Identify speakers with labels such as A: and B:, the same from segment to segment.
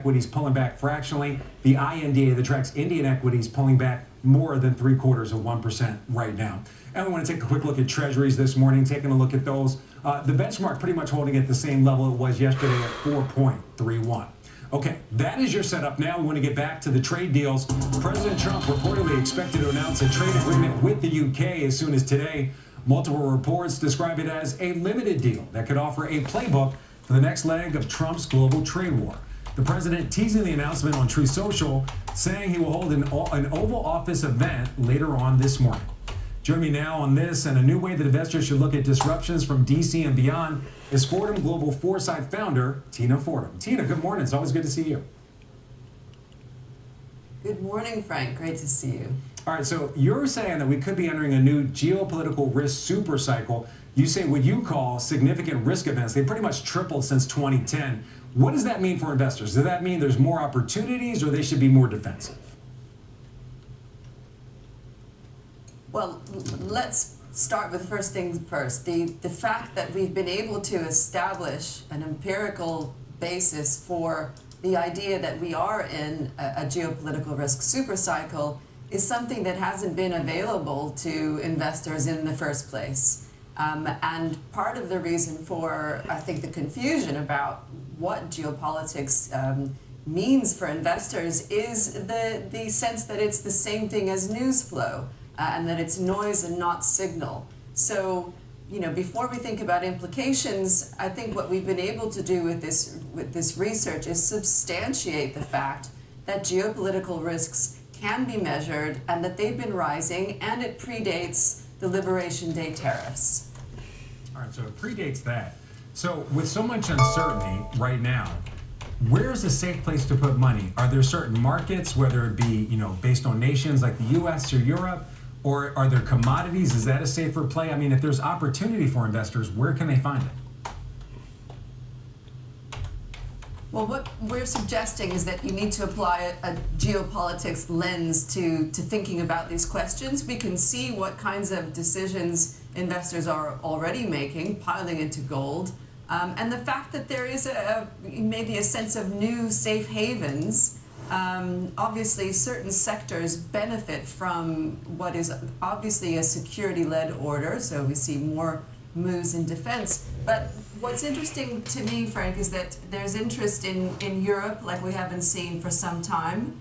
A: Equities pulling back fractionally. The INDA that tracks Indian equities pulling back more than 0.75% right now. And we want to take a quick look at treasuries this morning, taking a look at those. The benchmark pretty much holding at the same level it was yesterday at 4.31. Okay, that is your setup. Now we want to get back to the trade deals. President Trump reportedly expected to announce a trade agreement with the UK as soon as today. Multiple reports describe it as a limited deal that could offer a playbook for the next leg of Trump's global trade war. The president teasing the announcement on Truth Social, saying he will hold an Oval Office event later on this morning. Join me now on this and a new way that investors should look at disruptions from DC and beyond is Fordham Global Foresight founder, Tina Fordham. Tina, good morning. It's always good to see you.
B: Good morning, Frank. Great to see you.
A: All right, so you're saying that we could be entering a new geopolitical risk super cycle. You say what you call significant risk events. They pretty much tripled since 2010. What does that mean for investors? Does that mean there's more opportunities or they should be more defensive?
B: Well, let's start with first things first. The fact that we've been able to establish an empirical basis for the idea that we are in a geopolitical risk supercycle is something that hasn't been available to investors in the first place. And part of the reason for, I think, the confusion about what geopolitics means for investors is the sense that it's the same thing as news flow and that it's noise and not signal. So, before we think about implications, I think what we've been able to do with this research is substantiate the fact that geopolitical risks can be measured and that they've been rising, and it predates the Liberation Day tariffs.
A: All right, so it predates that. So with so much uncertainty right now, where's a safe place to put money? Are there certain markets, whether it be, based on nations like the US or Europe, or are there commodities? Is that a safer play? I mean, if there's opportunity for investors, where can they find it?
B: Well, what we're suggesting is that you need to apply a geopolitics lens to thinking about these questions. We can see what kinds of decisions investors are already making, piling into gold, and the fact that there is maybe a sense of new safe havens. Obviously, certain sectors benefit from what is obviously a security-led order, so we see more moves in defense. But what's interesting to me, Frank, is that there's interest in Europe like we haven't seen for some time.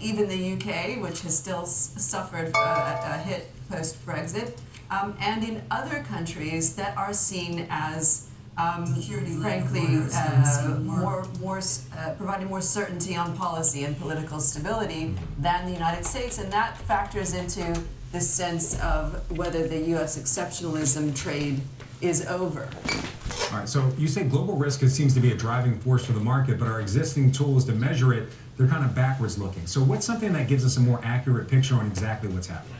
B: Even the UK, which has still suffered a hit post-Brexit, and in other countries that are seen as frankly, providing more certainty on policy and political stability than the United States, and that factors into this sense of whether the U.S. exceptionalism trade is over.
A: All right, so you say global risk seems to be a driving force for the market, but our existing tools to measure it, they're kind of backwards looking. So what's something that gives us a more accurate picture on exactly what's happening?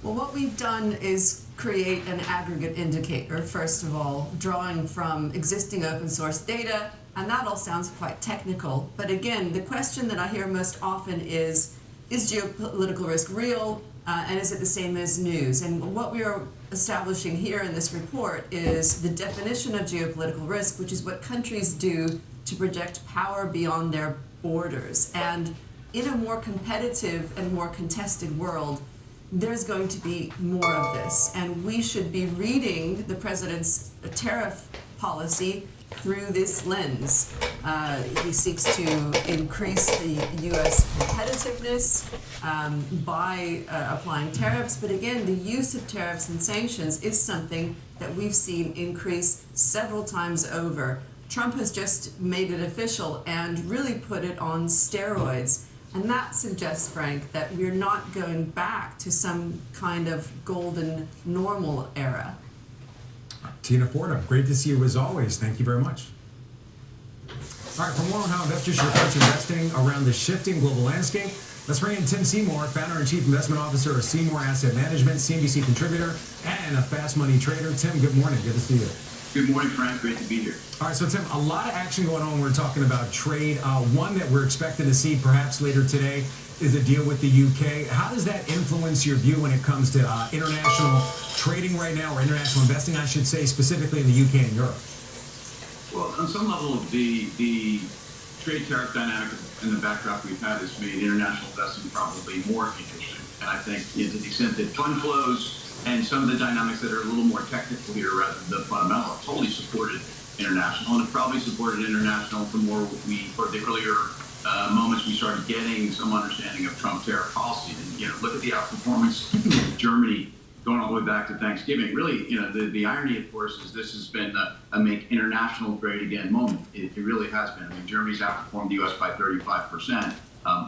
B: Well, what we've done is create an aggregate indicator, first of all, drawing from existing open source data, and that all sounds quite technical. But again, the question that I hear most often is geopolitical risk real, and is it the same as news? And what we are establishing here in this report is the definition of geopolitical risk, which is what countries do to project power beyond their borders. And in a more competitive and more contested world, there's going to be more of this, and we should be reading the president's tariff policy through this lens. He seeks to increase the U.S. competitiveness by applying tariffs, but again, the use of tariffs and sanctions is something that we've seen increase several times over. Trump has just made it official and really put it on steroids. And that suggests, Frank, that we're not going back to some kind of golden normal era.
A: Tina Fordham, great to see you as always. Thank you very much. All right, for more on how investors should approach investing around the shifting global landscape, let's bring in Tim Seymour, founder and chief investment officer of Seymour Asset Management, CNBC contributor, and a fast money trader. Tim, good morning. Good to see you.
C: Good morning, Frank. Great to be here.
A: All right, so Tim, a lot of action going on. We're talking about trade. One that we're expecting to see perhaps later today is a deal with the UK. How does that influence your view when it comes to international trading right now, or international investing, I should say, specifically in the UK and Europe?
C: Well, on some level, the trade tariff dynamic and the backdrop we've had has made international investing probably more interesting. And I think to the extent that fund flows and some of the dynamics that are a little more technical here rather than fundamental, totally supported international, and it probably supported international the more or the earlier moments we started getting some understanding of Trump tariff policy. And look at the outperformance of Germany going all the way back to Thanksgiving. Really, the irony, of course, is this has been a make international great again moment. It really has been. I mean, Germany's outperformed the U.S. by 35%.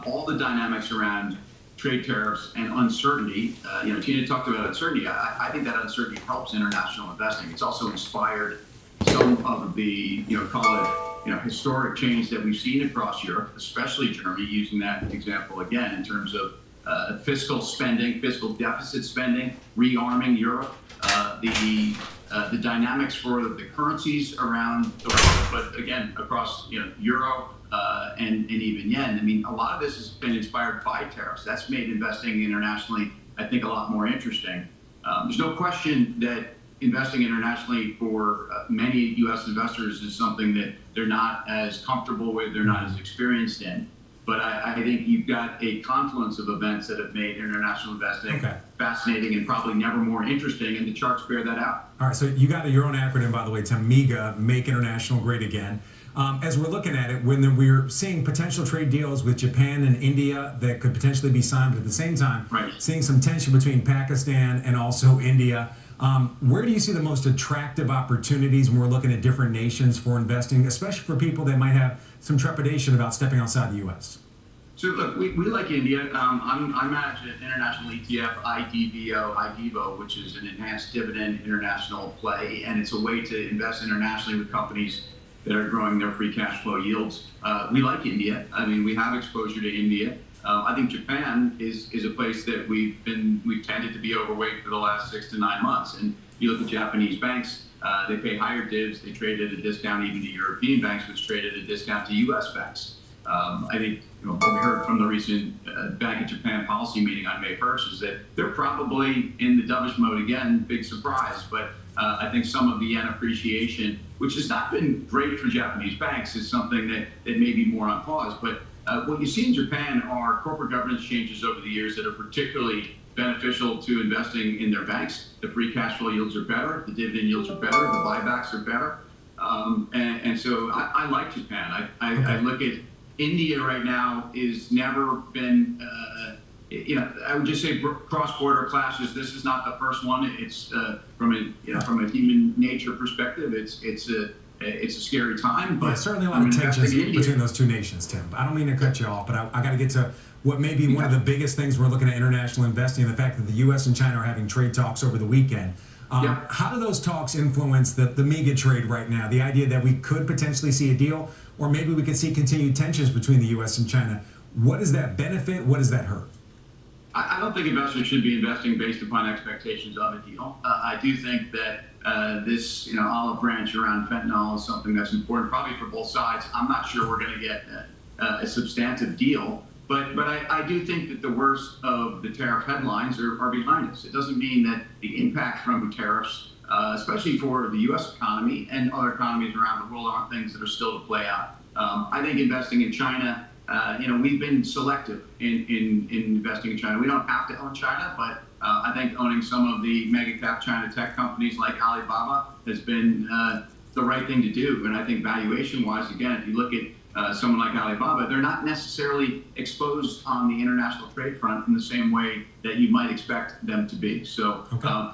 C: All the dynamics around trade tariffs and uncertainty. Tina talked about uncertainty. I think that uncertainty helps international investing. It's also inspired some of the, call it, historic change that we've seen across Europe, especially Germany, using that example again in terms of fiscal spending, fiscal deficit spending, rearming Europe, the dynamics for the currencies around the world, but again, across euro and even yen. I mean, a lot of this has been inspired by tariffs. That's made investing internationally, I think, a lot more interesting. There's no question that investing internationally for many U.S. investors is something that they're not as comfortable with, they're not as experienced in. But I think you've got a confluence of events that have made international investing fascinating and probably never more interesting, and the charts bear that out.
A: All right, so you got your own acronym, by the way, Tim, MEGA, Make International Great Again. As we're looking at it, when we're seeing potential trade deals with Japan and India that could potentially be signed, but at the same time, seeing some tension between Pakistan and also India, where do you see the most attractive opportunities when we're looking at different nations for investing, especially for people that might have some trepidation about stepping outside the U.S.?
C: So look, we like India. I manage an international ETF, IDVO, which is an enhanced dividend international play, and it's a way to invest internationally with companies that are growing their free cash flow yields. We like India. I mean, we have exposure to India. I think Japan is a place that we've tended to be overweight for the last 6 to 9 months. And you look at Japanese banks, they pay higher divs. They trade at a discount even to European banks, which trade at a discount to U.S. banks. I think what we heard from the recent Bank of Japan policy meeting on May 1st is that they're probably in the dovish mode again. Big surprise, but I think some of the yen appreciation, which has not been great for Japanese banks, is something that may be more on pause. But what you see in Japan are corporate governance changes over the years that are particularly beneficial to investing in their banks. The free cash flow yields are better, the dividend yields are better, the buybacks are better. And so I like Japan. I look at India right now is never been, I would just say cross-border clashes. This is not the first one. It's from a human nature perspective, it's a scary time. But
A: certainly a lot of tensions between those two nations, Tim. I don't mean to cut you off, but I got to get to what may be one of the biggest things we're looking at international investing, and the fact that the U.S. and China are having trade talks over the weekend. How do those talks influence the MEGA trade right now? The idea that we could potentially see a deal, or maybe we could see continued tensions between the U.S. and China. What does that benefit? What does that hurt?
C: I don't think investors should be investing based upon expectations of a deal. I do think that this olive branch around fentanyl is something that's important, probably for both sides. I'm not sure we're going to get a substantive deal, but I do think that the worst of the tariff headlines are behind us. It doesn't mean that the impact from tariffs, especially for the U.S. economy and other economies around the world, aren't things that are still to play out. I think investing in China, we've been selective in investing in China. We don't have to own China, but I think owning some of the mega cap China tech companies like Alibaba has been the right thing to do. And I think valuation-wise, again, if you look at someone like Alibaba, they're not necessarily exposed on the international trade front in the same way that you might expect them to be. So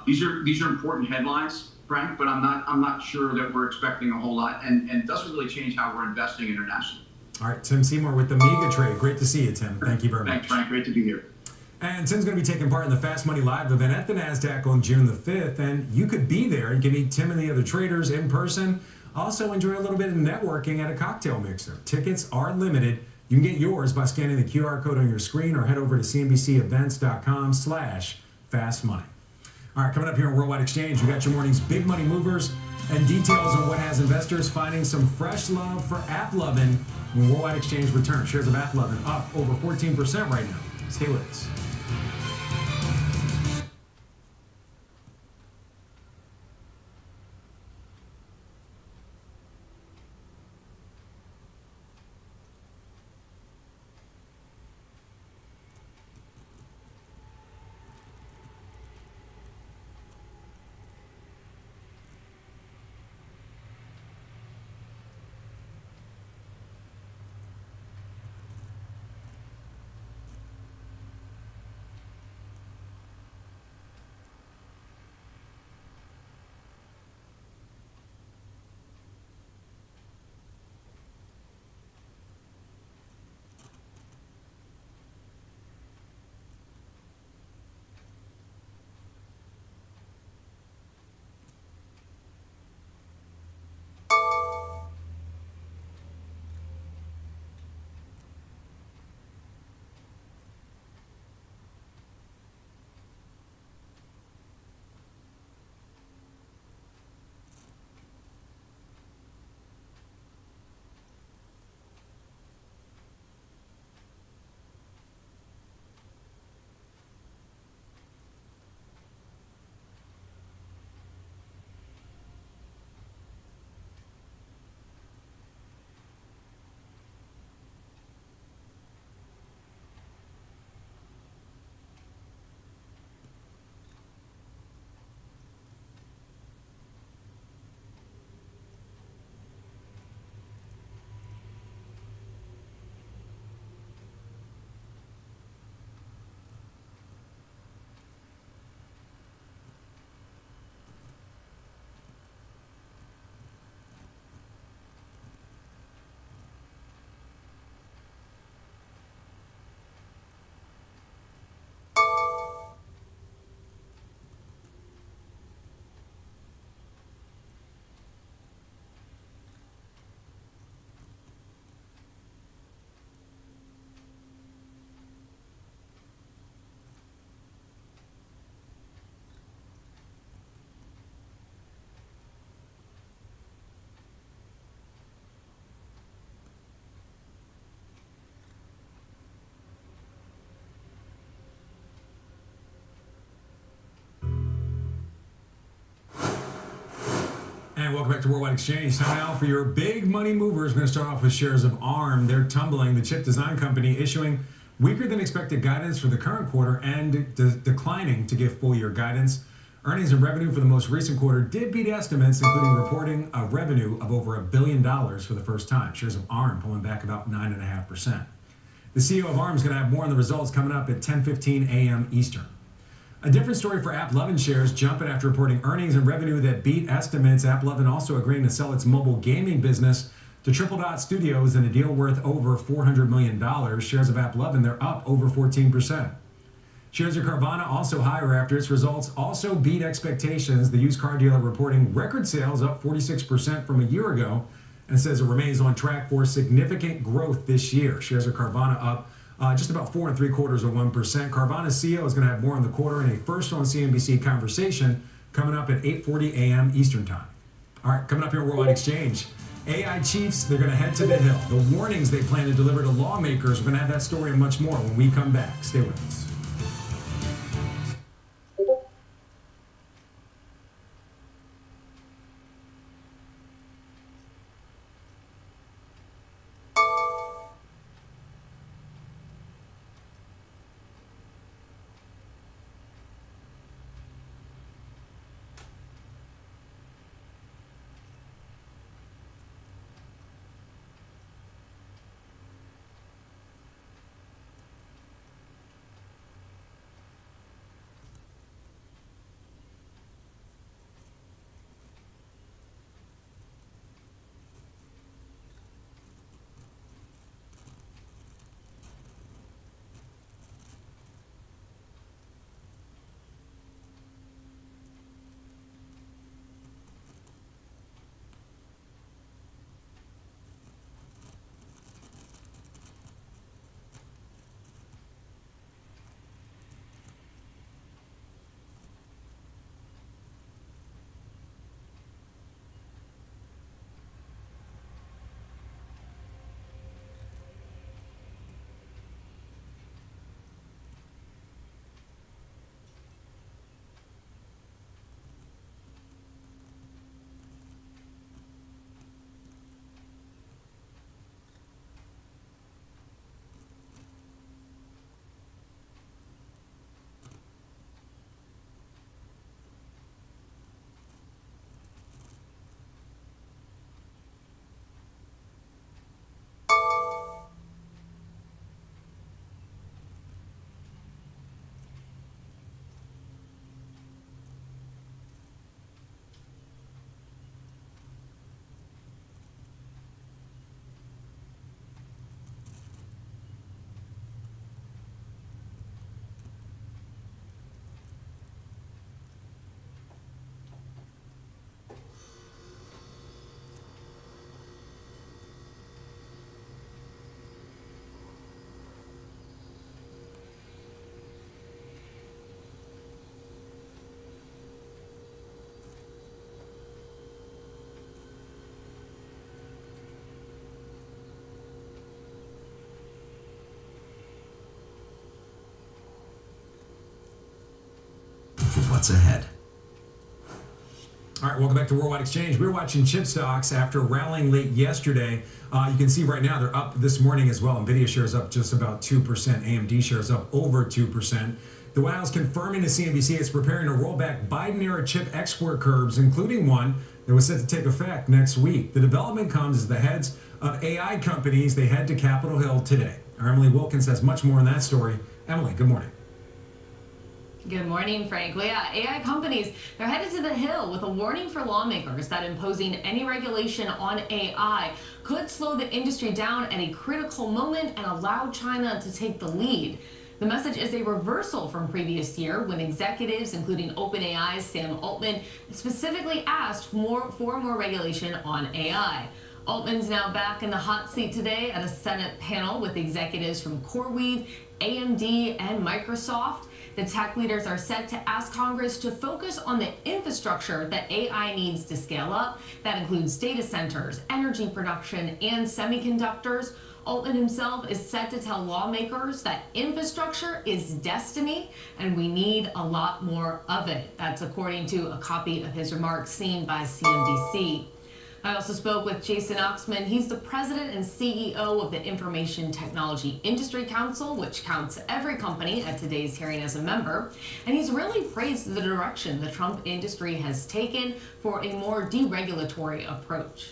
C: these are important headlines, Frank, but I'm not sure that we're expecting a whole lot, and it doesn't really change how we're investing internationally.
A: All right, Tim Seymour with the MEGA trade. Great to see you, Tim. Thank you very much.
C: Thanks, Frank. Great to be here.
A: And Tim's going to be taking part in the Fast Money Live event at the NASDAQ on June the 5th, and you could be there. You can meet Tim and the other traders in person. Also enjoy a little bit of networking at a cocktail mixer. Tickets are limited. You can get yours by scanning the QR code on your screen or head over to cnbcevents.com/fastmoney. All right, coming up here on Worldwide Exchange, we got your morning's big money movers and details on what has investors finding some fresh love for AppLovin when Worldwide Exchange returns. Shares of AppLovin up over 14% right now. Stay with us. And welcome back to Worldwide Exchange. So now for your big money movers, we're going to start off with shares of ARM. They're tumbling. The chip design company issuing weaker than expected guidance for the current quarter and declining to give full year guidance. Earnings and revenue for the most recent quarter did beat estimates, including reporting a revenue of over $1 billion for the first time. Shares of ARM pulling back about 9.5%. The CEO of ARM is going to have more on the results coming up at 10:15 a.m. Eastern. A different story for AppLovin shares jumping after reporting earnings and revenue that beat estimates. AppLovin also agreeing to sell its mobile gaming business to Triple Dot Studios in a deal worth over $400 million. Shares of AppLovin, they're up over 14%. Shares of Carvana also higher after its results also beat expectations. The used car dealer reporting record sales up 46% from a year ago and says it remains on track for significant growth this year. Shares of Carvana up just about 4.75%. Carvana's CEO is going to have more on the quarter in a first on CNBC conversation coming up at 8:40 a.m. Eastern Time. All right, coming up here at Worldwide Exchange, AI chiefs, they're going to head to the Hill. The warnings they plan to deliver to lawmakers, we're going to have that story and much more when we come back. Stay with us.
D: What's ahead?
A: All right, welcome back to Worldwide Exchange. We're watching chip stocks after rallying late yesterday. You can see right now they're up this morning as well. NVIDIA shares up just about 2%. AMD shares up over 2%. The White House confirming to CNBC it's preparing to roll back Biden-era chip export curbs, including one that was set to take effect next week. The development comes as the heads of AI companies, they head to Capitol Hill today. Our Emily Wilkins has much more on that story. Emily, good morning.
E: Good morning, Frank. Well, yeah, AI companies, they're headed to the Hill with a warning for lawmakers that imposing any regulation on AI could slow the industry down at a critical moment and allow China to take the lead. The message is a reversal from previous year when executives, including OpenAI's Sam Altman, specifically asked for more regulation on AI. Altman's now back in the hot seat today at a Senate panel with executives from CoreWeave, AMD, and Microsoft. The tech leaders are set to ask Congress to focus on the infrastructure that AI needs to scale up. That includes data centers, energy production, and semiconductors. Altman himself is set to tell lawmakers that infrastructure is destiny and we need a lot more of it. That's according to a copy of his remarks seen by CNBC. I also spoke with Jason Oxman. He's the president and CEO of the Information Technology Industry Council, which counts every company at today's hearing as a member. And he's really praised the direction the Trump industry has taken for a more deregulatory approach.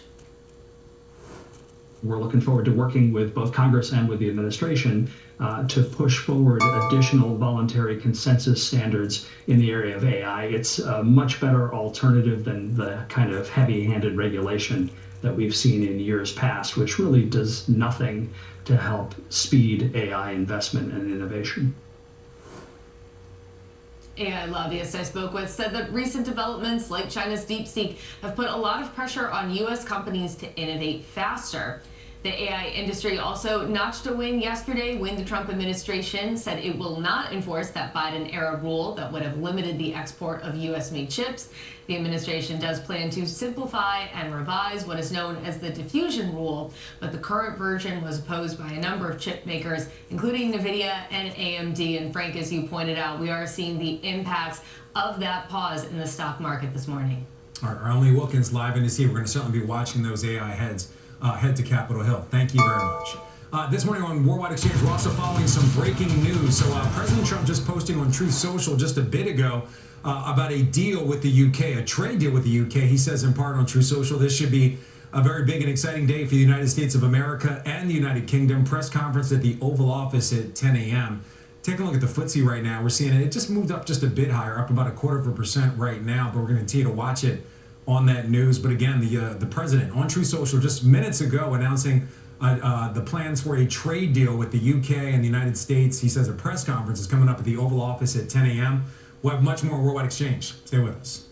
D: We're looking forward to working with both Congress and with the administration to push forward additional voluntary consensus standards in the area of AI. It's a much better alternative than the kind of heavy-handed regulation that we've seen in years past, which really does nothing to help speed AI investment and innovation.
E: AI lobbyist I spoke with said that recent developments like China's DeepSeek have put a lot of pressure on U.S. companies to innovate faster. The AI industry also notched a win yesterday when the Trump administration said it will not enforce that Biden-era rule that would have limited the export of U.S.-made chips. The administration does plan to simplify and revise what is known as the diffusion rule, but the current version was opposed by a number of chip makers, including NVIDIA and AMD. And Frank, as you pointed out, we are seeing the impacts of that pause in the stock market this morning.
A: All right, Arlene Wilkins live in to see. We're going to certainly be watching those AI heads head to Capitol Hill. Thank you very much. This morning on Worldwide Exchange, we're also following some breaking news. So President Trump just posting on Truth Social just a bit ago about a deal with the UK, a trade deal with the UK. He says in part on Truth Social, this should be a very big and exciting day for the United States of America and the United Kingdom. Press conference at the Oval Office at 10 a.m. Taking a look at the FTSE right now, we're seeing it just moved up just a bit higher, up about 0.25% right now, but we're going to continue to watch it on that news. But again, the president on Truth Social just minutes ago announcing the plans for a trade deal with the UK and the United States. He says a press conference is coming up at the Oval Office at 10 a.m. We'll have much more Worldwide Exchange. Stay with us.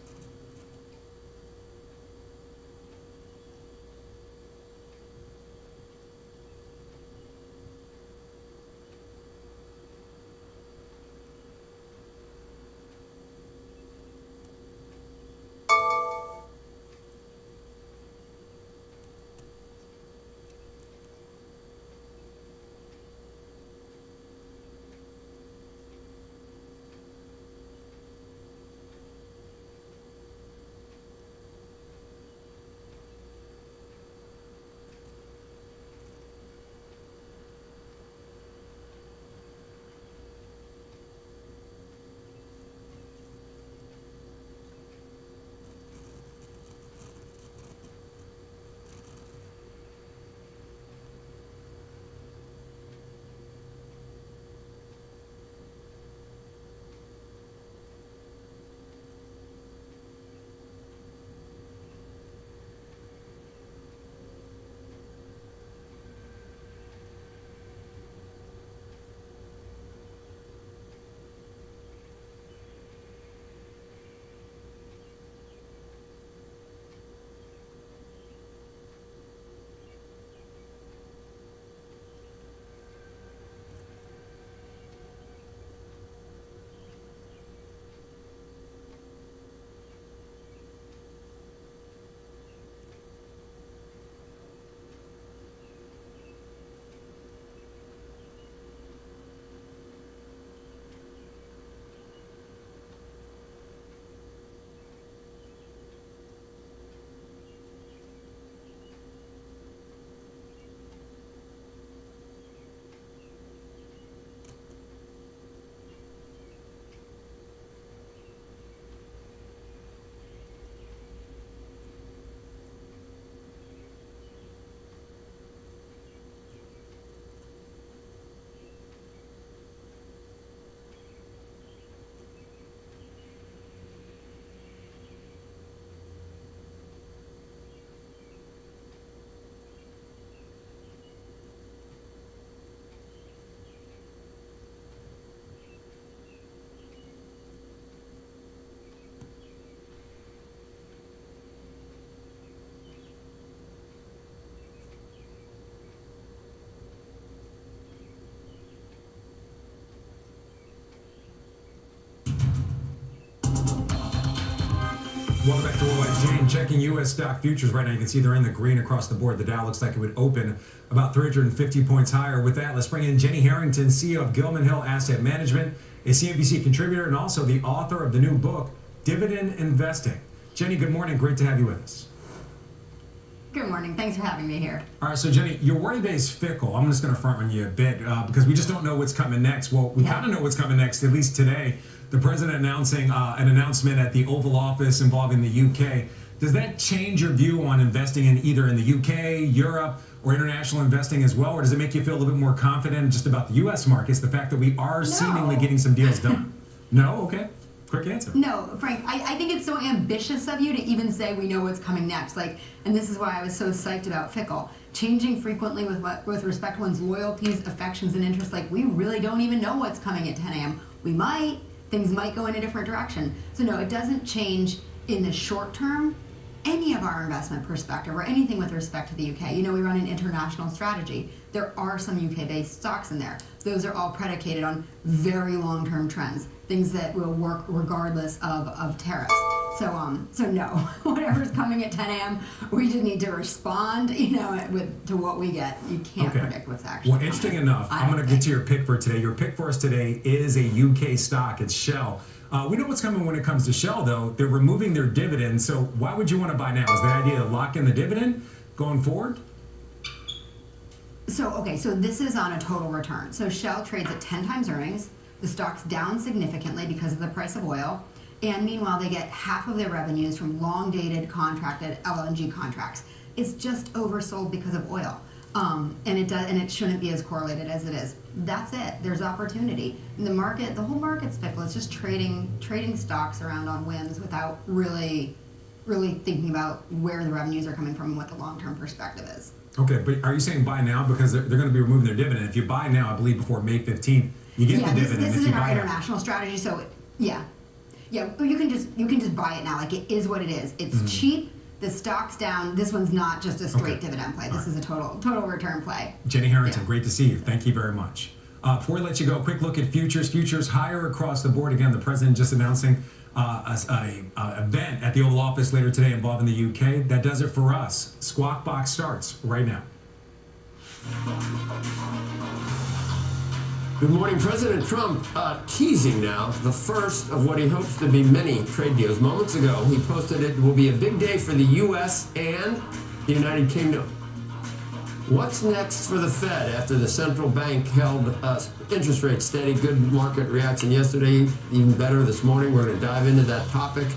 A: Welcome back to Washboardjim. Checking U.S. stock futures right now. You can see they're in the green across the board. The Dow looks like it would open about 350 points higher. With that, let's bring in Jenny Harrington, CEO of Gilman Hill Asset Management, a CNBC contributor, and also the author of the new book, Dividend Investing. Jenny, good morning. Great to have you with us.
F: Good morning. Thanks for having me here.
A: All right, so Jenny, your worry base is fickle. I'm just going to front run you a bit because we just don't know what's coming next. Well, we kind of know what's coming next, at least today. The president announcing an announcement at the Oval Office involving the UK. Does that change your view on investing in either in the UK, Europe, or international investing as well? Or does it make you feel a little bit more confident just about the US markets, the fact that we are seemingly getting some deals done? No? Okay. Quick answer.
F: No, Frank, I think it's so ambitious of you to even say we know what's coming next. And this is why I was so psyched about fickle. Changing frequently with respect to one's loyalties, affections, and interests. We really don't even know what's coming at 10 a.m. We might. Things might go in a different direction. So no, it doesn't change in the short term any of our investment perspective or anything with respect to the UK. We run an international strategy. There are some UK-based stocks in there. Those are all predicated on very long-term trends, things that will work regardless of tariffs. So no, whatever's coming at 10 a.m., we just need to respond, to what we get. You can't predict what's actually
A: Well, interesting enough, I'm going to get to your pick for today. Your pick for us today is a UK stock. It's Shell. We know what's coming when it comes to Shell, though. They're removing their dividend, so why would you want to buy now? Is the idea to lock in the dividend going forward?
F: So this is on a total return. So Shell trades at 10 times earnings. The stock's down significantly because of the price of oil. And meanwhile, they get half of their revenues from long-dated contracted LNG contracts. It's just oversold because of oil. And it shouldn't be as correlated as it is. That's it. There's opportunity. And the whole market's fickle. It's just trading stocks around on whims without really thinking about where the revenues are coming from and what the long-term perspective is.
A: Okay, but are you saying buy now because they're going to be removing their dividend? If you buy now, I believe before May 15th, you get the dividend.
F: This is in our international strategy, so yeah, you can just buy it now. It is what it is. It's cheap. The stock's down. This one's not just a straight dividend play. This is a total return play.
A: Jenny Harrington, great to see you. Thank you very much. Before we let you go, a quick look at futures. Futures higher across the board. Again, the president just announcing an event at the Oval Office later today involving the UK. That does it for us. Squawk Box starts right now.
G: Good morning. President Trump teasing now the first of what he hopes to be many trade deals. Moments ago, he posted it will be a big day for the U.S. and the United Kingdom. What's next for the Fed after the central bank held interest rates steady? Good market reaction yesterday, even better this morning. We're going to dive into that topic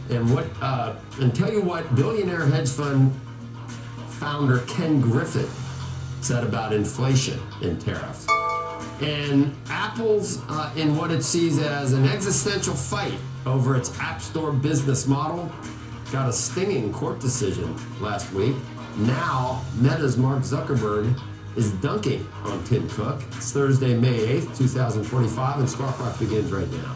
G: and tell you what billionaire hedge fund founder Ken Griffin said about inflation and tariffs. And Apple's in what it sees as an existential fight over its App Store business model got a stinging court decision last week. Now, Meta's Mark Zuckerberg is dunking on Tim Cook. It's Thursday, May 8th, 2025, and Squawk Box begins right now.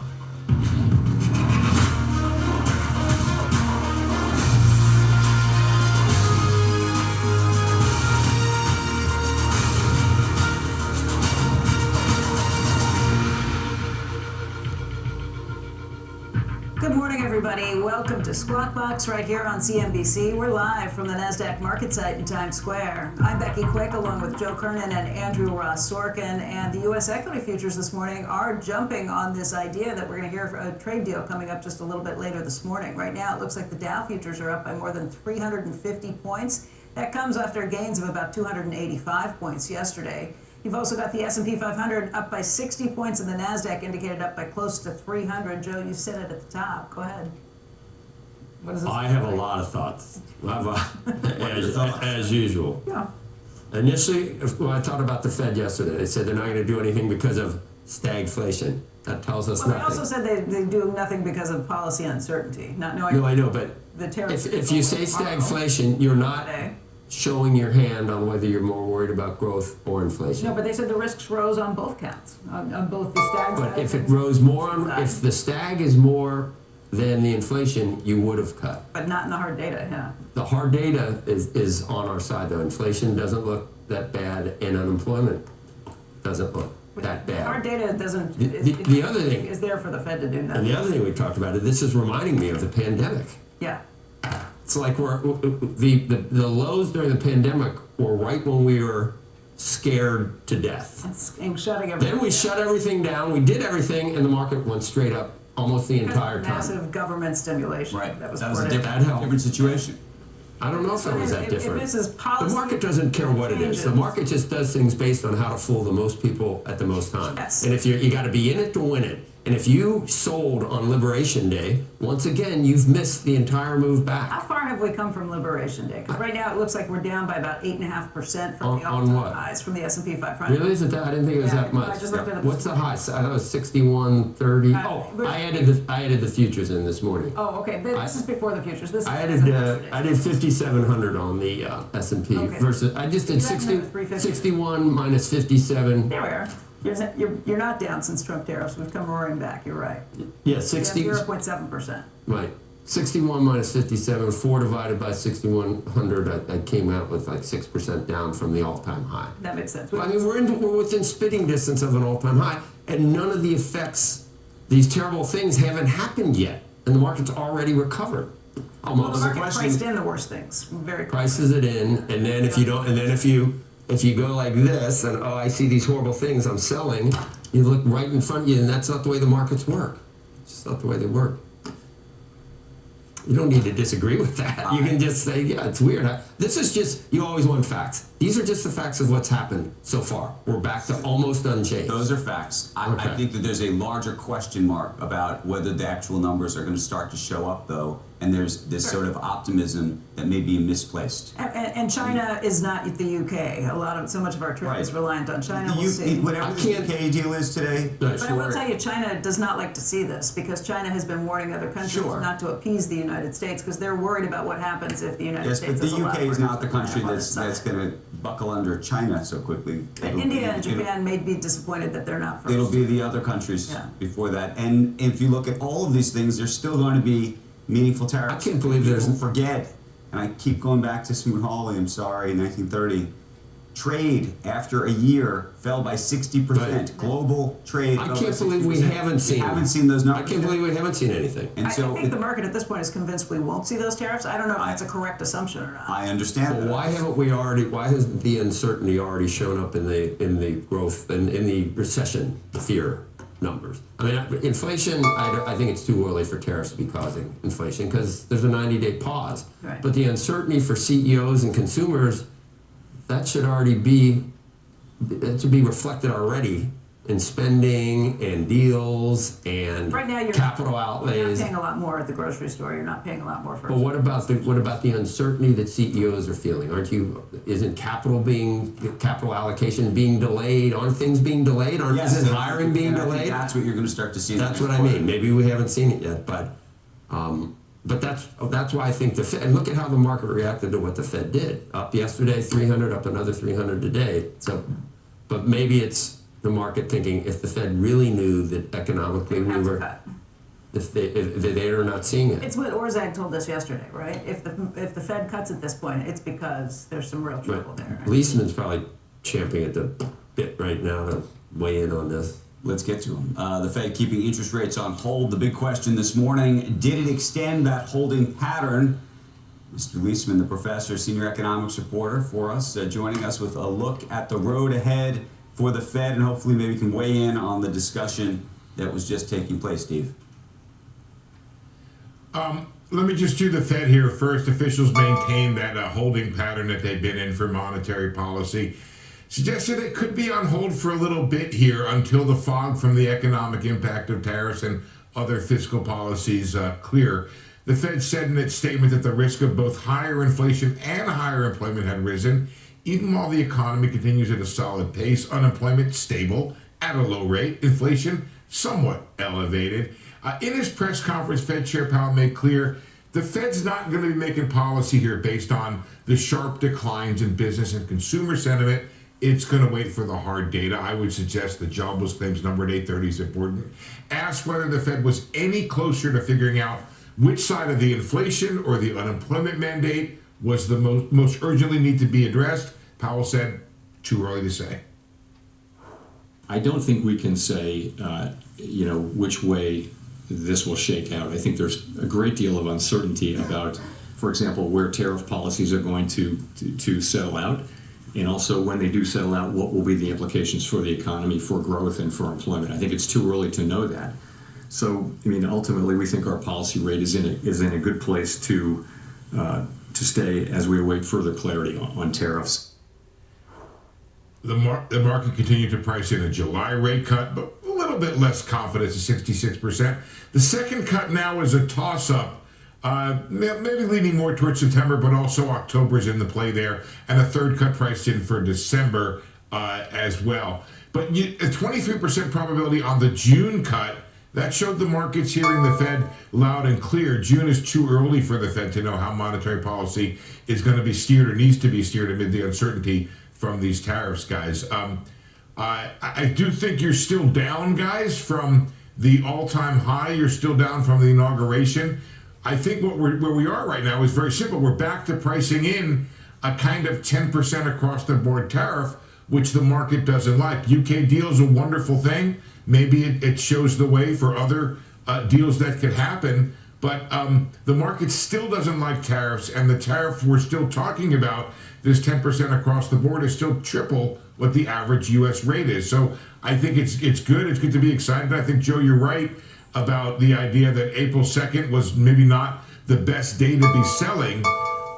H: Good morning, everybody. Welcome to Squawk Box right here on CNBC. We're live from the NASDAQ market site in Times Square. I'm Becky Quick, along with Joe Kernan and Andrew Ross Sorkin. And the U.S. equity futures this morning are jumping on this idea that we're going to hear a trade deal coming up just a little bit later this morning. Right now, it looks like the Dow futures are up by more than 350 points. That comes after gains of about 285 points yesterday. You've also got the S&P 500 up by 60 points and the NASDAQ indicated up by close to 300. Joe, you said it at the top. Go ahead. What is this?
G: I have a lot of thoughts, as usual.
H: Yeah.
G: Initially, when I talked about the Fed yesterday, they said they're not going to do anything because of stagflation. That tells us nothing.
H: They also said they do nothing because of policy uncertainty, not knowing.
G: No, I know, but
H: the tariffs.
G: if you say stagflation, you're not showing your hand on whether you're more worried about growth or inflation.
H: No, but they said the risks rose on both counts, on both the stag.
G: But if it rose more if the stag is more than the inflation, you would have cut.
H: But not in the hard data, yeah.
G: The hard data is on our side, though. Inflation doesn't look that bad, and unemployment doesn't look that bad.
H: Hard data doesn't.
G: The other thing
H: is there for the Fed to do nothing.
G: And the other thing we talked about, this is reminding me of the pandemic.
H: Yeah.
G: It's like the lows during the pandemic were right when we were scared to death.
H: And shutting everything
G: Then we
H: down.
G: shut everything down. We did everything, and the market went straight up almost the entire time.
H: Massive government stimulation.
I: Right.
H: That was
I: a
H: poured in.
G: That helped.
I: different situation.
G: I don't know if it was that
H: If
G: different.
H: this is policy,
G: The market doesn't care what it is. The
H: changes.
G: market just does things based on how to fool the most people at the most time.
H: Yes.
G: And if you got to be in it to win it. And if you sold on Liberation Day, once again, you've missed the entire move
H: How
G: back.
H: far have we come from Liberation Day? Because right now it looks like we're down by about 8.5% from the
G: On
H: all-time
G: what?
H: highs from the S&P 500.
G: Really? Isn't that? I didn't think it was
H: Yeah,
G: that much.
H: I just looked at it this
G: What's the
H: morning.
G: high? I thought it was 61.30.
H: but-
G: I added the futures in this morning.
H: Oh, okay. This is before the futures. This is
G: I
H: as of
G: added
H: yesterday.
G: 5,700 on the S&P
H: Okay.
G: versus. I just did
H: You had another 350.
G: 61 minus 57.
H: There we are. You're not down since Trump tariffs. We've come roaring back. You're right.
G: Yeah, 60.
H: 0.7%.
G: Right. 61 minus 57, 4 divided by 6,100, I came out with like 6% down from the all-time high.
H: That makes sense.
G: I mean, we're within spitting distance of an all-time high, and none of the effects, these terrible things haven't happened yet, and the market's already recovered.
H: Well, the
G: Almost.
H: market
I: question-
H: priced in the worst things. Very quickly.
G: Prices it in, and then if you don't, and then if you go like this, and I see these horrible things I'm selling, you look right in front of you, and that's not the way the markets work. It's just not the way they work. You don't need to disagree with that. You can just say, yeah, it's weird. This is just, you always want facts. These are just the facts of what's happened so far. We're back to almost unchanged.
I: Those are facts. I
G: Okay.
I: think that there's a larger question mark about whether the actual numbers are going to start to show up, though, and there's this sort of optimism that may be misplaced.
H: And China is not the UK. So much of our trade is
I: Right.
H: reliant on China.
I: The
H: We'll see.
I: whatever
G: I
I: the
G: can't-
I: UK deal is today,
H: But I will tell you, China does not like to see this because China has been warning other countries
I: Sure.
H: not to appease the United States because they're worried about what happens if the United
I: yes,
H: States
I: but the
H: is allowed
I: UK is
H: to
I: not the country
H: on
I: that's
H: its side.
I: going to buckle under China so quickly.
H: And India and Japan may be disappointed that they're not first.
I: It'll be the other countries
H: Yeah.
I: before that. And if you look at all of these things, there's still going to be meaningful tariffs.
G: I can't believe there's-
I: People forget, and I keep going back to Smoot-Hawley, I'm sorry, 1930. Trade after a year fell by 60%.
G: Right.
I: Global trade.
G: I
I: fell by
G: can't believe we
I: 60%.
G: haven't seen.
I: We haven't seen those
G: I
I: numbers.
G: can't
I: yet.
G: believe we haven't seen anything.
I: And
H: I
I: so
H: think the market at this point is convinced we won't see those tariffs. I don't know if that's a correct assumption or not.
I: I understand
G: Well,
I: that.
G: why haven't we already? Why hasn't the uncertainty already shown up in the growth and in the recession fear numbers? I mean, inflation. I think it's too early for tariffs to be causing inflation because there's a 90-day pause.
H: Right.
G: But the uncertainty for CEOs and consumers, that should already be. It should be reflected already in spending and deals and
H: Right now,
G: capital
H: You're not
G: outlays.
H: paying a lot more at the grocery store. You're not paying a lot more for.
G: But what about the uncertainty that CEOs are feeling? Isn't capital allocation being delayed? Aren't things being delayed? Isn't hiring being
I: and I think
G: delayed?
I: that's what you're going to start to see. in the
G: That's
I: next
G: what I
I: quarter.
G: mean. Maybe we haven't seen it yet, but that's why I think the Fed. And look at how the market reacted to what the Fed did. Up yesterday, 300, up another 300 today. So, but maybe it's the market thinking if the Fed really knew that economically we
H: Have to
G: were,
H: cut.
G: if they are not seeing it.
H: It's what Orzag told us yesterday, right? If the Fed cuts at this point, it's because there's some real trouble there. Right?
G: Leisman's probably champing at the bit right now to weigh in on this.
I: Let's get to them. The Fed keeping interest rates on hold. The big question this morning, did it extend that holding pattern? Mr. Leisman, the professor, senior economics reporter for us, joining us with a look at the road ahead for the Fed, and hopefully maybe can weigh in on the discussion that was just taking place, Steve.
J: Let me just do the Fed here first. Officials maintain that holding pattern that they've been in for monetary policy. Suggested it could be on hold for a little bit here until the fog from the economic impact of tariffs and other fiscal policies clear. The Fed said in its statement that the risk of both higher inflation and higher employment had risen, even while the economy continues at a solid pace. Unemployment stable at a low rate, inflation somewhat elevated. In his press conference, Fed Chair Powell made clear the Fed's not going to be making policy here based on the sharp declines in business and consumer sentiment. It's going to wait for the hard data. I would suggest the jobless claims number at 8:30 is important. Asked whether the Fed was any closer to figuring out which side of the inflation or the unemployment mandate was the most urgently need to be addressed, Powell said, too early to say.
K: I don't think we can say, which way this will shake out. I think there's a great deal of uncertainty about, for example, where tariff policies are going to settle out, and also when they do settle out, what will be the implications for the economy, for growth, and for employment. I think it's too early to know that. So, I mean, ultimately, we think our policy rate is in a good place to stay as we await further clarity on tariffs.
J: The market continued to price in a July rate cut, but a little bit less confidence at 66%. The second cut now is a toss-up, maybe leaning more towards September, but also October's in the play there, and a third cut priced in for December as well. But a 23% probability on the June cut, that showed the markets hearing the Fed loud and clear. June is too early for the Fed to know how monetary policy is going to be steered or needs to be steered amid the uncertainty from these tariffs, guys. I do think you're still down, guys, from the all-time high. You're still down from the inauguration. I think where we are right now is very simple. We're back to pricing in a kind of 10% across-the-board tariff, which the market doesn't like. UK deal is a wonderful thing. Maybe it shows the way for other deals that could happen. But the market still doesn't like tariffs, and the tariff we're still talking about, this 10% across the board, is still triple what the average U.S. rate is. So I think it's good. It's good to be excited. I think, Joe, you're right about the idea that April 2nd was maybe not the best day to be selling.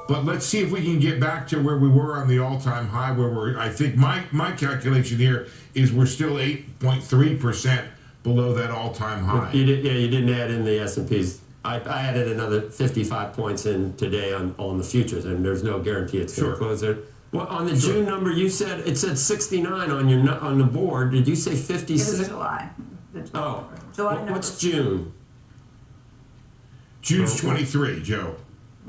J: But let's see if we can get back to where we were on the all-time high, where I think my calculation here is we're still 8.3% below that all-time high.
G: You didn't add in the S&Ps. I added another 55 points in today on the futures, and there's no guarantee it's going to close there. Well, on the June number, you said it said 69 on the board. Did you say 56?
H: It was July.
G: Oh,
H: July
G: what's June?
J: June's 23, Joe.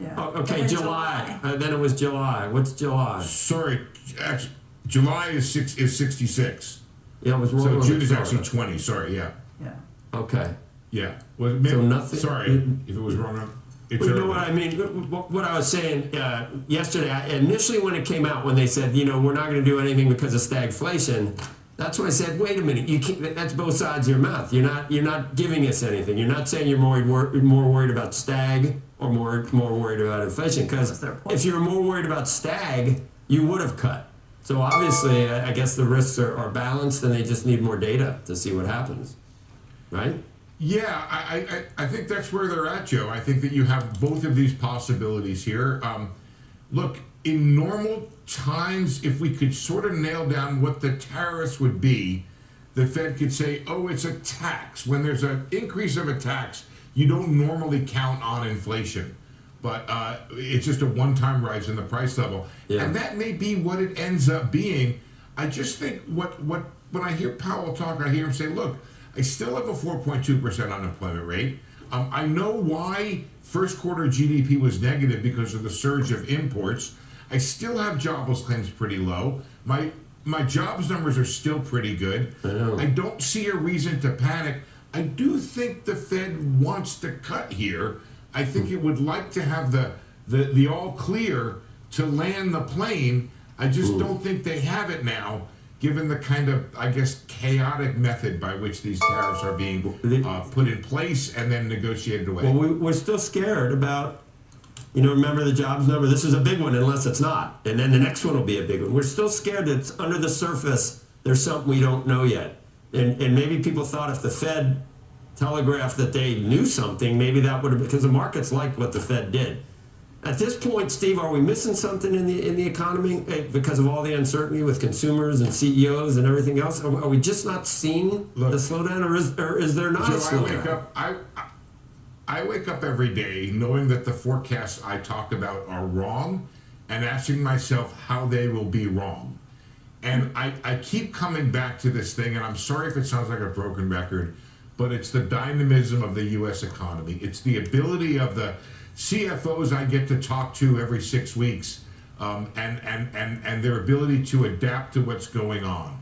H: Yeah.
G: Oh, okay, July. Then it was July. What's July?
J: Sorry, actually, July is 66.
G: Yeah, it was wrong.
J: So June is actually 20. Sorry, yeah.
H: Yeah.
G: Okay.
J: Yeah. Well, maybe,
G: So nothing.
J: Sorry if it was wrong. It's
G: Well, you know
J: early.
G: what I mean? What I was saying yesterday, initially when it came out, when they said, we're not going to do anything because of stagflation, that's when I said, wait a minute, you can't, that's both sides of your mouth. You're not giving us anything. You're not saying you're more worried about stag or more worried about inflation. Because if you were more worried about stag, you would have cut. So obviously, I guess the risks are balanced, and they just need more data to see what happens, right?
J: Yeah, I think that's where they're at, Joe. I think that you have both of these possibilities here. Look, in normal times, if we could sort of nail down what the tariffs would be, the Fed could say, oh, it's a tax. When there's an increase of a tax, you don't normally count on inflation. But it's just a one-time rise in the price level.
G: Yeah.
J: And that may be what it ends up being. I just think when I hear Powell talk, I hear him say, look, I still have a 4.2% unemployment rate. I know why first quarter GDP was negative because of the surge of imports. I still have jobless claims pretty low. My jobs numbers are still pretty good. I don't see a reason to panic. I do think the Fed wants to cut here. I think it would like to have the all clear to land the plane. I just don't think they have it now, given the kind of, I guess, chaotic method by which these tariffs are being put in place and then negotiated away.
G: Well, we're still scared about, remember the jobs number? This is a big one unless it's not. And then the next one will be a big one. We're still scared that under the surface there's something we don't know yet. And maybe people thought if the Fed telegraphed that they knew something, maybe that would have, because the markets liked what the Fed did. At this point, Steve, are we missing something in the economy because of all the uncertainty with consumers and CEOs and everything else? Are we just not seeing the slowdown, or is there not a slowdown?
J: I wake up every day knowing that the forecasts I talk about are wrong, and asking myself how they will be wrong. And I keep coming back to this thing, and I'm sorry if it sounds like a broken record, but it's the dynamism of the U.S. economy. It's the ability of the CFOs I get to talk to every 6 weeks, and their ability to adapt to what's going on.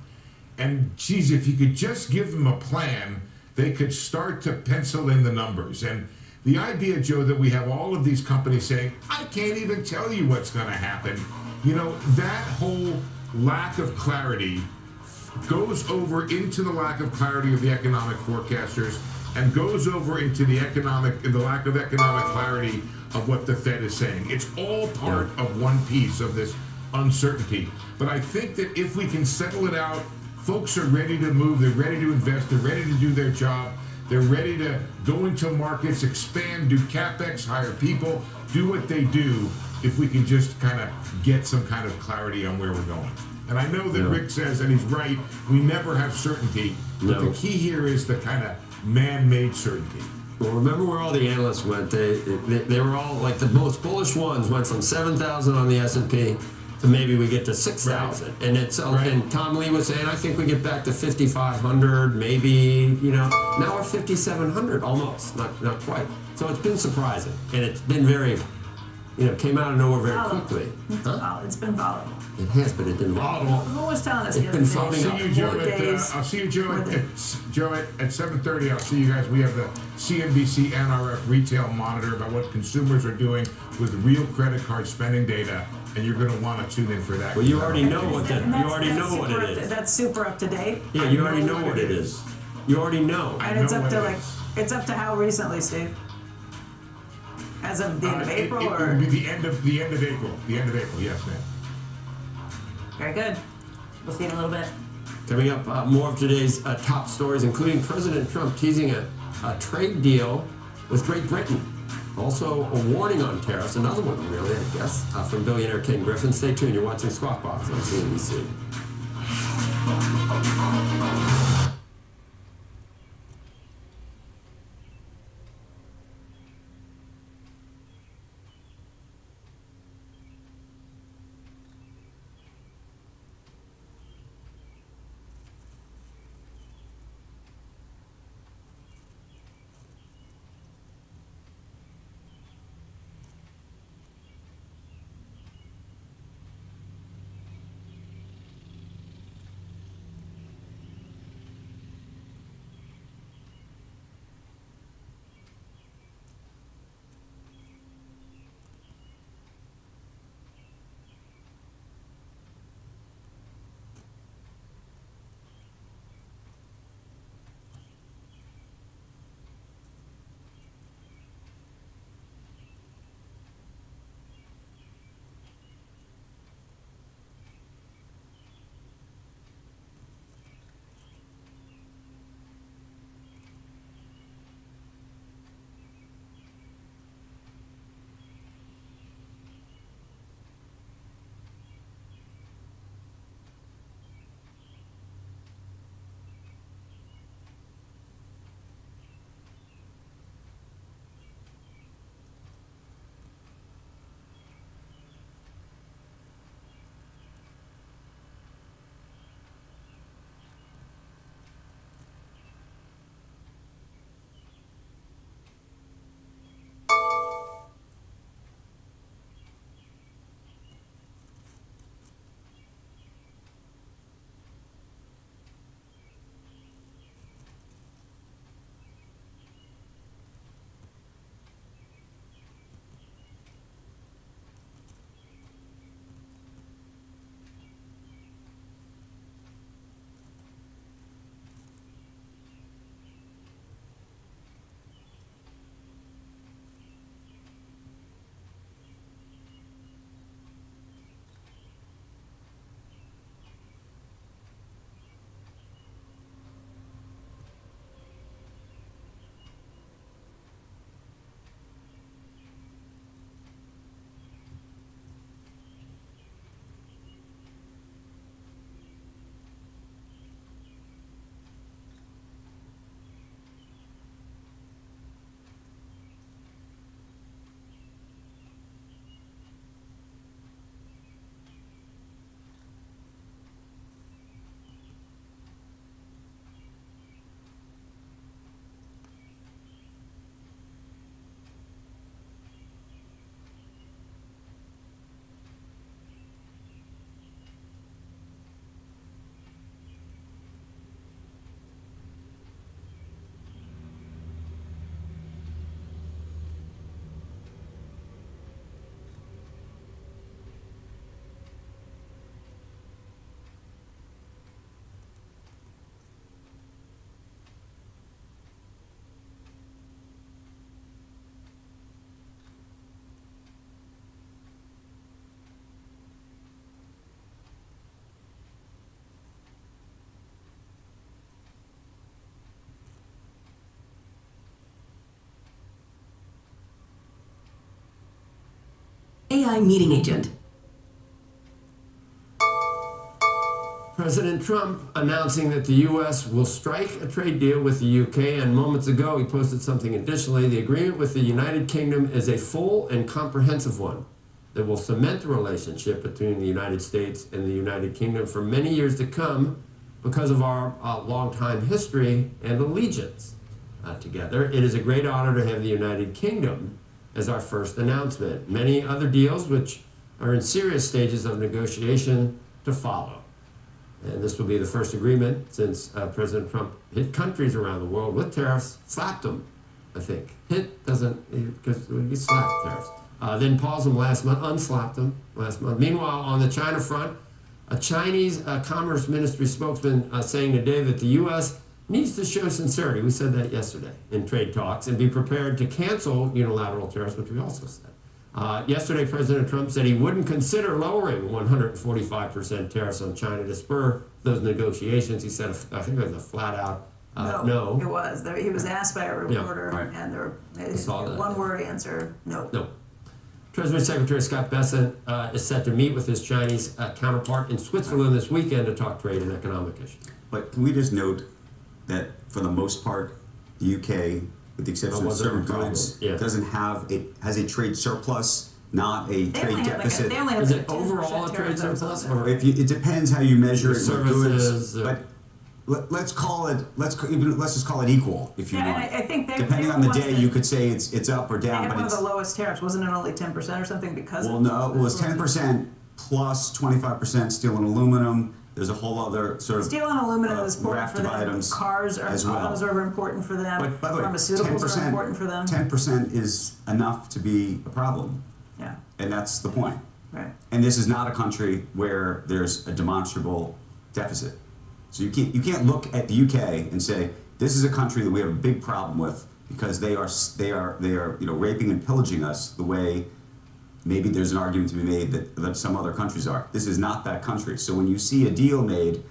J: And geez, if you could just give them a plan, they could start to pencil in the numbers. And the idea, Joe, that we have all of these companies saying, I can't even tell you what's going to happen, that whole lack of clarity goes over into the lack of clarity of the economic forecasters, and goes over into the lack of economic clarity of what the Fed is saying. It's all part of one piece of this uncertainty. But I think that if we can settle it out, folks are ready to move, they're ready to invest, they're ready to do their job, they're ready to go into markets, expand, do capex, hire people, do what they do, if we can just kind of get some kind of clarity on where we're going. And I know that Rick says, and he's right, we never have certainty, but the key here is the kind of man-made certainty.
G: Well, remember where all the analysts went? They were all like the most bullish ones went from 7,000 on the S&P to maybe we get to 6,000, and it's and Tom Lee was saying I think we get back to 5,500, maybe now we're 5,700 almost, not quite. So it's been surprising, and it's been very, came out of nowhere very quickly.
H: It's been volatile.
G: It has, but it's been volatile.
H: Who was telling us
G: It's been
J: I'll
G: floating
J: see
G: up.
J: you, Joe. I'll see you, Joe. At 7:30. I'll see you guys. We have the CNBC NRF Retail Monitor about what consumers are doing with real credit card spending data, and you're going to want to tune in for that.
G: Well, you already know what it is.
H: That's super up to date.
G: Yeah, you already know what it is. You already know.
H: And it's up to it's up to how recently, Steve? As of the end of April,
J: it
H: or
J: will be the end of April. The end of April. Yes, ma'am.
H: very good. We'll see you in a little bit.
G: Coming up, more of today's top stories, including President Trump teasing a trade deal with Great Britain. Also, a warning on tariffs. Another one, really, I guess, from billionaire Ken Griffin. Stay tuned. You're watching Squawk Box on CNBC.
L: AI meeting agent.
G: President Trump announcing that the U.S. will strike a trade deal with the U.K., and moments ago he posted something additionally. The agreement with the United Kingdom is a full and comprehensive one that will cement the relationship between the United States and the United Kingdom for many years to come because of our long-time history and allegiance together. It is a great honor to have the United Kingdom as our first announcement. Many other deals which are in serious stages of negotiation to follow. And this will be the first agreement since President Trump hit countries around the world with tariffs, slapped them, I think. Hit doesn't, because he slapped tariffs. Then paused them last month, unslapped them last month. Meanwhile, on the China front, a Chinese Commerce Ministry spokesman saying today that the U.S. needs to show sincerity. We said that yesterday in trade talks and be prepared to cancel unilateral tariffs, which we also said. Yesterday, President Trump said he wouldn't consider lowering 145% tariffs on China to spur those negotiations. He said, I think it was a flat out no.
H: It was. He was asked by a reporter,
G: right.
H: and
G: One
H: word answer, no.
G: No. Treasury Secretary Scott Bessent is set to meet with his Chinese counterpart in Switzerland this weekend to talk trade and economic issues.
I: But can we just note that for the most part, the UK, with the exception of certain goods, has a trade surplus, not a trade deficit.
G: Is it overall a trade surplus? Or
I: It depends how you measure it with
G: services,
I: goods, but let's just call it equal if you want.
H: I think
I: depending on the day, you could say it's up or down.
H: They had
I: But
H: one of
I: it's
H: the lowest tariffs. Wasn't it only 10% or something because?
I: well, no, it was 10% plus 25% steel and aluminum. There's a whole other sort of
H: steel and aluminum is important for them.
I: Items
H: Cars are
I: as well.
H: autos are important for them.
I: But by the way,
H: pharmaceuticals are important for them.
I: 10% is enough to be a problem.
H: Yeah.
I: And that's the point.
H: Right.
I: And this is not a country where there's a demonstrable deficit. So you can't look at the UK and say this is a country that we have a big problem with because they are raping and pillaging us the way maybe there's an argument to be made that some other countries are. This is not that country. So when you see a deal made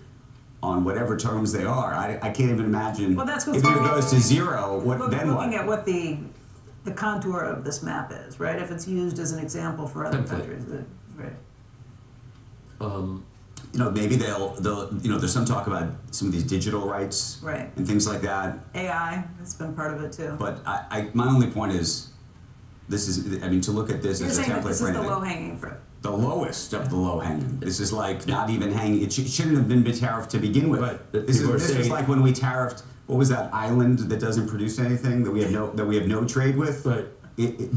I: on whatever terms they are, I can't even imagine if it goes to zero, then what?
H: Looking at what the contour of this map is, right? If it's used as an example for other countries, right?
I: Maybe they'll there's some talk about some of these digital rights and things like that.
H: AI has been part of it too.
I: But my only point is, to look at this as a template
H: this
I: for
H: is the
I: anything.
H: low-hanging fruit.
I: The lowest of the low-hanging. This is like not even hanging. It shouldn't have been tariffed to begin with.
G: Right.
I: This is like when we tariffed. What was that island that doesn't produce anything that we have no trade with?
G: Right.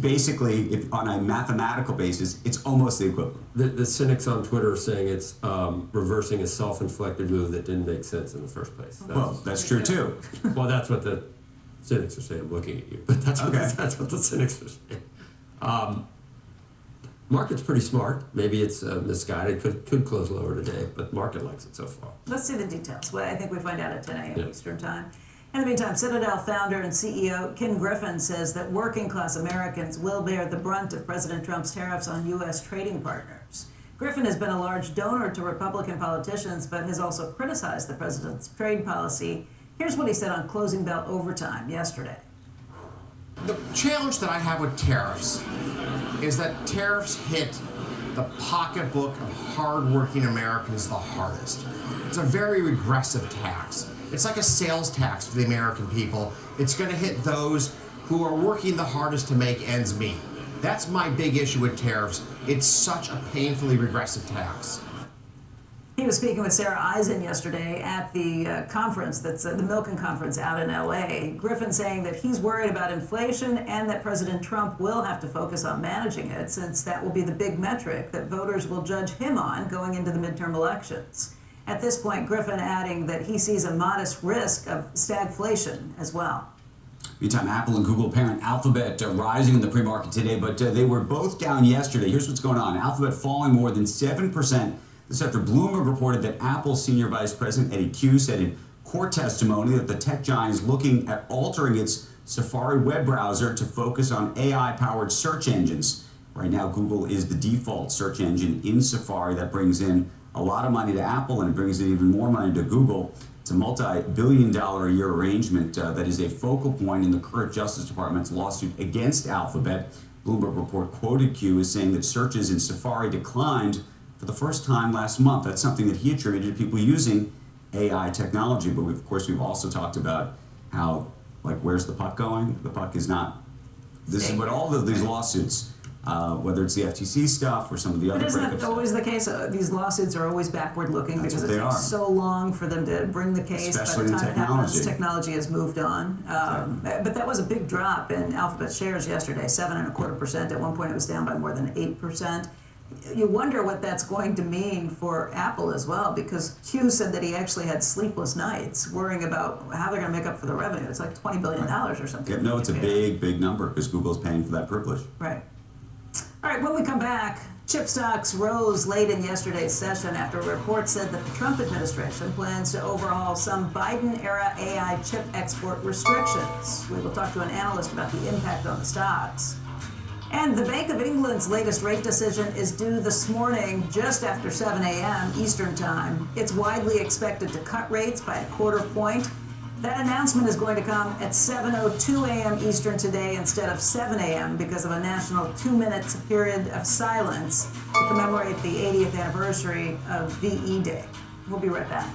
I: Basically, on a mathematical basis, it's almost the equivalent.
G: The cynics on Twitter are saying it's reversing a self-inflicted move that didn't make sense in the first place.
I: That's true too.
G: Well, that's what the cynics are saying. I'm looking at you, but that's what the cynics are saying. Market's pretty smart. Maybe it's misguided. Could close lower today, but market likes it so far.
H: Let's see the details. Well, I think we find out at 10 a.m. Eastern Time. In the meantime, Citadel founder and CEO Ken Griffin says that working-class Americans will bear the brunt of President Trump's tariffs on U.S. trading partners. Griffin has been a large donor to Republican politicians, but has also criticized the president's trade policy. Here's what he said on Closing Bell Overtime yesterday.
M: The challenge that I have with tariffs is that tariffs hit the pocketbook of hardworking Americans the hardest. It's a very regressive tax. It's like a sales tax for the American people. It's going to hit those who are working the hardest to make ends meet. That's my big issue with tariffs. It's such a painfully regressive tax.
H: He was speaking with Sarah Eisen yesterday at the conference, that's the Milken Conference out in L.A. Griffin saying that he's worried about inflation and that President Trump will have to focus on managing it, since that will be the big metric that voters will judge him on going into the midterm elections. At this point, Griffin adding that he sees a modest risk of stagflation as well.
I: Meantime, Apple and Google parent Alphabet rising in the pre-market today, but they were both down yesterday. Here's what's going on. Alphabet falling more than 7%. This after Bloomberg reported that Apple's senior vice president, Eddie Q, said in court testimony that the tech giant is looking at altering its Safari web browser to focus on AI-powered search engines. Right now, Google is the default search engine in Safari. That brings in a lot of money to Apple and it brings in even more money to Google. It's a multi-billion-dollar-a-year arrangement that is a focal point in the current Justice Department's lawsuit against Alphabet. Bloomberg report quoted Q as saying that searches in Safari declined for the first time last month. That's something that he attributed to people using AI technology. But of course, we've also talked about how, like, where's the puck going? The puck is not. This is what all of these lawsuits, whether it's the FTC stuff or some of the other.
H: But isn't that always the case? These lawsuits are always backward-looking because it takes so long for them to bring the case.
I: Especially
H: by the time
I: in
H: it happens, technology has moved on. But that was a big drop in Alphabet shares yesterday, 7.25%. At one point, it was down by more than 8%. You wonder what that's going to mean for Apple as well, because Hugh said that he actually had sleepless nights worrying about how they're going to make up for the revenue. It's like $20 billion or something.
I: Yeah, no, it's a big, big number because Google's paying for that privilege.
H: Right. All right, when we come back, chip stocks rose late in yesterday's session after a report said that the Trump administration plans to overhaul some Biden-era AI chip export restrictions. We will talk to an analyst about the impact on the stocks. And the Bank of England's latest rate decision is due this morning, just after 7 a.m. Eastern Time. It's widely expected to cut rates by 1/4 point. That announcement is going to come at 7:02 a.m. Eastern today instead of 7 a.m. because of a national 2-minute period of silence to commemorate the 80th anniversary of VE Day. We'll be right back.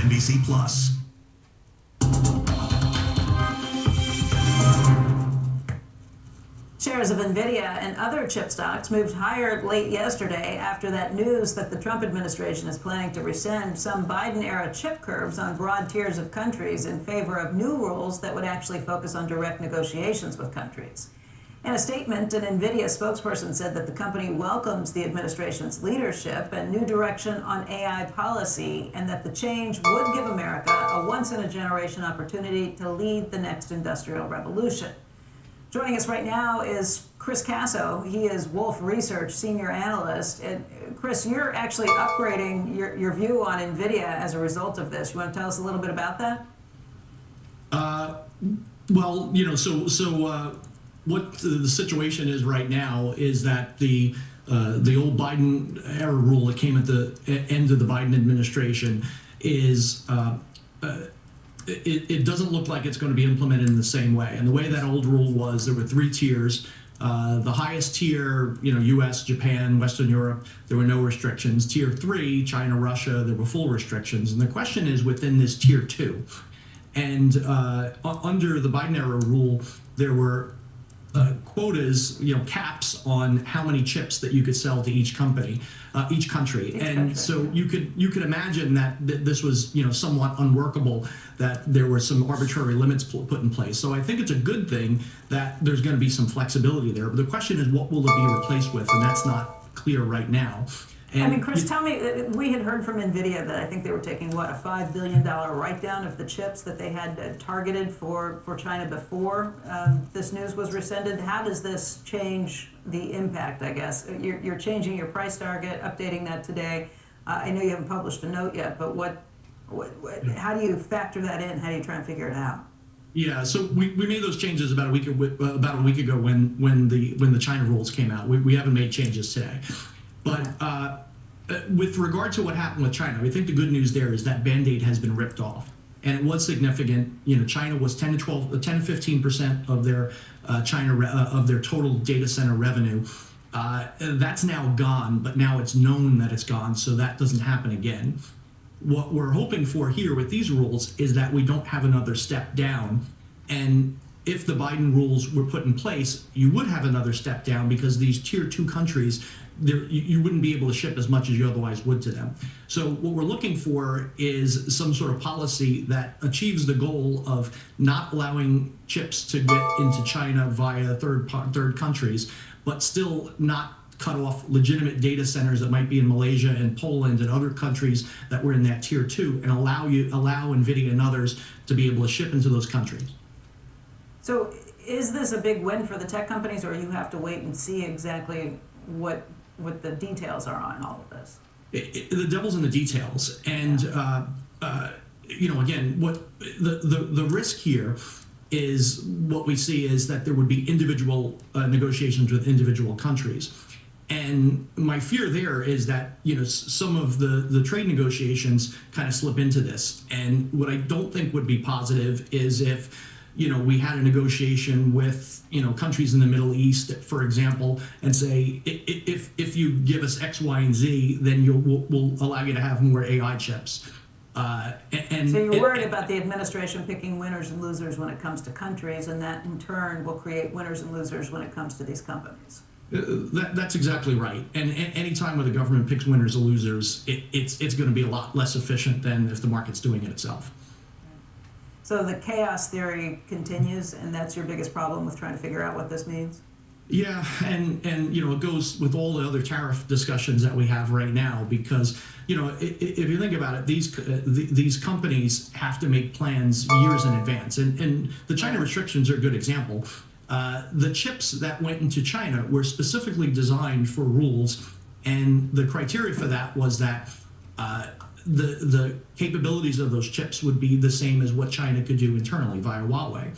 L: NBC Plus.
H: shares of NVIDIA and other chip stocks moved higher late yesterday after that news that the Trump administration is planning to rescind some Biden-era chip curbs on broad tiers of countries in favor of new rules that would actually focus on direct negotiations with countries. In a statement, an NVIDIA spokesperson said that the company welcomes the administration's leadership and new direction on AI policy, and that the change would give America a once-in-a-generation opportunity to lead the next industrial revolution. Joining us right now is Chris Casso. He is Wolfe Research Senior Analyst. And Chris, you're actually upgrading your view on NVIDIA as a result of this. You want to tell us a little bit about that?
N: Well, you know, what the situation is right now is that the old Biden era rule that came at the end of the Biden administration is it doesn't look like it's going to be implemented in the same way. And the way that old rule was, there were 3 tiers. The highest tier, you know, U.S., Japan, Western Europe, there were no restrictions. Tier 3, China, Russia, there were full restrictions. And the question is within this tier 2. And under the Biden era rule, there were quotas, you know, caps on how many chips that you could sell to each country. So you could imagine that this was, you know, somewhat unworkable, that there were some arbitrary limits put in place. So I think it's a good thing that there's going to be some flexibility there. But the question is, what will it be replaced with? And that's not clear right now. And
H: I mean, Chris, tell me, we had heard from NVIDIA that I think they were taking, what, a $5 billion write-down of the chips that they had targeted for China before this news was rescinded. How does this change the impact, I guess? You're changing your price target, updating that today. I know you haven't published a note yet, but how do you factor that in? How do you try and figure it out?
N: Yeah, so we made those changes about a week ago when the China rules came out. We haven't made changes today. But with regard to what happened with China, I think the good news there is that Band-Aid has been ripped off, and it was significant. You know, China was 10 to 15% of their of their total data center revenue. That's now gone, but now it's known that it's gone, so that doesn't happen again. What we're hoping for here with these rules is that we don't have another step down, and if the Biden rules were put in place, you would have another step down, because these tier 2 countries, you wouldn't be able to ship as much as you otherwise would to them. So what we're looking for is some sort of policy that achieves the goal of not allowing chips to get into China via third countries, but still not cut off legitimate data centers that might be in Malaysia and Poland and other countries that were in that tier 2, and allow NVIDIA and others to be able to ship into those countries.
H: So is this a big win for the tech companies, or you have to wait and see exactly what the details are on all of this?
N: The devil's in the details, and you know, again, what the risk here is, what we see is that there would be individual negotiations with individual countries. And my fear there is that, you know, some of the trade negotiations kind of slip into this. And what I don't think would be positive is if, you know, we had a negotiation with, you know, countries in the Middle East, for example, and say, if you give us X, Y, and Z, then we'll allow you to have more AI chips.
H: So you're worried about the administration picking winners and losers when it comes to countries, and that in turn will create winners and losers when it comes to these companies.
N: That's exactly right. And any time when the government picks winners or losers, it's going to be a lot less efficient than if the market's doing it itself.
H: So the chaos theory continues, and that's your biggest problem with trying to figure out what this means?
N: Yeah, and you know, it goes with all the other tariff discussions that we have right now, because, you know, if you think about it, these companies have to make plans years in advance, and the China restrictions are a good example. The chips that went into China were specifically designed for rules, and the criteria for that was that the capabilities of those chips would be the same as what China could do internally via Huawei.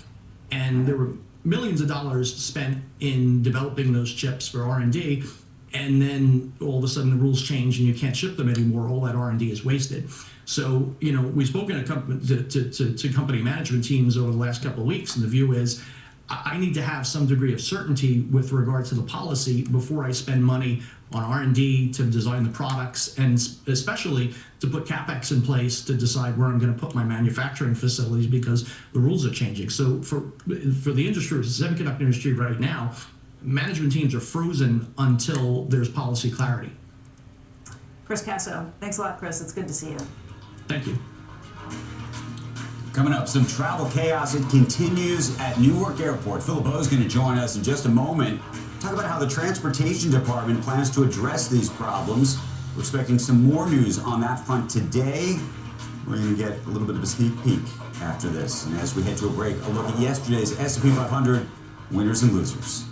N: And there were millions of dollars spent in developing those chips for R&D, and then all of a sudden the rules change and you can't ship them anymore. All that R&D is wasted. So, you know, we've spoken to company management teams over the last couple of weeks, and the view is, I need to have some degree of certainty with regard to the policy before I spend money on R&D to design the products, and especially to put CapEx in place to decide where I'm going to put my manufacturing facilities, because the rules are changing. So for the industry, the semiconductor industry right now, management teams are frozen until there's policy clarity.
H: Chris Casso. Thanks a lot, Chris. It's good to see you.
N: Thank you.
I: Coming up, some travel chaos. It continues at Newark Airport. Phil LeBeau is going to join us in just a moment. Talk about how the Transportation Department plans to address these problems. We're expecting some more news on that front today. We're going to get a little bit of a sneak peek after this. And as we head to a break, a look at yesterday's S&P 500 winners and losers.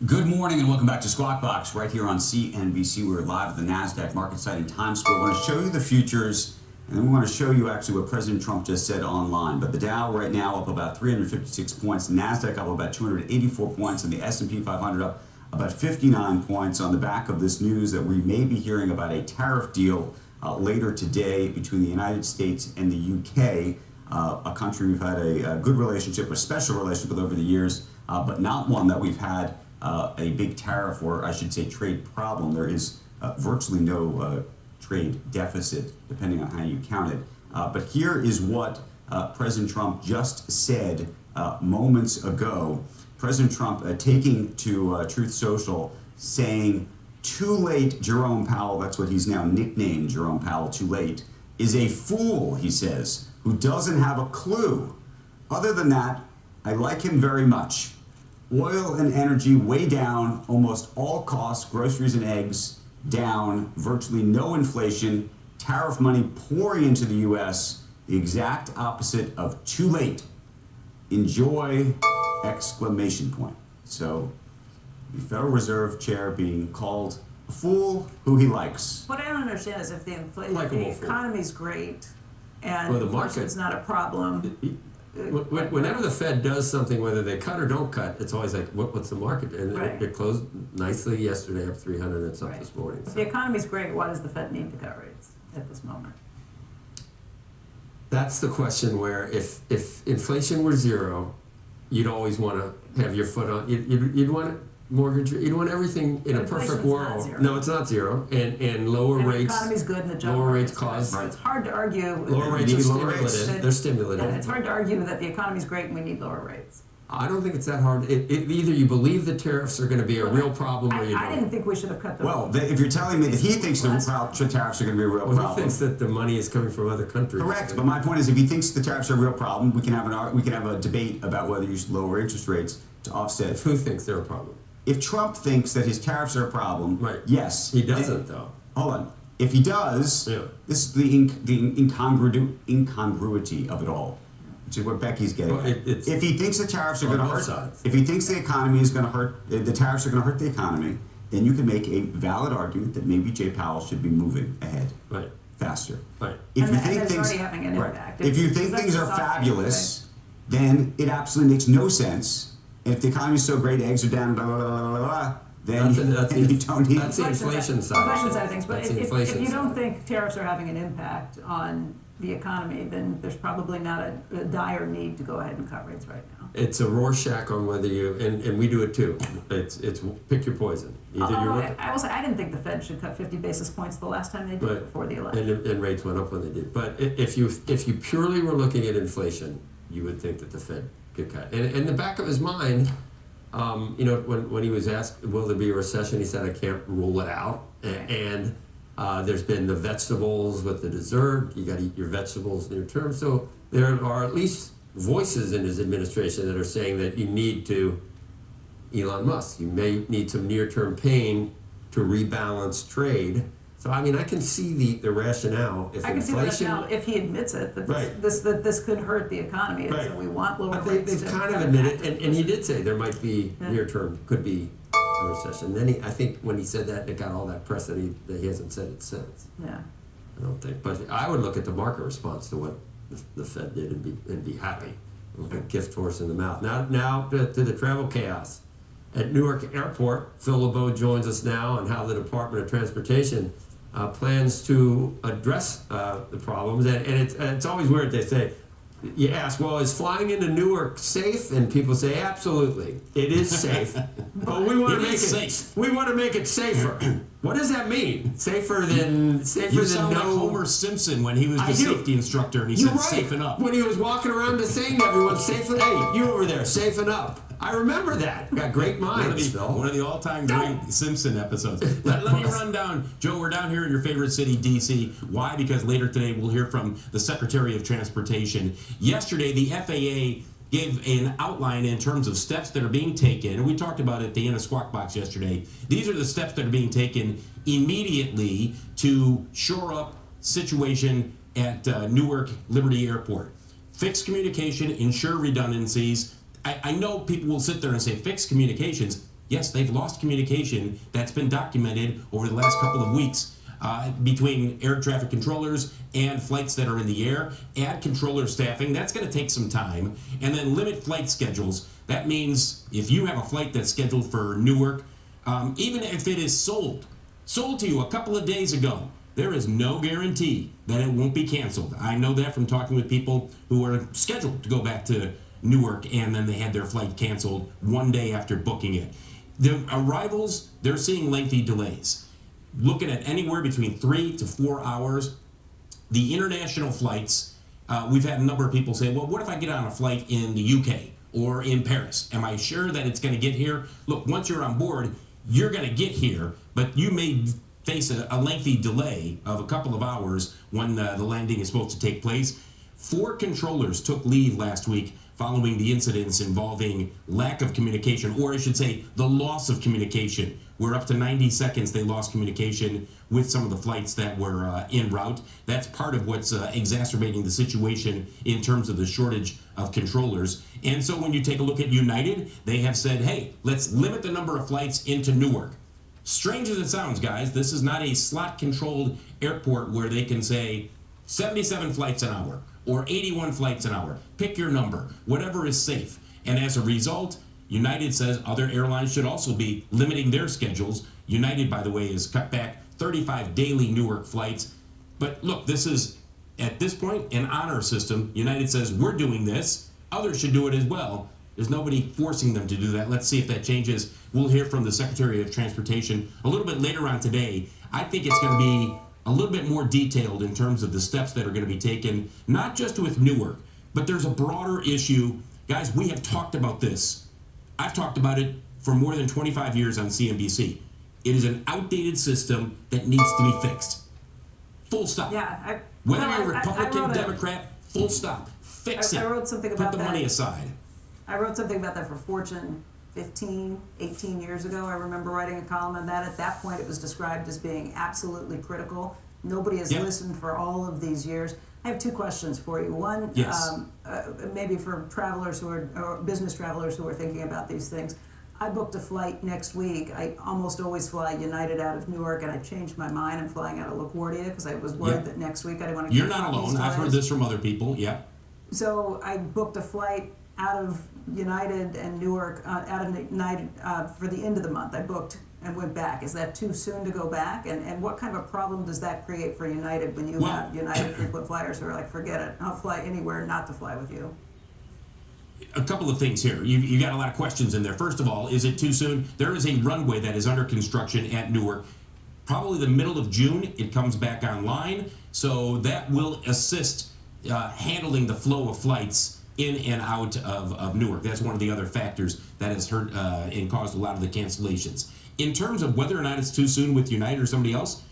I: Good morning and welcome back to Squawk Box right here on CNBC. We're live at the NASDAQ market site in Times Square. I want to show you the futures, and then we want to show you actually what President Trump just said online. But the Dow right now up about 356 points, NASDAQ up about 284 points, and the S&P 500 up about 59 points on the back of this news that we may be hearing about a tariff deal later today between the United States and the UK, a country we've had a good relationship, a special relationship with over the years, but not one that we've had a big tariff, or I should say trade problem. There is virtually no trade deficit, depending on how you count it. But here is what President Trump just said moments ago. President Trump taking to Truth Social, saying, "Too late, Jerome Powell," that's what he's now nicknamed Jerome Powell, too late, "is a fool," he says, "who doesn't have a clue. Other than that, I like him very much. Oil and energy way down, almost all costs, groceries and eggs down, virtually no inflation, tariff money pouring into the U.S., the exact opposite of too late. Enjoy!" Exclamation point. So the Federal Reserve Chair being called a fool who he likes.
H: What I don't understand is if the
G: Likeable
H: the
G: fool.
H: economy's great and
G: Well, the market-
H: inflation's not a problem,
G: Whenever the Fed does something, whether they cut or don't cut, it's always like, what's the market? And
H: Right.
G: it closed nicely yesterday, up 300 and something
H: Right.
G: this morning.
H: If
G: So
H: the economy's great, why does the Fed need to cut rates at this moment?
G: that's the question where if inflation were zero, you'd always want to have your foot on. You'd want mortgage. You'd want everything in a perfect
H: Inflation's not
G: world.
H: zero.
G: No, it's not zero. And lower
H: And
G: rates.
H: the economy's good and the job
G: lower
H: market's
G: rates
H: good.
G: cause.
H: So it's hard to argue.
G: Lower rates are stimulative. They're stimulative.
H: Yeah, it's hard to argue that the economy's great and we need lower rates.
G: I don't think it's that hard. Either you believe the tariffs are going to be a real problem, or you don't.
H: I didn't think we should have cut them.
I: Well, if you're telling me that he thinks the tariffs are going to be a real
G: Well,
I: problem.
G: he thinks that the money is coming from other countries.
I: Correct, but my point is, if he thinks the tariffs are a real problem, we can have a debate about whether you should lower interest rates to offset.
G: Who thinks they're a problem?
I: If Trump thinks that his tariffs are a problem,
G: Right.
I: yes,
G: He doesn't, though.
I: Hold on. If he does,
G: Yeah.
I: this is the incongruity of it all, which is what Becky's getting
G: Well,
I: at.
G: it's
I: If he thinks the tariffs are
G: on
I: going to
G: both
I: hurt,
G: sides.
I: if he thinks the economy is going to hurt, the tariffs are going to hurt the economy, then you can make a valid argument that maybe Jay Powell should be moving ahead
G: Right.
I: faster.
G: Right.
I: If
H: And
I: you
H: that-
I: think
H: that's
I: things,
H: already having an
I: right.
H: impact.
I: If you think
H: That's
I: things are
H: the soft
I: fabulous, then it absolutely makes no sense. And if the economy is so great, eggs are down, blah blah blah blah blah, then you don't need.
G: That's the inflation side.
H: Inflation side of things. But
G: That's the
H: if
G: inflation
H: you don't
G: side.
H: think tariffs are having an impact on the economy, then there's probably not a dire need to go ahead and cut rates right now.
G: It's a Rorschach on whether you, and we do it too. It's pick your poison. Either you're with it,
H: I will say I didn't think the Fed should cut 50 basis points the last time they did
G: Right.
H: before the election.
G: and rates went up when they did. But if you purely were looking at inflation, you would think that the Fed could cut. And in the back of his mind, when he was asked, will there be a recession, he said, I can't rule it out. And there's been the vegetables with the dessert. You got to eat your vegetables near term. So there are at least voices in his administration that are saying that you need to, Elon Musk, you may need some near-term pain to rebalance trade. So I mean, I can see the rationale. If
H: I can see the
G: inflation,
H: rationale if he admits it that
G: Right.
H: this could hurt the economy, and so
G: Right.
H: we want lower
G: but
H: rates.
G: they've
H: to
G: kind of
H: cut it
G: admitted,
H: back.
G: and he did say there might be
H: Yeah.
G: near-term, could be a recession. Then I think when he said that, it got all that press that he hasn't said it since.
H: Yeah.
G: I don't think, but I would look at the market response to what the Fed did and be happy. Look at gift horse in the mouth. Now to the travel chaos at Newark Airport. Phil LeBeau joins us now on how the Department of Transportation plans to address the problems. And it's always weird. They say, you ask, well, is flying into Newark safe? And people say, absolutely, it is safe. But we want to make it. We want to make it safer. What does that mean? Safer than
O: You sound
G: no.
O: like Homer Simpson when he was
G: I
O: the
G: do.
O: safety instructor and he
G: You're
O: said,
G: right.
O: "Safen up."
G: When he was walking around just saying to everyone, "Safen, hey, you over there, safen up." I remember that. Got great minds, Phil.
O: One of the all-time great Simpson episodes. Let me run down. Joe, we're down here in your favorite city, D.C. Why? Because later today we'll hear from the Secretary of Transportation. Yesterday, the FAA gave an outline in terms of steps that are being taken, and we talked about it at the end of Squawk Box yesterday. These are the steps that are being taken immediately to shore up situation at Newark Liberty Airport. Fix communication, ensure redundancies. I know people will sit there and say, fix communications. Yes, they've lost communication. That's been documented over the last couple of weeks between air traffic controllers and flights that are in the air. Add controller staffing. That's going to take some time. And then limit flight schedules. That means if you have a flight that's scheduled for Newark, even if it is sold to you a couple of days ago, there is no guarantee that it won't be canceled. I know that from talking with people who are scheduled to go back to Newark, and then they had their flight canceled one day after booking it. The arrivals, they're seeing lengthy delays. Looking at anywhere between 3 to 4 hours. The international flights, we've had a number of people say, well, what if I get on a flight in the UK or in Paris? Am I sure that it's going to get here? Look, once you're on board, you're going to get here, but you may face a lengthy delay of a couple of hours when the landing is supposed to take place. 4 controllers took leave last week following the incidents involving lack of communication, or I should say the loss of communication, where up to 90 seconds they lost communication with some of the flights that were en route. That's part of what's exacerbating the situation in terms of the shortage of controllers. And so when you take a look at United, they have said, hey, let's limit the number of flights into Newark. Strange as it sounds, guys, this is not a slot-controlled airport where they can say, 77 flights an hour or 81 flights an hour. Pick your number, whatever is safe. And as a result, United says other airlines should also be limiting their schedules. United, by the way, has cut back 35 daily Newark flights. But look, this is, at this point, an honor system. United says, we're doing this. Others should do it as well. There's nobody forcing them to do that. Let's see if that changes. We'll hear from the Secretary of Transportation a little bit later on today. I think it's going to be a little bit more detailed in terms of the steps that are going to be taken, not just with Newark, but there's a broader issue. Guys, we have talked about this. I've talked about it for more than 25 years on CNBC. It is an outdated system that needs to be fixed. Full stop.
H: Yeah.
O: Whether you're Republican, Democrat, full stop. Fix it.
H: I wrote something
O: Put
H: about
O: the
H: that.
O: money aside.
H: I wrote something about that for Fortune 15, 18 years ago. I remember writing a column on that. At that point, it was described as being absolutely critical. Nobody has listened for all of these years. I have two questions for you. One, maybe for travelers who are, or business travelers who are thinking about these things. I booked a flight next week. I almost always fly United out of Newark, and I changed my mind. I'm flying out of LaGuardia because I was worried that next week I didn't want to.
O: You're not alone. I've heard this from other people. Yeah.
H: So I booked a flight out of United and Newark, out of United for the end of the month. I booked and went back. Is that too soon to go back? And what kind of a problem does that create for United when you have United frequent flyers who are like, forget it, I'll fly anywhere not to fly with you?
O: A couple of things here. You got a lot of questions in there. First of all, is it too soon? There is a runway that is under construction at Newark. Probably the middle of June, it comes back online. So that will assist handling the flow of flights in and out of Newark. That's one of the other factors that has hurt and caused a lot of the cancellations. In terms of whether or not it's too soon with United or somebody else,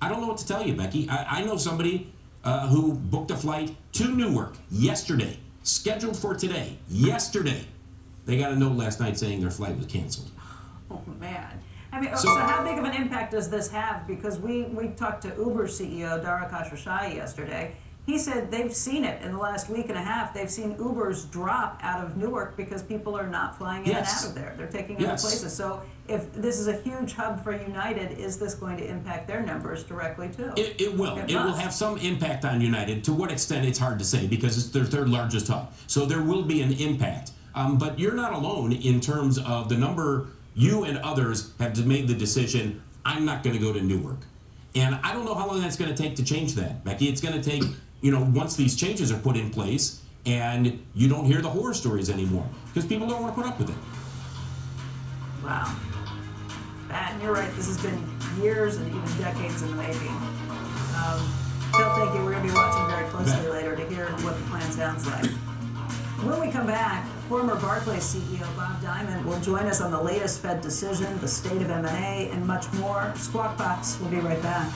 O: I don't know what to tell you, Becky. I know somebody who booked a flight to Newark yesterday, scheduled for today, yesterday. They got a note last night saying their flight was canceled.
H: Oh, man. I mean, so how big of an impact does this have? Because we talked to Uber CEO Dara Khosrowshahi yesterday. He said they've seen it in the last week and a half. They've seen Ubers drop out of Newark because people are not flying in and out of there. They're taking other places. So if this is a huge hub for United, is this going to impact their numbers directly too?
O: It will. It will have some impact on United. To what extent, it's hard to say because it's their third largest hub. So there will be an impact. But you're not alone in terms of the number. You and others have made the decision, I'm not going to go to Newark. And I don't know how long that's going to take to change that, Becky. It's going to take, once these changes are put in place and you don't hear the horror stories anymore because people don't want to put up with it.
H: Wow. And you're right, this has been years and even decades in the making. Phil, thank you. We're going to be watching very closely later to hear what the plan sounds like. When we come back, former Barclays CEO Bob Diamond will join us on the latest Fed decision, the state of M&A, and much more. Squawk Box will be right back.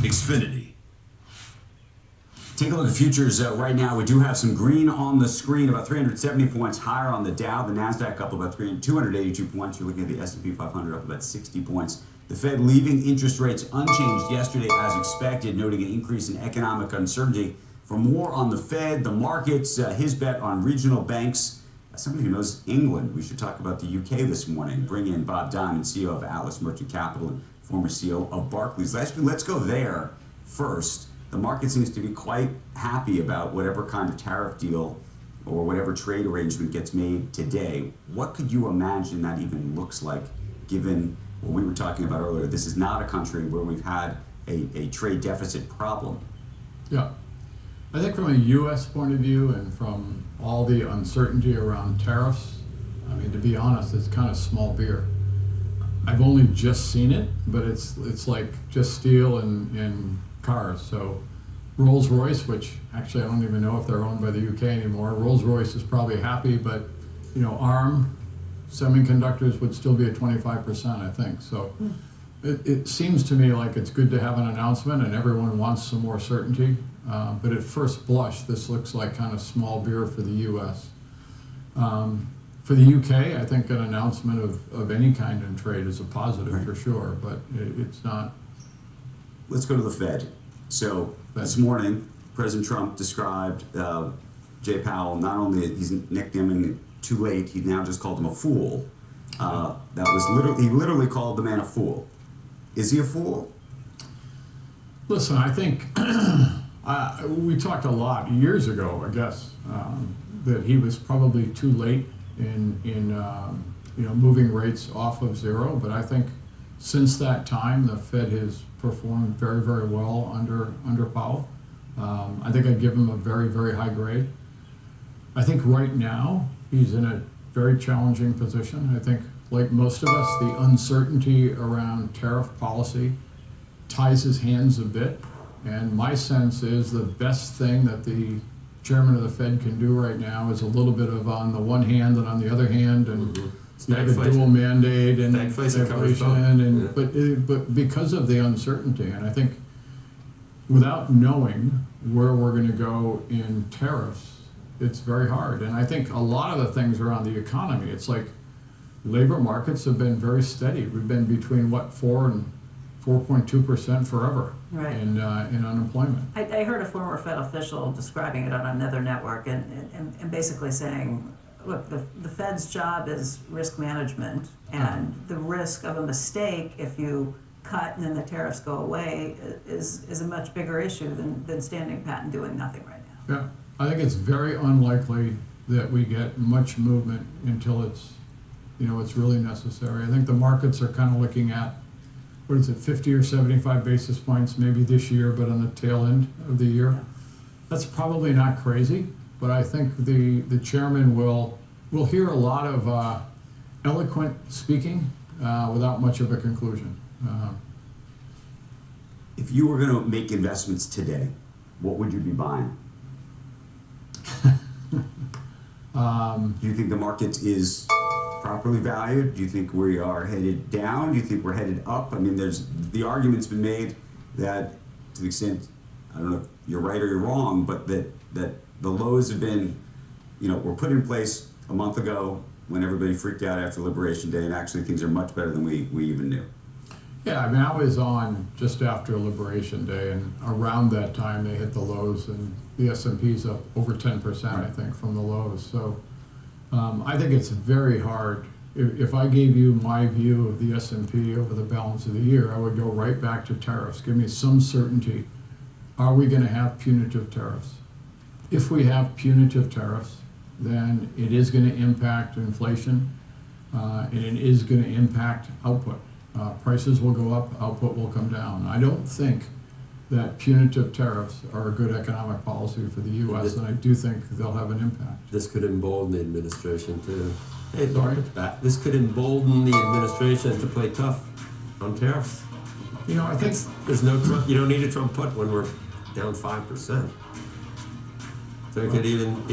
L: Xfinity.
I: Take a look at futures right now. We do have some green on the screen, about 370 points higher on the Dow. The NASDAQ up about 282 points. You're looking at the S&P 500 up about 60 points. The Fed leaving interest rates unchanged yesterday as expected, noting an increase in economic uncertainty. For more on the Fed, the markets, his bet on regional banks. Somebody who knows England, we should talk about the UK this morning. Bring in Bob Diamond, CEO of Atlas Merchant Capital and former CEO of Barclays. Let's go there first. The market seems to be quite happy about whatever kind of tariff deal or whatever trade arrangement gets made today. What could you imagine that even looks like, given what we were talking about earlier? This is not a country where we've had a trade deficit problem.
P: Yeah. I think from a U.S. point of view and from all the uncertainty around tariffs, I mean, to be honest, it's kind of small beer. I've only just seen it, but it's like just steel and cars. So Rolls-Royce, which actually I don't even know if they're owned by the UK anymore, Rolls-Royce is probably happy, but ARM semiconductors would still be at 25%, I think. So it seems to me like it's good to have an announcement and everyone wants some more certainty. But at first blush, this looks like kind of small beer for the US. For the UK, I think an announcement of any kind in trade is a positive for sure, but it's not.
I: Let's go to the Fed. So this morning, President Trump described Jay Powell, not only he's nicknamed him too late, he now just called him a fool. He literally called the man a fool. Is he a fool?
P: Listen, I think we talked a lot years ago, I guess, that he was probably too late in moving rates off of zero. But I think since that time, the Fed has performed very, very well under Powell. I think I'd give him a very, very high grade. I think right now he's in a very challenging position. I think, like most of us, the uncertainty around tariff policy ties his hands a bit. And my sense is the best thing that the chairman of the Fed can do right now is a little bit of on the one hand and on the other hand, and you have a dual mandate and inflation, but because of the uncertainty, and I think without knowing where we're going to go in tariffs, it's very hard. And I think a lot of the things around the economy, it's like labor markets have been very steady. We've been between 4 and 4.2% forever in unemployment.
H: I heard a former Fed official describing it on another network and basically saying, look, the Fed's job is risk management, and the risk of a mistake if you cut and then the tariffs go away is a much bigger issue than standing pat and doing nothing right now.
P: Yeah, I think it's very unlikely that we get much movement until it's really necessary. I think the markets are kind of looking at, 50 or 75 basis points maybe this year, but on the tail end of the year. That's probably not crazy, but I think the chairman will hear a lot of eloquent speaking without much of a conclusion.
I: If you were going to make investments today, what would you be buying? Do you think the market is properly valued? Do you think we are headed down? Do you think we're headed up? I mean, the argument's been made that, to the extent, I don't know if you're right or you're wrong, but that the lows have been, were put in place a month ago when everybody freaked out after Liberation Day, and actually things are much better than we even knew.
P: Yeah, I mean, I was on just after Liberation Day, and around that time they hit the lows, and the S&P's up over 10%, I think, from the lows. So I think it's very hard. If I gave you my view of the S&P over the balance of the year, I would go right back to tariffs. Give me some certainty. Are we going to have punitive tariffs? If we have punitive tariffs, then it is going to impact inflation, and it is going to impact output. Prices will go up, output will come down. I don't think that punitive tariffs are a good economic policy for the U.S., and I do think they'll have an impact.
G: This could embolden the administration to. Hey,
P: Sorry?
G: This could embolden the administration to play tough on tariffs.
P: I think
G: there's no Trump. You don't need a Trump put when we're down 5%. So we could even,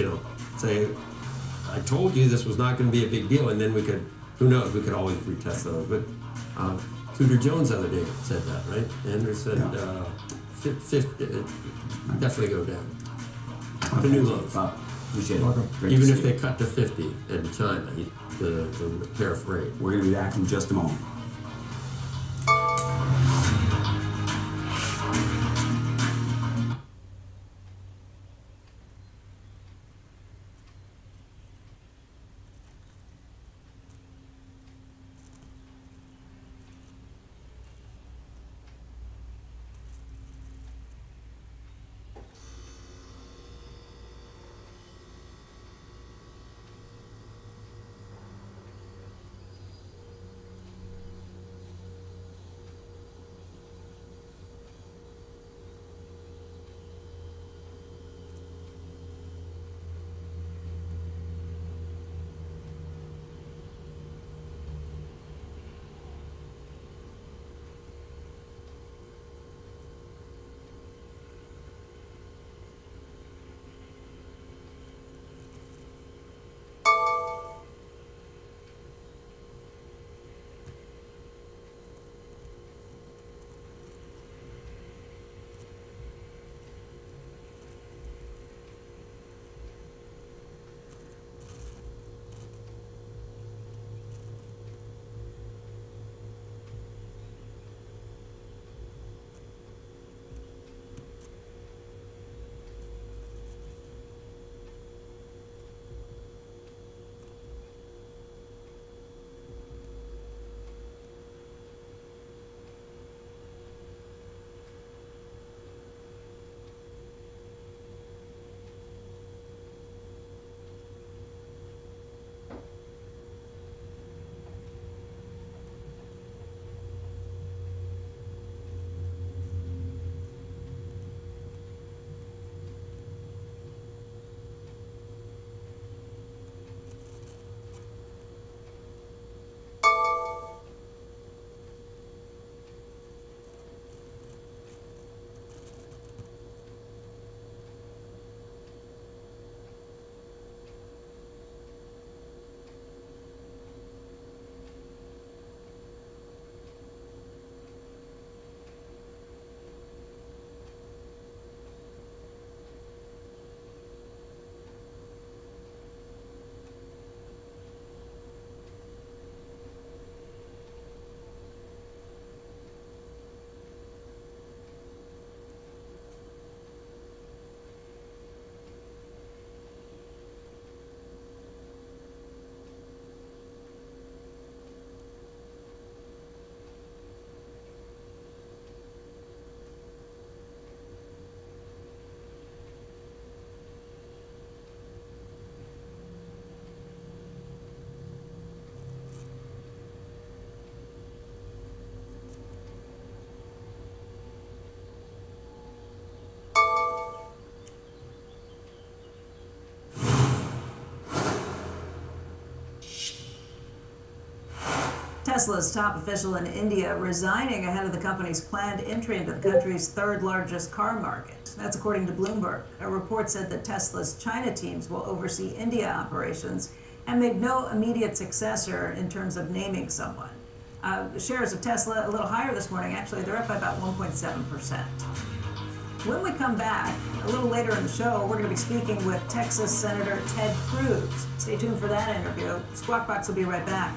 G: say, I told you this was not going to be a big deal, and then we could. Who knows? We could always retest those, but. Tudor Jones the other day said that, right? Andrew said definitely go down. To new lows.
I: Appreciate it.
P: Welcome.
I: Great
G: Even
I: to
G: if
I: see
G: they
I: you.
G: cut to 50 in China, the tariff rate.
I: We're going to be back in just a moment.
H: Tesla's top official in India resigning ahead of the company's planned entry into the country's third largest car market. That's according to Bloomberg. A report said that Tesla's China teams will oversee India operations and make no immediate successor in terms of naming someone. Shares of Tesla a little higher this morning. Actually, they're up by about 1.7%. When we come back, a little later in the show, we're going to be speaking with Texas Senator Ted Cruz. Stay tuned for that interview. Squawk Box will be right back.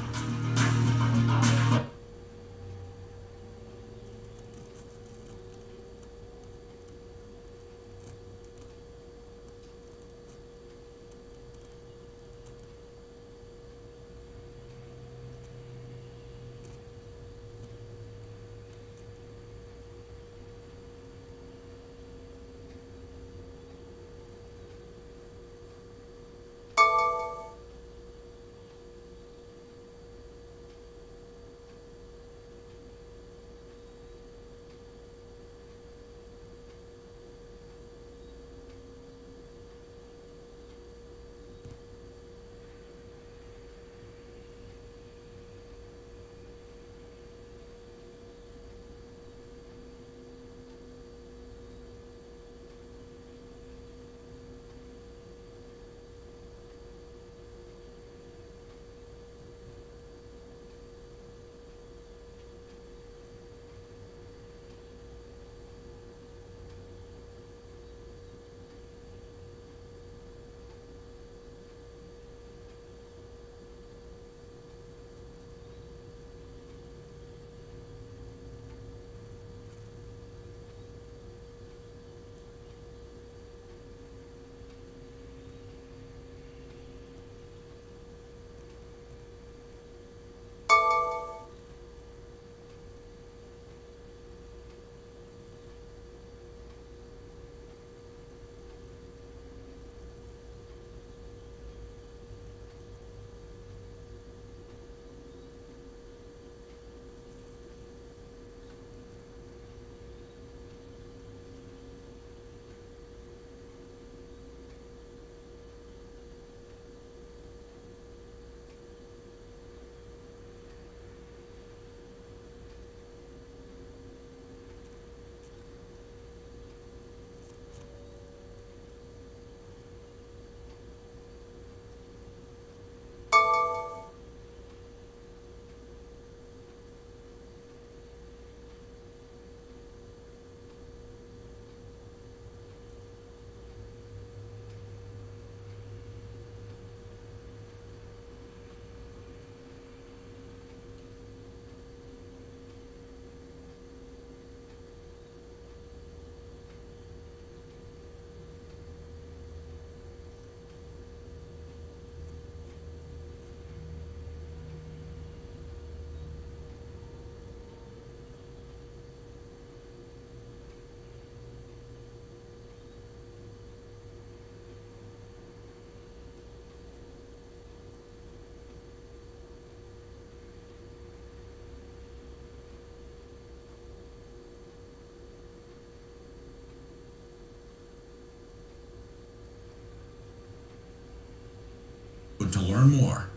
L: to learn more.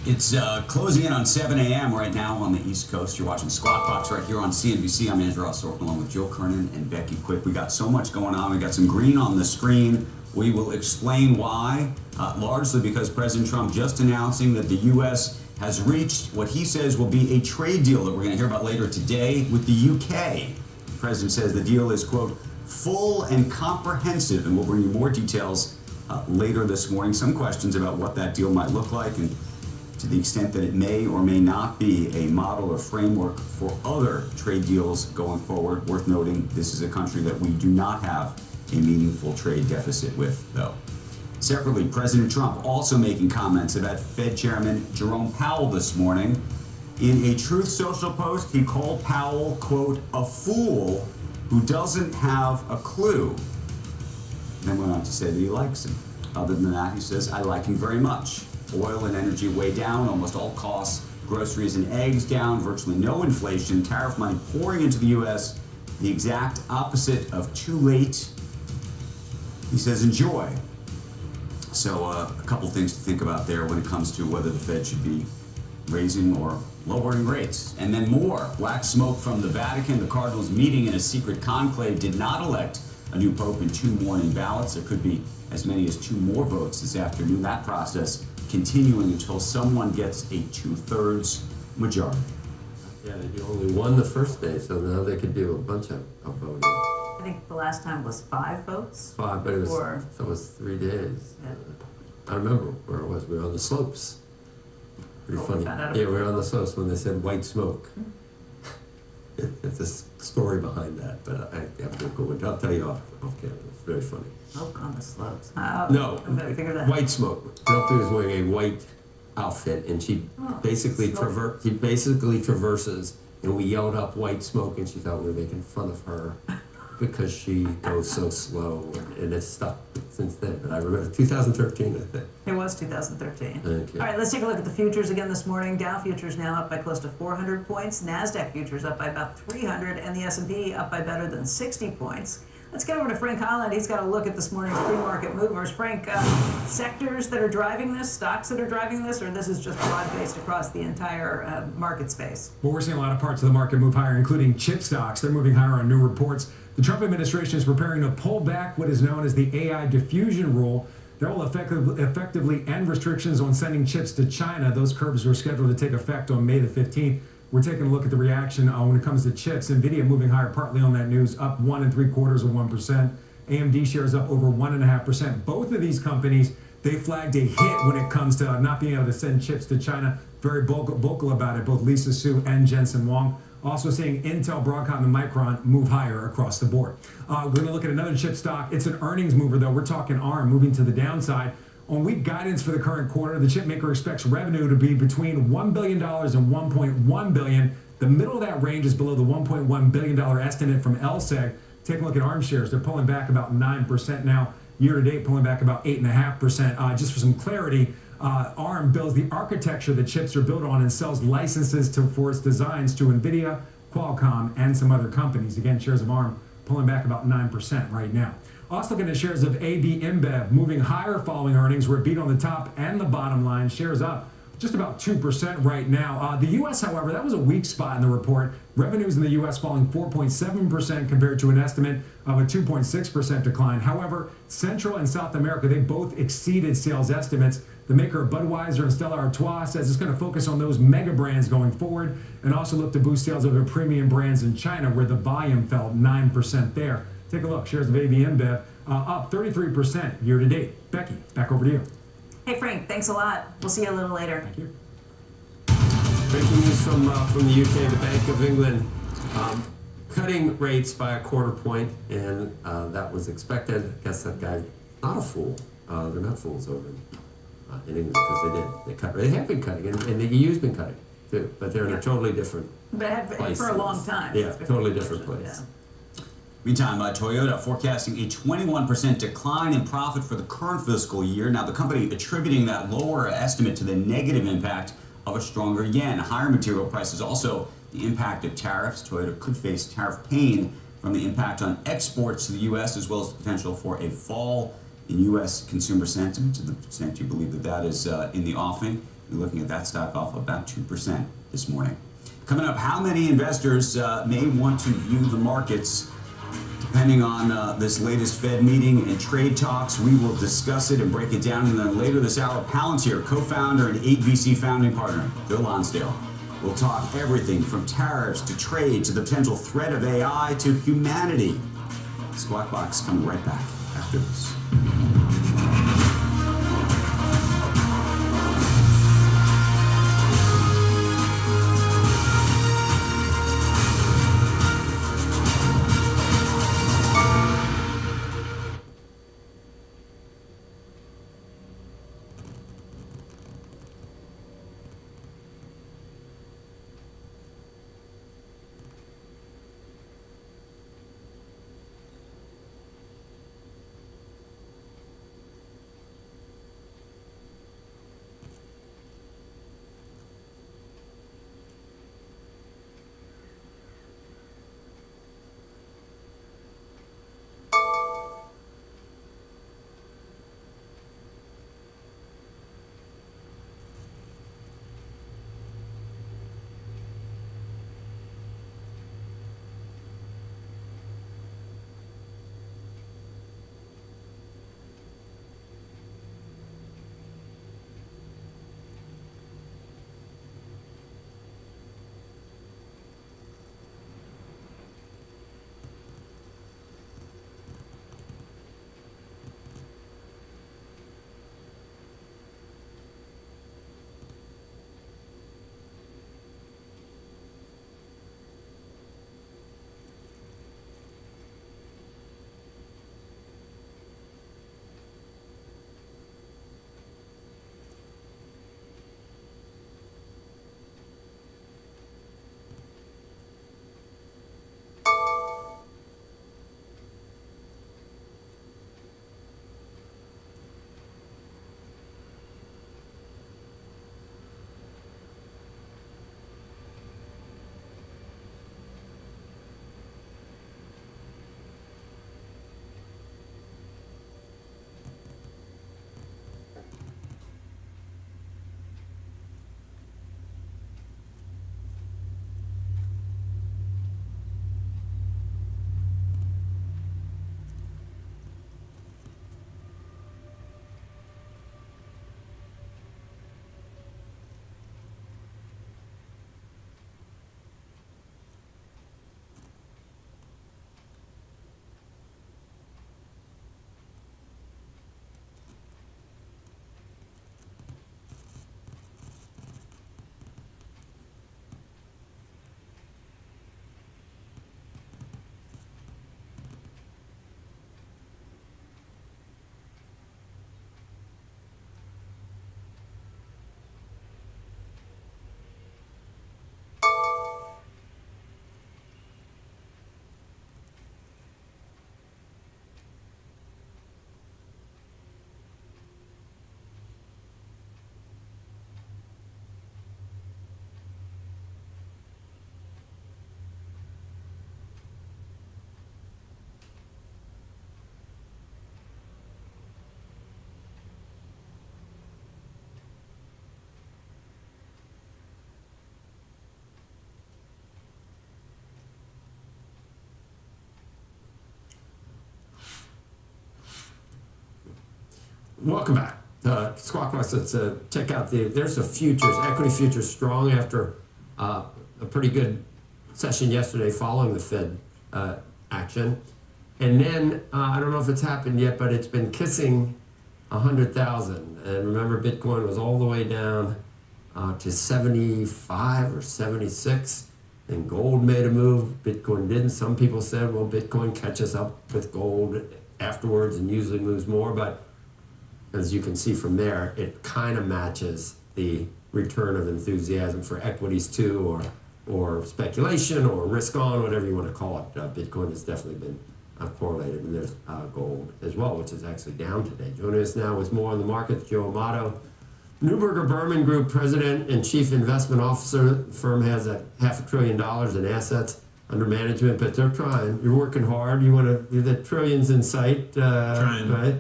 I: It's closing in on 7 a.m. right now on the East Coast. You're watching Squawk Box right here on CNBC. I'm Andrew Ross Sorkin along with Joe Kernan and Becky Quick. We got so much going on. We got some green on the screen. We will explain why, largely because President Trump just announcing that the U.S. has reached what he says will be a trade deal that we're going to hear about later today with the UK. The president says the deal is, quote, full and comprehensive, and we'll bring you more details later this morning. Some questions about what that deal might look like and to the extent that it may or may not be a model or framework for other trade deals going forward. Worth noting, this is a country that we do not have a meaningful trade deficit with, though. Separately, President Trump also making comments about Fed Chairman Jerome Powell this morning. In a Truth Social post, he called Powell, quote, a fool who doesn't have a clue. Then went on to say that he likes him. Other than that, he says, I like him very much. Oil and energy way down, almost all costs. Groceries and eggs down, virtually no inflation. Tariff money pouring into the U.S. The exact opposite of too late. He says, enjoy. So a couple things to think about there when it comes to whether the Fed should be raising or lowering rates. And then more. Black smoke from the Vatican. The Cardinals meeting in a secret conclave did not elect a new pope in 2 morning ballots. There could be as many as 2 more votes this afternoon. That process continuing until someone gets a 2/3 majority.
G: Yeah, you only won the first day, so now they could do a bunch of voting.
H: I think the last time was 5 votes.
G: 5, but it was,
H: Or-
G: so it was 3 days.
H: Yeah.
G: I remember where it was. We were on the slopes. Pretty
H: Oh, we
G: funny.
H: found out
G: Yeah,
H: about
G: we were on the
H: the
G: slopes when they said white smoke. It's a story behind that, but I have to go into. I'll tell you off camera. It's very funny.
H: Smoke on the slopes. Oh,
G: No,
H: I'm gonna figure that out.
G: white smoke. Penelope was wearing a white outfit, and she basically traverses, and we yelled up white smoke, and she thought we were making fun of her because she goes so slow, and it's stuck since then. But I remember 2013, I think.
H: It was 2013.
G: Thank you.
H: All right, let's take a look at the futures again this morning. Dow futures now up by close to 400 points. NASDAQ futures up by about 300, and the S&P up by better than 60 points. Let's get over to Frank Holland. He's got a look at this morning's pre-market movers. Frank, sectors that are driving this, stocks that are driving this, or this is just broad-based across the entire market space?
A: Well, we're seeing a lot of parts of the market move higher, including chip stocks. They're moving higher on new reports. The Trump administration is preparing to pull back what is known as the AI diffusion rule. That will effectively end restrictions on sending chips to China. Those curbs were scheduled to take effect on May the 15th. We're taking a look at the reaction when it comes to chips. NVIDIA moving higher partly on that news, up 1 3/4%. AMD shares up over 1.5%. Both of these companies, they flagged a hit when it comes to not being able to send chips to China. Very vocal about it, both Lisa Su and Jensen Huang. Also seeing Intel, Broadcom, and Micron move higher across the board. We're going to look at another chip stock. It's an earnings mover, though. We're talking ARM moving to the downside. On weak guidance for the current quarter, the chip maker expects revenue to be between $1 billion and $1.1 billion. The middle of that range is below the $1.1 billion estimate from LSEG. Take a look at ARM shares. They're pulling back about 9% now. Year to date, pulling back about 8.5%. Just for some clarity, ARM builds the architecture that chips are built on and sells licenses for its designs to NVIDIA, Qualcomm, and some other companies. Again, shares of ARM pulling back about 9% right now. Also looking at shares of AB InBev moving higher following earnings, where it beat on the top and the bottom line. Shares up just about 2% right now. The U.S., however, that was a weak spot in the report. Revenues in the U.S. falling 4.7% compared to an estimate of a 2.6% decline. However, Central and South America, they both exceeded sales estimates. The maker of Budweiser and Stella Artois says it's going to focus on those mega brands going forward and also look to boost sales of their premium brands in China, where the volume fell 9% there. Take a look. Shares of AB InBev up 33% year to date. Becky, back over to you.
H: Hey, Frank, thanks a lot. We'll see you a little later.
A: Thank you.
G: Breaking news from the UK, the Bank of England cutting rates by 1/4 point, and that was expected. I guess that guy, not a fool. They're not fools over in England, because they did. They cut. They have been cutting, and the EU's been cutting too, but they're in a totally different place.
H: For a long time.
G: Yeah, totally different place.
H: Yeah.
I: Meantime, Toyota forecasting a 21% decline in profit for the current fiscal year. Now, the company attributing that lower estimate to the negative impact of a stronger yen. Higher material prices, also the impact of tariffs. Toyota could face tariff pain from the impact on exports to the U.S., as well as the potential for a fall in U.S. consumer sentiment to the extent you believe that that is in the offing. You're looking at that stock off about 2% this morning. Coming up, how many investors may want to view the markets depending on this latest Fed meeting and trade talks? We will discuss it and break it down. And then later this hour, Palantir, co-founder and 8VC founding partner, Bill Lonsdale. We'll talk everything from tariffs to trade to the potential threat of AI to humanity. Squawk Box coming right back after this.
G: Welcome back. Squawk Box, let's check out there's the futures, equity futures strong after a pretty good session yesterday following the Fed action. And then, I don't know if it's happened yet, but it's been kissing 100,000. And remember, Bitcoin was all the way down to 75 or 76. And gold made a move, Bitcoin didn't. Some people said, well, Bitcoin catches up with gold afterwards and usually moves more. But as you can see from there, it kind of matches the return of enthusiasm for equities too, or speculation, or risk on, whatever you want to call it. Bitcoin has definitely been correlated, and there's gold as well, which is actually down today. Joining us now with more on the markets, Joe Amato, Neuberger Berman Group President and Chief Investment Officer. The firm has $500 billion in assets under management, but they're trying. You're working hard. You want to do the trillions in sight,
Q: Trying.
G: right?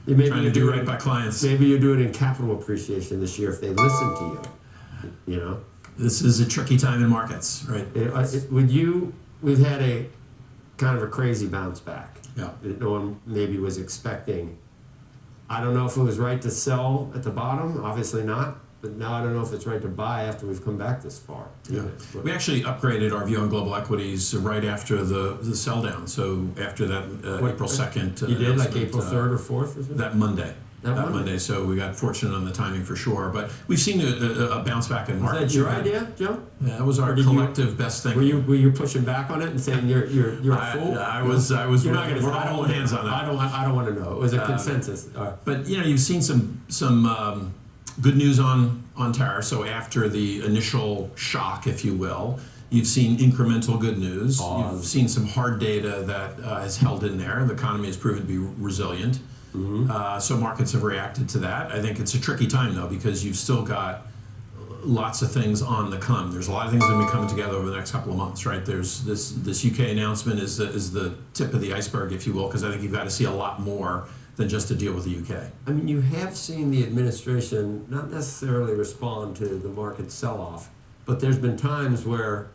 G: Maybe
O: trying
G: you
O: to do
G: it
O: right
G: in-
O: by clients.
G: Maybe you do it in capital appreciation this year if they listen to you. You know,
O: This is a tricky time in markets, right?
G: we've had a kind of a crazy bounce back.
O: Yeah.
G: That no one maybe was expecting. I don't know if it was right to sell at the bottom. Obviously not. But now I don't know if it's right to buy after we've come back this far.
O: Yeah. We actually upgraded our view on global equities right after the sell down. So after that April 2nd.
G: You did like
O: announcement,
G: April 3rd or 4th or something?
O: That Monday.
G: That
O: Monday.
G: Monday.
O: So we got fortunate on the timing for sure. But we've seen a bounce back in markets.
G: Was that your idea, Joe?
O: Yeah, that was our collective best thing.
G: Were you pushing back on it and saying you're a fool?
O: I was.
G: You're not going to.
O: We're all holding hands on that.
G: I don't want to know. It was a consensus.
O: But you've seen some good news on tariffs. So after the initial shock, if you will, you've seen incremental good news. You've seen some hard data that has held in there. The economy has proven to be resilient. So markets have reacted to that. I think it's a tricky time though because you've still got lots of things on the come. There's a lot of things that will be coming together over the next couple of months, right? There's this UK announcement is the tip of the iceberg, if you will, because I think you've got to see a lot more than just to deal with the UK.
G: I mean, you have seen the administration not necessarily respond to the market sell-off, but there's been times where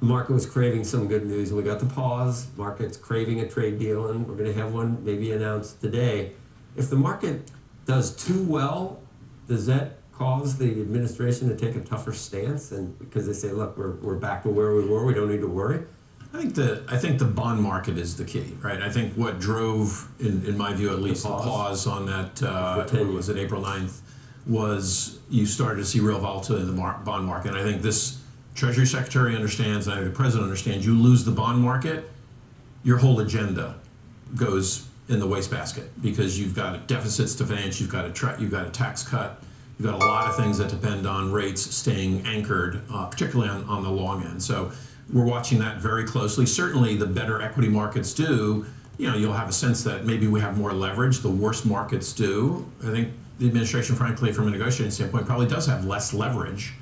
G: the market was craving some good news, and we got the pause. Market's craving a trade deal, and we're going to have one maybe announced today. If the market does too well, does that cause the administration to take a tougher stance? And because they say, look, we're back to where we were, we don't need to worry.
O: I think the bond market is the key, right? I think what drove, in my view at least, the pause on that, was it April 9th, was you started to see real volatility in the bond market. And I think this Treasury Secretary understands, and I think the President understands, you lose the bond market, your whole agenda goes in the wastebasket because you've got deficits to finance, you've got a tax cut, you've got a lot of things that depend on rates staying anchored, particularly on the long end. So we're watching that very closely. Certainly, the better equity markets do, you'll have a sense that maybe we have more leverage. The worst markets do. I think the administration, frankly, from a negotiating standpoint, probably does have less leverage.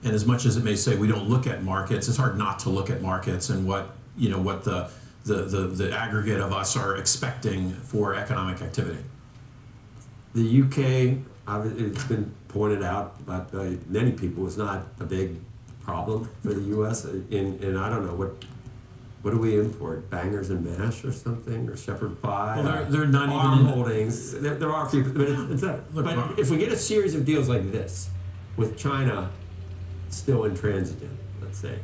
O: And as much as it may say we don't look at markets, it's hard not to look at markets and what the aggregate of us are expecting for economic activity.
G: The UK, it's been pointed out by many people, is not a big problem for the U.S. And I don't know what do we import? Bangers and mash or something, or shepherd pie?
O: Well, they're not
G: farm
O: even
G: holdings. There are a few, but it's not. But if we get a series of deals like this with China still intransigent, let's say,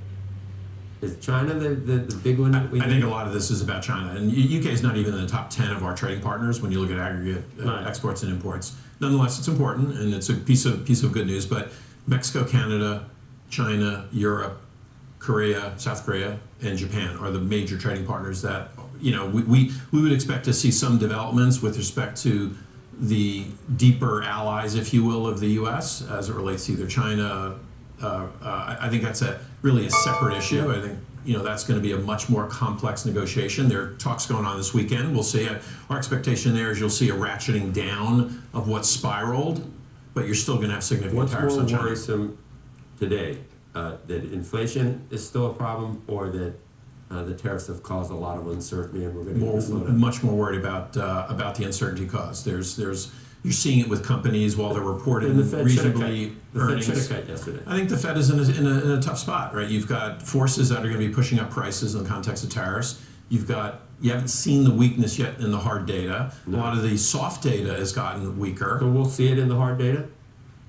G: is China the big one?
O: I think a lot of this is about China, and UK is not even in the top 10 of our trading partners when you look at aggregate exports and imports. Nonetheless, it's important, and it's a piece of good news. But Mexico, Canada, China, Europe, Korea, South Korea, and Japan are the major trading partners that we would expect to see some developments with respect to the deeper allies, if you will, of the U.S. as it relates to either China. I think that's really a separate issue. I think that's going to be a much more complex negotiation. There are talks going on this weekend. We'll see. Our expectation there is you'll see a ratcheting down of what's spiraled, but you're still going to have significant tariffs on China.
G: What's more worrisome today? That inflation is still a problem, or that the tariffs have caused a lot of uncertainty, and we're going to slow down?
O: Much more worried about the uncertainty caused. You're seeing it with companies while they're reporting reasonably earnings.
G: The Fed should have cut yesterday.
O: I think the Fed is in a tough spot, right? You've got forces that are going to be pushing up prices in the context of tariffs. You haven't seen the weakness yet in the hard data. No. A lot of the soft data has gotten weaker.
G: So we'll see it in the hard data?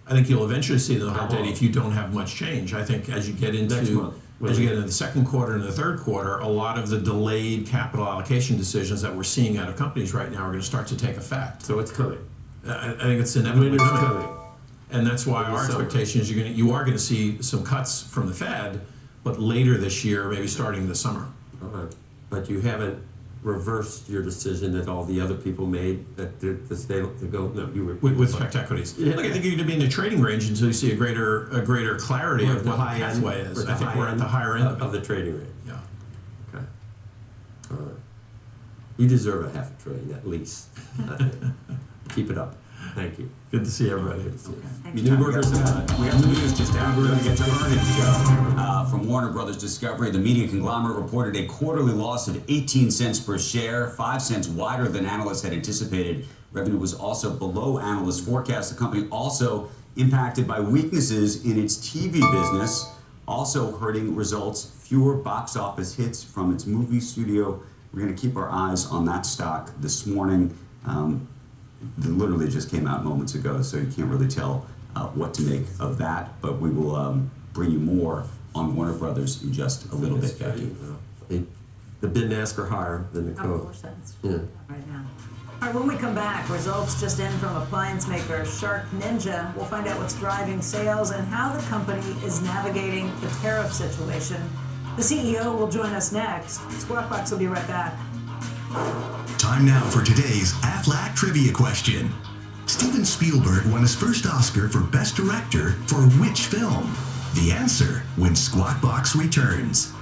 O: I think you'll eventually see it in the hard data if you don't have much change. I think as you get into the second quarter and the third quarter, a lot of the delayed capital allocation decisions that we're seeing out of companies right now are going to start to take effect.
G: So it's coming.
O: I think it's inevitably coming. And that's why our expectation is you are going to see some cuts from the Fed, but later this year, maybe starting this summer.
G: Okay. But you haven't reversed your decision that all the other people made that to stay to go. No, you were
O: with respect to equities. Yeah. Look, I think you're going to be in the trading range until you see a greater clarity of what the pathway is. I think we're at the higher end
G: of the trading range.
O: Yeah.
G: Okay. All right. You deserve a $500 billion at least. Keep it up. Thank you. Good to see everybody.
H: Thank you.
I: We got the news just down. We're going to get to earnings, Joe. From Warner Brothers Discovery, the media conglomerate reported a quarterly loss of 18 cents per share, 5 cents wider than analysts had anticipated. Revenue was also below analysts' forecasts. The company also impacted by weaknesses in its TV business, also hurting results, fewer box office hits from its movie studio. We're going to keep our eyes on that stock this morning. It literally just came out moments ago, so you can't really tell what to make of that, but we will bring you more on Warner Brothers in just a little bit, Becky.
G: The bid and ask are higher than the code.
H: 4 cents.
G: Yeah.
H: Right now. All right, when we come back, results just in from appliance maker Shark Ninja. We'll find out what's driving sales and how the company is navigating the tariff situation. The CEO will join us next. Squawk Box will be right back.
L: Time now for today's AFLAC trivia question. Steven Spielberg won his first Oscar for Best Director for which film? The answer when Squawk Box returns.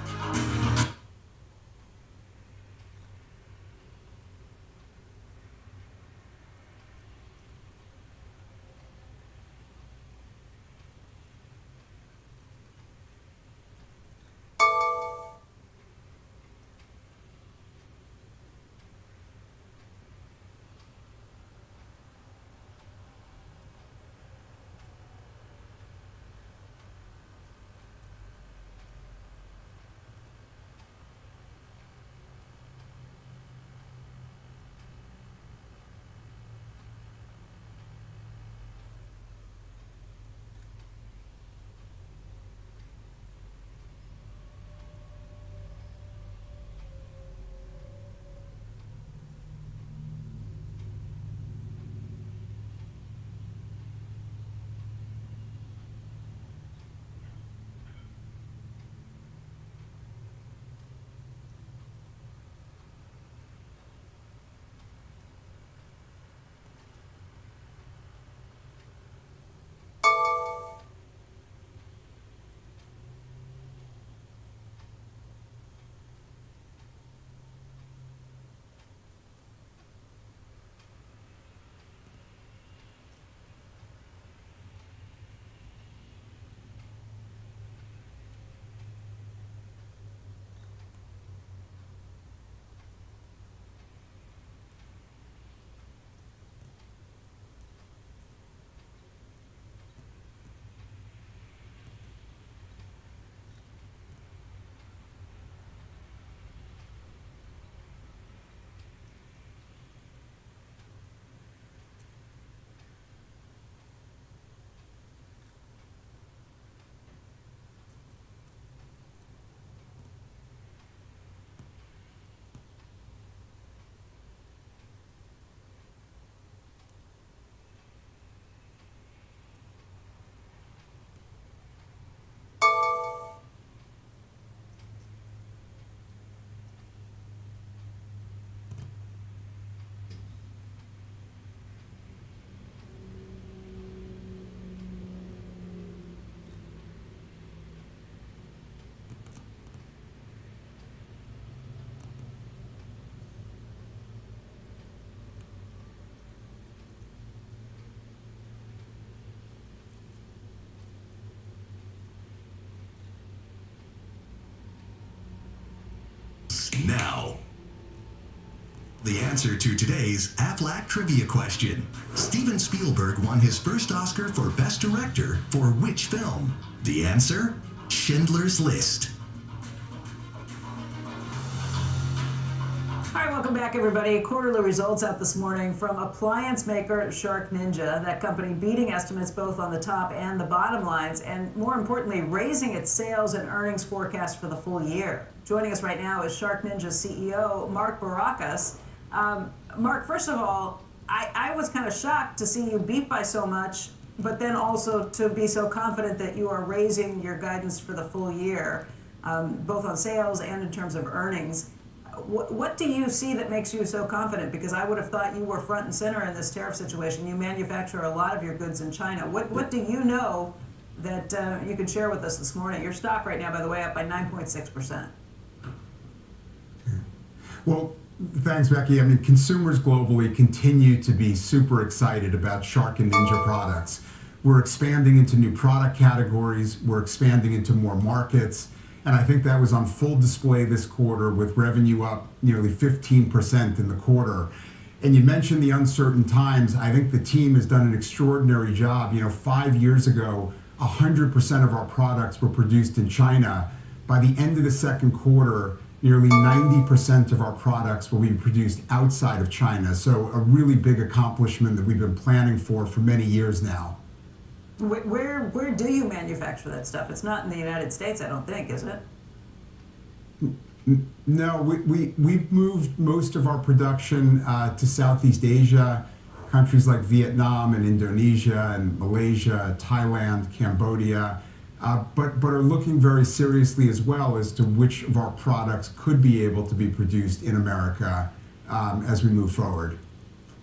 L: Now, the answer to today's AFLAC trivia question. Steven Spielberg won his first Oscar for Best Director for which film? The answer? Schindler's List.
H: All right, welcome back, everybody. Quarterly results out this morning from appliance maker Shark Ninja. That company beating estimates both on the top and the bottom lines, and more importantly, raising its sales and earnings forecast for the full year. Joining us right now is Shark Ninja's CEO, Mark Barakas. Mark, first of all, I was kind of shocked to see you beat by so much, but then also to be so confident that you are raising your guidance for the full year, both on sales and in terms of earnings. What do you see that makes you so confident? Because I would have thought you were front and center in this tariff situation. You manufacture a lot of your goods in China. What do you know that you can share with us this morning? Your stock right now, by the way, up by 9.6%.
J: Well,
Q: Thanks, Becky. I mean, consumers globally continue to be super excited about Shark and Ninja products. We're expanding into new product categories, we're expanding into more markets, and I think that was on full display this quarter with revenue up nearly 15% in the quarter. And you mentioned the uncertain times. I think the team has done an extraordinary job. 5 years ago, 100% of our products were produced in China. By the end of the second quarter, nearly 90% of our products will be produced outside of China. So a really big accomplishment that we've been planning for many years now.
H: Where do you manufacture that stuff? It's not in the United States, I don't think, is it?
Q: No, we've moved most of our production to Southeast Asia, countries like Vietnam and Indonesia and Malaysia, Thailand, Cambodia, but are looking very seriously as well as to which of our products could be able to be produced in America as we move forward.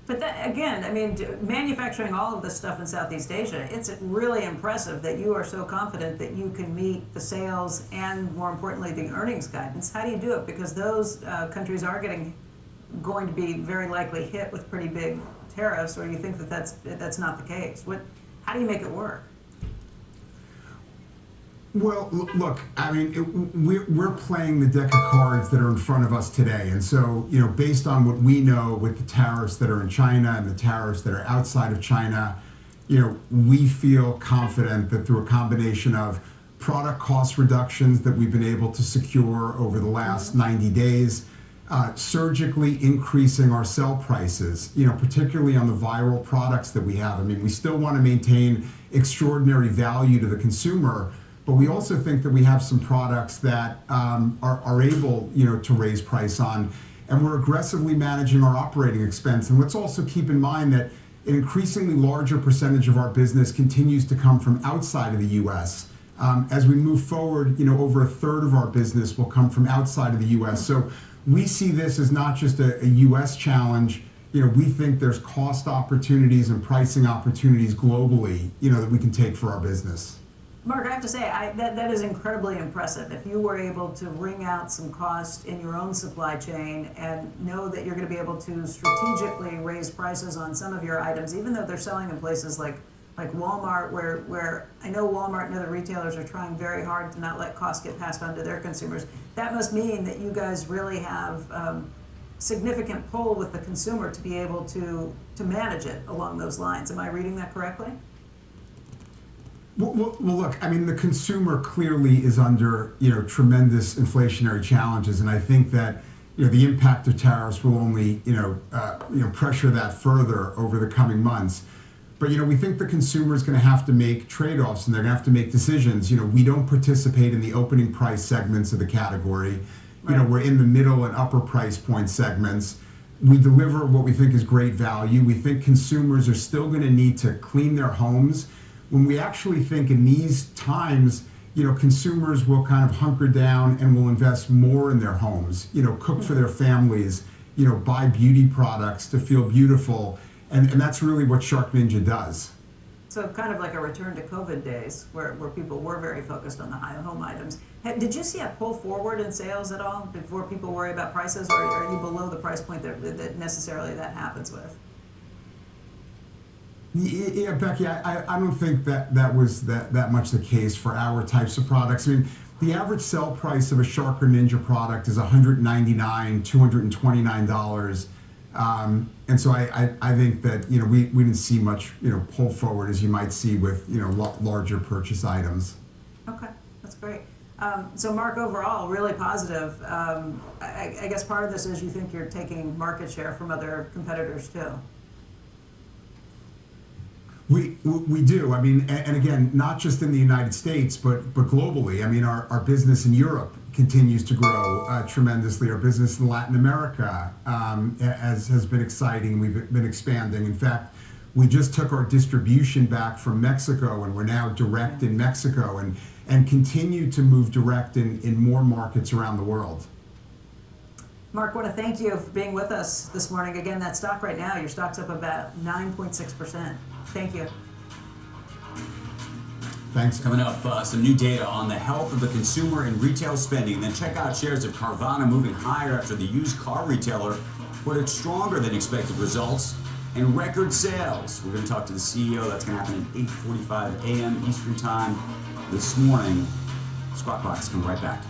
H: But that, again, I mean, manufacturing all of this stuff in Southeast Asia, it's really impressive that you are so confident that you can meet the sales and, more importantly, the earnings guidance. How do you do it? Because those countries are going to be very likely hit with pretty big tariffs, or you think that that's not the case? How do you make it work?
Q: Well, look, I mean, we're playing the deck of cards that are in front of us today. And so, based on what we know with the tariffs that are in China and the tariffs that are outside of China, we feel confident that through a combination of product cost reductions that we've been able to secure over the last 90 days, surgically increasing our sell prices, particularly on the viral products that we have. I mean, we still want to maintain extraordinary value to the consumer, but we also think that we have some products that are able, to raise price on, and we're aggressively managing our operating expense. And let's also keep in mind that an increasingly larger percentage of our business continues to come from outside of the U.S. As we move forward, over a third of our business will come from outside of the U.S. So we see this as not just a U.S. challenge. We think there's cost opportunities and pricing opportunities globally, that we can take for our business.
H: Mark, I have to say, that is incredibly impressive. If you were able to wring out some cost in your own supply chain and know that you're going to be able to strategically raise prices on some of your items, even though they're selling in places like Walmart, where I know Walmart and other retailers are trying very hard to not let costs get passed on to their consumers, that must mean that you guys really have significant pull with the consumer to be able to manage it along those lines. Am I reading that correctly?
Q: Well, look, I mean, the consumer clearly is under, tremendous inflationary challenges, and I think that, the impact of tariffs will only, pressure that further over the coming months. But, we think the consumer is going to have to make trade-offs, and they're going to have to make decisions. We don't participate in the opening price segments of the category.
H: Right.
Q: We're in the middle and upper price point segments. We deliver what we think is great value. We think consumers are still going to need to clean their homes. When we actually think in these times, consumers will kind of hunker down and will invest more in their homes, cook for their families, buy beauty products to feel beautiful. And that's really what Shark Ninja does.
H: So kind of like a return to COVID days where people were very focused on the high home items. Did you see a pull forward in sales at all before people worry about prices, or are you below the price point that necessarily that happens with?
Q: Yeah, Becky, I don't think that was that much the case for our types of products. I mean, the average sell price of a Shark or Ninja product is $199, $229. And so I think that, we didn't see much, pull forward as you might see with, larger purchase items.
H: Okay, that's great. So Mark, overall, really positive. I guess part of this is you think you're taking market share from other competitors too.
Q: We do. I mean, and again, not just in the United States, but globally. I mean, our business in Europe continues to grow tremendously. Our business in Latin America has been exciting. We've been expanding. In fact, we just took our distribution back from Mexico, and we're now direct in Mexico, and continue to move direct in more markets around the world.
H: Mark, I want to thank you for being with us this morning. Again, that stock right now, your stock's up about 9.6%. Thank you.
Q: Thanks.
I: Coming up, some new data on the health of the consumer and retail spending. And then check out shares of Carvana moving higher after the used car retailer reported stronger than expected results and record sales. We're going to talk to the CEO. That's going to happen at 8:45 a.m. Eastern Time this morning. Squawk Box coming right back.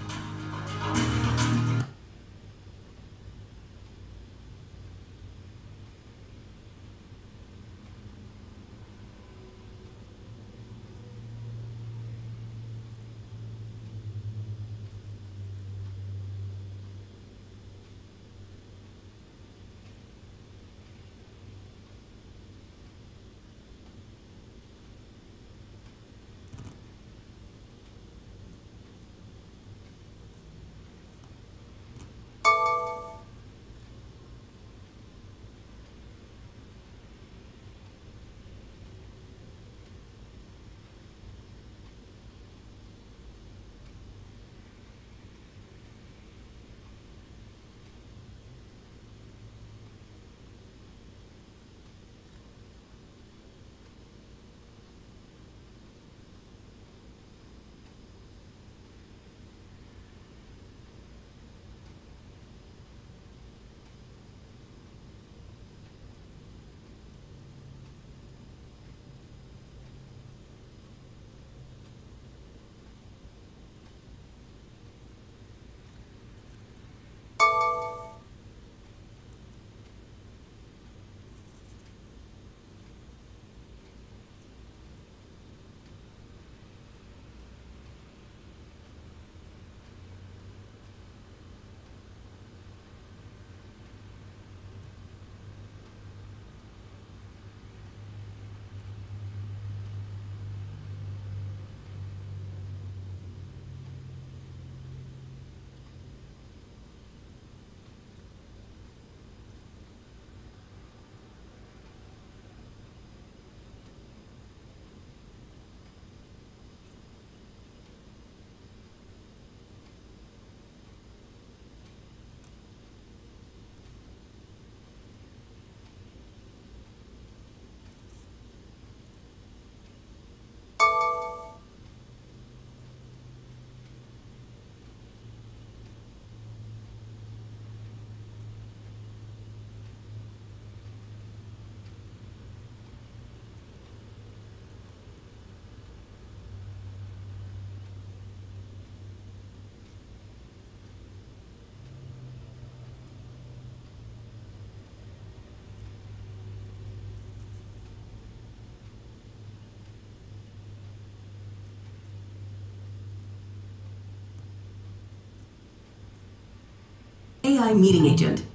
R: AI meeting agent.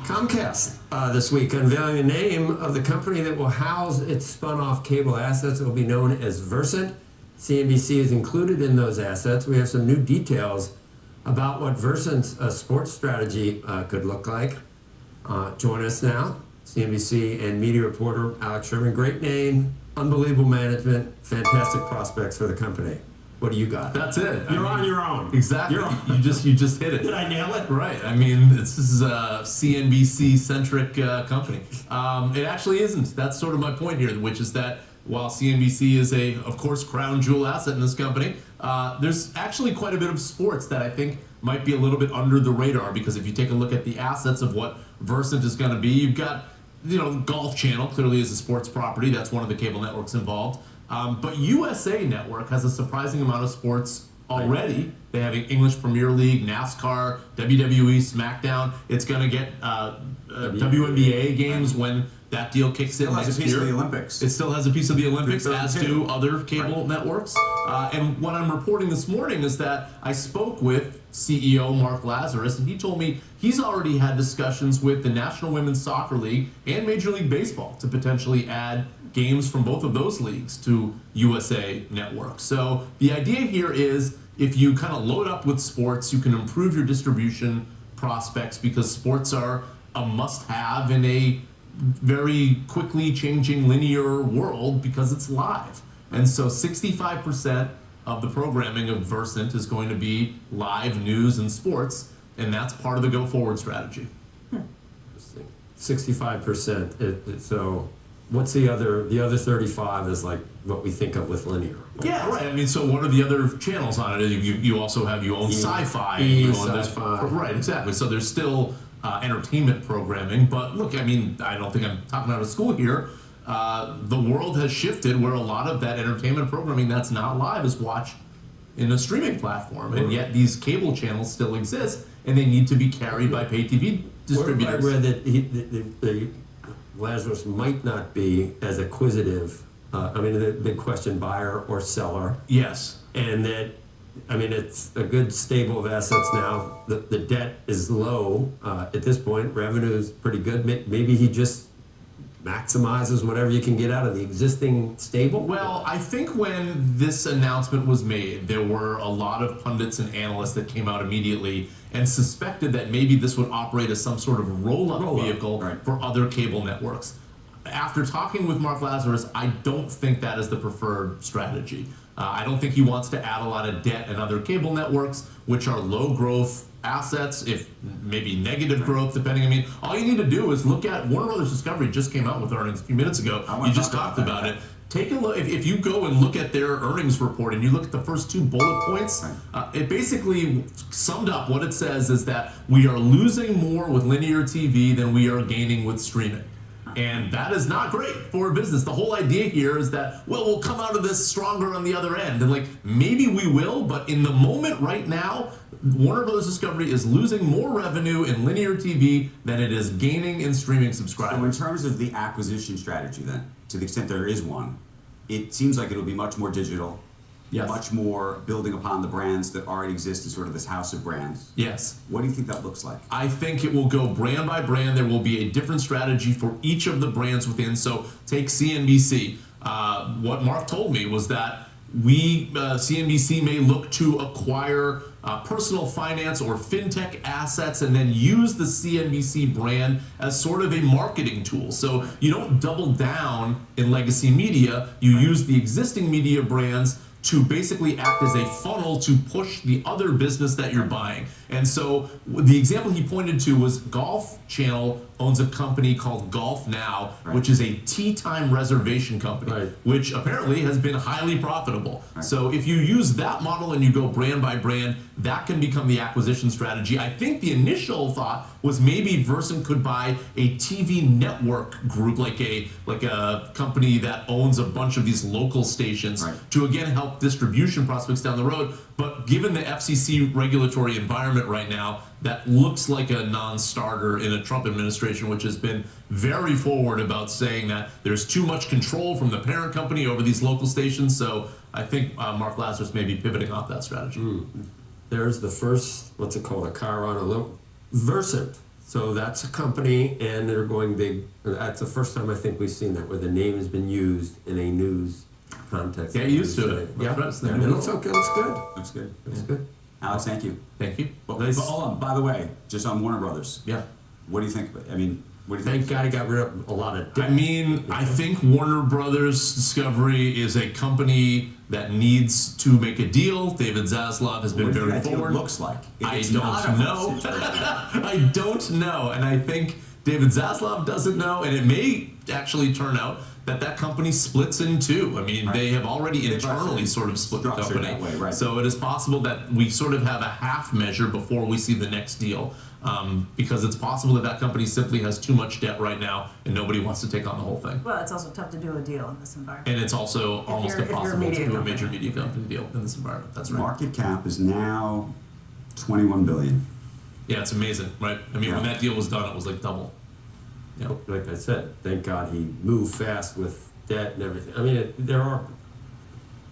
G: Comcast this week unveiling the name of the company that will house its spun-off cable assets. It will be known as Versant. CNBC is included in those assets. We have some new details about what Versant's sports strategy could look like. Join us now, CNBC and media reporter Alex Sherman. Great name, unbelievable management, fantastic prospects for the company. What do you got?
S: That's it.
G: You're on your own.
S: Exactly. You just hit it.
G: Did I nail it?
S: Right. I mean, this is a CNBC-centric company. It actually isn't. That's sort of my point here, which is that while CNBC is of course, crown jewel asset in this company, there's actually quite a bit of sports that I think might be a little bit under the radar, because if you take a look at the assets of what Versant is going to be, you've got, Golf Channel clearly is a sports property. That's one of the cable networks involved. But USA Network has a surprising amount of sports already. They have an English Premier League, NASCAR, WWE, SmackDown. It's going to get WNBA games when that deal kicks in next year.
I: It still has a piece of the Olympics.
S: It still has a piece of the Olympics, as do other cable networks. And what I'm reporting this morning is that I spoke with CEO Mark Lazarus, and he told me he's already had discussions with the National Women's Soccer League and Major League Baseball to potentially add games from both of those leagues to USA Network. So the idea here is, if you kind of load up with sports, you can improve your distribution prospects, because sports are a must-have in a very quickly changing linear world, because it's live. And so 65% of the programming of Versant is going to be live news and sports, and that's part of the go forward strategy.
G: 65%. So what's the other 35 is like what we think of with linear.
S: Yeah, right. I mean, so what are the other channels on it? You also have, you own sci-fi. You own
G: Sci-Fi.
S: Right, exactly. So there's still entertainment programming. But look, I mean, I don't think I'm talking out of school here. The world has shifted where a lot of that entertainment programming that's not live is watched in a streaming platform. And yet these cable channels still exist, and they need to be carried by pay TV distributors.
G: I read that the Lazarus might not be as acquisitive. I mean, the big question, buyer or seller.
S: Yes.
G: And that, I mean, it's a good stable of assets now. The debt is low at this point. Revenue is pretty good. Maybe he just maximizes whatever you can get out of the existing stable?
S: Well, I think when this announcement was made, there were a lot of pundits and analysts that came out immediately and suspected that maybe this would operate as some sort of roll-up vehicle for other cable networks. After talking with Mark Lazarus, I don't think that is the preferred strategy. I don't think he wants to add a lot of debt and other cable networks, which are low growth assets, if maybe negative growth, depending. I mean, all you need to do is look at Warner Brothers Discovery just came out with earnings a few minutes ago. You just talked about it. Take a look. If you go and look at their earnings report and you look at the first two bullet points, it basically summed up what it says is that we are losing more with linear TV than we are gaining with streaming. And that is not great for a business. The whole idea here is that, well, we'll come out of this stronger on the other end. And like, maybe we will, but in the moment right now, Warner Brothers Discovery is losing more revenue in linear TV than it is gaining in streaming subscribers.
I: So in terms of the acquisition strategy then, to the extent there is one, it seems like it'll be much more digital, much more building upon the brands that already exist as sort of this house of brands.
S: Yes.
I: What do you think that looks like?
S: I think it will go brand by brand. There will be a different strategy for each of the brands within. So take CNBC. What Mark told me was that CNBC may look to acquire personal finance or fintech assets and then use the CNBC brand as sort of a marketing tool. So you don't double down in legacy media. You use the existing media brands to basically act as a funnel to push the other business that you're buying. And so the example he pointed to was Golf Channel owns a company called Golf Now, which is a tee time reservation company, which apparently has been highly profitable. So if you use that model and you go brand by brand, that can become the acquisition strategy. I think the initial thought was maybe Versant could buy a TV network group, like a company that owns a bunch of these local stations to again help distribution prospects down the road. But given the FCC regulatory environment right now, that looks like a non-starter in a Trump administration, which has been very forward about saying that there's too much control from the parent company over these local stations. So I think Mark Lazarus may be pivoting off that strategy.
G: There's the first, what's it called, a car on a loop? Versant. So that's a company, and they're going big. That's the first time I think we've seen that, where the name has been used in a news context.
S: Get used to it.
G: Yeah,
S: That's
G: it looks okay. Looks good.
I: Looks good.
G: Looks good.
I: Alex, thank you.
S: Thank you.
I: But hold on, by the way, just on Warner Brothers.
S: Yeah.
I: What do you think? I mean, what do you think?
G: Thank God he got rid of a lot of debt.
S: I mean, I think Warner Brothers Discovery is a company that needs to make a deal. David Zaslav has been
I: What do you
S: very
I: think that deal
S: forward.
I: looks like?
S: I don't know. I don't know. And I think David Zaslav doesn't know. And it may actually turn out that company splits in two. I mean, they have already internally sort of split the company.
I: That way,
S: So it is possible that we sort of have a half measure before we see the next deal. Because it's possible that company simply has too much debt right now and nobody wants to take on the whole thing.
H: Well, it's also tough to do a deal in this environment.
S: And it's also almost
H: you're a
S: impossible
H: media
S: to do a
H: company.
S: major media company deal in this environment. That's right.
I: Market cap is now 21 billion.
S: Yeah, it's amazing, right? I mean, when that deal was done, it was like double.
G: Yeah. Like I said, thank God he moved fast with debt and everything. I mean, there are.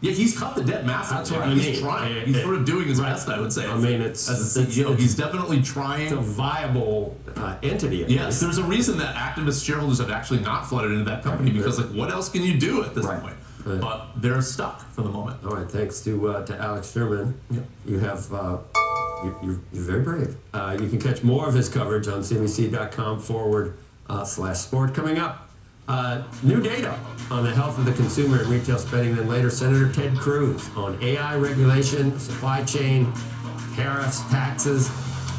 S: Yeah, he's cut the debt massively.
G: That's what
S: He's trying. He's sort of doing his best, I would say.
G: I mean, it's
S: as a CEO, he's definitely trying.
G: It's a viable entity.
S: Yes, there's a reason that activist shareholders have actually not flooded into that company because, like, what else can you do at this point? But they're stuck for the moment.
G: All right, thanks to Alex Sherman.
S: Yep.
G: You have you're very brave. You can catch more of his coverage on CNBC.com/sport. Coming up, New data on the health of the consumer and retail spending. Then later, Senator Ted Cruz on AI regulation, supply chain, tariffs, taxes.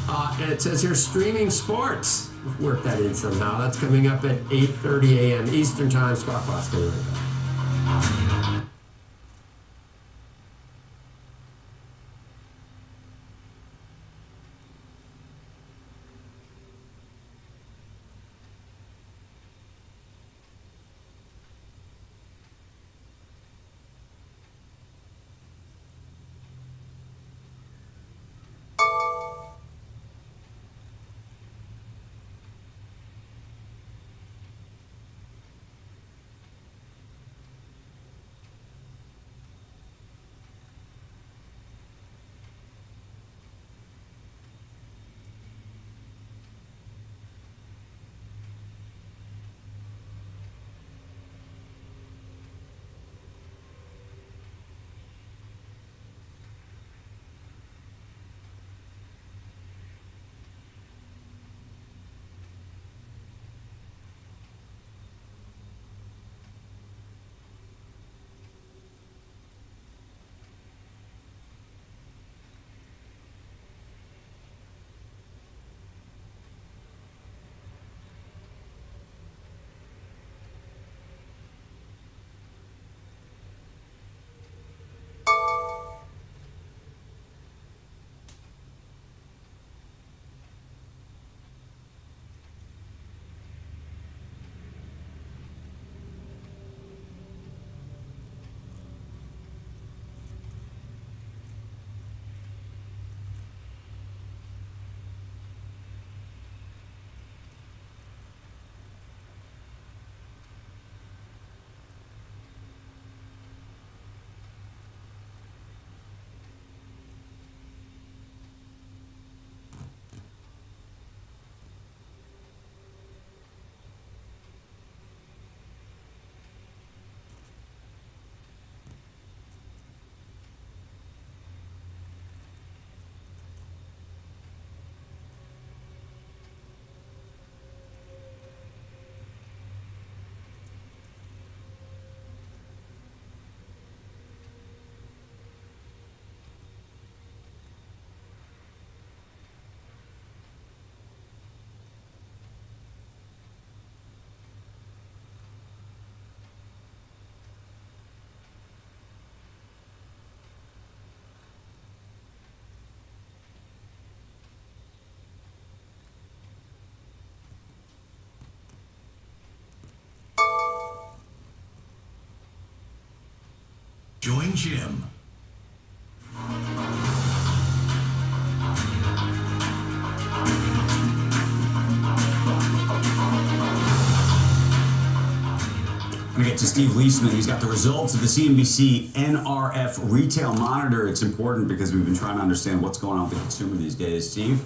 G: And it says here, streaming sports. Work that in somehow. That's coming up at 8:30 a.m. Eastern Time. Squawk Box coming right back.
L: Join Jim.
I: I'm going to get to Steve Leisman. He's got the results of the CNBC NRF Retail Monitor. It's important because we've been trying to understand what's going on with the consumer these days. Steve?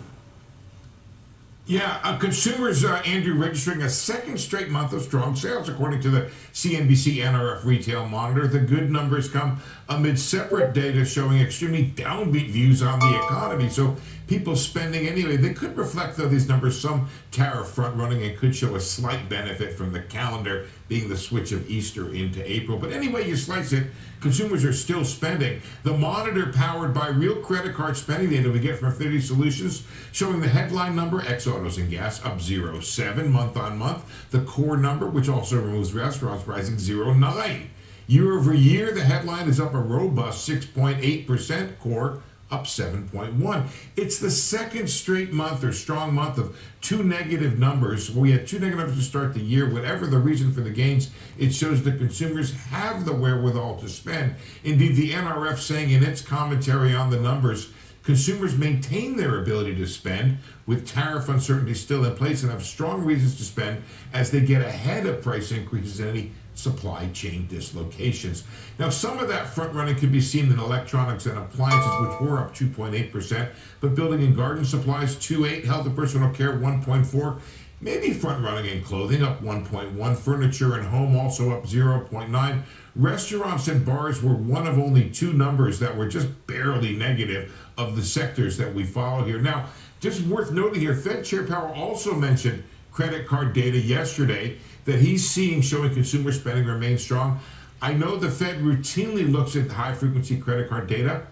J: Yeah, consumers, Andrew, registering a second straight month of strong sales, according to the CNBC NRF Retail Monitor. The good numbers come amid separate data showing extremely downbeat views on the economy. So people spending anyway. They could reflect, though, these numbers, some tariff front running and could show a slight benefit from the calendar being the switch of Easter into April. But anyway you slice it, consumers are still spending. The monitor, powered by real credit card spending data we get from Affinity Solutions, showing the headline number, ex autos and gas, up 0.7 month on month. The core number, which also removes restaurants, rising 0.9. Year over year, the headline is up a robust 6.8%, core up 7.1. It's the second straight month or strong month of two negative numbers. We had two negative numbers to start the year. Whatever the reason for the gains, it shows that consumers have the wherewithal to spend. Indeed, the NRF saying in its commentary on the numbers, consumers maintain their ability to spend with tariff uncertainty still in place and have strong reasons to spend as they get ahead of price increases and any supply chain dislocations. Now, some of that front running could be seen in electronics and appliances, which were up 2.8%, but building and garden supplies 2.8%, health and personal care 1.4%, maybe front running in clothing up 1.1%, furniture and home also up 0.9%. Restaurants and bars were one of only two numbers that were just barely negative of the sectors that we follow here. Now, just worth noting here, Fed Chair Powell also mentioned credit card data yesterday. that he's seeing showing consumer spending remain strong. I know the Fed routinely looks at high-frequency credit card data,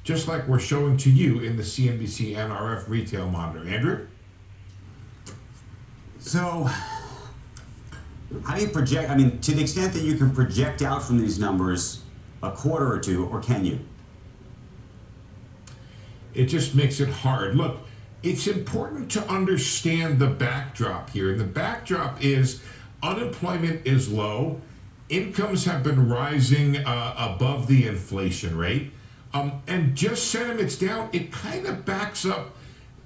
J: just like we're showing to you in the CNBC NRF retail monitor. Andrew?
I: So, how do you project? I mean, to the extent that you can project out from these numbers a quarter or two, or can you?
J: It just makes it hard. Look, it's important to understand the backdrop here. And the backdrop is unemployment is low. Incomes have been rising above the inflation rate. And just sentiment's down. It kind of backs up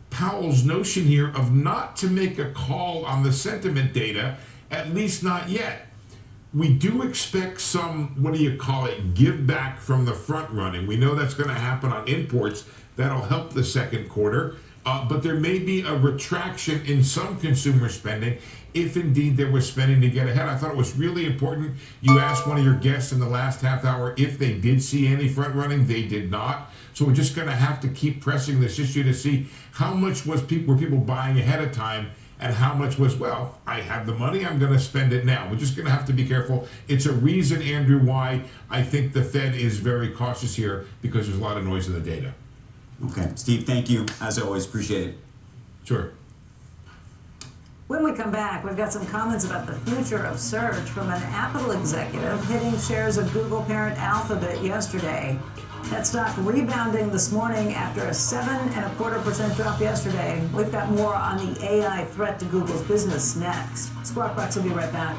J: Powell's notion here of not to make a call on the sentiment data, at least not yet. We do expect some, what do you call it, give back from the front running. We know that's going to happen on imports. That'll help the second quarter. But there may be a retraction in some consumer spending if indeed there was spending to get ahead. I thought it was really important. You asked one of your guests in the last half hour if they did see any front running. They did not. So we're just going to have to keep pressing this issue to see how much were people buying ahead of time and how much was, well, I have the money, I'm going to spend it now. We're just going to have to be careful. It's a reason, Andrew, why I think the Fed is very cautious here, because there's a lot of noise in the data.
I: Okay. Steve, thank you. As always, appreciate it.
J: Sure.
H: When we come back, we've got some comments about the future of search from an Apple executive hitting shares of Google parent Alphabet yesterday. That stock rebounding this morning after a 7.25% drop yesterday. We've got more on the AI threat to Google's business next. Squawk Box will be right back.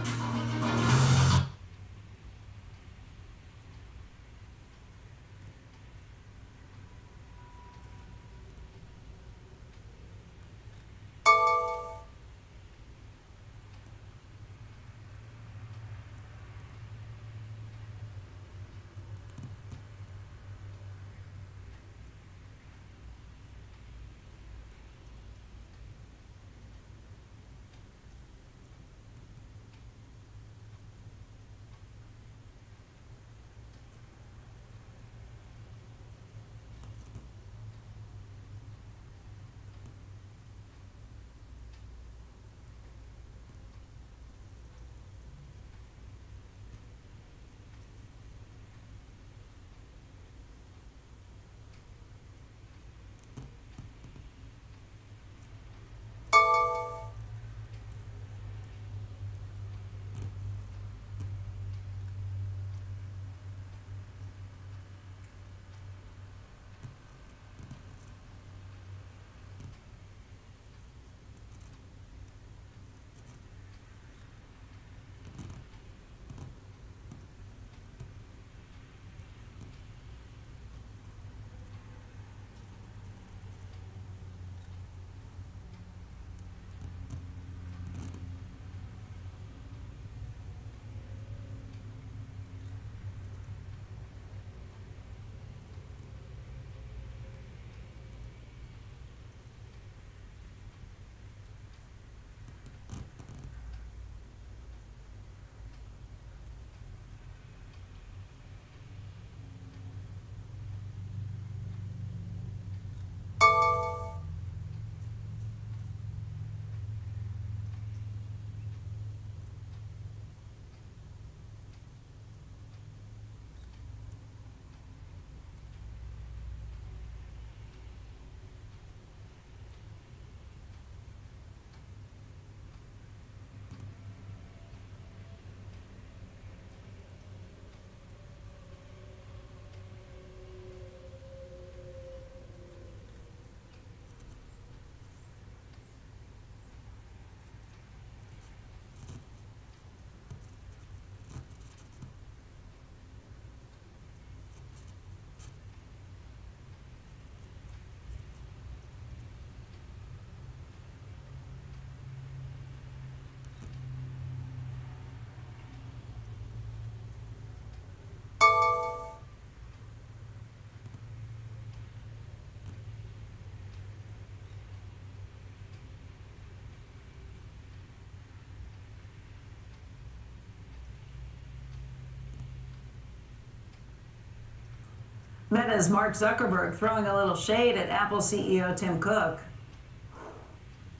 H: Meta's Mark Zuckerberg throwing a little shade at Apple CEO Tim Cook.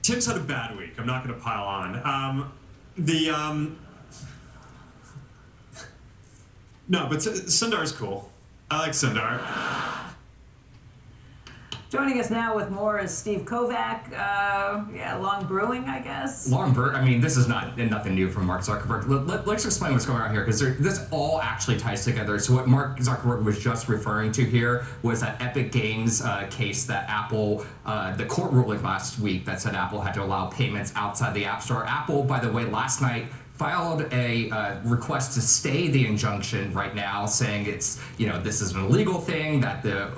T: Tim's had a bad week. I'm not going to pile on. No, but Sundar's cool. I like Sundar.
H: Joining us now with more is Steve Kovac. Long Brewing, I guess.
U: I mean, this is nothing new from Mark Zuckerberg. Let's explain what's going on here, because this all actually ties together. So what Mark Zuckerberg was just referring to here was that Epic Games case that Apple, the court ruling last week that said Apple had to allow payments outside the App Store. Apple, by the way, last night filed a request to stay the injunction right now, saying it's, this is an illegal thing, that the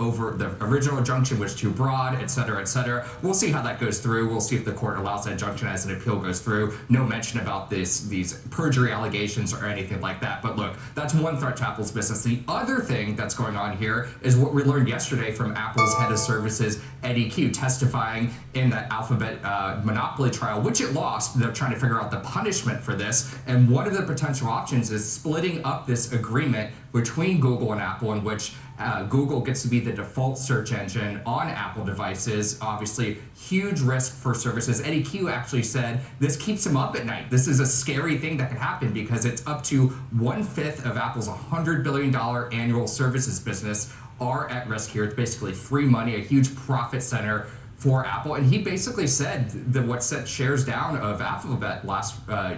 U: original injunction was too broad, et cetera, et cetera. We'll see how that goes through. We'll see if the court allows that injunction as an appeal goes through. No mention about these perjury allegations or anything like that. But look, that's one threat to Apple's business. The other thing that's going on here is what we learned yesterday from Apple's head of services, Eddie Q, testifying in that Alphabet monopoly trial, which it lost. They're trying to figure out the punishment for this. And one of the potential options is splitting up this agreement between Google and Apple, in which Google gets to be the default search engine on Apple devices. Obviously, huge risk for services. Eddie Q actually said this keeps him up at night. This is a scary thing that could happen, because it's up to 1/5 of Apple's $100 billion annual services business are at risk here. It's basically free money, a huge profit center for Apple. And he basically said that what set shares down of Alphabet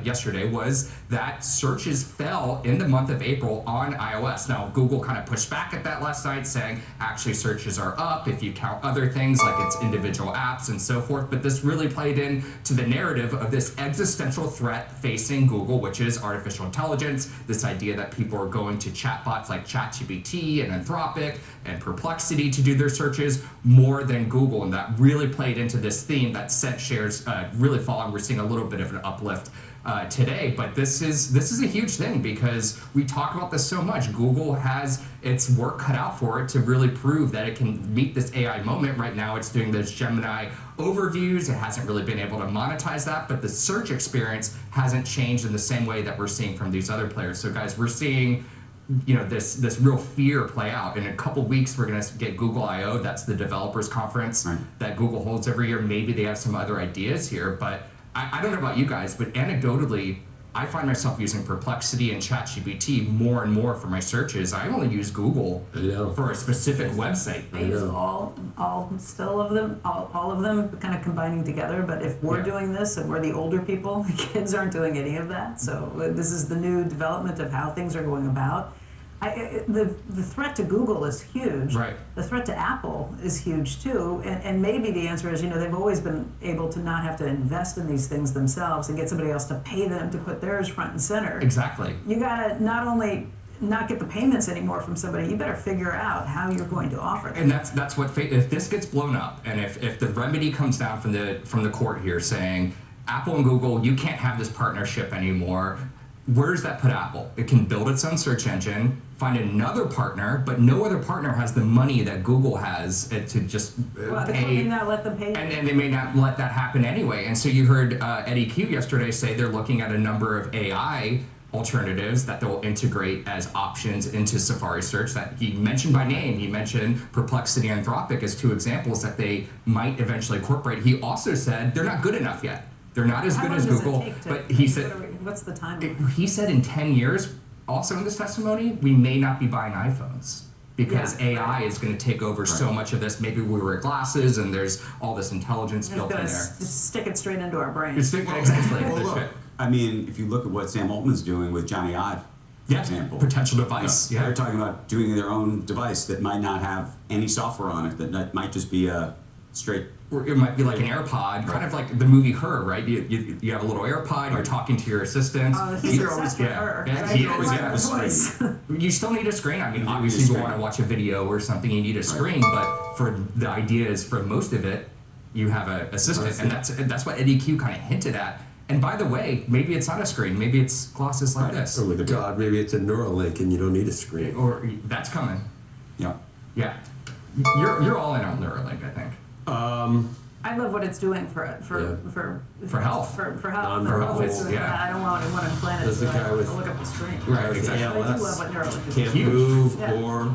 U: yesterday was that searches fell in the month of April on iOS. Now, Google kind of pushed back at that last night, saying actually searches are up if you count other things like its individual apps and so forth. But this really played into the narrative of this existential threat facing Google, which is artificial intelligence, this idea that people are going to chatbots like ChatGPT and Anthropic and Perplexity to do their searches more than Google. And that really played into this theme that sent shares really falling. We're seeing a little bit of an uplift today, but this is a huge thing, because we talk about this so much. Google has its work cut out for it to really prove that it can meet this AI moment. Right now it's doing those Gemini overviews. It hasn't really been able to monetize that, but the search experience hasn't changed in the same way that we're seeing from these other players. So guys, we're seeing this real fear play out. In a couple weeks, we're going to get Google I/O. That's the developers conference that Google holds every year. Maybe they have some other ideas here, but I don't know about you guys, but anecdotally, I find myself using Perplexity and ChatGPT more and more for my searches. I only use Google for a specific website.
H: I use all of them kind of combining together. But if we're doing this and we're the older people, the kids aren't doing any of that. So this is the new development of how things are going about. The threat to Google is huge.
U: Right.
H: The threat to Apple is huge too. And maybe the answer is, they've always been able to not have to invest in these things themselves and get somebody else to pay them to put theirs front and center.
U: Exactly.
H: You gotta not only not get the payments anymore from somebody, you better figure out how you're going to offer them.
U: And that's what, if this gets blown up, and if the remedy comes down from the court here saying Apple and Google, you can't have this partnership anymore, where does that put Apple? It can build its own search engine, find another partner, but no other partner has the money that Google has to just
H: They
U: pay.
H: may not let them pay.
U: And they may not let that happen anyway. And so you heard Eddie Q yesterday say they're looking at a number of AI alternatives that they'll integrate as options into Safari search that he mentioned by name. He mentioned Perplexity and Anthropic as two examples that they might eventually incorporate. He also said they're not good enough yet. They're not as good as Google, but he said,
H: what's the time?
U: He said in 10 years, also in this testimony, we may not be buying iPhones, because AI is going to take over so much of this. Maybe we wear glasses and there's all this intelligence built in there.
H: Just stick it straight into our brains.
U: Exactly.
I: Well, look, I mean, if you look at what Sam Altman's doing with Johnny Ive, for example.
U: Potential device.
I: They're talking about doing their own device that might not have any software on it, that might just be a straight...
U: Or it might be like an AirPod, kind of like the movie Her, right? You have a little AirPod, you're talking to your assistant.
H: He's obsessed with her.
U: He always has. You still need a screen. I mean, obviously you want to watch a video or something, you need a screen, but for the idea is for most of it, you have an assistant, and that's what Eddie Q kind of hinted at. And by the way, maybe it's not a screen, maybe it's glasses like this.
G: Oh my God, maybe it's a Neuralink and you don't need a screen.
U: Or that's coming.
I: Yeah.
U: Yeah. You're all in on Neuralink, I think.
H: I love what it's doing for health.
U: For health.
H: For health.
U: Non-verbal, yeah.
H: I don't want to implant it.
G: There's the guy with
H: look up the screen.
U: Right, exactly.
H: I do love what Neuralink is.
G: Can't move or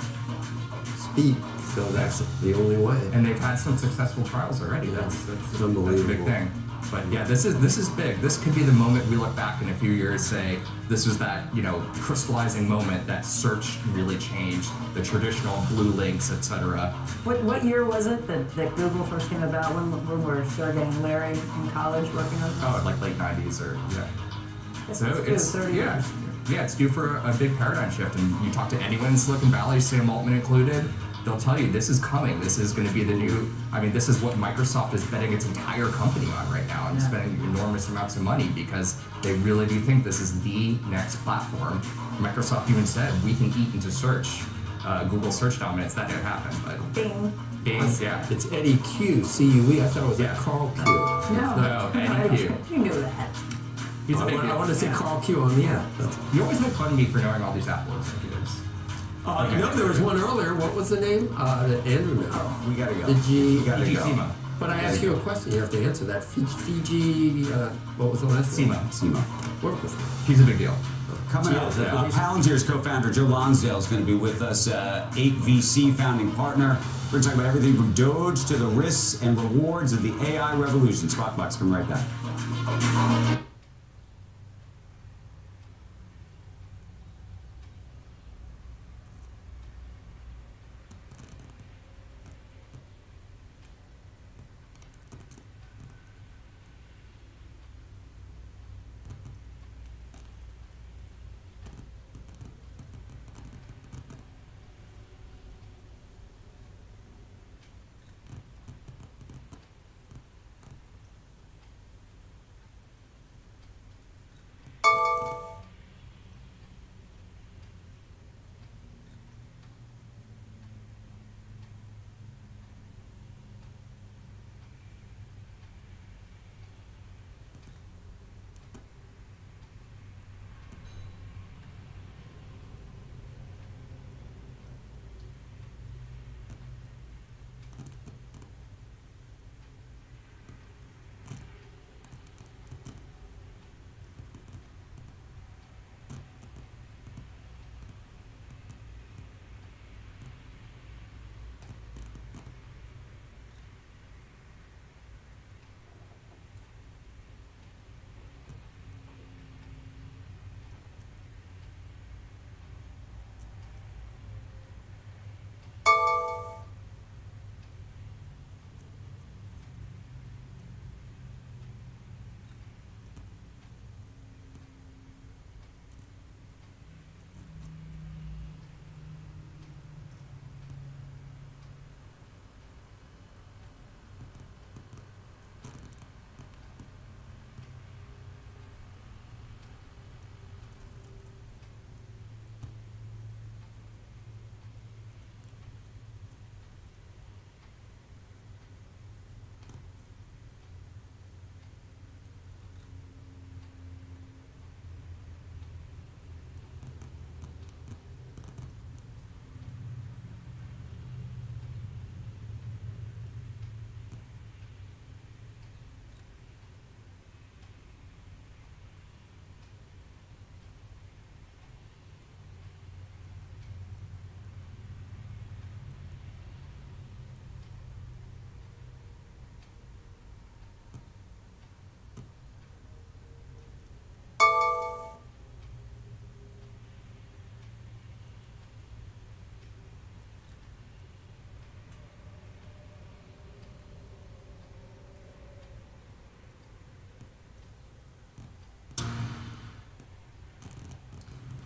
G: speak, so that's the only way.
U: And they've had some successful trials already. That's
G: unbelievable.
U: That's a big thing. But yeah, this is big. This could be the moment we look back in a few years, say this was that crystallizing moment that search really changed the traditional blue links, etc.
H: What year was it that Google first came about? When were Sergey and Larry in college working on this?
U: Oh, like late 90s or yeah.
H: So it's 30 years.
U: Yeah, it's due for a big paradigm shift. And you talk to anyone in Silicon Valley, Sam Altman included, they'll tell you this is coming. This is going to be the new. I mean, this is what Microsoft is betting its entire company on right now, and spending enormous amounts of money because they really do think this is the next platform. Microsoft even said we can eat into search. Google search dominance. That didn't happen, but
H: Bing.
U: Bing, yeah.
G: It's Eddie Q, C-U-E. I thought it was like Carl Q.
U: No, Eddie Q.
H: You knew that.
U: He's a big
G: I
U: deal.
G: want to say Carl Q on the app.
U: You always make fun of me for knowing all these Apple executives.
G: There was one earlier. What was the name? That Andrew knew.
I: We gotta go.
G: The G.
I: We gotta go.
U: Sima.
G: But I ask you a question. You have to answer that. Fiji. What was the last name?
U: Sima.
G: Work with me.
U: He's a big deal.
I: Coming up, Palantir's co-founder Joe Lonsdale is going to be with us, 8VC founding partner. We're going to talk about everything from Doge to the risks and rewards of the AI revolution. Squawk Box, come right back.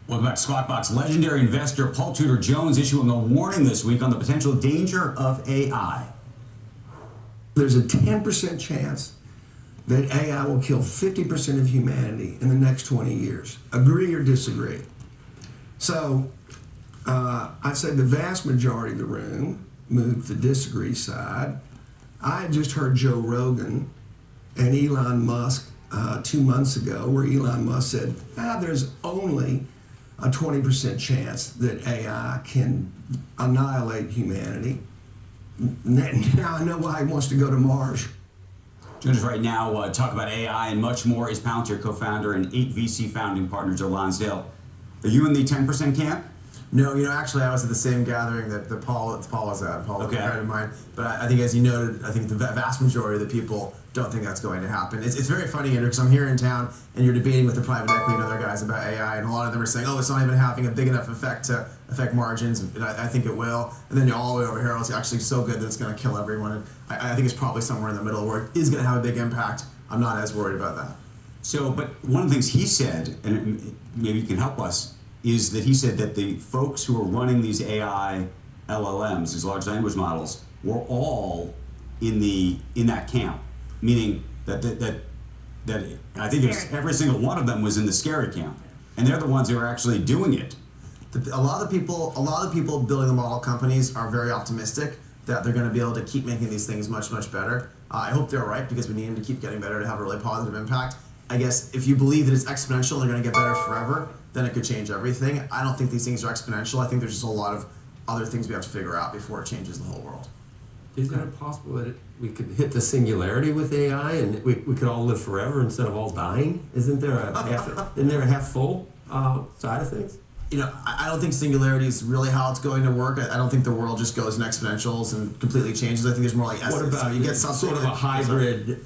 I: Welcome back to Squawk Box. Legendary investor Paul Tudor Jones issuing a warning this week on the potential danger of AI.
B: There's a 10% chance that AI will kill 50% of humanity in the next 20 years. Agree or disagree? So I'd say the vast majority of the room moved to the disagree side. I had just heard Joe Rogan and Elon Musk 2 months ago, where Elon Musk said, there's only a 20% chance that AI can annihilate humanity. Now I know why he wants to go to Mars.
I: Joining us right now, talk about AI and much more is Palantir co-founder and 8VC founding partner Joe Lonsdale. Are you in the 10% camp?
C: No, actually, I was at the same gathering that Paul was at. Paul was a friend of mine. But I think, as you noted, I think the vast majority of the people don't think that's going to happen. It's very funny, Andrew, because I'm here in town, and you're debating with the private equity and other guys about AI, and a lot of them are saying, oh, it's not even having a big enough effect to affect margins, and I think it will. And then all the way over here, it's actually so good that it's going to kill everyone. And I think it's probably somewhere in the middle where it is going to have a big impact. I'm not as worried about that.
I: So, but one of the things he said, and maybe you can help us, is that he said that the folks who are running these AI LLMs, these large language models, were all in that camp, meaning that I think every single one of them was in the scary camp, and they're the ones who are actually doing it.
C: A lot of the people building the model companies are very optimistic that they're going to be able to keep making these things much, much better. I hope they're right, because we need them to keep getting better to have a really positive impact. I guess if you believe that it's exponential and they're going to get better forever, then it could change everything. I don't think these things are exponential. I think there's just a lot of other things we have to figure out before it changes the whole world.
G: Isn't it possible that we could hit the singularity with AI and we could all live forever instead of all dying? Isn't there a half full side of things?
C: I don't think singularity is really how it's going to work. I don't think the world just goes in exponentials and completely changes. I think there's more like essence.
G: What about
C: you get something
G: sort of a hybrid?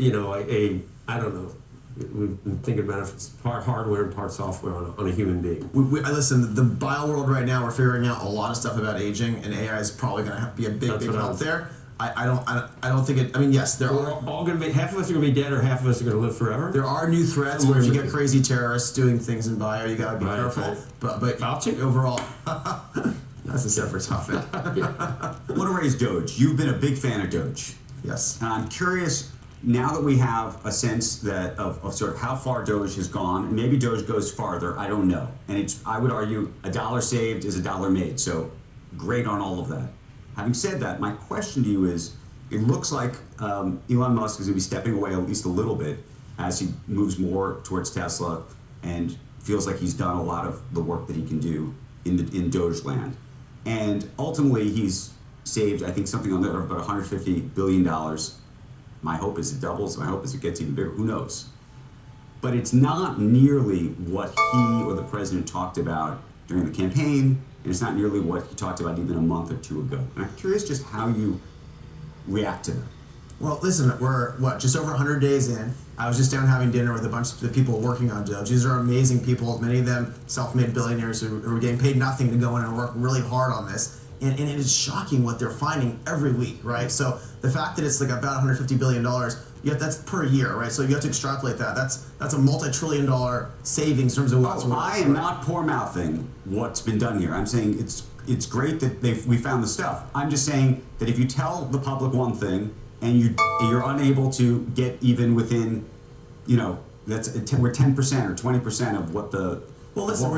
G: I don't know. We've been thinking about if it's part hardware and part software on a human being.
C: Listen, the bio world right now, we're figuring out a lot of stuff about aging, and AI is probably going to be a big help there. I don't think it. I mean, yes, there are
G: all going to be. Half of us are going to be dead, or half of us are going to live forever.
C: There are new threats where if you get crazy terrorists doing things in bio, you got to be careful.
G: Right.
C: But overall, that's a separate topic.
I: I want to raise Doge. You've been a big fan of Doge.
C: Yes.
I: And I'm curious, now that we have a sense that of sort of how far Doge has gone, and maybe Doge goes farther, I don't know. And I would argue $1 saved is $1 made. So great on all of that. Having said that, my question to you is, it looks like Elon Musk is going to be stepping away at least a little bit as he moves more towards Tesla and feels like he's done a lot of the work that he can do in Doge land. And ultimately, he's saved, I think, something on the order of about $150 billion. My hope is it doubles. My hope is it gets even bigger. Who knows? But it's not nearly what he or the president talked about during the campaign, and it's not nearly what he talked about even a month or two ago. And I'm curious just how you react to that.
C: Well, listen, we're, just over 100 days in. I was just down having dinner with a bunch of the people working on Doge. These are amazing people, many of them self-made billionaires who are getting paid nothing to go in and work really hard on this. And it is shocking what they're finding every week, right? So the fact that it's like about $150 billion, that's per year, right? So you have to extrapolate that. That's a multi-trillion-dollar savings in terms of what's
I: I am not poor-mouthing what's been done here. I'm saying it's great that we found the stuff. I'm just saying that if you tell the public one thing and you're unable to get even within, we're 10% or 20% of what the.
C: Well, listen,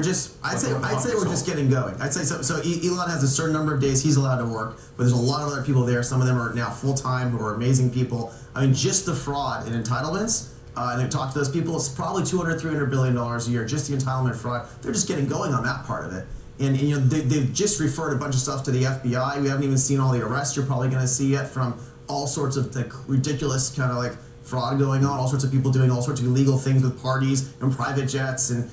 C: I'd say we're just getting going. I'd say so. Elon has a certain number of days he's allowed to work, but there's a lot of other people there. Some of them are now full-time, who are amazing people. I mean, just the fraud and entitlements, and I talked to those people, it's probably $200-300 billion a year, just the entitlement fraud. They're just getting going on that part of it. And they've just referred a bunch of stuff to the FBI. We haven't even seen all the arrests you're probably going to see yet from all sorts of ridiculous kind of fraud going on, all sorts of people doing all sorts of illegal things with parties and private jets and,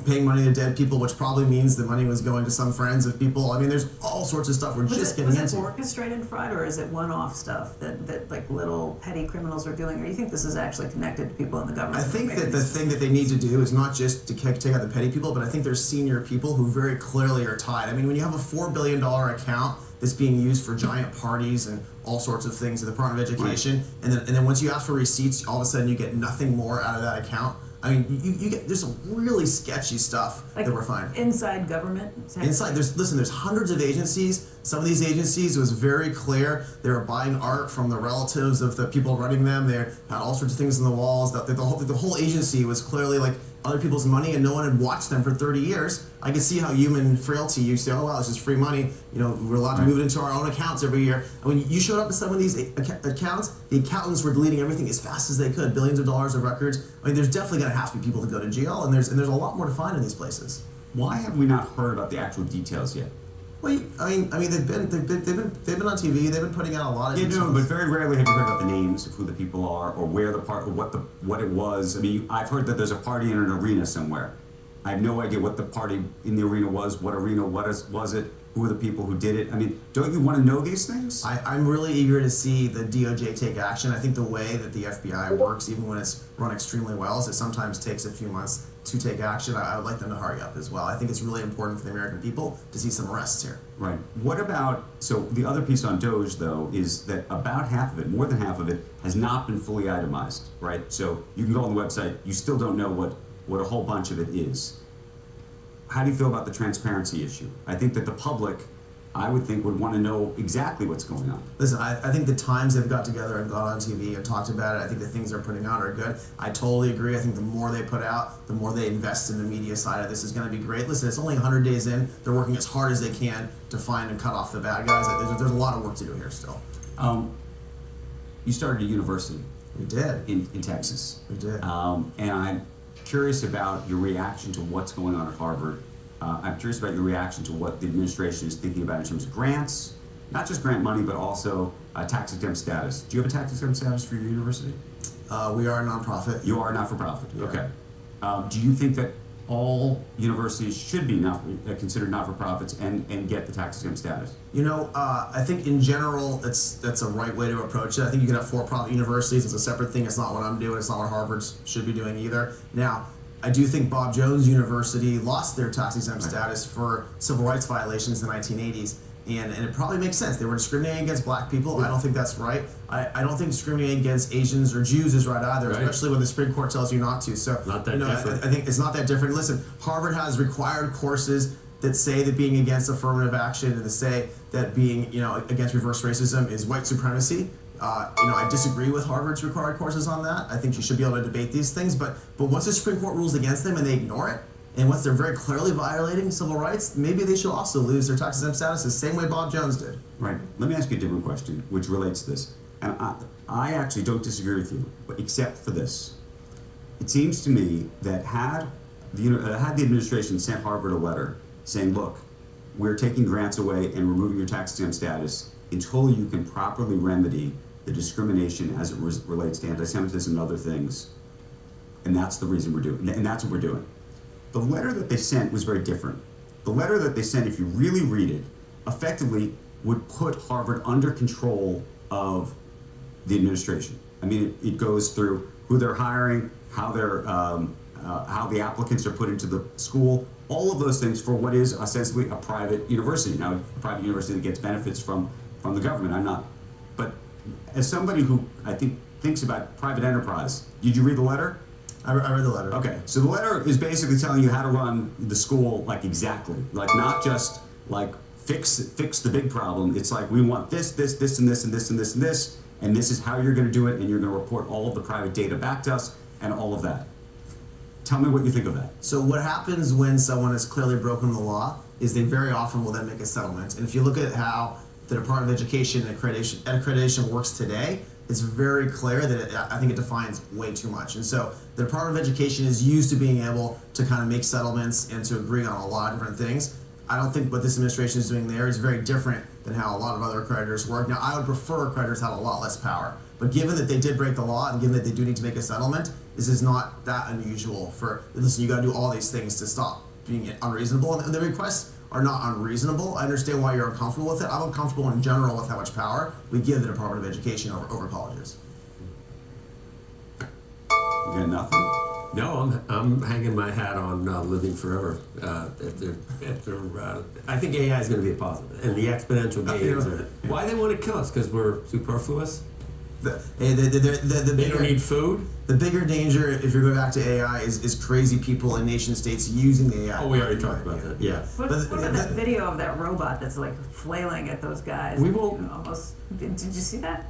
C: paying money to dead people, which probably means the money was going to some friends of people. I mean, there's all sorts of stuff we're just getting into.
H: Was it orchestrated fraud, or is it one-off stuff that little petty criminals are doing? Or do you think this is actually connected to people in the government?
C: I think that the thing that they need to do is not just to take out the petty people, but I think there's senior people who very clearly are tied. I mean, when you have a $4 billion account that's being used for giant parties and all sorts of things at the Department of Education, right. and then once you ask for receipts, all of a sudden you get nothing more out of that account. I mean, you get, there's some really sketchy stuff that we're finding.
H: Inside government?
C: There's hundreds of agencies. Some of these agencies, it was very clear they were buying art from the relatives of the people running them. They had all sorts of things on the walls. The whole agency was clearly other people's money, and no one had watched them for 30 years. I could see how human frailty, you say, oh wow, this is free money, we're allowed to move it into our own accounts every year. And when you showed up at some of these accounts, the accountants were deleting everything as fast as they could, billions of dollars of records. I mean, there's definitely going to have to be people to go to jail, and there's a lot more to find in these places.
I: Why have we not heard about the actual details yet?
C: Well, I mean, they've been on TV. They've been putting out a lot of details.
I: But very rarely have you heard about the names of who the people are, or where the part, or what it was. I mean, I've heard that there's a party in an arena somewhere. I have no idea what the party in the arena was, what arena was it, who were the people who did it. I mean, don't you want to know these things?
C: I'm really eager to see the DOJ take action. I think the way that the FBI works, even when it's run extremely well, is it sometimes takes a few months to take action. I would like them to hurry up as well. I think it's really important for the American people to see some arrests here.
I: Right. What about, so the other piece on Doge, though, is that about half of it, more than half of it, has not been fully itemized, right? So you can go on the website, you still don't know what a whole bunch of it is. How do you feel about the transparency issue? I think that the public, I would think, would want to know exactly what's going on.
C: Listen, I think the times they've got together and gone on TV and talked about it, I think the things they're putting out are good. I totally agree. I think the more they put out, the more they invest in the media side of this is going to be great. Listen, it's only 100 days in. They're working as hard as they can to find and cut off the bad guys. There's a lot of work to do here still.
I: You started a university.
C: We did.
I: In Texas.
C: We did.
I: And I'm curious about your reaction to what's going on at Harvard. I'm curious about your reaction to what the administration is thinking about in terms of grants, not just grant money, but also tax-exempt status. Do you have a tax-exempt status for your university?
C: We are a nonprofit.
I: You are a not-for-profit.
C: Yeah.
I: Okay. Do you think that all universities should be considered not-for-profits and get the tax-exempt status?
C: You know, I think in general, that's a right way to approach it. I think you can have for-profit universities. It's a separate thing. It's not what I'm doing. It's not what Harvard's should be doing either. Now, I do think Bob Jones University lost their tax-exempt status for civil rights violations in the 1980s. And it probably makes sense. They were discriminating against black people. I don't think that's right. I don't think discriminating against Asians or Jews is right either, especially when the Supreme Court tells you not to. So
G: Not that different.
C: I think it's not that different. Listen, Harvard has required courses that say that being against affirmative action and to say that being against reverse racism is white supremacy. I disagree with Harvard's required courses on that. I think you should be able to debate these things. But once the Supreme Court rules against them and they ignore it, and once they're very clearly violating civil rights, maybe they should also lose their tax-exempt status the same way Bob Jones did.
I: Right. Let me ask you a different question, which relates to this. And I actually don't disagree with you, but except for this. It seems to me that had the administration sent Harvard a letter saying, look, we're taking grants away and removing your tax-exempt status until you can properly remedy the discrimination as it relates to anti-Semitism and other things, and that's the reason we're doing, and that's what we're doing. The letter that they sent was very different. The letter that they sent, if you really read it, effectively would put Harvard under control of the administration. I mean, it goes through who they're hiring, how the applicants are put into the school, all of those things for what is ostensibly a private university. Now, a private university that gets benefits from the government. I'm not, but as somebody who I think thinks about private enterprise, did you read the letter?
C: I read the letter.
I: Okay, so the letter is basically telling you how to run the school, like exactly, like not just like fix the big problem. It's like we want this, and this, and this, and this, and this, and this is how you're going to do it, and you're going to report all of the private data back to us, and all of that. Tell me what you think of that.
C: So what happens when someone has clearly broken the law is they very often will then make a settlement. And if you look at how the Department of Education and accreditation works today, it's very clear that I think it defines way too much. And so the Department of Education is used to being able to kind of make settlements and to agree on a lot of different things. I don't think what this administration is doing there is very different than how a lot of other accreditors work. Now, I would prefer accreditors have a lot less power. But given that they did break the law and given that they do need to make a settlement, this is not that unusual for, listen, you got to do all these things to stop being unreasonable. And the requests are not unreasonable. I understand why you're uncomfortable with it. I'm uncomfortable in general with how much power we give the Department of Education over colleges.
I: You got nothing?
G: No, I'm hanging my hat on living forever. I think AI is going to be a positive, and the exponential gains are. Why they want to kill us? Because we're superfluous.
C: They
G: don't need food.
C: The bigger danger, if you're going back to AI, is crazy people in nation states using the AI.
G: Oh, we already talked about that. Yeah.
H: What about that video of that robot that's like flailing at those guys?
G: We won't.
H: Almost. Did you see that?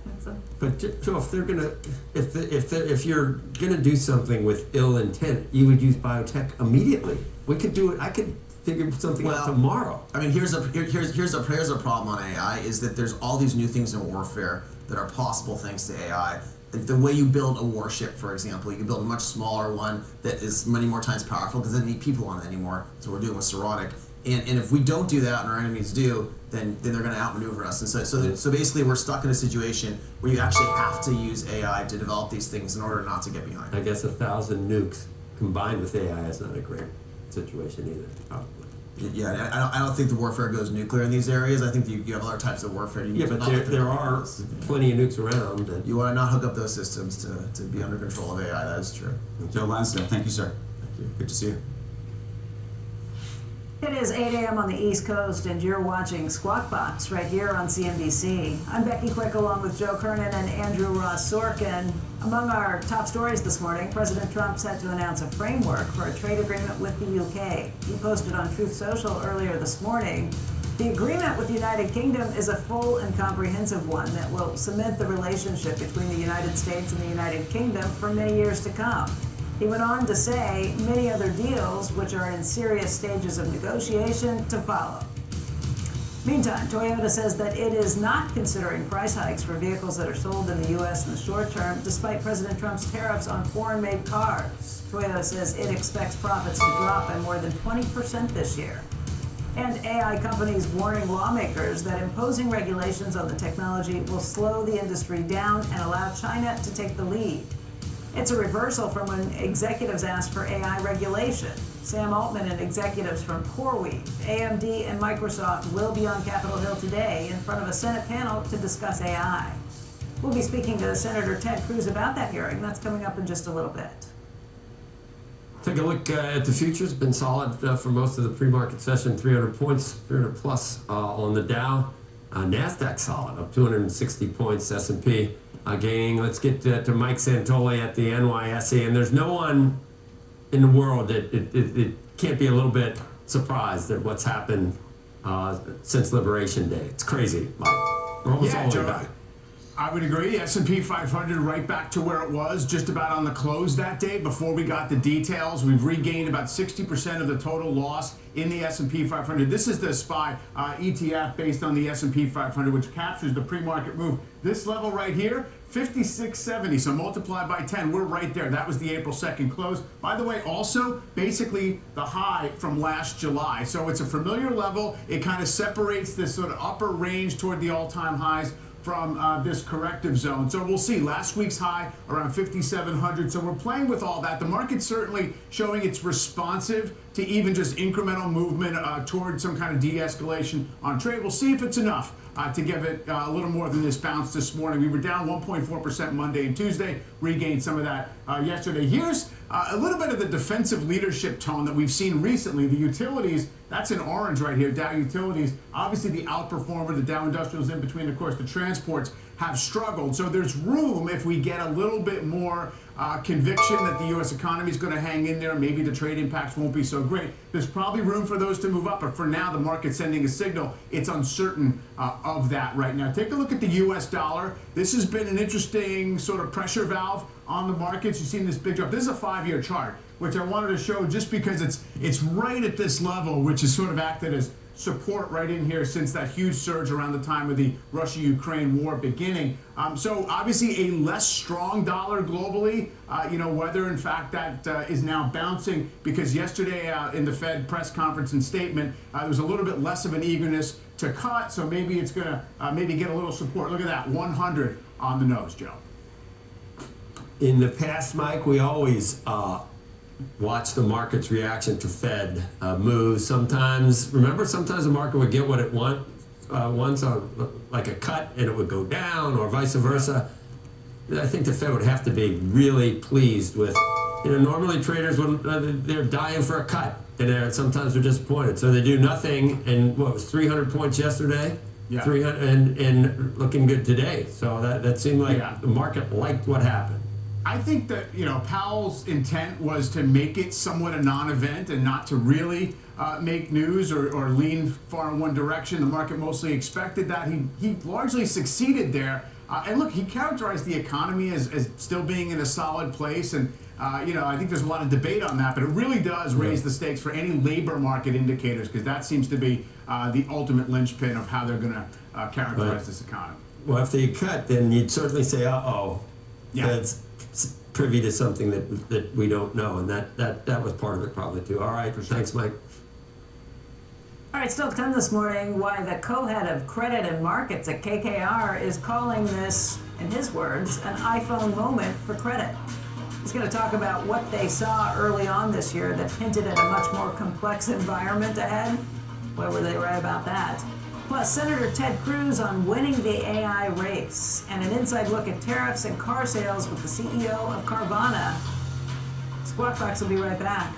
G: But Joe, if they're gonna, if you're gonna do something with ill intent, you would use biotech immediately. We could do it. I could figure something out tomorrow.
C: I mean, here's a problem on AI is that there's all these new things in warfare that are possible thanks to AI. The way you build a warship, for example, you can build a much smaller one that is many more times powerful because it doesn't need people on it anymore. That's what we're doing with Serotic. And if we don't do that and our enemies do, then they're going to outmaneuver us. And so basically we're stuck in a situation where you actually have to use AI to develop these things in order not to get behind.
G: I guess 1,000 nukes combined with AI is not a great situation either, probably.
C: Yeah, I don't think the warfare goes nuclear in these areas. I think you have other types of warfare. You need
G: Yeah,
C: to
G: but
C: not let them
G: there
C: go.
G: are plenty of nukes around. And
C: You want to not hook up those systems to be under control of AI. That is true.
I: Joe Lansdale, thank you, sir. Thank you. Good to see you.
H: It is 8 a.m. on the East Coast, and you're watching Squawk Box right here on CNBC. I'm Becky Quick, along with Joe Kernan and Andrew Ross Sorkin. Among our top stories this morning, President Trump set to announce a framework for a trade agreement with the UK. He posted on Truth Social earlier this morning. The agreement with the United Kingdom is a full and comprehensive one that will cement the relationship between the United States and the United Kingdom for many years to come. He went on to say many other deals, which are in serious stages of negotiation, to follow. Meantime, Toyota says that it is not considering price hikes for vehicles that are sold in the U.S. in the short term, despite President Trump's tariffs on foreign-made cars. Toyota says it expects profits to drop by more than 20% this year. And AI companies warning lawmakers that imposing regulations on the technology will slow the industry down and allow China to take the lead. It's a reversal from when executives asked for AI regulation. Sam Altman and executives from CoreWeave, AMD, and Microsoft will be on Capitol Hill today in front of a Senate panel to discuss AI. We'll be speaking to Senator Ted Cruz about that hearing. That's coming up in just a little bit.
G: Take a look at the futures. Been solid for most of the pre-market session. 300 points, 300 plus on the Dow. NASDAQ solid, up 260 points. S&P gaining. Let's get to Mike Santoli at the NYSE. And there's no one in the world that it can't be a little bit surprised at what's happened since Liberation Day. It's crazy, Mike. We're almost all the way back.
D: I would agree. S&P 500 right back to where it was, just about on the close that day. Before we got the details, we've regained about 60% of the total loss in the S&P 500. This is the SPY ETF based on the S&P 500, which captures the pre-market move. This level right here, 5670. So multiply by 10. We're right there. That was the April 2nd close. By the way, also basically the high from last July. So it's a familiar level. It kind of separates this sort of upper range toward the all-time highs from this corrective zone. So we'll see. Last week's high around 5,700. So we're playing with all that. The market's certainly showing it's responsive to even just incremental movement toward some kind of de-escalation on trade. We'll see if it's enough to give it a little more than this bounce this morning. We were down 1.4% Monday and Tuesday, regained some of that yesterday. Here's a little bit of the defensive leadership tone that we've seen recently. The utilities, that's in orange right here, Dow Utilities, obviously the outperformer, the Dow Industrials in between, of course, the transports have struggled. So there's room if we get a little bit more conviction that the U.S. economy is going to hang in there. Maybe the trade impacts won't be so great. There's probably room for those to move up, but for now, the market's sending a signal. It's uncertain of that right now. Take a look at the U.S. dollar. This has been an interesting sort of pressure valve on the markets. You've seen this big drop. This is a 5-year chart, which I wanted to show just because it's right at this level, which has sort of acted as support right in here since that huge surge around the time of the Russia-Ukraine war beginning. So obviously a less strong dollar globally, whether in fact that is now bouncing, because yesterday in the Fed press conference and statement, there was a little bit less of an eagerness to cut, so maybe it's going to maybe get a little support. Look at that, 100 on the nose, Joe.
G: In the past, Mike, we always watch the market's reaction to Fed moves. Sometimes the market would get what it wants on like a cut and it would go down, or vice versa. I think the Fed would have to be really pleased with, normally traders, when they're dying for a cut, and sometimes they're disappointed. So they do nothing, and what was 300 points yesterday?
D: Yeah.
G: 300 and looking good today. So that seemed like the market liked what happened.
D: I think that, Powell's intent was to make it somewhat a non-event and not to really make news or lean far in one direction. The market mostly expected that. He largely succeeded there. And look, he characterized the economy as still being in a solid place. And, I think there's a lot of debate on that, but it really does raise the stakes for any labor market indicators, because that seems to be the ultimate linchpin of how they're going to characterize this economy.
G: Well, if they cut, then you'd certainly say,
D: Yeah.
G: Fed's privy to something that we don't know, and that was part of it probably too. All right, thanks, Mike.
H: All right, still to come this morning, why the co-head of credit and markets at KKR is calling this, in his words, an iPhone moment for credit. He's going to talk about what they saw early on this year that hinted at a much more complex environment ahead. Boy, were they right about that. Plus, Senator Ted Cruz on winning the AI race, and an inside look at tariffs and car sales with the CEO of Carvana. Squawk Box will be right back.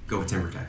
U: Go with TimberTech.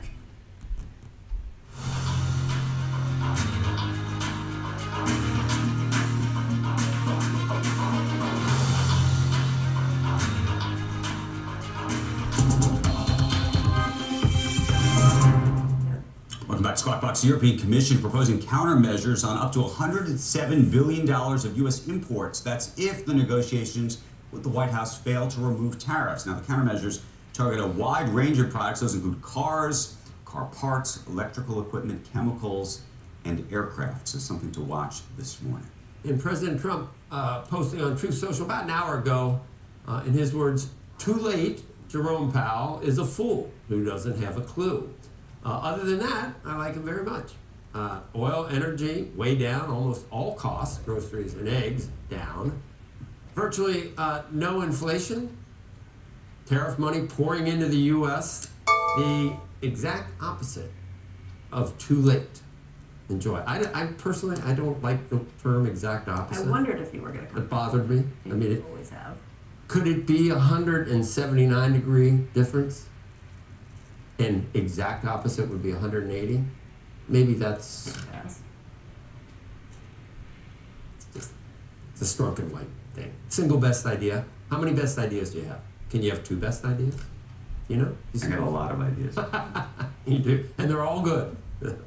I: Welcome back to Squawk Box. The European Commission proposing countermeasures on up to $107 billion of U.S. imports. That's if the negotiations with the White House fail to remove tariffs. Now, the countermeasures target a wide range of products. Those include cars, car parts, electrical equipment, chemicals, and aircraft. So something to watch this morning.
G: And President Trump posting on Truth Social about an hour ago, in his words, too late, Jerome Powell is a fool who doesn't have a clue. Other than that, I like him very much. Oil, energy, way down, almost all costs, groceries and eggs, down. Virtually no inflation. Tariff money pouring into the U.S. The exact opposite of too late. Enjoy. I personally, I don't like the term exact opposite.
H: I wondered if you were going to come.
G: It bothered me. I mean,
H: You always have.
G: could it be 179-degree difference? And exact opposite would be 180? Maybe that's...
H: Yes.
G: It's a strunk and white thing. Single best idea. How many best ideas do you have? Can you have two best ideas? You know?
U: I got a lot of ideas.
G: You do. And they're all good.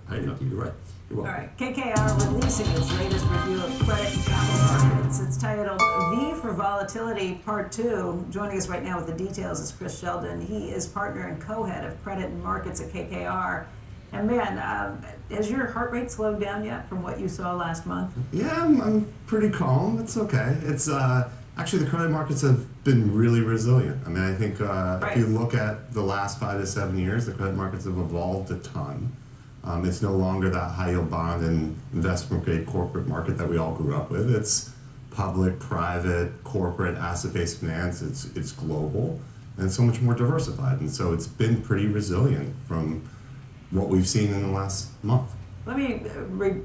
G: I know, you're right.
H: All right, KKR releasing its latest review of credit and capital markets. It's titled V for Volatility Part 2. Joining us right now with the details is Chris Sheldon. He is partner and co-head of credit and markets at KKR. And man, has your heart rate slowed down yet from what you saw last month?
E: Yeah, I'm pretty calm. It's okay. It's actually the credit markets have been really resilient. I mean, I think if you look at the last 5 to 7 years, the credit markets have evolved a ton. It's no longer that high yield bond and investment grade corporate market that we all grew up with. It's public, private, corporate, asset-based finance. It's global, and it's so much more diversified. And so it's been pretty resilient from what we've seen in the last month.
H: Let me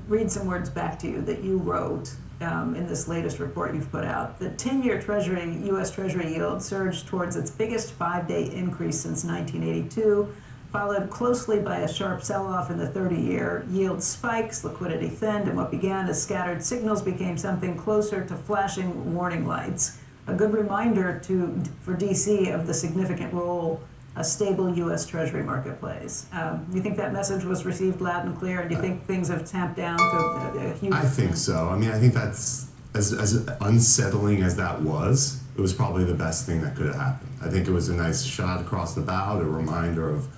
H: read some words back to you that you wrote in this latest report you've put out. The 10-year Treasury, U.S. Treasury yield surged towards its biggest 5-day increase since 1982, followed closely by a sharp sell-off in the 30-year. Yield spikes, liquidity thinned, and what began as scattered signals became something closer to flashing warning lights. A good reminder for D.C. of the significant role a stable U.S. Treasury market plays. Do you think that message was received loud and clear, and do you think things have tamped down to a huge
E: I think so. I mean, I think that's, as unsettling as that was, it was probably the best thing that could have happened. I think it was a nice shot across the bow, a reminder of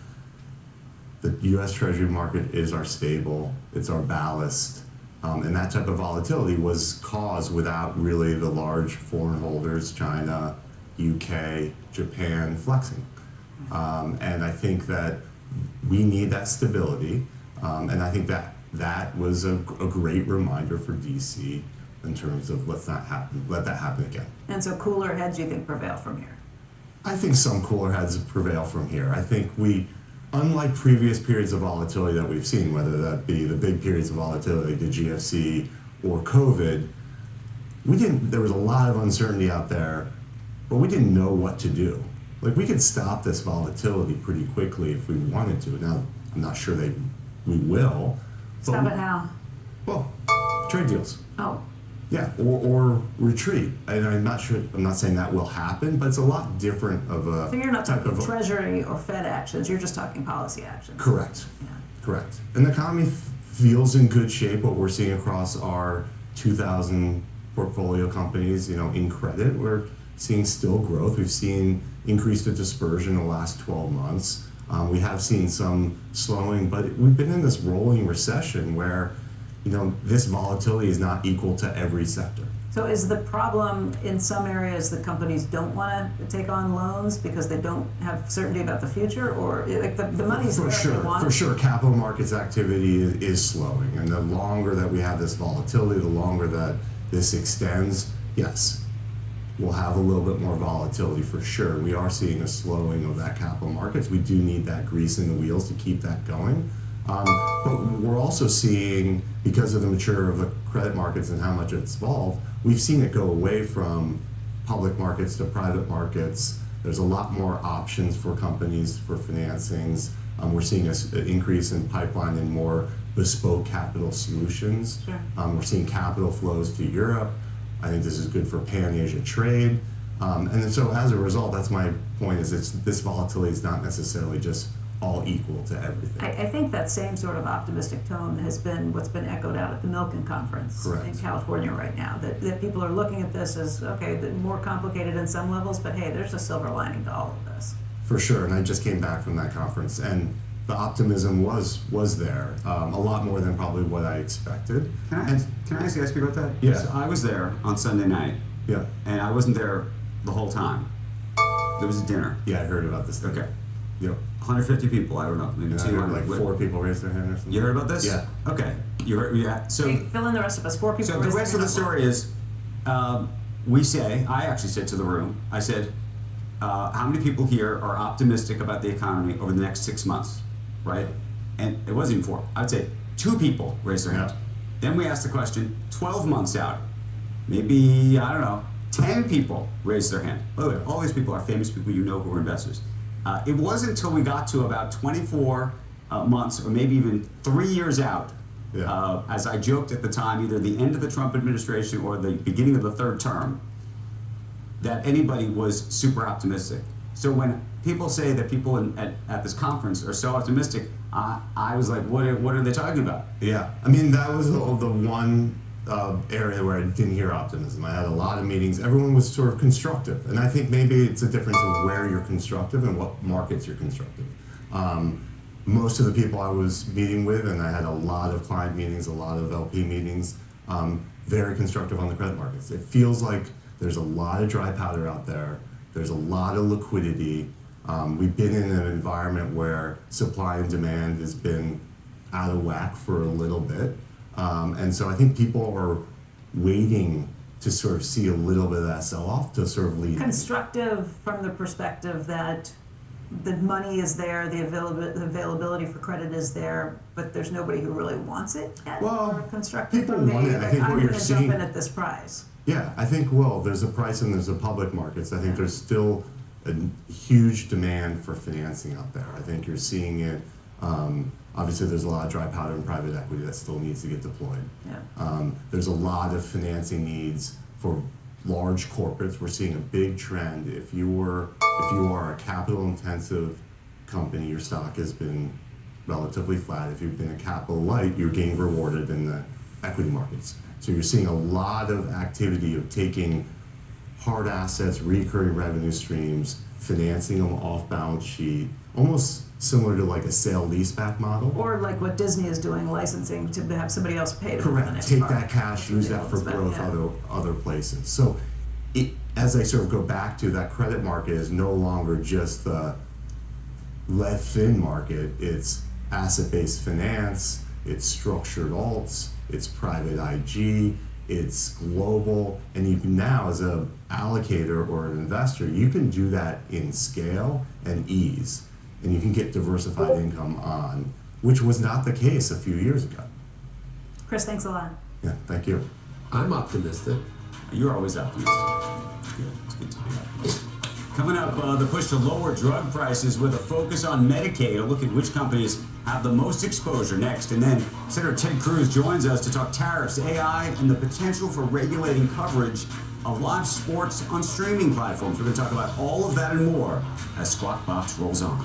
E: the U.S. Treasury market is our stable, it's our ballast, and that type of volatility was caused without really the large foreign holders, China, UK, Japan, flexing. And I think that we need that stability, and I think that was a great reminder for DC in terms of let that happen again.
H: And so cooler heads, you think, prevail from here?
E: I think some cooler heads prevail from here. I think unlike previous periods of volatility that we've seen, whether that be the big periods of volatility, the GFC or COVID, there was a lot of uncertainty out there, but we didn't know what to do. Like, we could stop this volatility pretty quickly if we wanted to. Now, I'm not sure we will.
H: Stop it how?
E: Well, trade deals.
H: Oh.
E: Yeah, or retreat. And I'm not saying that will happen, but it's a lot different of a
H: So you're not
E: type
H: talking
E: of
H: Treasury or Fed actions, you're just talking policy actions.
E: Correct.
H: Yeah.
E: Correct. And the economy feels in good shape. What we're seeing across our 2,000 portfolio companies, in credit, we're seeing still growth. We've seen increased dispersion in the last 12 months. We have seen some slowing, but we've been in this rolling recession where, this volatility is not equal to every sector.
H: So is the problem in some areas that companies don't want to take on loans because they don't have certainty about the future, or like the money's there if they want it?
E: For sure, capital markets activity is slowing, and the longer that we have this volatility, the longer that this extends, yes, we'll have a little bit more volatility for sure. We are seeing a slowing of that capital markets. We do need that grease in the wheels to keep that going. But we're also seeing, because of the maturity of the credit markets and how much it's evolved, we've seen it go away from public markets to private markets. There's a lot more options for companies for financings. We're seeing an increase in pipeline and more bespoke capital solutions.
H: Sure.
E: We're seeing capital flows to Europe. I think this is good for pan-Asia trade. And then so as a result, that's my point, is this volatility is not necessarily just all equal to everything.
H: I think that same sort of optimistic tone has been what's been echoed out at the Milken Conference in California right now, that people are looking at this as, okay, more complicated in some levels, but hey, there's a silver lining to all of this.
E: For sure, and I just came back from that conference, and the optimism was there, a lot more than probably what I expected.
I: Can I ask you about that?
E: Yeah.
I: So I was there on Sunday night.
E: Yeah.
I: And I wasn't there the whole time. There was a dinner.
E: Yeah, I heard about this thing.
I: Okay.
E: Yep.
I: 150 people, I don't know, maybe 200.
E: Like 4 people raised their hand or something.
I: You heard about this?
E: Yeah.
I: Okay. You heard, yeah. So
H: Hey, fill in the rest of us. 4 people.
I: So the rest of the story is, I actually said to the room, I said, how many people here are optimistic about the economy over the next 6 months, right? And it wasn't even 4. I'd say 2 people raised their hand. Then we asked the question, 12 months out, maybe, I don't know, 10 people raised their hand. By the way, all these people are famous people you know who are investors. It wasn't until we got to about 24 months, or maybe even 3 years out, as I joked at the time, either the end of the Trump administration or the beginning of the 3rd term, that anybody was super optimistic. So when people say that people at this conference are so optimistic. I was like, what are they talking about?
E: Yeah, I mean, that was the one area where I didn't hear optimism. I had a lot of meetings. Everyone was sort of constructive. And I think maybe it's a difference of where you're constructive and what markets you're constructive. Most of the people I was meeting with, and I had a lot of client meetings, a lot of LP meetings, very constructive on the credit markets. It feels like there's a lot of dry powder out there. There's a lot of liquidity. We've been in an environment where supply and demand has been out of whack for a little bit. And so I think people are waiting to sort of see a little bit of that sell-off to sort of lead.
H: Constructive from the perspective that the money is there, the availability for credit is there, but there's nobody who really wants it yet?
E: Well,
H: or constructive
E: people
H: from me,
E: want it. I think
H: I'm
E: what you're
H: gonna
E: seeing.
H: jump in at this price.
E: Yeah, I think, well, there's a price and there's a public markets. I think there's still a huge demand for financing out there. I think you're seeing it. Obviously, there's a lot of dry powder in private equity that still needs to get deployed.
H: Yeah.
E: There's a lot of financing needs for large corporates. We're seeing a big trend. If you are a capital-intensive company, your stock has been relatively flat. If you've been a capital light, you're getting rewarded in the equity markets. So you're seeing a lot of activity of taking hard assets, recurring revenue streams, financing them off balance sheet, almost similar to like a sale-leaseback model.
H: Or like what Disney is doing, licensing to have somebody else pay for the
E: Correct.
H: next
E: Take
H: part.
E: that cash, use that for growth other places. So as I sort of go back to that credit market is no longer just the lead-thin market. It's asset-based finance, it's structured alts, it's private IG, it's global, and you can now, as an allocator or an investor, you can do that in scale and ease, and you can get diversified income on, which was not the case a few years ago.
H: Chris, thanks a lot.
E: Yeah, thank you.
G: I'm optimistic.
I: You're always optimistic. Good. It's good to be optimistic. Coming up, the push to lower drug prices with a focus on Medicaid. A look at which companies have the most exposure next. And then Senator Ted Cruz joins us to talk tariffs, AI, and the potential for regulating coverage of live sports on streaming platforms. We're going to talk about all of that and more as Squawk Box rolls on.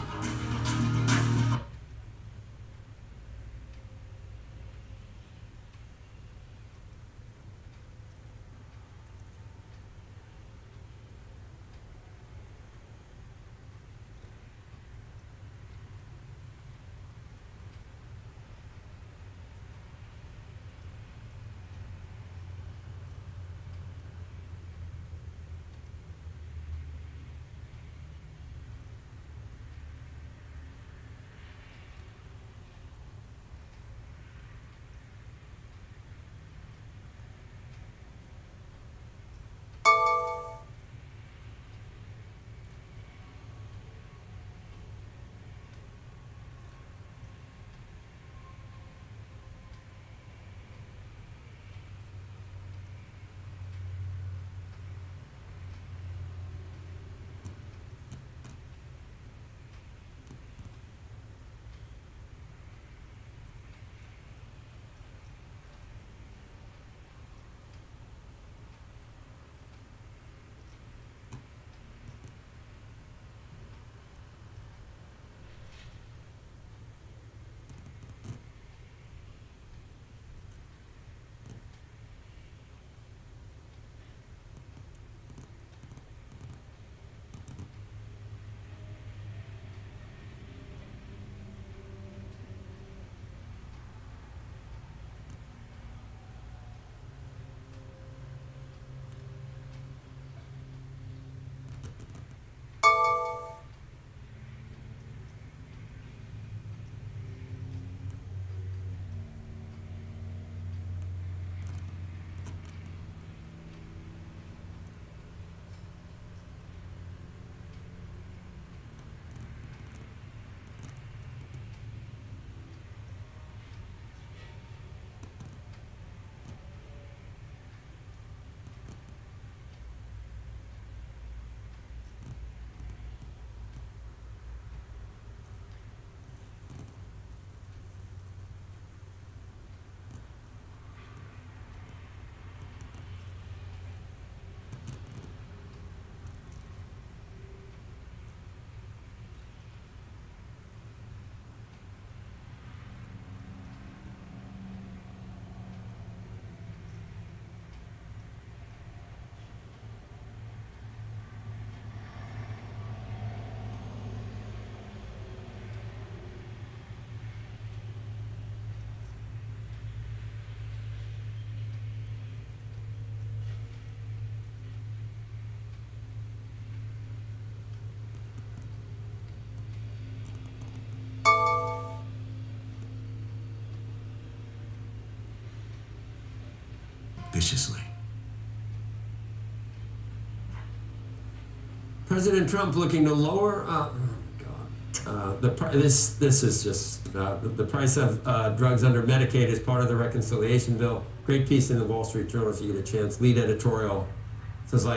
L: viciously.
G: President Trump looking to lower. This is just the price of drugs under Medicaid is part of the reconciliation bill. Great piece in the Wall Street Journal if you get a chance. Lead editorial says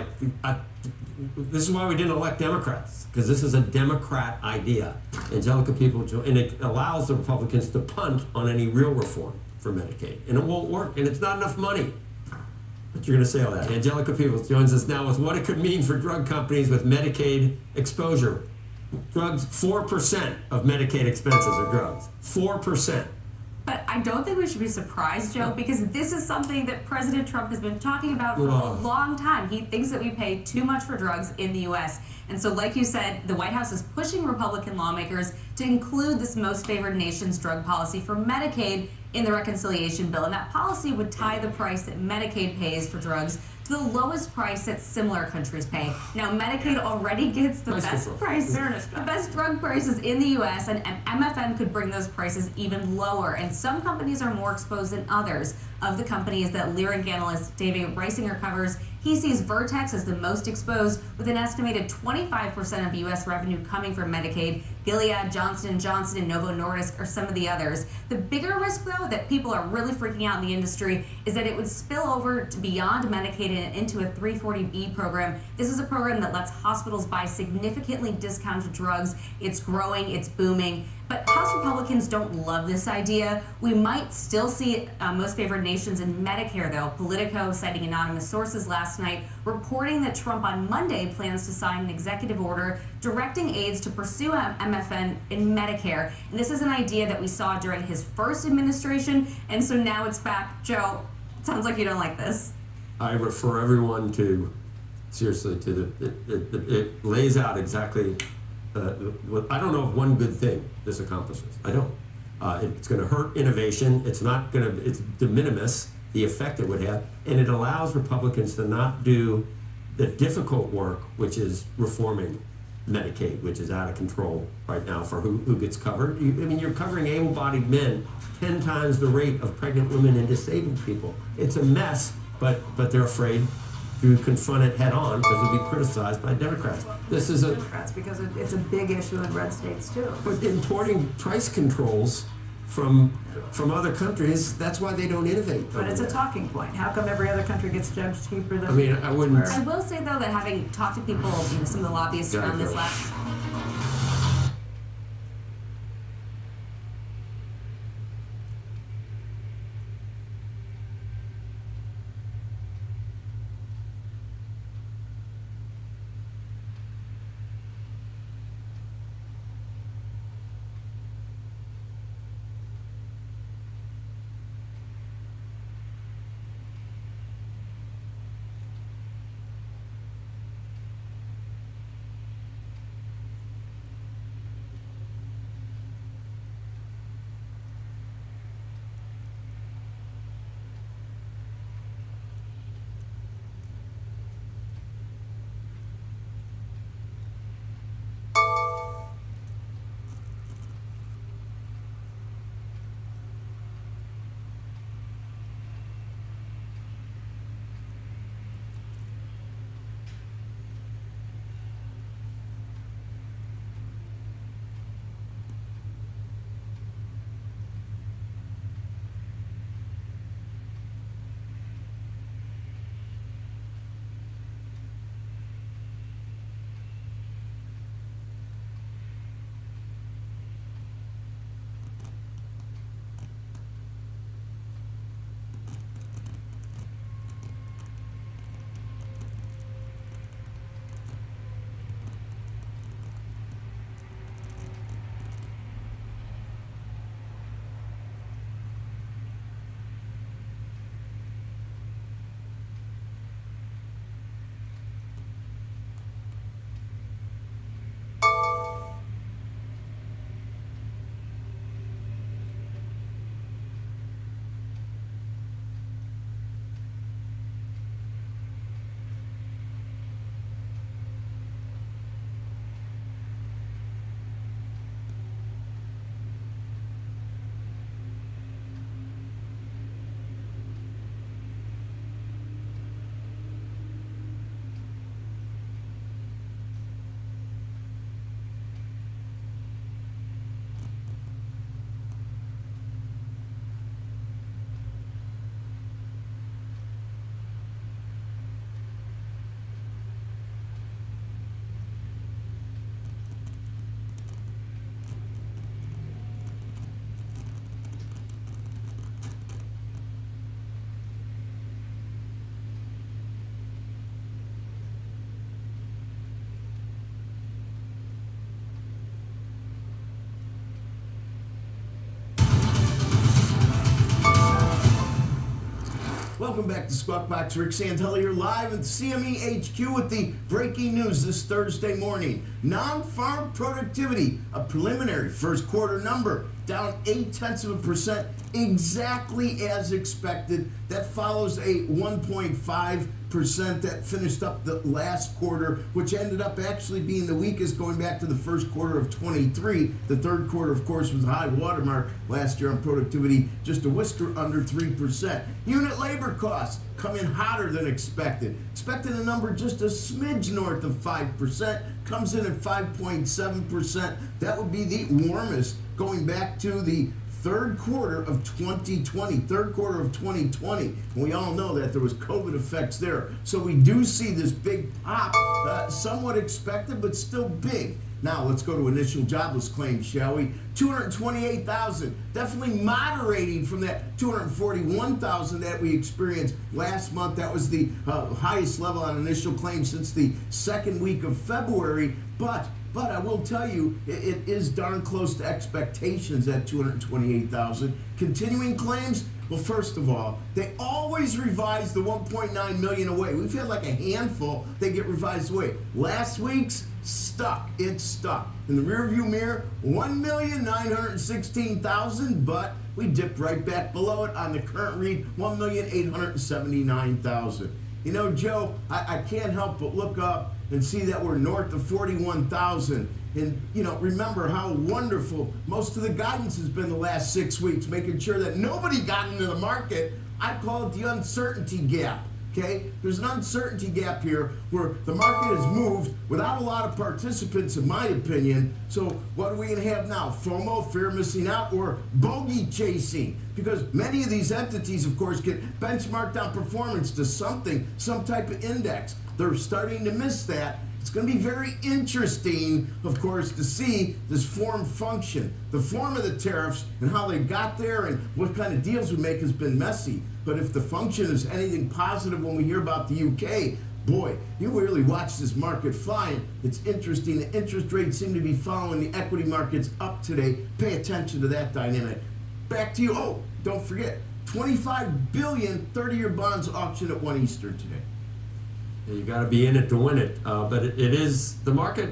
G: this is why we didn't elect Democrats, because this is a Democrat idea. Angelica People, and it allows the Republicans to punt on any real reform for Medicaid, and it won't work, and it's not enough money. But you're going to say all that. Angelica Peoples joins us now with what it could mean for drug companies with Medicaid exposure. Drugs, 4% of Medicaid expenses are drugs. 4%.
F: But I don't think we should be surprised, Joe, because this is something that President Trump has been talking about for a long time. He thinks that we pay too much for drugs in the U.S. And so, like you said, the White House is pushing Republican lawmakers to include this most favored nation's drug policy for Medicaid in the reconciliation bill. And that policy would tie the price that Medicaid pays for drugs to the lowest price that similar countries pay. Now, Medicaid already gets the best drug prices in the U.S., and MFN could bring those prices even lower. And some companies are more exposed than others. Of the companies that Leerink analyst David Reisinger covers, he sees Vertex as the most exposed, with an estimated 25% of U.S. revenue coming from Medicaid. Gilead, Johnson & Johnson, and Novo Nordisk are some of the others. The bigger risk, though, that people are really freaking out in the industry is that it would spill over to beyond Medicaid and into a 340B program. This is a program that lets hospitals buy significantly discounted drugs. It's growing, it's booming. But House Republicans don't love this idea. We might still see most favored nations in Medicare, though. Politico, citing anonymous sources last night, reporting that Trump on Monday plans to sign an executive order directing aides to pursue MFN in Medicare. And this is an idea that we saw during his first administration, and so now it's back. Joe, it sounds like you don't like this.
G: I refer everyone to, seriously, to it lays out exactly. I don't know of one good thing this accomplishes. I don't. It's going to hurt innovation. It's not going to. It's de minimis the effect it would have, and it allows Republicans to not do the difficult work, which is reforming Medicaid, which is out of control right now for who gets covered. You're covering able-bodied men 10 times the rate of pregnant women and disabled people. It's a mess, but they're afraid to confront it head on because it'll be criticized by Democrats. This is
H: Democrats, because it's a big issue in red states too.
G: But importing price controls from other countries, that's why they don't innovate.
H: But it's a talking point. How come every other country gets drugs cheaper than?
G: I wouldn't.
F: I will say, though, that having talked to people, some of the lobbyists around this last.
K: Welcome back to Squawk Box. Rick Santelli here live at CME HQ with the breaking news this Thursday morning. Non-farm productivity, a preliminary first quarter number, down 0.8%, exactly as expected. That follows a 1.5% that finished up the last quarter, which ended up actually being the weakest going back to the first quarter of 23. The third quarter, of course, was a high watermark last year on productivity, just a whisker under 3%. Unit labor costs come in hotter than expected. Expected a number just a smidge north of 5%, comes in at 5.7%. That would be the warmest going back to the third quarter of 2020. And we all know that there was COVID effects there. So we do see this big pop, somewhat expected, but still big. Now let's go to initial jobless claims, shall we? 228,000, definitely moderating from that 241,000 that we experienced last month. That was the highest level on initial claims since the second week of February. But I will tell you, it is darn close to expectations at 228,000. Continuing claims, well, first of all, they always revise the 1.9 million away. We've had like a handful that get revised away. Last week's stuck. It's stuck. In the rearview mirror, 1,916,000, but we dipped right back below it on the current read, 1,879,000. You know, Joe, I can't help but look up and see that we're north of 41,000. And, you know, remember how wonderful most of the guidance has been the last 6 weeks, making sure that nobody got into the market. I call it the uncertainty gap. Okay? There's an uncertainty gap here where the market has moved without a lot of participants, in my opinion. So what are we going to have now? FOMO, fear of missing out, or bogey chasing? Because many of these entities, of course, get benchmarked on performance to something, some type of index. They're starting to miss that. It's going to be very interesting, of course, to see this form function. The form of the tariffs and how they got there and what kind of deals we make has been messy. But if the function is anything positive when we hear about the UK, boy, you really watch this market flying. It's interesting. The interest rates seem to be following the equity markets up today. Pay attention to that dynamic. Back to you. Oh, don't forget, 25 billion 30-year bonds auctioned at 1 Eastern today.
G: You got to be in it to win it. But it is the market.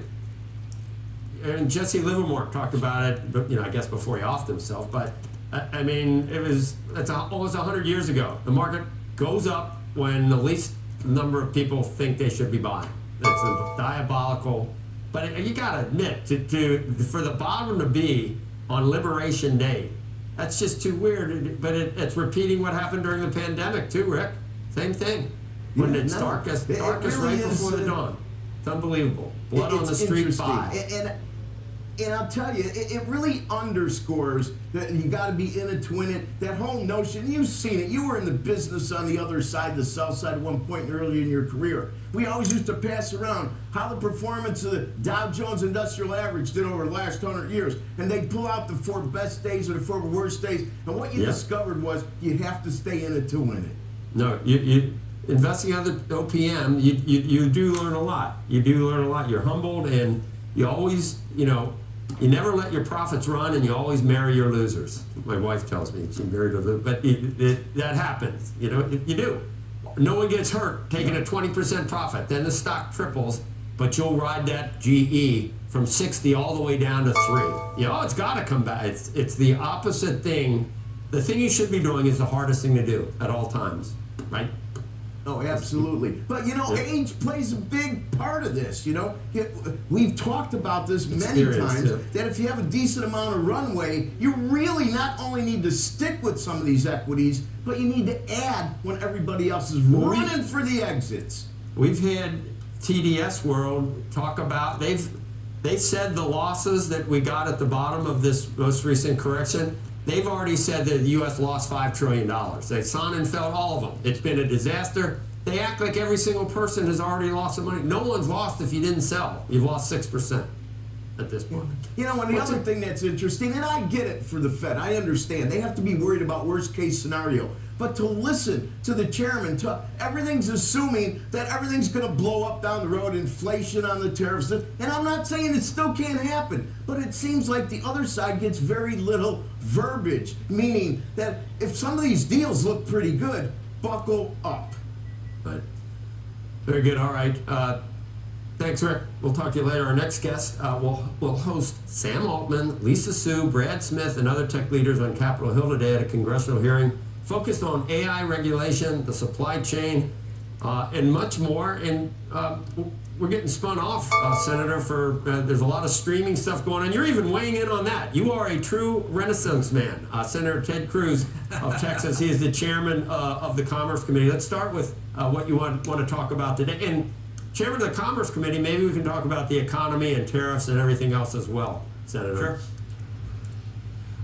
G: And Jesse Livermore talked about it, you know, I guess before he offed himself. But I mean, it's almost 100 years ago. The market goes up when the least number of people think they should be buying. It's a diabolical. But you got to admit, for the bottom to be on Liberation Day, that's just too weird. But it's repeating what happened during the pandemic too, Rick. Same thing. When it's darkest really right before the dawn. It's unbelievable. Blood on the street by.
K: And I'll tell you, it really underscores that you got to be in it to win it. That whole notion, you've seen it. You were in the business on the other side, the south side, at one point earlier in your career. We always used to pass around how the performance of the Dow Jones Industrial Average did over the last 100 years. And they'd pull out the 4 best days or the 4 worst days. And what you discovered was you have to stay in it to win it.
G: No, you investing on the OPM, you do learn a lot. You do learn a lot. You're humbled, and you always, you know, you never let your profits run, and you always marry your losers. My wife tells me she married a loser, but that happens. You know, you do. No one gets hurt taking a 20% profit. Then the stock triples, but you'll ride that GE from 60 all the way down to 3. You know, it's got to come back. It's the opposite thing. The thing you should be doing is the hardest thing to do at all times, right?
K: Oh, absolutely. But, you know, age plays a big part of this, you know. We've talked about this many times, that if you have a decent amount of runway, you really not only need to stick with some of these equities, but you need to add when everybody else is running for the exits.
G: We've had TDS World talk about, they said the losses that we got at the bottom of this most recent correction, they've already said that the U.S. lost $5 trillion. They Sonnenfeld all of them. It's been a disaster. They act like every single person has already lost some money. No one's lost if you didn't sell. You've lost 6% at this point.
K: You know, and the other thing that's interesting, and I get it for the Fed, I understand. They have to be worried about worst case scenario. But to listen to the chairman, everything's assuming that everything's going to blow up down the road, inflation on the tariffs. And I'm not saying it still can't happen, but it seems like the other side gets very little verbiage, meaning that if some of these deals look pretty good, buckle up.
G: But very good. All right. Thanks, Rick. We'll talk to you later. Our next guest will host Sam Altman, Lisa Su, Brad Smith, and other tech leaders on Capitol Hill today at a congressional hearing focused on AI regulation, the supply chain, and much more. And we're getting spun off, Senator, for there's a lot of streaming stuff going on. You're even weighing in on that. You are a true Renaissance man. Senator Ted Cruz of Texas. He is the chairman of the Commerce Committee. Let's start with what you want to talk about today. And chairman of the Commerce Committee, maybe we can talk about the economy and tariffs and everything else as well, Senator.
M: Sure.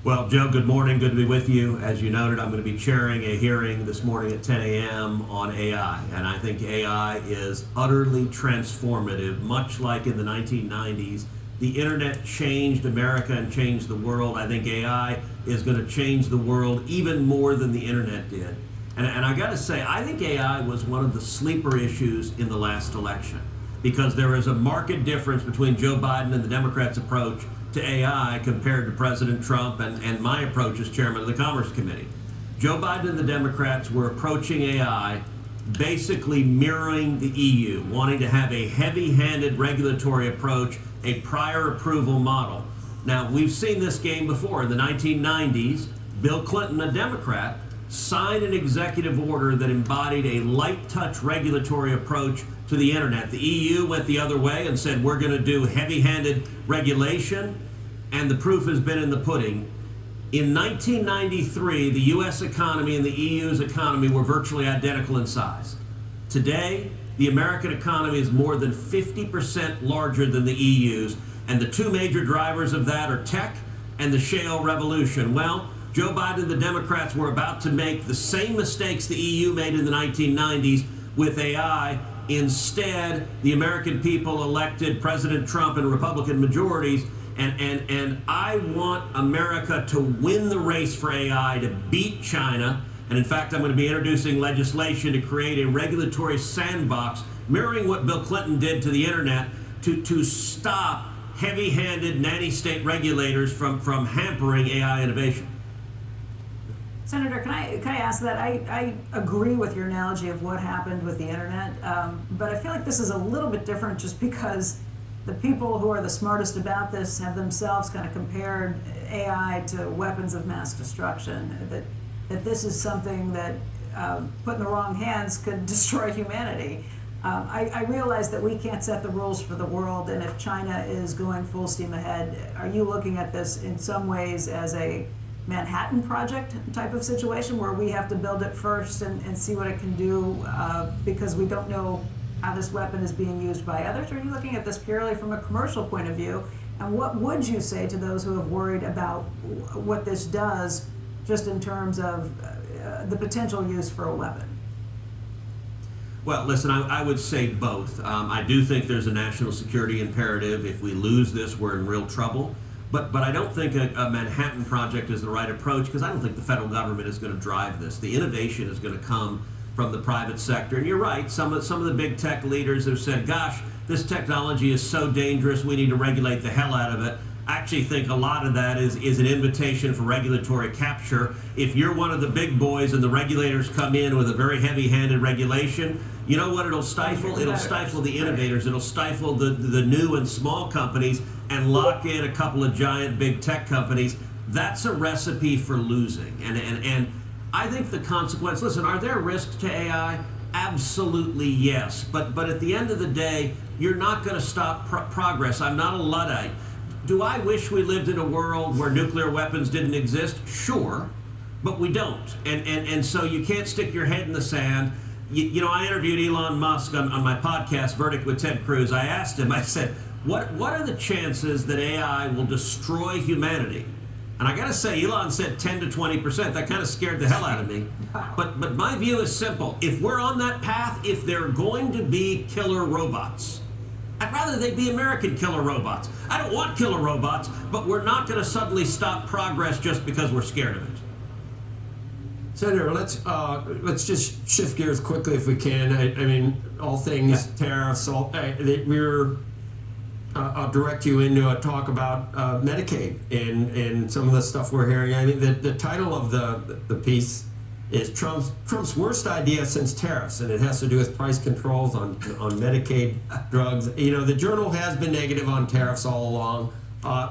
M: Well, Joe, good morning. Good to be with you. As you noted, I'm going to be chairing a hearing this morning at 10 a.m. on AI. And I think AI is utterly transformative, much like in the 1990s. The internet changed America and changed the world. I think AI is going to change the world even more than the internet did. And I got to say, I think AI was one of the sleeper issues in the last election, because there is a marked difference between Joe Biden and the Democrats' approach to AI compared to President Trump and my approach as chairman of the Commerce Committee. Joe Biden and the Democrats were approaching AI basically mirroring the EU, wanting to have a heavy-handed regulatory approach, a prior approval model. Now, we've seen this game before. In the 1990s, Bill Clinton, a Democrat, signed an executive order that embodied a light-touch regulatory approach to the internet. The EU went the other way and said, we're going to do heavy-handed regulation, and the proof has been in the pudding. In 1993, the U.S. economy and the EU's economy were virtually identical in size. Today, the American economy is more than 50% larger than the EU's, and the two major drivers of that are tech and the shale revolution. Well, Joe Biden and the Democrats were about to make the same mistakes the EU made in the 1990s with AI. Instead, the American people elected President Trump and Republican majorities, and I want America to win the race for AI, to beat China. And in fact, I'm going to be introducing legislation to create a regulatory sandbox mirroring what Bill Clinton did to the internet to stop heavy-handed nanny-state regulators from hampering AI innovation.
H: Senator, can I ask that? I agree with your analogy of what happened with the internet, but I feel like this is a little bit different just because the people who are the smartest about this have themselves kind of compared AI to weapons of mass destruction, that this is something that put in the wrong hands could destroy humanity. I realize that we can't set the rules for the world, and if China is going full steam ahead, are you looking at this in some ways as a Manhattan Project type of situation where we have to build it first and see what it can do because we don't know how this weapon is being used by others? Or are you looking at this purely from a commercial point of view? And what would you say to those who have worried about what this does just in terms of the potential use for a weapon?
M: Well, listen, I would say both. I do think there's a national security imperative. If we lose this, we're in real trouble. But I don't think a Manhattan Project is the right approach, because I don't think the federal government is going to drive this. The innovation is going to come from the private sector. And you're right, some of the big tech leaders have said, gosh, this technology is so dangerous, we need to regulate the hell out of it. I actually think a lot of that is an invitation for regulatory capture. If you're one of the big boys and the regulators come in with a very heavy-handed regulation, you know what it'll stifle? It'll stifle the innovators. It'll stifle the new and small companies and lock in a couple of giant big tech companies. That's a recipe for losing. And I think the consequence, listen, are there risks to AI? Absolutely yes. But at the end of the day, you're not going to stop progress. I'm not a Luddite. Do I wish we lived in a world where nuclear weapons didn't exist? Sure, but we don't. And so you can't stick your head in the sand. You know, I interviewed Elon Musk on my podcast, Verdict with Ted Cruz. I asked him, I said, what are the chances that AI will destroy humanity? And I got to say, Elon said 10 to 20%. That kind of scared the hell out of me. But my view is simple. If we're on that path, if they're going to be killer robots, I'd rather they be American killer robots. I don't want killer robots, but we're not going to suddenly stop progress just because we're scared of it.
G: Senator, let's just shift gears quickly if we can. I mean, all things tariffs. I'll direct you into a talk about Medicaid and some of the stuff we're hearing. I mean, the title of the piece is Trump's worst idea since tariffs, and it has to do with price controls on Medicaid drugs. You know, the Journal has been negative on tariffs all along.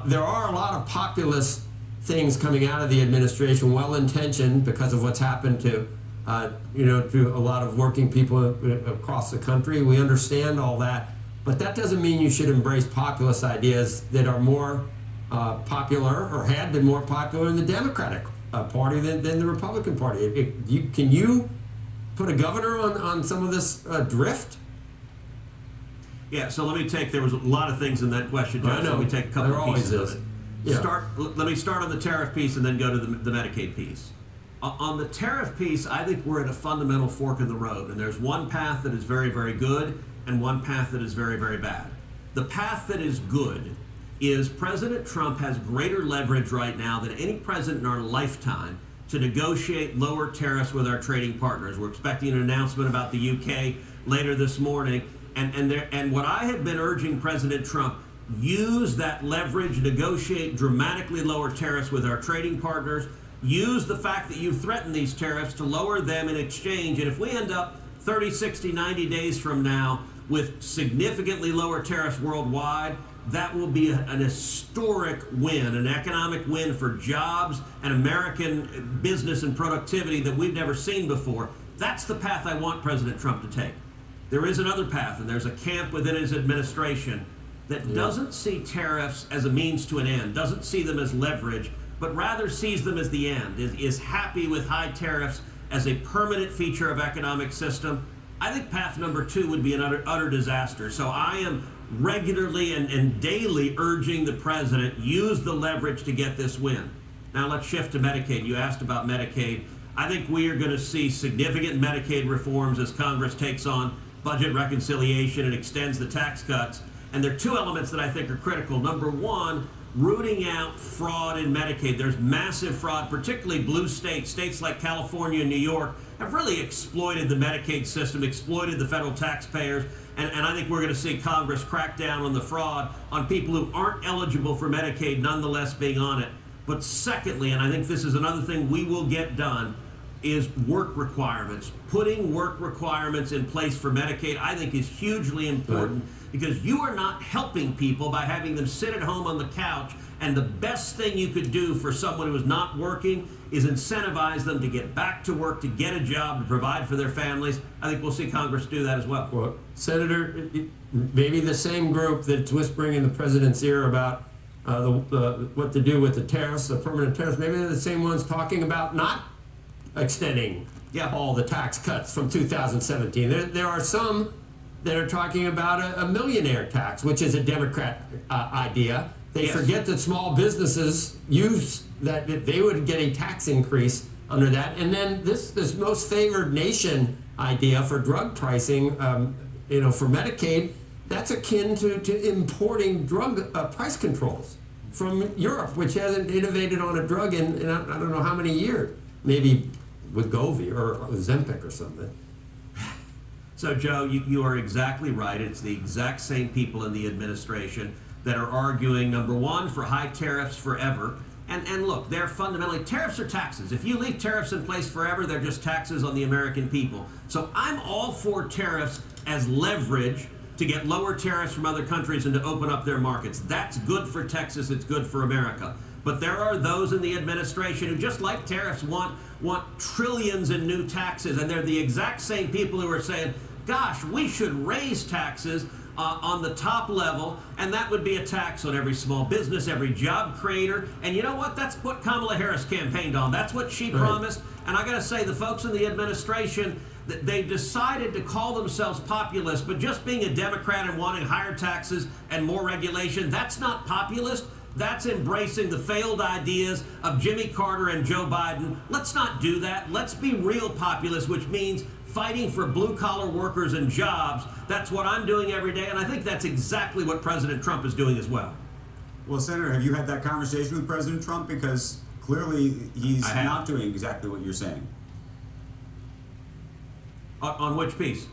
G: There are a lot of populist things coming out of the administration, well-intentioned because of what's happened to to a lot of working people across the country. We understand all that, but that doesn't mean you should embrace populist ideas that are more popular or had been more popular in the Democratic Party than the Republican Party. Can you put a governor on some of this drift?
M: Yeah, so let me there was a lot of things in that question, Joe. So let me take a couple of pieces of it.
G: Yeah.
M: Let me start on the tariff piece and then go to the Medicaid piece. On the tariff piece, I think we're at a fundamental fork in the road, and there's one path that is very, very good and one path that is very, very bad. The path that is good is President Trump has greater leverage right now than any president in our lifetime to negotiate lower tariffs with our trading partners. We're expecting an announcement about the UK later this morning, and what I have been urging President Trump, use that leverage, negotiate dramatically lower tariffs with our trading partners, use the fact that you threaten these tariffs to lower them in exchange, and if we end up 30, 60, 90 days from now with significantly lower tariffs worldwide, that will be an historic win, an economic win for jobs and American business and productivity that we've never seen before. That's the path I want President Trump to take. There is another path, and there's a camp within his administration that doesn't see tariffs as a means to an end, doesn't see them as leverage, but rather sees them as the end, is happy with high tariffs as a permanent feature of economic system. I think path number 2 would be an utter disaster. So I am regularly and daily urging the president, use the leverage to get this win. Now let's shift to Medicaid. You asked about Medicaid. I think we are going to see significant Medicaid reforms as Congress takes on budget reconciliation and extends the tax cuts. And there are 2 elements that I think are critical. Number 1, rooting out fraud in Medicaid. There's massive fraud, particularly blue states. States like California and New York have really exploited the Medicaid system, exploited the federal taxpayers, and I think we're going to see Congress crack down on the fraud on people who aren't eligible for Medicaid nonetheless being on it. But secondly, and I think this is another thing we will get done, is work requirements. Putting work requirements in place for Medicaid, I think, is hugely important because you are not helping people by having them sit at home on the couch, and the best thing you could do for someone who is not working is incentivize them to get back to work, to get a job, to provide for their families. I think we'll see Congress do that as well.
G: Well, Senator, maybe the same group that's whispering in the president's ear about what to do with the tariffs, the permanent tariffs, maybe they're the same ones talking about not extending all the tax cuts from 2017. There are some that are talking about a millionaire tax, which is a Democrat idea. They forget that small businesses use that they would get a tax increase under that. And then this most favored nation idea for drug pricing, for Medicaid, that's akin to importing drug price controls from Europe, which hasn't innovated on a drug in I don't know how many years. Maybe Wegovy or Ozempic or something.
M: So, Joe, you are exactly right. It's the exact same people in the administration that are arguing, number 1, for high tariffs forever. And look, they're fundamentally, tariffs are taxes. If you leave tariffs in place forever, they're just taxes on the American people. So I'm all for tariffs as leverage to get lower tariffs from other countries and to open up their markets. That's good for Texas. It's good for America. But there are those in the administration who, just like tariffs, want trillions in new taxes. And they're the exact same people who are saying, gosh, we should raise taxes on the top level, and that would be a tax on every small business, every job creator. And you know what? That's what Kamala Harris campaigned on. That's what she promised. And I got to say, the folks in the administration, they decided to call themselves populist, but just being a Democrat and wanting higher taxes and more regulation, that's not populist. That's embracing the failed ideas of Jimmy Carter and Joe Biden. Let's not do that. Let's be real populist, which means fighting for blue-collar workers and jobs. That's what I'm doing every day, and I think that's exactly what President Trump is doing as well.
I: Well, Senator, have you had that conversation with President Trump? Because clearly he's not doing exactly what you're saying.
M: On which piece?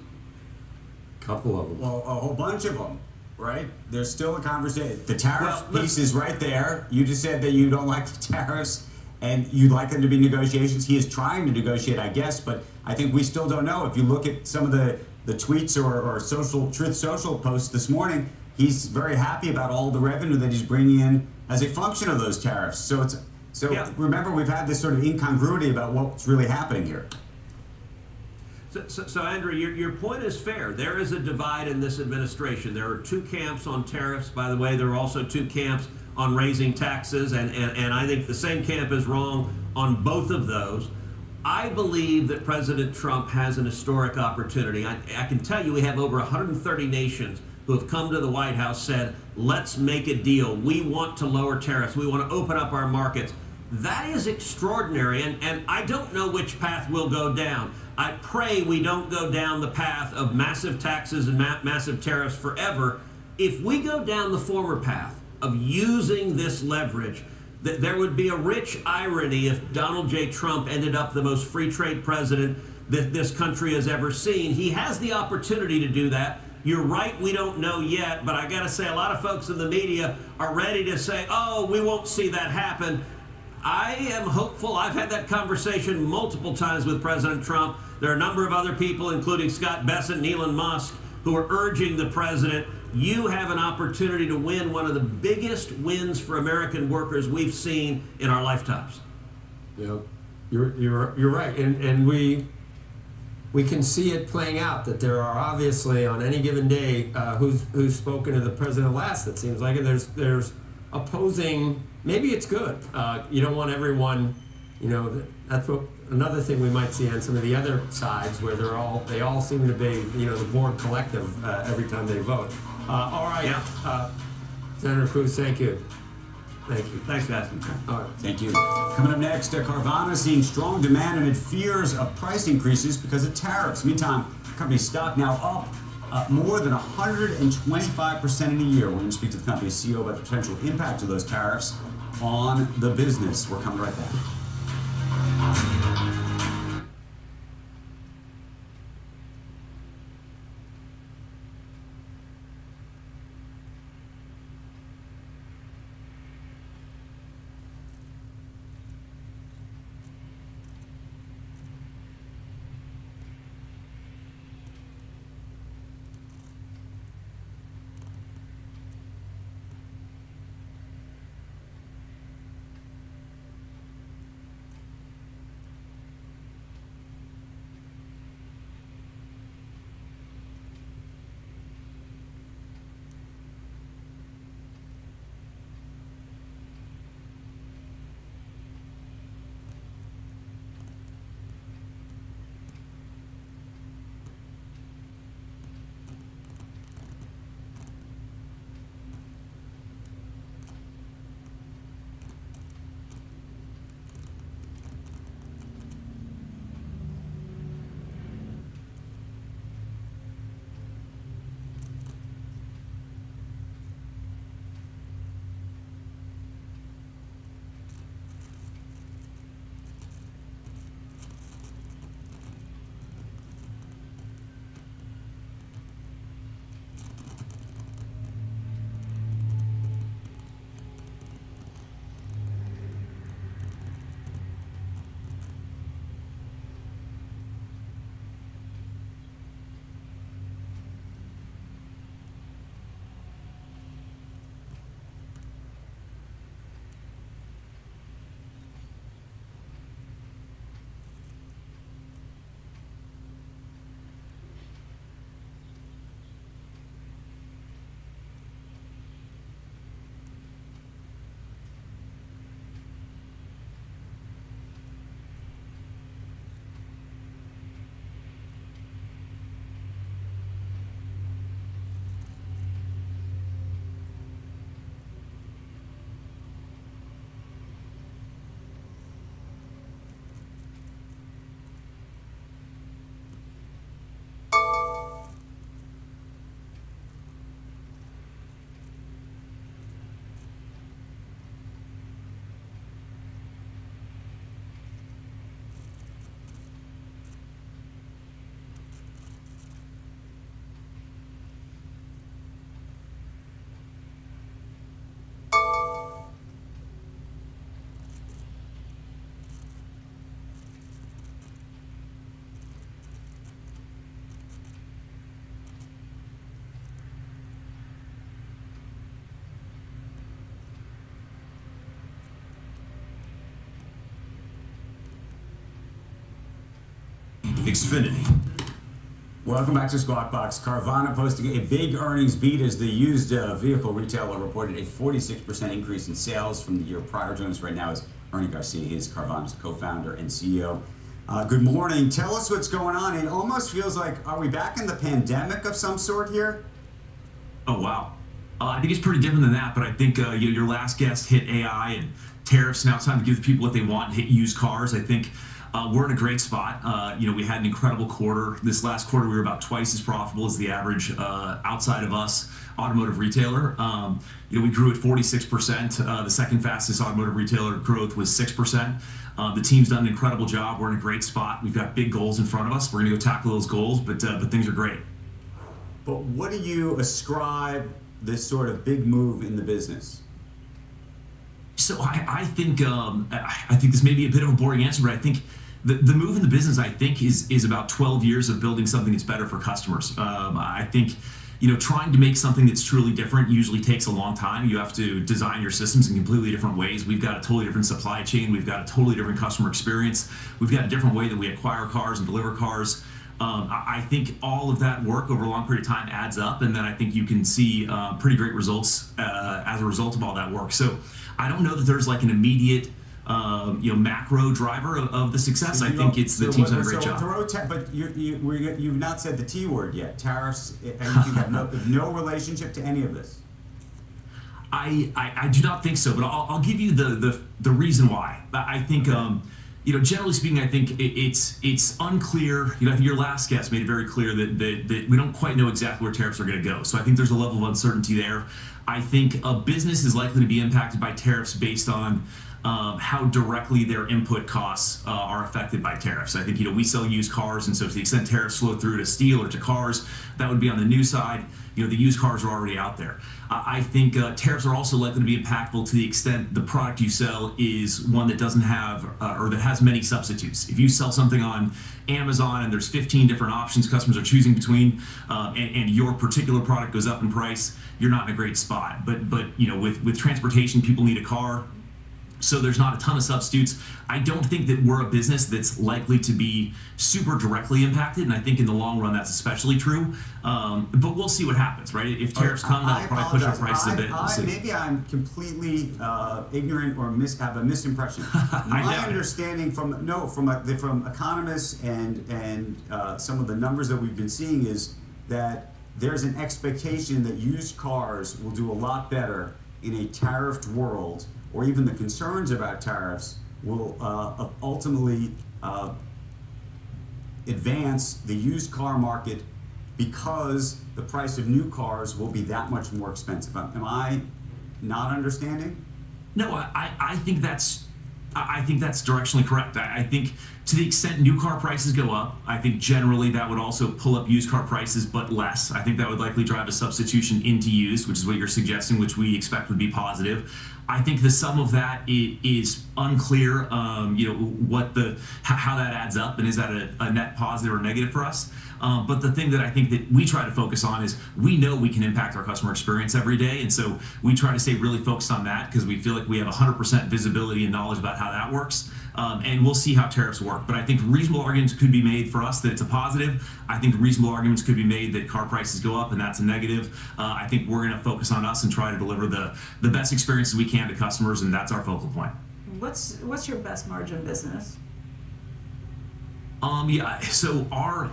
G: Couple of them.
I: Well, a whole bunch of them, right? There's still a conversation. The tariff piece is right there. You just said that you don't like the tariffs, and you'd like them to be negotiations. He is trying to negotiate, I guess, but I think we still don't know. If you look at some of the tweets or Truth Social posts this morning, he's very happy about all the revenue that he's bringing in as a function of those tariffs. So remember, we've had this sort of incongruity about what's really happening here.
N: So Andrew, your point is fair. There is a divide in this administration. There are two camps on tariffs. By the way, there are also two camps on raising taxes, and I think the same camp is wrong on both of those. I believe that President Trump has an historic opportunity. I can tell you we have over 130 nations who have come to the White House, said, let's make a deal. We want to lower tariffs. We want to open up our markets. That is extraordinary, and I don't know which path we'll go down. I pray we don't go down the path of massive taxes and massive tariffs forever. If we go down the former path of using this leverage, there would be a rich irony if Donald J. Trump ended up the most free trade president that this country has ever seen. He has the opportunity to do that. You're right, we don't know yet, but I got to say a lot of folks in the media are ready to say, oh, we won't see that happen. I am hopeful. I've had that conversation multiple times with President Trump. There are a number of other people, including Scott Bessent and Elon Musk, who are urging the president, you have an opportunity to win one of the biggest wins for American workers we've seen in our lifetimes.
G: Yeah, you're right, and we can see it playing out. That there are obviously on any given day who's spoken to the president last. It seems like, and there's opposing. Maybe it's good. You don't want everyone. That's what another thing we might see on some of the other sides where they all seem to be the board collective every time they vote. All right,
N: yeah.
G: Senator Cruz, thank you. Thank you.
N: Thanks, guys.
G: All right.
I: Thank you. Coming up next, Carvana seeing strong demand amid fears of price increases because of tariffs. Meantime, company's stock now up more than 125% in a year. We're going to speak to the company's CEO about the potential impact of those tariffs on the business. We're coming right back. Xfinity. Welcome back to Squawk Box. Carvana posting a big earnings beat as the used vehicle retailer reported a 46% increase in sales from the year prior. Joining us right now is Ernie Garcia. He is Carvana's co-founder and CEO. Good morning. Tell us what's going on. It almost feels like, are we back in the pandemic of some sort here?
P: Oh, wow. I think it's pretty different than that, but I think your last guest hit AI and tariffs. Now it's time to give people what they want and hit used cars. I think we're in a great spot. We had an incredible quarter. This last quarter, we were about twice as profitable as the average outside of us automotive retailer. We grew at 46%. The second fastest automotive retailer growth was 6%. The team's done an incredible job. We're in a great spot. We've got big goals in front of us. We're going to go tackle those goals, but things are great.
I: But what do you ascribe this sort of big move in the business?
P: So I think this may be a bit of a boring answer, but I think the move in the business, I think, is about 12 years of building something that's better for customers. I think, trying to make something that's truly different usually takes a long time. You have to design your systems in completely different ways. We've got a totally different supply chain. We've got a totally different customer experience. We've got a different way that we acquire cars and deliver cars. I think all of that work over a long period of time adds up, and then I think you can see pretty great results as a result of all that work. So I don't know that there's like an immediate macro driver of the success. I think it's the team's done a great job.
I: But you've not said the T word yet. Tariffs, and you have no relationship to any of this.
P: I do not think so, but I'll give you the reason why. I think generally speaking, I think it's unclear. I think your last guest made it very clear that we don't quite know exactly where tariffs are going to go. So I think there's a level of uncertainty there. I think a business is likely to be impacted by tariffs based on how directly their input costs are affected by tariffs. I think we sell used cars, and so to the extent tariffs flow through to steel or to cars, that would be on the new side. The used cars are already out there. I think tariffs are also likely to be impactful to the extent the product you sell is one that doesn't have or that has many substitutes. If you sell something on Amazon and there's 15 different options customers are choosing between, and your particular product goes up in price, you're not in a great spot. But with transportation, people need a car. So there's not a ton of substitutes. I don't think that we're a business that's likely to be super directly impacted, and I think in the long run that's especially true. But we'll see what happens, right? If tariffs come, that'll probably push our prices a bit. We'll see.
I: Maybe I'm completely ignorant or have a misimpression. My understanding from economists and some of the numbers that we've been seeing is that there's an expectation that used cars will do a lot better in a tariffed world, or even the concerns about tariffs will ultimately advance the used car market because the price of new cars will be that much more expensive. Am I not understanding?
P: No, I think that's directionally correct. I think to the extent new car prices go up, I think generally that would also pull up used car prices, but less. I think that would likely drive a substitution into used, which is what you're suggesting, which we expect would be positive. I think the sum of that is unclear. How that adds up, and is that a net positive or negative for us? But the thing that I think that we try to focus on is we know we can impact our customer experience every day, and so we try to stay really focused on that because we feel like we have 100% visibility and knowledge about how that works. And we'll see how tariffs work. But I think reasonable arguments could be made for us that it's a positive. I think reasonable arguments could be made that car prices go up and that's a negative. I think we're going to focus on us and try to deliver the best experiences we can to customers, and that's our focal point.
H: What's your best margin business?
P: So our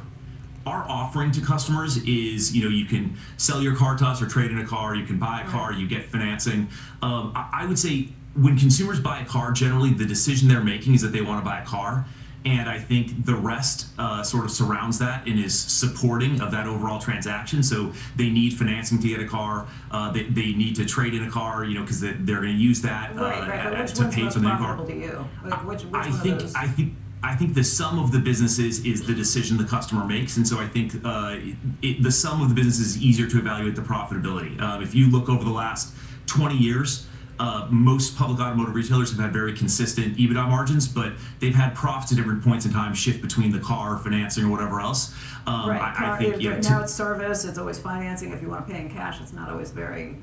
P: offering to customers is, you can sell your car to us or trade in a car, you can buy a car, you get financing. I would say when consumers buy a car, generally the decision they're making is that they want to buy a car. And I think the rest sort of surrounds that and is supporting of that overall transaction. So they need financing to get a car. They need to trade in a car, because they're going to use that to pay for the new car.
H: To you? Like which
P: I think the sum of the businesses is the decision the customer makes, and so I think the sum of the business is easier to evaluate the profitability. If you look over the last 20 years, most public automotive retailers have had very consistent EBITDA margins, but they've had profits at different points in time shift between the car, financing, or whatever else. I think
H: now it's service, it's always financing. If you want to pay in cash, it's not always very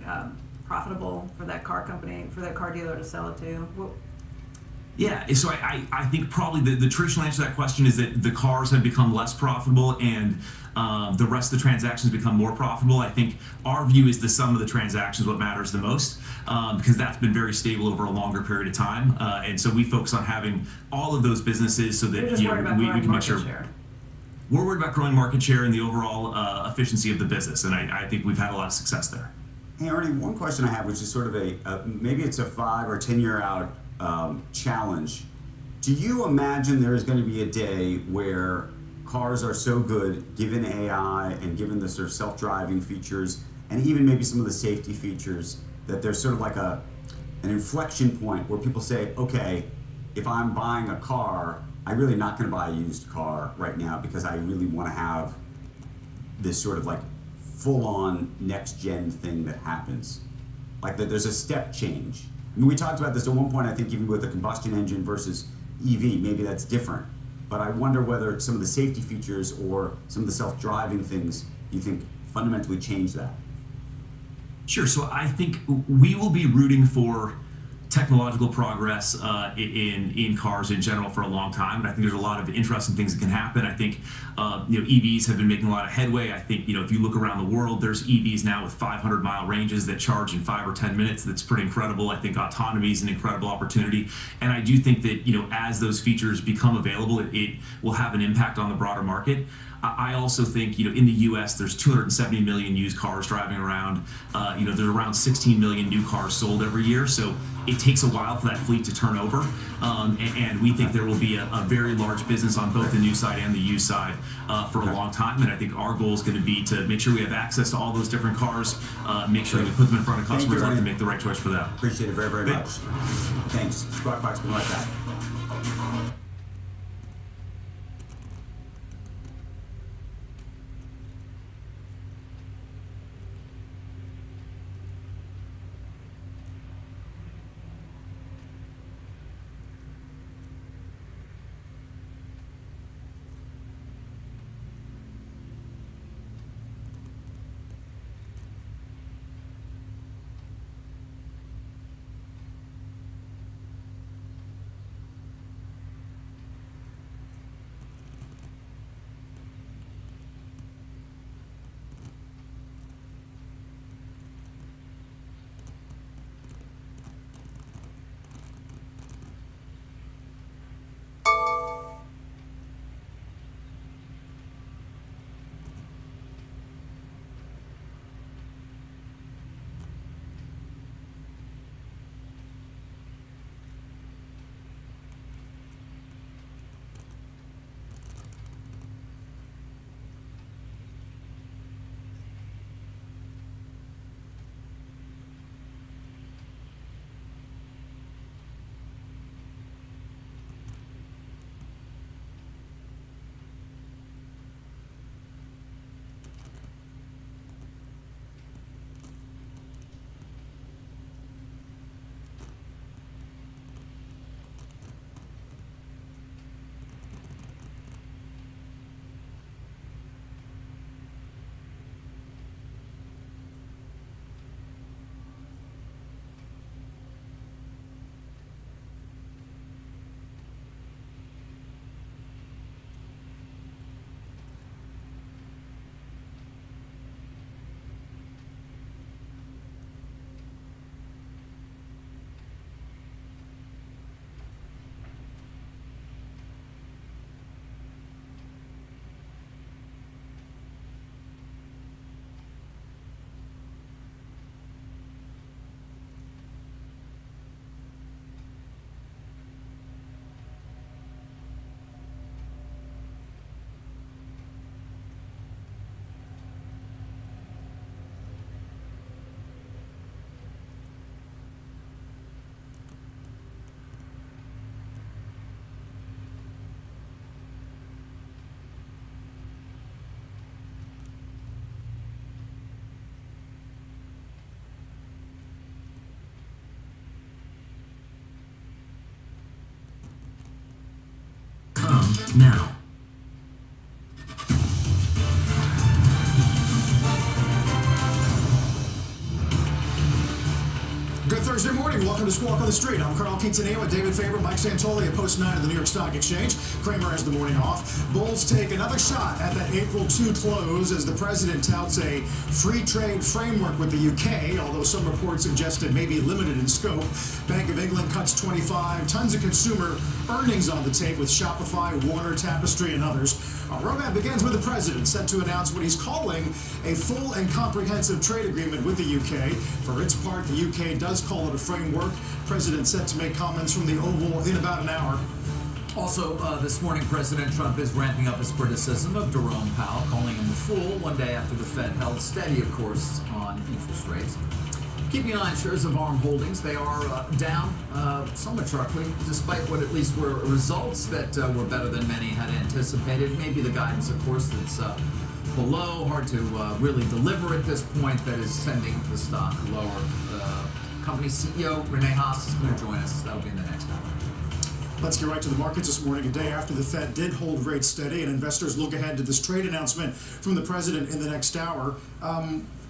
H: profitable for that car company, for that car dealer to sell it to.
P: Yeah, so I think probably the traditional answer to that question is that the cars have become less profitable and the rest of the transactions become more profitable. I think our view is the sum of the transactions what matters the most because that's been very stable over a longer period of time. And so we focus on having all of those businesses so that we can make sure. We're worried about growing market share and the overall efficiency of the business, and I think we've had a lot of success there.
I: Hey, Ernie, one question I have, which is sort of maybe it's a 5 or 10 year out challenge. Do you imagine there is going to be a day where cars are so good, given AI and given the sort of self-driving features and even maybe some of the safety features, that there's sort of like an inflection point where people say, okay, if I'm buying a car, I'm really not going to buy a used car right now because I really want to have this sort of like full-on next-gen thing that happens. Like that there's a step change. I mean, we talked about this at one point, I think, even with a combustion engine versus EV, maybe that's different. But I wonder whether some of the safety features or some of the self-driving things you think fundamentally change that.
P: Sure, so I think we will be rooting for technological progress in cars in general for a long time, and I think there's a lot of interesting things that can happen. I think EVs have been making a lot of headway. I think if you look around the world, there's EVs now with 500-mile ranges that charge in 5 or 10 minutes. That's pretty incredible. I think autonomy is an incredible opportunity, and I do think that as those features become available, it will have an impact on the broader market. I also think, in the U.S., there's 270 million used cars driving around. There's around 16 million new cars sold every year. So it takes a while for that fleet to turn over. And we think there will be a very large business on both the new side and the used side for a long time. And I think our goal is going to be to make sure we have access to all those different cars, make sure that we put them in front of customers and make the right choice for them.
I: Appreciate it very, very much. Thanks. Squawk Box, be right back.
L: now.
A: Good Thursday morning. Welcome to to Squawk on the Street. I'm Carl Quintanilla with David Faber, Mike Santoli at Post 9 of the New York Stock Exchange. Kramer has the morning off. Bulls take another shot at that April 2 close as the president touts a free trade framework with the UK, although some reports suggest it may be limited in scope. Bank of England cuts 25. Tons of consumer earnings on the tape with Shopify, Warner, Tapestry, and others. Our roadmap begins with the president set to announce what he's calling a full and comprehensive trade agreement with the UK. For its part, the UK does call it a framework. President set to make comments from the Oval in about an hour.
V: Also, this morning, President Trump is ramping up his criticism of Jerome Powell, calling him a fool one day after the Fed held steady, of course, on interest rates. Keeping an eye on shares of ARM Holdings, they are down somewhat sharply, despite what at least were results that were better than many had anticipated. Maybe the guidance, of course, that's below, hard to really deliver at this point, that is sending the stock lower. Company CEO Renee Haas is going to join us. That'll be in the next hour.
A: Let's get right to the markets this morning, a day after the Fed did hold rates steady, and investors look ahead to this trade announcement from the president in the next hour.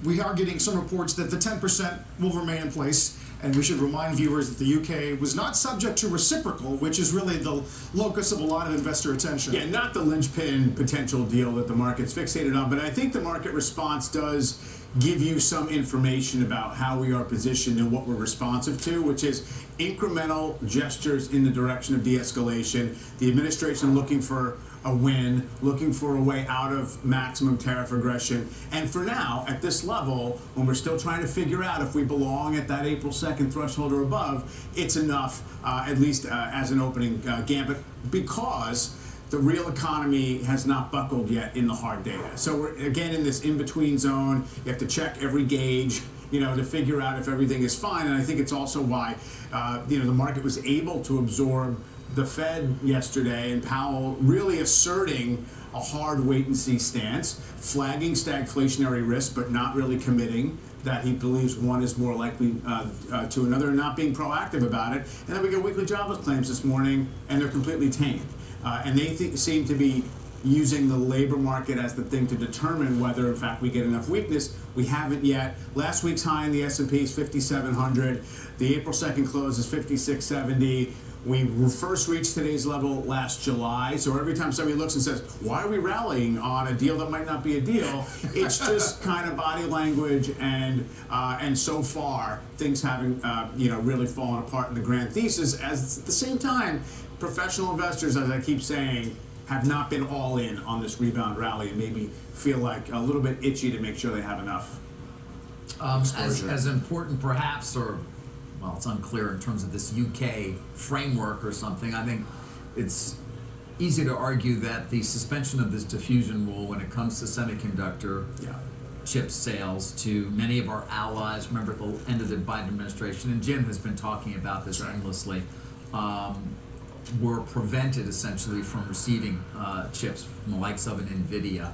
A: We are getting some reports that the 10% will remain in place, and we should remind viewers that the UK was not subject to reciprocal, which is really the locus of a lot of investor attention.
D: Yeah, not the linchpin potential deal that the market's fixated on, but I think the market response does give you some information about how we are positioned and what we're responsive to, which is incremental gestures in the direction of de-escalation, the administration looking for a win, looking for a way out of maximum tariff aggression. And for now, at this level, when we're still trying to figure out if we belong at that April 2nd threshold or above, it's enough, at least as an opening gambit, because the real economy has not buckled yet in the hard data. So we're, again, in this in-between zone. You have to check every gauge, to figure out if everything is fine. And I think it's also why, the market was able to absorb the Fed yesterday and Powell really asserting a hard wait-and-see stance, flagging stagflationary risk, but not really committing that he believes one is more likely to another, and not being proactive about it. And then we get weekly jobless claims this morning, and they're completely tame. And they seem to be using the labor market as the thing to determine whether, in fact, we get enough weakness. We haven't yet. Last week's high in the S&P is 5,700. The April 2nd close is 5,670. We first reached today's level last July, so every time somebody looks and says, why are we rallying on a deal that might not be a deal, it's just kind of body language, and so far, things haven't really fallen apart in the grand thesis, as at the same time, professional investors, as I keep saying, have not been all in on this rebound rally and maybe feel like a little bit itchy to make sure they have enough
V: As important, perhaps, or well, it's unclear in terms of this UK framework or something. I think it's easy to argue that the suspension of this diffusion rule when it comes to semiconductor chip sales to many of our allies, remember at the end of the Biden administration, and Jim has been talking about this endlessly, were prevented essentially from receiving chips from the likes of an NVIDIA.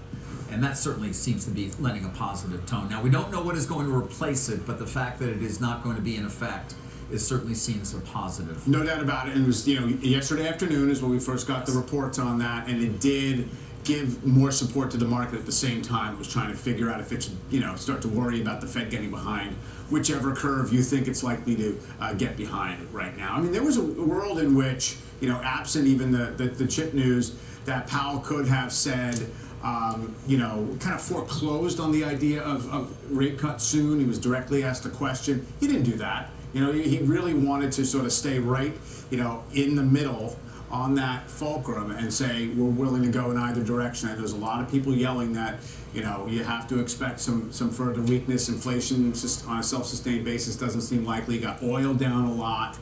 V: And that certainly seems to be lending a positive tone. Now, we don't know what is going to replace it, but the fact that it is not going to be in effect is certainly seen as a positive.
D: No doubt about it. And it was, yesterday afternoon is when we first got the reports on that, and it did give more support to the market at the same time. It was trying to figure out if it should, start to worry about the Fed getting behind whichever curve you think it's likely to get behind right now. I mean, there was a world in which, absent even the chip news, that Powell could have said, kind of foreclosed on the idea of rate cuts soon. He was directly asked the question. He didn't do that. He really wanted to sort of stay right, in the middle on that fulcrum and say we're willing to go in either direction. And there's a lot of people yelling that, you have to expect some further weakness. Inflation on a self-sustained basis doesn't seem likely. You got oil down a lot.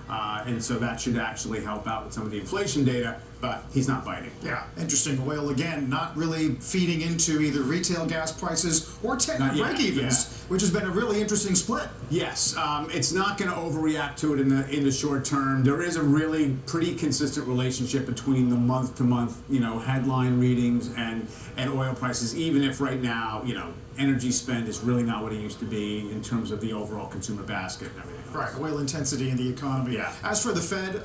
D: And so that should actually help out with some of the inflation data, but he's not biting.
A: Yeah, interesting. Oil, again, not really feeding into either retail gas prices or tech break-evens, which has been a really interesting split.
D: Yes, it's not going to overreact to it in the short term. There is a really pretty consistent relationship between the month-to-month, headline readings and oil prices, even if right now, energy spend is really not what it used to be in terms of the overall consumer basket and everything else.
A: Right, oil intensity in the economy.
D: Yeah.
A: As for the Fed,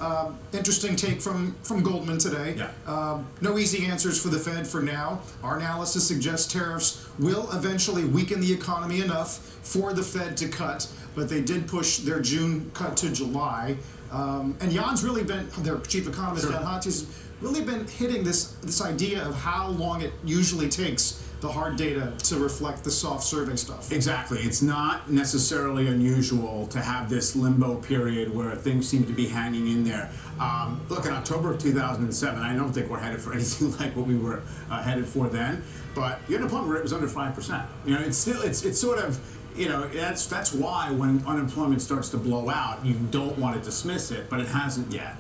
A: interesting take from Goldman today.
D: Yeah.
A: No easy answers for the Fed for now. Our analysis suggests tariffs will eventually weaken the economy enough for the Fed to cut, but they did push their June cut to July. And Jan's really been, their chief economist, Jan Hatzi's really been hitting this idea of how long it usually takes the hard data to reflect the soft survey stuff.
D: Exactly. It's not necessarily unusual to have this limbo period where things seem to be hanging in there. Look, in October of 2007, I don't think we're headed for anything like what we were headed for then, but the unemployment rate was under 5%. You know, it's still, it's sort of, you know, that's why when unemployment starts to blow out, you don't want to dismiss it, but it hasn't yet.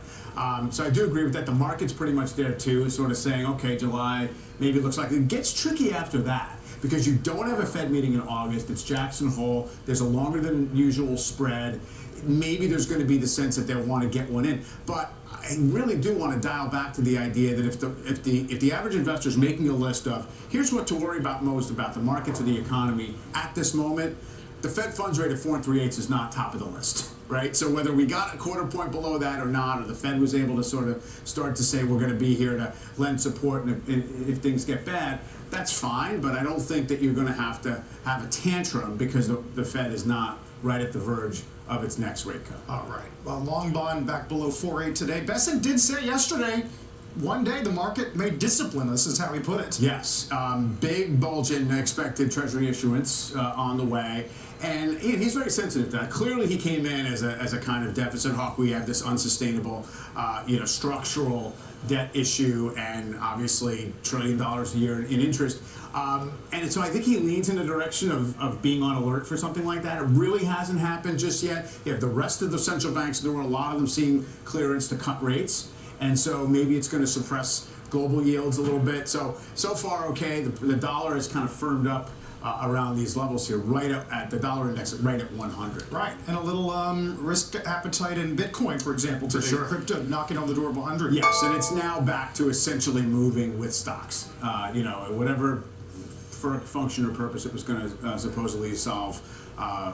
D: So I do agree with that. The market's pretty much there too, sort of saying, okay, July, maybe it looks like it gets tricky after that because you don't have a Fed meeting in August. It's Jackson Hole. There's a longer than usual spread. Maybe there's going to be the sense that they'll want to get one in, but I really do want to dial back to the idea that if the average investor is making a list of here's what to worry about most about the markets or the economy at this moment, the Fed funds rate at 4 3/8 is not top of the list. Right? So whether we got a quarter point below that or not, or the Fed was able to sort of start to say we're going to be here to lend support and if things get bad, that's fine, but I don't think that you're going to have a tantrum because the Fed is not right at the verge of its next rate cut.
A: All right. Well, long bond back below 4.8 today. Besson did say yesterday, one day the market may discipline us, is how he put it.
D: Yes. Big bulge in expected Treasury issuance on the way. And he's very sensitive to that. Clearly, he came in as a kind of deficit hawk. We have this unsustainable, structural debt issue, and obviously $1 trillion a year in interest. And so I think he leans in the direction of being on alert for something like that. It really hasn't happened just yet. You have the rest of the central banks, there were a lot of them seeing clearance to cut rates, and so maybe it's going to suppress global yields a little bit. So far, okay. The dollar has kind of firmed up around these levels here, right at the dollar index, right at 100.
A: Right, and a little risk appetite in Bitcoin, for example, today.
D: Sure.
A: Crypto knocking on the door of 100.
D: Yes, and it's now back to essentially moving with stocks. Whatever function or purpose it was going to supposedly solve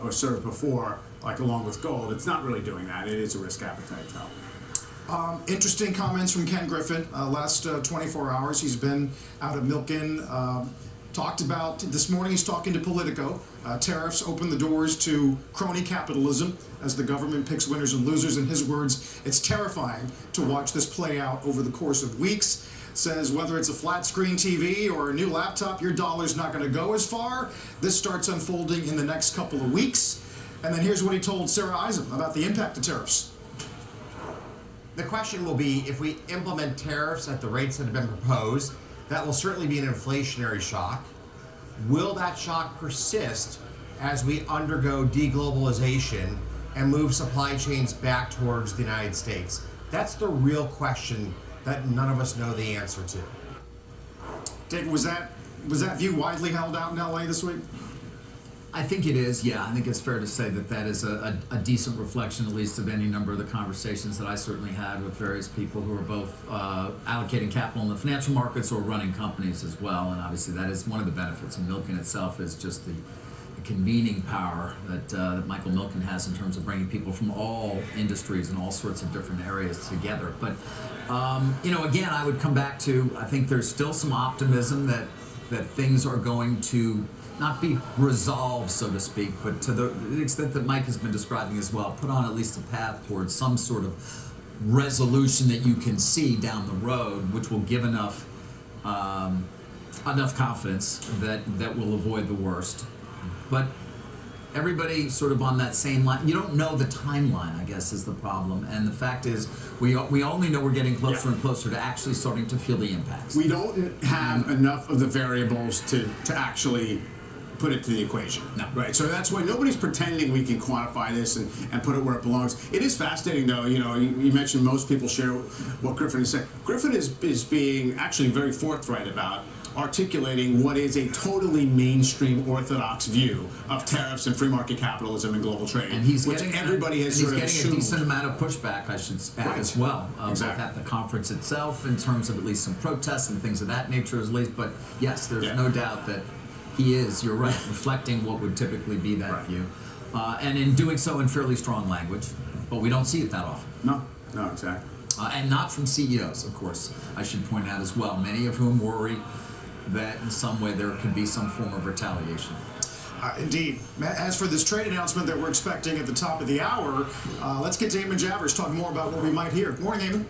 D: or serve before, like along with gold, it's not really doing that. It is a risk appetite though.
A: Interesting comments from Ken Griffin. Last 24 hours, he's been out of Milken. Talked about, this morning he's talking to Politico. Tariffs open the doors to crony capitalism as the government picks winners and losers. In his words, it's terrifying to watch this play out over the course of weeks. Says whether it's a flat screen TV or a new laptop, your dollar's not going to go as far. This starts unfolding in the next couple of weeks. And then here's what he told Sarah Eisen about the impact of tariffs.
O: The question will be, if we implement tariffs at the rates that have been proposed, that will certainly be an inflationary shock. Will that shock persist as we undergo deglobalization and move supply chains back towards the United States? That's the real question that none of us know the answer to.
A: David, was that view widely held out in LA this week?
V: I think it is, yeah. I think it's fair to say that is a decent reflection, at least, of any number of the conversations that I certainly had with various people who are both allocating capital in the financial markets or running companies as well. And obviously that is one of the benefits of Milken itself, is just the convening power that Michael Milken has in terms of bringing people from all industries and all sorts of different areas together. But, again, I would come back to, I think there's still some optimism that things are going to not be resolved, so to speak, but to the extent that Mike has been describing as well, put on at least a path towards some sort of resolution that you can see down the road, which will give enough confidence that will avoid the worst. But everybody sort of on that same line. You don't know the timeline, I guess, is the problem. And the fact is, we only know we're getting closer and closer to actually starting to feel the impacts.
D: We don't have enough of the variables to actually put it to the equation.
V: No.
D: Right. So that's why nobody's pretending we can quantify this and put it where it belongs. It is fascinating, though. You mentioned most people share what Griffin is saying. Griffin is being actually very forthright about articulating what is a totally mainstream orthodox view of tariffs and free market capitalism and global trade,
V: and he's
D: which
V: getting,
D: everybody has
V: and
D: sort of
V: he's getting a decent amount of pushback, I should add, as well,
D: exactly.
V: both at the conference itself, in terms of at least some protests and things of that nature, at least. But yes, there's no doubt that he is, you're right, reflecting what would typically be that view, and in doing so in fairly strong language. But we don't see it that often.
D: No, exactly.
V: And not from CEOs, of course, I should point out as well, many of whom worry that in some way there could be some form of retaliation.
A: Indeed. As for this trade announcement that we're expecting at the top of the hour, let's get to Eamon Javers, talk more about what we might hear. Morning, Eamon.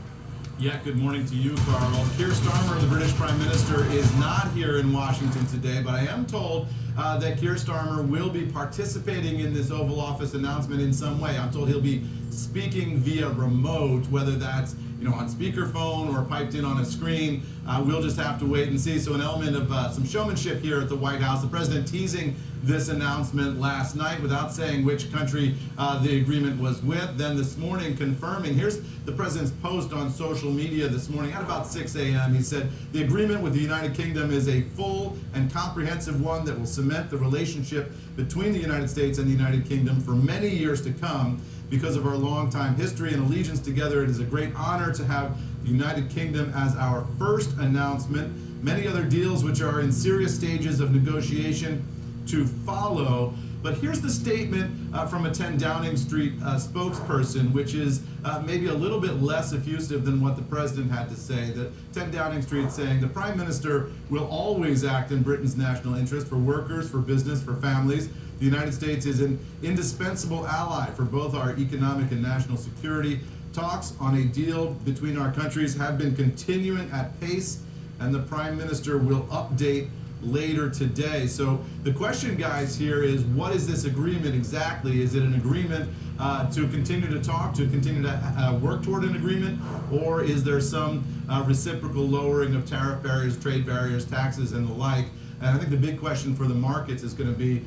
Q: Yeah, good morning to you, Carl. Keir Starmer, the British Prime Minister, is not here in Washington today, but I am told that Keir Starmer will be participating in this Oval Office announcement in some way. I'm told he'll be speaking via remote, whether that's on speakerphone or piped in on a screen. We'll just have to wait and see. So an element of some showmanship here at the White House. The president teasing this announcement last night without saying which country the agreement was with. Then this morning confirming. Here's the president's post on social media this morning at about 6 a.m. He said, the agreement with the United Kingdom is a full and comprehensive one that will cement the relationship between the United States and the United Kingdom for many years to come. Because of our long-time history and allegiance together, it is a great honor to have the United Kingdom as our first announcement. Many other deals which are in serious stages of negotiation to follow. But here's the statement from a 10 Downing Street spokesperson, which is maybe a little bit less effusive than what the president had to say. The 10 Downing Street saying, the Prime Minister will always act in Britain's national interest for workers, for business, for families. The United States is an indispensable ally for both our economic and national security. Talks on a deal between our countries have been continuing at pace, and the Prime Minister will update later today. So the question, guys, here is, what is this agreement exactly? Is it an agreement to continue to talk, to continue to work toward an agreement, or is there some reciprocal lowering of tariff barriers, trade barriers, taxes, and the like? And I think the big question for the markets is going to be,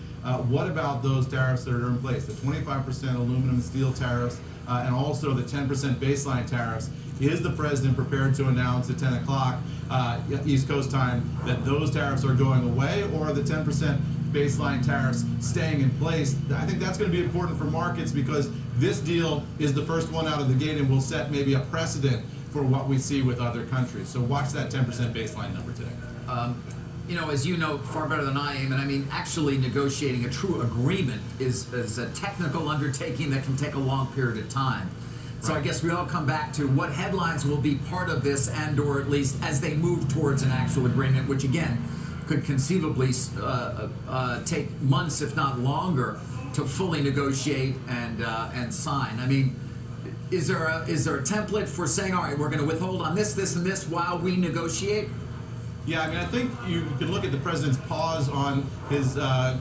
Q: what about those tariffs that are in place? The 25% aluminum and steel tariffs, and also the 10% baseline tariffs. Is the president prepared to announce at 10 o'clock East Coast time that those tariffs are going away, or are the 10% baseline tariffs staying in place? I think that's going to be important for markets, because this deal is the first one out of the gate and will set maybe a precedent for what we see with other countries. So watch that 10% baseline number today.
V: As you know far better than I am, and I mean, actually negotiating a true agreement is a technical undertaking that can take a long period of time. So I guess we all come back to what headlines will be part of this, and or at least as they move towards an actual agreement, which again could conceivably take months, if not longer, to fully negotiate and sign. I mean, is there a template for saying, all right, we're going to withhold on this, this, and this while we negotiate?
Q: Yeah, I mean, I think you can look at the president's pause on his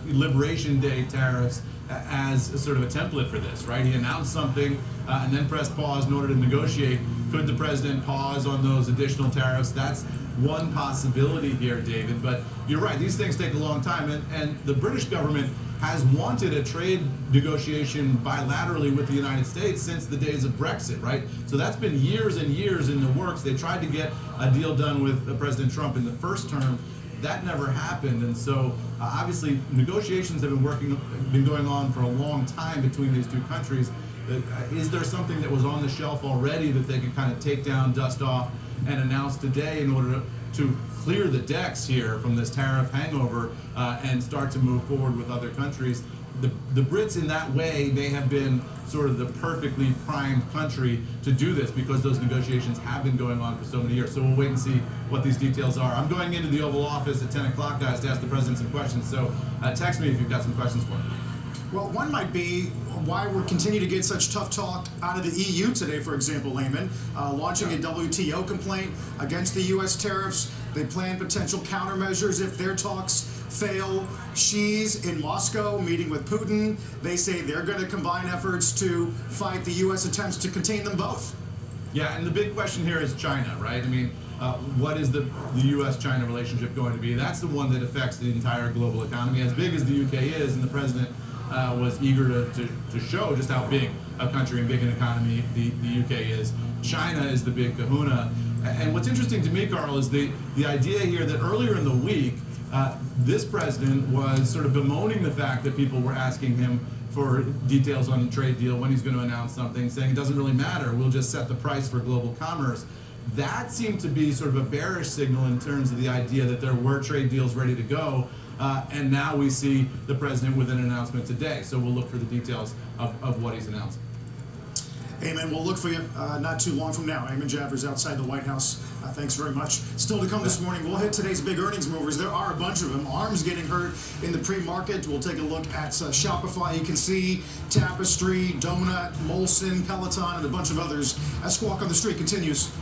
Q: Liberation Day tariffs as sort of a template for this, right? He announced something and then pressed pause in order to negotiate. Could the president pause on those additional tariffs? That's one possibility here, David. But you're right, these things take a long time. And the British government has wanted a trade negotiation bilaterally with the United States since the days of Brexit, right? So that's been years and years in the works. They tried to get a deal done with President Trump in the first term. That never happened, and so obviously negotiations have been going on for a long time between these two countries. Is there something that was on the shelf already that they could kind of take down, dust off, and announce today in order to clear the decks here from this tariff hangover and start to move forward with other countries? The Brits in that way may have been sort of the perfectly primed country to do this, because those negotiations have been going on for so many years. So we'll wait and see what these details are. I'm going into the Oval Office at 10 o'clock, guys, to ask the president some questions. So text me if you've got some questions for me.
A: Well, one might be why we're continuing to get such tough talk out of the EU today, for example, Lehman, launching a WTO complaint against the U.S. tariffs. They plan potential countermeasures if their talks fail. Xi's in Moscow meeting with Putin. They say they're going to combine efforts to fight the U.S. attempts to contain them both.
Q: Yeah, and the big question here is China, right? I mean, what is the U.S.-China relationship going to be? That's the one that affects the entire global economy. As big as the U.K. is, and the president was eager to show just how big a country and big an economy the UK is, China is the big kahuna. And what's interesting to me, Carl, is the idea here that earlier in the week, this president was sort of bemoaning the fact that people were asking him for details on the trade deal when he's going to announce something, saying it doesn't really matter, we'll just set the price for global commerce. That seemed to be sort of a bearish signal in terms of the idea that there were trade deals ready to go. And now we see the president with an announcement today. So we'll look for the details of what he's announcing.
A: Amen. We'll look for you not too long from now. Eamon Javers outside the White House. Thanks very much. Still to come this morning, we'll hit today's big earnings movers. There are a bunch of them. ARM's getting hurt in the pre-market. We'll take a look at Shopify. You can see Tapestry, Donut, Molson, Peloton, and a bunch of others. As Squawk on the Street continues.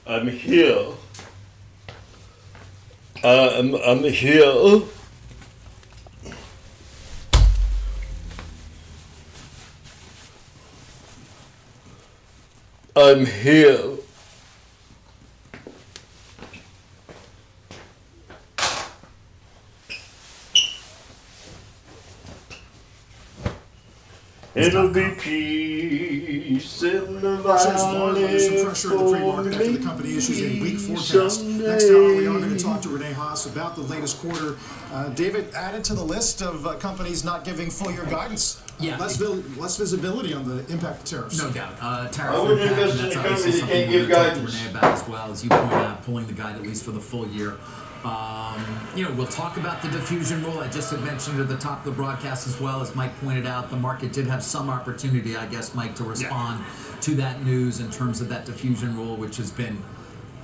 R: I'm here. I'm here. I'm here. It'll be peace in the valley.
A: There's some pressure in the pre-market after the company issues a weak forecast. Next hour, we are going to talk to Renee Haas about the latest quarter. David, added to the list of companies not giving full-year guidance.
V: Yeah.
A: Less visibility on the impact of tariffs.
V: No doubt. Tariff impact, and that's obviously something we're going to talk to Renee about as well, as you point out, pulling the guide at least for the full year. We'll talk about the diffusion rule. I just had mentioned at the top of the broadcast as well, as Mike pointed out, the market did have some opportunity, I guess, Mike, to respond to that news in terms of that diffusion rule, which has been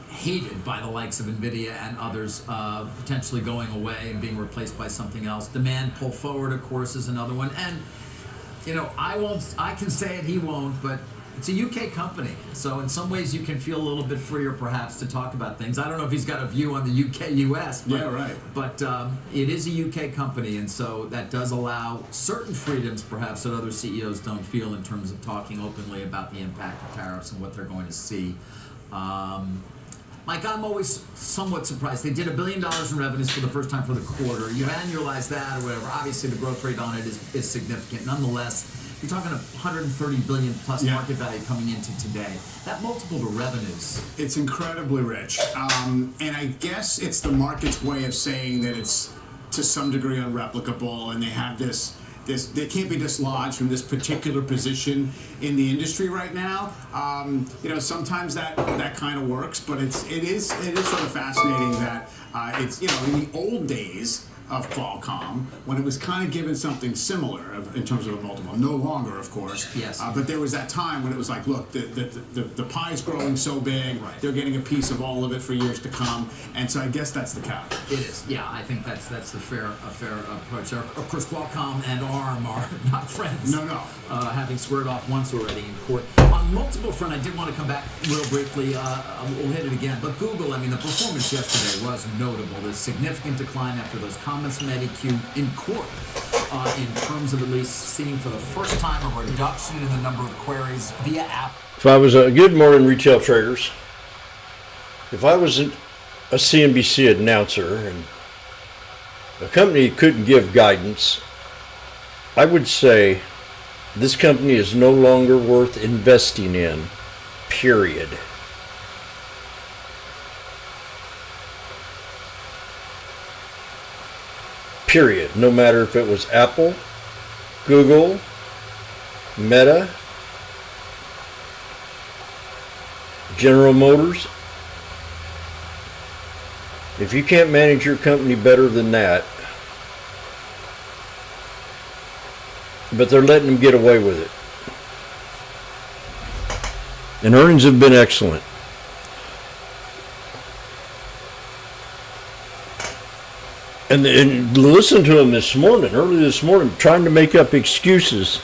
V: hated by the likes of NVIDIA and others, potentially going away and being replaced by something else. Demand pull forward, of course, is another one. And, I can say it, he won't, but it's a UK company, so in some ways you can feel a little bit freer, perhaps, to talk about things. I don't know if he's got a view on the UK-US, but it is a UK company, and so that does allow certain freedoms, perhaps, that other CEOs don't feel in terms of talking openly about the impact of tariffs and what they're going to see. Mike, I'm always somewhat surprised. They did $1 billion in revenues for the first time for the quarter. You annualize that or whatever. Obviously, the growth rate on it is significant. Nonetheless, you're talking a $130 billion plus market value coming into today. That multiple to revenues.
D: It's incredibly rich. And I guess it's the market's way of saying that it's to some degree unreplicable, and they have this they can't be dislodged from this particular position in the industry right now. Sometimes that kind of works, but it is sort of fascinating that it's in the old days of Qualcomm, when it was kind of given something similar in terms of a multiple. No longer, of course.
V: Yes.
D: But there was that time when it was like, look, the pie's growing so big,
V: Right.
D: they're getting a piece of all of it for years to come, and so I guess that's the cap.
V: It is. Yeah, I think that's a fair approach there. Of course, Qualcomm and ARM are not friends.
D: No.
V: Having squared off once already in court. On multiple front, I did want to come back real briefly. We'll hit it again. But Google, the performance yesterday was notable. The significant decline after those comments from Eddie Q in court in terms of at least seeing for the first time a reduction in the number of queries via app.
R: If I was a good morning, retail traders. If I was a CNBC announcer and a company couldn't give guidance, I would say this company is no longer worth investing in, period. Period. No matter if it was Apple, Google, Meta, General Motors. If you can't manage your company better than that, but they're letting them get away with it. And earnings have been excellent. And listen to them early this morning, trying to make up excuses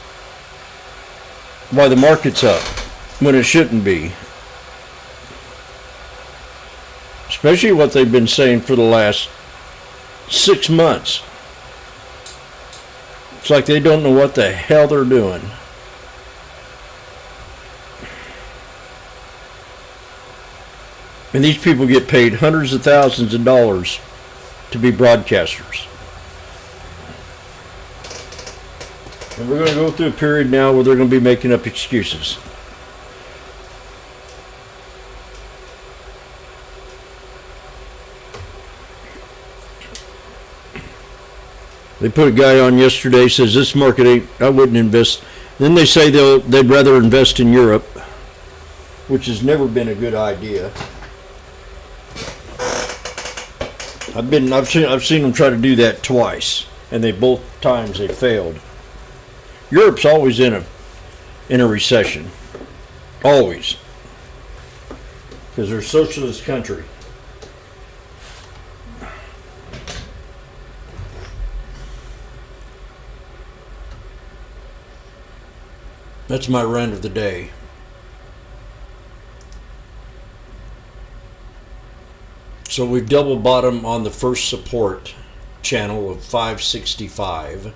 R: why the market's up when it shouldn't be. Especially what they've been saying for the last 6 months. It's like they don't know what the hell they're doing. And these people get paid hundreds of thousands of dollars to be broadcasters. And we're going to go through a period now where they're going to be making up excuses. They put a guy on yesterday, says this market I wouldn't invest. Then they say they'd rather invest in Europe, which has never been a good idea. I've seen them try to do that twice, and both times they failed. Europe's always in a recession, always, because they're a socialist country. That's my rant of the day. So we've double bottom on the first support channel of 565.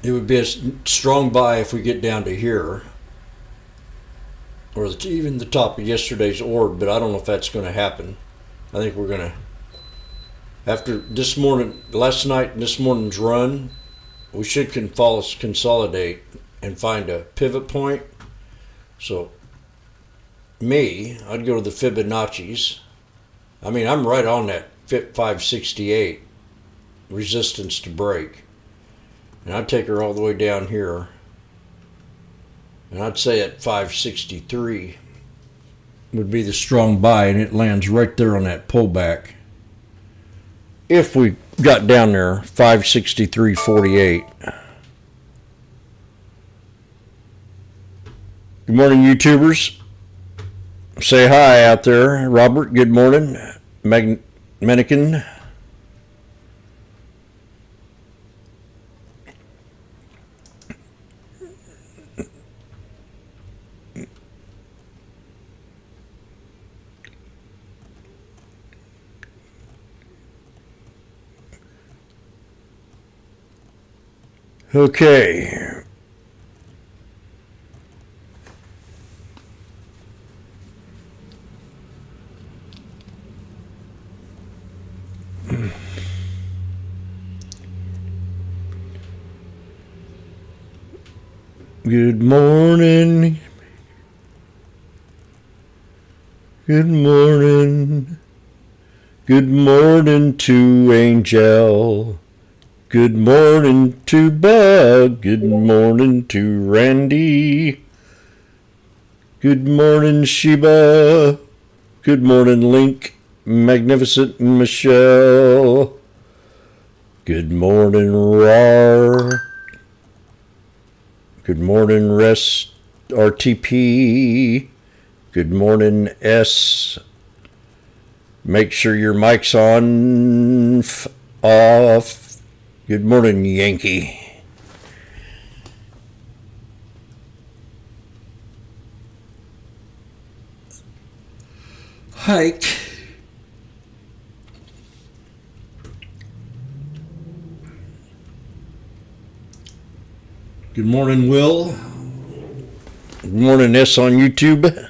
R: It would be a strong buy if we get down to here, or even the top of yesterday's orb, but I don't know if that's going to happen. I think we're going to, after this morning, last night and this morning's run, we should consolidate and find a pivot point. So, I'd go to the Fibonacci's. I'm right on that 568 resistance to break. And I'd take her all the way down here. And I'd say at 563 would be the strong buy, and it lands right there on that pullback. If we got down there, 563.48. Good morning, YouTubers. Say hi out there. Robert, good morning. Mannequin. Okay. Good morning. Good morning. Good morning to Angel. Good morning to Bug. Good morning to Randy. Good morning, Sheba. Good morning, Link. Magnificent Michelle. Good morning, Rar. Good morning, Rest RTP. Good morning, S. Make sure your mic's on off. Good morning, Yankee. Hike. Good morning, Will. Good morning, S on YouTube.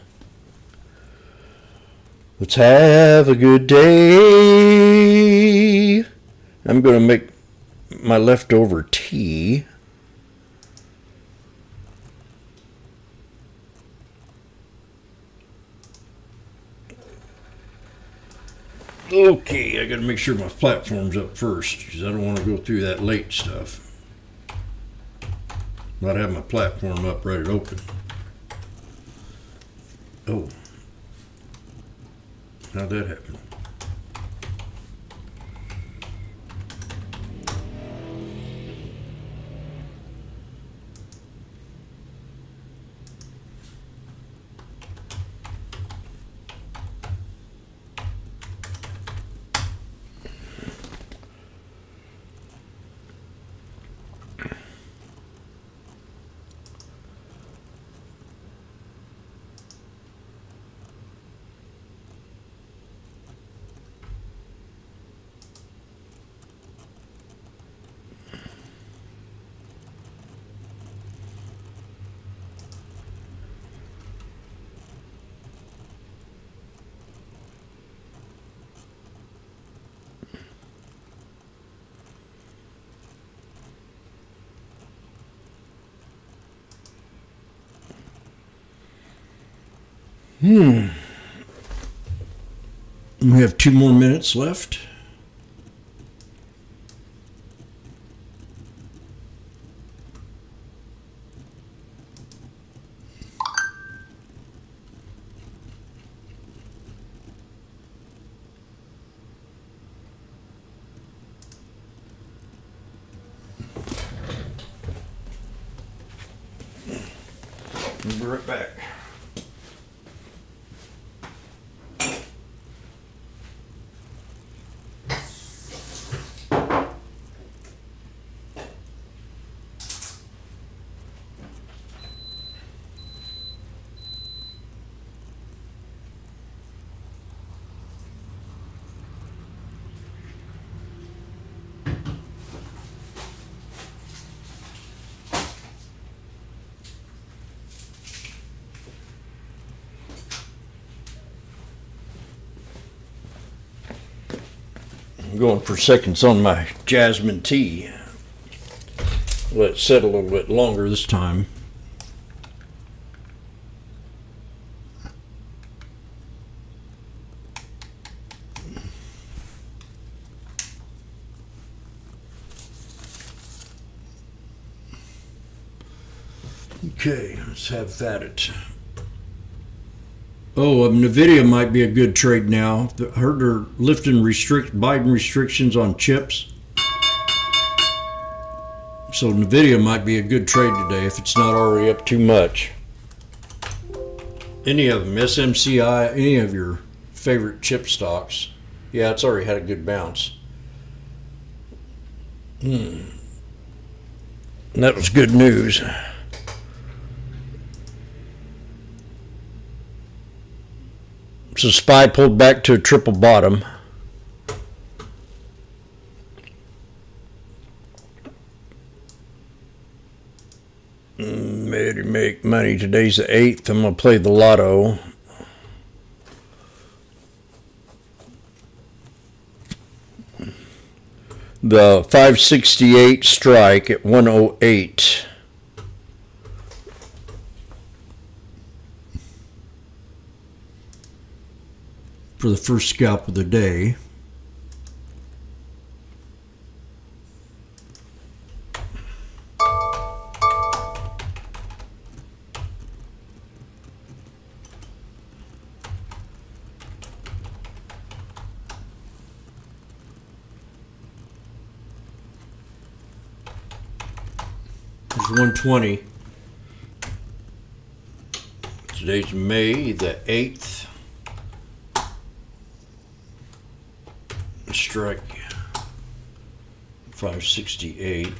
R: Let's have a good day. I'm going to make my leftover tea. Okay, I got to make sure my platform's up first because I don't want to go through that late stuff. Might have my platform up ready to open. Oh. How'd that happen? We have 2 more minutes left. We'll be right back. I'm going for seconds on my jasmine tea. Let it set a little bit longer this time. Okay, let's have at it. Oh, NVIDIA might be a good trade now. I heard they're lifting Biden restrictions on chips. So NVIDIA might be a good trade today if it's not already up too much. Any of them, SMCI, any of your favorite chip stocks. Yeah, it's already had a good bounce. And that was good news. So SPY pulled back to a triple bottom. Maybe make money. Today's the 8th. I'm going to play the lotto. The 568 strike at 108. for the first scalp of the day. There's 120. Today's May the 8th. Strike 568.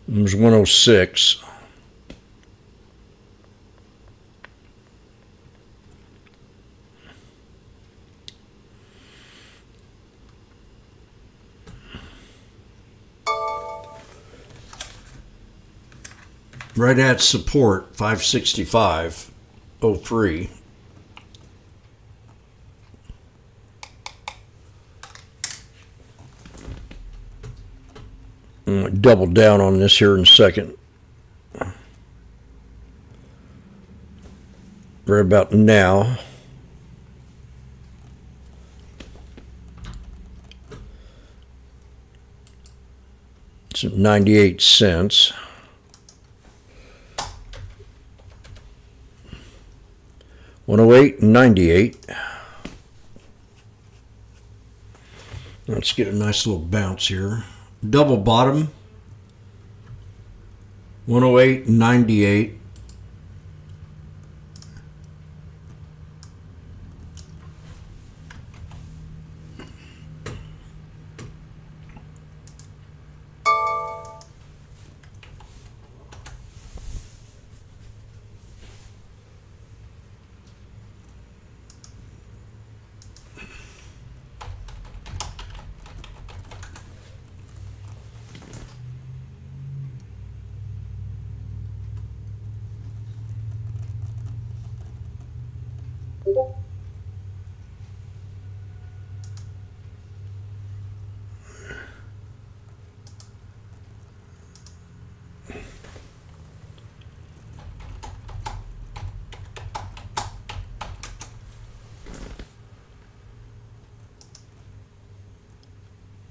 R: There's 106. Right at support, 565.03. I'm going to double down on this here in a second. Right about now. It's 98 cents. $108.98. Let's get a nice little bounce here. Double bottom. 108.98.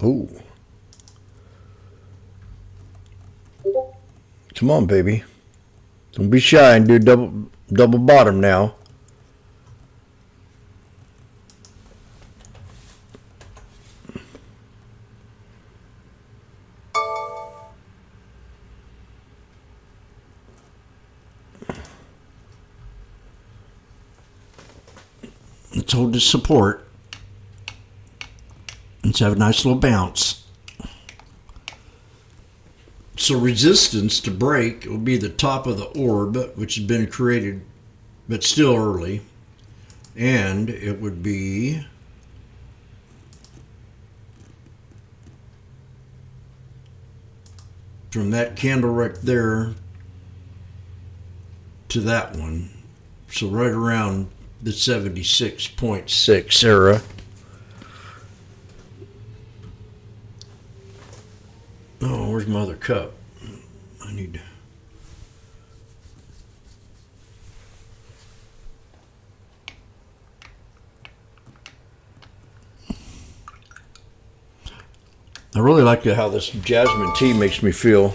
R: Oh. Come on, baby. Don't be shy and do double bottom now. Let's hold the support. Let's have a nice little bounce. So resistance to break will be the top of the orb, which has been created, but still early. And it would be from that candle right there to that one. So right around the 76.6 era. Oh, where's my other cup? I need to... I really like how this jasmine tea makes me feel.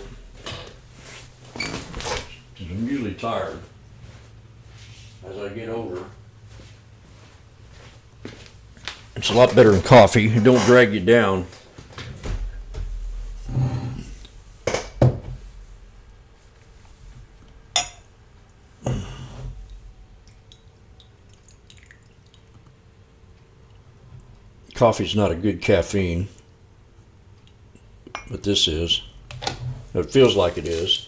R: I'm usually tired. As I get older, it's a lot better than coffee. It don't drag you down. Coffee's not a good caffeine, but this is. It feels like it is.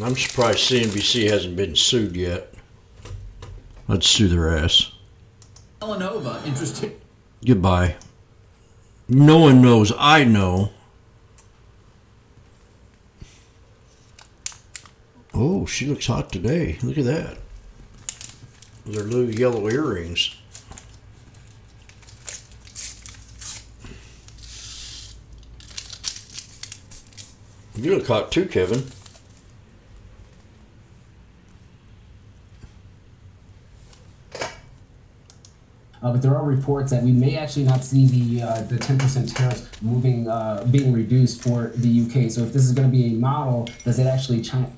R: I'm surprised CNBC hasn't been sued yet. Let's sue their ass.
V: Villanova, interesting.
R: Goodbye. No one knows. I know. Oh, she looks hot today. Look at that. Those are little yellow earrings. You look hot too, Kevin.
J: But there are reports that we may actually not see the 10% tariffs being reduced for the UK. So if this is going to be a model, does it actually change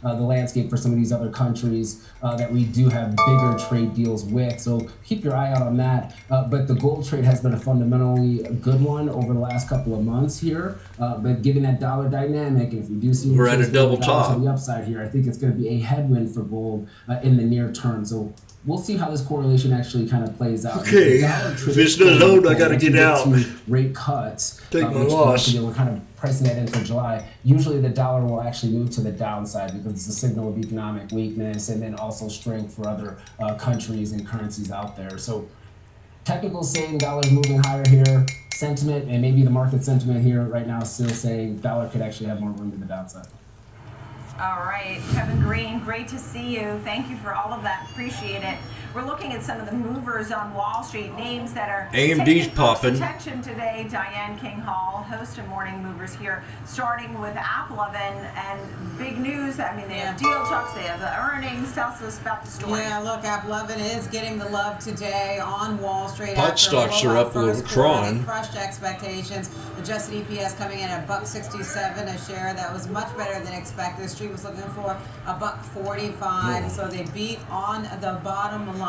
J: the landscape for some of these other countries that we do have bigger trade deals with? So keep your eye out on that. But the gold trade has been a fundamentally good one over the last couple of months here. But given that dollar dynamic, and if we do see
R: we're at a double top
J: to the upside here, I think it's going to be a headwind for gold in the near term. So we'll see how this correlation actually kind of plays out.
R: Okay, if it's not hold, I got to get out.
J: Rate cuts.
R: Take my loss.
J: We're kind of pricing that in for July. Usually the dollar will actually move to the downside because it's a signal of economic weakness and then also strength for other countries and currencies out there. So technical saying dollar's moving higher here. Sentiment, and maybe the market sentiment here right now is still saying dollar could actually have more room to the downside.
S: All right, Kevin Green, great to see you. Thank you for all of that. Appreciate it. We're looking at some of the movers on Wall Street, names that are
R: AMD's popping.
S: Attention today. Diane King Hall, host of Morning Movers here, starting with AppLovin and big news. I mean, they have deal talks, they have the earnings. Tell us about the story.
W: Yeah, look, AppLovin is getting the love today on Wall Street.
R: Pot stocks are up a little crawling.
W: Crushed expectations. Adjusted EPS coming in at $1.67 a share. That was much better than expected. The Street was looking for $1.45, so they beat on the bottom line.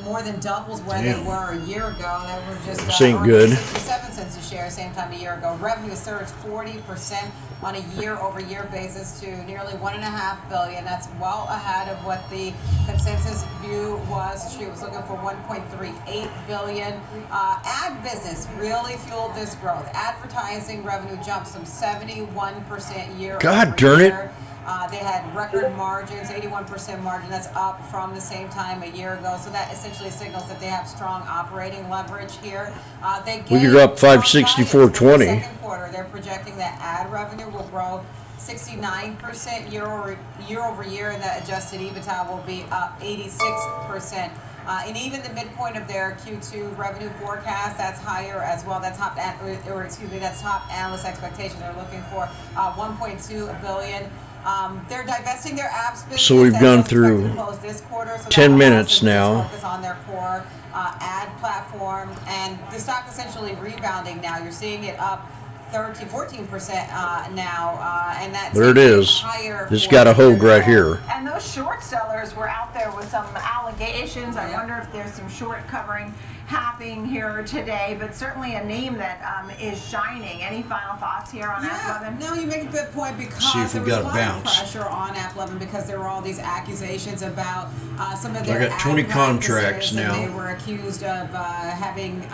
W: More than doubles where they were a year ago. They were just
R: ain't good.
W: 67 cents a share same time a year ago. Revenue surged 40% on a year-over-year basis to nearly $1.5 billion. That's well ahead of what the consensus view was. The Street was looking for $1.38 billion. Ad business really fueled this growth. Advertising revenue jumped some 71% year.
R: God darn it.
W: They had record margins, 81% margin. That's up from the same time a year ago. So that essentially signals that they have strong operating leverage here.
R: We could drop 564.20.
W: Second quarter, they're projecting that ad revenue will grow 69% year over year, and that adjusted EBITDA will be up 86%. And even the midpoint of their Q2 revenue forecast, that's higher as well. That's top analyst expectations. They're looking for $1.2 billion. They're divesting their apps business.
R: So we've gone through
W: this quarter, so
R: 10 minutes now.
W: focus on their core ad platform, and the stock essentially rebounding now. You're seeing it up 14% now, and that's
R: there it is. It's got a hold right here.
S: And those short sellers were out there with some allegations. I wonder if there's some short covering happening here today, but certainly a name that is shining. Any final thoughts here on AppLovin?
W: No, you make a good point because
R: see if we
W: there was
R: got
W: a
R: a
W: lot of
R: bounce.
W: pressure on AppLovin because there were all these accusations about some of their
R: I got 20
W: ad
R: contracts
W: practices, and
R: now.
W: they were accused of having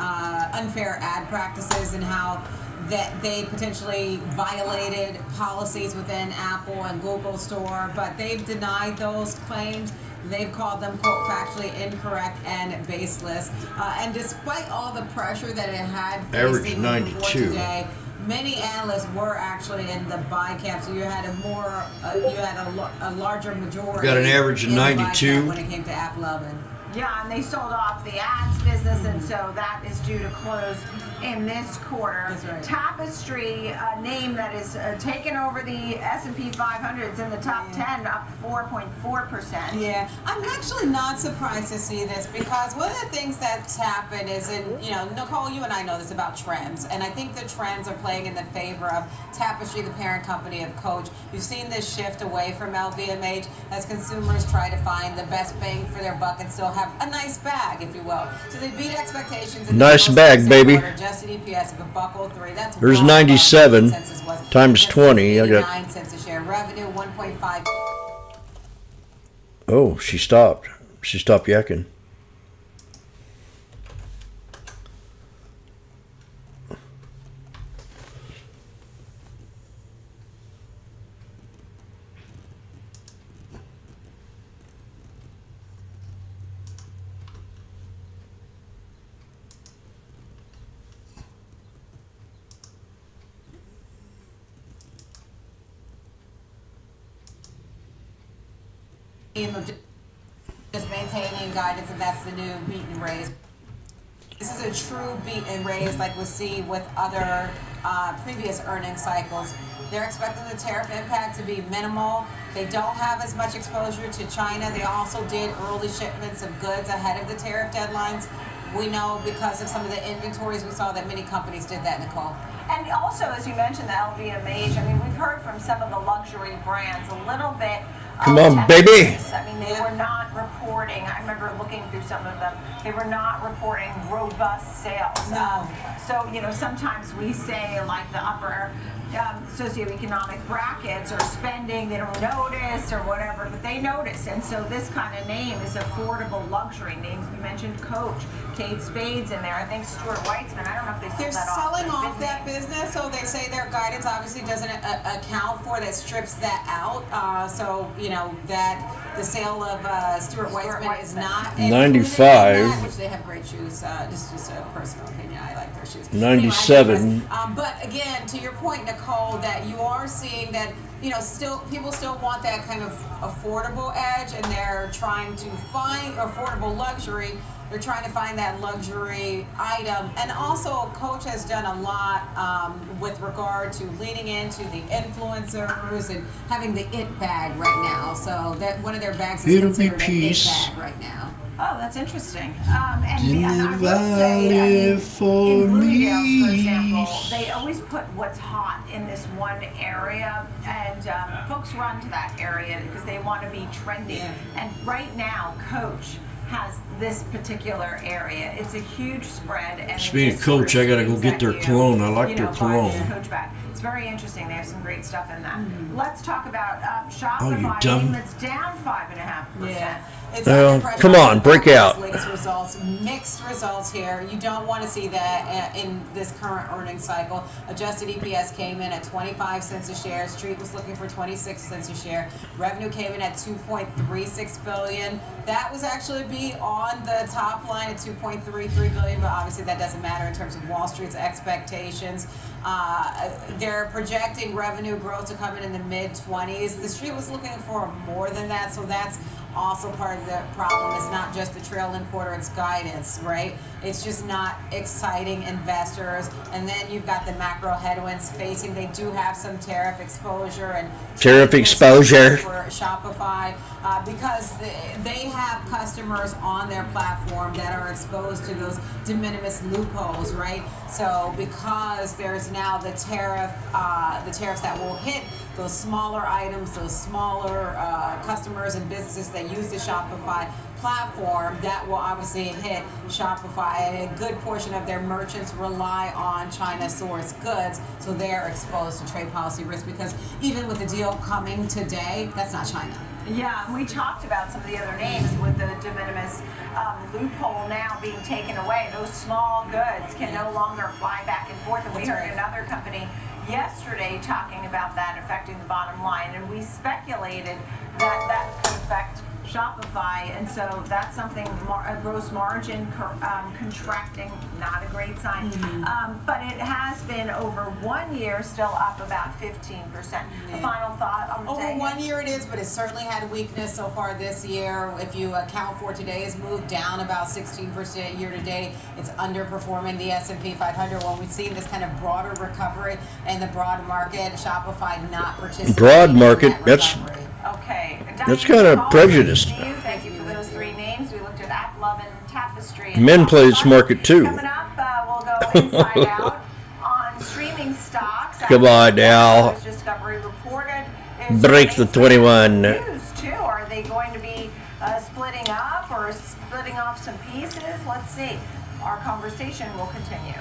W: unfair ad practices and how that they potentially violated policies within Apple and Google Store, but they've denied those claims. They've called them, quote, factually incorrect and baseless. And despite all the pressure that it had
R: Average 92.
W: today, many analysts were actually in the buy camp, so you had a larger majority.
R: Got an average of
W: in the buy
R: 92.
W: camp when it came to AppLovin.
S: Yeah, and they sold off the ads business, and so that is due to close in this quarter.
W: That's right.
S: Tapestry, a name that is taking over the S&P 500. It's in the top 10, up 4.4%.
W: Yeah, I'm actually not surprised to see this because one of the things that's happened is, Nicole, you and I know this about trends, and I think the trends are playing in the favor of Tapestry, the parent company of Coach. You've seen this shift away from LVMH as consumers try to find the best bang for their buck and still have a nice bag, if you will. So they beat expectations.
R: Nice bag, baby.
W: Adjusted EPS of $1.03. That's
R: There's
W: well above
R: 97
W: the consensus was.
R: times 20. I got
W: 9 cents a share. Revenue 1.5.
R: Oh, she stopped. She stopped yakking.
W: of just maintaining guidance, and that's the new beat and raise. This is a true beat and raise like we see with other previous earnings cycles. They're expecting the tariff impact to be minimal. They don't have as much exposure to China. They also did early shipments of goods ahead of the tariff deadlines. We know because of some of the inventories we saw that many companies did that, Nicole.
S: And also, as you mentioned, the LVMH, I mean, we've heard from some of the luxury brands a little bit.
R: Come on, baby.
S: I mean, they were not reporting. I remember looking through some of them. They were not reporting robust sales.
W: No.
S: So, you know, sometimes we say like the upper socioeconomic brackets are spending, they don't notice or whatever, but they notice. And so this kind of name is affordable luxury names. You mentioned Coach, Kate Spade's in there. I think Stuart Weitzman. I don't know if they sold
W: They're
S: that off.
W: selling
S: but
W: off
S: big
W: that
S: names.
W: business, so they say their guidance obviously doesn't account for that, strips that out. So, you know, that the sale of Stuart Weitzman is not
R: 95.
W: included in that, which they have great shoes. Just a personal opinion. I like their shoes.
R: 97.
W: Anyway, but again, to your point, Nicole, that you are seeing that, you know, still people still want that kind of affordable edge, and they're trying to find affordable luxury. They're trying to find that luxury item. And also, Coach has done a lot with regard to leaning into the influencers and having the it bag right now. So that one of their bags is
R: It'll be
W: considered an
R: peace.
W: it bag right now.
S: Oh, that's interesting.
R: In
S: And I
R: the
S: will say, I mean,
R: valley for
S: in Bloomingdale's, for
R: me.
S: example, they always put what's hot in this one area, and folks run to that area because they want to be trendy.
W: Yeah.
S: And right now, Coach has this particular area. It's a huge spread. And
R: Speaking of Coach, I gotta go get their cologne. I like their cologne.
S: Coach bag. It's very interesting. They have some great stuff in that. Let's talk about Shopify.
R: Oh, you dumb.
S: That's down 5.5%.
W: Yeah. It's
R: Well,
W: under pressure
R: come on, break
W: by
R: out.
W: these latest results, mixed results here. You don't want to see that in this current earnings cycle. Adjusted EPS came in at 25 cents a share. Street was looking for 26 cents a share. Revenue came in at 2.36 billion. That was actually be on the top line at 2.33 billion, but obviously that doesn't matter in terms of Wall Street's expectations. They're projecting revenue growth to come in the mid-20s. The Street was looking for more than that, so that's also part of the problem. It's not just the trailing quarter, it's guidance, right? It's just not exciting investors. And then you've got the macro headwinds facing. They do have some tariff exposure and
R: Tariff exposure.
W: for Shopify because they have customers on their platform that are exposed to those de minimis loopholes, right? So because there's now the tariffs that will hit those smaller items, those smaller customers and businesses that use the Shopify platform, that will obviously hit Shopify. And a good portion of their merchants rely on China-sourced goods, so they're exposed to trade policy risk because even with the deal coming today, that's not China.
S: Yeah, and we talked about some of the other names with the de minimis loophole now being taken away. Those small goods can no longer fly back and forth. And we heard another company yesterday talking about that affecting the bottom line. And we speculated that that could affect Shopify, and so that's something, a gross margin contracting, not a great sign. But it has been over 1 year still up about 15%. A final thought on the
W: Over
S: day?
W: 1 year it is, but it's certainly had weakness so far this year. If you account for today's move, down about 16% year to date. It's underperforming the S&P 500. When we've seen this kind of broader recovery in the broad market, Shopify not participating.
R: Broad market, that's
S: Okay.
R: That's kind of prejudiced.
S: Thank you for those three names. We looked at Love and Tapestry.
R: Men play this market too.
S: Coming up, we'll go inside out on streaming stocks.
R: Come on now.
S: Discovery reported.
R: Break the 21.
S: News too. Are they going to be splitting up or splitting off some pieces? Let's see. Our conversation will continue.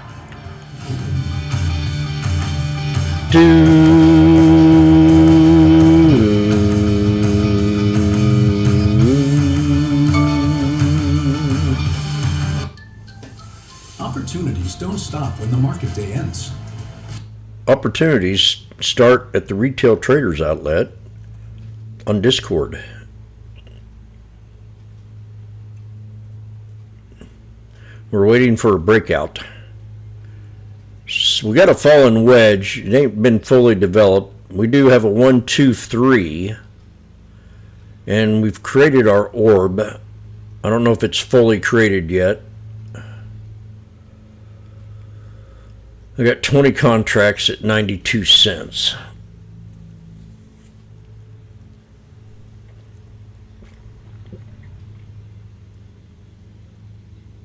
B: Opportunities don't stop when the market day ends.
R: Opportunities start at the retail traders outlet on Discord. We're waiting for a breakout. So we got a fallen wedge. It ain't been fully developed. We do have a 1, 2, 3. And we've created our orb. I don't know if it's fully created yet. I got 20 contracts at 92 cents.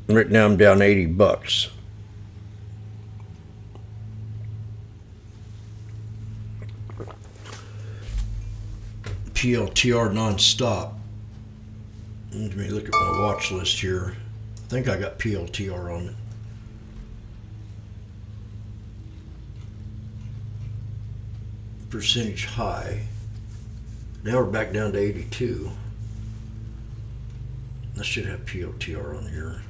R: Right now I'm down 80 bucks. PLTR non-stop. Let me look at my watch list here. I think I got PLTR on it. Percentage high. Now we're back down to 82. I should have PLTR on here.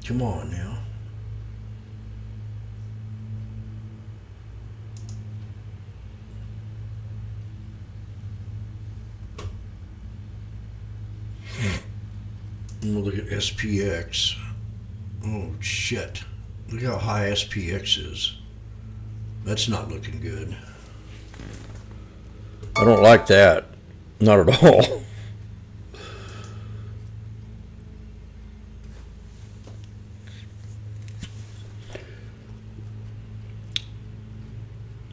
R: Come on now. And we'll look at SPX. Oh shit. Look how high SPX is. That's not looking good. I don't like that. Not at all.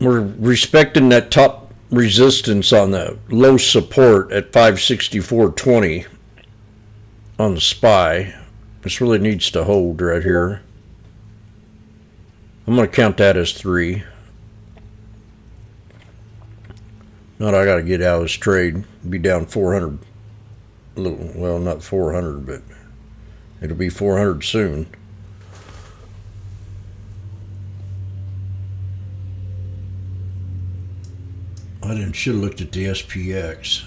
R: We're respecting that top resistance on the low support at 564.20 on the SPY. This really needs to hold right here. I'm going to count that as 3. Not I got to get out of this trade. Be down 400. A little, well, not 400, but it'll be 400 soon. I should have looked at the SPX,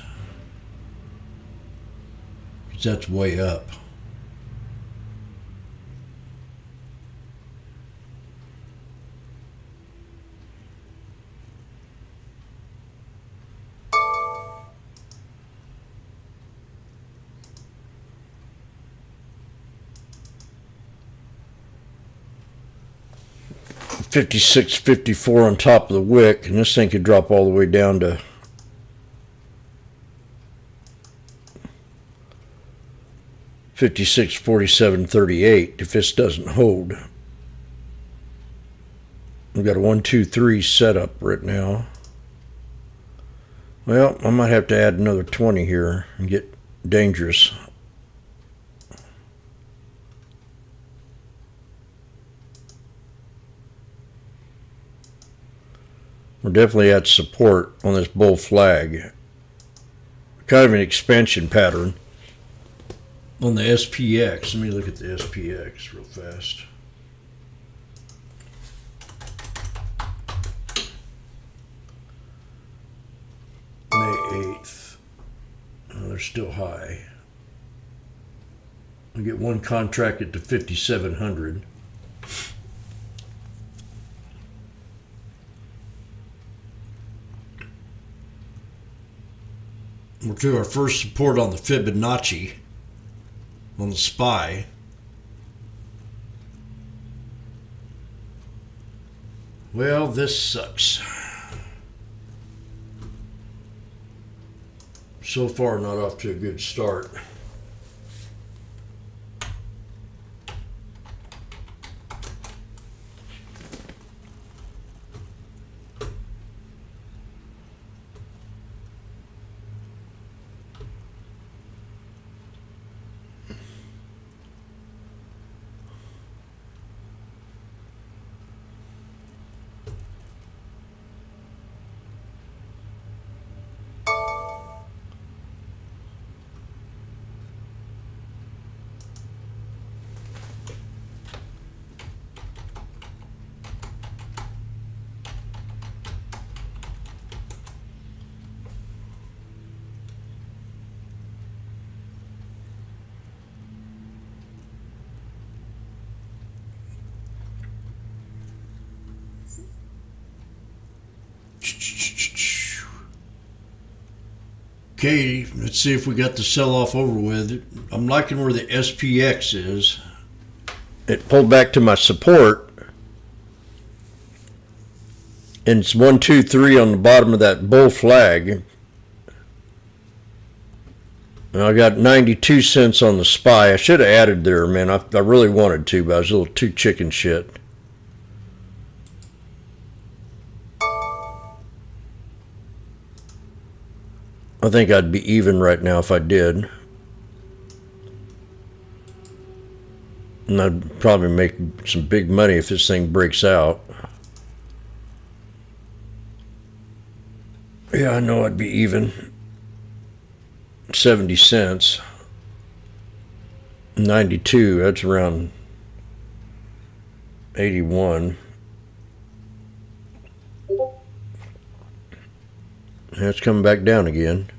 R: because that's way up. $56.54 on top of the wick, and this thing could drop all the way down to $56.47.38 if this doesn't hold. We've got a 1, 2, 3 setup right now. Well, I might have to add another 20 here and get dangerous. We're definitely at support on this bull flag. Kind of an expansion pattern on the SPX. Let me look at the SPX real fast. May 8th. Oh, they're still high. We get one contract at the 5,700. We're to our first support on the Fibonacci on the SPY. Well, this sucks. So far, not off to a good start. Okay, let's see if we got the sell-off over with. I'm liking where the SPX is. It pulled back to my support. And it's 1, 2, 3 on the bottom of that bull flag. And I got 92 cents on the SPY. I should have added there, man. I really wanted to, but I was a little too chicken shit. I think I'd be even right now if I did. And I'd probably make some big money if this thing breaks out. Yeah, I know I'd be even. 70 cents. 92, that's around 81. That's coming back down again.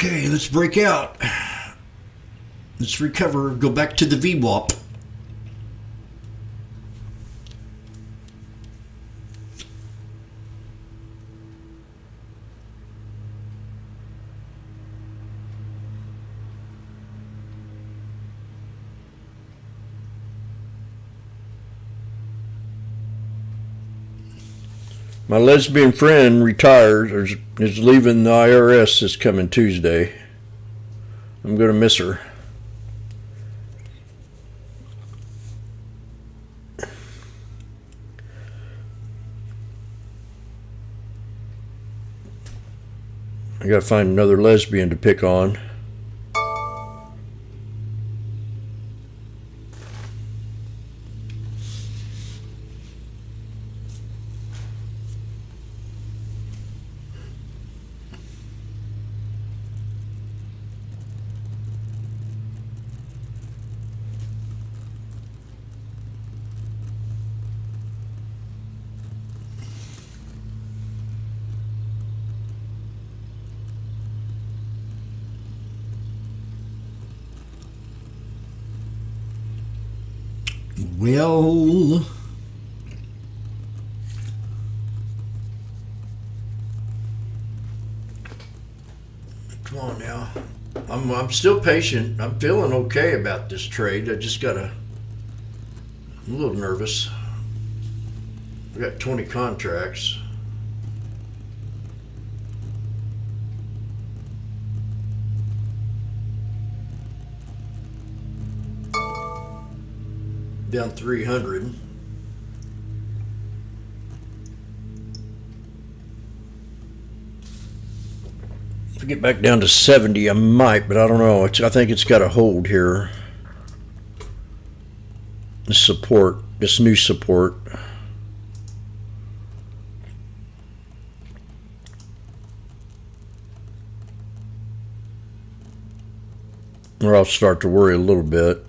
R: Okay, let's break out. Let's recover, go back to the VWAP. My lesbian friend retired, is leaving the IRS this coming Tuesday. I'm going to miss her. I got to find another lesbian to pick on. Well, come on now. I'm still patient. I'm feeling okay about this trade. I just I'm a little nervous. I got 20 contracts. Down 300. If I get back down to 70, I might, but I don't know. I think it's got a hold here. This support, this new support. Or I'll start to worry a little bit.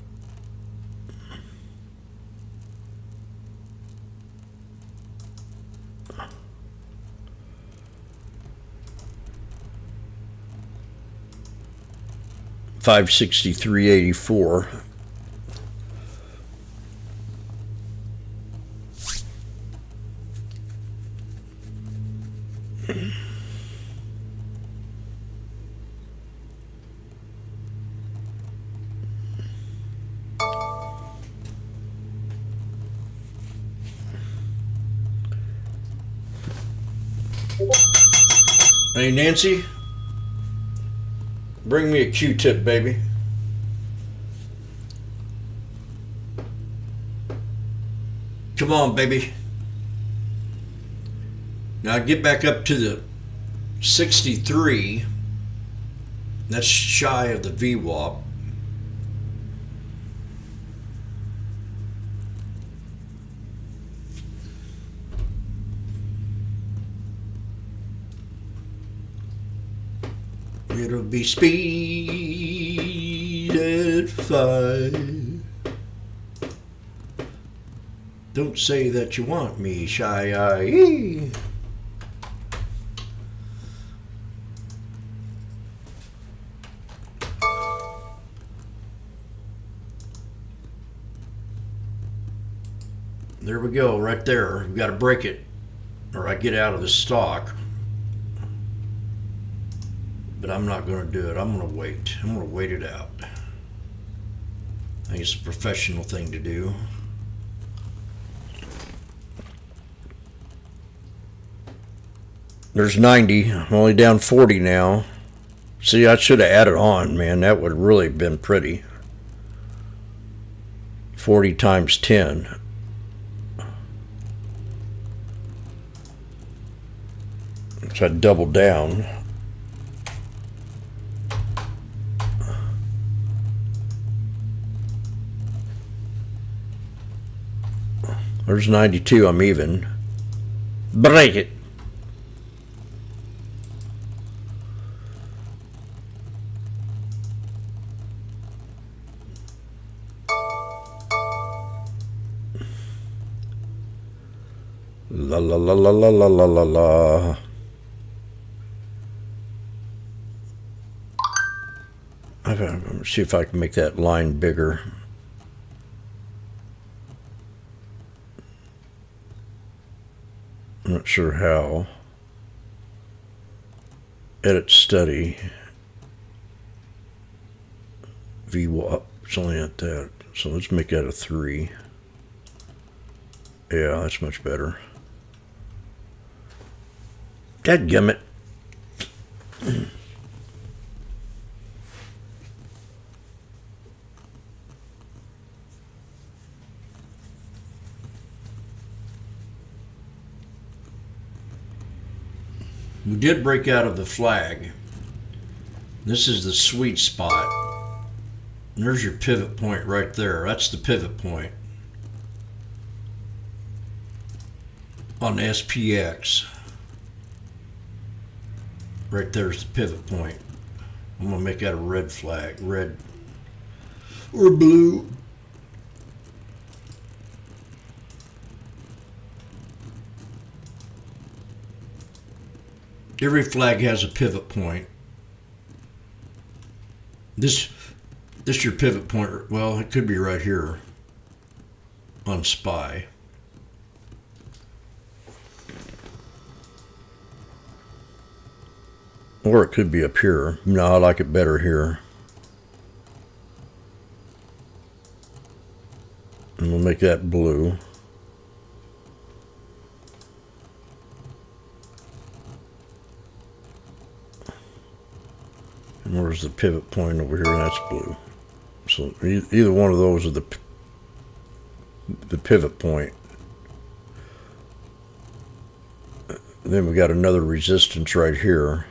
R: $563.84. Hey Nancy, bring me a Q-tip, baby. Come on, baby. Now get back up to the 63. That's shy of the VWAP. It'll be speed at 5. Don't say that you want me, shy-eye. There we go, right there. We've got to break it, or I get out of the stock. But I'm not going to do it. I'm going to wait. I'm going to wait it out. I think it's a professional thing to do. There's 90. I'm only down 40 now. See, I should have added on, man. That would have really been pretty. 40 times 10. So I doubled down. There's 92. I'm even. Break it. La la la la la la la la la. Let's see if I can make that line bigger. I'm not sure how. Edit study. VWAP. It's only at that. So let's make that a 3. Yeah, that's much better. Dadgummit. We did break out of the flag. This is the sweet spot. And there's your pivot point right there. That's the pivot point on the SPX. Right there's the pivot point. I'm gonna make that a red flag, red or blue. Every flag has a pivot point. This your pivot point. Well, it could be right here on SPY. Or it could be up here. No, I like it better here. And we'll make that blue. And where's the pivot point over here? That's blue. So either one of those are the pivot point. Then we got another resistance right here.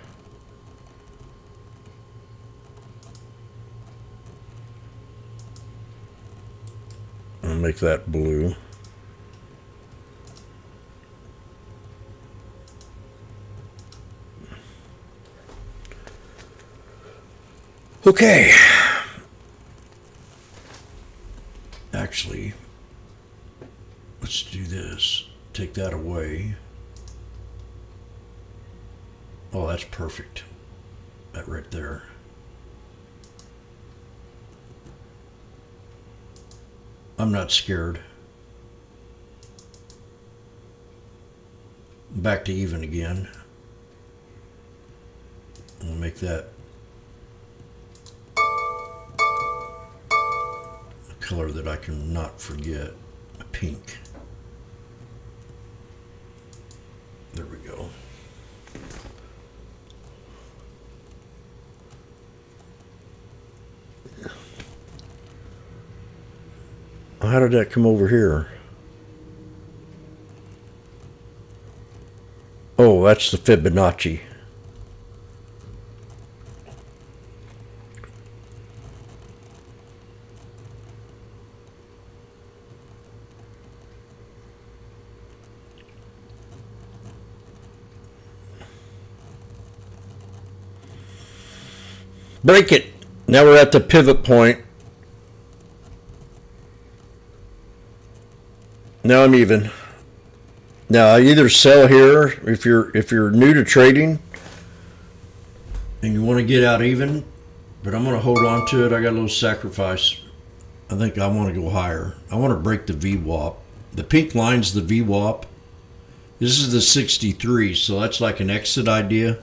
R: I'll make that blue. Okay. Actually, let's do this. Take that away. Oh, that's perfect. That right there. I'm not scared. Back to even again. We'll make that a color that I can not forget. A pink. There we go. How did that come over here? Oh, that's the Fibonacci. Break it. Now we're at the pivot point. Now I'm even. Now I either sell here if you're new to trading and you want to get out even, but I'm going to hold on to it. I got a little sacrifice. I think I want to go higher. I want to break the VWAP. The pink line's the VWAP. This is the 63, so that's like an exit idea.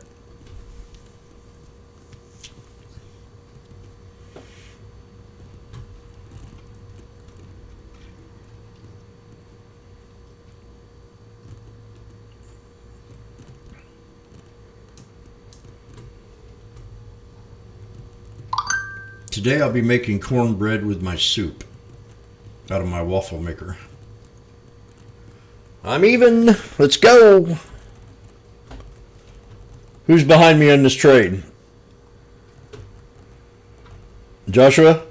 R: Today I'll be making cornbread with my soup out of my waffle maker. I'm even. Let's go. Who's behind me on this trade? Joshua?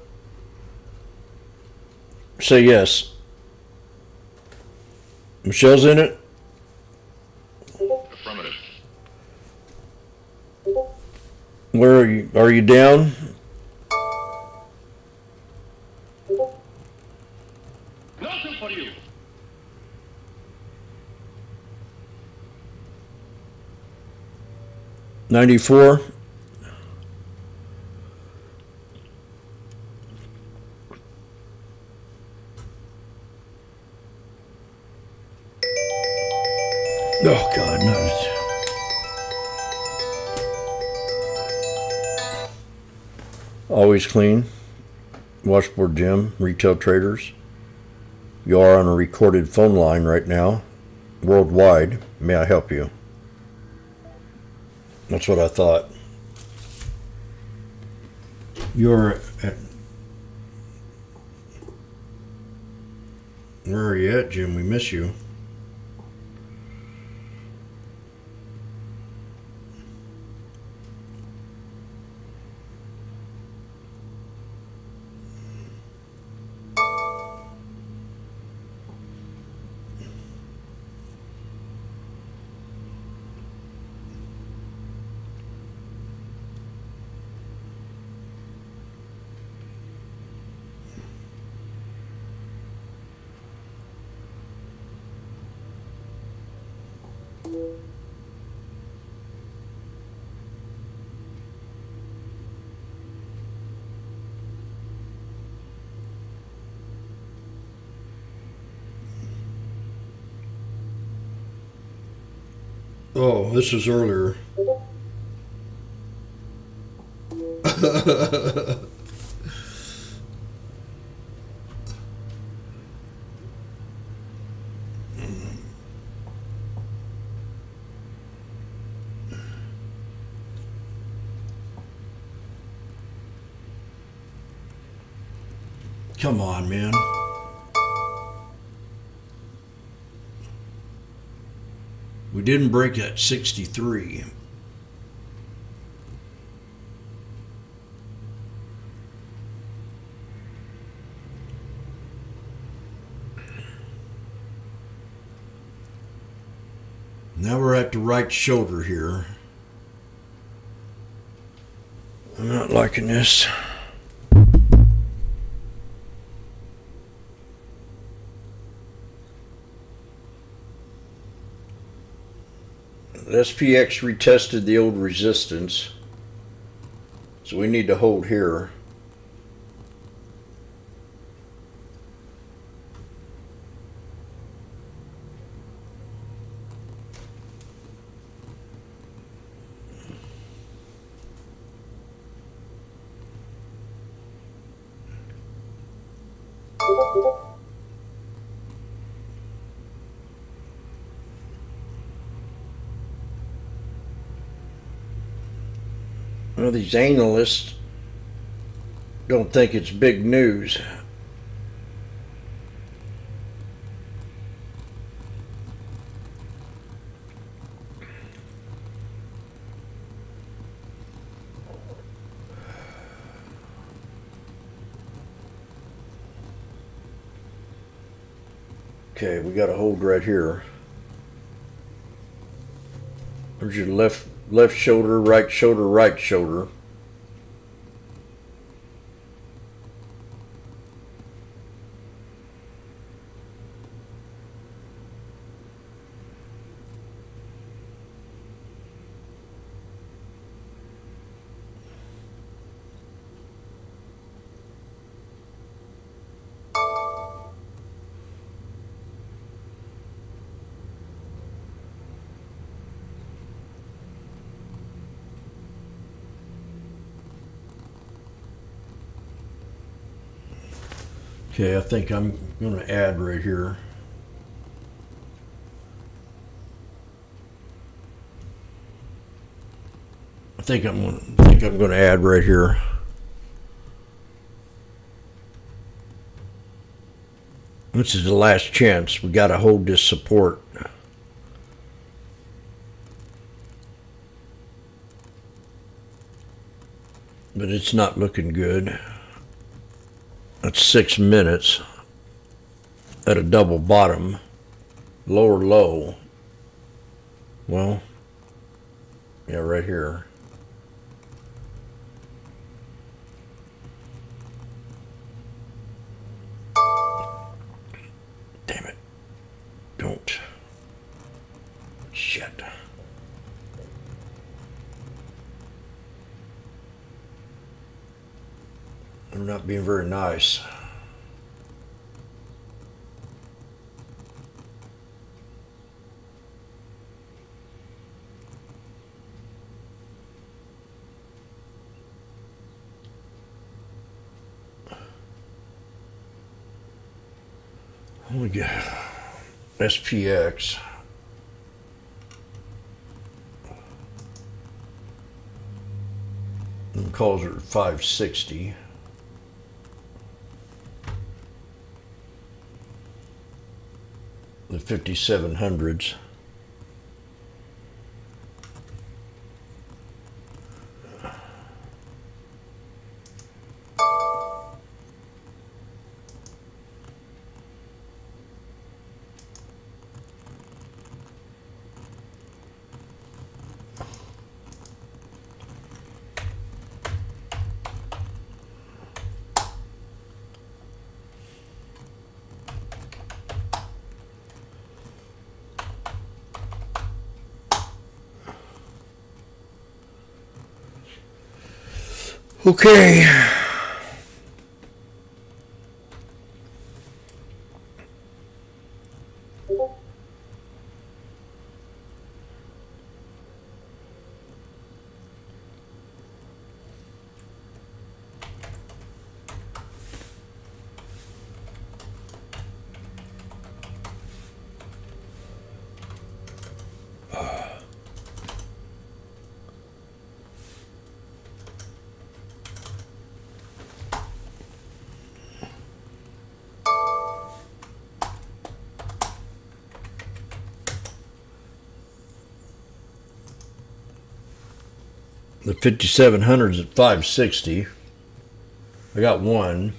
R: Say yes. Michelle's in it?
C: Affirmative.
R: Where are you? Are you down?
C: Nothing for you.
R: $94. Oh God, no. Always clean. Washboardjim, retail traders. You are on a recorded phone line right now, worldwide. May I help you? That's what I thought. You're at... Where are you at, Jim? We miss you. Oh, this was earlier. Come on, man. We didn't break that 63. Now we're at the right shoulder here. I'm not liking this. SPX retested the old resistance, so we need to hold here. Well, these analysts don't think it's big news. Okay, we got to hold right here. There's your left shoulder, right shoulder, right shoulder. Okay, I think I'm going to add right here. I think I'm going to add right here. This is the last chance. We got to hold this support. But it's not looking good. That's 6 minutes at a double bottom, lower low. Well, yeah, right here. Damn it. Don't. Shit. I'm not being very nice. We got SPX. And calls it 560. The 5700s. Okay. The 5700's at 560. I got one.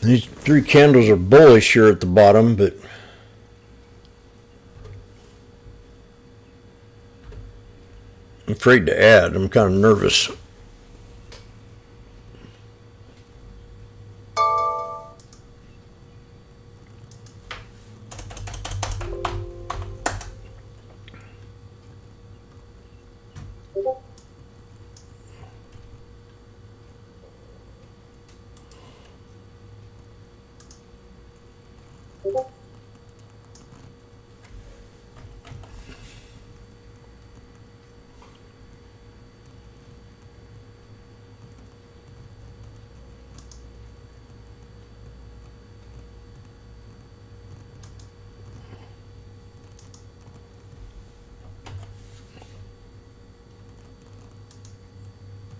R: These three candles are bullish here at the bottom, but I'm afraid to add. I'm kind of nervous.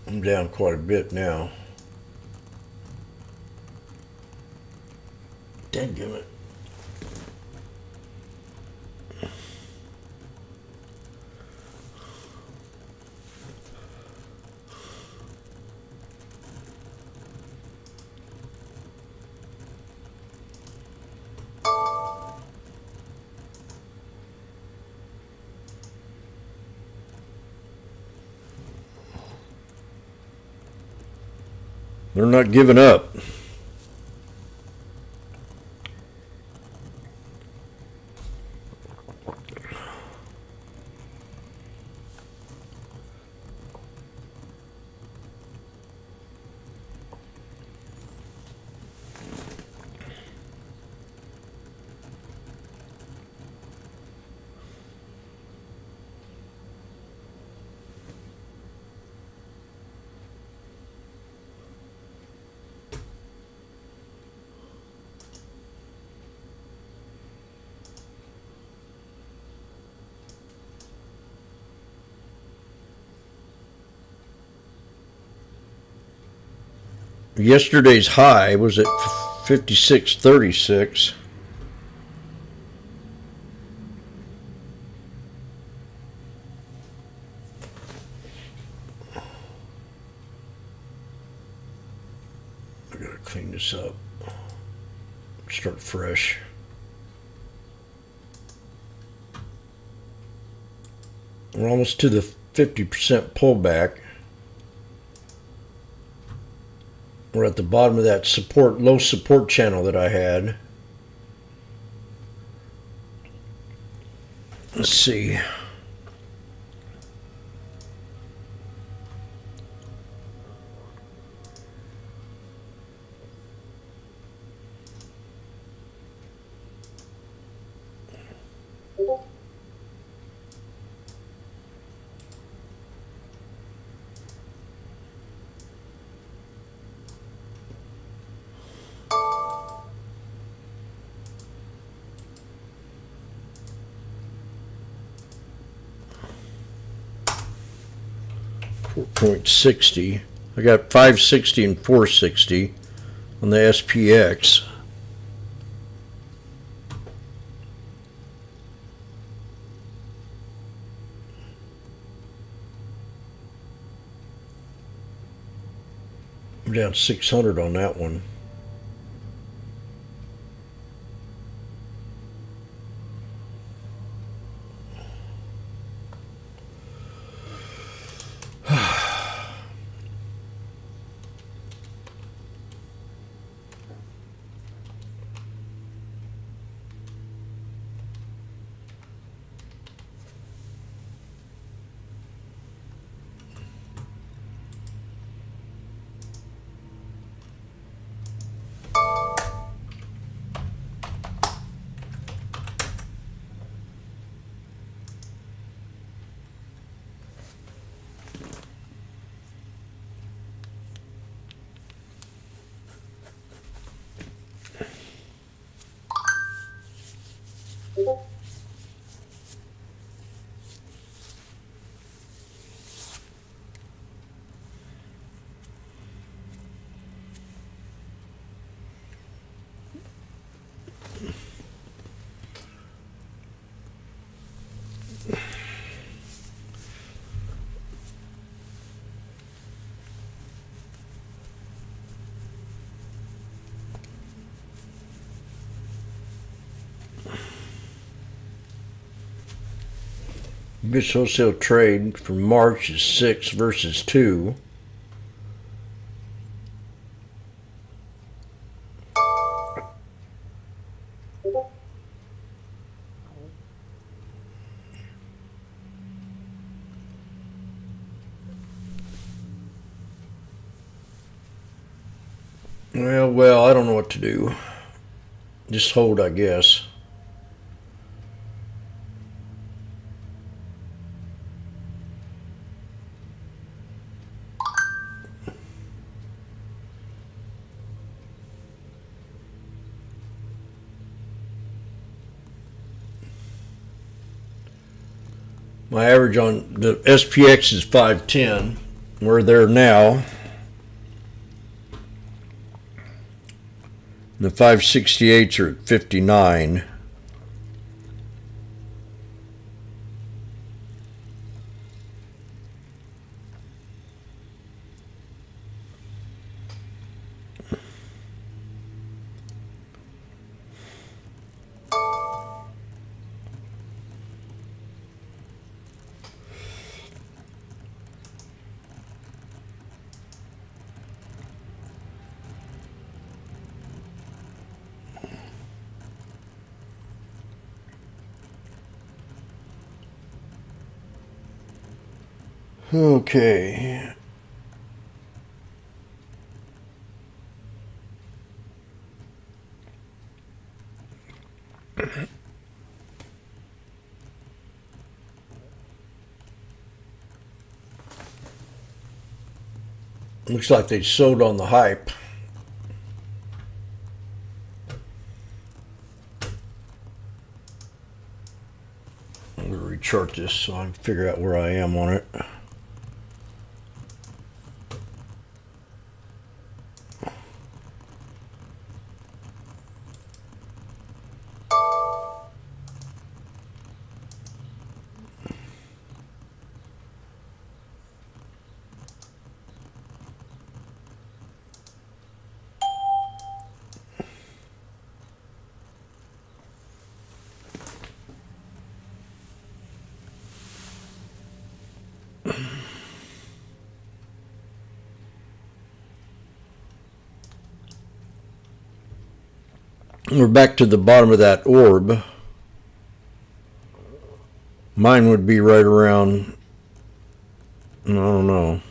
R: I'm down quite a bit now. Dadgummit. They're not giving up. Yesterday's high was at 56.36. I gotta clean this up. Start fresh. We're almost to the 50% pullback. We're at the bottom of that low support channel that I had. Let's see. .60. I got 560 and 460 on the SPX. I'm down 600 on that one. This wholesale trade for March is 6 versus 2. Well, I don't know what to do. Just hold, I guess. My average on the SPX is 510. We're there now. The 568s are at 59. Okay. Looks like they sold on the hype. I'm going to rechart this so I can figure out where I am on it. We're back to the bottom of that orb. Mine would be right around, I don't know.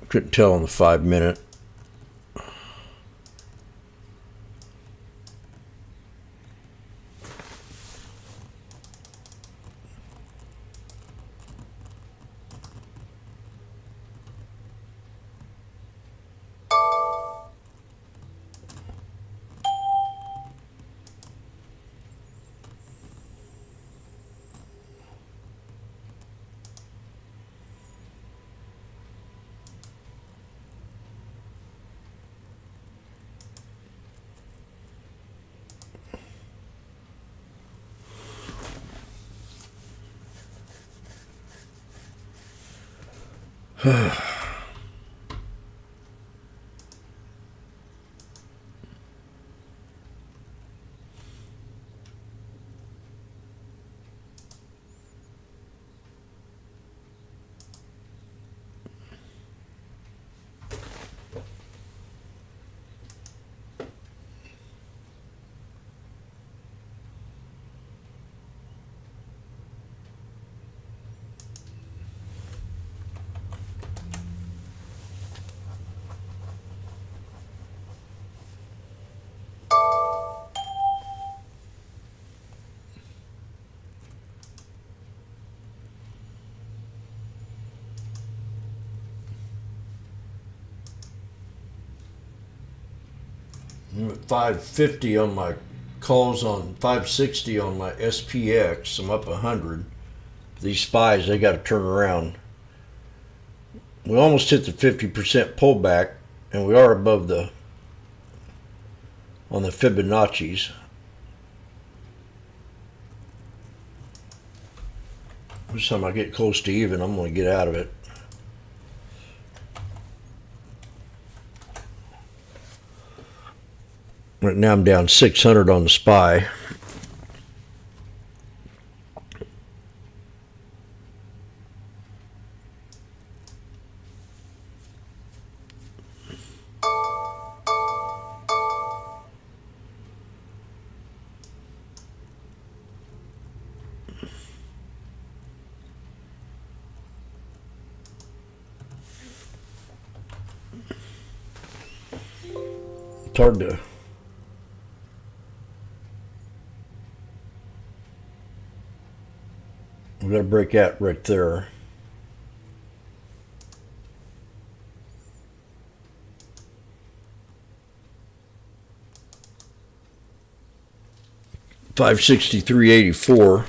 R: Couldn't tell on the 5-minute. I'm at 550 on my calls, on 560 on my SPX. I'm up 100. These spies, they got to turn around. We almost hit the 50% pullback, and we are above the on the Fibonacci's. Every time I get close to even, I'm going to get out of it. Right now I'm down 600 on the SPY. It's hard to we got to break out right there. $563.84.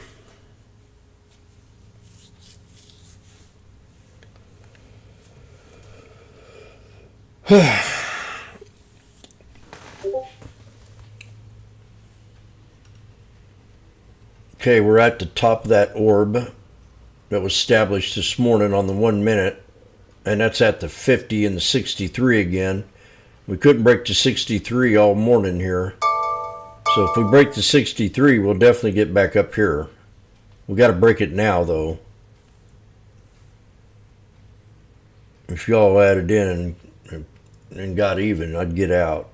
R: Okay, we're at the top of that orb that was established this morning on the 1 minute, and that's at the 50 and the 63 again. We couldn't break the 63 all morning here. So if we break the 63, we'll definitely get back up here. We got to break it now, though. If y'all added in and got even, I'd get out.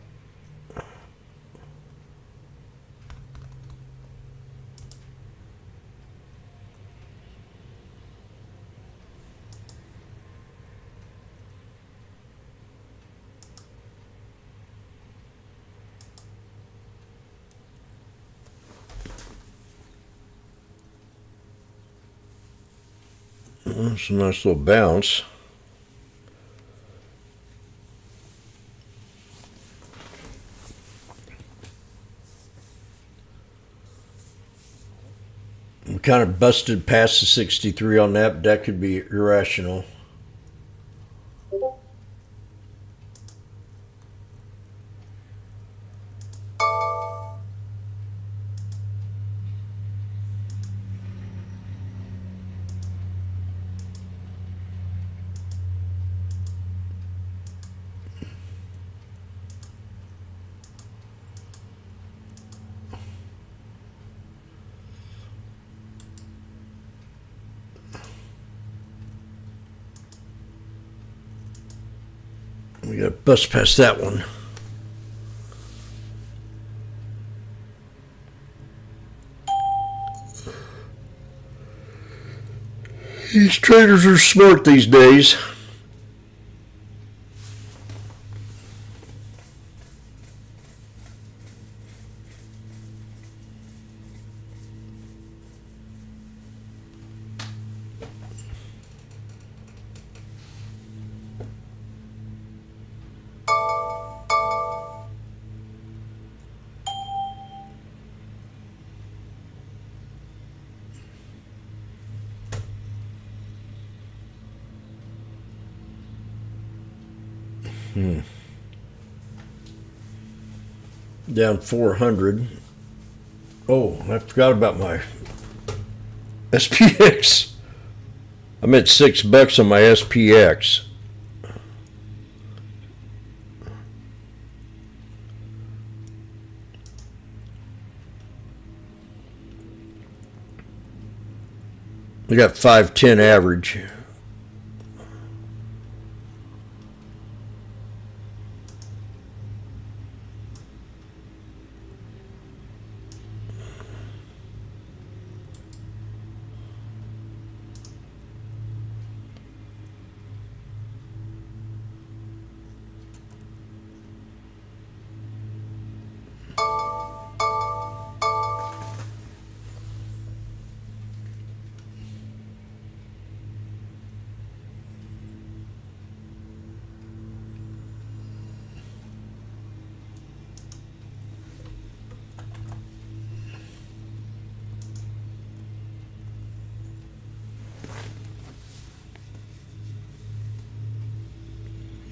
R: That's a nice little bounce. We kind of busted past the 63 on that, but that could be irrational. We got to bust past that one. These traders are smart these days. Down 400. Oh, I forgot about my SPX. I'm at $6 on my SPX. We got 510 average.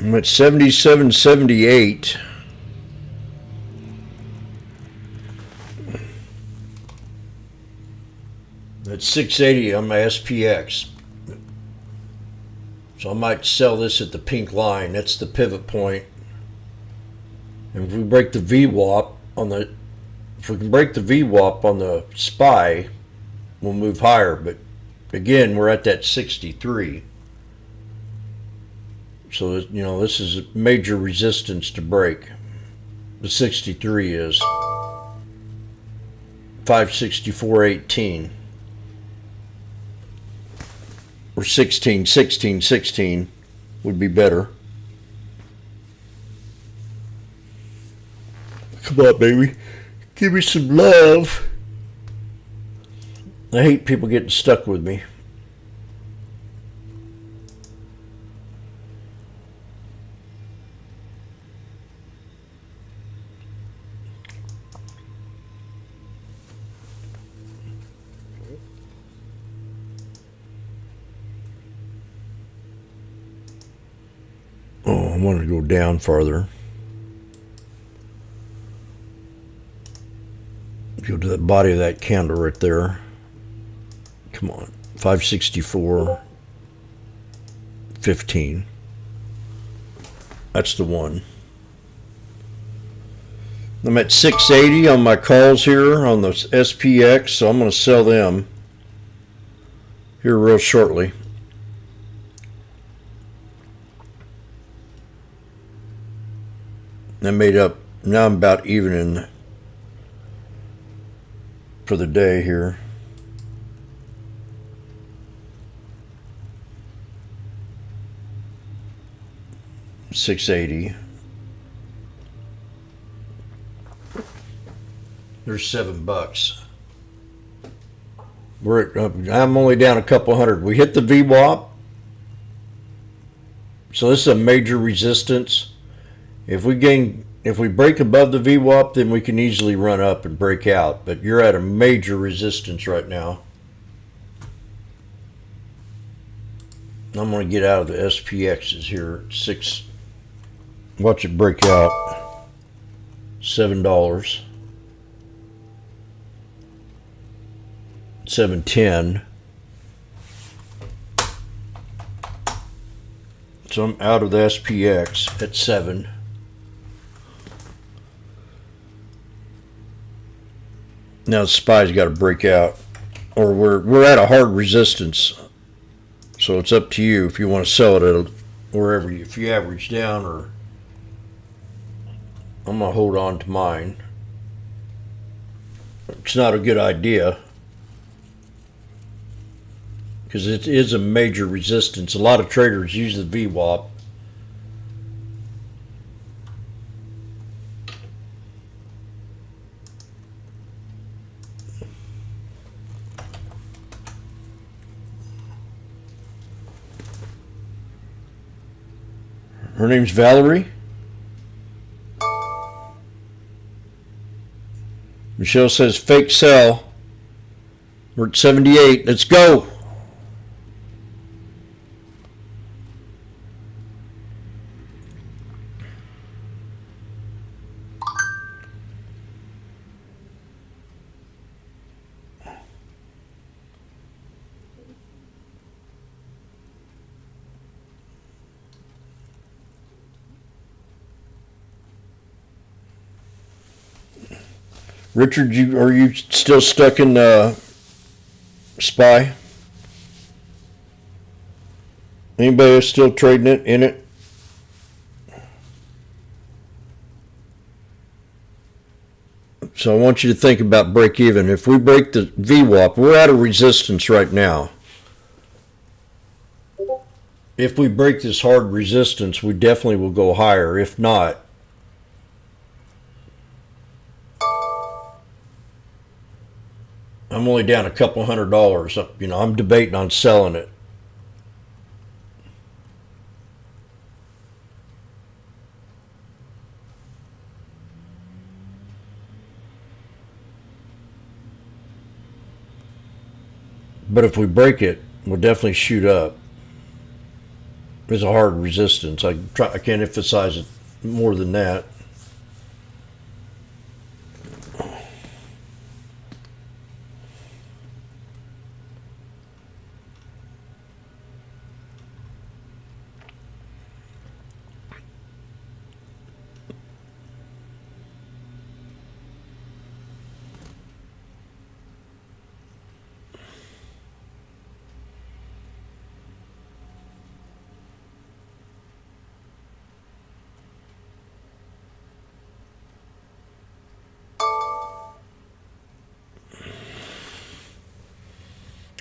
R: I'm at 77.78. That's 680 on my SPX. So I might sell this at the pink line. That's the pivot point. And if we break the VWAP on the, if we can break the VWAP on the SPY, we'll move higher. But again, we're at that 63. So, you know, this is a major resistance to break. The 63 is 564.18. Or 16 would be better. Come on, baby. Give me some love. I hate people getting stuck with me. Oh, I wanted to go down farther. Go to the body of that candle right there. Come on. 564.15. That's the one. I'm at 680 on my calls here on the SPX, so I'm going to sell them here real shortly. I made up, now I'm about even in for the day here. $680. There's $7. We're at, I'm only down a couple hundred. We hit the VWAP. So this is a major resistance. If we break above the VWAP, then we can easily run up and break out. But you're at a major resistance right now. I'm going to get out of the SPXs here at 6. Watch it break out. $7. 710. So I'm out of the SPX at 7. Now the SPY's got to break out, or we're at a hard resistance. So it's up to you if you want to sell it at wherever if you average down or I'm going to hold on to mine. It's not a good idea because it is a major resistance. A lot of traders use the VWAP. Her name's Valerie. Michelle says fake sell. We're at 78. Let's go. Richard, are you still stuck in SPY? Anybody else still trading it in it? So I want you to think about break even. If we break the VWAP, we're at a resistance right now. If we break this hard resistance, we definitely will go higher. If not, I'm only down a couple $100. You know, I'm debating on selling it. But if we break it, we'll definitely shoot up. There's a hard resistance. I can't emphasize it more than that.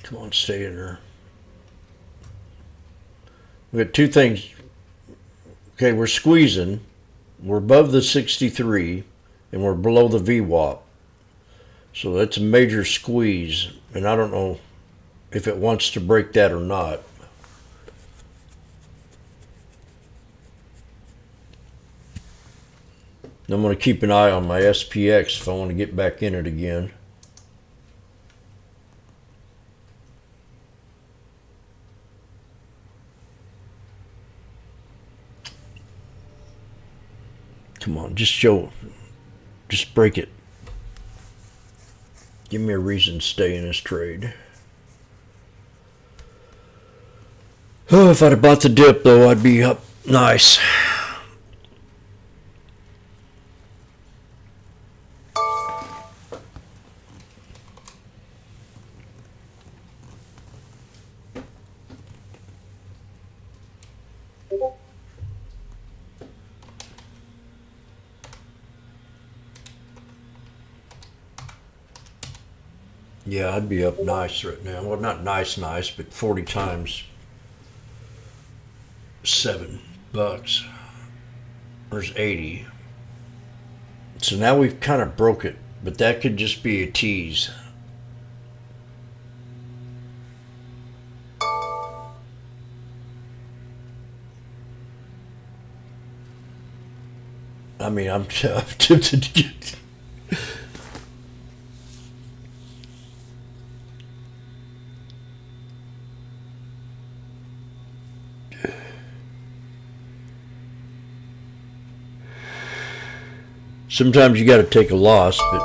R: Come on, stay in there. We got two things. Okay, we're squeezing. We're above the 63, and we're below the VWAP. So that's a major squeeze, and I don't know if it wants to break that or not. I'm going to keep an eye on my SPX if I want to get back in it again. Come on, just break it. Give me a reason to stay in this trade. Oh, if I'd have bought the dip, though, I'd be up nice. Yeah, I'd be up nice right now. Well, not nice, but 40 times $7. There's 80. So now we've kind of broke it, but that could just be a tease. I mean, I'm tempted to get... Sometimes you got to take a loss, but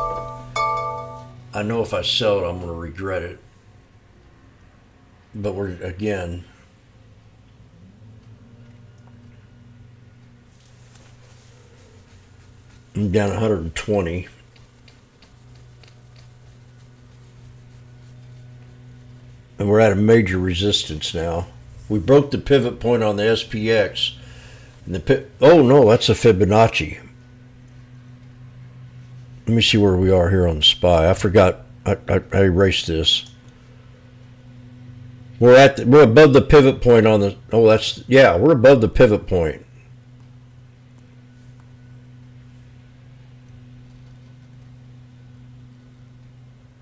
R: I know if I sell it, I'm going to regret it. But we're, again, I'm down 120. And we're at a major resistance now. We broke the pivot point on the SPX. And oh no, that's a Fibonacci. Let me see where we are here on the SPY. I forgot. I erased this. We're above the pivot point on the. Oh, we're above the pivot point.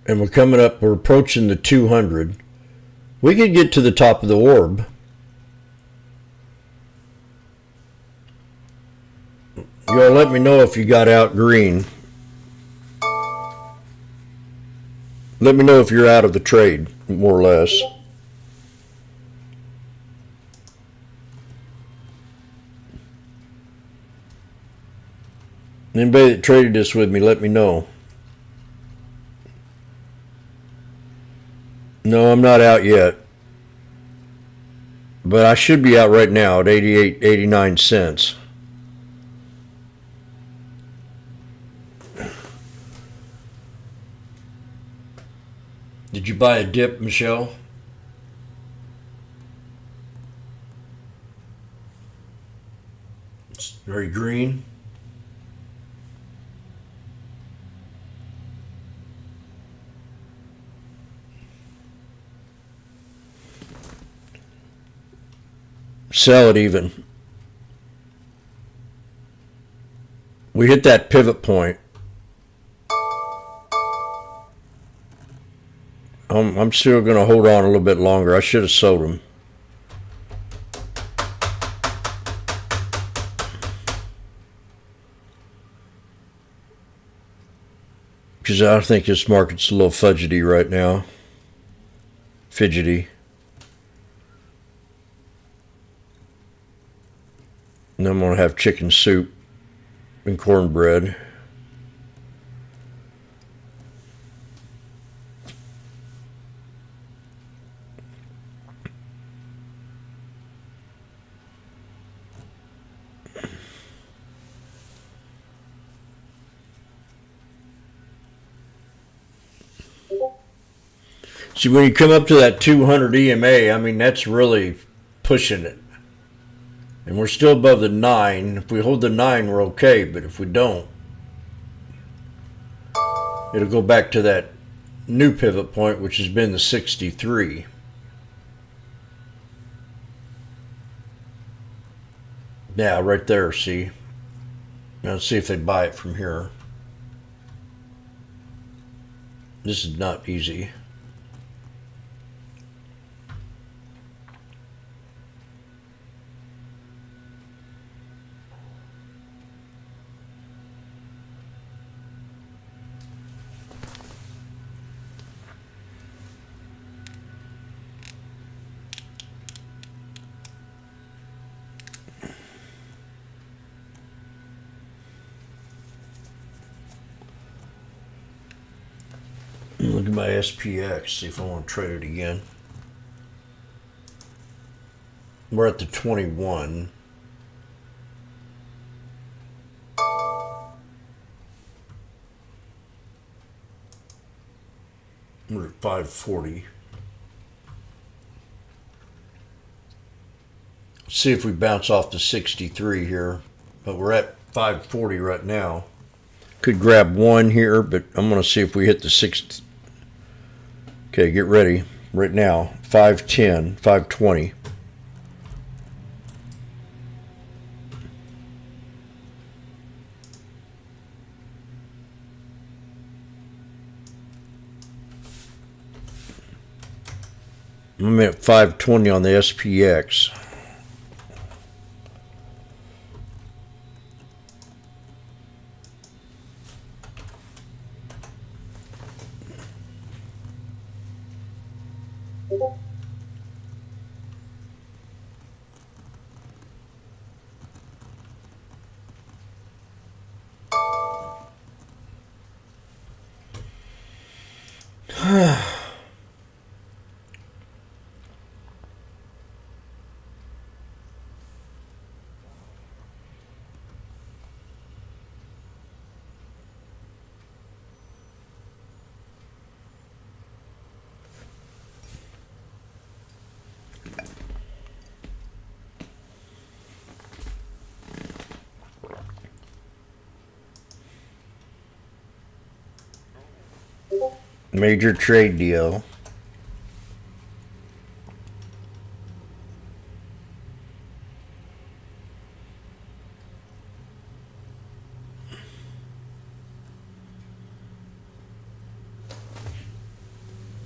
R: And we're coming up. We're approaching the 200. We could get to the top of the orb. Y'all let me know if you got out green. Let me know if you're out of the trade, more or less. Anybody that traded this with me, let me know. No, I'm not out yet. But I should be out right now at 89 cents. Did you buy a dip, Michelle? It's very green. Sell it even. We hit that pivot point. I'm still going to hold on a little bit longer. I should have sold them. Because I think this market's a little fidgety right now. Fidgety. And I'm going to have chicken soup and cornbread. See, when you come up to that 200 EMA, I mean, that's really pushing it. And we're still above the 9. If we hold the 9, we're okay. But if we don't, it'll go back to that new pivot point, which has been the 63. Yeah, right there, see? Now let's see if they buy it from here. This is not easy. Look at my SPX, see if I want to trade it again. We're at the 21. We're at 540. See if we bounce off the 63 here, but we're at 540 right now. Could grab one here, but I'm going to see if we hit the 60. Okay, get ready right now. 510, 520. I'm at 520 on the SPX. Major trade deal.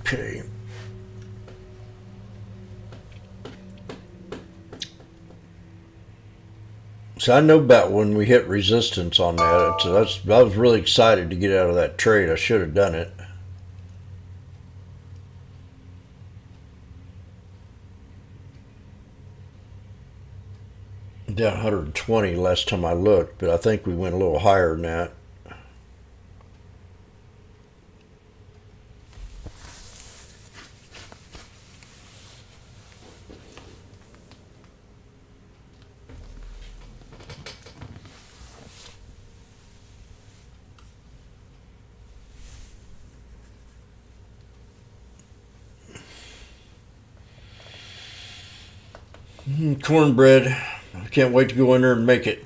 R: Okay. So I know about when we hit resistance on that. I was really excited to get out of that trade. I should have done it. Down 120 last time I looked, but I think we went a little higher than that. Cornbread. I can't wait to go in there and make it.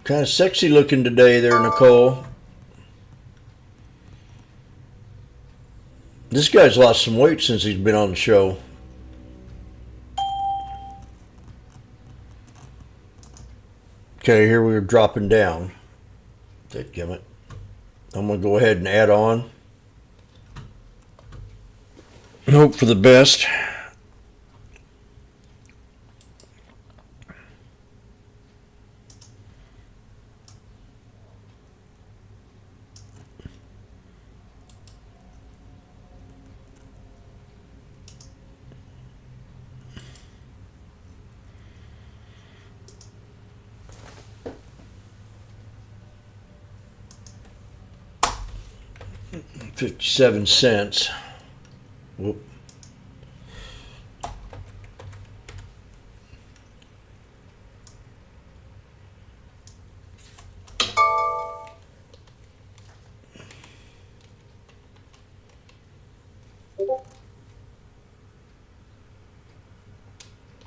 R: Kind of sexy looking today there, Nicole. This guy's lost some weight since he's been on the show. Okay, here we're dropping down. Dadgummit. I'm going to go ahead and add on. And hope for the best. $0.57. Whoop.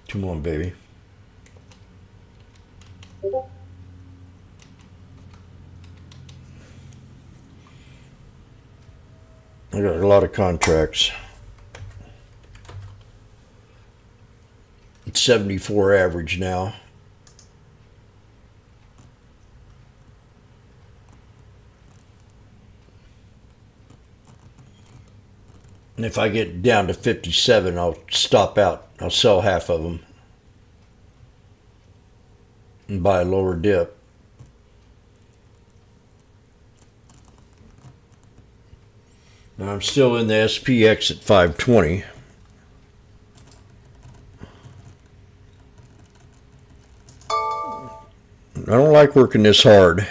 R: Come on, baby. I got a lot of contracts. It's 74 average now. And if I get down to 57, I'll stop out. I'll sell half of them and buy a lower dip. Now I'm still in the SPX at 520. I don't like working this hard.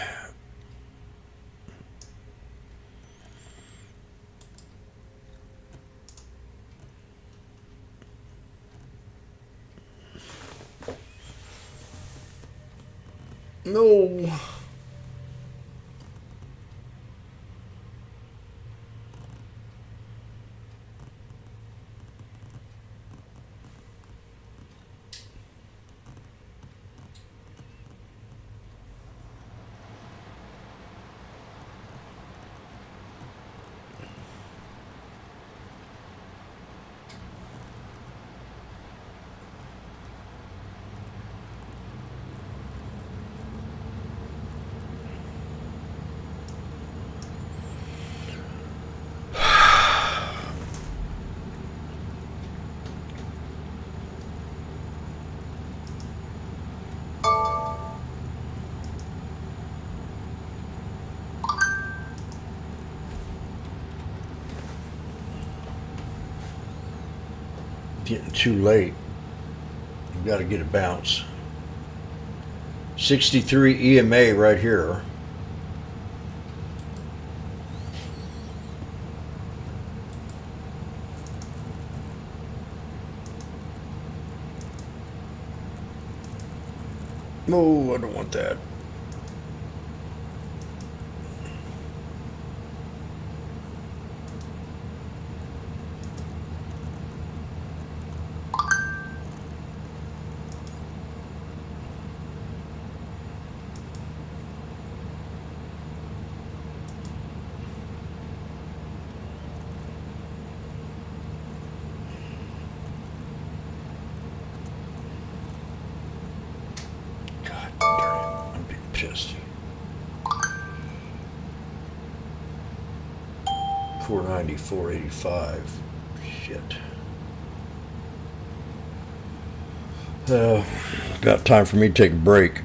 R: No. Getting too late. You've got to get a bounce. 63 EMA right here. No, I don't want that. Chesty. 490, 485. Shit. Got time for me to take a break.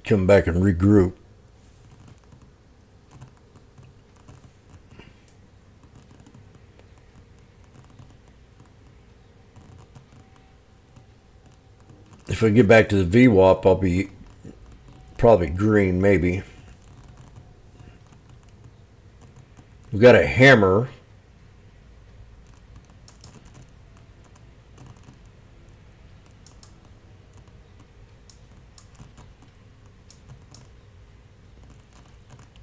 R: Come back and regroup. If I get back to the VWAP, I'll be probably green, maybe. We've got a hammer.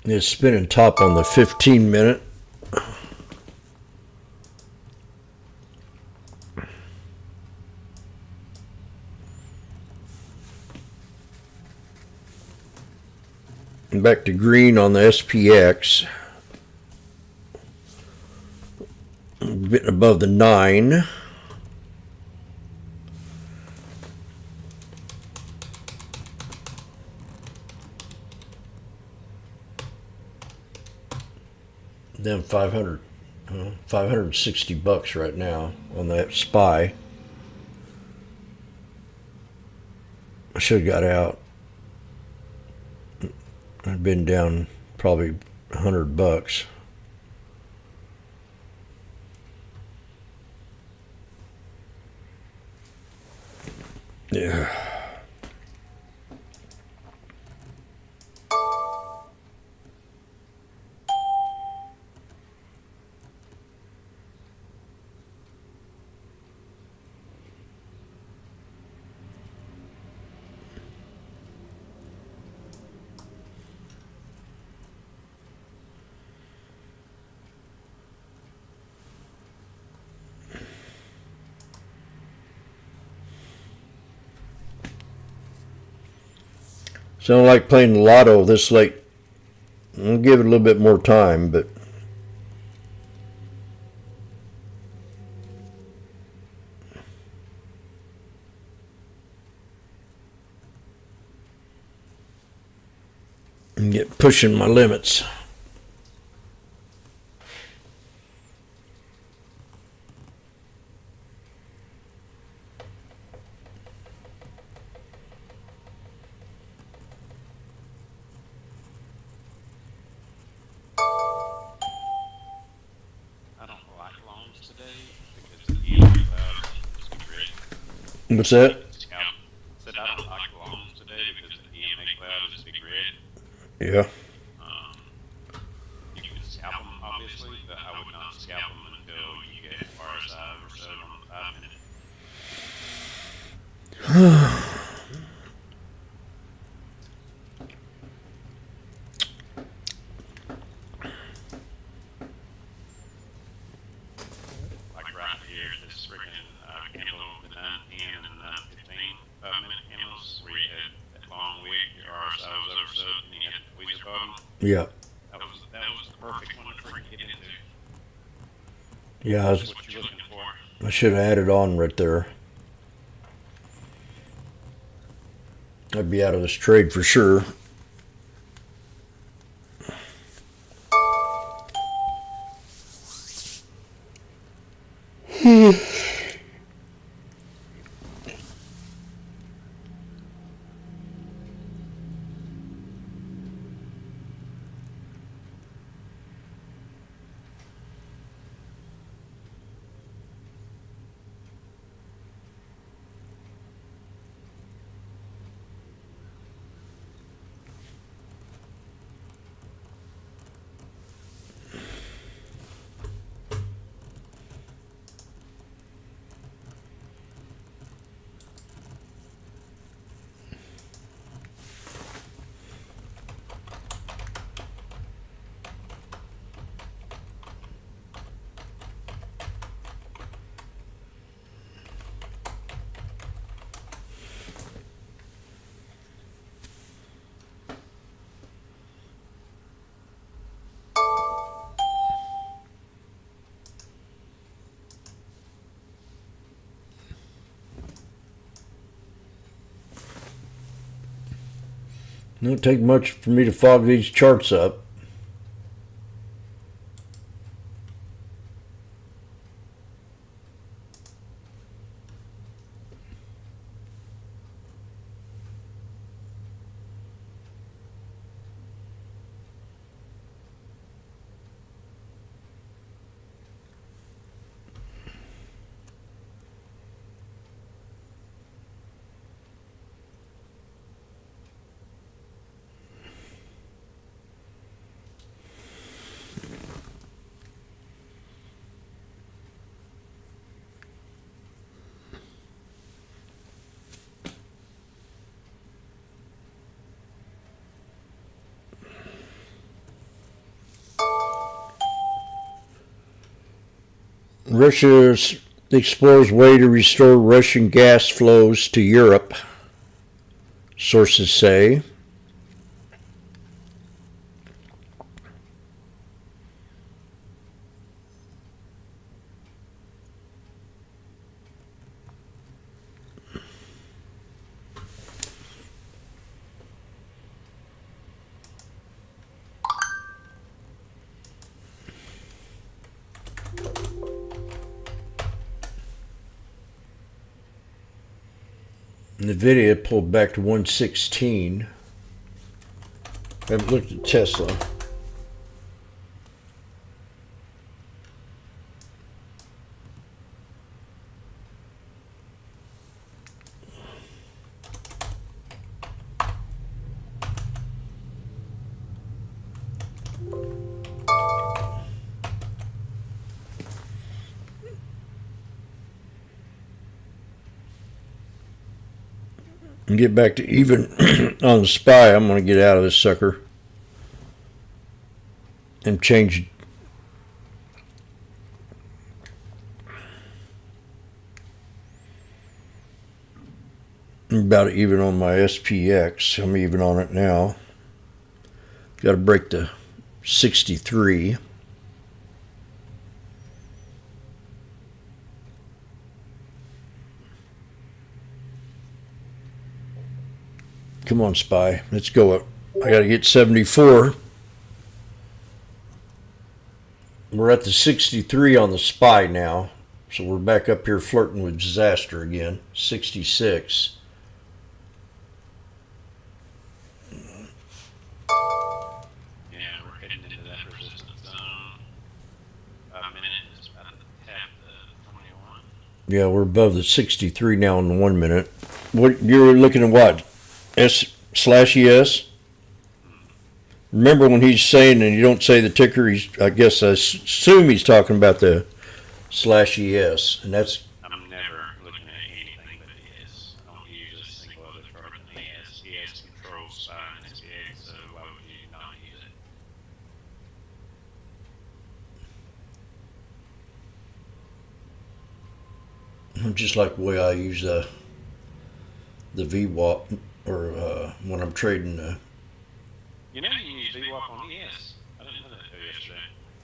R: It's spinning top on the 15-minute. Back to green on the SPX. Getting above the 9. Then 560 bucks right now on that SPY. I should have got out. I'd been down probably 100 bucks. Yeah. Sound like playing the lotto this late. I'll give it a little bit more time, but and get pushing my limits. What's that?
E: Said I don't like loans today because the EMA cloud is big red.
R: Yeah.
E: You can scalp them, obviously, but I would not scalp them until you get RSI or so on the 5 minute. Like right here, this freaking candle, the 9 p.m. and the 9:15 5-minute candles, where you had that long week, your RSI was oversold, and you had the squeeze bottom.
R: Yeah.
E: That was the perfect one to freaking get into.
R: Yeah,
E: That's what you're looking for.
R: I should have added on right there. I'd be out of this trade for sure. It don't take much for me to fog these charts up. Russia explores way to restore Russian gas flows to Europe, sources say. Nvidia pulled back to 116. I haven't looked at Tesla. And get back to even on the SPY. I'm going to get out of this sucker and change about even on my SPX. I'm even on it now. Got to break the 63. Come on, SPY. Let's go up. I got to get 74. We're at the 63 on the SPY now. So we're back up here flirting with disaster again. 66.
E: Yeah, we're heading into that resistance zone. 5 minutes is about to tap the 21.
R: Yeah, we're above the 63 now in the 1 minute. What you're looking at what? S/ES? Remember when he's saying, and you don't say the ticker, I guess I assume he's talking about the /ES, and that's.
E: I'm never looking at anything but ES. I don't use a single other chart than ES. ES controls SPY and SPX, so why would you not use it?
R: Just like the way I use the VWAP, or when I'm trading the.
E: You know you can use VWAP on ES. I didn't know that until yesterday.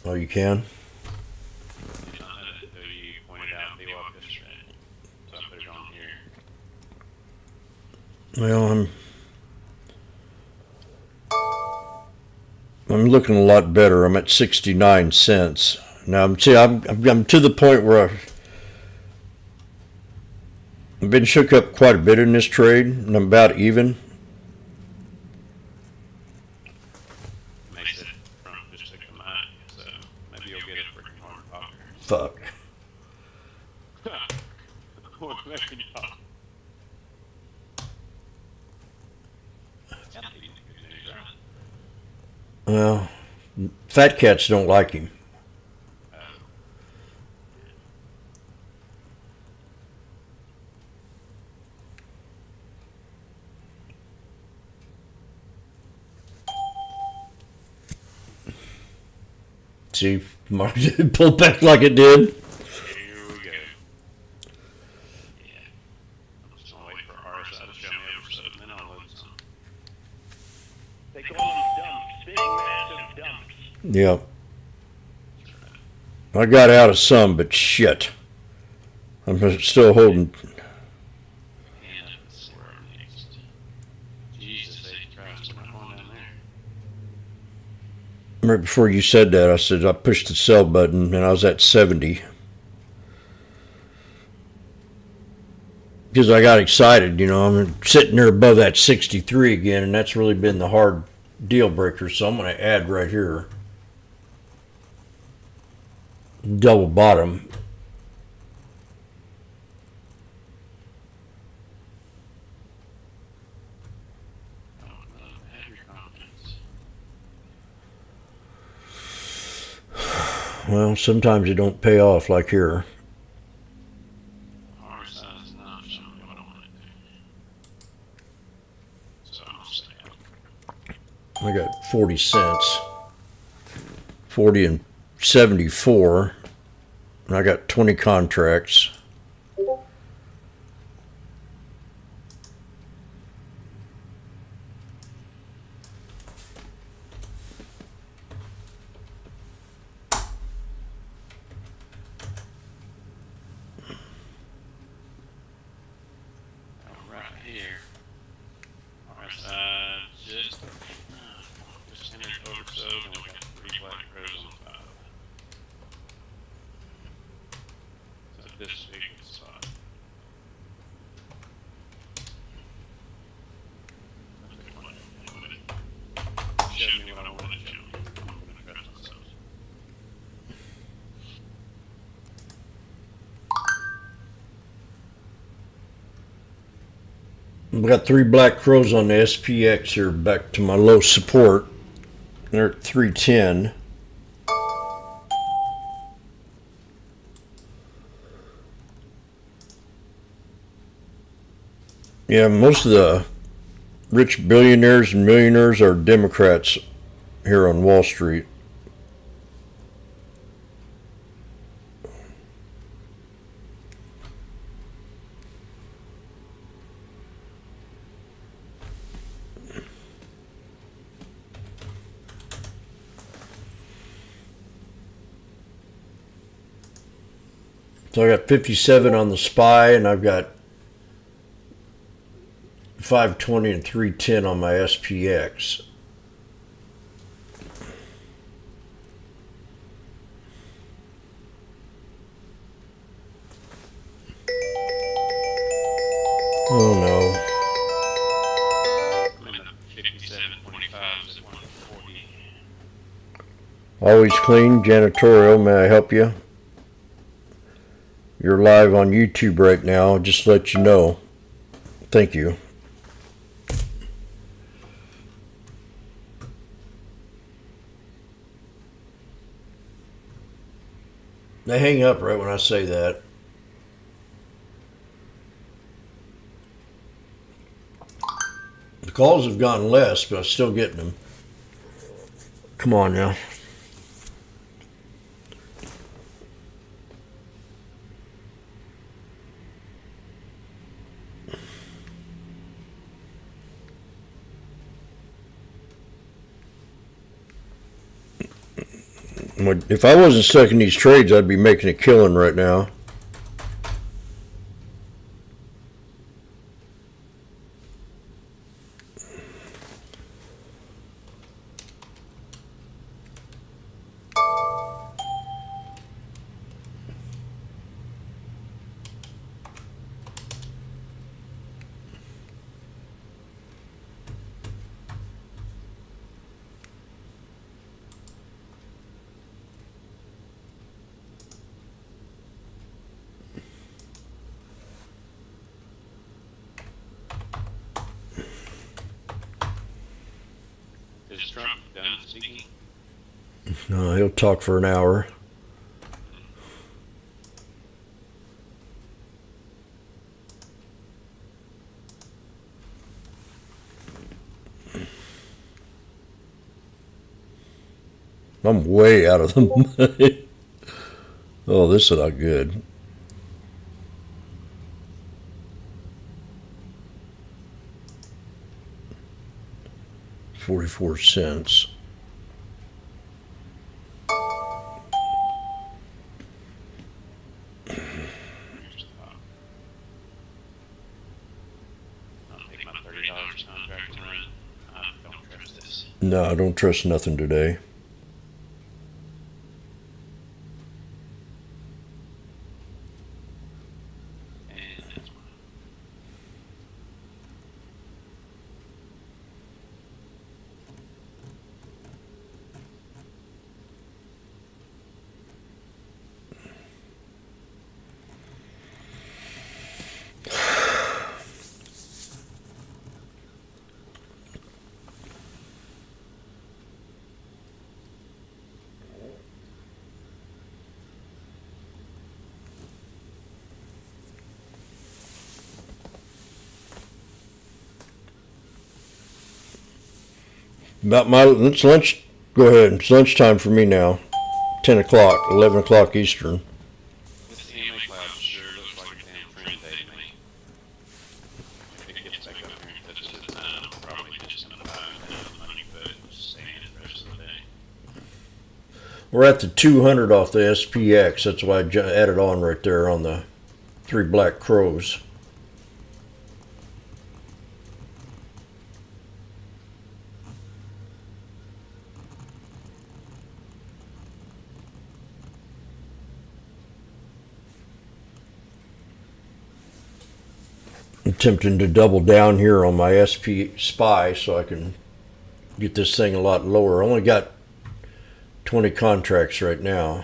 R: Oh, you can?
E: I did not know that until you pointed out VWAP yesterday. So I put it on here.
R: Well, I'm looking a lot better. I'm at 69 cents now. I'm to the point where I've been shook up quite a bit in this trade, and I'm about even.
E: Makes it from just took a mine, so maybe you'll get it for your hard pocket.
R: Fuck.
E: What making you talk?
R: Well, fat cats don't like him. See, market pulled back like it did.
E: Here we go. Yeah. I'm just gonna wait for RSI to show me over 7 and then I'll load some.
C: They call them dumps, big massive dumps.
R: Yeah. I got out of some, but shit. I'm still holding.
E: And let's see where I'm next. Jesus H. Christ, am I
R: right before you said that, I said I pushed the sell button and I was at 70. Because I got excited, you know, I'm sitting there above that 63 again, and that's really been the hard deal breaker. So I'm going to add right here. Double bottom. Well, sometimes it don't pay off like here. I got 40 cents. 40 and 74. And I got 20 contracts. We got 3 black crows on the SPX here back to my low support. They're at 310. Yeah, most of the rich billionaires and millionaires are Democrats here on Wall Street. So I got 57 on the SPY, and I've got 520 and 310 on my SPX. Oh no. Always clean, janitorial. May I help you? You're live on YouTube right now. Just to let you know. Thank you. They hang up right when I say that. The calls have gone less, but I'm still getting them. Come on now. If I wasn't stuck in these trades, I'd be making a killing right now.
E: Is Trump done speaking?
R: No, he'll talk for an hour. I'm way out of the money. Oh, this is not good. $0.44. No, I don't trust nothing today. About it's lunch. Go ahead. It's lunchtime for me now. 10 o'clock, 11 o'clock Eastern.
E: This EMA cloud sure looks like a damn friend day to me. If it gets back up here and touches the 9, I'm probably just going to buy the money put and stand it the rest of the day.
R: We're at the 200 off the SPX. That's why I added on right there on the 3 black crows. Attempting to double down here on my SP SPY so I can get this thing a lot lower. I only got 20 contracts right now.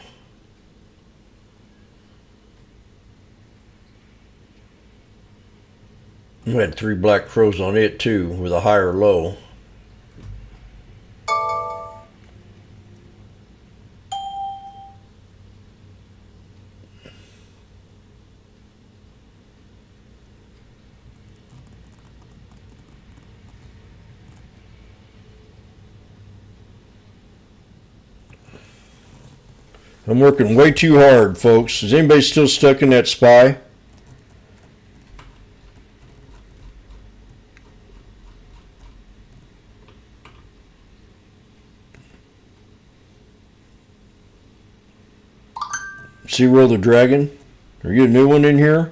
R: I had 3 black crows on it too with a higher low. I'm working way too hard, folks. Is anybody still stuck in that SPY? Zero the Dragon? Are you a new one in here?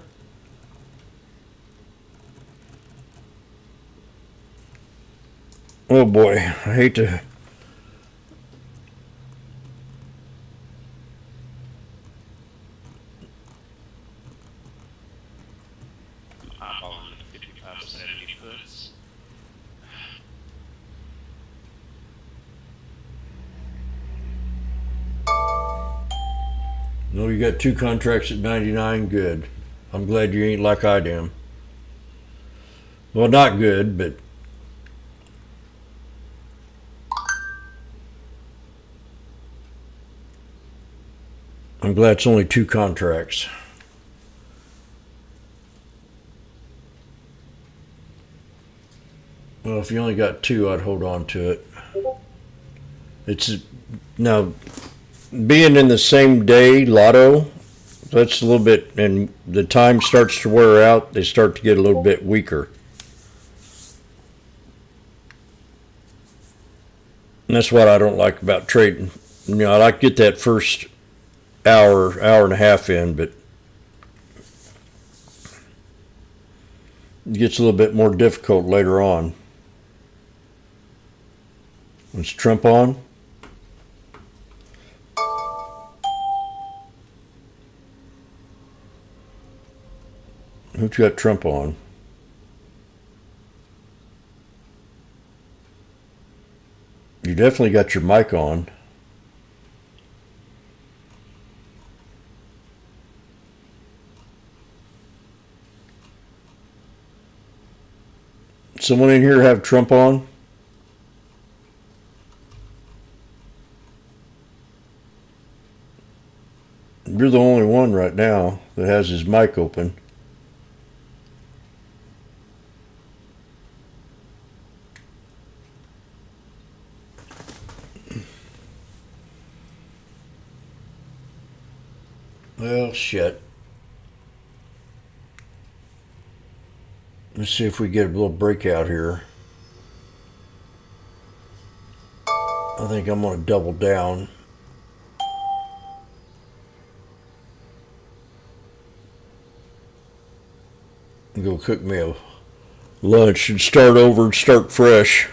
R: Oh boy, I hate to... No, you got 2 contracts at 99. Good. I'm glad you ain't like I am. Well, not good, but I'm glad it's only 2 contracts. Well, if you only got 2, I'd hold on to it. It's now being in the same day lotto. That's a little bit, and the time starts to wear out. They start to get a little bit weaker. And that's what I don't like about trading. You know, I like to get that first hour and a half in, but it gets a little bit more difficult later on. Is Trump on? Who's got Trump on? You definitely got your mic on. Someone in here have Trump on? You're the only one right now that has his mic open. Well, shit. Let's see if we get a little breakout here. I think I'm going to double down. And go cook me a lunch and start over and start fresh.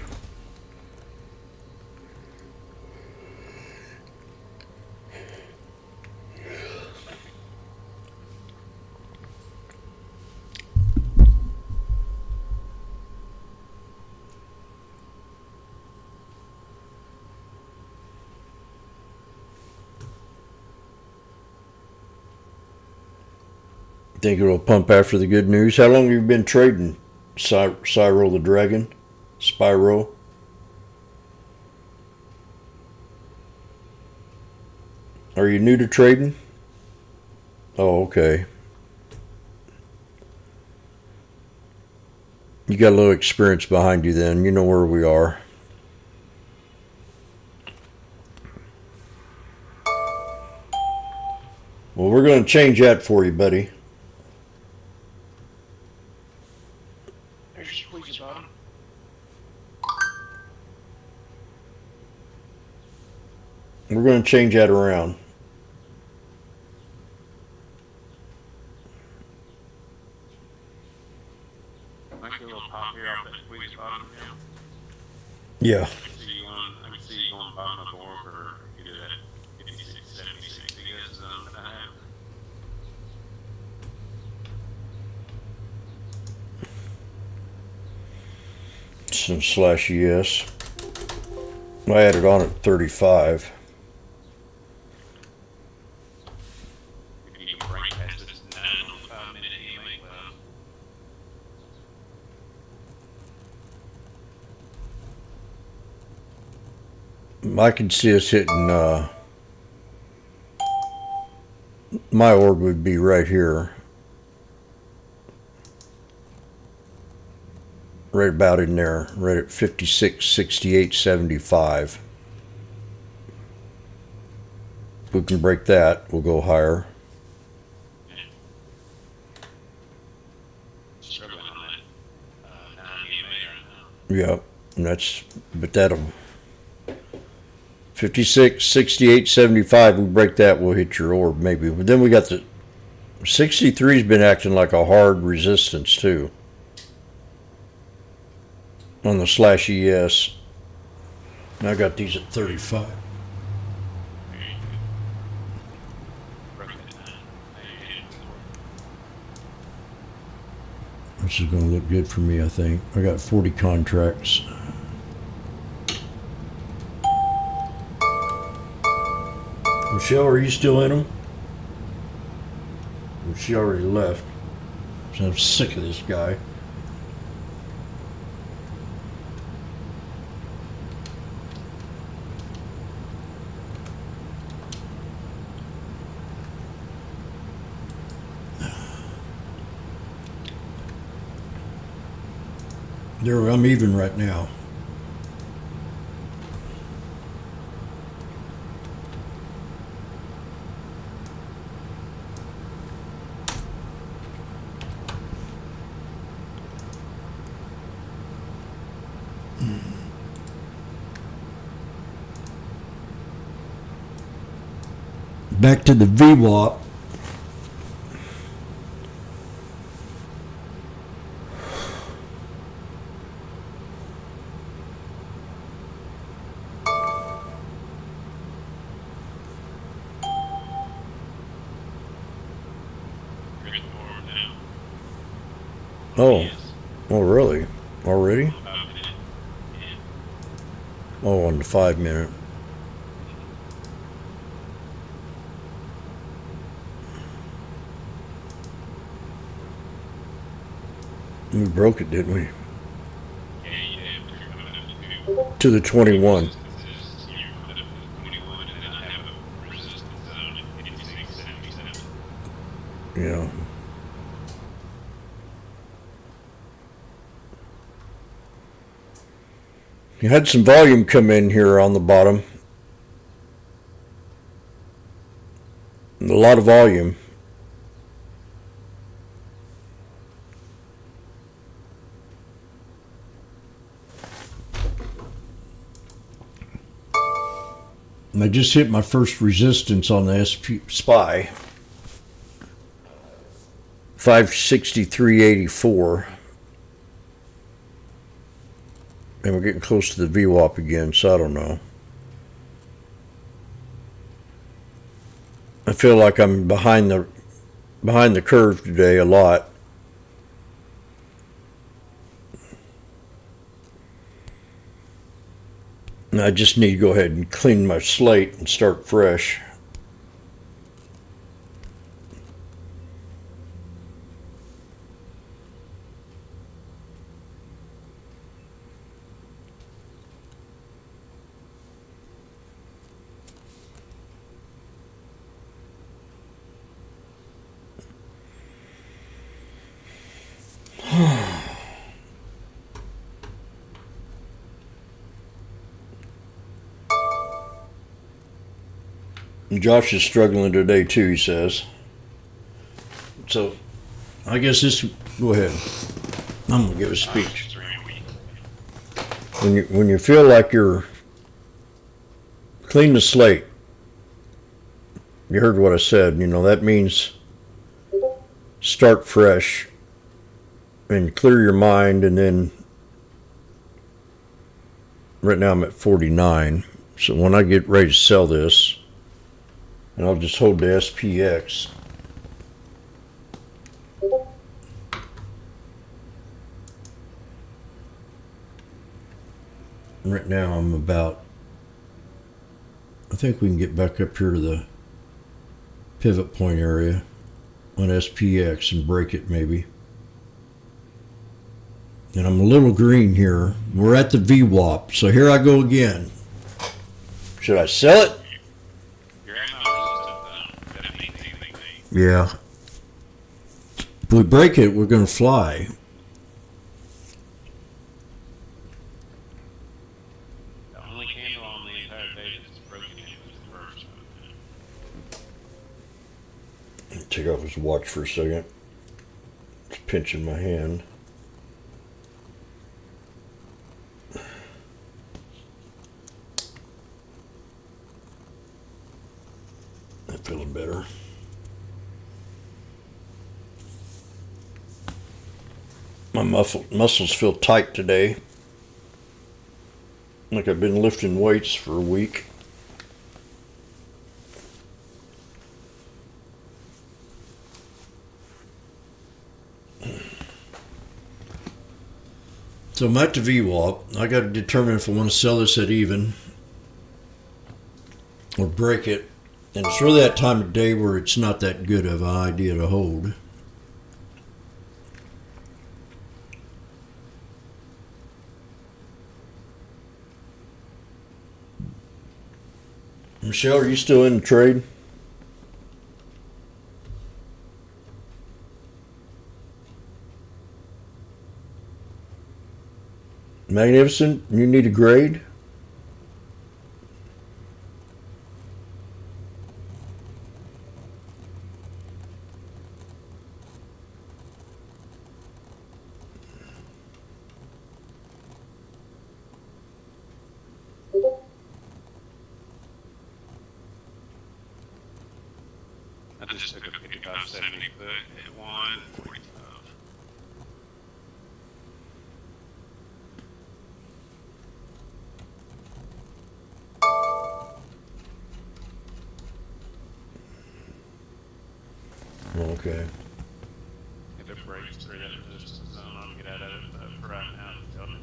R: Think it'll pump after the good news? How long have you been trading, Cyro the Dragon? Spyro? Are you new to trading? Oh, okay. You got a little experience behind you then. You know where we are. Well, we're going to change that for you, buddy.
E: There's your squeeze button.
R: We're going to change that around.
E: I can get a little pop here off that squeeze bottom now.
R: Yeah.
E: I can see you going bottom of the board for either that 56, 76 because that I have.
R: Some slash ES. I had it on at 35.
E: If you can break past this 9:05 EMA club.
R: I can see us hitting, my orb would be right here. Right about in there, right at 56, 68, 75. If we can break that, we'll go higher.
E: Struggling on that 9 EMA right now.
R: Yeah, and that's, but that'll 56, 68, 75, we break that, we'll hit your orb maybe. But then we got the 63's been acting like a hard resistance too. On the slash ES. And I got these at 35. This is going to look good for me, I think. I got 40 contracts. Michelle, are you still in them? Well, she already left. So I'm sick of this guy. There, I'm even right now. Back to the VWAP. Oh, oh really? Already? Oh, on the 5 minute. We broke it, didn't we? To the 21. Yeah. You had some volume come in here on the bottom. A lot of volume. And I just hit my first resistance on the SPY. 563.84. And we're getting close to the VWAP again, so I don't know. I feel like I'm behind the curve today a lot. And I just need to go ahead and clean my slate and start fresh. Josh is struggling today too, he says. So, I guess this. Go ahead. I'm gonna give a speech. When you feel like you're clean the slate, you heard what I said. You know that means start fresh and clear your mind, and then. Right now I'm at 49. So when I get ready to sell this, and I'll just hold the SPX. Right now I'm about, I think we can get back up here to the pivot point area on SPX and break it maybe. And I'm a little green here. We're at the VWAP, so here I go again. Should I sell it? Yeah. If we break it, we're going to fly.
E: The only candle on the entire page that's broken in was the first one.
R: Take off his watch for a second. It's pinching my hand. I'm feeling better. My muscles feel tight today. Like I've been lifting weights for a week. So I'm at the VWAP. I got to determine if I want to sell this at even or break it. And it's really that time of day where it's not that good of an idea to hold. Michelle, are you still in the trade? Magnificent, you need a grade?
E: I just took a 55-70 foot at 145.
R: Okay.
E: If it breaks through that resistance zone, I'll get out of it. But for right now, tell me.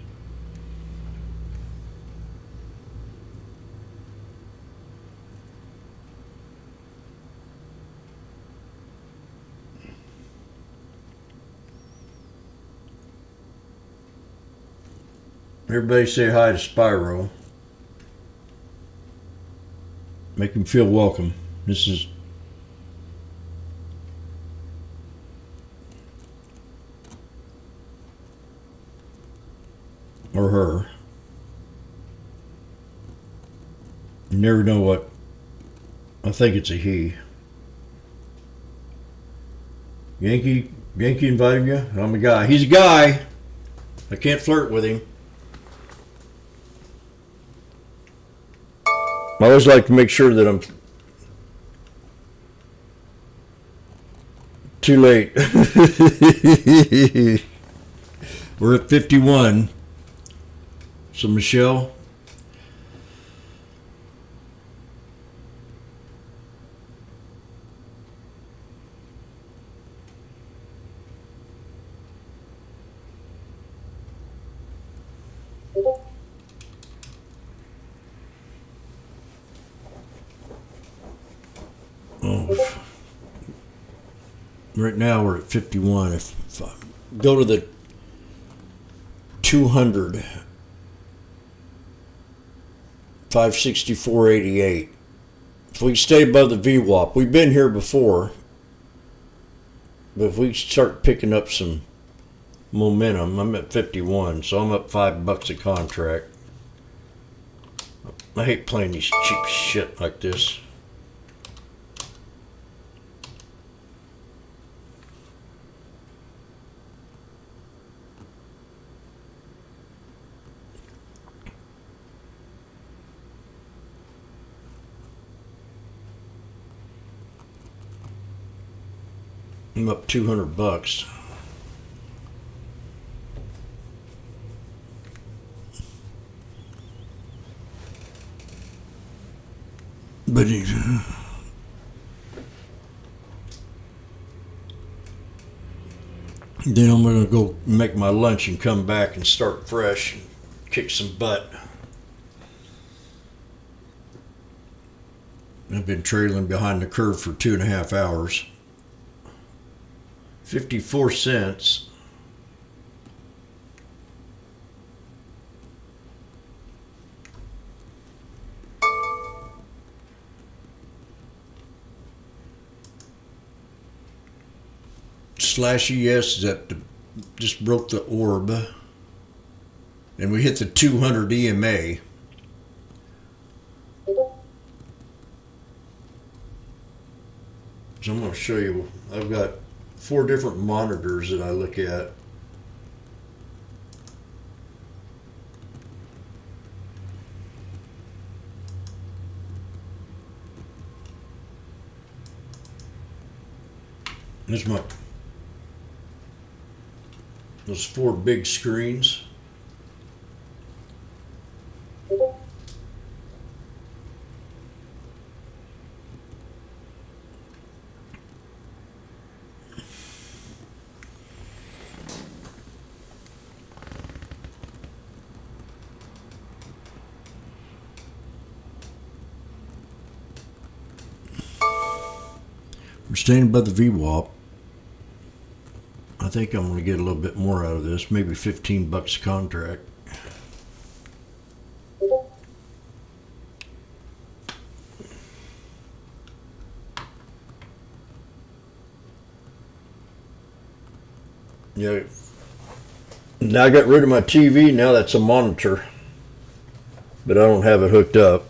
R: Everybody say hi to Spyro. Make him feel welcome. This is or her. You never know what. I think it's a he. Yankee inviting you? I'm a guy. He's a guy. I can't flirt with him. I always like to make sure that I'm too late. We're at 51. So Michelle, right now we're at 51. If I go to the 200, 564.88. If we stay above the VWAP, we've been here before, but if we start picking up some momentum, I'm at 51, so I'm up $5 a contract. I hate playing these cheap shit like this. I'm up $200. But then I'm gonna go make my lunch and come back and start fresh and kick some butt. I've been trailing behind the curve for 2.5 hours. 54 cents. Slash ES just broke the orb. And we hit the 200 EMA. So I'm going to show you, I've got 4 different monitors that I look at. There's those 4 big screens. We're staying above the VWAP. I think I'm going to get a little bit more out of this, maybe $15 a contract. Yeah. Now I got rid of my TV, now that's a monitor. But I don't have it hooked up.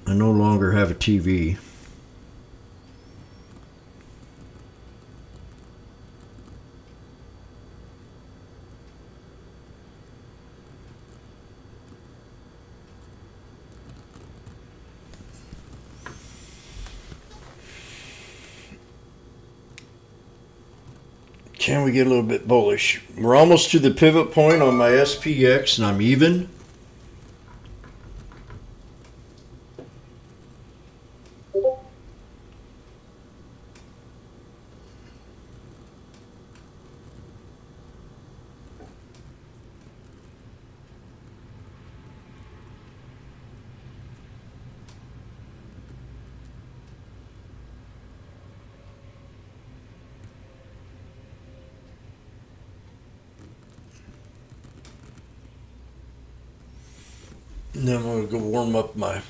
R: I no longer have a TV. Can we get a little bit bullish? We're almost to the pivot point on my SPX and I'm even. And then I'm going to go warm up my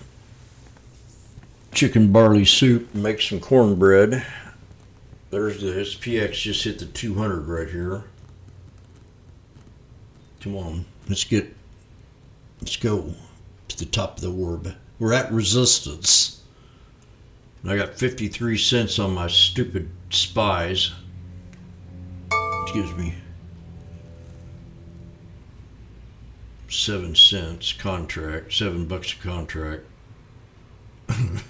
R: chicken barley soup and make some cornbread. There's the SPX, just hit the 200 right here. Come on, let's go to the top of the orb. We're at resistance. I got 53 cents on my stupid spies. Excuse me. 7 cents contract, $7 a contract. I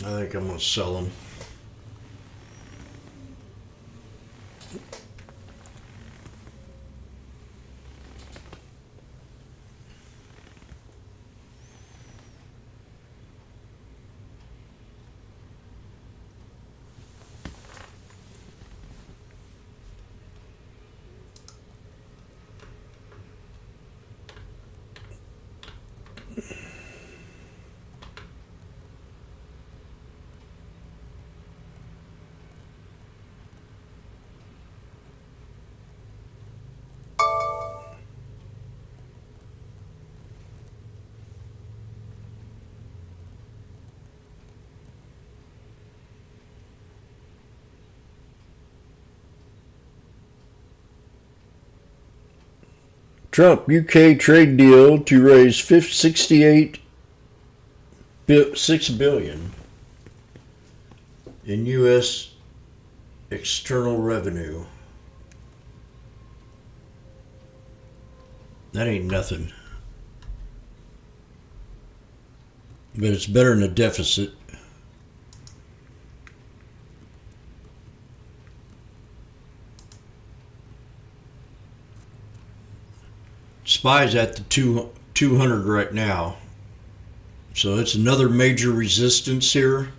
R: think I'm gonna sell them. Trump UK trade deal to raise 68 $6 billion in U.S. external revenue. That ain't nothing. But it's better than a deficit. SPY's at the 200 right now. So it's another major resistance here.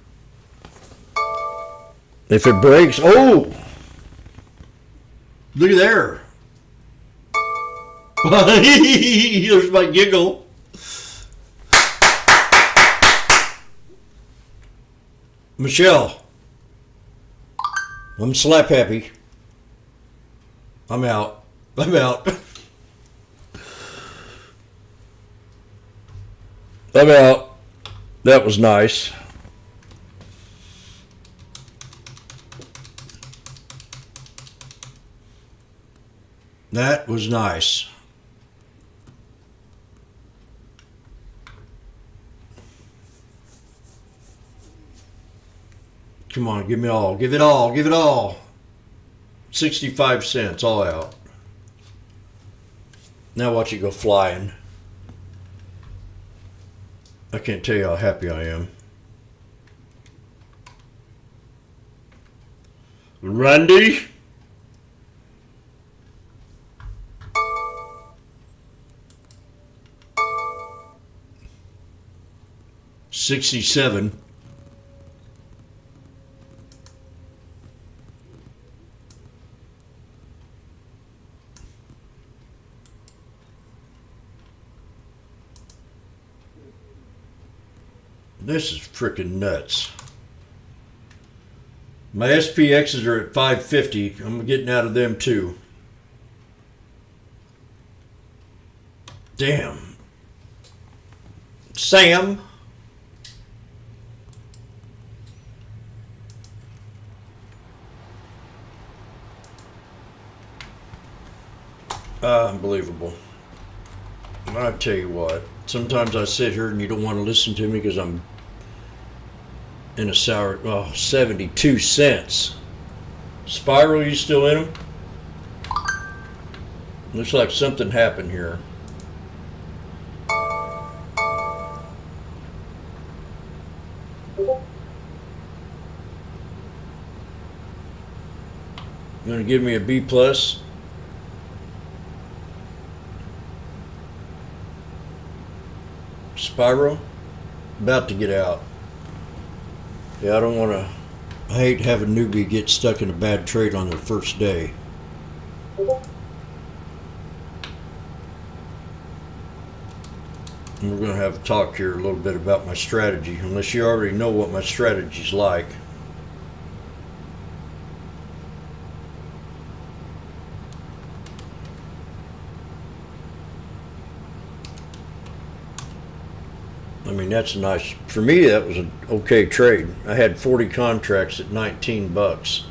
R: If it breaks, oh! Look at there. There's my giggle. Michelle, I'm slap happy. I'm out. I'm out. I'm out. That was nice. That was nice. Come on, give me all. Give it all. Give it all. 65 cents, all out. Now watch it go flying. I can't tell you how happy I am. Randy? $67. This is freaking nuts. My SPXs are at 550. I'm getting out of them too. Damn. Sam. Unbelievable. I tell you what, sometimes I sit here and you don't want to listen to me because I'm in a sour, 72 cents. Spiral, you still in them? Looks like something happened here. You gonna give me a B plus? Spiral? About to get out. Yeah, I don't want to. I hate having a newbie get stuck in a bad trade on their first day. And we're going to have a talk here a little bit about my strategy, unless you already know what my strategy's like. I mean, that's nice. For me, that was an okay trade. I had 40 contracts at 19 bucks.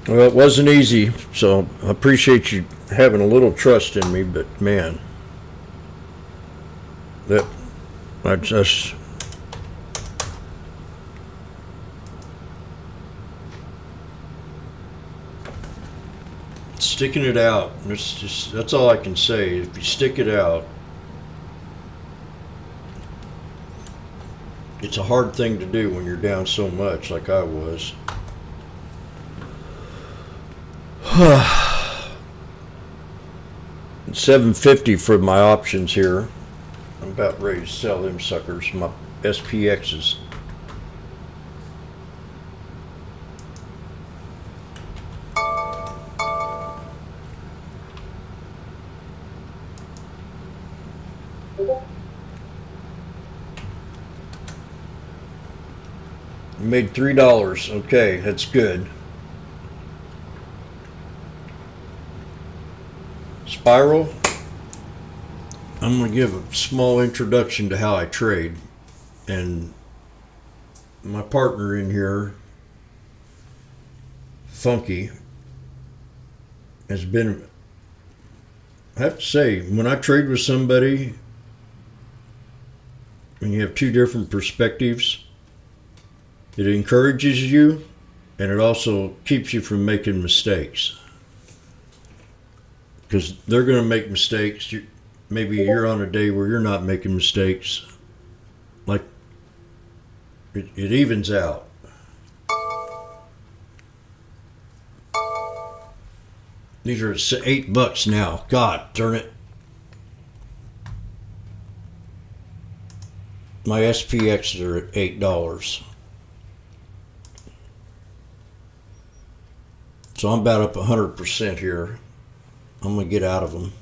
R: Well, it wasn't easy, so I appreciate you having a little trust in me, but man, I just sticking it out. That's all I can say. If you stick it out, it's a hard thing to do when you're down so much like I was. $7.50 for my options here. I'm about ready to sell them suckers, my SPXs. Made $3. Okay, that's good. Spiral. I'm going to give a small introduction to how I trade. And my partner in here, Funky, has been, I have to say, when I trade with somebody, when you have two different perspectives, it encourages you and it also keeps you from making mistakes. Because they're going to make mistakes. Maybe you're on a day where you're not making mistakes. Like, it evens out. These are at $8 now. God, darn it. My SPX are at $8. So I'm about up 100% here. I'm going to get out of them.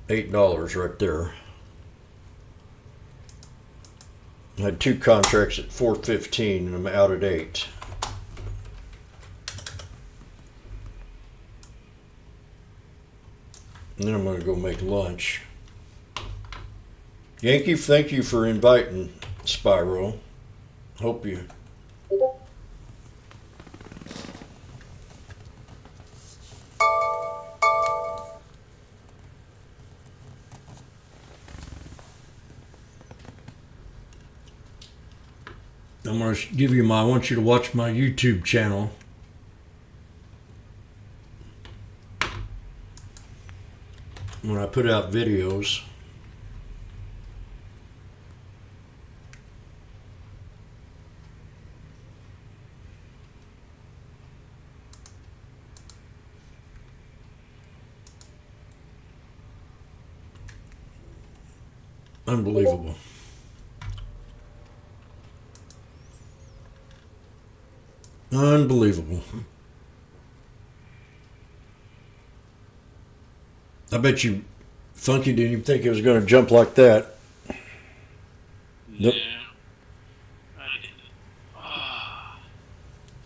R: $8 right there. I had two contracts at 4.15 and I'm out at 8. And then I'm going to go make lunch. Yankee, thank you for inviting Spyro. Hope you. I'm going to give you I want you to watch my YouTube channel. When I put out videos. Unbelievable. Unbelievable. I bet you Funky didn't even think it was going to jump like that. Nope.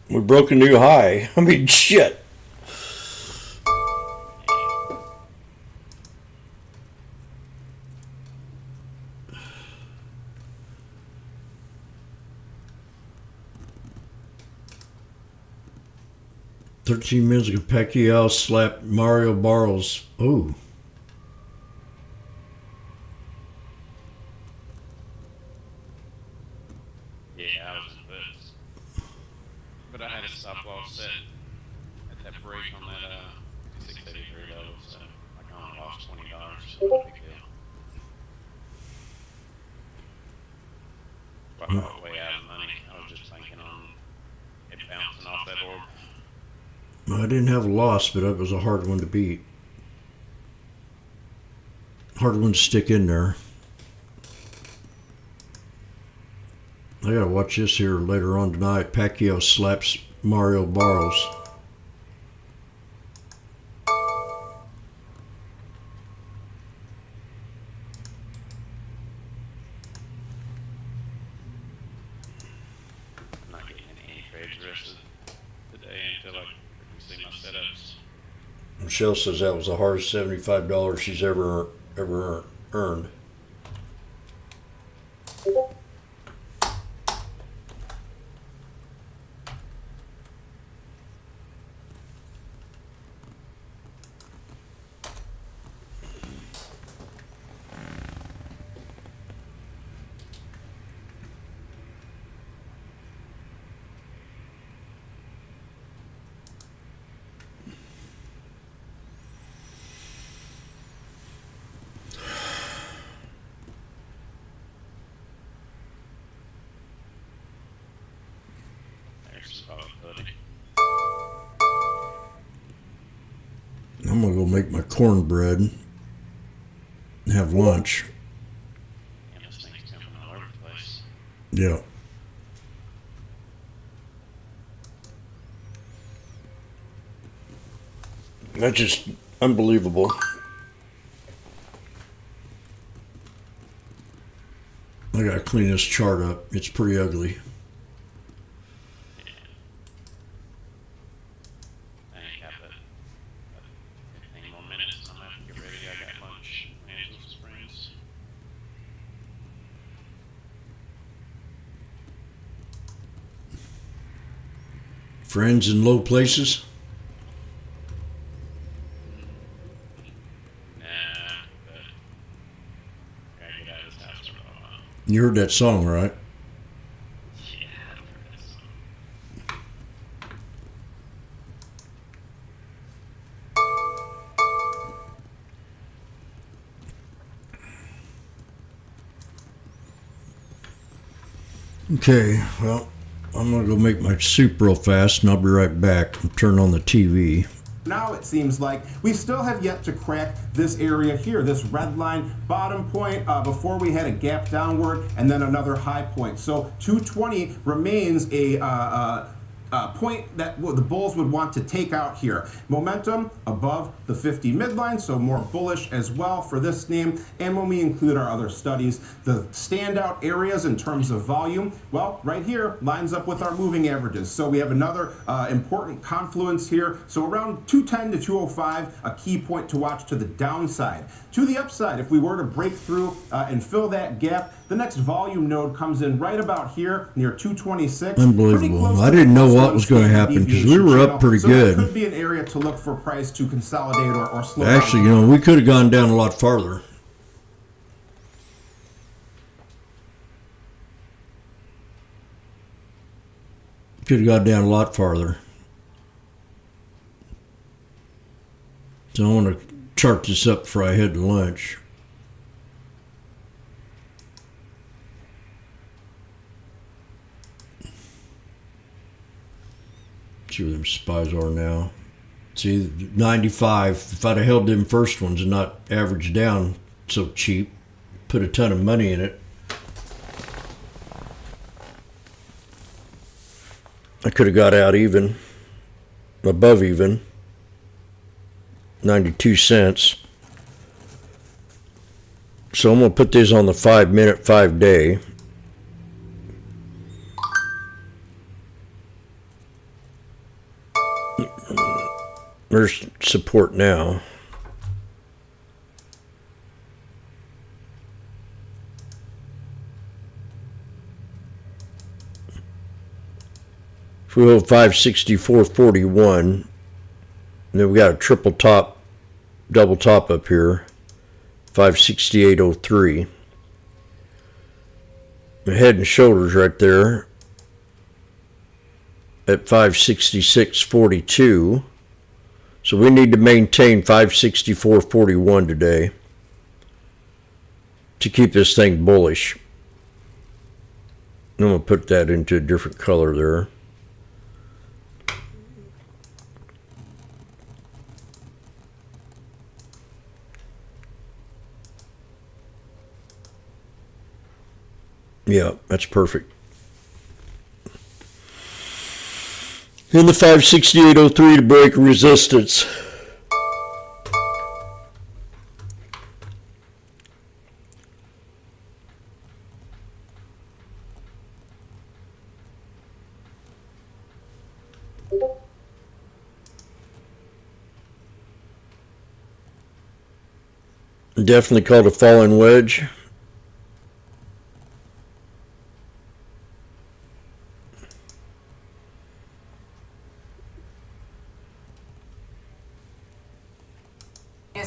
R: We broke a new high. I mean, shit. "13 minutes ago, Pacquiao slapped Mario Barros." Oh.
E: Yeah, I was impressed. But I had a stop loss set at that break on that 683 level, so I kind of lost $20. So no big deal. But I was way out of money. I was just thinking on it bouncing off that orb.
R: I didn't have a loss, but it was a hard one to beat. Hard one to stick in there. I gotta watch this here later on tonight. Pacquiao slaps Mario Barros.
E: I'm not getting any trades the rest of the day until I see my setups.
R: Michelle says that was the hardest $75 she's ever earned. I'm gonna go make my cornbread and have lunch.
E: Yeah, this thing's jumping all over the place.
R: Yeah. That's just unbelievable. I gotta clean this chart up. It's pretty ugly.
E: I got about 15 more minutes. I'm gonna have to get ready. I got lunch. Angela's friends.
R: Friends in low places. You heard that song, right?
E: Yeah, I've heard that song.
R: Okay, well, I'm gonna go make my soup real fast and I'll be right back and turn on the TV.
D: Now it seems like we still have yet to crack this area here, this red line bottom point. Before we had a gap downward and then another high point. So 220 remains a point that the bulls would want to take out here. Momentum above the 50 midline, so more bullish as well for this name. And when we include our other studies, the standout areas in terms of volume, well, right here lines up with our moving averages. So we have another important confluence here. So around 210 to 205, a key point to watch to the downside. To the upside, if we were to break through and fill that gap, the next volume node comes in right about here near 226.
R: Unbelievable. I didn't know what was going to happen because we were up pretty good.
D: That could be an area to look for price to consolidate or slow down.
R: Actually, you know, we could have gone down a lot farther. Could have gone down a lot farther. So I want to chart this up before I head to lunch. See where them spies are now. See, 95. If I'd have held them first ones and not averaged down so cheap, put a ton of money in it, I could have got out even, above even, 92 cents. So I'm going to put this on the 5-minute, 5-day. There's support now. If we hold 564.41, then we got a triple top, double top up here, 568.03. The head and shoulders right there at 566.42. So we need to maintain 564.41 today to keep this thing bullish. I'm going to put that into a different color there. Yeah, that's perfect. In the 568.03 to break resistance. Definitely called a falling wedge.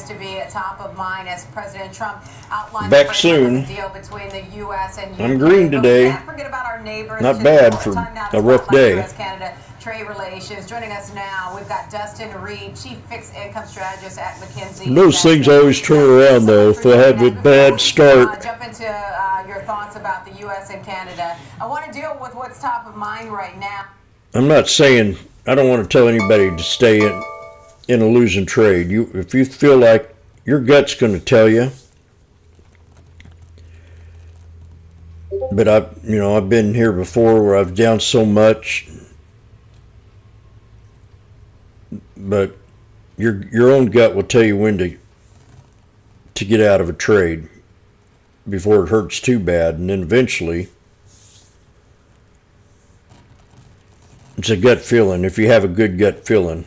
W: To be at top of mind as President Trump outlined
R: Back soon.
W: the deal between the U.S. and
R: I'm green today.
W: Can't forget about our neighbors.
R: Not bad for a rough day.
W: US-Canada trade relations. Joining us now, we've got Dustin Reed, Chief Fixed Income Strategist at McKinsey.
R: Those things always turn around though if they have a bad start.
W: Jump into your thoughts about the U.S. and Canada. I want to deal with what's top of mind right now.
R: I'm not saying, I don't want to tell anybody to stay in a losing trade. If you feel like your gut's going to tell you, but I've been here before where I've down so much, but your own gut will tell you when to get out of a trade. before it hurts too bad, and then eventually it's a gut feeling. If you have a good gut feeling,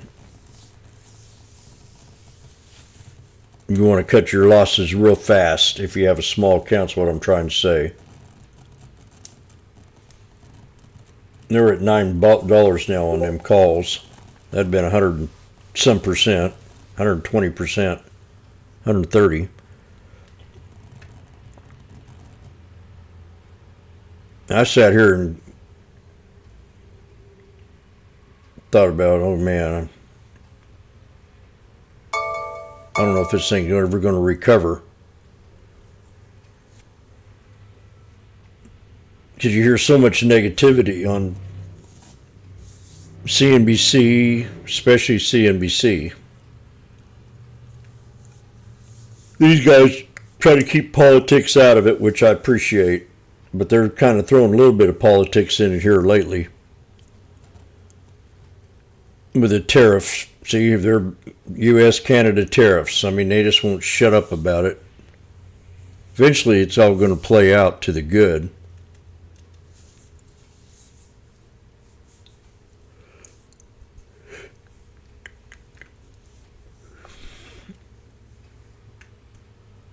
R: you want to cut your losses real fast if you have a small account, is what I'm trying to say. They're at $9 now on them calls. That'd been 100 and some percent, 120%, 130. I sat here and thought about, oh man, I don't know if this thing's ever going to recover. Because you hear so much negativity on CNBC, especially CNBC. These guys try to keep politics out of it, which I appreciate, but they're kind of throwing a little bit of politics in it here lately. With the tariffs, see, they're U.S.-Canada tariffs. I mean, they just won't shut up about it. Eventually, it's all going to play out to the good.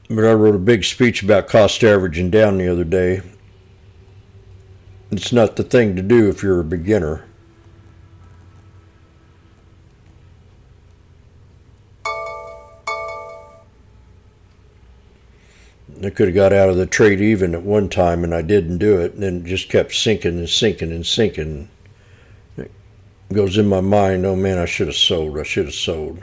R: But I wrote a big speech about cost averaging down the other day. It's not the thing to do if you're a beginner. I could have got out of the trade even at one time, and I didn't do it, and then it just kept sinking and sinking and sinking. It goes in my mind, oh man, I should have sold. I should have sold.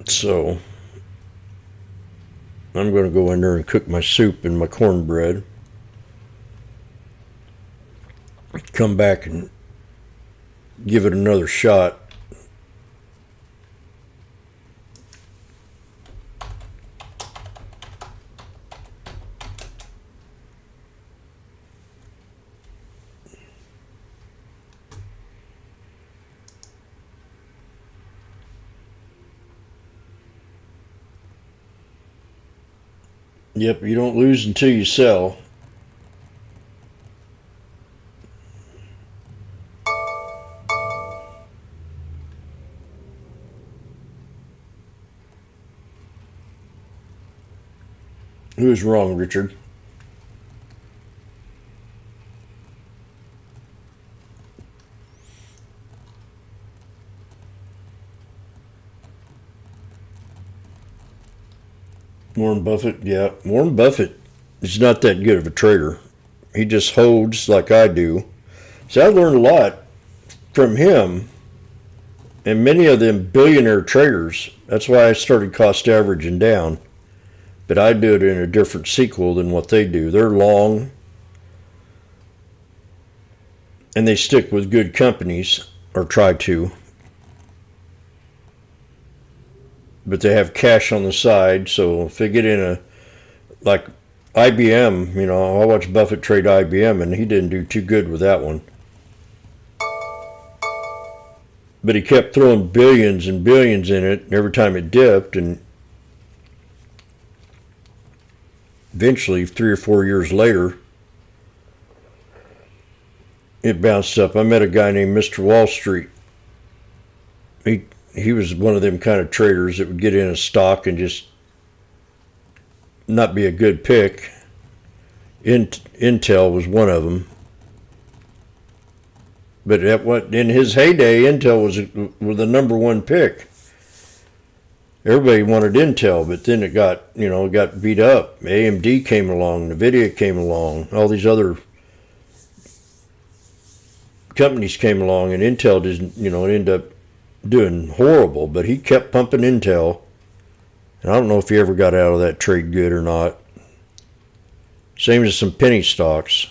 R: So I'm going to go in there and cook my soup and my cornbread. Come back and give it another shot. Yep, you don't lose until you sell. Who's wrong, Richard? Warren Buffett, yeah. Warren Buffett is not that good of a trader. He just holds like I do. So I learned a lot from him and many of them billionaire traders. That's why I started cost averaging down. But I do it in a different sequel than what they do. They're long and they stick with good companies, or try to. But they have cash on the side, so if they get in a, like IBM, you know, I watched Buffett trade IBM, and he didn't do too good with that one. But he kept throwing billions and billions in it every time it dipped, and eventually, 3 or 4 years later, it bounced up. I met a guy named Mr. Wall Street. He was one of them kind of traders that would get in a stock and just not be a good pick. Intel was one of them. But in his heyday, Intel was the number one pick. Everybody wanted Intel, but then it got beat up. AMD came along, Nvidia came along, all these other companies came along, and Intel didn't, it ended up doing horrible, but he kept pumping Intel. And I don't know if he ever got out of that trade good or not. Same as some penny stocks.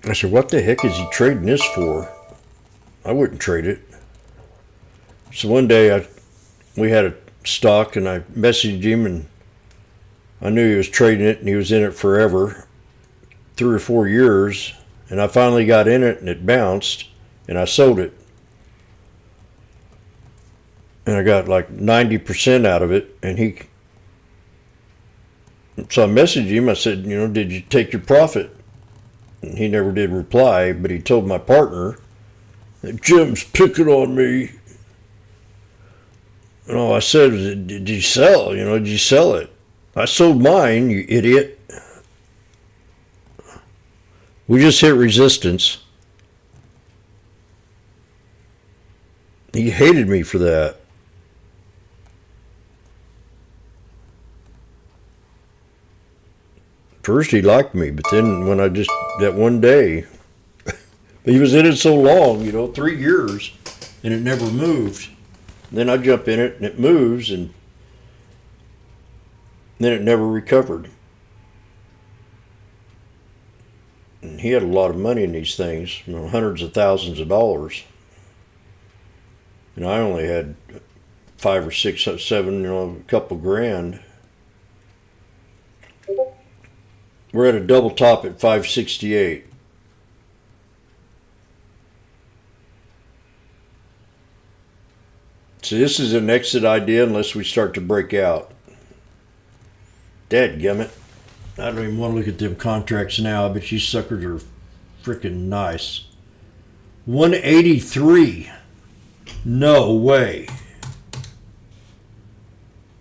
R: I said, what the heck is he trading this for? I wouldn't trade it. So one day we had a stock, and I messaged him, and I knew he was trading it, and he was in it forever, 3 or 4 years, and I finally got in it, and it bounced, and I sold it. and I got like 90% out of it. And so I messaged him. I said, did you take your profit? And he never did reply, but he told my partner that Jim's picking on me. And all I said was, did you sell? Did you sell it? I sold mine, you idiot. We just hit resistance. He hated me for that. First he liked me, but then when that one day, he was in it so long, 3 years, and it never moved. Then I jump in it and it moves, and then it never recovered. And he had a lot of money in these things, hundreds of thousands of dollars. And I only had 5 or 6 or 7, a couple grand. We're at a double top at 568. So this is an exit idea unless we start to break out. Dadgummit. I don't even want to look at them contracts now, but you suckers are freaking nice. 183. No way.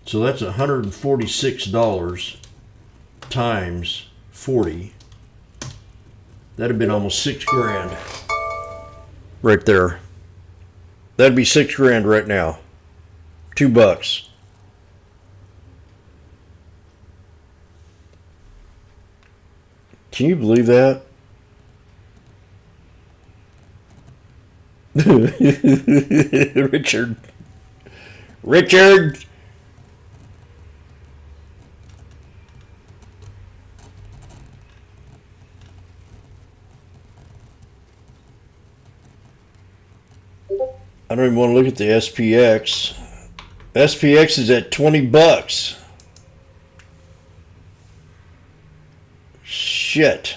R: So that's $146 times 40. That'd have been almost 6 grand. Right there. That'd be 6 grand right now. $2. Can you believe that? Richard. I don't even want to look at the SPX. SPX is at $20. Shit.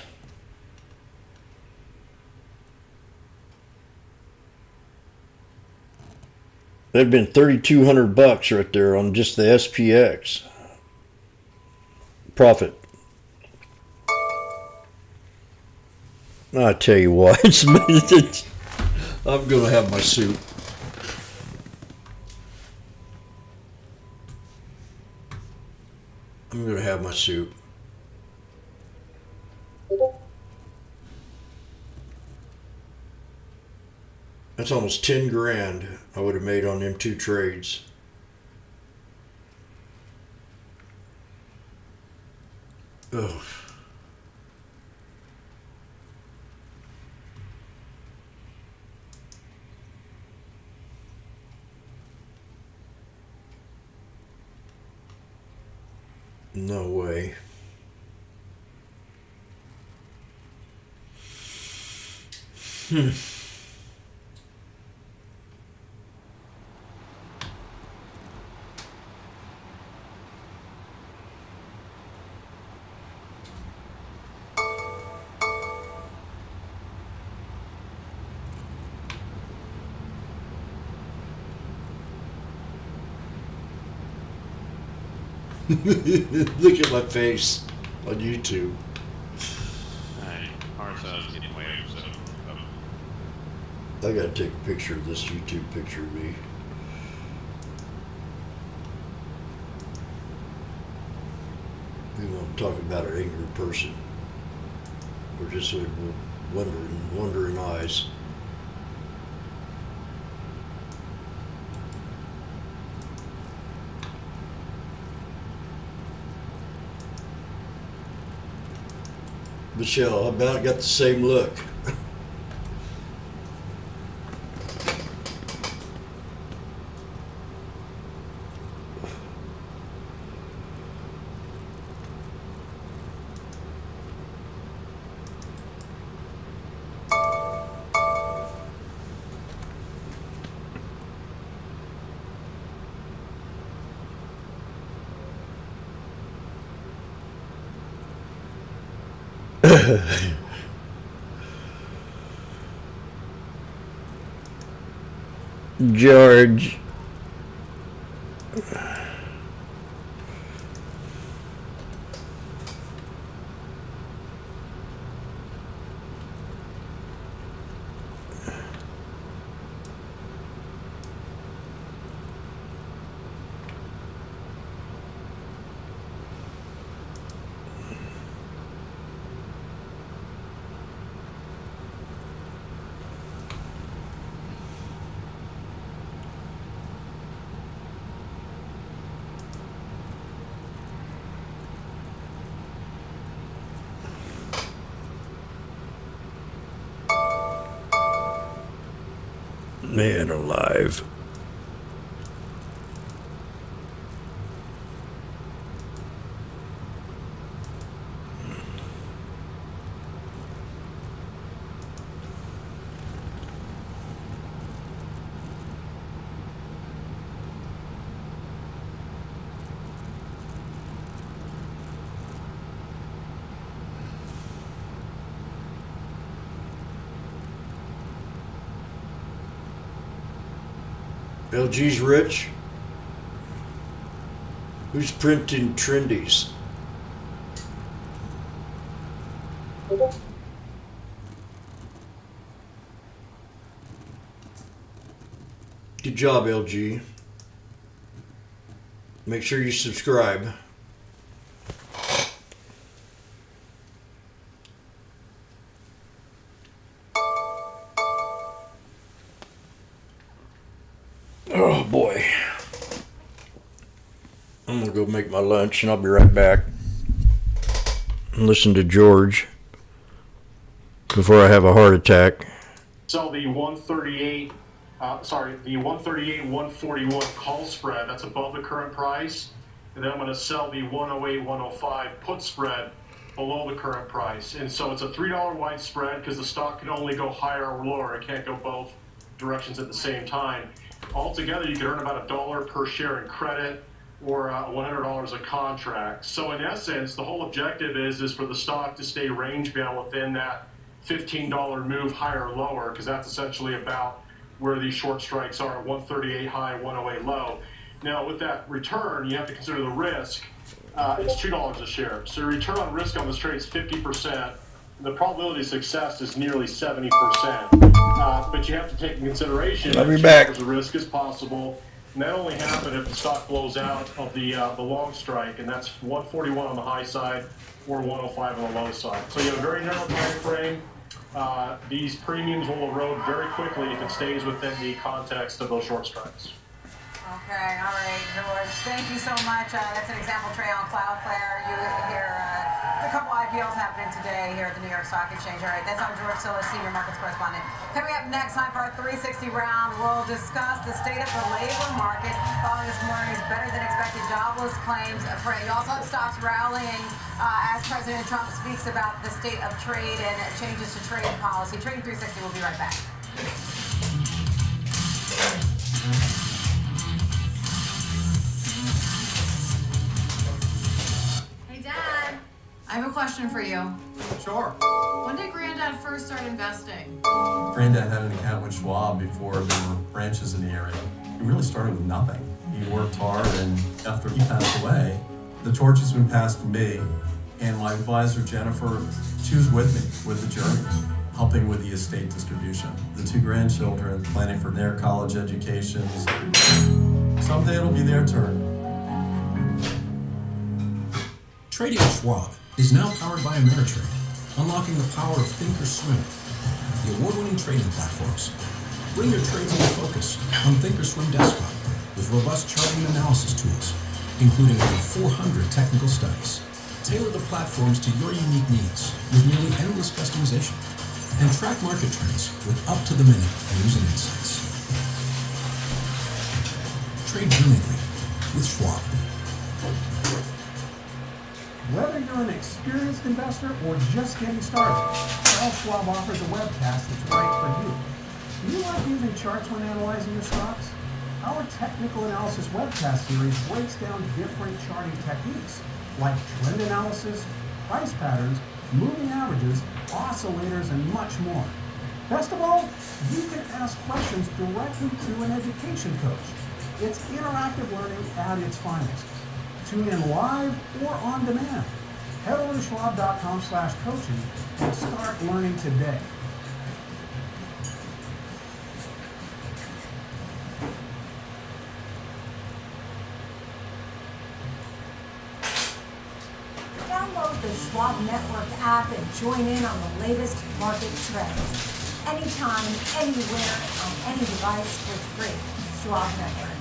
R: That'd been $3,200 right there on just the SPX. Profit. I tell you what, I'm gonna have my soup. I'm gonna have my soup. That's almost 10 grand I would have made on them 2 trades. Ugh. No way. Look at my face on YouTube.
E: Hardside's getting way over,
R: I gotta take a picture of this YouTube picture of me. We won't talk about an angry person. We're just sort of wondering eyes. Michelle, I about got the same look. George. Man alive. LG's rich. Who's printing trendies? Good job, LG. Make sure you subscribe. Oh boy. I'm gonna go make my lunch and I'll be right back and listen to George before I have a heart attack.
F: Sell the 138, the 141 call spread. That's above the current price. And then I'm going to sell the 108-105 put spread below the current price. And so it's a $3 wide spread because the stock can only go higher or lower. It can't go both directions at the same time. Altogether, you could earn about $1 per share in credit or $100 a contract. So in essence, the whole objective is for the stock to stay range bound within that $15 move higher or lower, because that's essentially about where these short strikes are, 138 high, 108 low. Now with that return, you have to consider the risk. It's $2 a share. So your return on risk on this trade is 50%. The probability of success is nearly 70%. But you have to take into consideration
R: I'll be
F: that
R: back.
F: there's a risk is possible. And that only happens if the stock blows out of the long strike, and that's 141 on the high side or 105 on the low side. So you have a very narrow time frame. These premiums will erode very quickly if it stays within the context of those short strikes.
S: Okay, all right, George. Thank you so much. That's an example trade on Cloudflare. You hear a couple IPOs happening today here at the New York Stock Exchange. All right, that's on George Siller, Senior Markets Correspondent. Coming up next, time for our 360 round, we'll discuss the state of the labor market following this morning's better than expected jobless claims. You also have stocks rallying as President Trump speaks about the state of trade and changes to trade policy. Trading 360, we'll be right back.
T: Dad, I have a question for you.
U: Sure.
T: When did Granddad first start investing?
U: Granddad had an account with Schwab before there were branches in the area. He really started with nothing. He worked hard, and after he passed away, the torch has been passed to me, and my advisor, Jennifer, she was with me with the journey, helping with the estate distribution. The two grandchildren planning for their college educations. Someday it'll be their turn.
B: Trading at Schwab is now powered by Ameritrade, unlocking the power of Thinkorswim, the award-winning trading platforms. Bring your trades into focus on Thinkorswim Desktop with robust charting and analysis tools, including over 400 technical studies. Tailor the platforms to your unique needs with nearly endless customization, and track market trends with up-to-the-minute news and insights. Trade brilliantly with Schwab.
X: Whether you're an experienced investor or just getting started, Charles Schwab offers a webcast that's right for you. Do you like using charts when analyzing your stocks? Our technical analysis webcast series breaks down different charting techniques like trend analysis, price patterns, moving averages, oscillators, and much more. Best of all, you can ask questions directly to an education coach. It's interactive learning at its finest. Tune in live or on demand. Head over to schwab.com/coaching and start learning today.
G: Download the Schwab Network app and join in on the latest market trends. Anytime, anywhere, on any device for free. Schwab Network.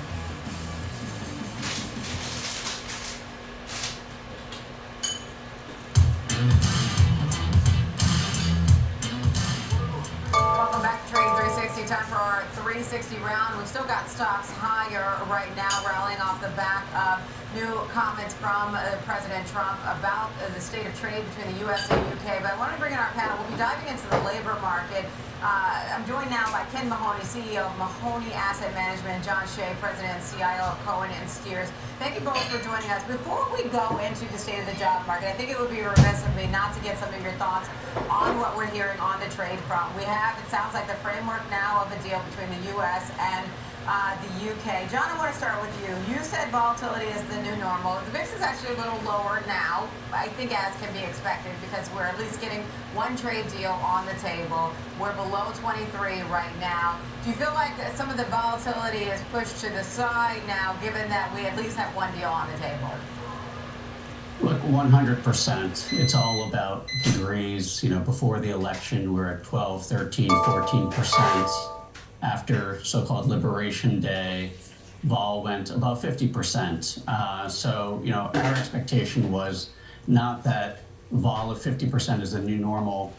K: Welcome back to Trade 360. Time for our 360 round. We've still got stocks higher right now, rallying off the back of new comments from President Trump about the state of trade between the U.S. and UK. But I want to bring in our panel. We'll be diving into the labor market. I'm joined now by Ken Mahoney, CEO of Mahoney Asset Management, and John Shea, President and CIO of Cohen & Steers. Thank you both for joining us. Before we go into the state of the job market, I think it would be remiss of me not to get some of your thoughts on what we're hearing on the trade front. We have, it sounds like, the framework now of a deal between the U.S. and the UK. John, I want to start with you. You said volatility is the new normal. The VIX is actually a little lower now, I think, as can be expected, because we're at least getting one trade deal on the table. We're below 23 right now. Do you feel like some of the volatility is pushed to the side now, given that we at least have one deal on the table?
M: Look, 100%. It's all about degrees. You know, before the election, we're at 12, 13, 14%. After so-called Liberation Day, vol went above 50%. So, you know, our expectation was not that vol of 50% is the new normal.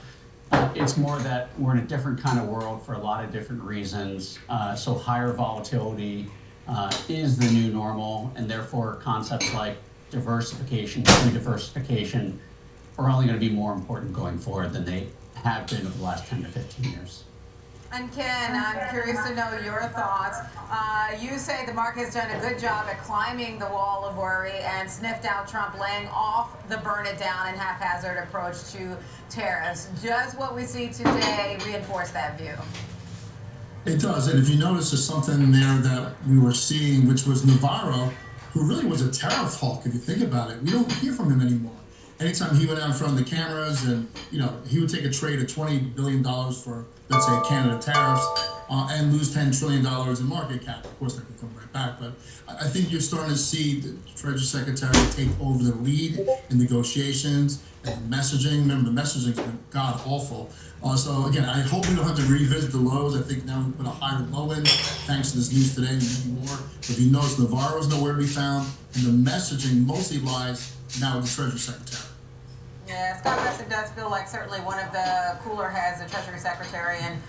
M: It's more that we're in a different kind of world for a lot of different reasons. So higher volatility is the new normal, and therefore concepts like diversification, diversification are only going to be more important going forward than they have been over the last 10 to 15 years.
K: And Ken, I'm curious to know your thoughts. You say the market has done a good job at climbing the wall of worry and sniffed out Trump laying off the burn it down and haphazard approach to tariffs. Does what we see today reinforce that view?
N: It does. And if you notice, there's something there that we were seeing, which was Navarro, who really was a tariff hawk, if you think about it. We don't hear from him anymore. Anytime he went out in front of the cameras and, you know, he would take a trade of $20 billion for, let's say, Canada tariffs and lose $10 trillion in market cap. Of course, that could come right back. But I think you're starting to see the Treasury Secretary take over the lead in negotiations and messaging. Remember, the messaging's been god-awful. So, again, I hope we don't have to revisit the lows. I think now we put a higher low in, thanks to this news today, and maybe more. But if you notice, Navarro's nowhere to be found, and the messaging mostly lies now with the Treasury Secretary.
K: Yeah, Scott Bessent does feel like certainly one of the cooler heads, the Treasury Secretary, and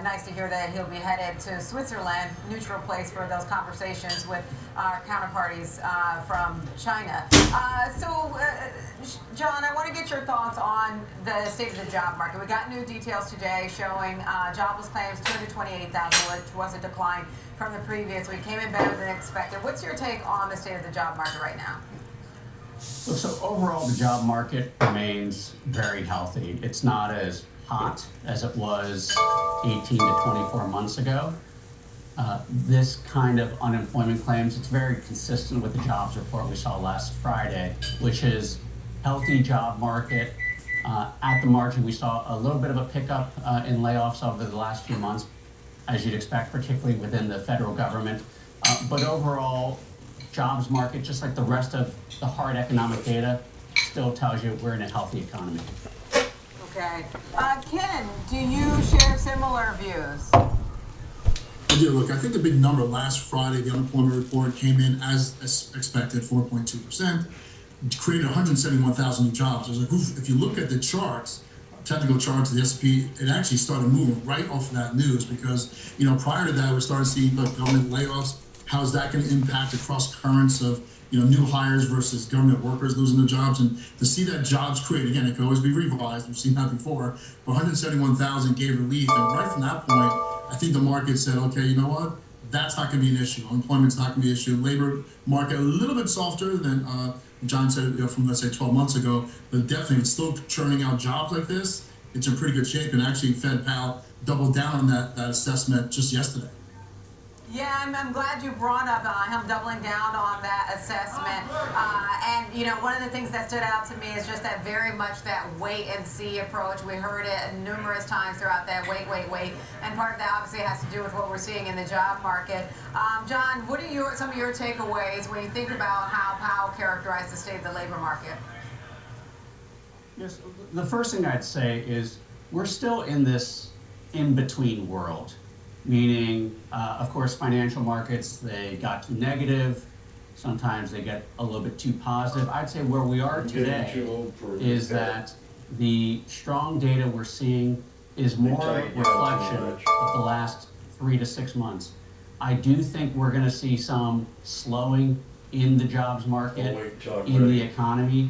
K: nice to hear that he'll be headed to Switzerland, neutral place for those conversations with our counterparties from China. John, I want to get your thoughts on the state of the job market. We got new details today showing jobless claims 228,000, which was a decline from the previous week. Came in better than expected. What's your take on the state of the job market right now?
M: So overall, the job market remains very healthy. It's not as hot as it was 18 to 24 months ago. This kind of unemployment claims, it's very consistent with the jobs report we saw last Friday, which is healthy job market. At the margin, we saw a little bit of a pickup in layoffs over the last few months, as you'd expect, particularly within the federal government. But overall, jobs market, just like the rest of the hard economic data, still tells you we're in a healthy economy.
K: Okay. Ken, do you share similar views?
N: I do. Look, I think the big number last Friday, the unemployment report came in as expected, 4.2%, created 171,000 new jobs. I was like, oof, if you look at the charts, technical charts of the S&P, it actually started moving right off of that news because, you know, prior to that, we started seeing government layoffs. How is that going to impact the cross currents of, you know, new hires versus government workers losing their jobs? And to see that jobs created, again, it could always be revised. We've seen that before. But 171,000 gave relief. And right from that point, I think the market said, okay, you know what? That's not going to be an issue. Unemployment's not going to be an issue. Labor market a little bit softer than John said, you know, from, let's say, 12 months ago. But definitely, it's still churning out jobs like this. It's in pretty good shape. And actually, Fed Powell doubled down on that assessment just yesterday.
K: Yeah, I'm glad you brought up him doubling down on that assessment. And, you know, one of the things that stood out to me is just that very much that wait and see approach. We heard it numerous times throughout that wait. And part of that obviously has to do with what we're seeing in the job market. John, what are some of your takeaways when you think about how Powell characterized the state of the labor market?
M: Yes, the first thing I'd say is we're still in this in-between world. Meaning, of course, financial markets, they got too negative. Sometimes they get a little bit too positive. I'd say where we are today is that the strong data we're seeing is more a reflection of the last 3 to 6 months. I do think we're going to see some slowing in the jobs market, in the economy,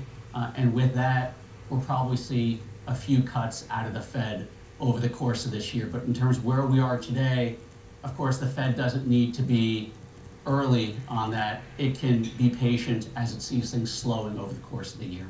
M: and with that, we'll probably see a few cuts out of the Fed over the course of this year. But in terms of where we are today, of course, the Fed doesn't need to be early on that. It can be patient as it sees things slowing over the course of the year.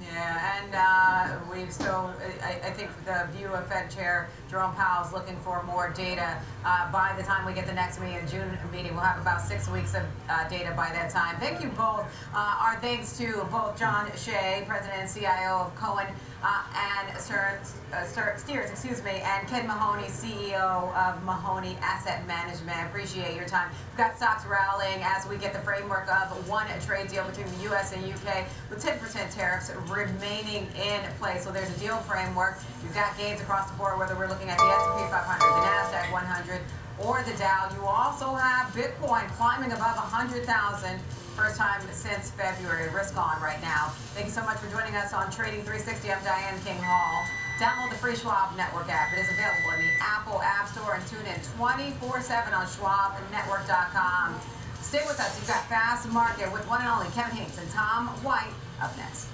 K: Yeah, and we've still, I think the view of Fed Chair Jerome Powell is looking for more data. By the time we get the next meeting, June meeting, we'll have about 6 weeks of data by that time. Thank you both. Our thanks to both John Shea, President and CIO of Cohen and Steers, and Ken Mahoney, CEO of Mahoney Asset Management. I appreciate your time. We've got stocks rallying as we get the framework of one trade deal between the U.S. and UK with 10% tariffs remaining in place. So there's a deal framework. You've got gains across the board, whether we're looking at the S&P 500, the NASDAQ 100, or the Dow. You also have Bitcoin climbing above 100,000. First time since February. Risk on right now. Thank you so much for joining us on Trading 360. I'm Diane King Hall. Download the free Schwab Network app. It is available in the Apple App Store and tune in 24/7 on SchwabNetwork.com. Stay with us. You've got Fast Market with one and only Kevin Hinks and Tom White up next.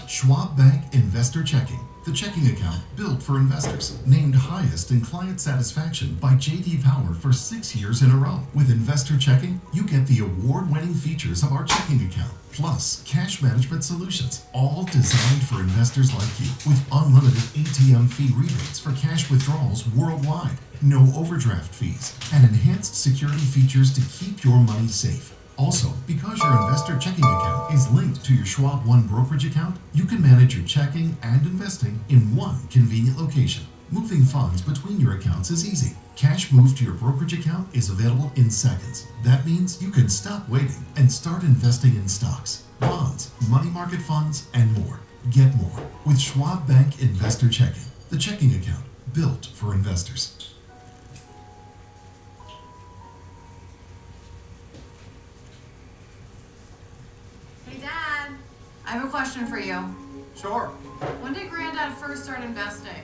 H: Schwab Bank Investor Checking, the checking account built for investors, named highest in client satisfaction by J.D. Power for 6 years in a row. With Investor Checking, you get the award-winning features of our checking account, plus cash management solutions, all designed for investors like you, with unlimited ATM fee rebates for cash withdrawals worldwide, no overdraft fees, and enhanced security features to keep your money safe. Also, because your investor checking account is linked to your Schwab One brokerage account, you can manage your checking and investing in one convenient location. Moving funds between your accounts is easy. Cash moved to your brokerage account is available in seconds. That means you can stop waiting and start investing in stocks, bonds, money market funds, and more. Get more with Schwab Bank Investor Checking, the checking account built for investors.
T: Hey, Dad. I have a question for you.
U: Sure.
T: When did Granddad first start investing?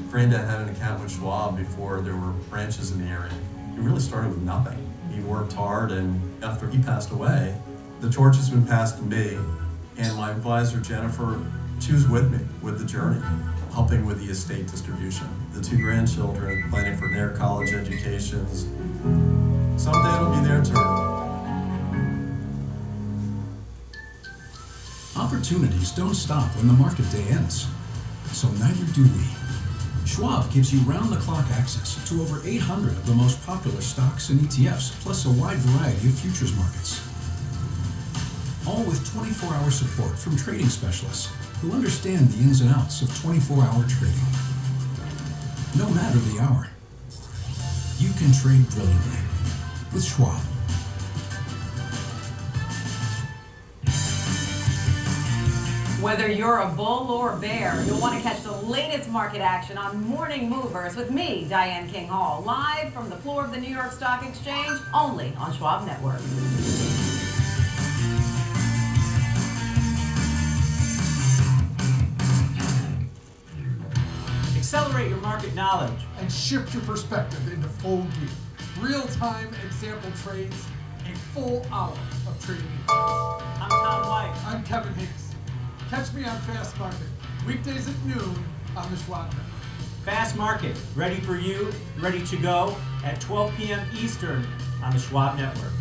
U: Granddad had an account with Schwab before there were branches in the area. He really started with nothing. He worked hard, and after he passed away, the torch has been passed to me, and my advisor, Jennifer, she was with me with the journey, helping with the estate distribution. The 2 grandchildren planning for their college educations. Someday it'll be their turn.
B: Opportunities don't stop when the market day ends, so neither do we. Schwab gives you round-the-clock access to over 800 of the most popular stocks and ETFs, plus a wide variety of futures markets. All with 24-hour support from trading specialists who understand the ins and outs of 24-hour trading. No matter the hour, you can trade brilliantly with Schwab.
K: Whether you're a bull or a bear, you'll want to catch the latest market action on Morning Movers with me, Diane King Hall, live from the floor of the New York Stock Exchange, only on Schwab Network.
I: Accelerate your market knowledge and shift your perspective into full gear. Real-time example trades, a full hour of trading. I'm Tom White. I'm Kevin Hinks. Catch me on Fast Market, weekdays at noon on the Schwab Network.
L: Fast Market, ready for you, ready to go at 12 p.m. Eastern on the Schwab Network.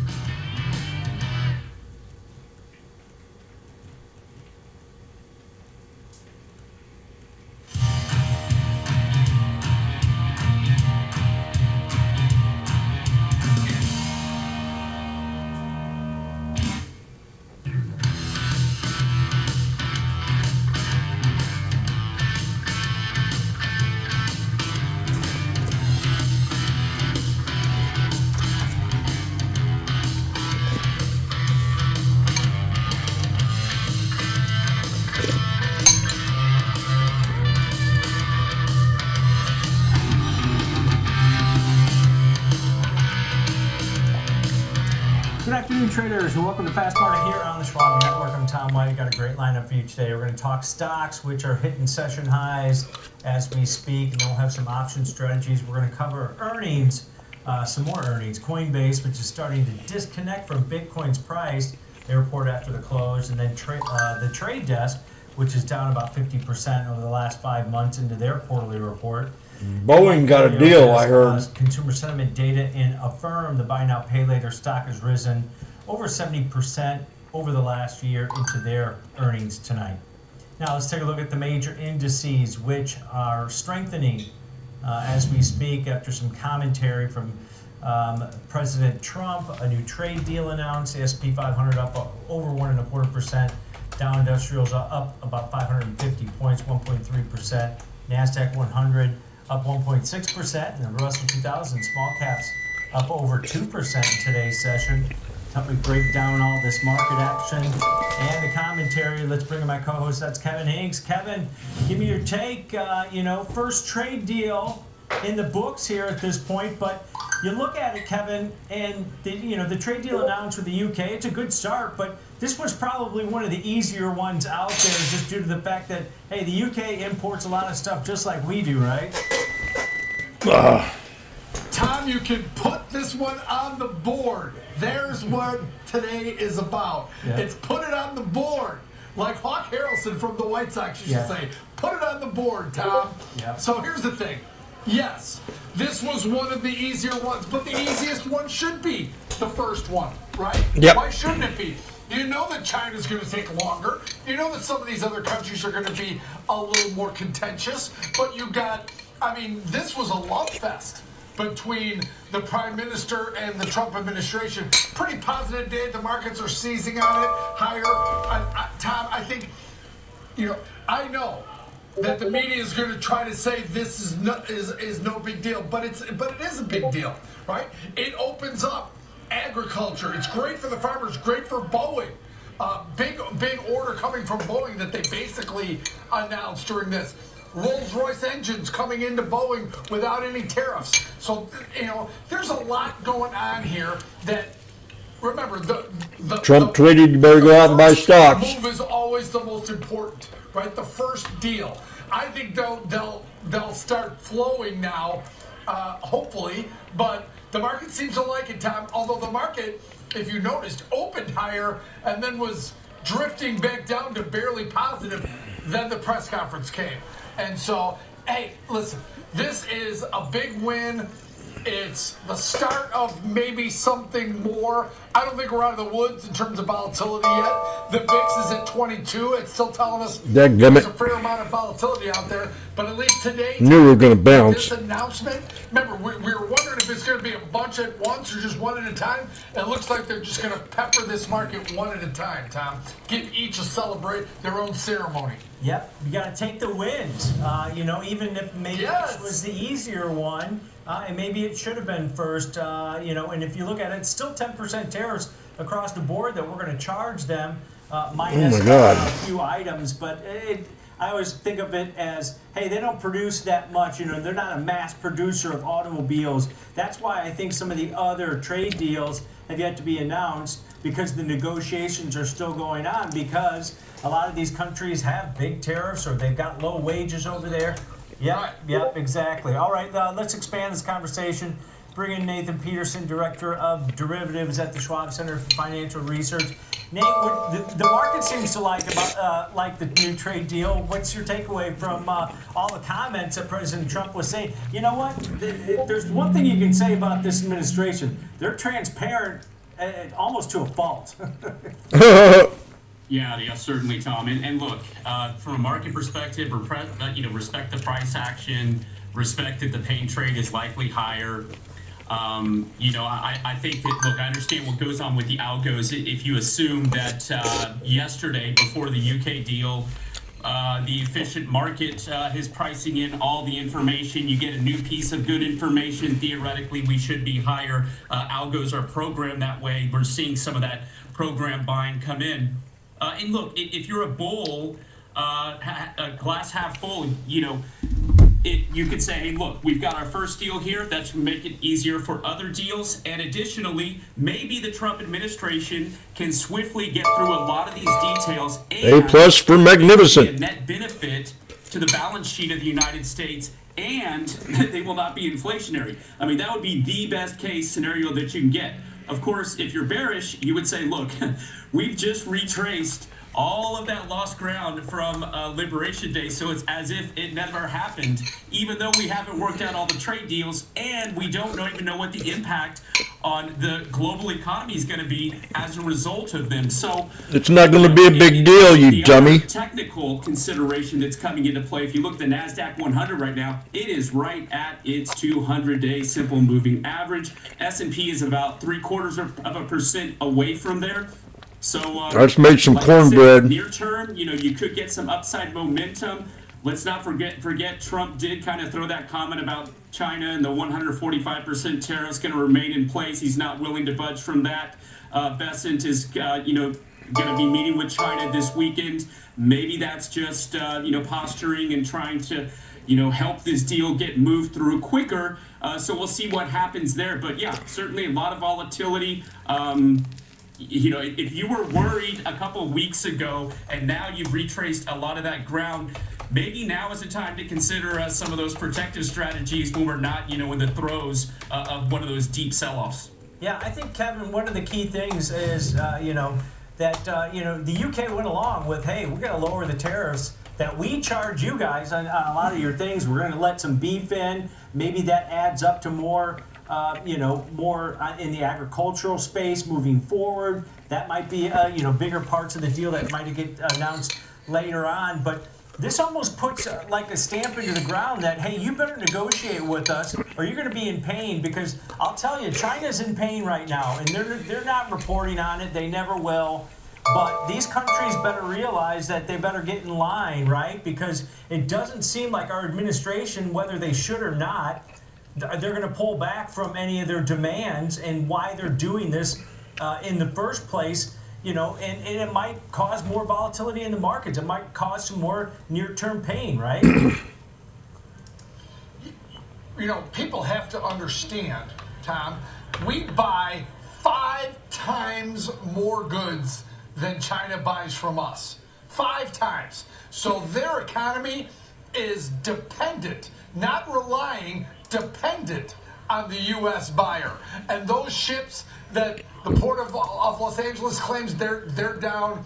L: traders, and welcome to Fast Market here on the Schwab Network. I'm Tom White. Got a great lineup for you today. We're going to talk stocks, which are hitting session highs as we speak, and then we'll have some option strategies. We're going to cover earnings, some more earnings. Coinbase, which is starting to disconnect from Bitcoin's price. They report after the close, and then the Trade Desk, which is down about 50% over the last 5 months into their quarterly report.
R: Boeing got a deal, I heard.
L: Consumer sentiment data in Affirm, the buy now, pay later stock has risen over 70% over the last year into their earnings tonight. Now let's take a look at the major indices, which are strengthening as we speak after some commentary from President Trump. A new trade deal announced, the S&P 500 up over 1.25%. Dow Industrials up about 550 points, 1.3%. NASDAQ 100 up 1.6%, and the Russell 2000 small caps up over 2% in today's session. Help me break down all this market action and the commentary. Let's bring in my co-host. That's Kevin Hanks. Kevin, give me your take. First trade deal in the books here at this point, but you look at it, Kevin, and the trade deal announced with the UK. It's a good start, but this was probably one of the easier ones out there, just due to the fact that the UK imports a lot of stuff just like we do, right?
I: Tom, you can put this one on the board. There's what today is about.
L: Yeah.
I: It's put it on the board. Like Hawk Harrelson from the White Sox used to say, put it on the board, Tom.
L: Yeah.
I: So here's the thing. Yes, this was one of the easier ones, but the easiest one should be the first one, right?
R: Yep.
I: Why shouldn't it be? You know that China's going to take longer. You know that some of these other countries are going to be a little more contentious. But this was a love fest between the Prime Minister and the Trump administration. Pretty positive day. The markets are seizing on it higher. Tom, I think, I know that the media is going to try to say this is no big deal, but it is a big deal, right? It opens up agriculture. It's great for the farmers, great for Boeing. Big order coming from Boeing that they basically announced during this. Rolls-Royce engines coming into Boeing without any tariffs. So, there's a lot going on here that, remember, the
R: Trump tweeted you better go out and buy stocks.
I: The move is always the most important, right? The first deal. I think they'll start flowing now, hopefully, but the market seems to like it, Tom. Although the market, if you noticed, opened higher and then was drifting back down to barely positive. Then the press conference came. And so, hey, listen, this is a big win. It's the start of maybe something more. I don't think we're out of the woods in terms of volatility yet. The VIX is at 22. It's still telling us there's a fair amount of volatility out there. But at least today,
R: Knew we were gonna bounce.
I: This announcement, remember, we were wondering if it's going to be a bunch at once or just one at a time. It looks like they're just going to pepper this market one at a time, Tom. Give each celebrate their own ceremony.
L: Yep, you got to take the wins. Even if maybe this was the easier one, and maybe it should have been first. And if you look at it, it's still 10% tariffs across the board that we're going to charge them, minus a few items. But I always think of it as, hey, they don't produce that much. They're not a mass producer of automobiles. That's why I think some of the other trade deals have yet to be announced, because the negotiations are still going on, because a lot of these countries have big tariffs or they've got low wages over there. Yep, exactly. All right, let's expand this conversation. Bring in Nathan Peterson, Director of Derivatives at the Schwab Center for Financial Research. Nate, the market seems to like the new trade deal. What's your takeaway from all the comments that President Trump was saying? You know what? There's one thing you can say about this administration. They're transparent almost to a fault.
A: Yeah, certainly, Tom. And look, from a market perspective, respect the price action, respect that the pain trade is likely higher. I think that, look, I understand what goes on with the algos. If you assume that yesterday, before the UK deal, the efficient market is pricing in all the information, you get a new piece of good information, theoretically we should be higher. Algos are programmed that way. We're seeing some of that program buying come in. And look, if you're a bull, a glass half full, you could say, hey, look, we've got our first deal here. That should make it easier for other deals. And additionally, maybe the Trump administration can swiftly get through a lot of these details.
R: A plus for magnificent.
A: A net benefit to the balance sheet of the United States, and they will not be inflationary. I mean, that would be the best case scenario that you can get. Of course, if you're bearish, you would say, look, we've just retraced all of that lost ground from Liberation Day, so it's as if it never happened, even though we haven't worked out all the trade deals, and we don't even know what the impact on the global economy is going to be as a result of them. So
R: it's not going to be a big deal, you dummy.
A: Technical consideration that's coming into play. If you look at the NASDAQ 100 right now, it is right at its 200-day simple moving average. S&P is about 0.75% away from there. So
R: I just made some cornbread.
A: Near term, you could get some upside momentum. Let's not forget Trump did kind of throw that comment about China and the 145% tariffs going to remain in place. He's not willing to budge from that. Bessent is going to be meeting with China this weekend. Maybe that's just posturing and trying to help this deal get moved through quicker. So we'll see what happens there. But yeah, certainly a lot of volatility. If you were worried a couple of weeks ago and now you've retraced a lot of that ground, maybe now is the time to consider some of those protective strategies when we're not, in the throes of one of those deep sell-offs.
L: Yeah, I think, Kevin, one of the key things is, that, the UK went along with, hey, we're going to lower the tariffs that we charge you guys on a lot of your things. We're going to let some beef in. Maybe that adds up to more more in the agricultural space moving forward. That might be, bigger parts of the deal that might get announced later on. But this almost puts like a stamp into the ground that, hey, you better negotiate with us or you're going to be in pain, because I'll tell you, China's in pain right now, and they're not reporting on it. They never will. But these countries better realize that they better get in line, right? Because it doesn't seem like our administration, whether they should or not, they're going to pull back from any of their demands and why they're doing this in the first place, and it might cause more volatility in the markets. It might cause some more near-term pain, right?
I: People have to understand, Tom, we buy 5 times more goods than China buys from us. 5 times. So their economy is dependent, not relying, dependent on the U.S. buyer. And those ships that the Port of Los Angeles claims they're down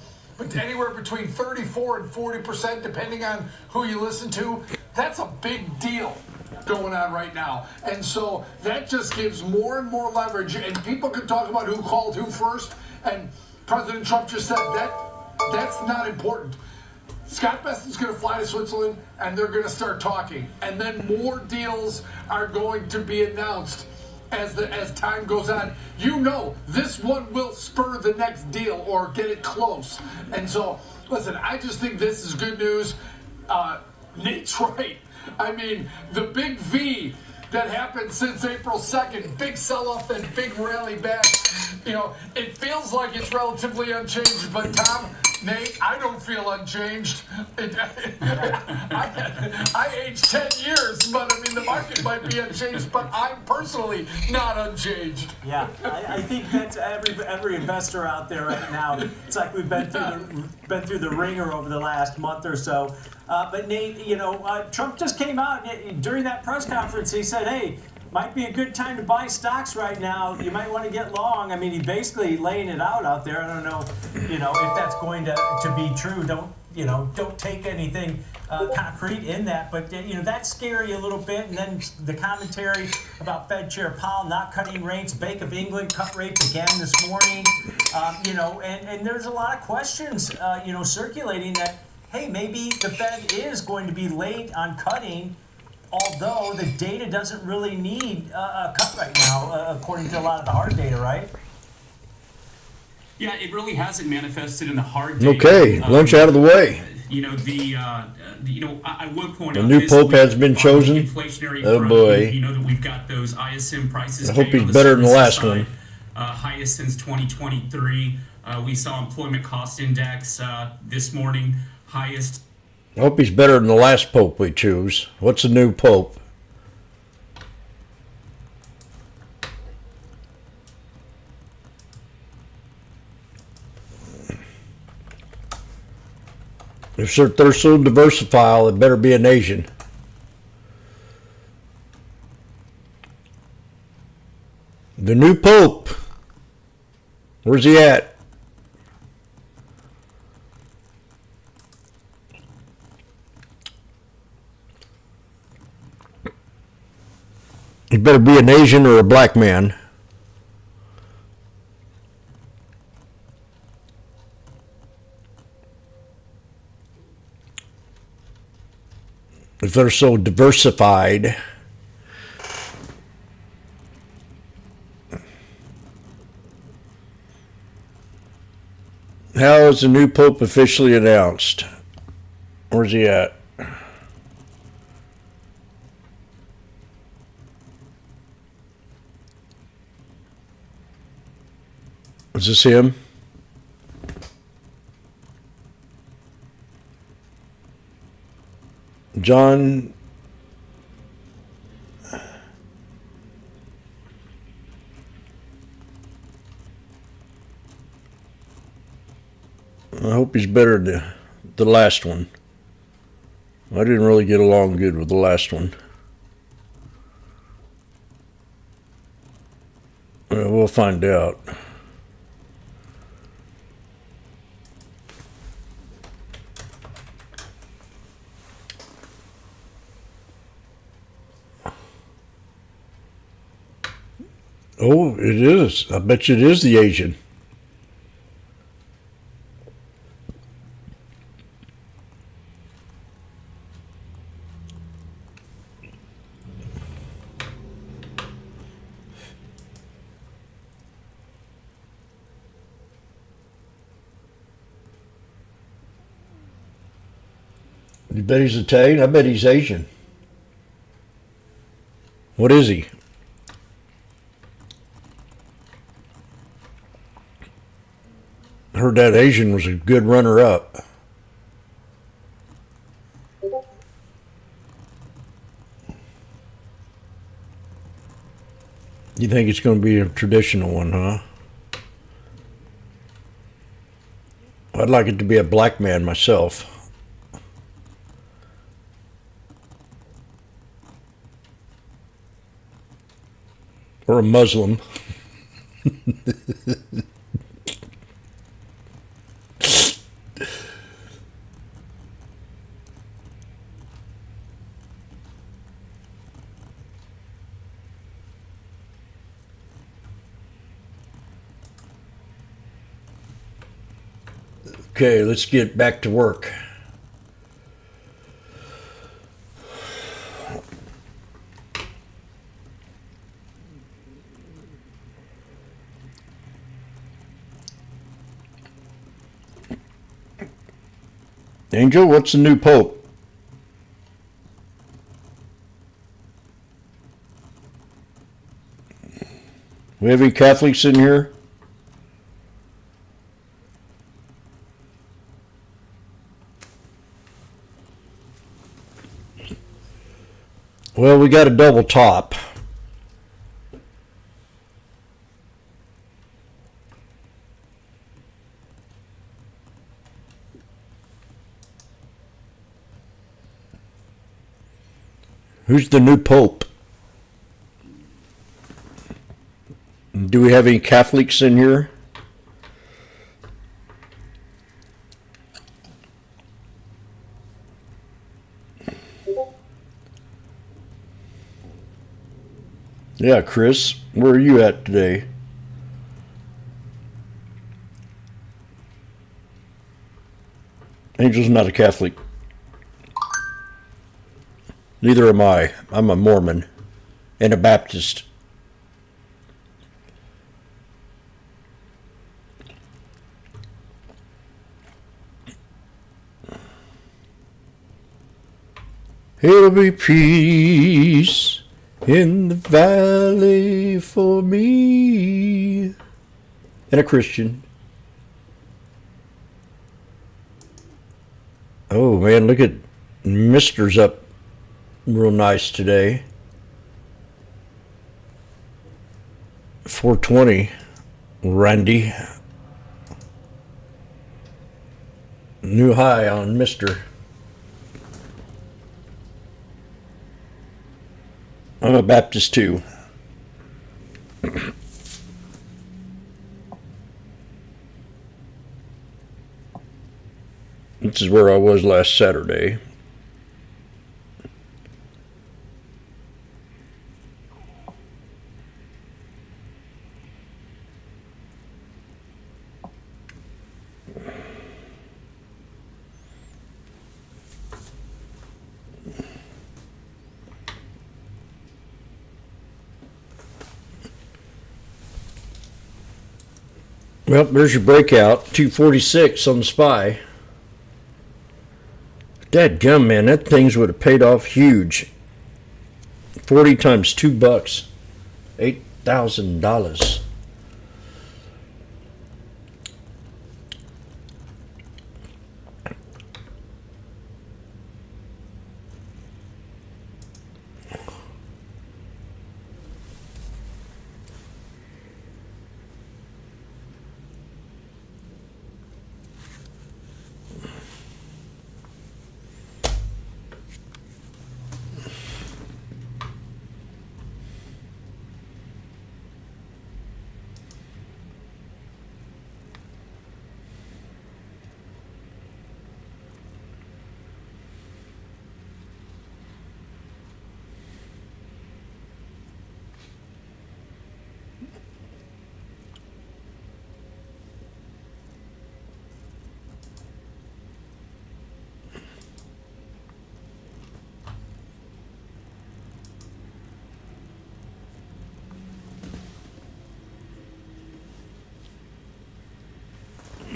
I: anywhere between 34 and 40%, depending on who you listen to, that's a big deal going on right now. And so that just gives more and more leverage, and people can talk about who called who first, and President Trump just said that's not important. Scott Bessent's going to fly to Switzerland, and they're going to start talking. And then more deals are going to be announced as time goes on. This one will spur the next deal or get it close. And so, listen, I just think this is good news. Nate's right. I mean, the big V that happened since April 2nd, big sell-off, then big rally back. It feels like it's relatively unchanged, but Tom, Nate, I don't feel unchanged. I aged 10 years, but the market might be unchanged, but I'm personally not unchanged.
L: Yeah, I think that's every investor out there right now. It's like we've been through the ringer over the last month or so. But Nate, Trump just came out during that press conference. He said, hey, might be a good time to buy stocks right now. You might want to get long. He basically laying it out there. I don't know, if that's going to be true. Don't take anything concrete in that. But, that's scary a little bit. And then the commentary about Fed Chair Powell not cutting rates. Bank of England cut rates again this morning. And there's a lot of questions, circulating that, hey, maybe the Fed is going to be late on cutting, although the data doesn't really need a cut right now, according to a lot of the hard data, right?
A: Yeah, it really hasn't manifested in the hard data.
R: Okay, lunch out of the way.
A: I would point
R: The
A: out
R: new
A: this
R: pope
A: week
R: has been
A: on the
R: chosen.
A: inflationary
R: Oh
A: front,
R: boy.
A: that we've got those ISM prices.
R: I hope
A: today on
R: he's
A: the
R: better than the
A: services
R: last one.
A: Highest since 2023. We saw employment cost index this morning, highest
R: I hope he's better than the last pope we choose. What's the new pope? If they're so diversified, it better be an Asian. The new pope. Where's he at? He better be an Asian or a black man. If they're so diversified. How is the new pope officially announced? Where's he at? Is this him? John. I hope he's better than the last one. I didn't really get along good with the last one. We'll find out. Oh, it is. I bet you it is the Asian. You bet he's Italian? I bet he's Asian. What is he? I heard that Asian was a good runner-up. You think it's going to be a traditional one, huh? I'd like it to be a black man myself. Or a Muslim. Okay, let's get back to work. Angel, what's the new pope? We have any Catholics in here? Well, we got a double top. Who's the new pope? Do we have any Catholics in here? Yeah, Chris, where are you at today? Angel's not a Catholic. Neither am I. I'm a Mormon and a Baptist. It'll be peace in the valley for me. And a Christian. Oh man, look at Mister's up real nice today. 420, Randy. New high on Mister. I'm a Baptist too. This is where I was last Saturday. Well, there's your breakout. 246 on the SPY. Dadgum, man, that things would have paid off huge. 40 times $2, $8,000.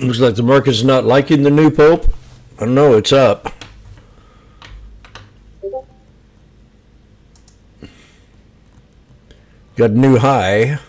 R: Looks like the market's not liking the new pope. I don't know, it's up. Got a new high.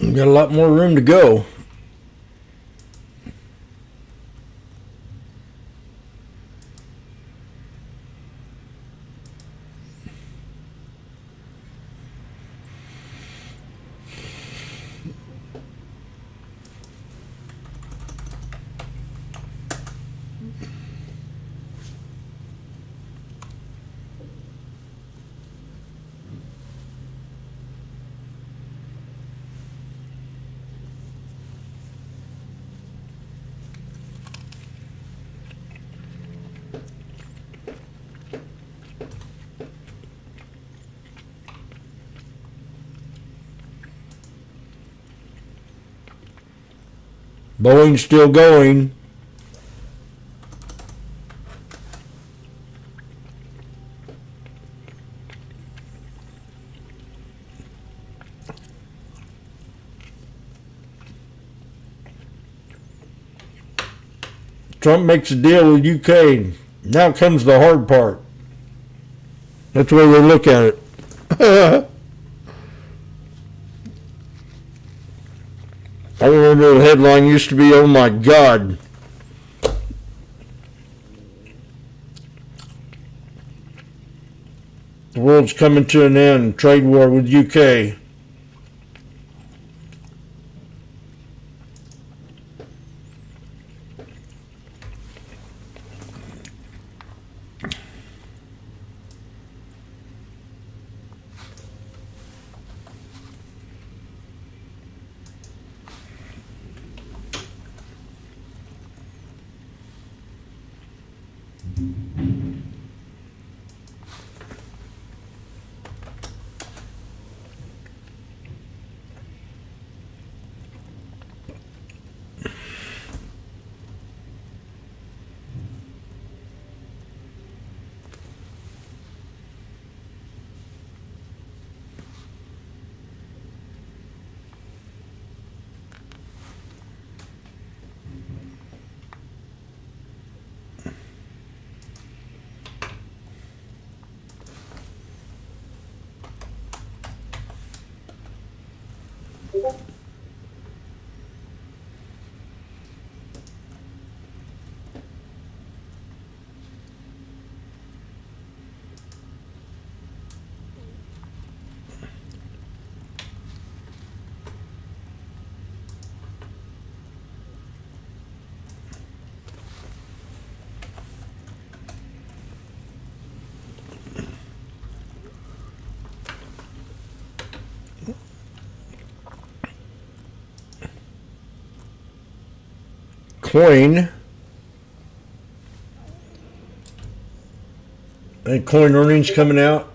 R: We got a lot more room to go. Boeing's still going. Trump makes a deal with UK. Now comes the hard part. That's the way they look at it. I remember the headline used to be, "Oh my God." The world's coming to an end. Trade war with UK. Coin. And coin earnings coming out.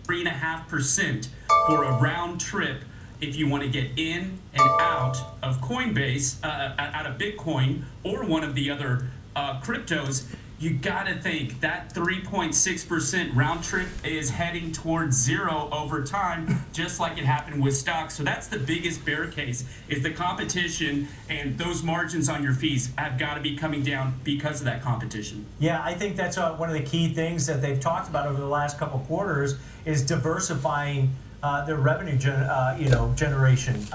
A: 3.5% for a round trip if you want to get in and out of Coinbase, out of Bitcoin or one of the other cryptos. You got to think that 3.6% round trip is heading towards zero over time, just like it happened with stocks. So that's the biggest bear case, is the competition, and those margins on your fees have got to be coming down because of that competition.
L: Yeah, I think that's one of the key things that they've talked about over the last couple quarters is diversifying their revenue generation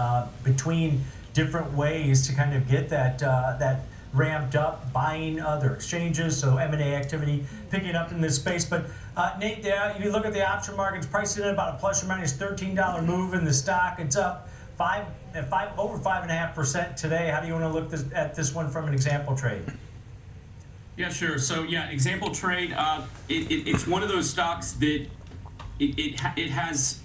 L: between different ways to kind of get that ramped up, buying other exchanges, so M&A activity picking up in this space. But Nate, if you look at the option markets, pricing in about a plus or minus $13 move in the stock. It's up over 5.5% today. How do you want to look at this one from an example trade?
A: Yeah, sure. So yeah, example trade. It's one of those stocks that it's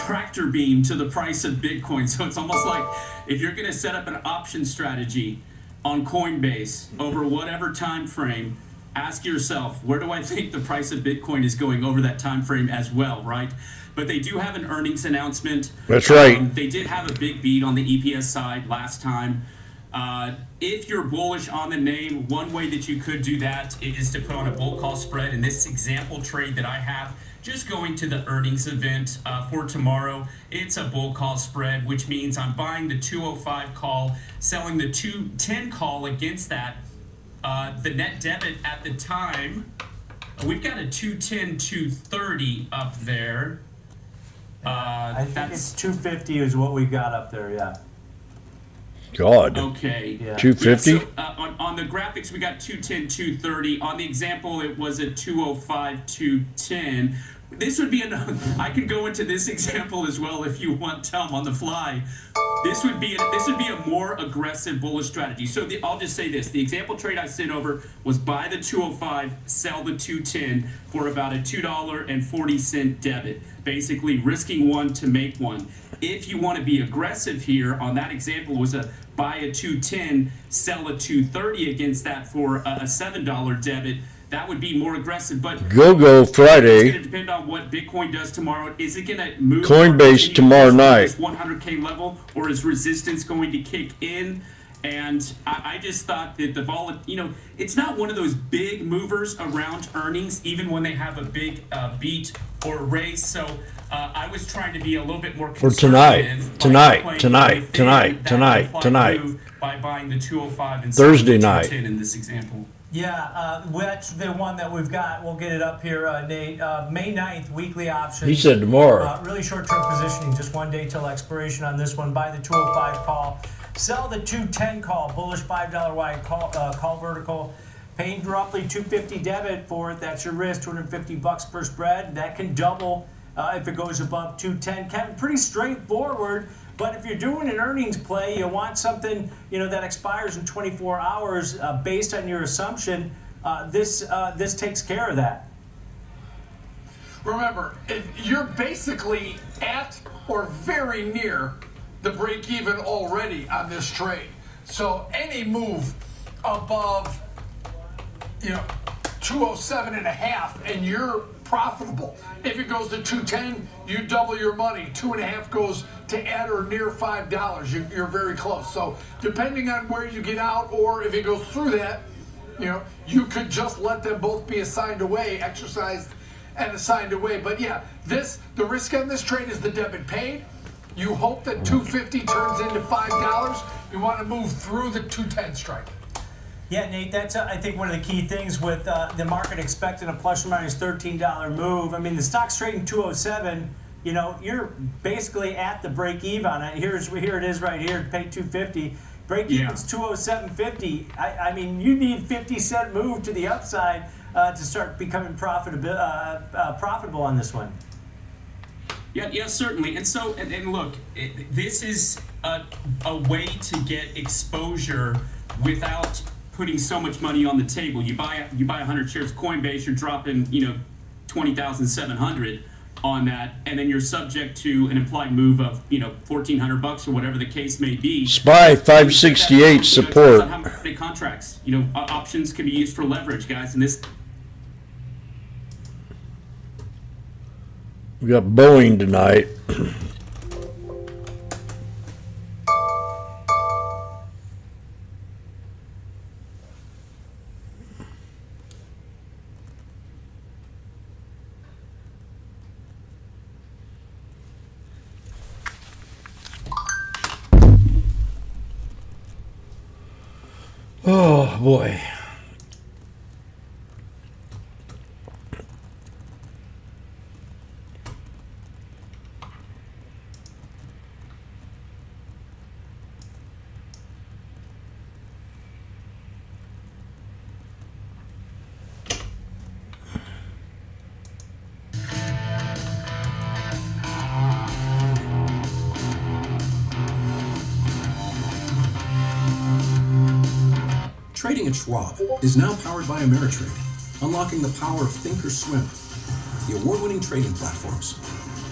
A: tractor beam to the price of Bitcoin. So it's almost like if you're going to set up an option strategy on Coinbase over whatever time frame, ask yourself, where do I think the price of Bitcoin is going over that time frame as well, right? But they do have an earnings announcement.
R: That's right.
A: They did have a big beat on the EPS side last time. If you're bullish on the name, one way that you could do that is to put on a bull call spread. In this example trade that I have, just going to the earnings event for tomorrow, it's a bull call spread, which means I'm buying the 205 call, selling the 210 call against that. The net debit at the time, we've got a 210, 230 up there.
L: I think it's 250 is what we got up there, yeah.
R: God.
A: Okay.
L: Yeah.
R: 250?
A: Yeah, so, on the graphics, we got 210, 230. On the example, it was a 205, 210. This would be I could go into this example as well if you want, Tom, on the fly. This would be a more aggressive bullish strategy. So I'll just say this: the example trade I sent over was buy the 205, sell the 210 for about a $2.40 debit, basically risking one to make one. If you want to be aggressive here, on that example was a buy a 210, sell a 230 against that for a $7 debit. that would be more aggressive. But
R: Go Friday.
A: It's going to depend on what Bitcoin does tomorrow. Is it going to move?
R: Coinbase tomorrow night.
A: This 100K level, or is resistance going to kick in? And I just thought that it's not one of those big movers around earnings, even when they have a big beat or raise. So I was trying to be a little bit more
R: For
A: conservative
R: tonight,
A: by buying the 205 and
R: Thursday
A: the
R: night.
A: 210 in this example.
L: Yeah, that's the one that we've got. We'll get it up here, Nate. May 9th, weekly option.
R: He said tomorrow.
L: Really short-term positioning, just 1 day till expiration on this one. Buy the 205 call. Sell the 210 call, bullish $5 wide call vertical. Paying roughly $250 debit for it. That's your risk, $250 per spread. That can double if it goes above 210. Kevin, pretty straightforward. But if you're doing an earnings play, you want something that expires in 24 hours based on your assumption. This takes care of that.
I: Remember, you're basically at or very near the break even already on this trade. So any move above 207.5 and you're profitable. If it goes to 210, you double your money. 2.5 goes to at or near $5. You're very close. So depending on where you get out, or if it goes through that, you could just let them both be assigned away, exercised and assigned away. But yeah, the risk on this trade is the debit paid. You hope that 250 turns into $5. You want to move through the 210 strike.
L: Yeah, Nate, that's I think one of the key things with the market expecting a plus or minus $13 move. I mean, the stock's trading 207. You're basically at the break even. Here it is right here. Pay 250. Break even's 207.50. I mean, you need 50-cent move to the upside to start becoming profitable on this one.
A: Yeah, certainly. And so, and look, this is a way to get exposure without putting so much money on the table. You buy 100 shares of Coinbase, you're dropping 20,700 on that, and then you're subject to an implied move of $1,400 or whatever the case may be.
R: SPY 568 support.
A: How many contracts? Options can be used for leverage, guys, and this.
R: We got Boeing tonight. Oh boy.
B: Trading at Schwab is now powered by Ameritrade, unlocking the power of Thinkorswim, the award-winning trading platforms.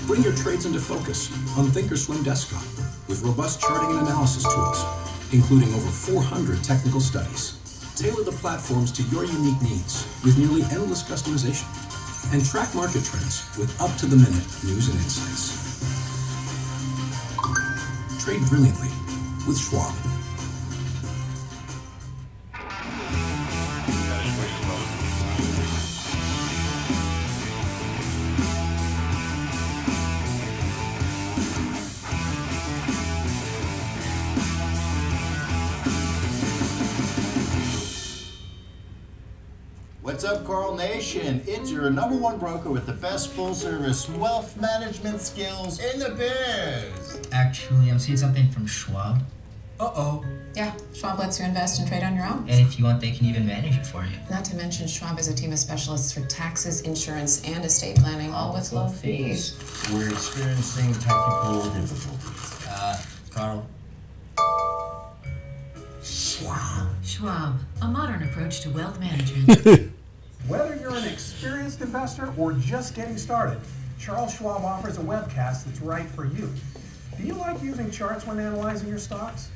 B: Bring your trades into focus on Thinkorswim Desktop with robust charting and analysis tools, including over 400 technical studies. Tailor the platforms to your unique needs with nearly endless customization, and track market trends with up-to-the-minute news and insights. Trade brilliantly with Schwab.
O: What's up, Carl Nation? It's your #1 broker with the best full-service wealth management skills in the biz.
P: Actually, I'm seeing something from Schwab.
Q: Uh-oh.
V: Yeah, Schwab lets you invest and trade on your own.
P: And if you want, they can even manage it for you.
V: Not to mention, Schwab is a team of specialists for taxes, insurance, and estate planning, all with low fees.
O: We're experiencing technical difficulties.
P: Carl.
Y: Schwab, a modern approach to wealth management.
X: Whether you're an experienced investor or just getting started, Charles Schwab offers a webcast that's right for you. Do you like using charts when analyzing your stocks?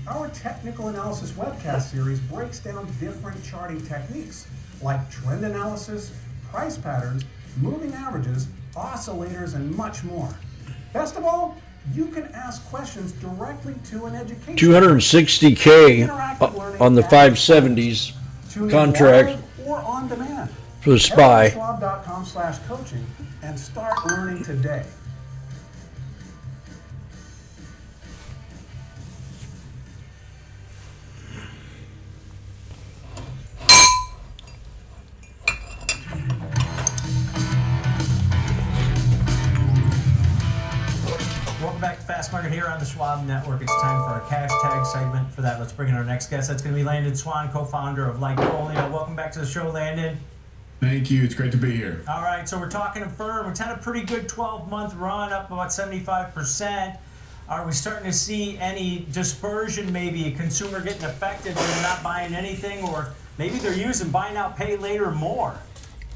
X: Our technical analysis webcast series breaks down different charting techniques like trend analysis, price patterns, moving averages, oscillators, and much more. Best of all, you can ask questions directly to an educator.
R: 260K on the 570s contract
X: or on demand.
R: for the SPY.
X: Schwab.com/coaching and start learning today.
L: Welcome back to Fast Market here on the Schwab Network. It's time for our cash tag segment. For that, let's bring in our next guest. That's going to be Landon Swan, co-founder of Lightfolio. Welcome back to the show, Landon.
C: Thank you. It's great to be here.
L: All right, so we're talking a firm. It's had a pretty good 12-month run, up about 75%. Are we starting to see any dispersion, maybe a consumer getting affected when they're not buying anything, or maybe they're using buy now, pay later more?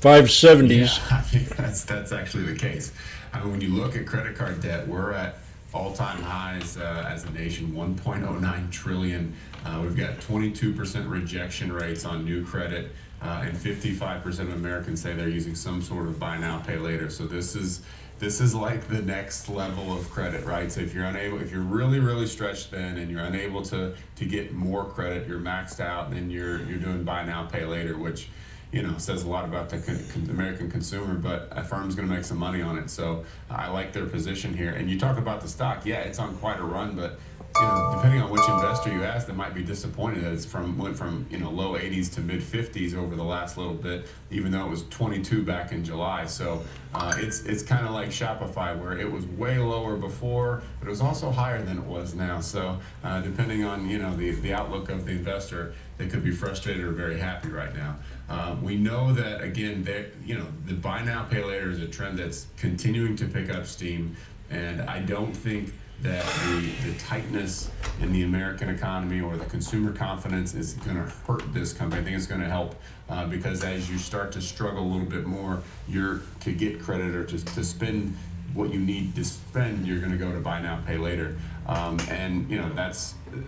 R: 570s.
C: Yeah, I think that's actually the case. I mean, when you look at credit card debt, we're at all-time highs as a nation, 1.09 trillion. We've got 22% rejection rates on new credit, and 55% of Americans say they're using some sort of buy now, pay later. So this is like the next level of credit, right? So if you're really, really stretched thin and you're unable to get more credit, you're maxed out, then you're doing buy now, pay later, which says a lot about the American consumer, but a firm's going to make some money on it. So I like their position here. And you talk about the stock, yeah, it's on quite a run, but depending on which investor you ask, they might be disappointed that it's went from low 80s to mid 50s over the last little bit, even though it was 22 back in July. So it's kind of like Shopify, where it was way lower before, but it was also higher than it was now. So depending on the outlook of the investor, they could be frustrated or very happy right now. We know that, again, the buy now, pay later is a trend that's continuing to pick up steam, and I don't think that the tightness in the American economy or the consumer confidence is going to hurt this company. I think it's going to help because as you start to struggle a little bit more, to get credit or to spend what you need to spend, you're going to go to buy now, pay later. And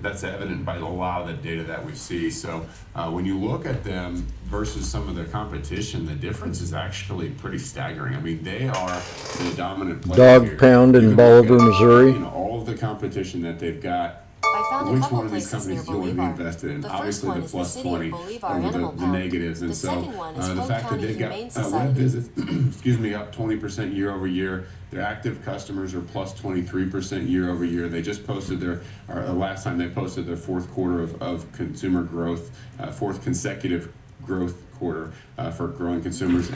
C: that's evident by a lot of the data that we see. So when you look at them versus some of their competition, the difference is actually pretty staggering. I mean, they are the dominant player
R: Dog Pound in Bolivar, Missouri.
C: All of the competition that they've got.
V: I found a
C: Which
V: couple
C: one of these
V: places
C: companies
V: near
C: do you want to be
V: Bolivar.
C: invested in?
V: The first
C: Obviously,
V: one
C: the
V: is the
C: plus
V: City
C: 20
V: of Bolivar
C: over
V: Animal
C: the
V: Pound.
C: negatives. And
V: The
C: so
V: second one is
C: the
V: Polk
C: fact that
V: County
C: they've got
V: Humane
C: web
V: Society.
C: visits, up 20% year over year. Their active customers are plus 23% year over year. They just posted last time they posted their fourth quarter of consumer growth, fourth consecutive growth quarter for growing consumers.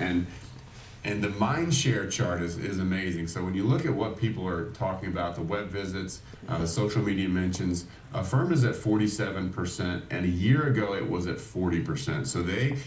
C: And the mind share chart is amazing. So when you look at what people are talking about, the web visits, the social media mentions, Affirm is at 47%, and a year ago it was at 40%. So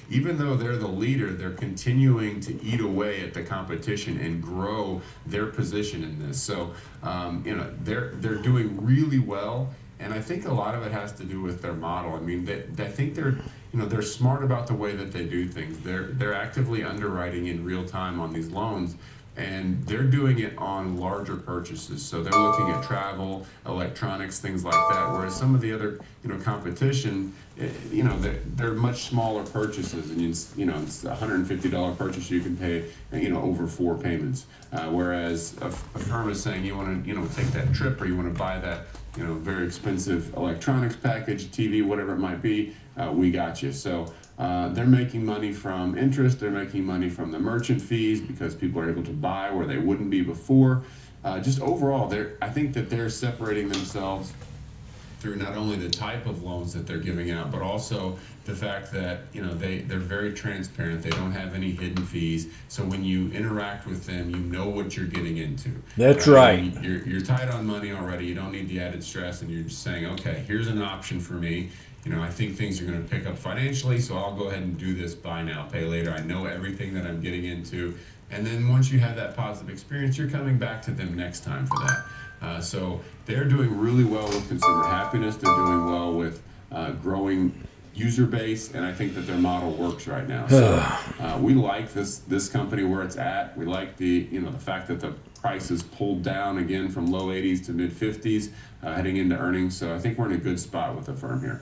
C: even though they're the leader, they're continuing to eat away at the competition and grow their position in this. So they're doing really well. And I think a lot of it has to do with their model. I mean, I think they're smart about the way that they do things. They're actively underwriting in real time on these loans, and they're doing it on larger purchases. So they're looking at travel, electronics, things like that. Whereas some of the other competition, they're much smaller purchases, and it's a $150 purchase you can pay over 4 payments. Whereas a firm is saying you want to take that trip, or you want to buy that very expensive electronics package, TV, whatever it might be, we got you. So they're making money from interest, they're making money from the merchant fees because people are able to buy where they wouldn't be before. Just overall, I think that they're separating themselves through not only the type of loans that they're giving out, but also the fact that they're very transparent. They don't have any hidden fees. So when you interact with them, you know what you're getting into.
R: That's right.
C: You're tight on money already. You don't need the added stress, and you're just saying, okay, here's an option for me. I think things are going to pick up financially, so I'll go ahead and do this buy now, pay later. I know everything that I'm getting into. And then once you have that positive experience, you're coming back to them next time for that. So they're doing really well with consumer happiness. They're doing well with growing user base, and I think that their model works right now. So we like this company where it's at. We like the fact that the price is pulled down again from low 80s to mid 50s heading into earnings. So I think we're in a good spot with the firm here.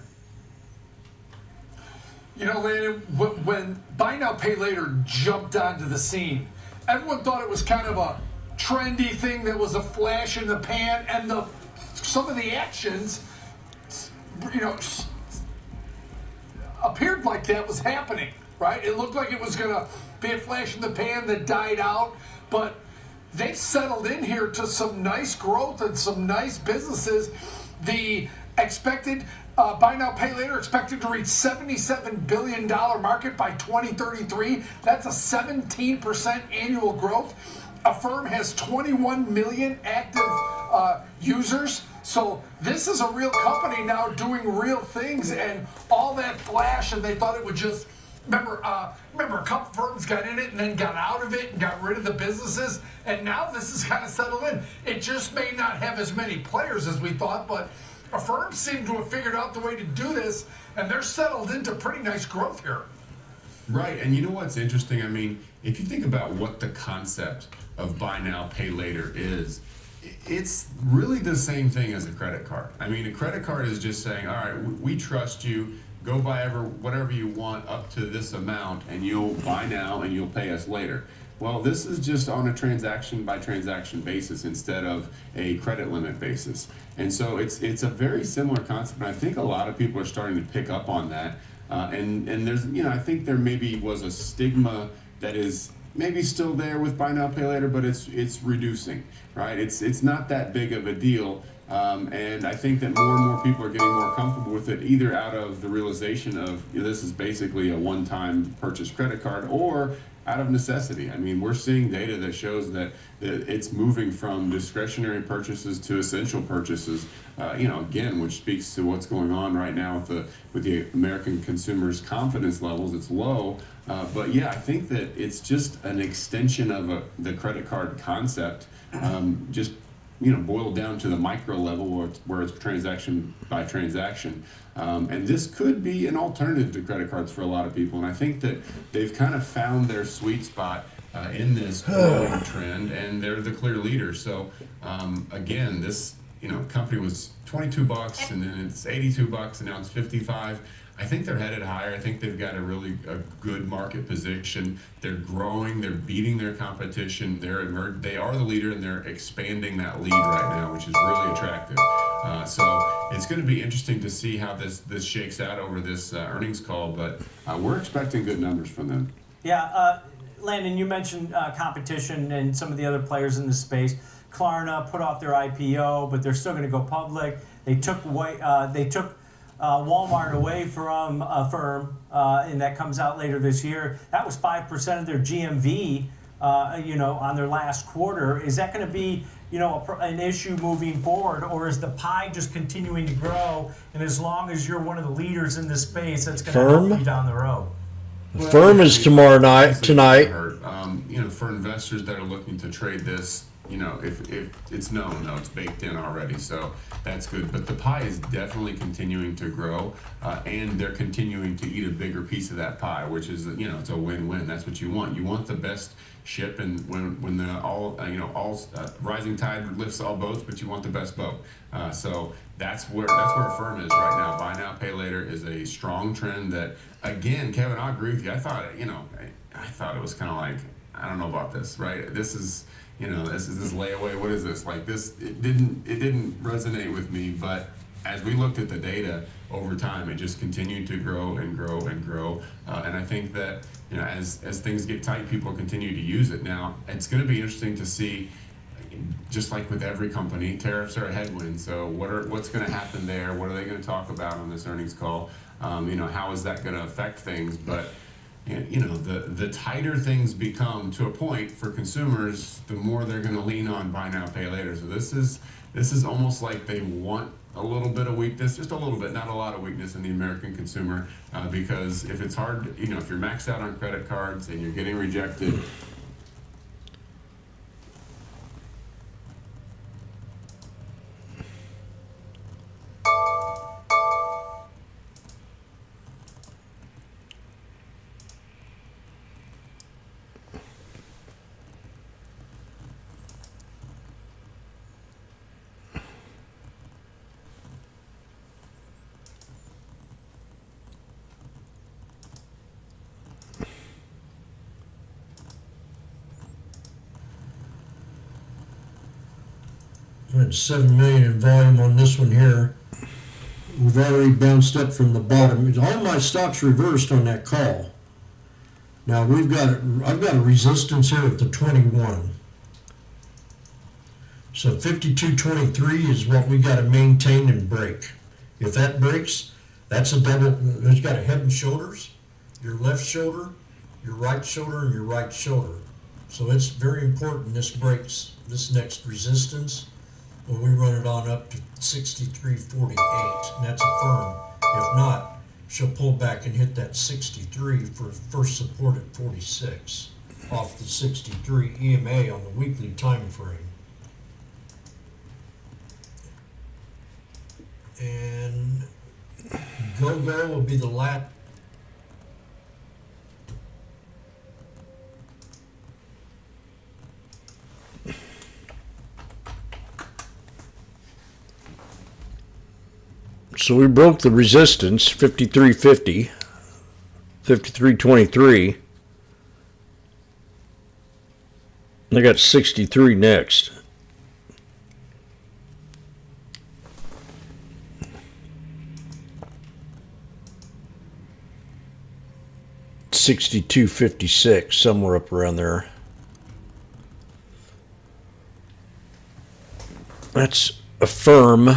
I: You know, Landon, when Buy Now, Pay Later jumped onto the scene, everyone thought it was kind of a trendy thing that was a flash in the pan, and some of the actions, appeared like that was happening, right? It looked like it was going to be a flash in the pan that died out, but they've settled in here to some nice growth and some nice businesses. The expected Buy Now, Pay Later expected to reach $77 billion market by 2033. That's a 17% annual growth. Affirm has 21 million active users. So this is a real company now doing real things, and all that flash, and they thought it would just, remember a couple firms got in it and then got out of it and got rid of the businesses, and now this is kind of settled in. It just may not have as many players as we thought, but Affirm seem to have figured out the way to do this, and they're settled into pretty nice growth here.
C: Right, and you know what's interesting? I mean, if you think about what the concept of Buy Now, Pay Later is, it's really the same thing as a credit card. I mean, a credit card is just saying, all right, we trust you, go buy whatever you want up to this amount, and you'll buy now and you'll pay us later. Well, this is just on a transaction by transaction basis instead of a credit limit basis. And so it's a very similar concept, and I think a lot of people are starting to pick up on that. And there's, I think there maybe was a stigma that is maybe still there with Buy Now, Pay Later, but it's reducing, right? It's not that big of a deal. And I think that more and more people are getting more comfortable with it, either out of the realization of this is basically a one-time purchase credit card, or out of necessity. I mean, we're seeing data that shows that it's moving from discretionary purchases to essential purchases, again, which speaks to what's going on right now with the American consumers' confidence levels. It's low, but yeah, I think that it's just an extension of the credit card concept, just boiled down to the micro level where it's transaction by transaction. And this could be an alternative to credit cards for a lot of people. And I think that they've kind of found their sweet spot in this growing trend, and they're the clear leader. So again, this company was $22, and then it's $82, and now it's $55. I think they're headed higher. I think they've got a good market position. They're growing. They're beating their competition. They are the leader, and they're expanding that lead right now, which is really attractive. So it's going to be interesting to see how this shakes out over this earnings call. But we're expecting good numbers from them.
L: Yeah, Landon, you mentioned competition and some of the other players in the space. Klarna put off their IPO, but they're still going to go public. They took Walmart away from Affirm, and that comes out later this year. That was 5% of their GMV, on their last quarter. Is that going to be, an issue moving forward, or is the pie just continuing to grow? And as long as you're one of the leaders in this space, that's going to help you down the road.
R: Firm is tomorrow night. Tonight.
C: For investors that are looking to trade this, if it's known, though, it's baked in already, so that's good. But the pie is definitely continuing to grow, and they're continuing to eat a bigger piece of that pie, which is, it's a win-win. That's what you want. You want the best ship, and when the rising tide lifts all boats, but you want the best boat. So that's where Affirm is right now. Buy Now, Pay Later is a strong trend that, again, Kevin, I agree with you. I thought it was kind of like, I don't know about this, right? This is this layaway. What is this? Like this, it didn't resonate with me. But as we looked at the data over time, it just continued to grow and grow and grow. And I think that as things get tight, people continue to use it. Now it's going to be interesting to see. Just like with every company, tariffs are a headwind. So what's going to happen there? What are they going to talk about on this earnings call? How is that going to affect things? But the tighter things become to a point for consumers, the more they're going to lean on Buy Now, Pay Later. So this is almost like they want a little bit of weakness, just a little bit, not a lot of weakness in the American consumer, because if it's hard, if you're maxed out on credit cards and you're getting rejected.
R: That's 7 million in volume on this one here. We've already bounced up from the bottom. All my stocks reversed on that call. Now I've got a resistance here at the 21. So 52.23 is what we got to maintain and break. If that breaks, that's a double. It's got a head and shoulders, your left shoulder, your right shoulder, and your right shoulder. So it's very important this breaks this next resistance when we run it on up to 63.48, and that's a firm. If not, she'll pull back and hit that 63 for first support at 46 off the 63 EMA on the weekly time frame. And go-go will be the lat. So we broke the resistance, 53.50, 53.23. I got 63 next. $62.56, somewhere up around there. That's a firm.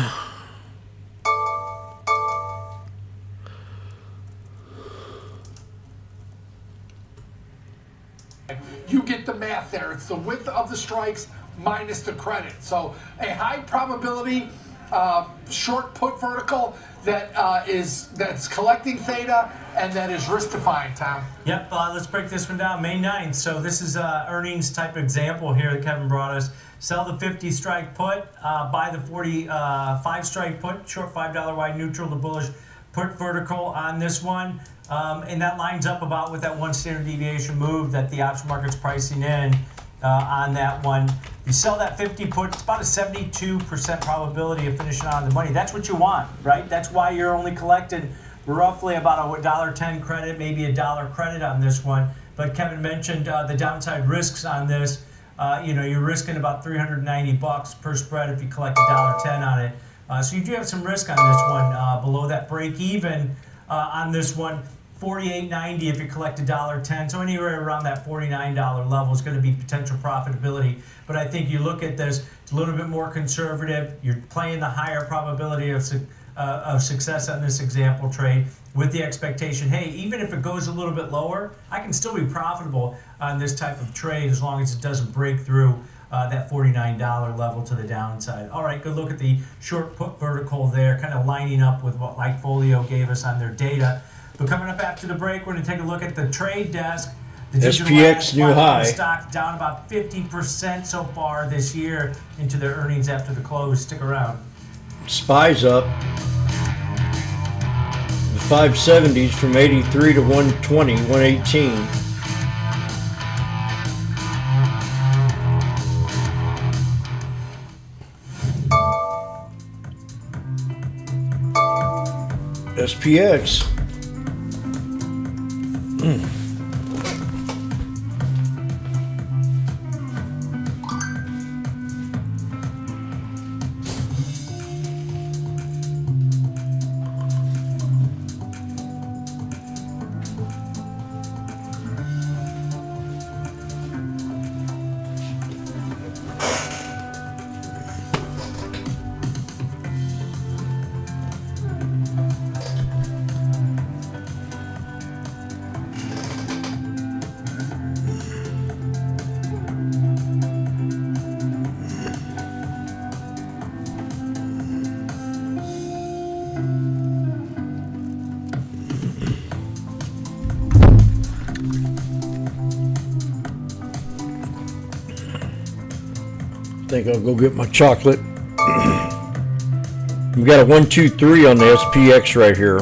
I: You get the math there. It's the width of the strikes minus the credit. So a high probability short put vertical that's collecting theta and that is risk defying, Tom.
L: Yep, let's break this one down. May 9th. So this is earnings type example here that Kevin brought us. Sell the 50 strike put, buy the 45 strike put, short $5 wide neutral to bullish put vertical on this one. And that lines up about with that one standard deviation move that the option market's pricing in on that one. You sell that 50 put, it's about a 72% probability of finishing on the money. That's what you want, right? That's why you're only collecting roughly about a $1.10 credit, maybe $1 credit on this one. But Kevin mentioned the downside risks on this. You're risking about $390 per spread if you collect $1.10 on it. So you do have some risk on this one below that break even on this one. $48.90 if you collect $1.10. So anywhere around that $49 level is going to be potential profitability. But I think you look at this, it's a little bit more conservative. You're playing the higher probability of success on this example trade with the expectation, hey, even if it goes a little bit lower, I can still be profitable on this type of trade as long as it doesn't break through that $49 level to the downside. All right, good look at the short put vertical there, kind of lining up with what Likefolio gave us on their data. But coming up after the break, we're going to take a look at the trade desk. The
R: SPX new high.
L: Stock down about 50% so far this year into their earnings after the close. Stick around.
R: SPY's up. The 570s from 83 to 120, 118. SPX. I think I'll go get my chocolate. We got a 1, 2, 3 on the SPX right here.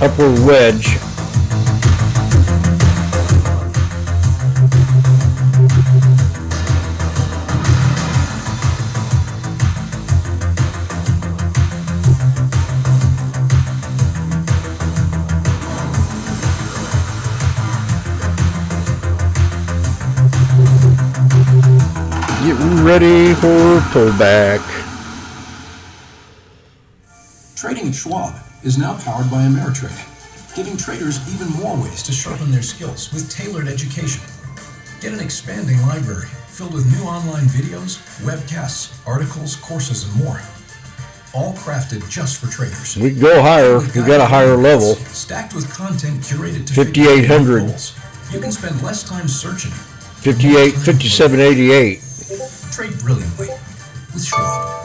R: Upward wedge. ready for pullback.
B: Trading at Schwab is now powered by Ameritrade, giving traders even more ways to sharpen their skills with tailored education. Get an expanding library filled with new online videos, webcasts, articles, courses, and more. All crafted just for traders.
R: We can go higher. We got a higher level.
B: Stacked with content curated to
R: 5,800.
B: You can spend less time searching.
R: 58, 5788.
B: Trade brilliantly with Schwab.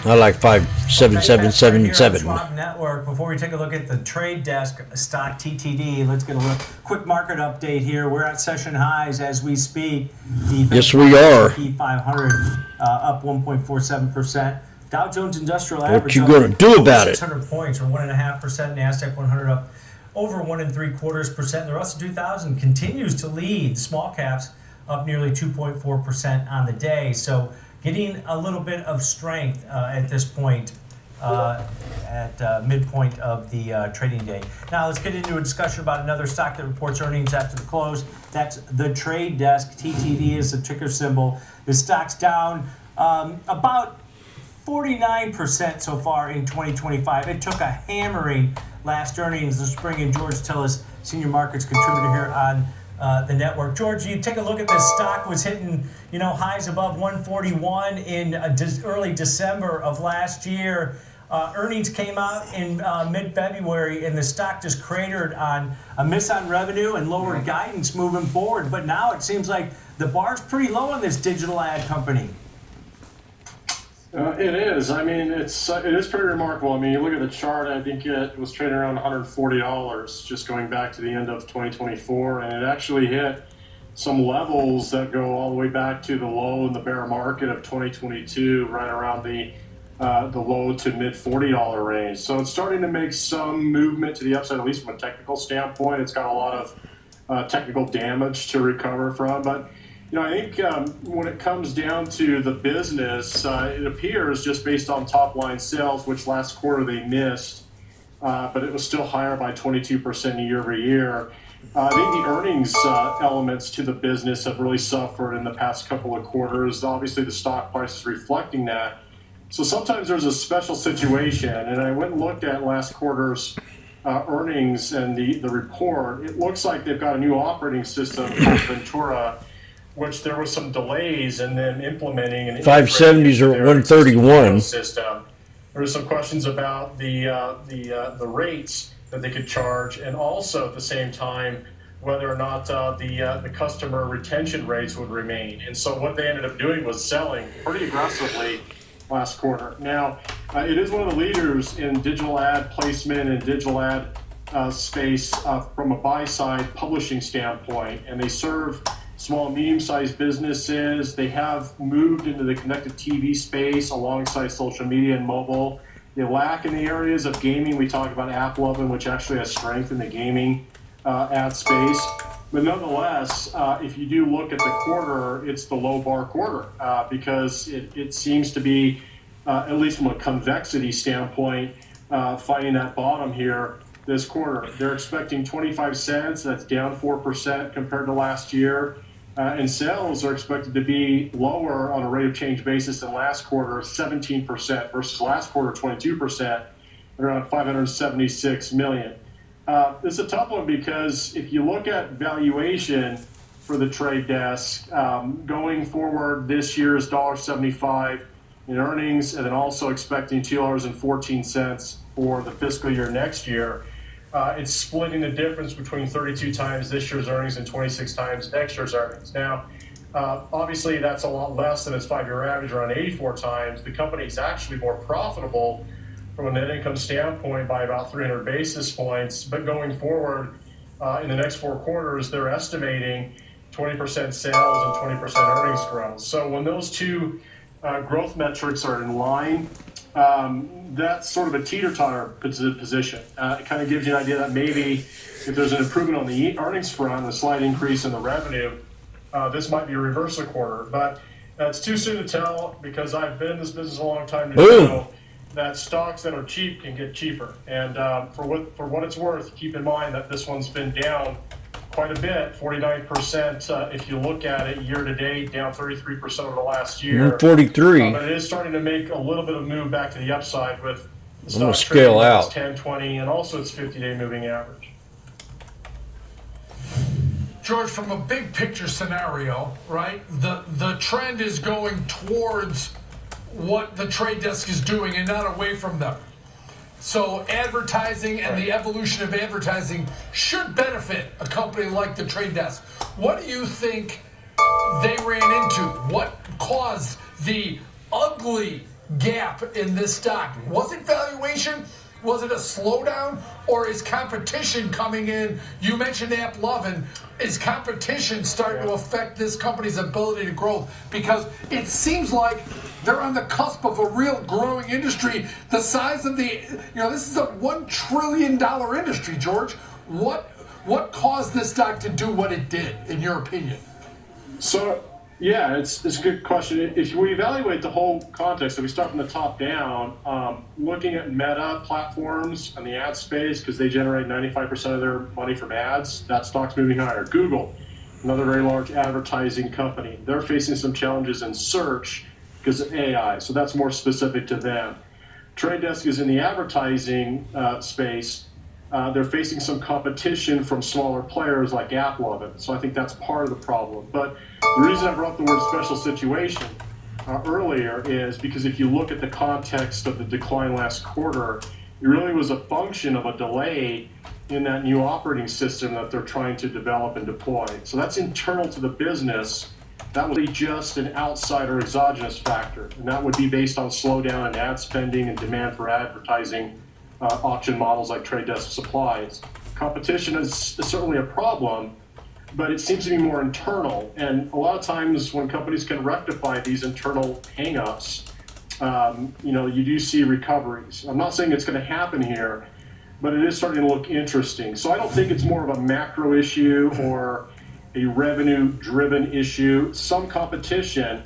R: I like 57777.
L: Schwab Network. Before we take a look at the trade desk stock TTD, let's get a quick market update here. We're at session highs as we speak.
R: Yes, we are.
L: S&P 500 up 1.47%. Dow Jones Industrial Average.
R: What you gonna do about it?
L: 600 points, or 1.5%. Nasdaq 100 up over 1.75%. The Russell 2000 continues to lead. Small caps up nearly 2.4% on the day. So getting a little bit of strength at this point at midpoint of the trading day. Now let's get into a discussion about another stock that reports earnings after the close. That's the Trade Desk. TTD is the ticker symbol. The stock's down about 49% so far in 2025. It took a hammering last earnings this spring, and George Tillis, senior markets contributor here on the network. George, you take a look at this stock, was hitting highs above 141 in early December of last year. Earnings came out in mid-February, and the stock just cratered on a miss on revenue and lower guidance moving forward. But now it seems like the bar's pretty low on this digital ad company.
F: It is. I mean, it is pretty remarkable. I mean, you look at the chart, I think it was trading around $140 just going back to the end of 2024, and it actually hit some levels that go all the way back to the low in the bear market of 2022, right around the low to mid $40 range. So it's starting to make some movement to the upside, at least from a technical standpoint. It's got a lot of technical damage to recover from, but I think when it comes down to the business, it appears just based on top line sales, which last quarter they missed, but it was still higher by 22% year over year. I think the earnings elements to the business have really suffered in the past couple of quarters. Obviously, the stock price is reflecting that. So sometimes there's a special situation, and I went and looked at last quarter's earnings and the report. It looks like they've got a new operating system called Ventura, which there was some delays in them implementing. And
R: 570s are at 131.
F: System. There were some questions about the rates that they could charge, and also at the same time whether or not the customer retention rates would remain. And so what they ended up doing was selling pretty aggressively last quarter. Now, it is one of the leaders in digital ad placement and digital ad space from a buy-side publishing standpoint, and they serve small, medium-sized businesses. They have moved into the connected TV space alongside social media and mobile. They lack in the areas of gaming. We talk about AppLovin, which actually has strength in the gaming ad space. But nonetheless, if you do look at the quarter, it's the low bar quarter because it seems to be, at least from a convexity standpoint, finding that bottom here this quarter. They're expecting 25 cents. That's down 4% compared to last year. And sales are expected to be lower on a rate of change basis than last quarter, 17% versus last quarter, 22%, around 576 million. This is a tough one because if you look at valuation for the trade desk, going forward, this year is $1.75 in earnings, and then also expecting $2.14 for the fiscal year next year. It's splitting the difference between 32 times this year's earnings and 26 times next year's earnings. Now, obviously, that's a lot less than its 5-year average, around 84 times. The company is actually more profitable from a net income standpoint by about 300 basis points. But going forward, in the next 4 quarters, they're estimating 20% sales and 20% earnings growth. So when those two growth metrics are in line, that's sort of a teeter-totter position. It kind of gives you an idea that maybe if there's an improvement on the earnings front, a slight increase in the revenue, this might be a reversal quarter. But it's too soon to tell because I've been in this business a long time to know that stocks that are cheap can get cheaper. And for what it's worth, keep in mind that this one's been down quite a bit, 49%. If you look at it year to date, down 33% over the last year.
R: 143.
F: But it is starting to make a little bit of move back to the upside with the
R: I'm gonna
F: stock
R: scale
F: trading at
R: out.
F: its 10, 20, and also its 50-day moving average.
I: George, from a big picture scenario, right? The trend is going towards what the trade desk is doing and not away from them. So advertising and the evolution of advertising should benefit a company like the trade desk. What do you think they ran into? What caused the ugly gap in this stock? Was it valuation? Was it a slowdown? Or is competition coming in? You mentioned AppLovin. Is competition starting to affect this company's ability to grow? Because it seems like they're on the cusp of a real growing industry. The size of this is a $1 trillion industry, George. What caused this stock to do what it did, in your opinion?
F: So, yeah, it's a good question. If we evaluate the whole context, if we start from the top down, looking at Meta platforms and the ad space, because they generate 95% of their money from ads, that stock's moving higher. Google, another very large advertising company, they're facing some challenges in search because of AI, so that's more specific to them. Trade Desk is in the advertising space. They're facing some competition from smaller players like AppLovin, so I think that's part of the problem. But the reason I brought up the word special situation earlier is because if you look at the context of the decline last quarter, it really was a function of a delay in that new operating system that they're trying to develop and deploy. So that's internal to the business. That would be just an outside or exogenous factor, and that would be based on slowdown in ad spending and demand for advertising auction models like Trade Desk supplies. Competition is certainly a problem, but it seems to be more internal. And a lot of times when companies can rectify these internal hangups, you do see recoveries. I'm not saying it's going to happen here, but it is starting to look interesting. So I don't think it's more of a macro issue or a revenue-driven issue. Some competition,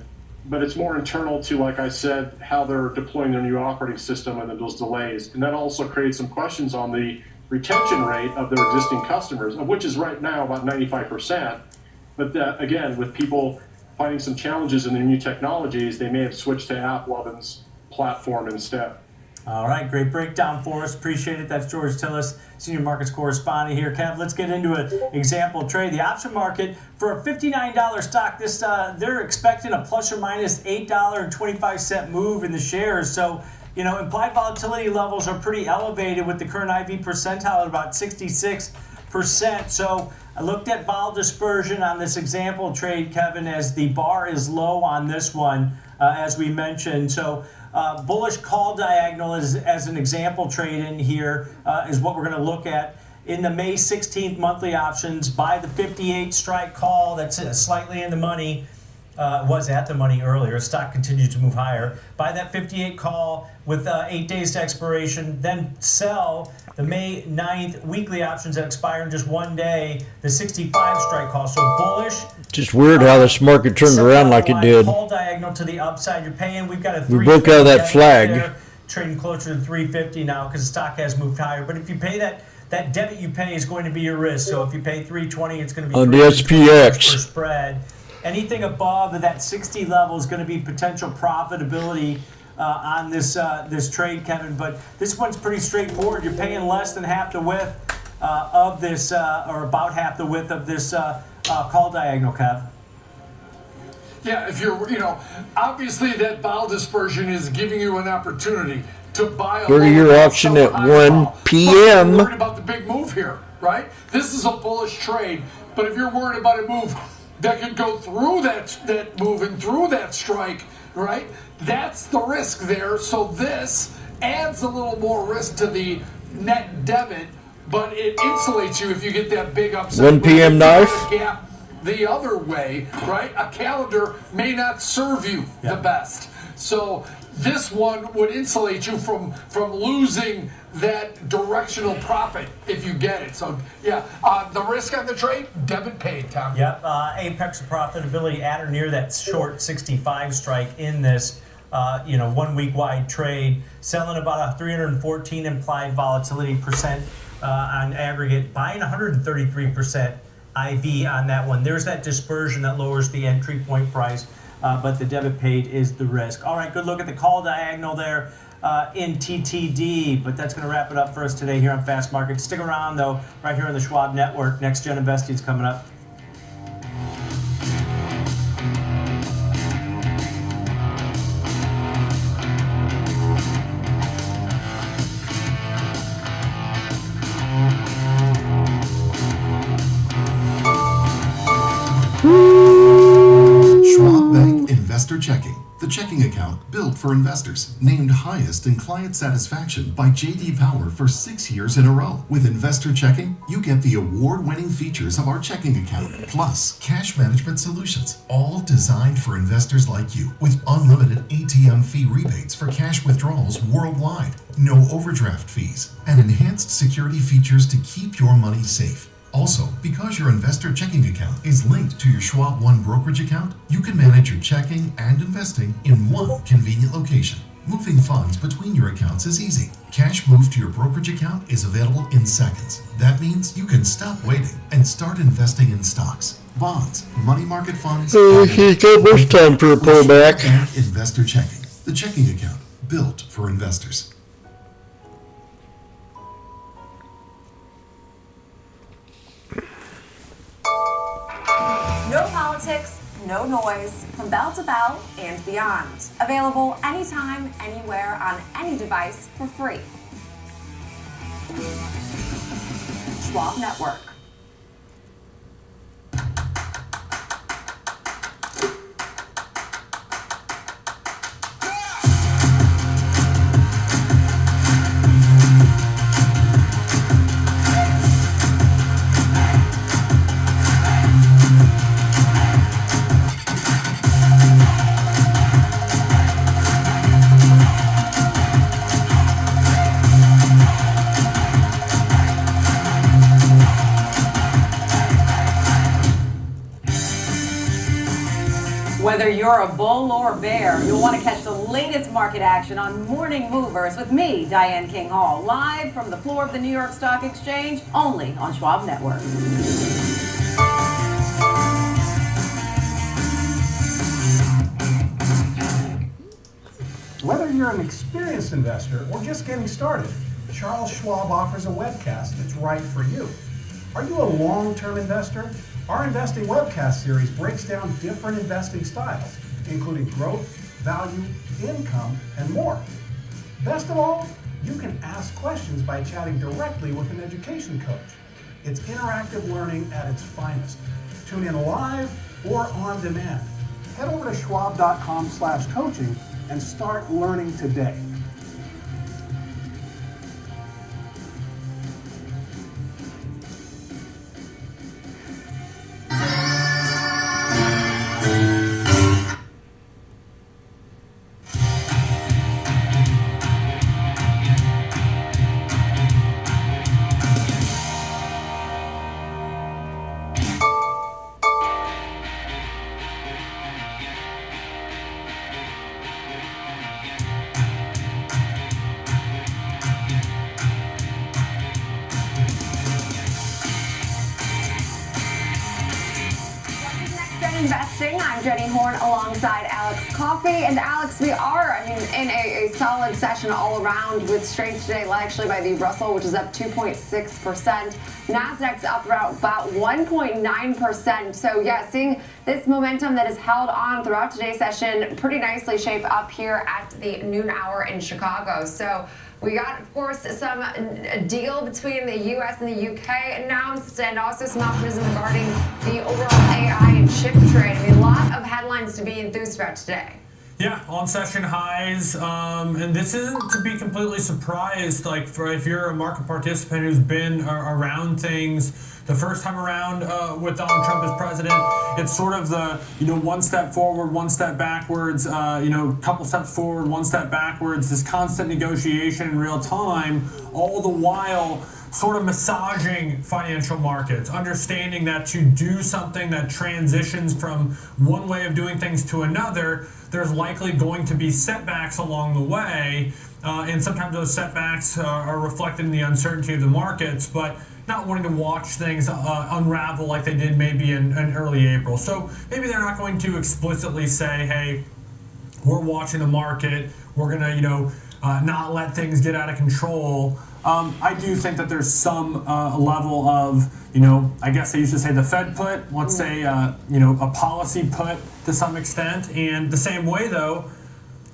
F: but it's more internal to, like I said, how they're deploying their new operating system and then those delays. And that also creates some questions on the retention rate of their existing customers, of which is right now about 95%. But again, with people finding some challenges in their new technologies, they may have switched to AppLovin's platform instead.
L: All right, great breakdown for us. Appreciate it. That's George Tillis, Senior Markets Correspondent here. Kev, let's get into an example trade. The option market for a $59 stock, they're expecting a plus or minus $8.25 move in the shares. So, implied volatility levels are pretty elevated with the current IV percentile at about 66%. So I looked at vol dispersion on this example trade, Kevin, as the bar is low on this one, as we mentioned. So bullish call diagonal as an example trade in here is what we're going to look at. In the May 16th monthly options, buy the 58 strike call that's slightly in the money. Was at the money earlier. Stock continues to move higher. Buy that 58 call with 8 days to expiration, then sell the May 9th weekly options that expire in just 1 day, the 65 strike call. So bullish.
R: Just weird how this market turned around like it did.
L: Call diagonal to the upside. You're paying. We've got a.
R: We broke out of that flag.
L: There, trading closer to 350 now because the stock has moved higher. But if you pay that debit you pay is going to be your risk. So if you pay 320, it's going to be
R: on the
L: SPX
R: SPX
L: per spread. Anything above that 60 level is going to be potential profitability on this trade, Kevin. But this one's pretty straightforward. You're paying less than half the width of this, or about half the width of this call diagonal, Kev.
I: Yeah, if you're, obviously that vol dispersion is giving you an opportunity to buy a
R: 30-year option at 1 p.m.
I: You're worried about the big move here, right? This is a bullish trade, but if you're worried about a move that could go through that move and through that strike, right? That's the risk there. So this adds a little more risk to the net debit, but it insulates you if you get that big upside.
R: 1 p.m. knife.
I: Gap the other way, right? A calendar may not serve you the best. So this one would insulate you from losing that directional profit if you get it. So yeah, the risk on the trade, debit paid, Tom.
L: Yep, apex of profitability at or near that short 65 strike in this 1 week wide trade, selling about a 314 implied volatility percent on aggregate, buying 133% IV on that one. There's that dispersion that lowers the entry point price, but the debit paid is the risk. All right, good look at the call diagonal there in TTD, but that's going to wrap it up for us today here on Fast Market. Stick around, though, right here on the Schwab Network. Next Gen Investing is coming up.
H: Schwab Bank Investor Checking, the checking account built for investors, named highest in client satisfaction by J.D. Power for 6 years in a row. With Investor Checking, you get the award-winning features of our checking account, plus cash management solutions, all designed for investors like you, with unlimited ATM fee rebates for cash withdrawals worldwide, no overdraft fees, and enhanced security features to keep your money safe. Also, because your investor checking account is linked to your Schwab One brokerage account, you can manage your checking and investing in one convenient location. Moving funds between your accounts is easy. Cash moved to your brokerage account is available in seconds. That means you can stop waiting and start investing in stocks, bonds, money market funds.
R: It's time for a pullback.
H: Bank Investor Checking, the checking account built for investors.
D: No politics, no noise, from bell to bell and beyond. Available anytime, anywhere, on any device for free. Schwab Network.
E: Whether you're a bull or a bear, you'll want to catch the latest market action on Morning Movers with me, Diane King Hall, live from the floor of the New York Stock Exchange, only on Schwab Network.
X: Whether you're an experienced investor or just getting started, Charles Schwab offers a webcast that's right for you. Are you a long-term investor? Our investing webcast series breaks down different investing styles, including growth, value, income, and more. Best of all, you can ask questions by chatting directly with an education coach. It's interactive learning at its finest. Tune in live or on demand. Head over to schwab.com/coaching and start learning today.
D: Investing. I'm Jenny Horn alongside Alex Coffey. And Alex, we are, in a solid session all around with strength today, led actually by the Russell, which is up 2.6%. Nasdaq's up about 1.9%. So yeah, seeing this momentum that is held on throughout today's session pretty nicely shape up here at the noon hour in Chicago. So we got, of course, a deal between the U.S. and the U.K. announced, and also some optimism regarding the overall AI and chip trade. A lot of headlines to be enthused about today.
J: Yeah, on session highs, and this isn't to be completely surprised. Like, if you're a market participant who's been around things the first time around with Donald Trump as president, it's sort of the one step forward, one step backwards, couple steps forward, one step backwards. This constant negotiation in real time, all the while sort of massaging financial markets, understanding that to do something that transitions from one way of doing things to another, there's likely going to be setbacks along the way, and sometimes those setbacks are reflected in the uncertainty of the markets, but not wanting to watch things unravel like they did maybe in early April. So maybe they're not going to explicitly say, hey, we're watching the market, we're going to, not let things get out of control. I do think that there's some level of, I guess they used to say the Fed put, let's say, a policy put to some extent. And the same way, though,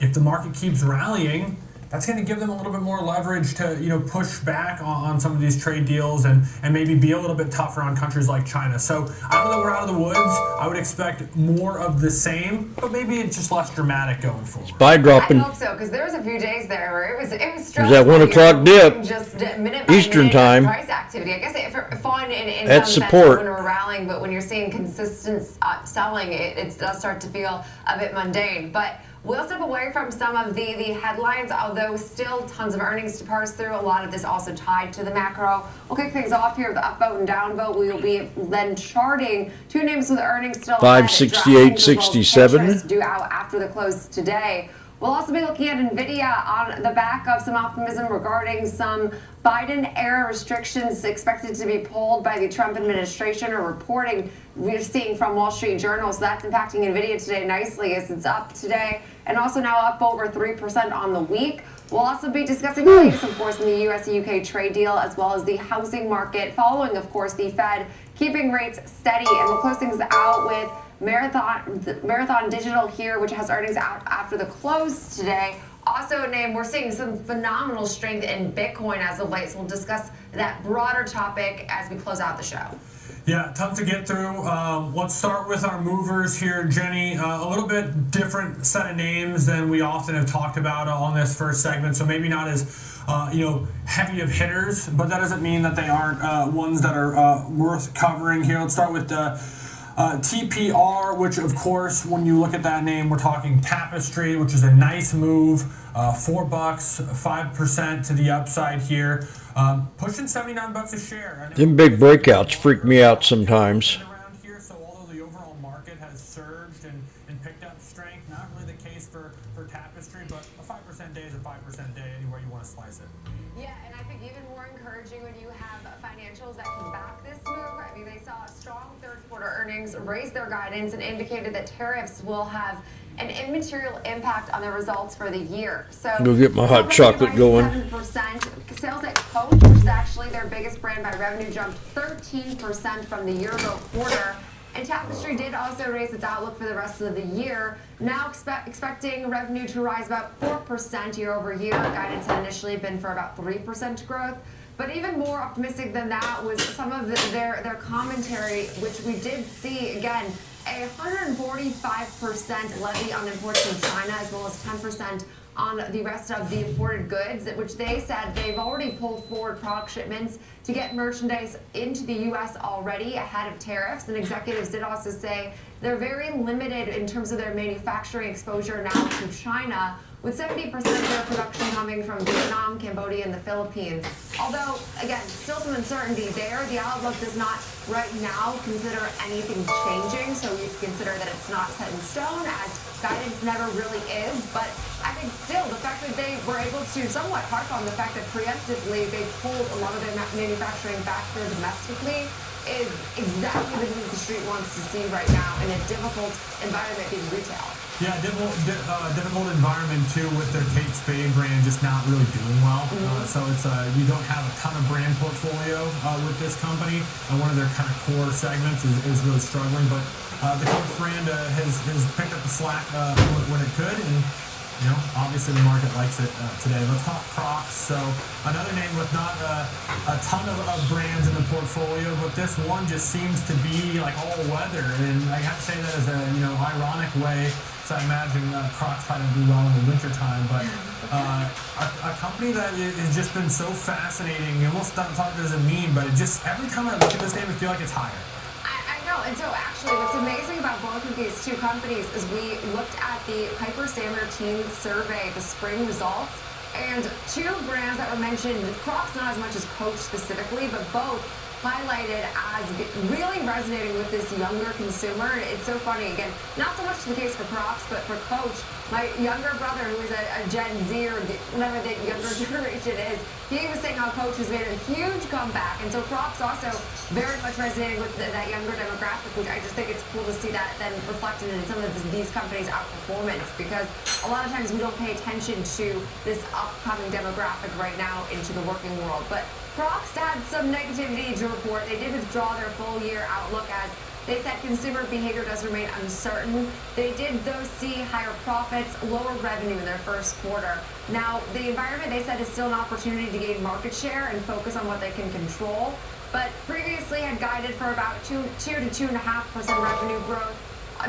J: if the market keeps rallying, that's going to give them a little bit more leverage to, push back on some of these trade deals and maybe be a little bit tougher on countries like China. So I don't know, we're out of the woods. I would expect more of the same, but maybe it's just less dramatic going forward.
R: Buy dropping.
D: I hope so, because there was a few days there where it was
R: There's that 1 o'clock dip,
D: just minute by
R: Eastern
D: minute
R: time.
D: Price activity. I guess it's fun in
R: That's
D: some
R: support.
D: sense when we're rallying, but when you're seeing consistent selling, it does start to feel a bit mundane. But we'll step away from some of the headlines, although still tons of earnings to parse through. A lot of this also tied to the macro. We'll kick things off here with the upvote and downvote. We will be then charting two names with earnings still ahead.
R: 568.67.
D: Due out after the close today. We'll also be looking at NVIDIA on the back of some optimism regarding some Biden-era restrictions expected to be pulled by the Trump administration, or reporting we're seeing from Wall Street Journal. So that's impacting NVIDIA today nicely, as it's up today and also now up over 3% on the week. We'll also be discussing the latest, of course, in the U.S.-UK trade deal, as well as the housing market, following, of course, the Fed keeping rates steady. And we'll close things out with Marathon Digital here, which has earnings out after the close today. Also a name, we're seeing some phenomenal strength in Bitcoin as of late, so we'll discuss that broader topic as we close out the show.
J: Yeah, tons to get through. Let's start with our movers here, Jenny. A little bit different set of names than we often have talked about on this first segment, so maybe not as heavy of hitters, but that doesn't mean that they aren't ones that are worth covering here. Let's start with TPR, which of course, when you look at that name, we're talking Tapestry, which is a nice move, $4, 5% to the upside here, pushing $79 a share.
R: Them big breakouts freak me out sometimes.
J: Around here, so although the overall market has surged and picked up strength, not really the case for Tapestry, but a 5% day is a 5% day anywhere you want to slice it.
D: Yeah, and I think even more encouraging when you have financials that can back this move. I mean, they saw strong third quarter earnings, raised their guidance, and indicated that tariffs will have an immaterial impact on their results for the year. So
R: Go get my hot chocolate going.
D: 7%. Sales at Coach, which is actually their biggest brand by revenue, jumped 13% from the year-ago quarter. And Tapestry did also raise its outlook for the rest of the year, now expecting revenue to rise about 4% year over year. Guidance had initially been for about 3% growth. But even more optimistic than that was some of their commentary, which we did see, again, a 145% levy on imports from China, as well as 10% on the rest of the imported goods, which they said they've already pulled forward product shipments to get merchandise into the U.S. already ahead of tariffs. And executives did also say they're very limited in terms of their manufacturing exposure now to China, with 70% of their production coming from Vietnam, Cambodia, and the Philippines. Although, again, still some uncertainty there. The outlook does not right now consider anything changing, so you consider that it's not set in stone, as guidance never really is. But I think still the fact that they were able to somewhat harp on the fact that preemptively they pulled a lot of their manufacturing back here domestically is exactly the move the street wants to see right now in a difficult environment being retail.
J: Yeah, difficult environment too, with their Kate Spade brand just not really doing well. So it's you don't have a ton of brand portfolio with this company, and one of their kind of core segments is really struggling. But the Coach brand has picked up the slack when it could, and obviously the market likes it today. Let's talk Crocs. So another name with not a ton of brands in the portfolio, but this one just seems to be like all weather, and I have to say that as a ironic way. So I imagine Crocs probably do well in the wintertime, but a company that has just been so fascinating. You almost don't talk as a meme, but it just every time I look at this name, I feel like it's higher.
D: I know, and so actually what's amazing about both of these two companies is we looked at the Piper Sandler Team survey, the spring results, And two brands that were mentioned, Crocs not as much as Coach specifically, but both highlighted as really resonating with this younger consumer. It's so funny, again, not so much the case for Crocs, but for Coach. My younger brother, who is a Gen Z or whatever the younger generation is, he was saying how Coach has made a huge comeback. And so Crocs also very much resonating with that younger demographic, which I just think it's cool to see that then reflected in some of these companies' outperformance, because a lot of times we don't pay attention to this upcoming demographic right now into the working world. But Crocs had some negativity to report. They did withdraw their full year outlook as they said consumer behavior does remain uncertain. They did, though, see higher profits, lower revenue in their first quarter. Now, the environment, they said, is still an opportunity to gain market share and focus on what they can control, but previously had guided for about 2 to 2.5% revenue growth.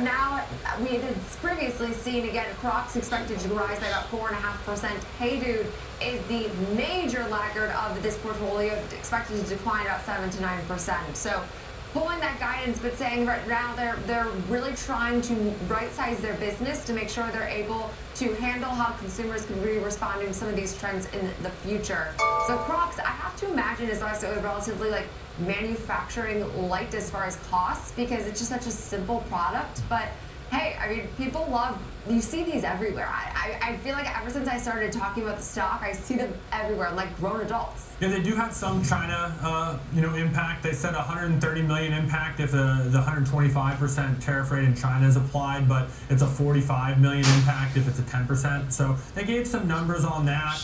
D: Now, we had previously seen, again, Crocs expected to rise by about 4.5%. Hey Dude is the major laggard of this portfolio, expected to decline about 7 to 9%. So, pulling that guidance, but saying right now they're really trying to right-size their business to make sure they're able to handle how consumers can be responding to some of these trends in the future. So Crocs, I have to imagine, is also relatively like manufacturing light as far as costs, because it's just such a simple product. But hey, I mean, people love, you see these everywhere. I feel like ever since I started talking about the stock, I see them everywhere, like grown adults.
J: Yeah, they do have some China, impact. They said 130 million impact if the 125% tariff rate in China is applied, but it's a 45 million impact if it's a 10%. So they gave some numbers on that,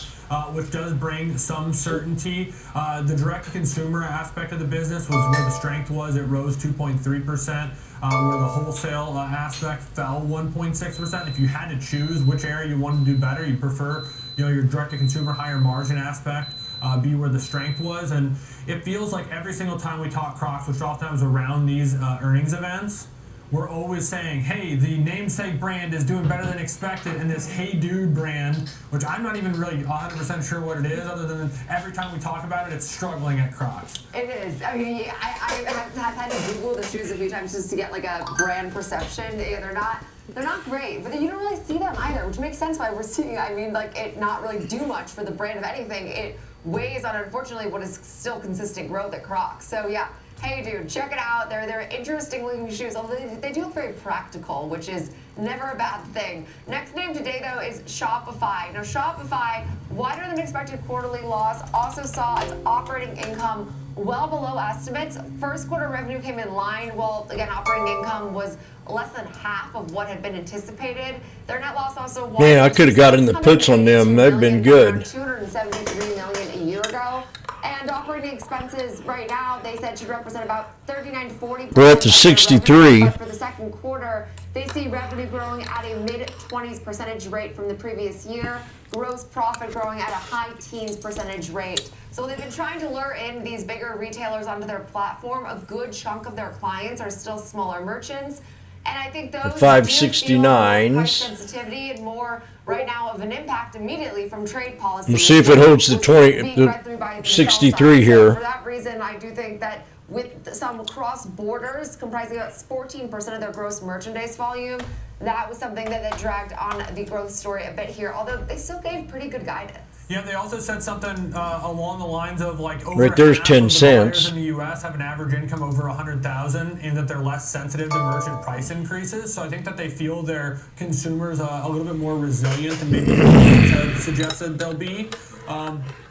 J: which does bring some certainty. The direct-to-consumer aspect of the business was where the strength was. It rose 2.3%. Where the wholesale aspect fell 1.6%. If you had to choose which area you wanted to do better, you prefer, your direct-to-consumer higher margin aspect be where the strength was. And it feels like every single time we talk Crocs, which oftentimes around these earnings events, we're always saying, hey, the namesake brand is doing better than expected, and this Hey Dude brand, which I'm not even really 100% sure what it is, other than every time we talk about it, it's struggling at Crocs.
D: It is. I mean, I've had to Google the shoes a few times just to get like a brand perception. They're not great, but you don't really see them either, which makes sense why we're seeing, like it not really do much for the brand of anything. It weighs on, unfortunately, what is still consistent growth at Crocs. So yeah. Hey Dude, check it out. They're interesting looking shoes, although they do look very practical, which is never a bad thing. Next name today, though, is Shopify. Now, Shopify, wider than expected quarterly loss, also saw its operating income well below estimates. First quarter revenue came in line, while, again, operating income was less than half of what had been anticipated. Their net loss also was...
R: Man, I could have gotten the puts on them. They've been good.
D: $273 million a year ago. And operating expenses right now, they said, should represent about 39 to 40%.
R: We're at the 63.
D: But for the second quarter, they see revenue growing at a mid-20s percentage rate from the previous year. Gross profit growing at a high teens percentage rate. So they've been trying to lure in these bigger retailers onto their platform. A good chunk of their clients are still smaller merchants. And I think those
R: 569s.
D: price sensitivity and more right now of an impact immediately from trade policy.
R: We'll see if it holds the 63 here.
D: So for that reason, I do think that with some cross borders comprising about 14% of their gross merchandise volume, that was something that dragged on the growth story a bit here, although they still gave pretty good guidance.
J: Yeah, they also said something along the lines of like over
R: right there's
J: half
R: 10
J: of the
R: cents.
J: buyers in the U.S. have an average income over $100,000, and that they're less sensitive to merchant price increases. So I think that they feel their consumers a little bit more resilient than maybe have suggested they'll be.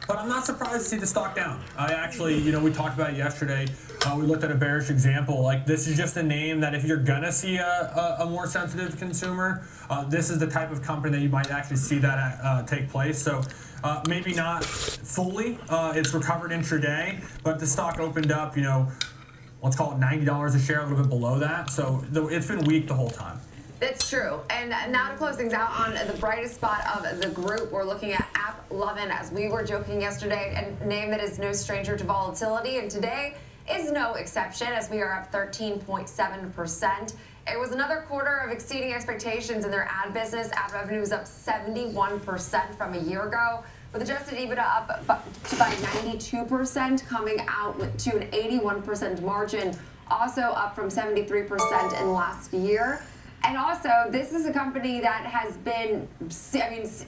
J: But I'm not surprised to see the stock down. I actually, we talked about it yesterday. We looked at a bearish example. Like, this is just a name that if you're gonna see a more sensitive consumer, this is the type of company that you might actually see that take place. So maybe not fully. It's recovered intraday, but the stock opened up, let's call it $90 a share, a little bit below that. So it's been weak the whole time.
D: That's true. And now to close things out on the brightest spot of the group, we're looking at AppLovin, as we were joking yesterday, a name that is no stranger to volatility, and today is no exception, as we are up 13.7%. It was another quarter of exceeding expectations in their ad business. Ad revenue was up 71% from a year ago, with adjusted EBITDA up by 92%, coming out to an 81% margin, also up from 73% in last year. And also, this is a company that has been,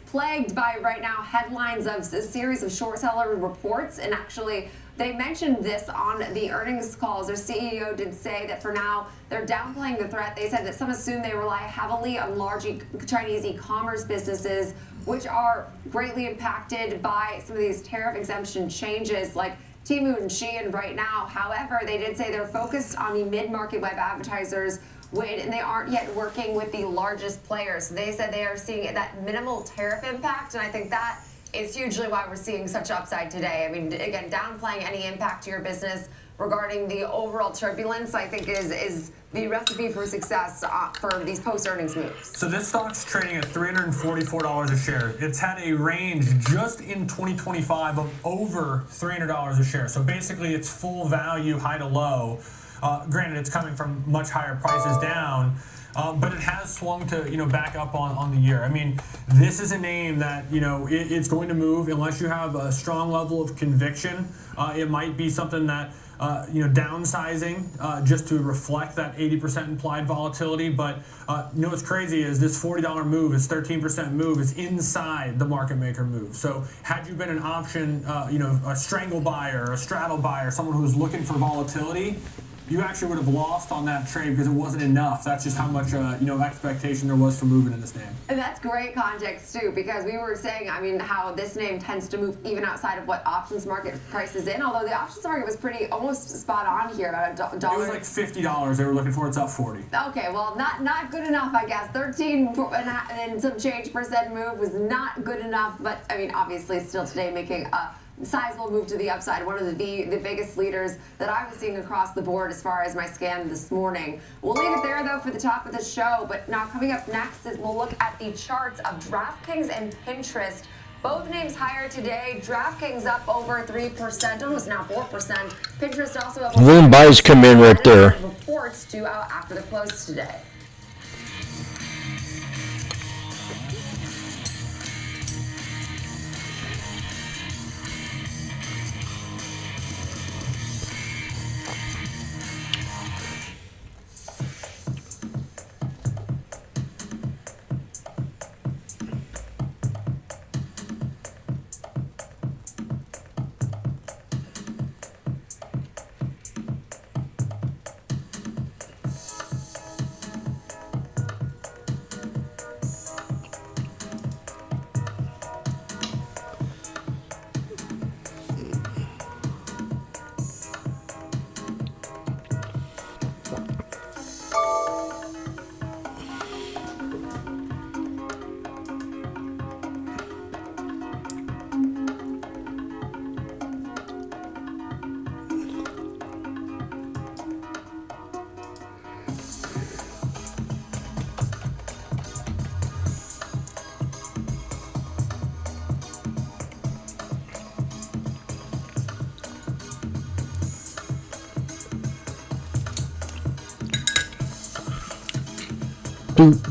D: plagued by right now headlines of a series of short seller reports. And actually, they mentioned this on the earnings calls. Their CEO did say that for now, they're downplaying the threat. They said that some assume they rely heavily on large Chinese e-commerce businesses, which are greatly impacted by some of these tariff exemption changes like Temu and Shein right now. However, they did say they're focused on the mid-market web advertisers, and they aren't yet working with the largest players. So they said they are seeing that minimal tariff impact, and I think that is hugely why we're seeing such upside today. I mean, again, downplaying any impact to your business regarding the overall turbulence, I think is the recipe for success for these post-earnings moves.
J: So this stock's trading at $344 a share. It's had a range just in 2025 of over $300 a share. So basically it's full value, high to low. Granted, it's coming from much higher prices down, but it has swung to, back up on the year. I mean, this is a name that, it's going to move unless you have a strong level of conviction. It might be something that, downsizing just to reflect that 80% implied volatility. But, what's crazy is this $40 move, this 13% move is inside the market maker move. So had you been an option, a strangle buyer, a straddle buyer, someone who's looking for volatility, you actually would have lost on that trade because it wasn't enough. That's just how much, expectation there was for moving in this name.
D: And that's great context, too, because we were saying, how this name tends to move even outside of what options market prices in, although the options market was pretty almost spot on here, about $1.
J: It was like $50 they were looking for. It's up 40.
D: Okay, well, not good enough, I guess. 13 and some change percent move was not good enough, but, obviously still today making a sizable move to the upside. One of the biggest leaders that I was seeing across the board as far as my scan this morning. We'll leave it there, though, for the top of the show. But now coming up next is we'll look at the charts of DraftKings and Pinterest. Both names higher today. DraftKings up over 3%, almost now 4%. Pinterest also up over 3%.
R: Loom buys come in right there.
D: Reports due out after the close today.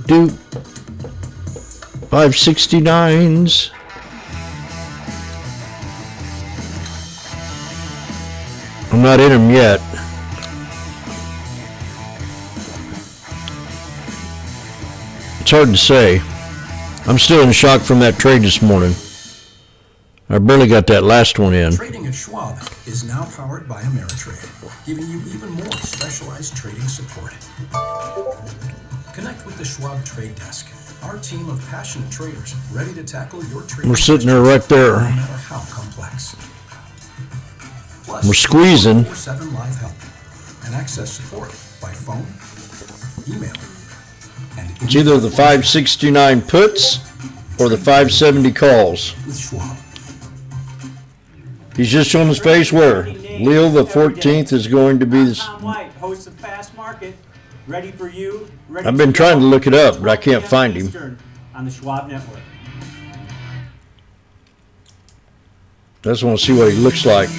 R: Doot. 569s. I'm not in them yet. It's hard to say. I'm still in shock from that trade this morning. I barely got that last one in.
B: Trading at Schwab is now powered by Ameritrade, giving you even more specialized trading support. Connect with the Schwab Trade Desk, our team of passionate traders ready to tackle your trading.
R: We're sitting there right there.
B: No matter how complex. Plus,
R: We're squeezing.
B: 24/7 live help and access support by phone, email, and
R: It's either the 569 puts or the 570 calls.
B: with Schwab.
R: He's just showing his face where Leo the 14th is going to be this.
G: Tom White, host of Fast Market, ready for you. Ready
R: I've been trying to look it up, but I can't find him.
G: Eastern on the Schwab Network.
R: I just want to see what he looks like.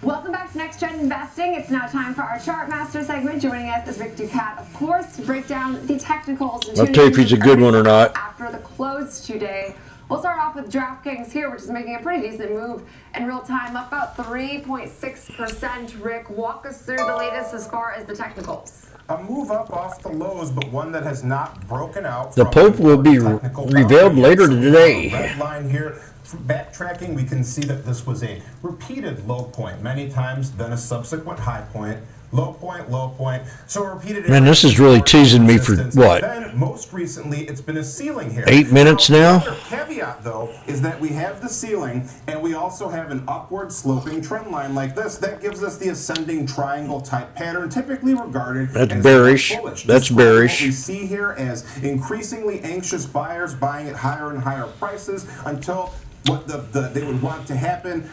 D: Welcome back to Next Gen Investing. It's now time for our Chart Master segment. Joining us is Rick Ducat, of course, to break down the technicals.
R: I'll tell you if he's a good one or not.
D: After the close today, We'll start off with DraftKings here, which is making a pretty decent move in real time, up about 3.6%. Rick, walk us through the latest as far as the technicals.
M: A move up off the lows, but one that has not broken out.
R: The Pope will be revealed later today.
M: Red line here. Backtracking, we can see that this was a repeated low point, many times, then a subsequent high point. Low point, low point. So repeated.
R: Man, this is really teasing me for what?
M: Then most recently, it's been a ceiling here.
R: 8 minutes now?
M: The other caveat, though, is that we have the ceiling, and we also have an upward sloping trend line like this. That gives us the ascending triangle type pattern, typically regarded
R: That's
M: as
R: bearish.
M: bullish.
R: That's bearish.
M: What we see here as increasingly anxious buyers buying at higher and higher prices until what they would want to happen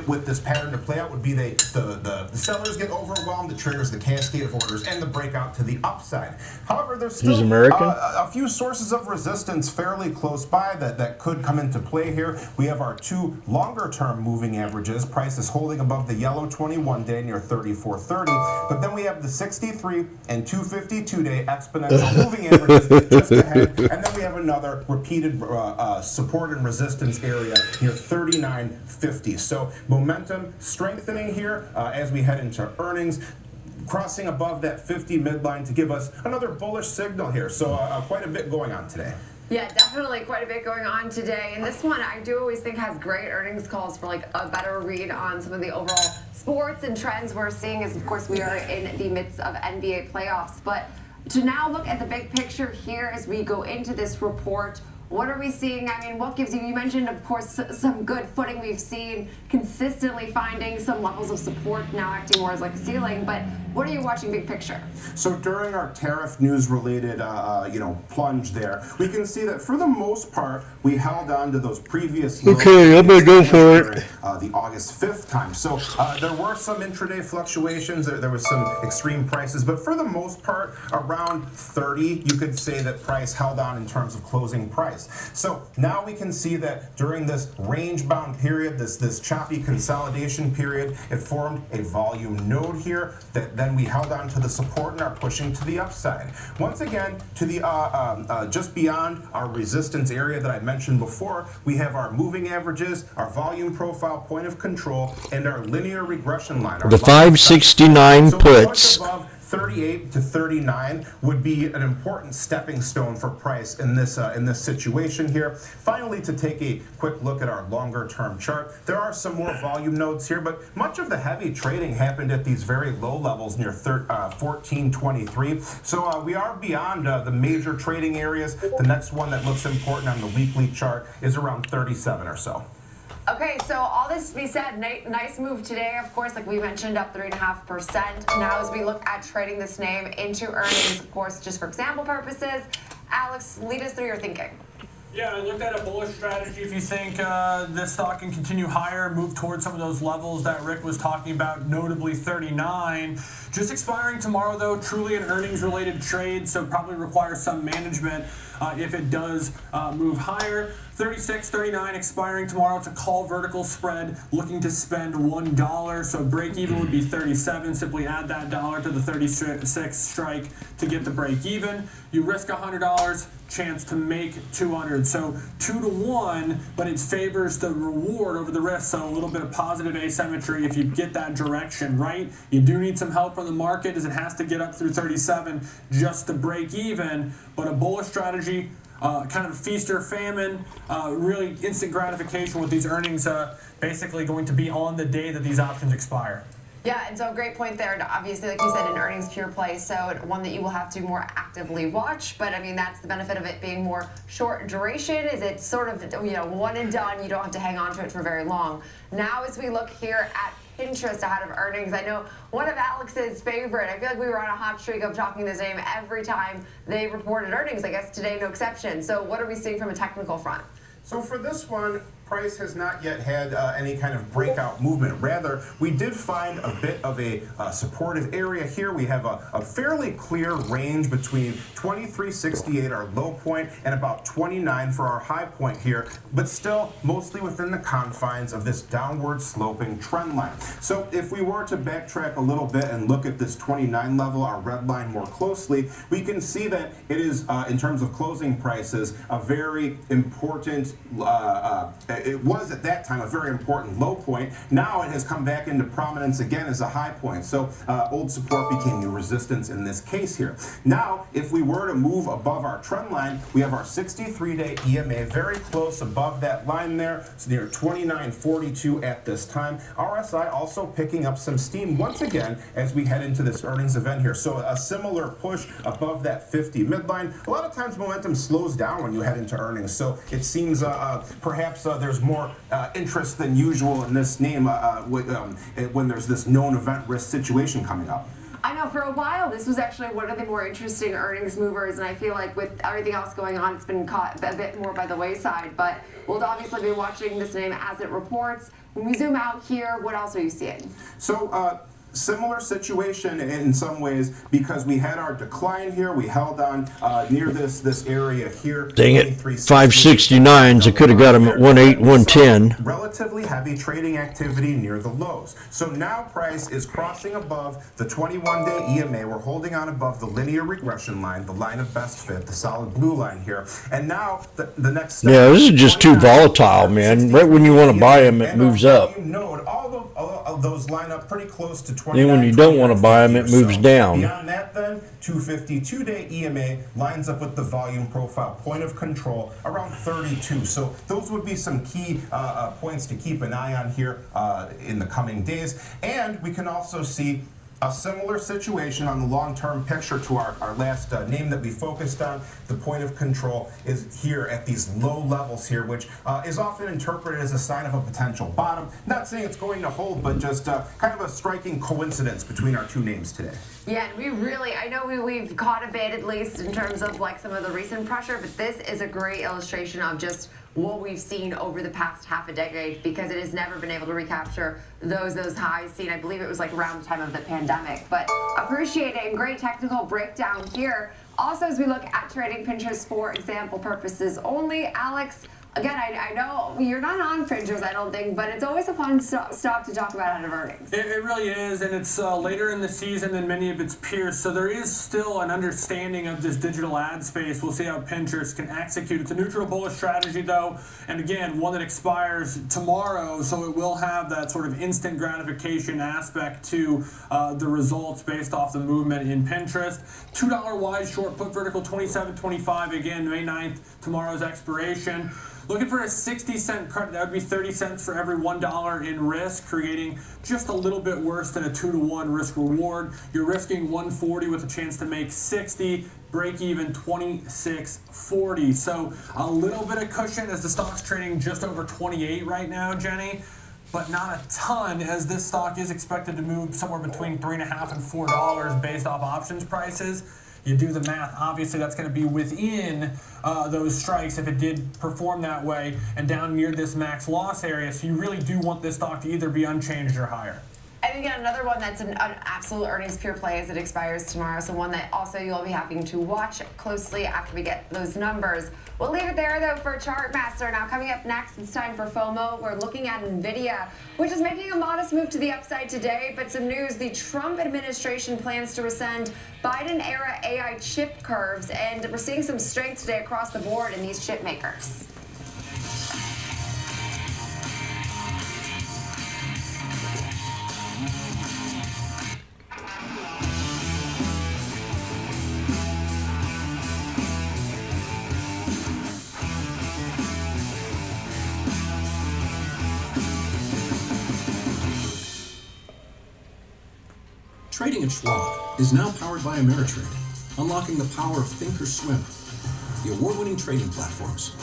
M: with this pattern to play out would be the sellers get overwhelmed, it triggers the cascade of orders and the breakout to the upside. However, there's still a few sources of resistance fairly close by that could come into play here. We have our two longer term moving averages. Price is holding above the yellow 21-day near 34.30, but then we have the 63 and 252-day exponential moving averages just ahead, and then we have another repeated support and resistance area near 39.50. So momentum strengthening here as we head into earnings, crossing above that 50 midline to give us another bullish signal here. So quite a bit going on today.
D: Yeah, definitely quite a bit going on today. And this one I do always think has great earnings calls for like a better read on some of the overall sports and trends we're seeing, as of course we are in the midst of NBA playoffs. But to now look at the big picture here as we go into this report, what are we seeing? I mean, what gives you mentioned, of course, some good footing we've seen, consistently finding some levels of support, now acting more as like a ceiling, but what are you watching big picture?
M: So during our tariff news related, plunge there, we can see that for the most part, we held on to those previous lows.
R: Okay, I'm gonna go for it.
M: The August 5th time. So there were some intraday fluctuations, there was some extreme prices, but for the most part, around 30, you could say that price held on in terms of closing price. So now we can see that during this range-bound period, this choppy consolidation period, it formed a volume node here that then we held on to the support and are pushing to the upside. Once again, to the just beyond our resistance area that I mentioned before, we have our moving averages, our volume profile point of control, and our linear regression line.
R: The 569 puts.
M: 38 to 39 would be an important stepping stone for price in this situation here. Finally, to take a quick look at our longer term chart, there are some more volume nodes here, but much of the heavy trading happened at these very low levels near 1423. So we are beyond the major trading areas. The next one that looks important on the weekly chart is around 37 or so.
D: Okay, so all this to be said, nice move today, of course, like we mentioned, up 3.5%. Now as we look at trading this name into earnings, of course, just for example purposes, Alex, lead us through your thinking.
J: Yeah, I looked at a bullish strategy. If you think this stock can continue higher, move towards some of those levels that Rick was talking about, notably 39. Just expiring tomorrow, though, truly an earnings-related trade, so probably requires some management if it does move higher. 36, 39 expiring tomorrow. It's a call vertical spread looking to spend $1. So break even would be 37. Simply add that dollar to the 36 strike to get the break even. You risk $100, chance to make 200. So 2 to 1, but it favors the reward over the risk. So a little bit of positive asymmetry if you get that direction right. You do need some help from the market as it has to get up through 37 just to break even. But a bullish strategy. Kind of feast or famine, really instant gratification with these earnings basically going to be on the day that these options expire.
D: Yeah, and so great point there. Obviously, like you said, an earnings pure play, so one that you will have to more actively watch. But I mean, that's the benefit of it being more short duration. Is it sort of one and done? You don't have to hang on to it for very long. Now, as we look here at Pinterest ahead of earnings, I know one of Alex's favorite. I feel like we were on a hot streak of talking this name every time they reported earnings. I guess today no exception. So what are we seeing from a technical front?
M: So for this one, price has not yet had any kind of breakout movement. Rather, we did find a bit of a supportive area here. We have a fairly clear range between 23.68, our low point, and about 29 for our high point here, but still mostly within the confines of this downward sloping trend line. So if we were to backtrack a little bit and look at this 29 level, our red line, more closely, we can see that it is, in terms of closing prices, a very important it was at that time a very important low point. Now it has come back into prominence again as a high point. So old support became new resistance in this case here. Now, if we were to move above our trend line, we have our 63-day EMA very close above that line there. It's near 29.42 at this time. RSI also picking up some steam once again as we head into this earnings event here. So a similar push above that 50 midline. A lot of times momentum slows down when you head into earnings. So it seems perhaps there's more interest than usual in this name when there's this known event risk situation coming up.
D: I know for a while this was actually one of the more interesting earnings movers, and I feel like with everything else going on, it's been caught a bit more by the wayside. But we'll obviously be watching this name as it reports. When we zoom out here, what else are you seeing?
M: So similar situation in some ways, because we had our decline here. We held on near this area here.
R: Dang it, 569s. I could have got him at 1.8, 110.
M: Relatively heavy trading activity near the lows. So now price is crossing above the 21-day EMA. We're holding on above the linear regression line, the line of best fit, the solid blue line here. And now the next step.
R: Yeah, this is just too volatile, man. Right when you want to buy them, it moves up.
M: Node, all of those line up pretty close to 29.
R: Then when you don't want to buy them, it moves down.
M: Beyond that, then 252-day EMA lines up with the volume profile point of control around 32. So those would be some key points to keep an eye on here in the coming days. And we can also see a similar situation on the long-term picture to our last name that we focused on. The point of control is here at these low levels here, which is often interpreted as a sign of a potential bottom. Not saying it's going to hold, but just kind of a striking coincidence between our two names today.
D: Yeah, and we really, I know we've caught a bit at least in terms of like some of the recent pressure, but this is a great illustration of just what we've seen over the past half a decade, because it has never been able to recapture those highs seen. I believe it was like around the time of the pandemic. But appreciate it, and great technical breakdown here. Also, as we look at trading Pinterest for example purposes only, Alex, again, I know you're not on Pinterest, I don't think, but it's always a fun stock to talk about out of earnings.
J: It really is, and it's later in the season than many of its peers, so there is still an understanding of this digital ad space. We'll see how Pinterest can execute. It's a neutral bullish strategy, though, and again, one that expires tomorrow, so it will have that sort of instant gratification aspect to the results based off the movement in Pinterest. $2 wide short put vertical 27.25, again, May 9th, tomorrow's expiration. Looking for a 60-cent credit, that would be 30 cents for every $1 in risk, creating just a little bit worse than a 2-to-1 risk reward. You're risking 140 with a chance to make 60, break even 26.40. So a little bit of cushion as the stock's trading just over 28 right now, Jenny, but not a ton, as this stock is expected to move somewhere between $3.50 and $4 based off options prices. You do the math, obviously that's going to be within those strikes if it did perform that way and down near this max loss area. So you really do want this stock to either be unchanged or higher.
D: And again, another one that's an absolute earnings pure play as it expires tomorrow. So one that also you'll be having to watch closely after we get those numbers. We'll leave it there, though, for Chartmaster. Now, coming up next, it's time for FOMO. We're looking at NVIDIA, which is making a modest move to the upside today. But some news, the Trump administration plans to rescind Biden-era AI chip curves. And we're seeing some strength today across the board in these chip makers.
B: Trading at Schwab is now powered by Ameritrade, unlocking the power of Thinkorswim, the award-winning trading platforms.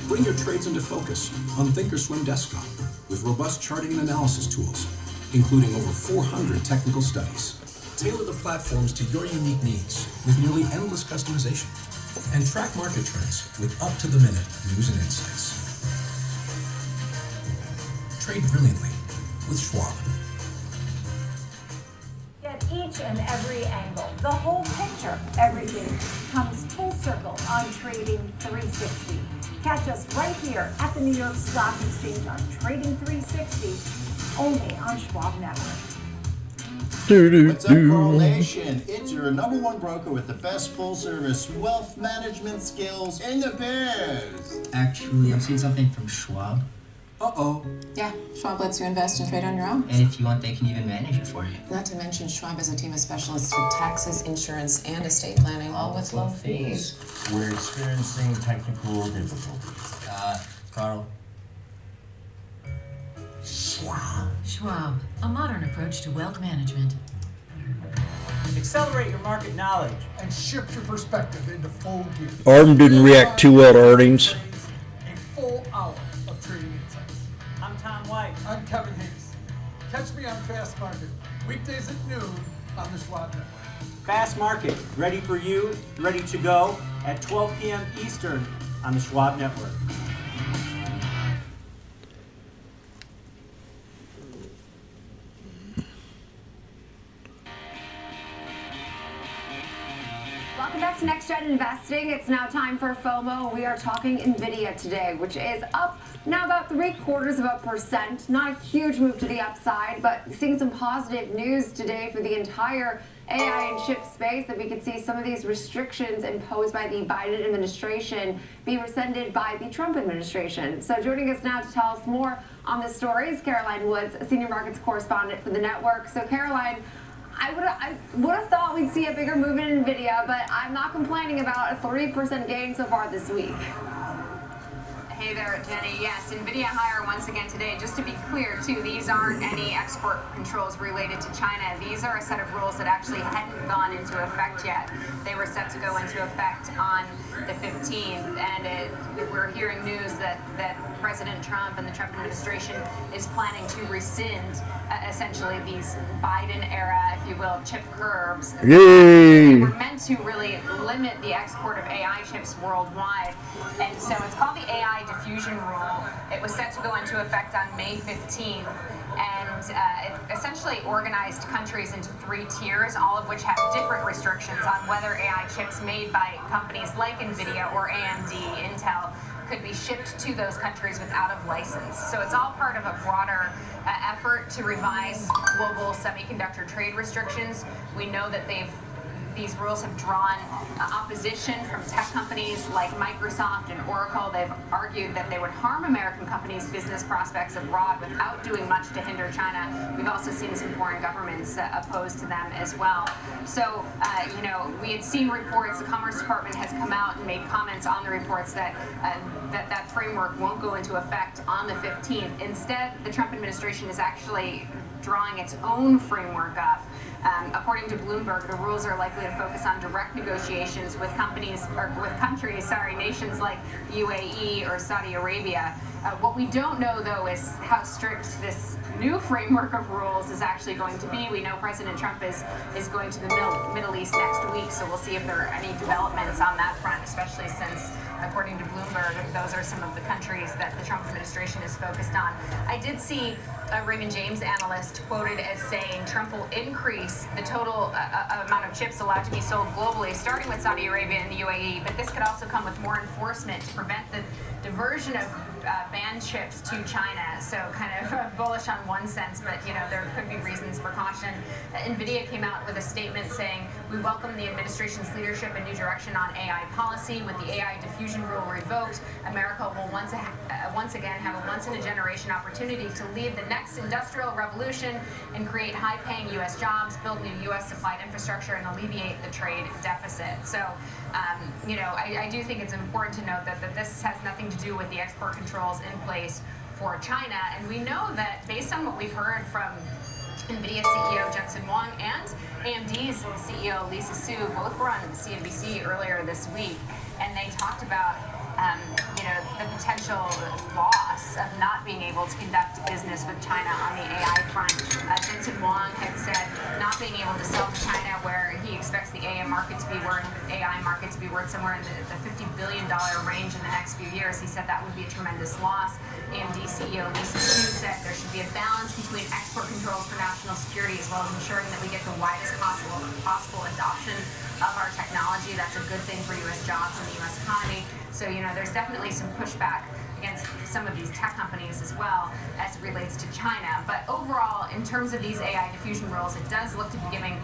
B: Bring your trades into focus on Thinkorswim Desktop with robust charting and analysis tools, including over 400 technical studies. Tailor the platforms to your unique needs with nearly endless customization, and track market trends with up-to-the-minute news and insights. Trade brilliantly with Schwab.
N: Each and every angle, the whole picture, everything comes full circle on Trading 360. Catch us right here at the New York Stock Exchange on Trading 360, only on Schwab Network.
O: What's up, Coral Nation? It's your #1 broker with the best full-service wealth management skills in the biz.
P: Actually, I'm seeing something from Schwab.
O: Uh-oh.
V: Yeah, Schwab lets you invest and trade on your own.
P: And if you want, they can even manage it for you.
V: Not to mention, Schwab has a team of specialists for taxes, insurance, and estate planning, all with low fees.
Q: We're experiencing technical difficulties.
P: Carl.
Y: Schwab, a modern approach to wealth management.
G: Accelerate your market knowledge.
I: And shift your perspective into full gear.
R: ARM didn't react too well to earnings.
I: A full hour of trading insights.
G: I'm Tom White.
I: I'm Kevin Hicks. Catch me on Fast Market, weekdays at noon on the Schwab Network.
G: Fast Market, ready for you, ready to go at 12 p.m. Eastern on the Schwab Network.
D: Welcome back to Next Gen Investing. It's now time for FOMO. We are talking NVIDIA today, which is up now about 0.75%. Not a huge move to the upside, but seeing some positive news today for the entire AI and chip space, that we could see some of these restrictions imposed by the Biden administration be rescinded by the Trump administration. So joining us now to tell us more on this story is Caroline Woods, a senior markets correspondent for the network. So Caroline, I would have thought we'd see a bigger move in NVIDIA, but I'm not complaining about a 3% gain so far this week.
K: Hey there, Jenny. Yes, NVIDIA higher once again today. Just to be clear, too, these aren't any export controls related to China. These are a set of rules that actually hadn't gone into effect yet. They were set to go into effect on the 15th, and we're hearing news that President Trump and the Trump administration is planning to rescind essentially these Biden-era, if you will, chip curbs.
R: Yay!
K: They were meant to really limit the export of AI chips worldwide, and so it's called the AI diffusion rule. It was set to go into effect on May 15th, and it essentially organized countries into 3 tiers, all of which have different restrictions on whether AI chips made by companies like NVIDIA or AMD, Intel, could be shipped to those countries without a license. So it's all part of a broader effort to revise global semiconductor trade restrictions. We know that these rules have drawn opposition from tech companies like Microsoft and Oracle. They've argued that they would harm American companies' business prospects abroad without doing much to hinder China. We've also seen some foreign governments opposed to them as well. So, we had seen reports, the Commerce Department has come out and made comments on the reports that that framework won't go into effect on the 15th. Instead, the Trump administration is actually drawing its own framework up. According to Bloomberg, the rules are likely to focus on direct negotiations with nations like UAE or Saudi Arabia. What we don't know, though, is how strict this new framework of rules is actually going to be. We know President Trump is going to the Middle East next week, so we'll see if there are any developments on that front, especially since, according to Bloomberg, those are some of the countries that the Trump administration is focused on. I did see a Raymond James analyst quoted as saying Trump will increase the total amount of chips allowed to be sold globally, starting with Saudi Arabia and the UAE, but this could also come with more enforcement to prevent the diversion of banned chips to China. So kind of bullish on one sense, but there could be reasons for caution. NVIDIA came out with a statement saying, we welcome the administration's leadership and new direction on AI policy. With the AI diffusion rule revoked, America will once again have a once-in-a-generation opportunity to lead the next industrial revolution and create high-paying U.S. jobs, build new U.S. supplied infrastructure, and alleviate the trade deficit. So, I do think it's important to note that this has nothing to do with the export controls in place for China. And we know that based on what we've heard from NVIDIA CEO Jensen Huang and AMD's CEO Lisa Su, both were on CNBC earlier this week, and they talked about the potential loss of not being able to conduct business with China on the AI front. Jensen Huang had said not being able to sell to China, where he expects the the AI market to be worth somewhere in the $50 billion range in the next few years. He said that would be a tremendous loss. AMD CEO Lisa Su said there should be a balance between export controls for national security as well as ensuring that we get the widest possible adoption of our technology. That's a good thing for U.S. jobs and the U.S. economy. So, there's definitely some pushback against some of these tech companies as well as it relates to China. But overall, in terms of these AI diffusion rules, it does look to be giving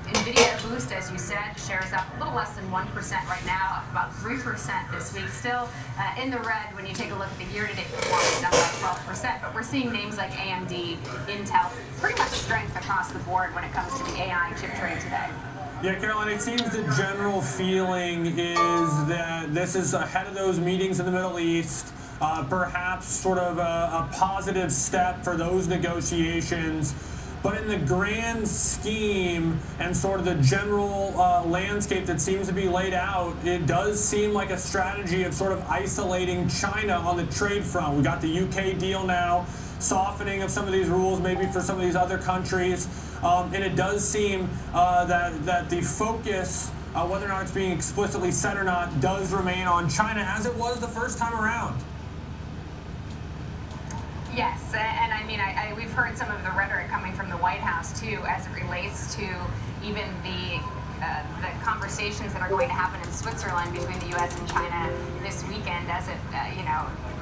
K: NVIDIA a boost, as you said. Shares up a little less than 1% right now, up about 3% this week. Still in the red when you take a look at the year-to-date performance, up about 12%. But we're seeing names like AMD, Intel, pretty much strength across the board when it comes to the AI chip trade today.
J: Yeah, Caroline, it seems the general feeling is that this is ahead of those meetings in the Middle East, perhaps sort of a positive step for those negotiations. But in the grand scheme and sort of the general landscape that seems to be laid out, it does seem like a strategy of sort of isolating China on the trade front. We got the UK deal now, softening of some of these rules maybe for some of these other countries. And it does seem that the focus, whether or not it's being explicitly said or not, does remain on China as it was the first time around.
K: Yes, and I mean, we've heard some of the rhetoric coming from the White House too, as it relates to even the conversations that are going to happen in Switzerland between the U.S. and China this weekend. As it,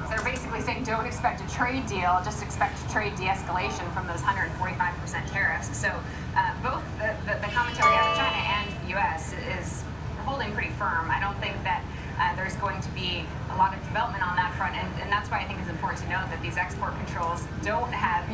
K: they're basically saying don't expect a trade deal, just expect trade de-escalation from those 145% tariffs. So both the commentary out of China and the U.S. is holding pretty firm. I don't think that there's going to be a lot of development on that front, and that's why I think it's important to note that these export controls don't have,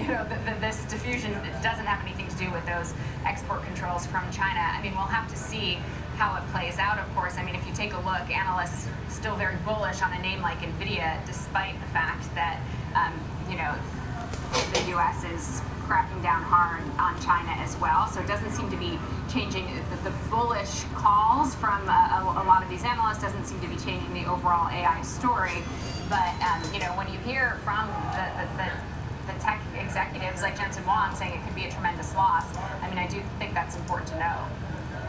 K: this diffusion doesn't have anything to do with those export controls from China. I mean, we'll have to see how it plays out, of course. I mean, if you take a look, analysts still very bullish on a name like NVIDIA, despite the fact that, the U.S. is cracking down hard on China as well. So it doesn't seem to be changing the bullish calls from a lot of these analysts, doesn't seem to be changing the overall AI story. But, when you hear from the tech executives like Jensen Huang saying it could be a tremendous loss, I mean, I do think that's important to know.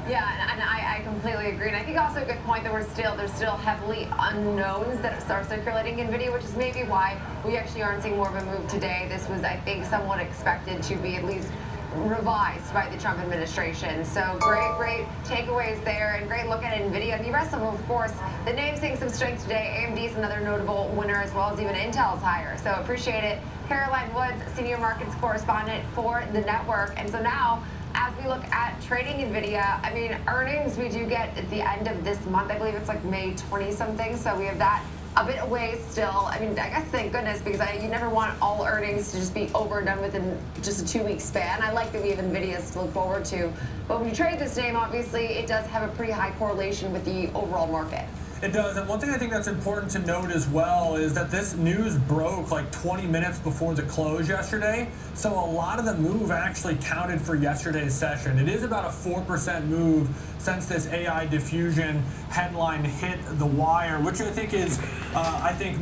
D: Yeah, and I completely agree. And I think also a good point that there's still heavily unknowns that are circulating in NVIDIA, which is maybe why we actually aren't seeing more of a move today. This was, I think, somewhat expected to be at least revised by the Trump administration. So great takeaways there, and great look at NVIDIA. And the rest of them, of course, the name seeing some strength today. AMD is another notable winner, as well as even Intel's higher. So appreciate it. Caroline Woods, senior markets correspondent for the network. And so now, as we look at trading NVIDIA, I mean, earnings we do get at the end of this month. I believe it's like May 20-something. So we have that a bit away still. I mean, I guess thank goodness, because you never want all earnings to just be over and done within just a 2-week span. I like that we have NVIDIA to look forward to. But when you trade this name, obviously, it does have a pretty high correlation with the overall market.
J: It does, and one thing I think that's important to note as well is that this news broke like 20 minutes before the close yesterday, so a lot of the move actually counted for yesterday's session. It is about a 4% move since this AI diffusion headline hit the wire, which I think is,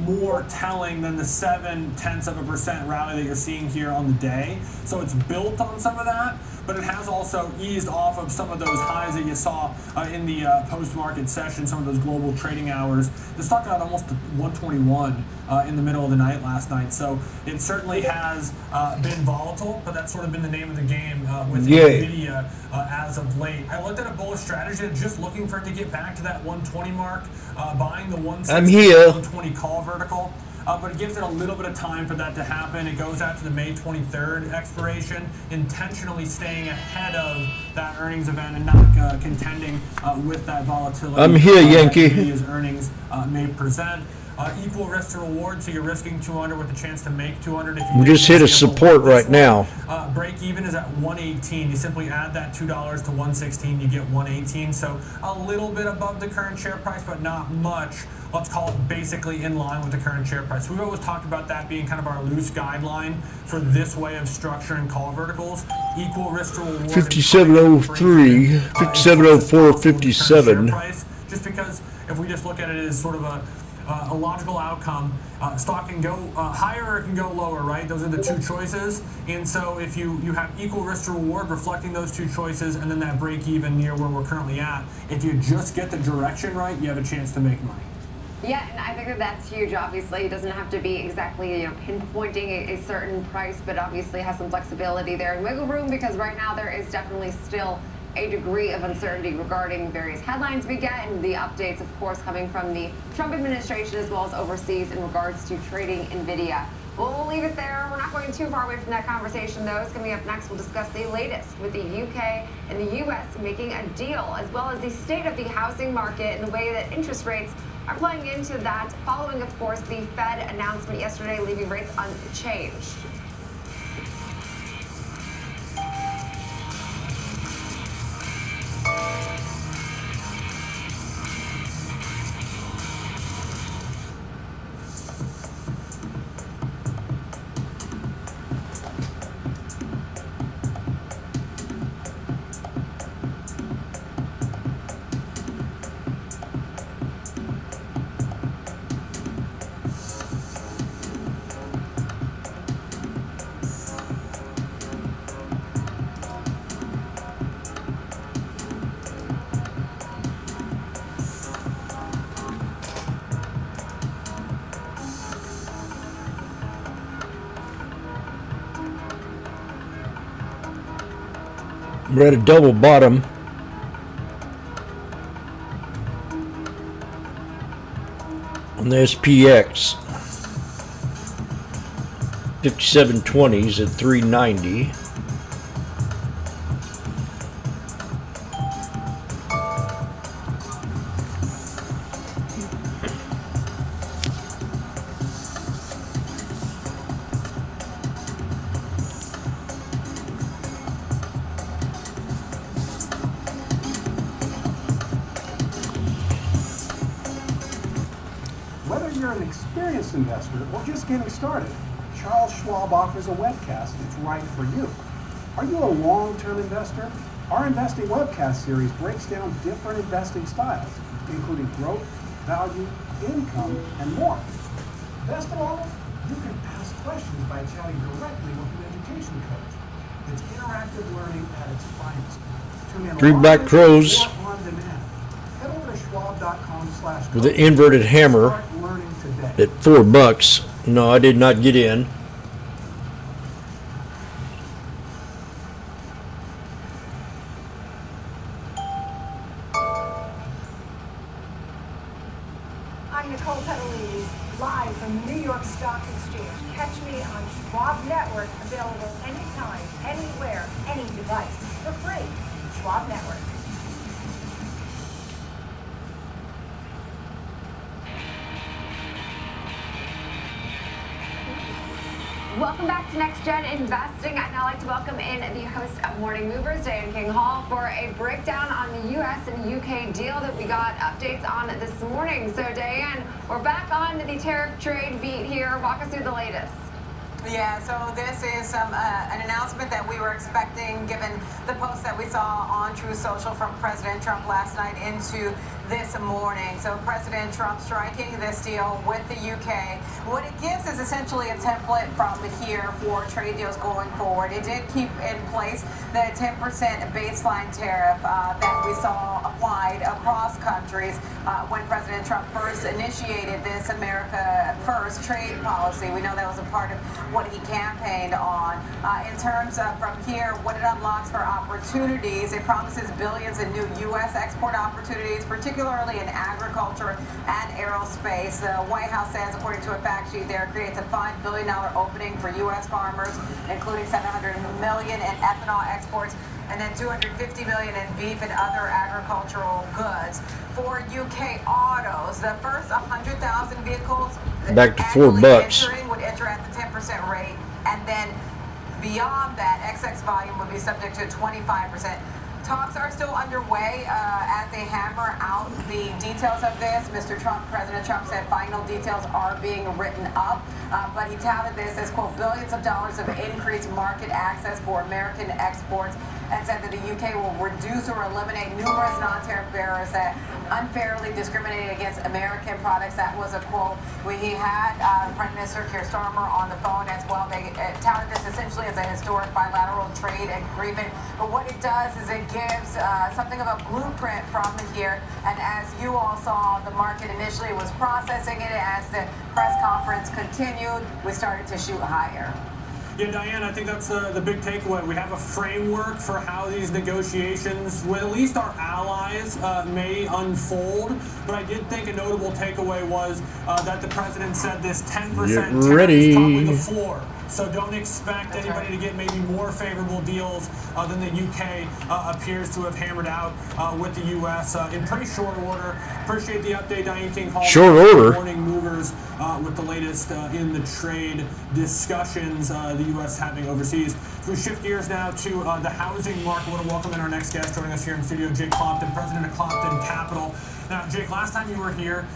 J: more telling than the 0.7% rally that you're seeing here on the day. So it's built on some of that, but it has also eased off of some of those highs that you saw in the post-market session, some of those global trading hours. The stock got almost to 121 in the middle of the night last night, so it certainly has been volatile, but that's sort of been the name of the game with NVIDIA as of late. I looked at a bullish strategy, just looking for it to get back to that 120 mark, buying the 120 call vertical. But it gives it a little bit of time for that to happen. It goes out to the May 23rd expiration, intentionally staying ahead of that earnings event and not contending with that volatility.
R: I'm here, Yankee.
J: NVIDIA's earnings may present. Equal risk to reward, so you're risking 200 with a chance to make 200. If you
R: We just hit a support right now.
J: Break even is at 118. You simply add that $2 to 116, you get 118. So a little bit above the current share price, but not much. Let's call it basically in line with the current share price. We've always talked about that being kind of our loose guideline for this way of structuring call verticals. Equal risk to reward. 5703, 5704, 57. Just because if we just look at it as sort of a a logical outcome. Stock can go higher or it can go lower, right? Those are the two choices. And so if you have equal risk to reward reflecting those two choices and then that break even near where we're currently at, if you just get the direction right, you have a chance to make money.
D: Yeah, and I think that that's huge. Obviously, it doesn't have to be exactly pinpointing a certain price, but obviously has some flexibility there and wiggle room, because right now there is definitely still a degree of uncertainty regarding various headlines we get and the updates, of course, coming from the Trump administration as well as overseas in regards to trading NVIDIA. Well, we'll leave it there. We're not going too far away from that conversation, though. It's coming up next. We'll discuss the latest with the UK and the US making a deal, as well as the state of the housing market and the way that interest rates are playing into that, following, of course, the Fed announcement yesterday leaving rates unchanged.
R: We're at a double bottom. On the SPX. 5720s at 390.
X: Whether you're an experienced investor or just getting started, Charles Schwab offers a webcast that's right for you. Are you a long-term investor? Our investing webcast series breaks down different investing styles, including growth, value, income, and more. Best of all, you can ask questions by chatting directly with an education coach. It's interactive learning at its finest. Tune in
R: Three
X: live
R: black crows
X: or on demand. Head over to schwab.com/coach.
R: with an inverted hammer
X: Start learning today.
R: at $4. No, I did not get in.
N: I'm Nicole Petalini, live from New York Stock Exchange. Catch me on Schwab Network, available anytime, anywhere, any device, for free. Schwab Network.
D: Welcome back to Next Gen Investing. I'd now like to welcome in the host of Morning Movers, Diane King Hall, for a breakdown on the U.S. and UK deal that we got updates on this morning. So, Diane, we're back on the tariff trade beat here. Walk us through the latest.
K: Yeah, so this is an announcement that we were expecting, given the post that we saw on True Social from President Trump last night into this morning. So President Trump striking this deal with the UK. What it gives is essentially a template from here for trade deals going forward. It did keep in place the 10% baseline tariff that we saw applied across countries when President Trump first initiated this America First trade policy. We know that was a part of what he campaigned on. In terms of from here, what it unlocks for opportunities, it promises billions in new U.S. export opportunities, particularly in agriculture and aerospace. The White House says, according to a fact sheet there, creates a $5 billion opening for U.S. farmers, including $700 million in ethanol exports, and then $250 million in beef and other agricultural goods. For UK autos, the first 100,000 vehicles
R: Back to $4.
K: entering would enter at the 10% rate, and then beyond that, XX volume would be subject to 25%. Talks are still underway as they hammer out the details of this. President Trump said final details are being written up, but he touted this as, quote, billions of dollars of increased market access for American exports and said that the UK will reduce or eliminate numerous non-tariff barriers that unfairly discriminate against American products. That was a quote. He had Prime Minister Keir Starmer on the phone as well. They touted this essentially as a historic bilateral trade agreement. But what it does is it gives something of a blueprint from here. And as you all saw, the market initially was processing it. As the press conference continued, we started to shoot higher.
J: Yeah, Diane, I think that's the big takeaway. We have a framework for how these negotiations with at least our allies may unfold. But I did think a notable takeaway was that the president said this 10% tariff is probably the floor. So don't expect anybody to get maybe more favorable deals than the UK appears to have hammered out with the US in pretty short order. Appreciate the update, Diane King Hall.
R: Short order.
J: Morning movers with the latest in the trade discussions the U.S. having overseas. So we shift gears now to the housing market. I want to welcome in our next guest joining us here in studio, Jake Clopton, president of Clopton Capital. Now, Jake, last time you were here,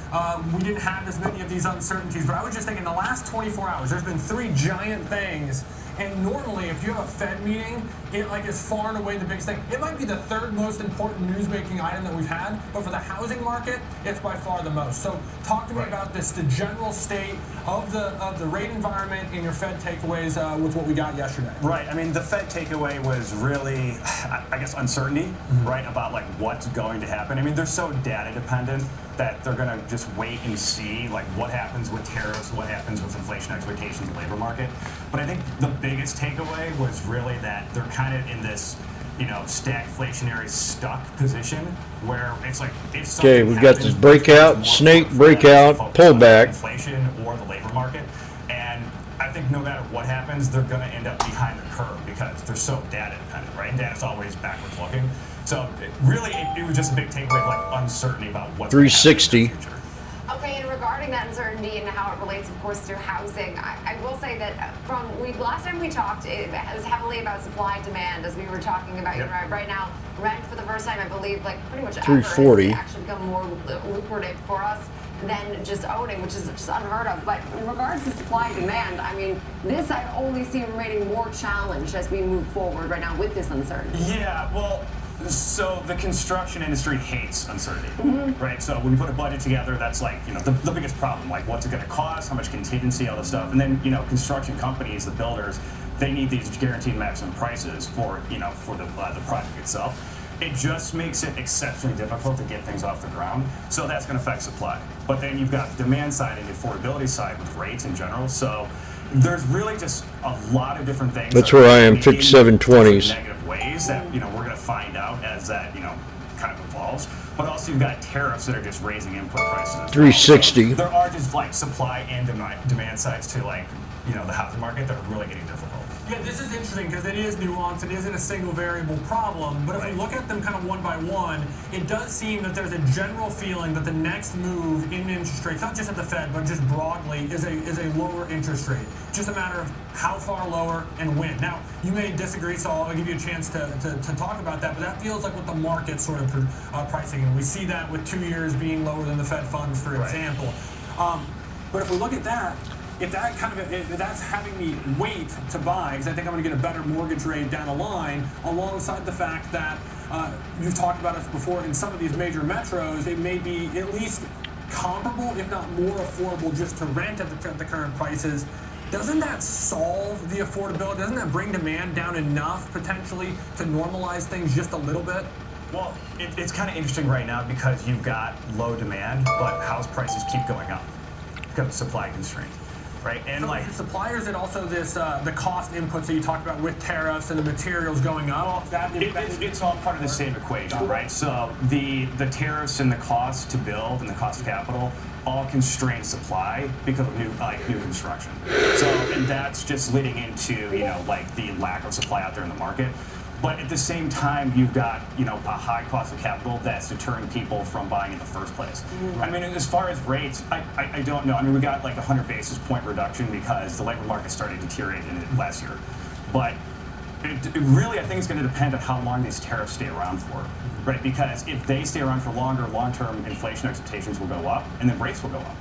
J: we didn't have as many of these uncertainties, but I was just thinking the last 24 hours, there's been 3 giant things. And normally, if you have a Fed meeting, it is far and away the biggest thing. It might be the 3rd most important news-making item that we've had, but for the housing market, it's by far the most. So talk to me about this, the general state of the rate environment and your Fed takeaways with what we got yesterday.
A: Right. I mean, the Fed takeaway was really, I guess, uncertainty, right, about what's going to happen. I mean, they're so data dependent that they're going to just wait and see what happens with tariffs, what happens with inflation expectations in the labor market. But I think the biggest takeaway was really that they're kind of in this, stagflationary stuck position where it's if
R: okay, we've got this breakout, snake breakout, pullback.
A: Inflation or the labor market. And I think no matter what happens, they're going to end up behind the curve because they're so data dependent, right? And data's always backwards looking. So it was just a big takeaway of uncertainty about what's
R: 360.
D: Okay, and regarding that uncertainty and how it relates, of course, to housing, I will say that last time we talked, it was heavily about supply and demand, as we were talking about. Yep. Right now, rent for the first time, I believe, pretty much
R: 340
D: ever, has actually become more lucrative for us than just owning, which is just unheard of. But in regards to supply and demand, I mean, this I only see remaining more challenged as we move forward right now with this uncertainty.
A: Yeah, well, so the construction industry hates uncertainty, right? So when you put a budget together, that's the biggest problem. What's it going to cost? How much contingency? All this stuff. And then construction companies, the builders, they need these guaranteed maximum prices for for the project itself. It just makes it exceptionally difficult to get things off the ground. So that's going to affect supply. But then you've got the demand side and the affordability side with rates in general. So there's really just a lot of different things.
R: That's where I am, fixed 720s.
A: Negative ways that we're going to find out as that kind of evolves. But also you've got tariffs that are just raising input prices.
R: 360.
A: So there are just supply and demand sides to the housing market that are really getting difficult.
J: Yeah, this is interesting because it is nuanced. It isn't a single variable problem. But if we look at them kind of one by one, it does seem that there's a general feeling that the next move in interest rates, not just at the Fed, but just broadly, is a lower interest rate. Just a matter of how far lower and when. Now, you may disagree, so I'll give you a chance to talk about that. But that feels like what the market's sort of pricing. And we see that with 2 years being lower than the Fed funds, for example. But if we look at that, if that's having me wait to buy, because I think I'm going to get a better mortgage rate down the line, alongside the fact that you've talked about us before in some of these major metros, they may be at least comparable, if not more affordable, just to rent at the current prices. Doesn't that solve the affordability? Doesn't that bring demand down enough potentially to normalize things just a little bit?
A: Well, it's kind of interesting right now because you've got low demand, but house prices keep going up because of supply constraints. Right, and
J: so the suppliers and also this the cost inputs that you talked about with tariffs and the materials going up.
A: It's all part of the same equation, right? So the tariffs and the cost to build and the cost of capital all constrain supply because of new construction. So and that's just leading into the lack of supply out there in the market. But at the same time, you've got a high cost of capital that's deterring people from buying in the first place. I mean, as far as rates, I don't know. I mean, we got 100 basis point reduction because the labor market started deteriorating last year. But it really, I think it's going to depend on how long these tariffs stay around for, right? Because if they stay around for longer, long-term inflation expectations will go up, and then rates will go up.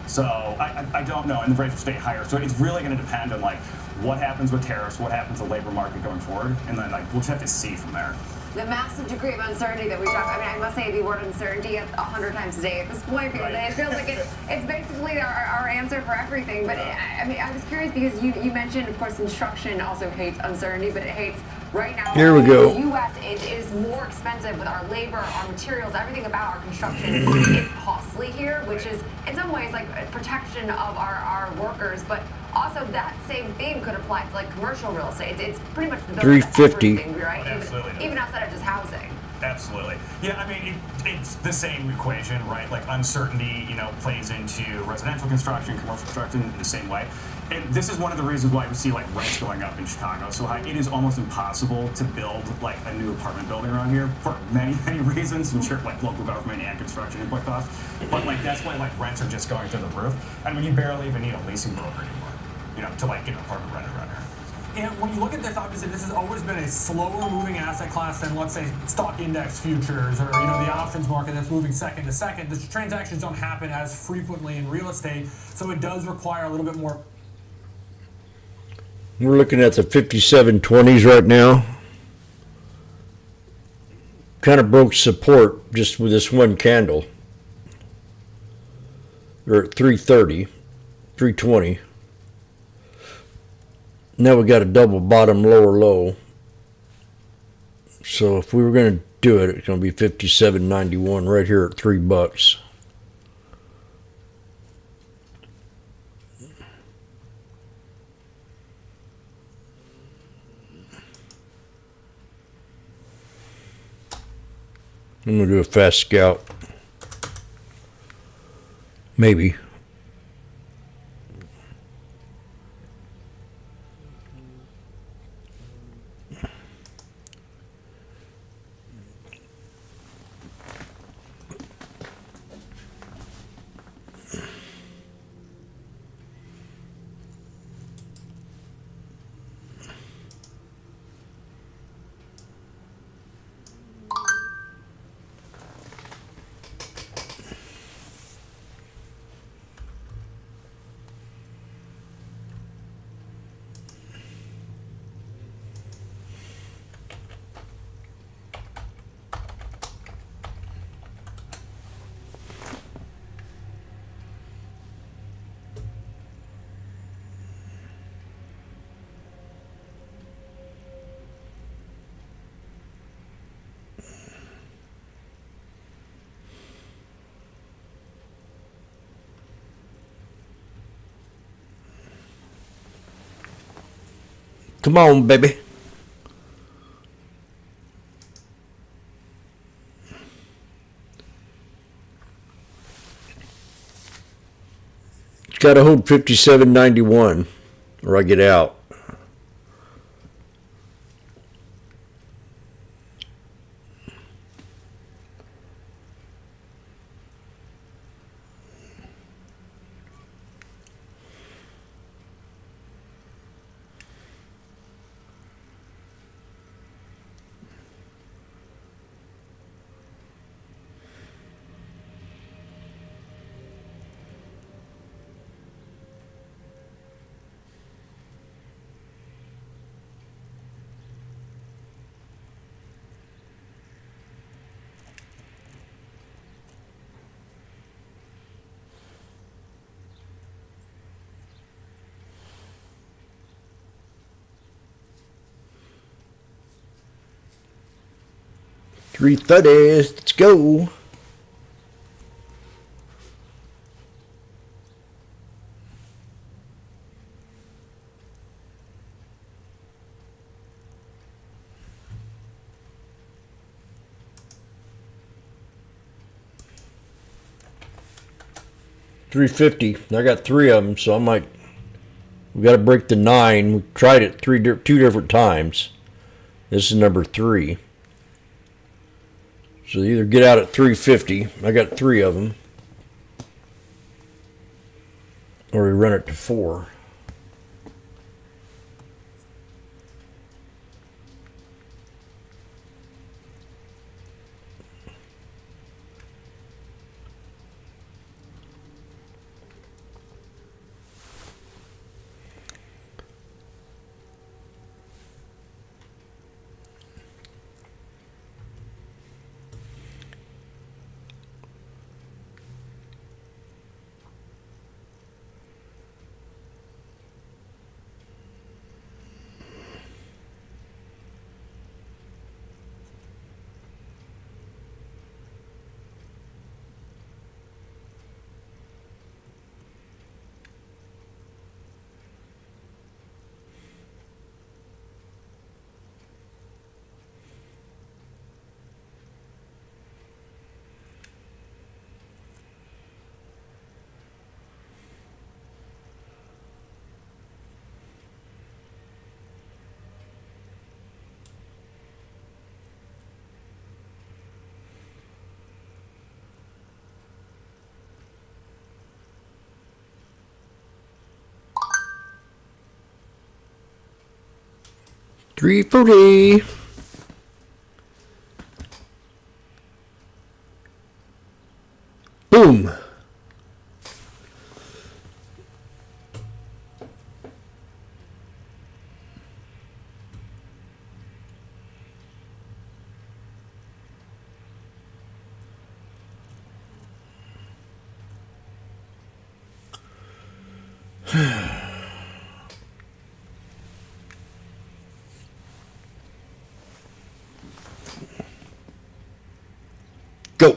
A: So I don't know, and the rates will stay higher. So it's really going to depend on like what happens with tariffs, what happens to the labor market going forward, and then like we'll just have to see from there.
D: The massive degree of uncertainty that we talk. I mean, I must say the word uncertainty 100 times a day at this point because it feels like it's basically our answer for everything. But I mean, I was curious because you mentioned, of course, construction also hates uncertainty, but it hates right now.
R: Here we go.
D: The U.S. It is more expensive with our labor, our materials, everything about our construction is costly here, which is in some ways like a protection of our workers, but also that same thing could apply to like commercial real estate. It's pretty much the building of
R: 350.
D: everything, right?
A: Absolutely.
D: Even outside of just housing.
A: Absolutely. Yeah, I mean, it's the same equation, right? Like uncertainty, plays into residential construction, commercial construction in the same way. And this is one of the reasons why we see like rents going up in Chicago so high. It is almost impossible to build like a new apartment building around here for many, many reasons. I'm sure like local government and construction input costs. But like that's why like rents are just going through the roof. I mean, you barely even need a leasing broker anymore, to like get an apartment rented around here.
J: And when you look at this, obviously, this has always been a slower moving asset class than, let's say, stock index futures or, the options market that's moving second to second. The transactions don't happen as frequently in real estate, so it does require a little bit more.
R: We're looking at the 5720s right now. Kind of broke support just with this one candle. They're at 330, 320. Now we got a double bottom lower low. So if we were going to do it, it's going to be 57.91 right here at $3. I'm going to do a fast scout. Maybe. Come on, baby. It's got to hold 57.91 or I get out. $3.30. Let's go. $3.50. I got 3 of them, so I might. We got to break the 9. We tried it 2 different times. This is number 3. So you either get out at 350. I got 3 of them, or we run it to 4. $3.40. Boom. Go.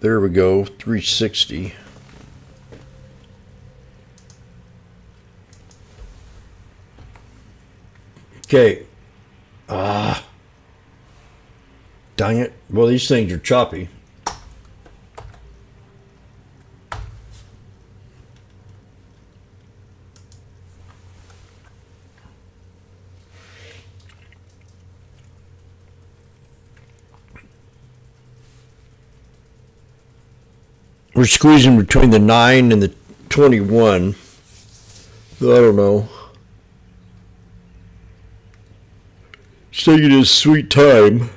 R: There we go, 360. Okay. Dang it. Well, these things are choppy. We're squeezing between the 9 and the 21. I don't know. It's taking his sweet time.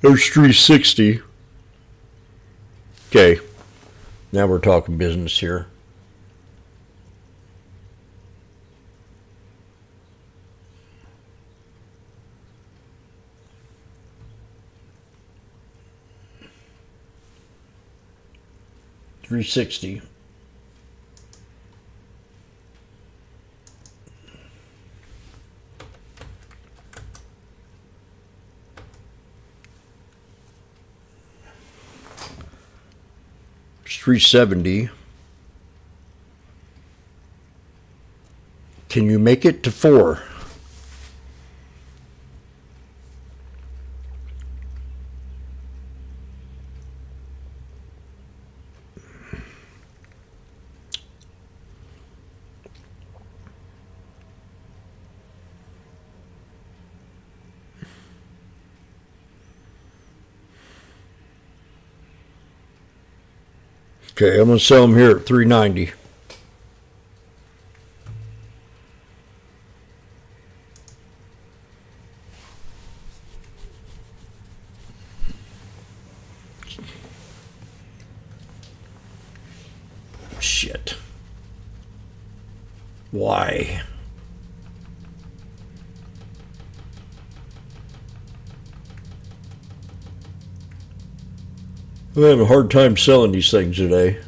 R: There's 360. Okay. Now we're talking business here. $360. $370. Can you make it to 4? Okay, I'm going to sell them here at $390. Shit. Why? I'm having a hard time selling these things today.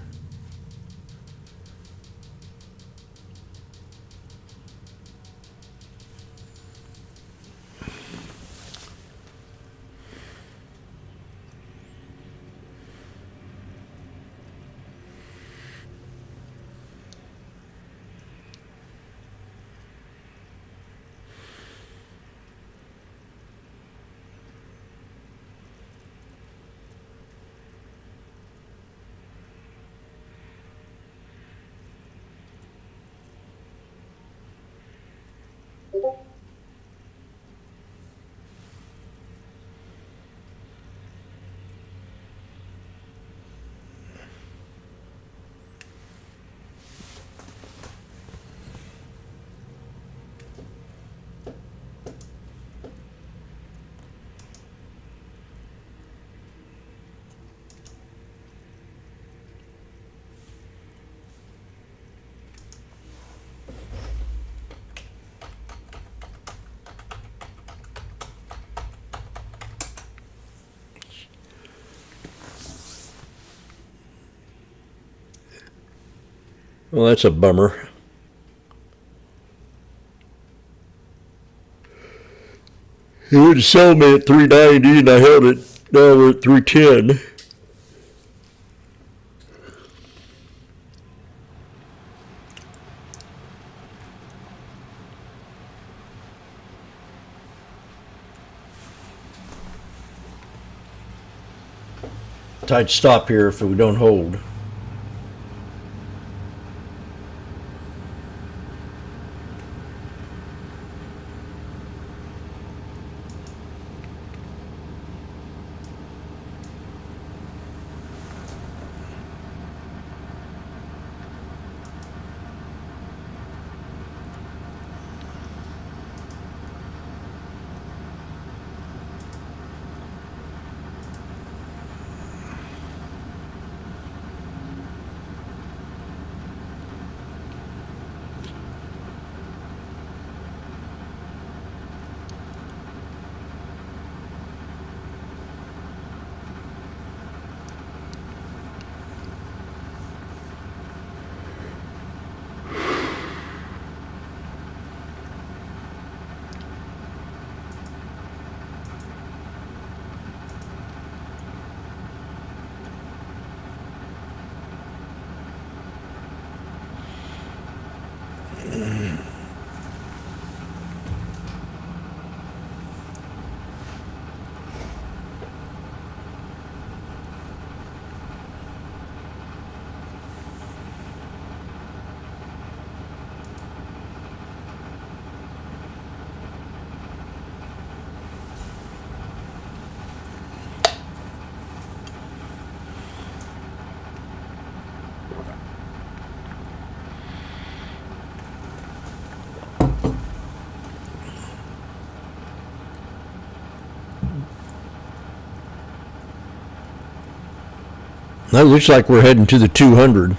R: Well, that's a bummer. He would sell me at $390 and I held it. Now we're at $310. tight stop here if we don't hold. That looks like we're heading to the 200.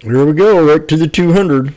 R: Here we go, right to the 200.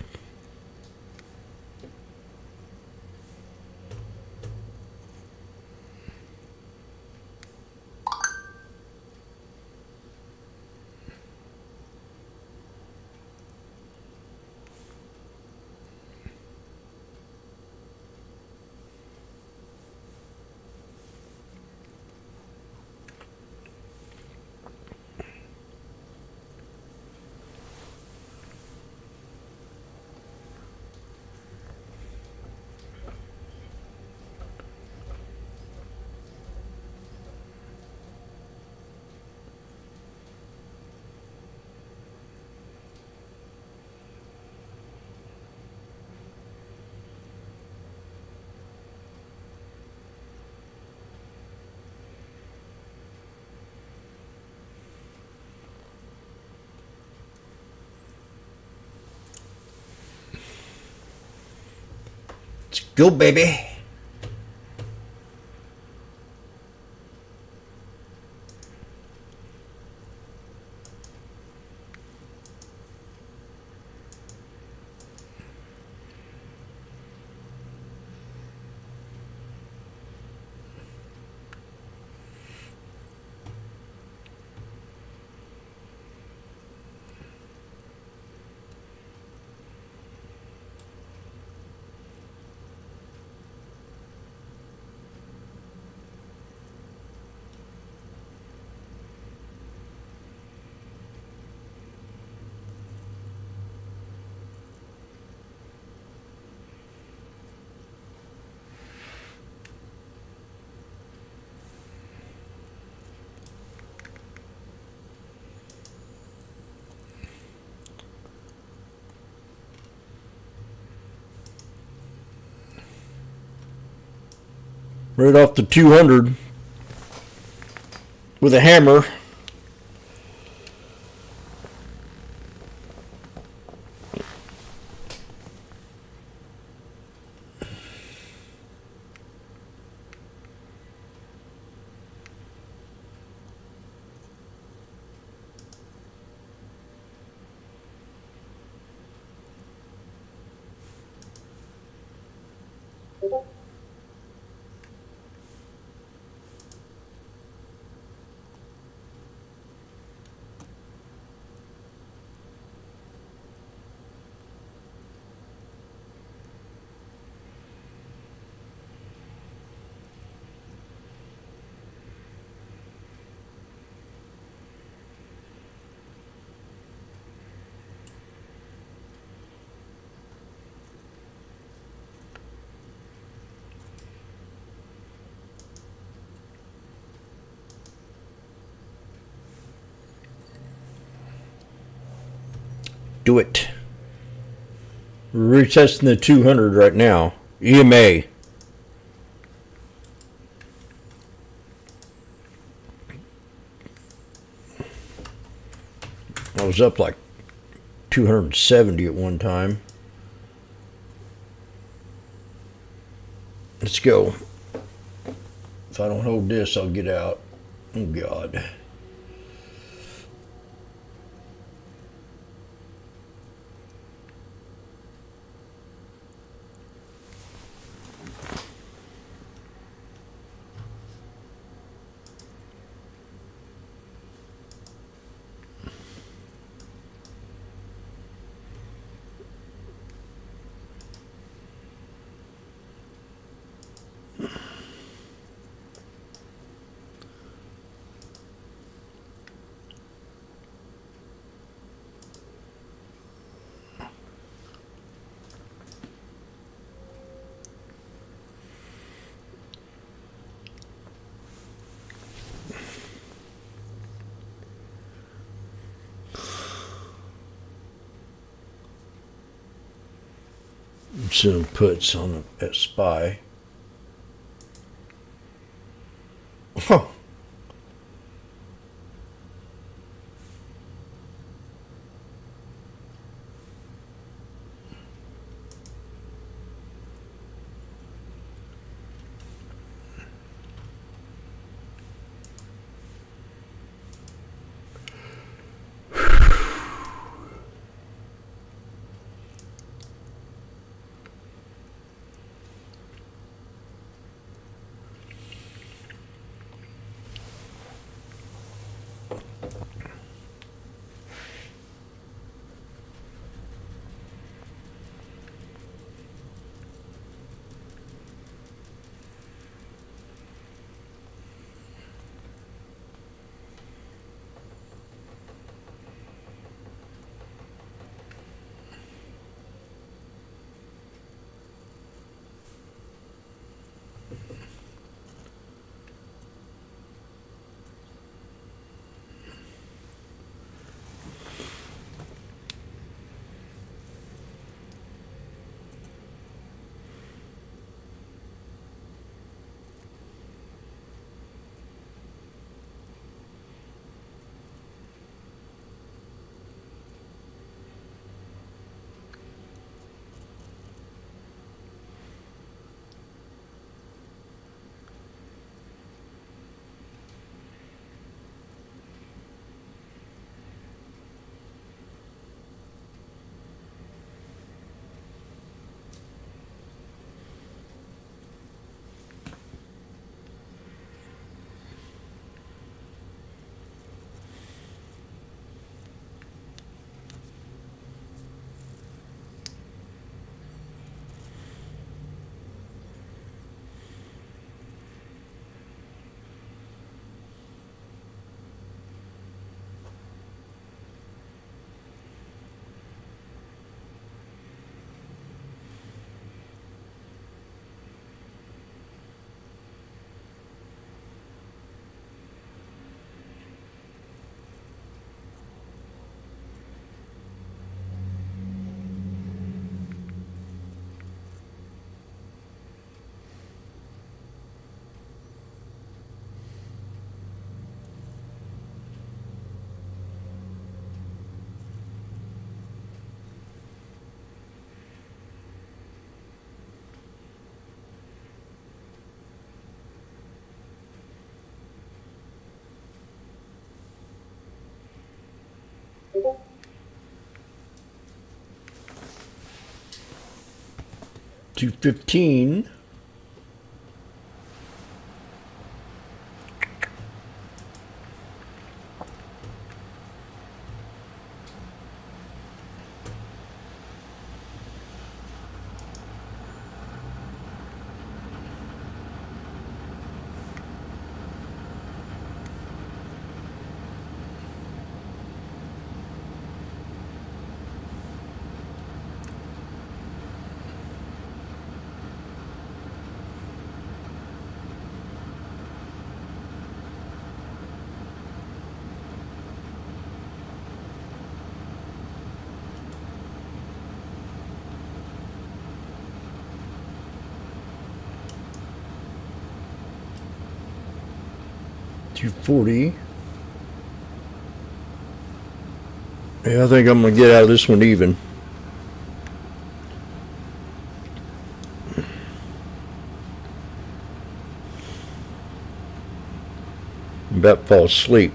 R: Let's go, baby. Right off the 200 with a hammer. Do it. We're retesting the 200 right now. EMA. I was up like 270 at one time. Let's go. If I don't hold this, I'll get out. Oh, God. Some puts on a SPY. Huh. 215. $240. Yeah, I think I'm going to get out of this one even. I'm about to fall asleep.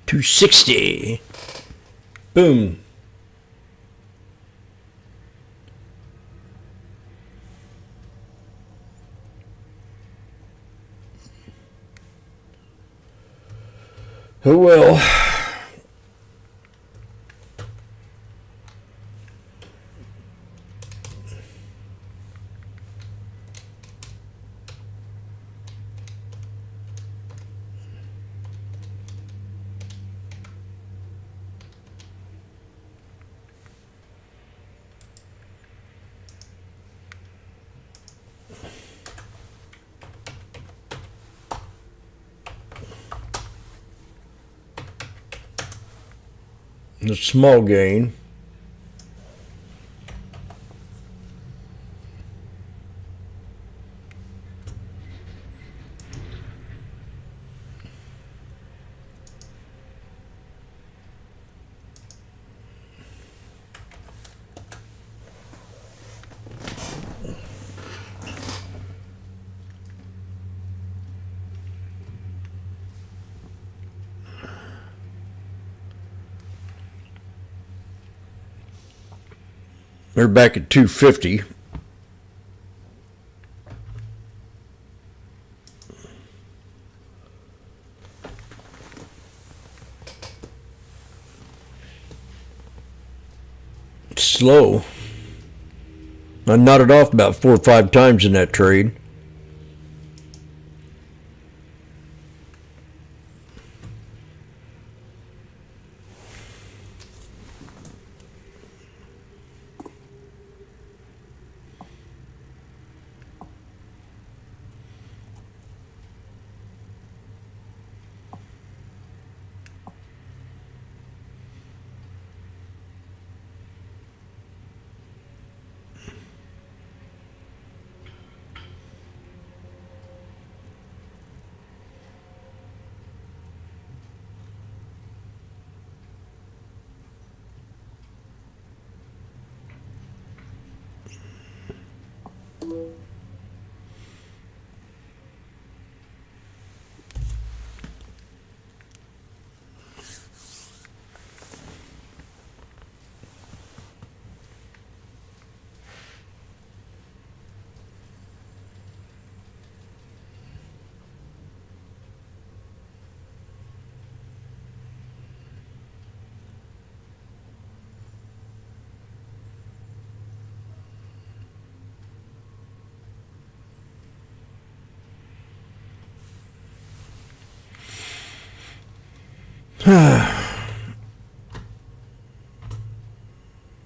R: $260. Boom. Oh well. The small gain. They're back at 250. Slow. I nodded off about 4 or 5 times in that trade.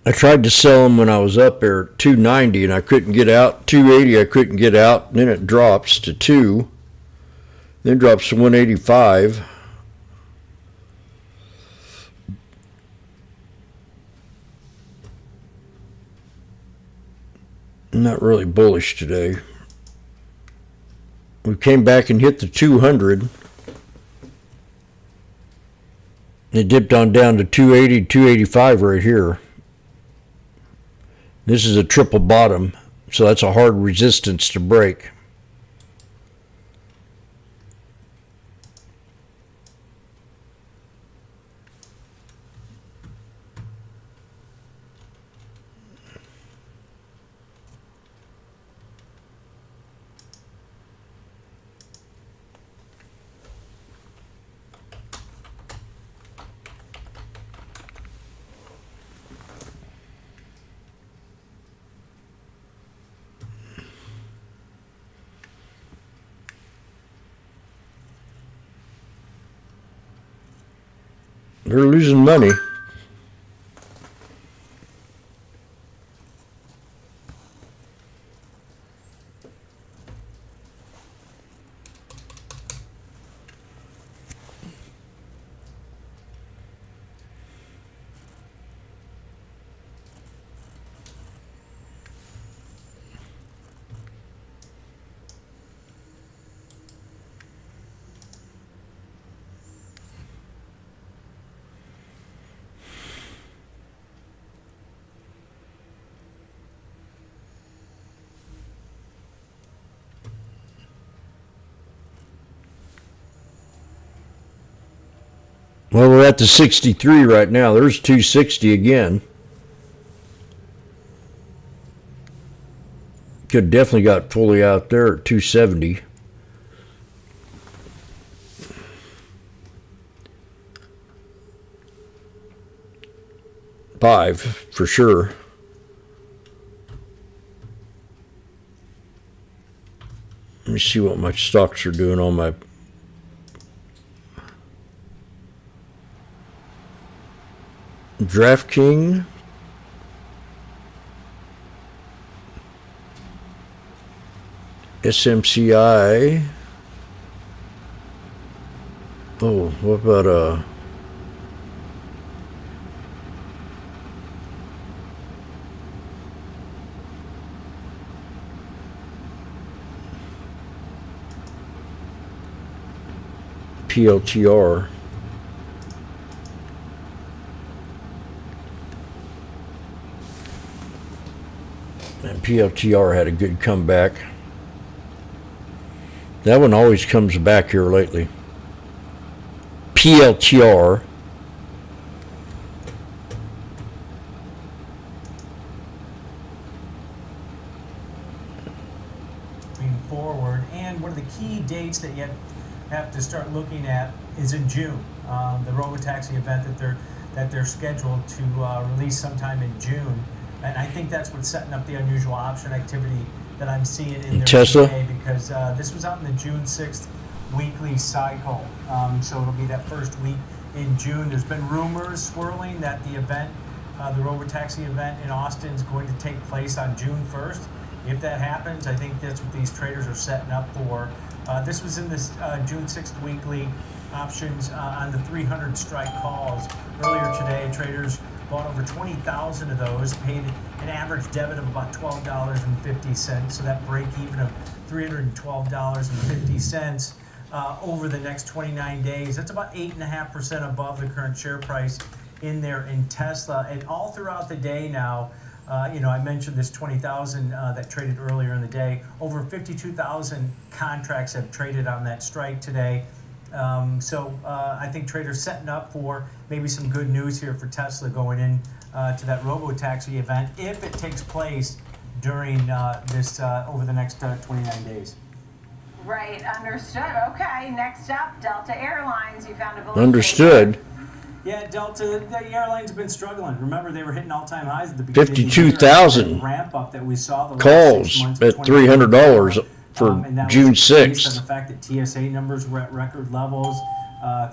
R: I tried to sell them when I was up there at 290 and I couldn't get out. 280 I couldn't get out. Then it drops to 2. Then drops to 185. I'm not really bullish today. We came back and hit the 200. It dipped on down to 280, 285 right here. This is a triple bottom, so that's a hard resistance to break. They're losing money. Well, we're at the 63 right now. There's 260 again. Could definitely got fully out there at 270. Five for sure. Let me see what my stocks are doing on my DraftKings. SMCI. Oh, what about PLTR? And PLTR had a good comeback. That one always comes back here lately. PLTR.
L: Moving forward, and one of the key dates that you have to start looking at is in June. The robotaxi event that they're scheduled to release sometime in June. And I think that's what's setting up the unusual option activity that I'm seeing in there
R: Tesla?
L: today, because this was out in the June 6th weekly cycle. So it'll be that first week in June. There's been rumors swirling that the event, the robotaxi event in Austin, is going to take place on June 1st. If that happens, I think that's what these traders are setting up for. This was in this June 6th weekly options on the 300 strike calls. Earlier today, traders bought over 20,000 of those, paid an average debit of about $12.50, so that break even of $312.50 over the next 29 days. That's about 8.5% above the current share price in there in Tesla. And all throughout the day now, I mentioned this 20,000 that traded earlier in the day. Over 52,000 contracts have traded on that strike today. So I think traders setting up for maybe some good news here for Tesla going in to that robo-taxi event if it takes place during this over the next 29 days.
K: Right, understood. Okay, next up, Delta Airlines. You found a bullish
R: Understood.
L: Yeah, Delta, the airlines have been struggling. Remember, they were hitting all-time highs at the beginning of the year.
R: 52,000
L: ramp up that we saw the last
R: calls
L: 6 months
R: at
L: of
R: $300 for
L: and that
R: June
L: was based
R: 6th.
L: on the fact that TSA numbers were at record levels.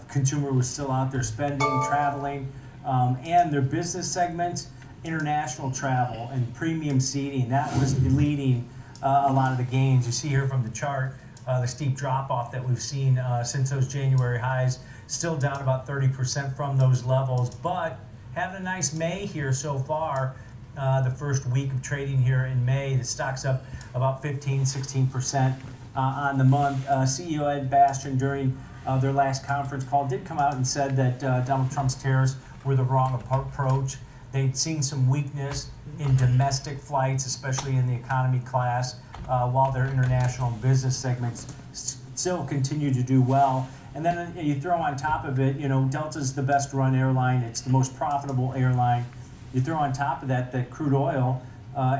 L: Consumer was still out there spending, traveling, and their business segments, international travel and premium seating, that was leading a lot of the gains. You see here from the chart, the steep drop-off that we've seen since those January highs, still down about 30% from those levels, but having a nice May here so far. The first week of trading here in May, the stock's up about 16% on the month. CEO Ed Bastian, during their last conference call, did come out and said that Donald Trump's tariffs were the wrong approach. They'd seen some weakness in domestic flights, especially in the economy class, while their international and business segments still continue to do well. And then you throw on top of it, Delta's the best run airline. It's the most profitable airline. You throw on top of that crude oil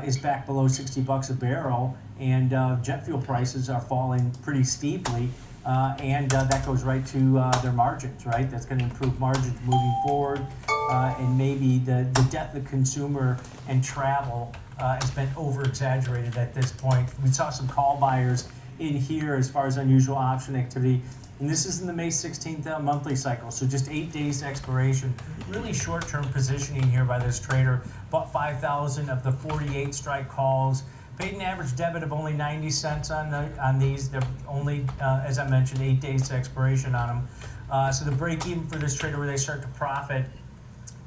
L: is back below $60 a barrel, and jet fuel prices are falling pretty steeply, and that goes right to their margins, right? That's going to improve margins moving forward, and maybe the death of consumer and travel has been over-exaggerated at this point. We saw some call buyers in here as far as unusual option activity. And this is in the May 16th monthly cycle, so just 8 days to expiration. Really short-term positioning here by this trader. Bought 5,000 of the 48 strike calls. Paid an average debit of only 90 cents on these. They're only, as I mentioned, 8 days to expiration on them. So the break even for this trader where they start to profit,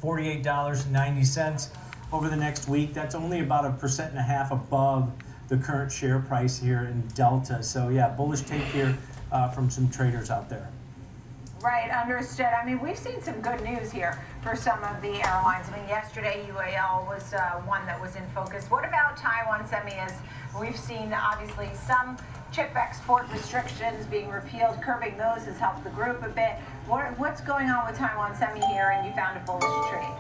L: $48.90 over the next week. That's only about 1.5% above the current share price here in Delta. So yeah, bullish take here from some traders out there.
K: Right, understood. I mean, we've seen some good news here for some of the airlines. I mean, yesterday UAL was one that was in focus. What about Taiwan Semi? As we've seen, obviously, some chip export restrictions being repealed, curbing those has helped the group a bit. What's going on with Taiwan Semi here, and you found a bullish trade?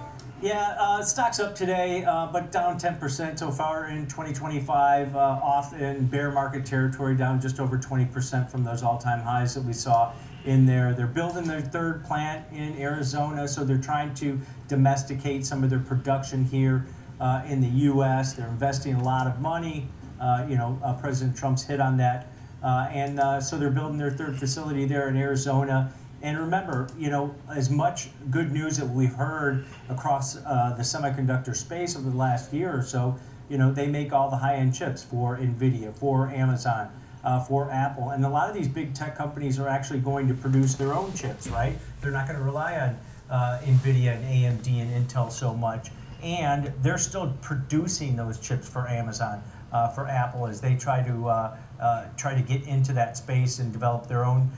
L: Yeah, stock's up today, but down 10% so far in 2025, off in bear market territory, down just over 20% from those all-time highs that we saw in there. They're building their third plant in Arizona, so they're trying to domesticate some of their production here in the U.S. They're investing a lot of money. President Trump's hit on that. So they're building their third facility there in Arizona. And remember, as much good news that we've heard across the semiconductor space over the last year or so, they make all the high-end chips for NVIDIA, for Amazon, for Apple. And a lot of these big tech companies are actually going to produce their own chips, right? They're not going to rely on NVIDIA and AMD and Intel so much. And they're still producing those chips for Amazon, for Apple, as they try to get into that space and develop their own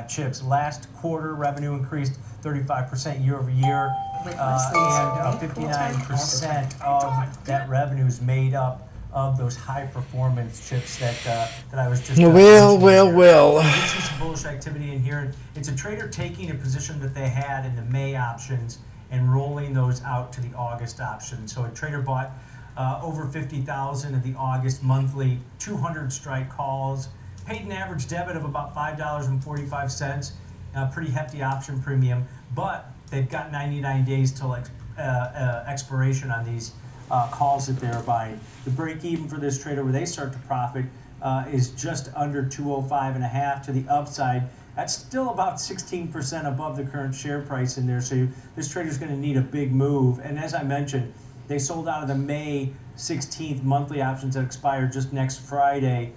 L: chips. Last quarter, revenue increased 35% year over year, and 59% of that revenue is made up of those high-performance chips that I was just
R: Well.
L: You see some bullish activity in here. It's a trader taking a position that they had in the May options and rolling those out to the August options. So a trader bought over 50,000 of the August monthly 200 strike calls. Paid an average debit of about $5.45, pretty hefty option premium, but they've got 99 days till expiration on these
G: calls that they're buying. The break even for this trader where they start to profit is just under 205.5 to the upside. That's still about 16% above the current share price in there. So this trader's going to need a big move. And as I mentioned, they sold out of the May 16th monthly options that expire just next Friday.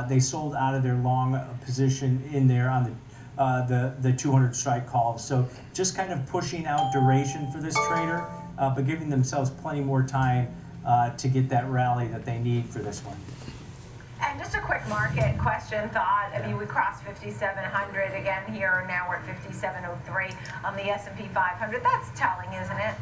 G: They sold out of their long position in there on the 200 strike calls. So just kind of pushing out duration for this trader, but giving themselves plenty more time to get that rally that they need for this one.
K: And just a quick market question, thought. I mean, we crossed 5,700 again here, and now we're at 5,703 on the S&P 500. That's telling, isn't it?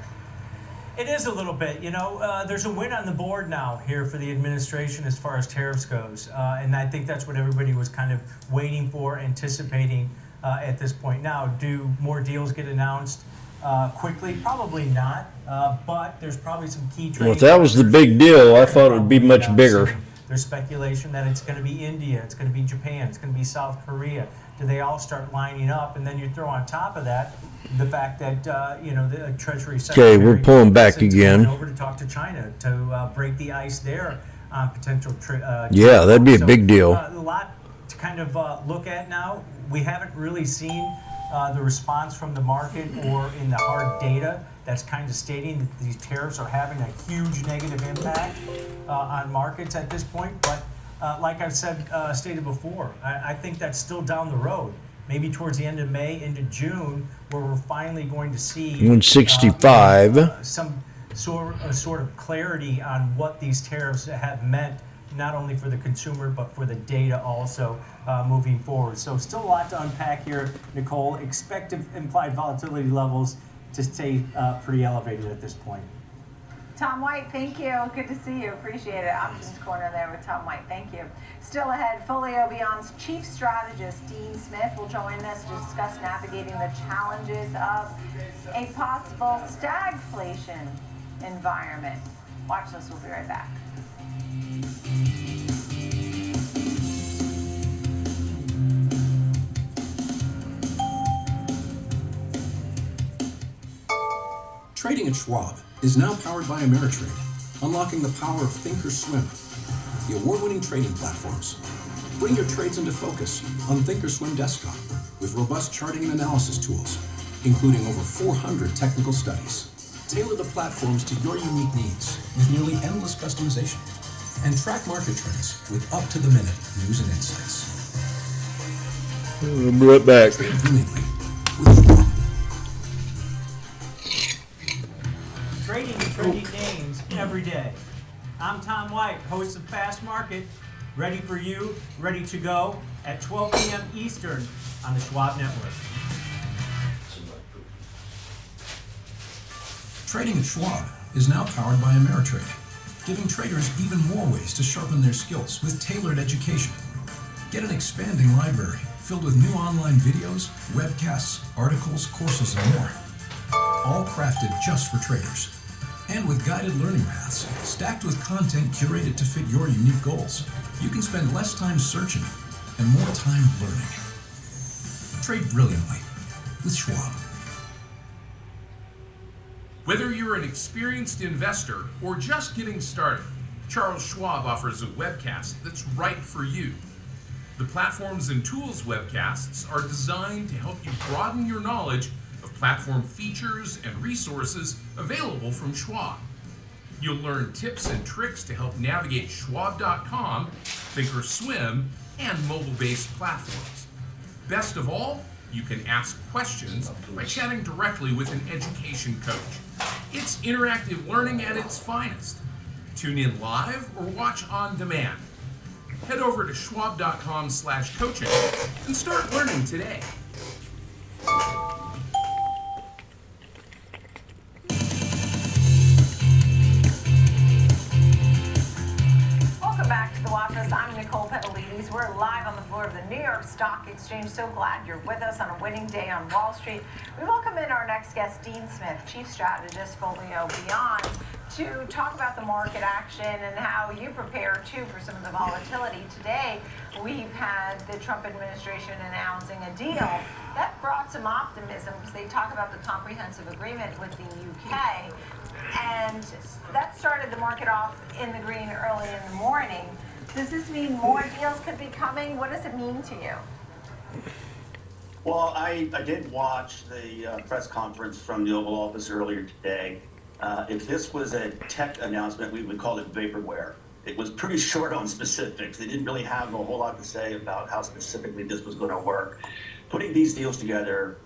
G: It is a little bit. You know, there's a win on the board now here for the administration as far as tariffs goes. And I think that's what everybody was kind of waiting for, anticipating at this point. Now, do more deals get announced quickly? Probably not. But there's probably some key trade.
R: Well, if that was the big deal, I thought it would be much bigger.
G: There's speculation that it's going to be India, it's going to be Japan, it's going to be South Korea. Do they all start lining up? And then you throw on top of that the fact that, you know, the Treasury Secretary...
R: Okay, we're pulling back again.
G: ...going over to talk to China to break the ice there on potential...
R: yeah, that'd be a big deal.
G: A lot to kind of look at now. We haven't really seen the response from the market or in the hard data that's kind of stating that these tariffs are having a huge negative impact on markets at this point. But like I've said, stated before, I think that's still down the road. Maybe towards the end of May into June, where we're finally going to see
R: 165.
G: Some sort of clarity on what these tariffs have meant, not only for the consumer, but for the data also moving forward. So still a lot to unpack here, Nicole. Expected implied volatility levels to stay pretty elevated at this point.
K: Tom White, thank you. Good to see you. Appreciate it. Options Corner there with Tom White. Thank you. Still ahead, Folio Beyond's chief strategist, Dean Smith, will join us to discuss navigating the challenges of a possible stagflation environment. Watch this. We'll be right back.
B: Trading at Schwab is now powered by Ameritrade, unlocking the power of Thinkorswim, the award-winning trading platforms. Bring your trades into focus on Thinkorswim Desktop with robust charting and analysis tools, including over 400 technical studies. Tailor the platforms to your unique needs with nearly endless customization, and track market trends with up-to-the-minute news and insights.
R: I'll be right back.
B: Trade brilliantly with Schwab.
G: Trading and trading names every day. I'm Tom White, host of Fast Market, ready for you, ready to go at 12 p.m. Eastern on the Schwab Network.
B: Trading at Schwab is now powered by Ameritrade, giving traders even more ways to sharpen their skills with tailored education. Get an expanding library filled with new online videos, webcasts, articles, courses, and more. All crafted just for traders. And with guided learning paths, stacked with content curated to fit your unique goals, you can spend less time searching and more time learning. Trade brilliantly with Schwab.
C: Whether you're an experienced investor or just getting started, Charles Schwab offers a webcast that's right for you. The Platforms and Tools webcasts are designed to help you broaden your knowledge of platform features and resources available from Schwab. You'll learn tips and tricks to help navigate Schwab.com, Thinkorswim, and mobile-based platforms. Best of all, you can ask questions by chatting directly with an education coach. It's interactive learning at its finest. Tune in live or watch on demand. Head over to schwab.com/coaching and start learning today.
K: Welcome back to the office. I'm Nicole Petalides. We're live on the floor of the New York Stock Exchange. So glad you're with us on a winning day on Wall Street. We welcome in our next guest, Dean Smith, Chief Strategist, Folio Beyond, to talk about the market action and how you prepare, too, for some of the volatility. Today, we've had the Trump administration announcing a deal that brought some optimism because they talk about the comprehensive agreement with the UK.
N: and that started the market off in the green early in the morning. Does this mean more deals could be coming? What does it mean to you?
F: Well, I did watch the press conference from the Oval Office earlier today. If this was a tech announcement, we would call it vaporware. It was pretty short on specifics. They didn't really have a whole lot to say about how specifically this was going to work. Putting these deals together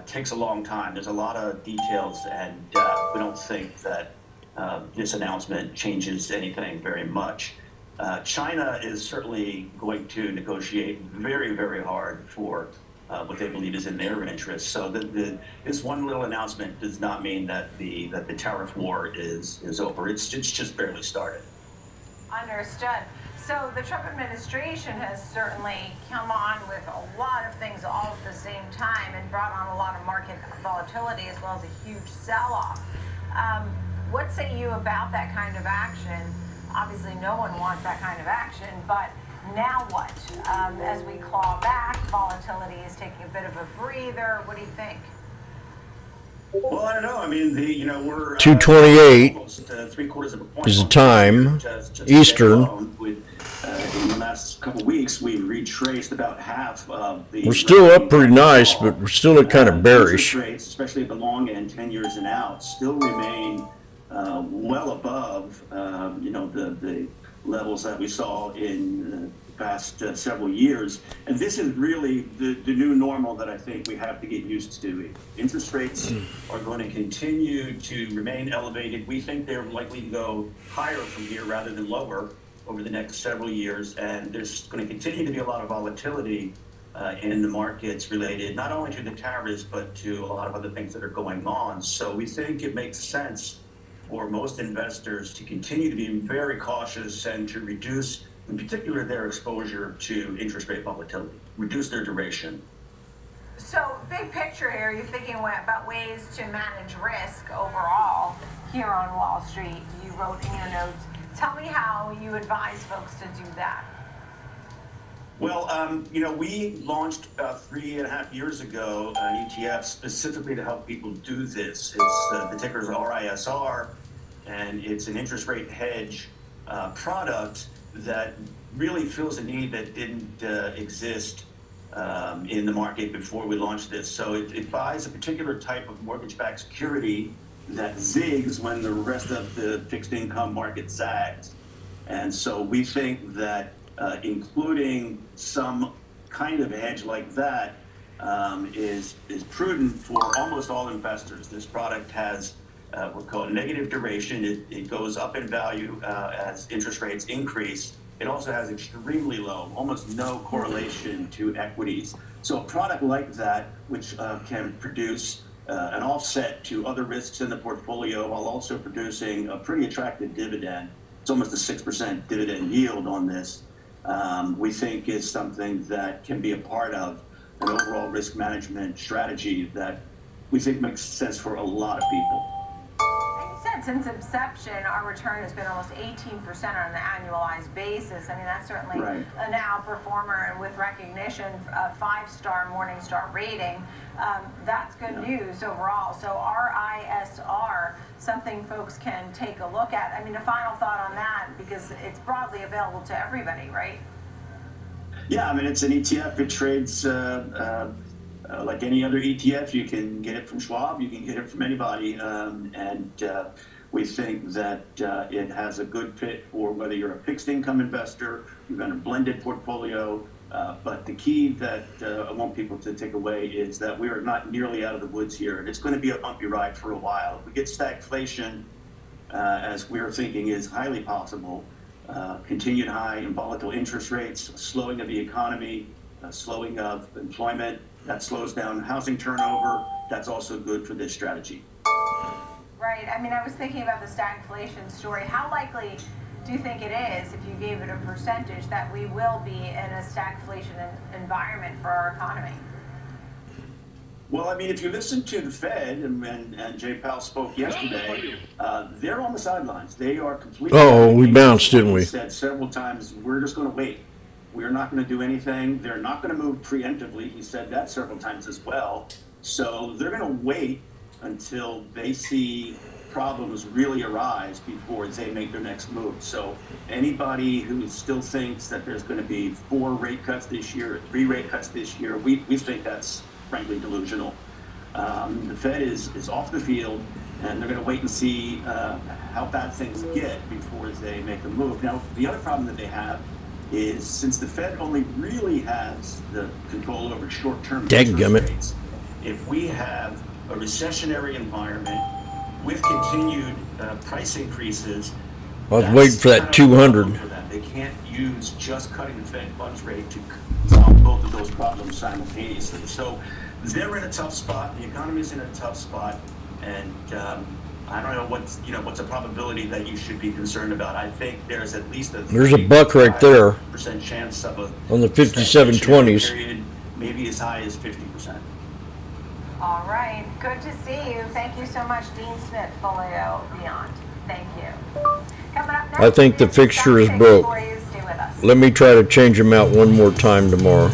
F: takes a long time. There's a lot of details, and we don't think that this announcement changes anything very much. China is certainly going to negotiate very, very hard for what they believe is in their interest. So this one little announcement does not mean that the tariff war is over. It's just barely started.
N: Understood. So the Trump administration has certainly come on with a lot of things all at the same time and brought on a lot of market volatility as well as a huge sell-off. What say you about that kind of action? Obviously, no one wants that kind of action, but now what? As we claw back, volatility is taking a bit of a breather. What do you think?
F: Well, I don't know. I mean, we're
R: 228
F: almost 3/4 of a point
R: is the time, Eastern.
F: In the last couple of weeks, we've retraced about half of the.
R: We're still up pretty nice, but we're still at kind of bearish.
F: Interest rates, especially at the long end, 10 years and out, still remain well above, the levels that we saw in the past several years. And this is really the new normal that I think we have to get used to. Interest rates are going to continue to remain elevated. We think they're likely to go higher from here rather than lower over the next several years. And there's going to continue to be a lot of volatility in the markets related not only to the tariffs, but to a lot of other things that are going on. So we think it makes sense for most investors to continue to be very cautious and to reduce, in particular, their exposure to interest rate volatility, reduce their duration.
N: So, big picture here, you're thinking about ways to manage risk overall here on Wall Street. You wrote in your notes. Tell me how you advise folks to do that.
F: Well, we launched about 3.5 years ago an ETF specifically to help people do this. It's the ticker is RISR, and it's an interest rate hedge product that really fills a need that didn't exist in the market before we launched this. So it buys a particular type of mortgage-backed security that zigs when the rest of the fixed income market zags. And so we think that including some kind of hedge like that is prudent for almost all investors. This product has what's called negative duration. It goes up in value as interest rates increase. It also has extremely low, almost no correlation to equities. So a product like that, which can produce an offset to other risks in the portfolio while also producing a pretty attractive dividend. It's almost a 6% dividend yield on this. We think is something that can be a part of an overall risk management strategy that we think makes sense for a lot of people.
N: Since inception, our return has been almost 18% on an annualized basis. I mean, that's certainly an outperformer, and with recognition, a 5-star Morningstar rating, that's good news overall. So RISR, something folks can take a look at. I mean, a final thought on that, because it's broadly available to everybody, right?
F: Yeah, I mean, it's an ETF. It trades like any other ETF. You can get it from Schwab. You can get it from anybody. And we think that it has a good fit for whether you're a fixed income investor, you've got a blended portfolio. But the key that I want people to take away is that we are not nearly out of the woods here. It's going to be a bumpy ride for a while. If we get stagflation, as we're thinking is highly possible, continued high and volatile interest rates, slowing of the economy, slowing of employment, that slows down housing turnover. That's also good for this strategy.
N: Right. I mean, I was thinking about the stagflation story. How likely do you think it is, if you gave it a percentage, that we will be in a stagflation environment for our economy?
F: Well, I mean, if you listen to the Fed, and Jay Powell spoke yesterday, they're on the sidelines. They are completely...
R: Oh, we bounced, didn't we?
F: Said several times, we're just going to wait. We're not going to do anything. They're not going to move preemptively. He said that several times as well. So they're going to wait until they see problems really arise before they make their next move. So anybody who still thinks that there's going to be 4 rate cuts this year or 3 rate cuts this year, we think that's frankly delusional. The Fed is off the field, and they're going to wait and see how bad things get before they make a move. Now, the other problem that they have is since the Fed only really has the control over short-term interest rates, if we have a recessionary environment with continued price increases,
R: I was waiting for that 200.
F: They can't use just cutting the Fed funds rate to solve both of those problems simultaneously. So they're in a tough spot. The economy is in a tough spot, and I don't know what's a probability that you should be concerned about. I think there's at least
R: there's a buck right there
F: % chance of a
R: on the 57.20s.
F: period, maybe as high as 50%.
K: All right, good to see you. Thank you so much, Dean Smith, Folio Beyond. Thank you. Coming up next,
R: I think the fixture is broke. Let me try to change them out one more time tomorrow.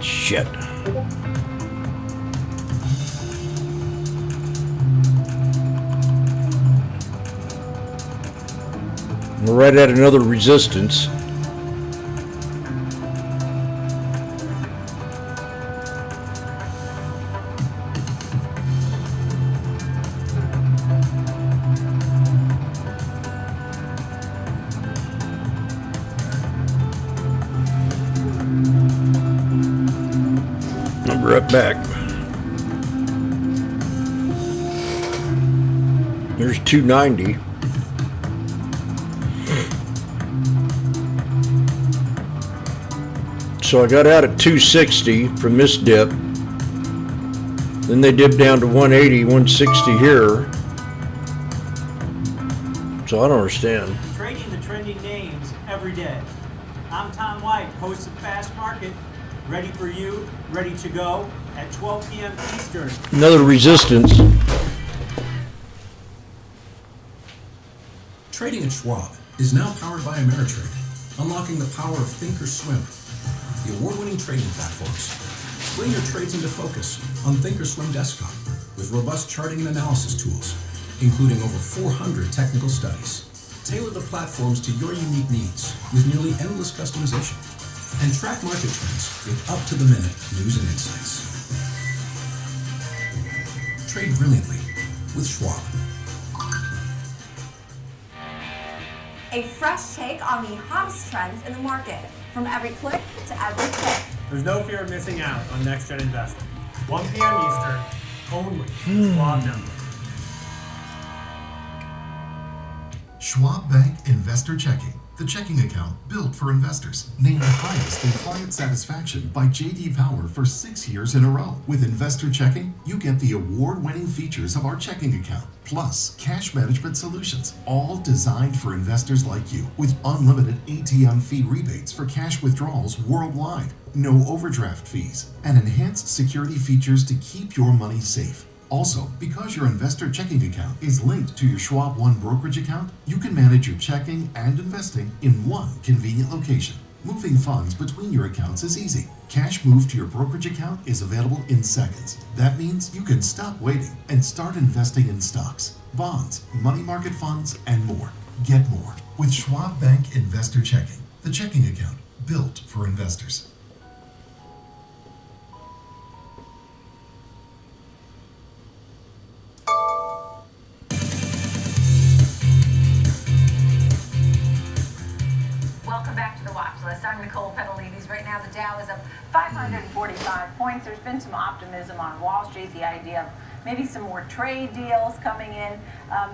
R: Shit. We're right at another resistance. I'll be right back. There's 290. So I got out at 260 from this dip. Then they dipped down to 180, 160 here. So I don't understand.
G: Trading the trending names every day. I'm Tom White, host of Fast Market. Ready for you, ready to go at 12 p.m. Eastern.
R: Another resistance.
B: Trading at Schwab is now powered by Ameritrade, unlocking the power of Thinkorswim, the award-winning trading platforms. Bring your trades into focus on Thinkorswim desktop with robust charting and analysis tools, including over 400 technical studies. Tailor the platforms to your unique needs with nearly endless customization, and track market trends with up-to-the-minute news and insights. Trade brilliantly with Schwab.
H: A fresh take on the hottest trends in the market, from every click to every click.
J: There's no fear of missing out on Next Gen Investing. 1 p.m. Eastern, only Schwab Network.
S: Schwab Bank Investor Checking, the checking account built for investors. Named the highest in client satisfaction by J.D. Power for 6 years in a row. With Investor Checking, you get the award-winning features of our checking account, plus cash management solutions, all designed for investors like you, with unlimited ATM fee rebates for cash withdrawals worldwide, no overdraft fees, and enhanced security features to keep your money safe. Also, because your investor checking account is linked to your Schwab One brokerage account, you can manage your checking and investing in one convenient location. Moving funds between your accounts is easy. Cash moved to your brokerage account is available in seconds. That means you can stop waiting and start investing in stocks, bonds, money market funds, and more. Get more with Schwab Bank Investor Checking, the checking account built for investors.
K: Welcome back to the watch list. I'm Nicole Pedalides. Right now, the Dow is up 545 points. There's been some optimism on Wall Street, the idea of maybe some more trade deals coming in.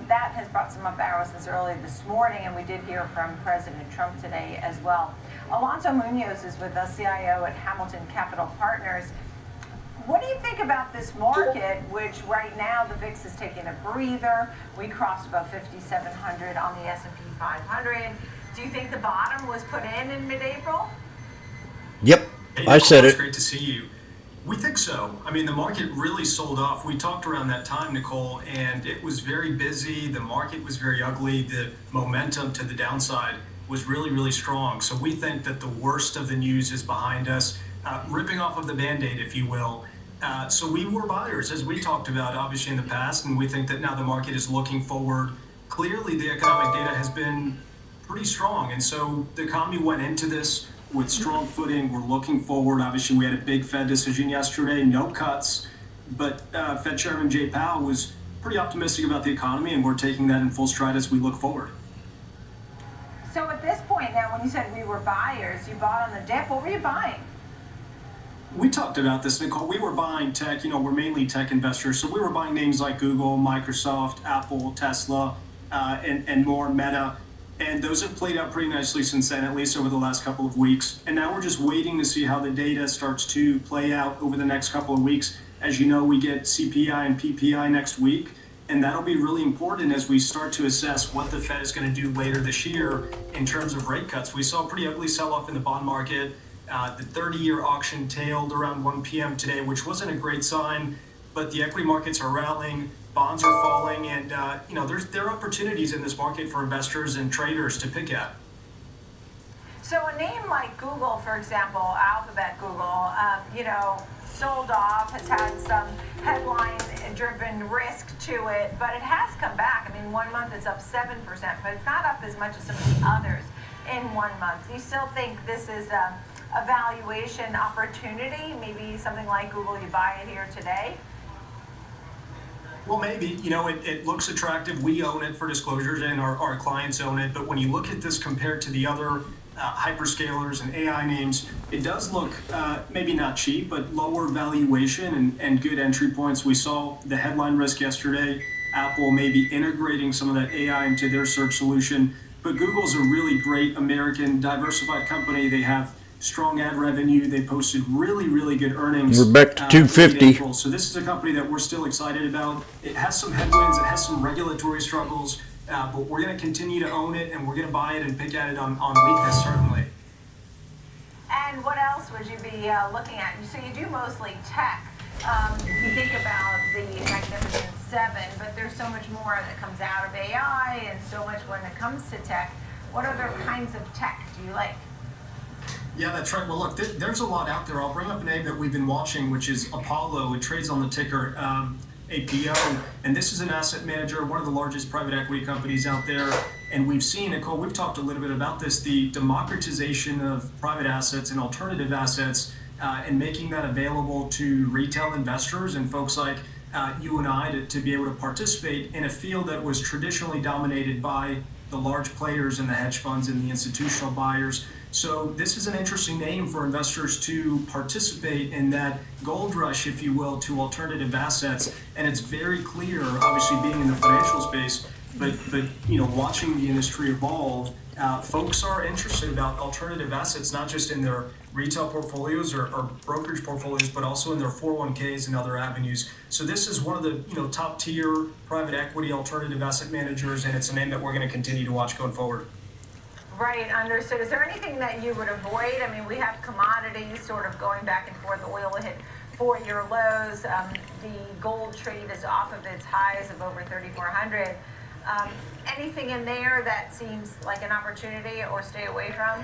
K: That has brought some up arrows since early this morning, and we did hear from President Trump today as well. Alonso Munoz is with us, CIO at Hamilton Capital Partners.
N: What do you think about this market, which right now the VIX is taking a breather? We crossed above 5,700 on the S&P 500. Do you think the bottom was put in mid-April?
R: Yep,
E: Hey,
R: I said
E: it's
R: it.
E: great to see you. We think so. I mean, the market really sold off. We talked around that time, Nicole, and it was very busy. The market was very ugly. The momentum to the downside was really, really strong. So we think that the worst of the news is behind us, ripping off of the Band-Aid, if you will. So we were buyers, as we talked about, obviously, in the past, and we think that now the market is looking forward. Clearly, the economic data has been pretty strong, and so the economy went into this with strong footing. We're looking forward. Obviously, we had a big Fed decision yesterday, no cuts, but Fed Chairman Jay Powell was pretty optimistic about the economy, and we're taking that in full stride as we look forward.
N: So at this point now, when you said we were buyers, you bought on the dip. What were you buying?
E: We talked about this, Nicole. We were buying tech. We're mainly tech investors, so we were buying names like Google, Microsoft, Apple, Tesla, and more, Meta. And those have played out pretty nicely since then, at least over the last couple of weeks. And now we're just waiting to see how the data starts to play out over the next couple of weeks. As you know, we get CPI and PPI next week, and that'll be really important as we start to assess what the Fed is going to do later this year in terms of rate cuts. We saw a pretty ugly sell-off in the bond market. The 30-year auction tailed around 1 p.m. today, which wasn't a great sign, but the equity markets are rallying. Bonds are falling, and there are opportunities in this market for investors and traders to pick at.
N: So a name like Google, for example, Alphabet Google, sold off, has had some headline-driven risk to it, but it has come back. I mean, 1 month it's up 7%, but it's not up as much as some of the others in 1 month. Do you still think this is a valuation opportunity? Maybe something like Google, you buy it here today?
E: Well, maybe. It looks attractive. We own it for disclosures, and our clients own it. But when you look at this compared to the other hyperscalers and AI names, it does look maybe not cheap, but lower valuation and good entry points. We saw the headline risk yesterday. Apple may be integrating some of that AI into their search solution. But Google's a really great American diversified company. They have strong ad revenue. They posted really, really good earnings.
R: We're back to 250.
E: So this is a company that we're still excited about. It has some headwinds. It has some regulatory struggles. But we're going to continue to own it, and we're going to buy it and pick at it on weakness, certainly.
N: And what else would you be looking at? So you do mostly tech. You think about the Magnificent Seven, but there's so much more that comes out of AI and so much when it comes to tech. What other kinds of tech do you like?
E: Yeah, that's right. Well, look, there's a lot out there. I'll bring up a name that we've been watching, which is Apollo. It trades on the ticker APO, and this is an asset manager, one of the largest private equity companies out there. And we've seen, Nicole, we've talked a little bit about this, the democratization of private assets and alternative assets, and making that available to retail investors and folks like you and I to be able to participate in a field that was traditionally dominated by the large players and the hedge funds and the institutional buyers. So this is an interesting name for investors to participate in that gold rush, if you will, to alternative assets. And it's very clear, obviously being in the financial space, but watching the industry evolve, folks are interested about alternative assets, not just in their retail portfolios or brokerage portfolios, but also in their 401ks and other avenues. So this is one of the top tier private equity alternative asset managers, and it's a name that we're going to continue to watch going forward.
N: Right, understood. Is there anything that you would avoid? I mean, we have commodities sort of going back and forth. Oil hit 4-year lows. The gold trade is off of its highs of over 3,400. Anything in there that seems like an opportunity or stay away from?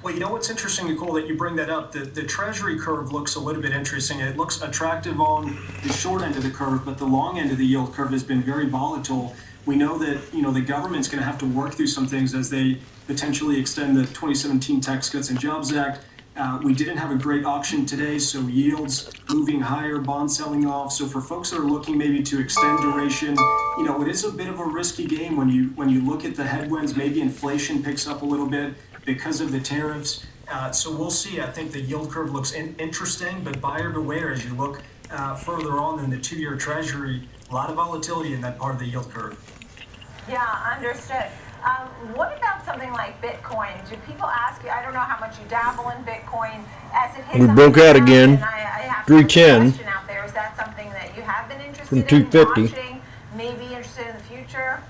E: Well, what's interesting, Nicole, that you bring that up. The Treasury curve looks a little bit interesting. It looks attractive on the short end of the curve, but the long end of the yield curve has been very volatile. We know that the government's going to have to work through some things as they potentially extend the 2017 Tax Cuts and Jobs Act. We didn't have a great auction today, so yields moving higher, bonds selling off. So for folks that are looking maybe to extend duration, it is a bit of a risky game when you look at the headwinds. Maybe inflation picks up a little bit because of the tariffs. So we'll see. I think the yield curve looks interesting, but buyer beware as you look further on than the 2-year Treasury. A lot of volatility in that part of the yield curve.
N: Yeah, understood. What about something like Bitcoin? Do people ask you, I don't know how much you dabble in Bitcoin, as it hits
R: We broke out again.
N: and I have
R: 310
K: question out there. Is that something that you have been interested
R: from
K: in
R: 250.
K: watching, maybe interested in the future?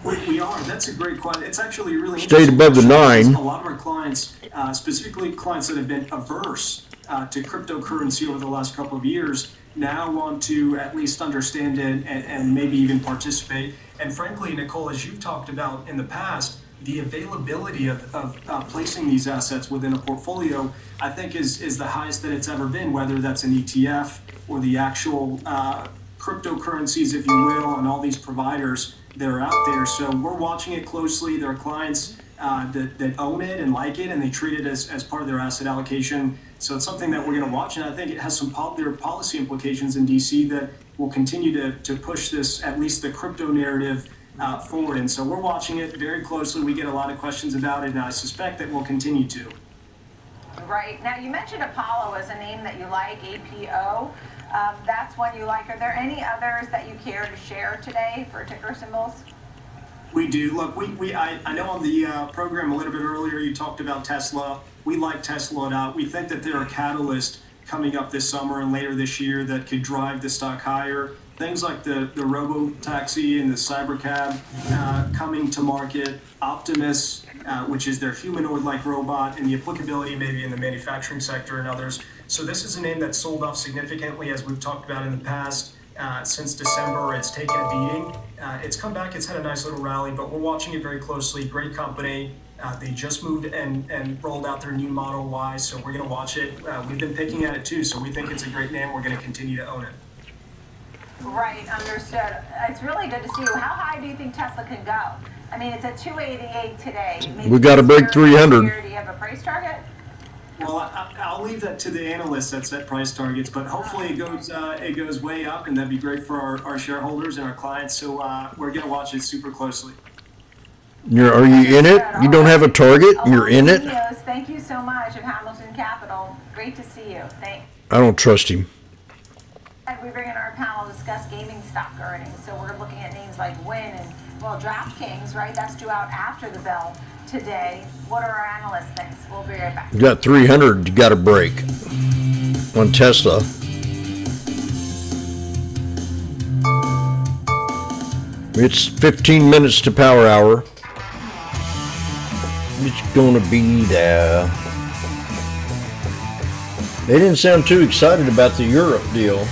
E: We are. That's a great question. It's actually a really
R: Stayed
E: interesting
R: above the
E: question because
R: 9.
E: A lot of our clients, specifically clients that have been averse to cryptocurrency over the last couple of years, now want to at least understand it and maybe even participate. And frankly, Nicole, as you've talked about in the past, the availability of placing these assets within a portfolio, I think is the highest that it's ever been, whether that's an ETF or the actual cryptocurrencies, if you will, and all these providers that are out there. So we're watching it closely. There are clients that own it and like it, and they treat it as part of their asset allocation. So it's something that we're going to watch, and I think it has some there are policy implications in DC that will continue to push this, at least the crypto narrative, forward. And so we're watching it very closely. We get a lot of questions about it, and I suspect that we'll continue to.
K: Right. Now, you mentioned Apollo as a name that you like, APO. That's one you like. Are there any others that you care to share today for ticker symbols?
E: We do. Look, I know on the program a little bit earlier you talked about Tesla. We like Tesla a lot. We think that they're a catalyst coming up this summer and later this year that could drive the stock higher. Things like the robo-taxi and the cybercab coming to market, Optimus, which is their humanoid-like robot, and the applicability maybe in the manufacturing sector and others. So this is a name that's sold off significantly, as we've talked about in the past. Since December, it's taken a beating. It's come back, it's had a nice little rally, but we're watching it very closely. Great company. They just moved and rolled out their new Model Y, so we're going to watch it. We've been picking at it too, so we think it's a great name. We're going to continue to own it.
K: Right, understood. It's really good to see you. How high do you think Tesla can go? I mean, it's at 288 today. Maybe
R: We got to break 300.
K: Do you have a price target?
E: Well, I'll leave that to the analysts that set price targets, but hopefully it goes way up, and that'd be great for our shareholders and our clients. So we're going to watch it super closely.
R: Are you in it? You don't have a target, and you're in it?
K: Thank you so much of Hamilton Capital. Great to see you. Thanks.
R: I don't trust him.
K: We bring in our panel to discuss gaming stock earnings. So we're looking at names like Wynn and, well, DraftKings, right? That's due out after the bell today. What are our analysts think? We'll be right back.
R: You got 300, you got a break on Tesla. It's 15 minutes to power hour. It's gonna be there. They didn't sound too excited about the Europe deal.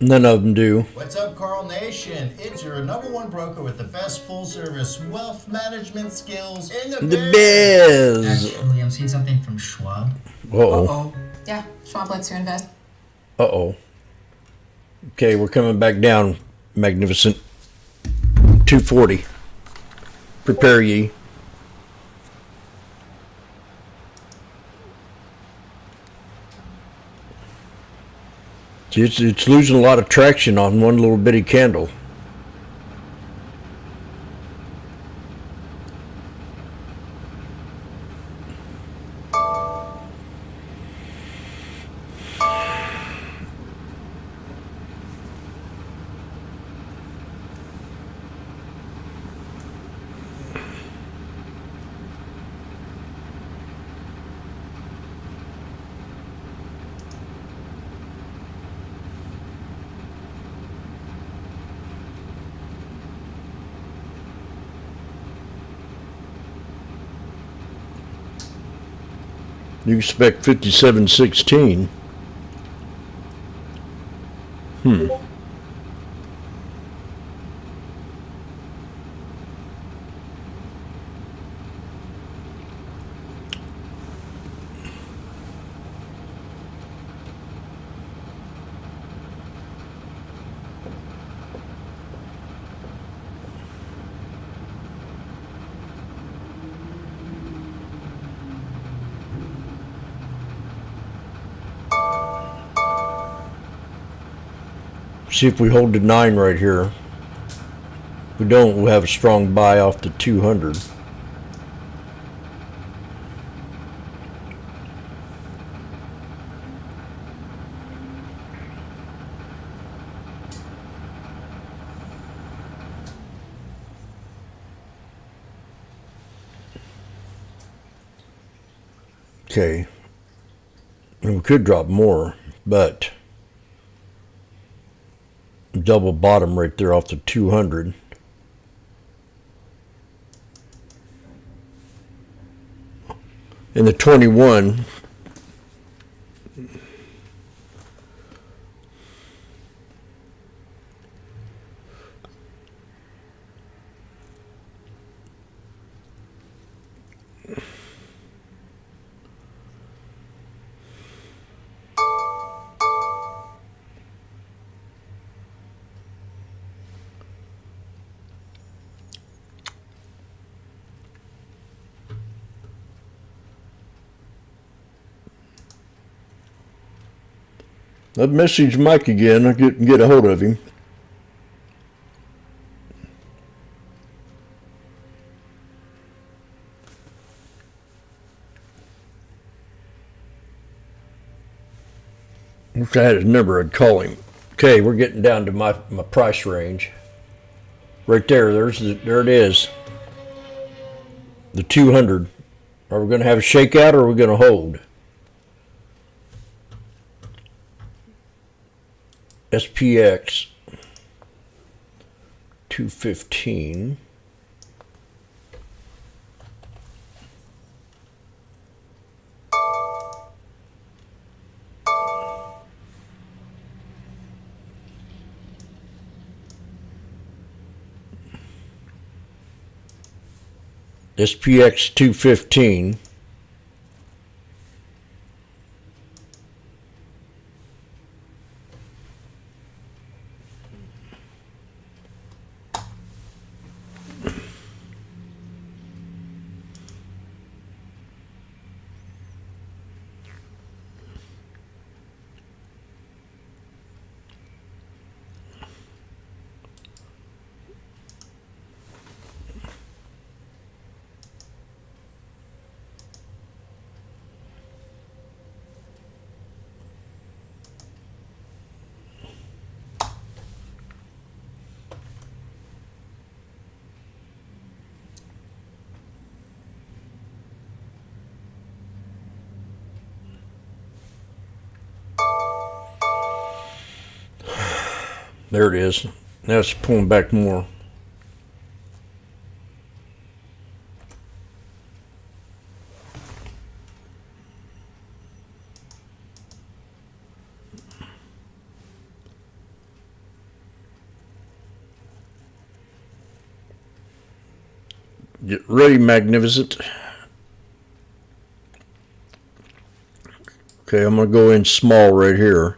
R: None of them do.
M: What's up, Carl Nation? It's your #1 broker with the best full-service wealth management skills in the
R: biz.
P: Actually, I'm seeing something from Schwab.
R: Uh-oh.
V: Yeah, Schwab lets you invest.
R: Uh-oh. Okay, we're coming back down. Magnificent. 240. Prepare ye. It's losing a lot of traction on one little bitty candle. You expect 57.16. See if we hold the 9 right here. If we don't, we'll have a strong buy off the 200. Okay. And we could drop more, but double bottom right there off the 200. In the 21, I've messaged Mike again. I can get a hold of him. If I had his number, I'd call him. Okay, we're getting down to my price range. Right there, there it is. The 200. Are we going to have a shakeout or are we going to hold? SPX 215. SPX 215. There it is. Now it's pulling back more. Get ready, Magnificent. Okay, I'm going to go in small right here.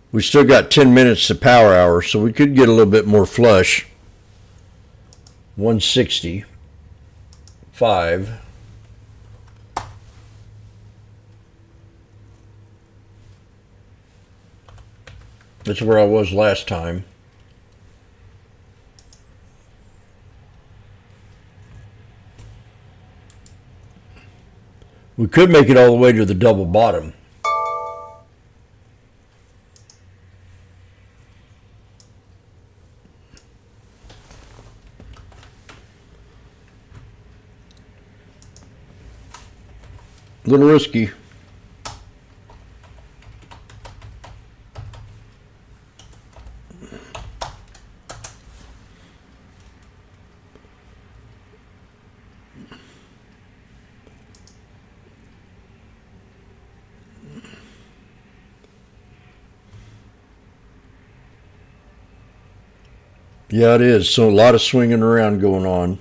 R: We still got 10 minutes to power hour, so we could get a little bit more flush. 160. 5. That's where I was last time. We could make it all the way to the double bottom. A little risky. Yeah, it is. So a lot of swinging around going on.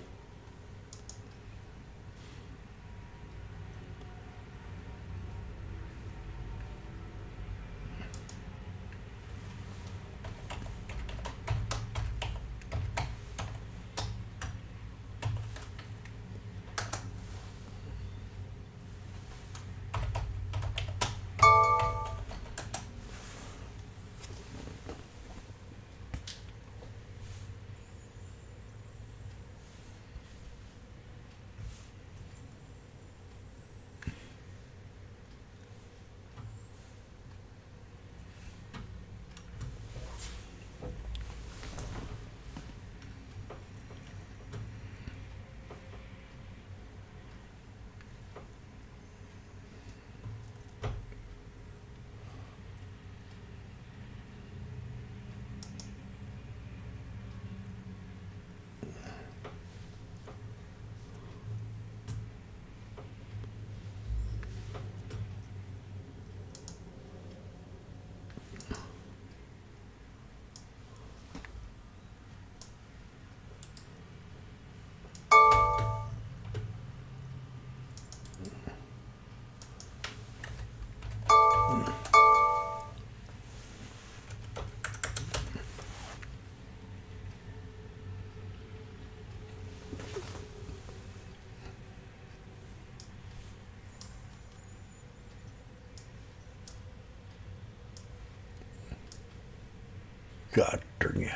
R: God darn you.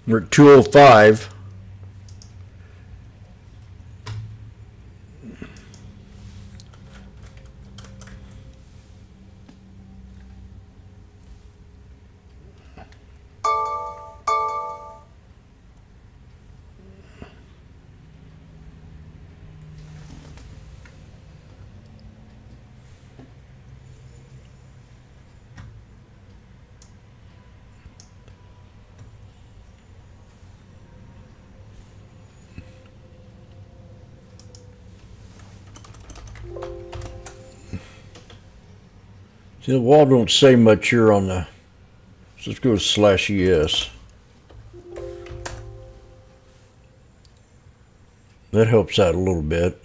R: We're at 205. See, the wall don't say much here on the, so let's go /ES. That helps out a little bit.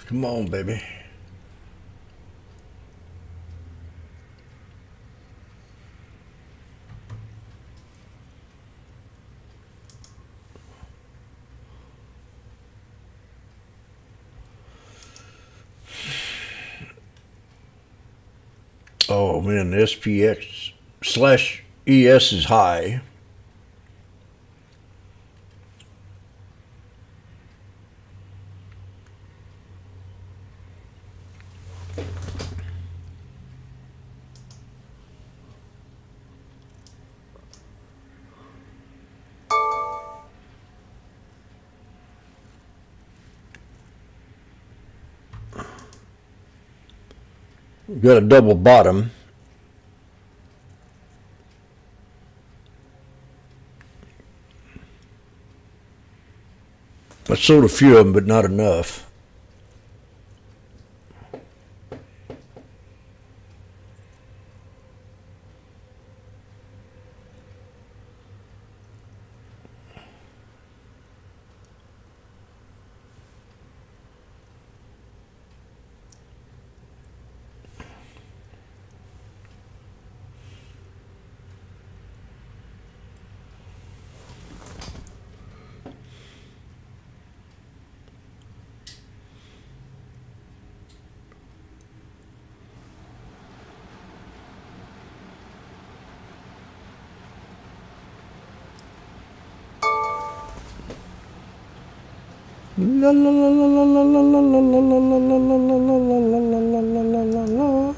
R: Come on, baby. Oh man, the SPX/ES is high. We've got a double bottom. I sold a few of them, but not enough. La la la la la la la la la la la la la la la la la la.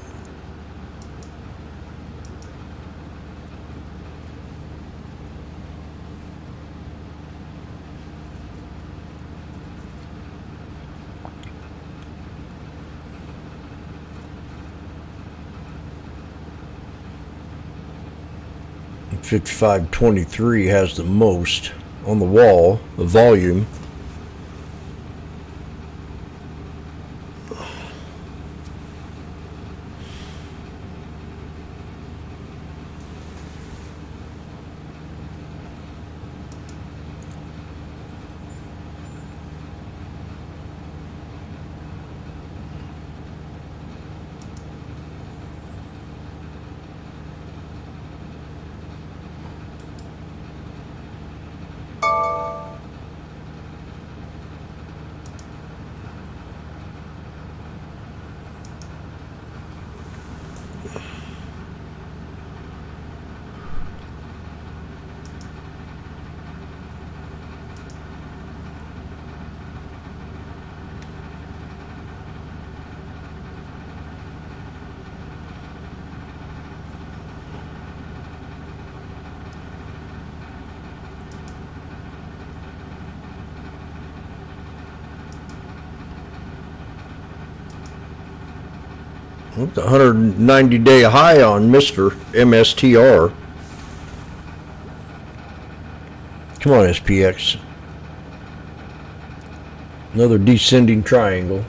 R: 55.23 has the most on the wall, the volume. The 190-day high on Mr. MSTR. Come on, SPX. Another descending triangle.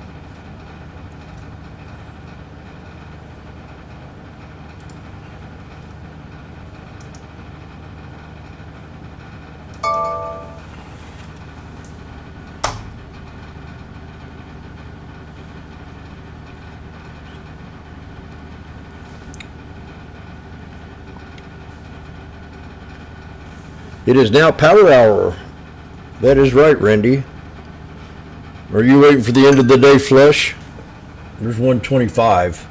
R: It is now power hour. That is right, Randy. Are you waiting for the end of the day flush? There's 125.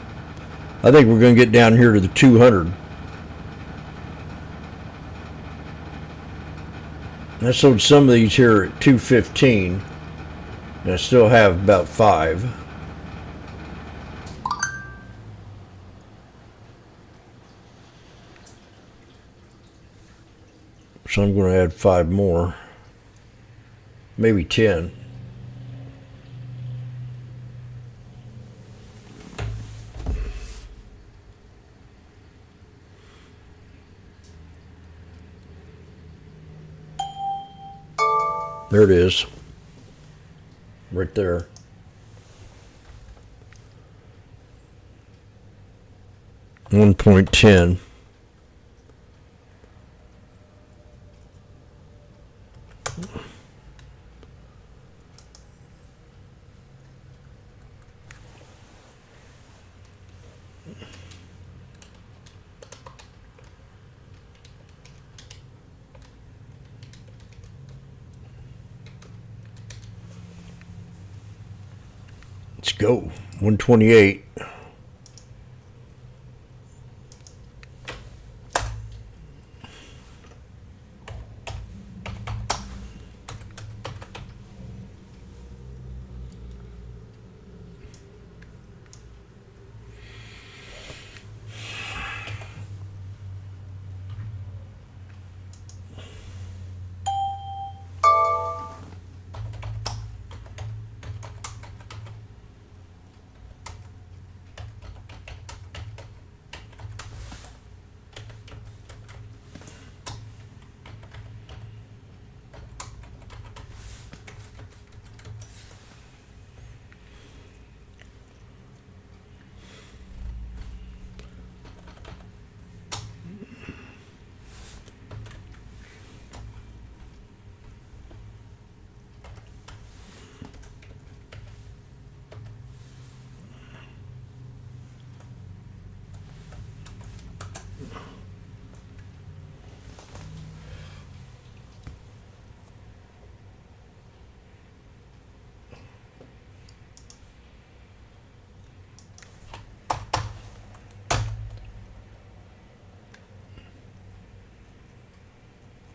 R: I think we're going to get down here to the 200. I sold some of these here at 215. And I still have about 5. So I'm going to add 5 more, maybe 10. There it is, right there. $1.10. Let's go. 128.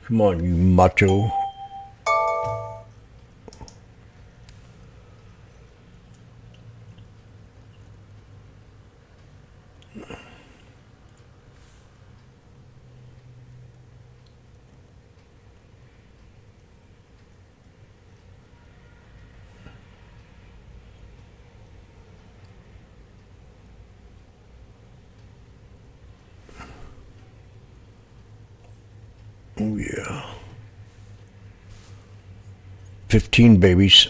R: Come on, you macho. Oh yeah. 15 babies.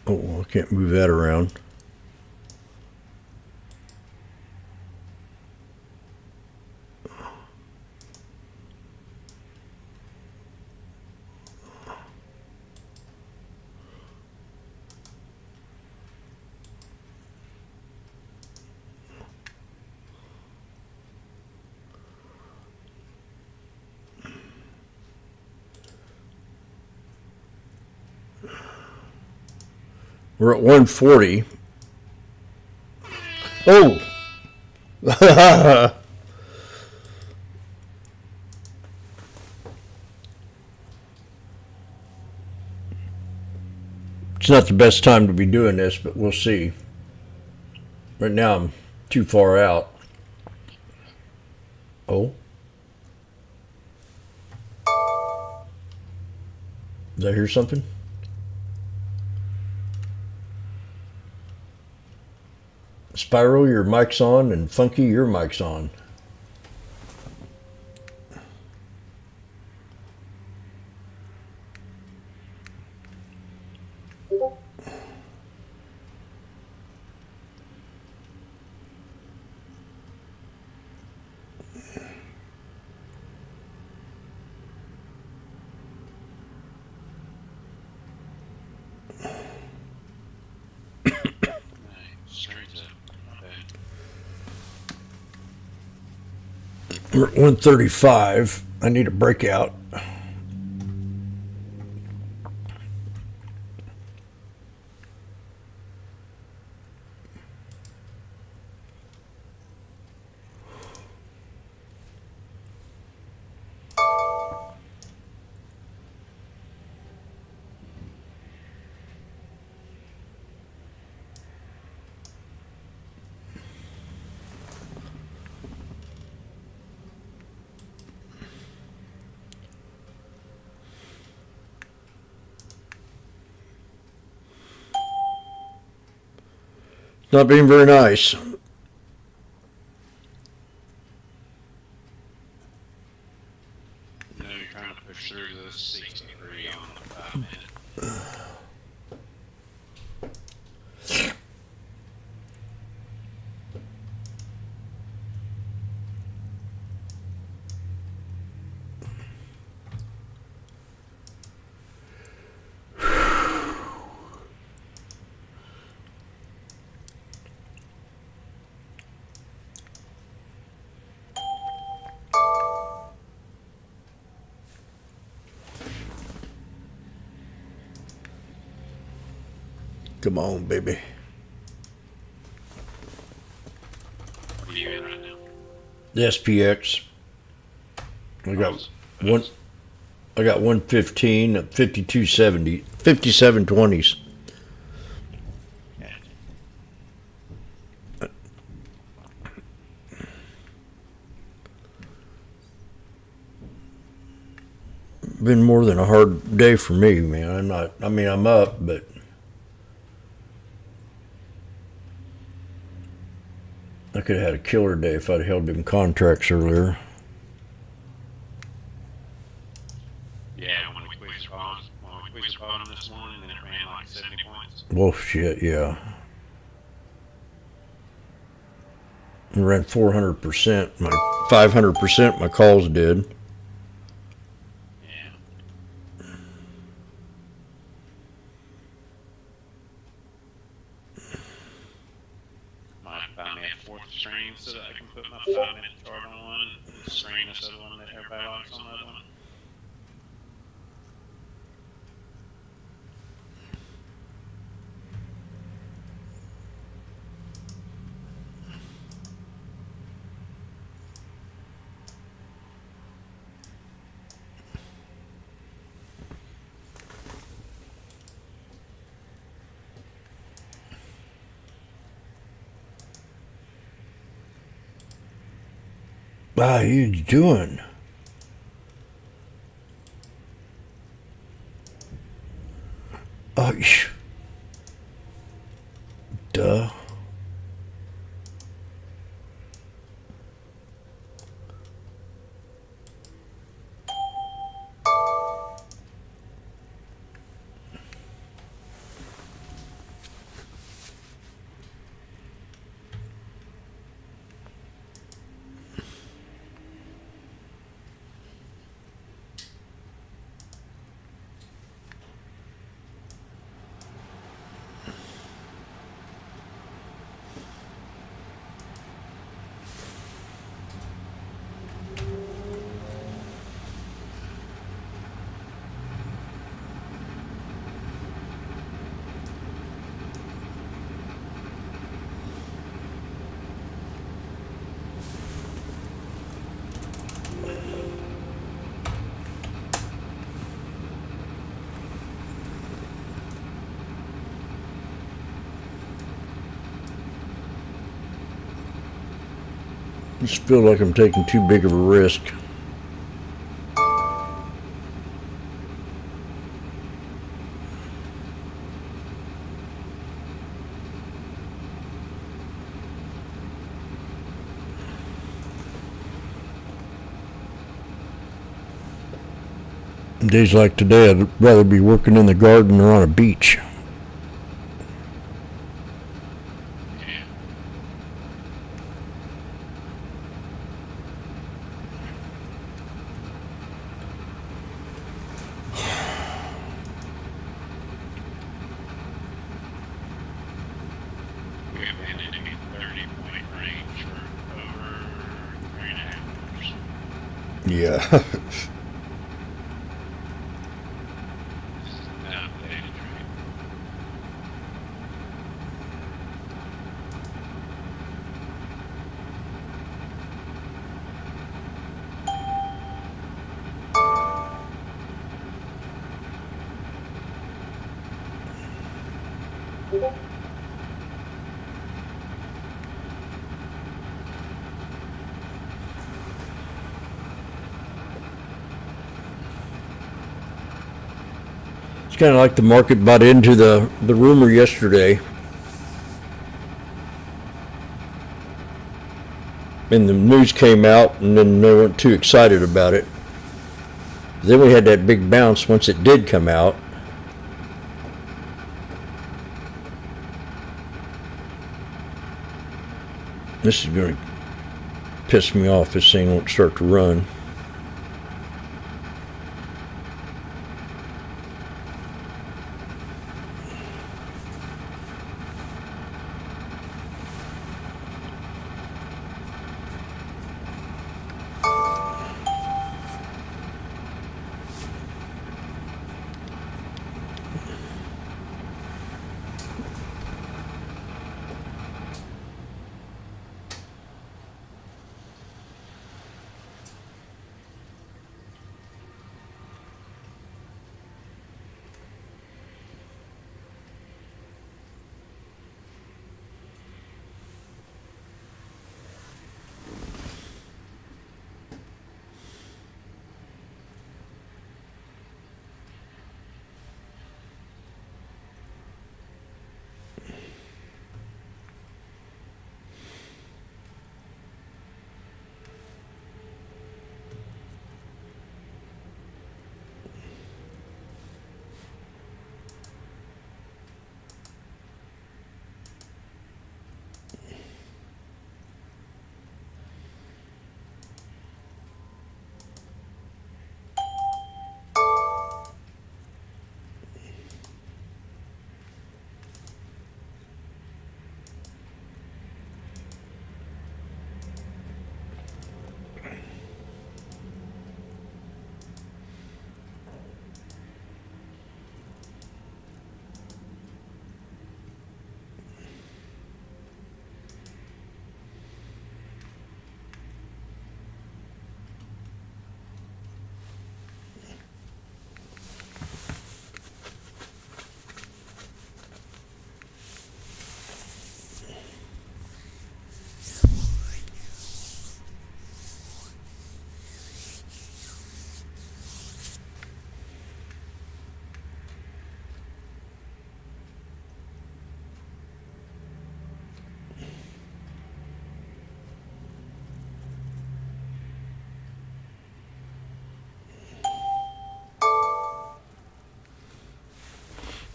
R: Oh, I can't move that around. We're at 140. Oh! It's not the best time to be doing this, but we'll see. Right now I'm too far out. Oh? Did I hear something? Spiral, your mic's on, and Funky, your mic's on. We're at 135. I need a breakout. Not being very nice.
O: No, you're trying to push through the 63 on the 5 minute.
R: Come on, baby.
O: What are you in right now?
R: The SPX. I got 115 at 52.70, 57.20s. Been more than a hard day for me, man. I'm up, but I could have had a killer day if I'd held them contracts earlier.
O: Yeah, when we quiz called them this morning, then it ran like 70 points.
R: Well, shit, yeah. It ran 400%. My 500%. My calls did.
O: Stream so that I can put my 5-minute chart on one and stream this other one that everybody likes on that one.
R: How you doing? Oh, duh. I just feel like I'm taking too big of a risk. Days like today, I'd rather be working in the garden or on a beach.
O: We've been in a 30-point range for over 3.5 hours.
R: Yeah. It's kind of like the market bought into the rumor yesterday. And the news came out, and then they weren't too excited about it. Then we had that big bounce once it did come out. This is going to piss me off. This thing won't start to run.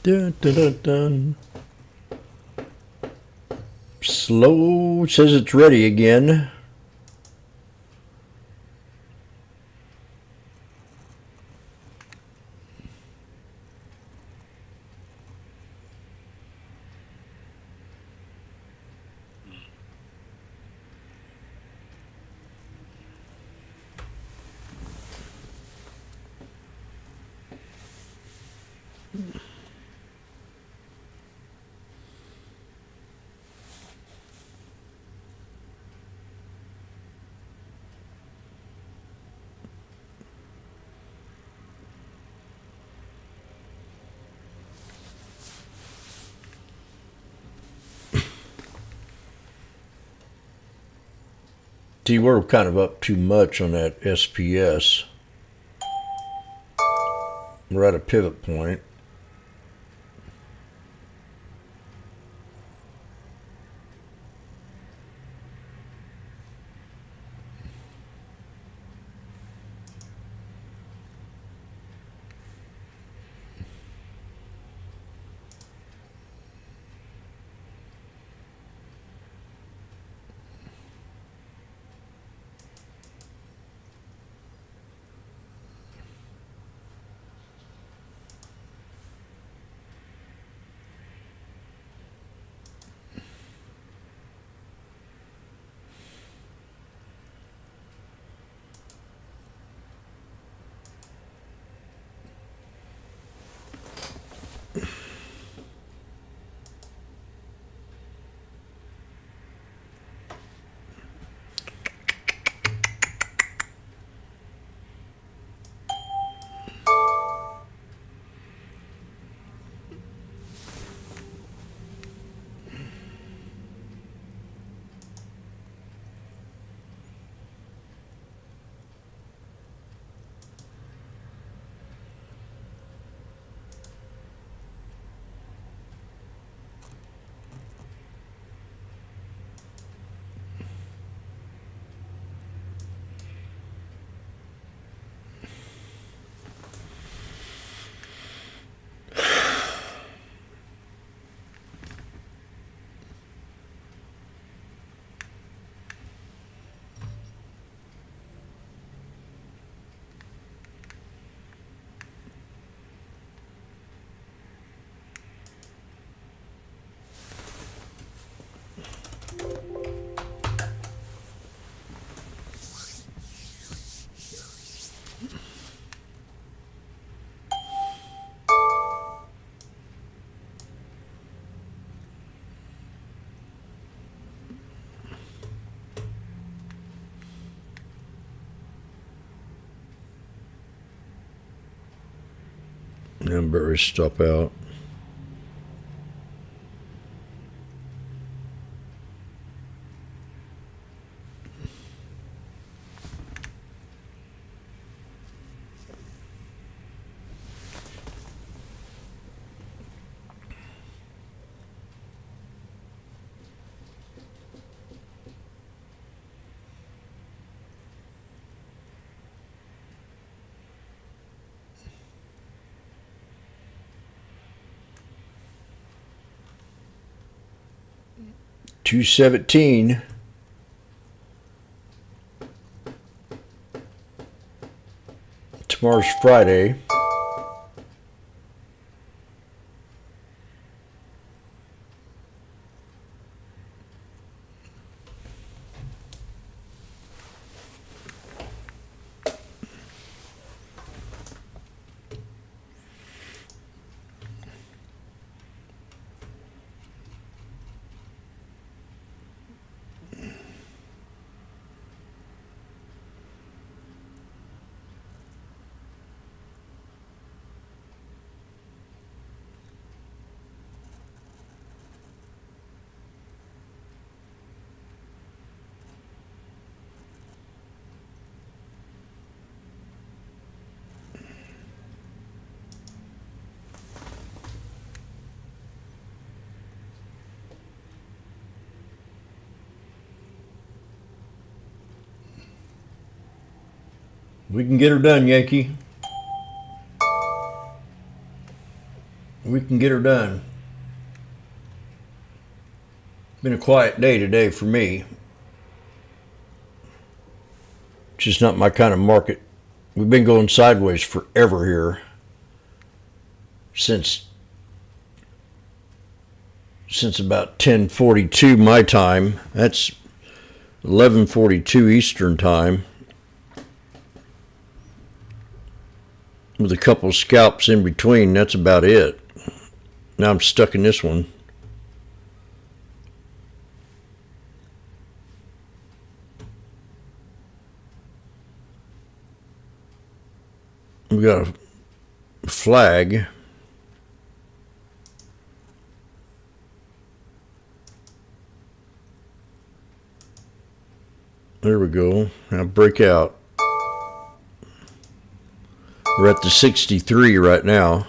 R: Dun, dun, dun, dun. Slow says it's ready again. See, we're kind of up too much on that SPS. We're at a pivot point. Number is stop out. $217. Tomorrow's Friday. We can get her done, Yankee. we can get her done. Been a quiet day today for me. Just not my kind of market. We've been going sideways forever here. Since about 10:42 my time. That's 11:42 Eastern time. With a couple scalps in between, that's about it. Now I'm stuck in this one. We got a flag. There we go. Now break out. We're at the 63 right now.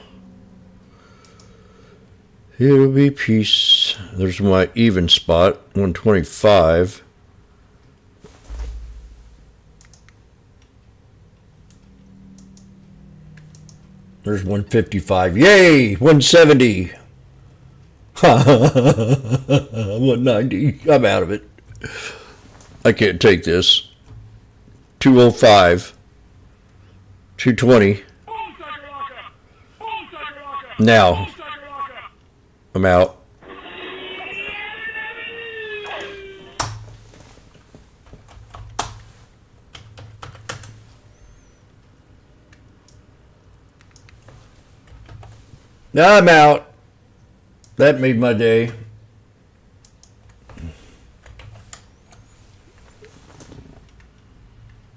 R: It'll be peace. There's my even spot, 125. There's 155. Yay! 170. 190. I'm out of it. I can't take this. 205. 220. Now. I'm out. Now I'm out. That made my day.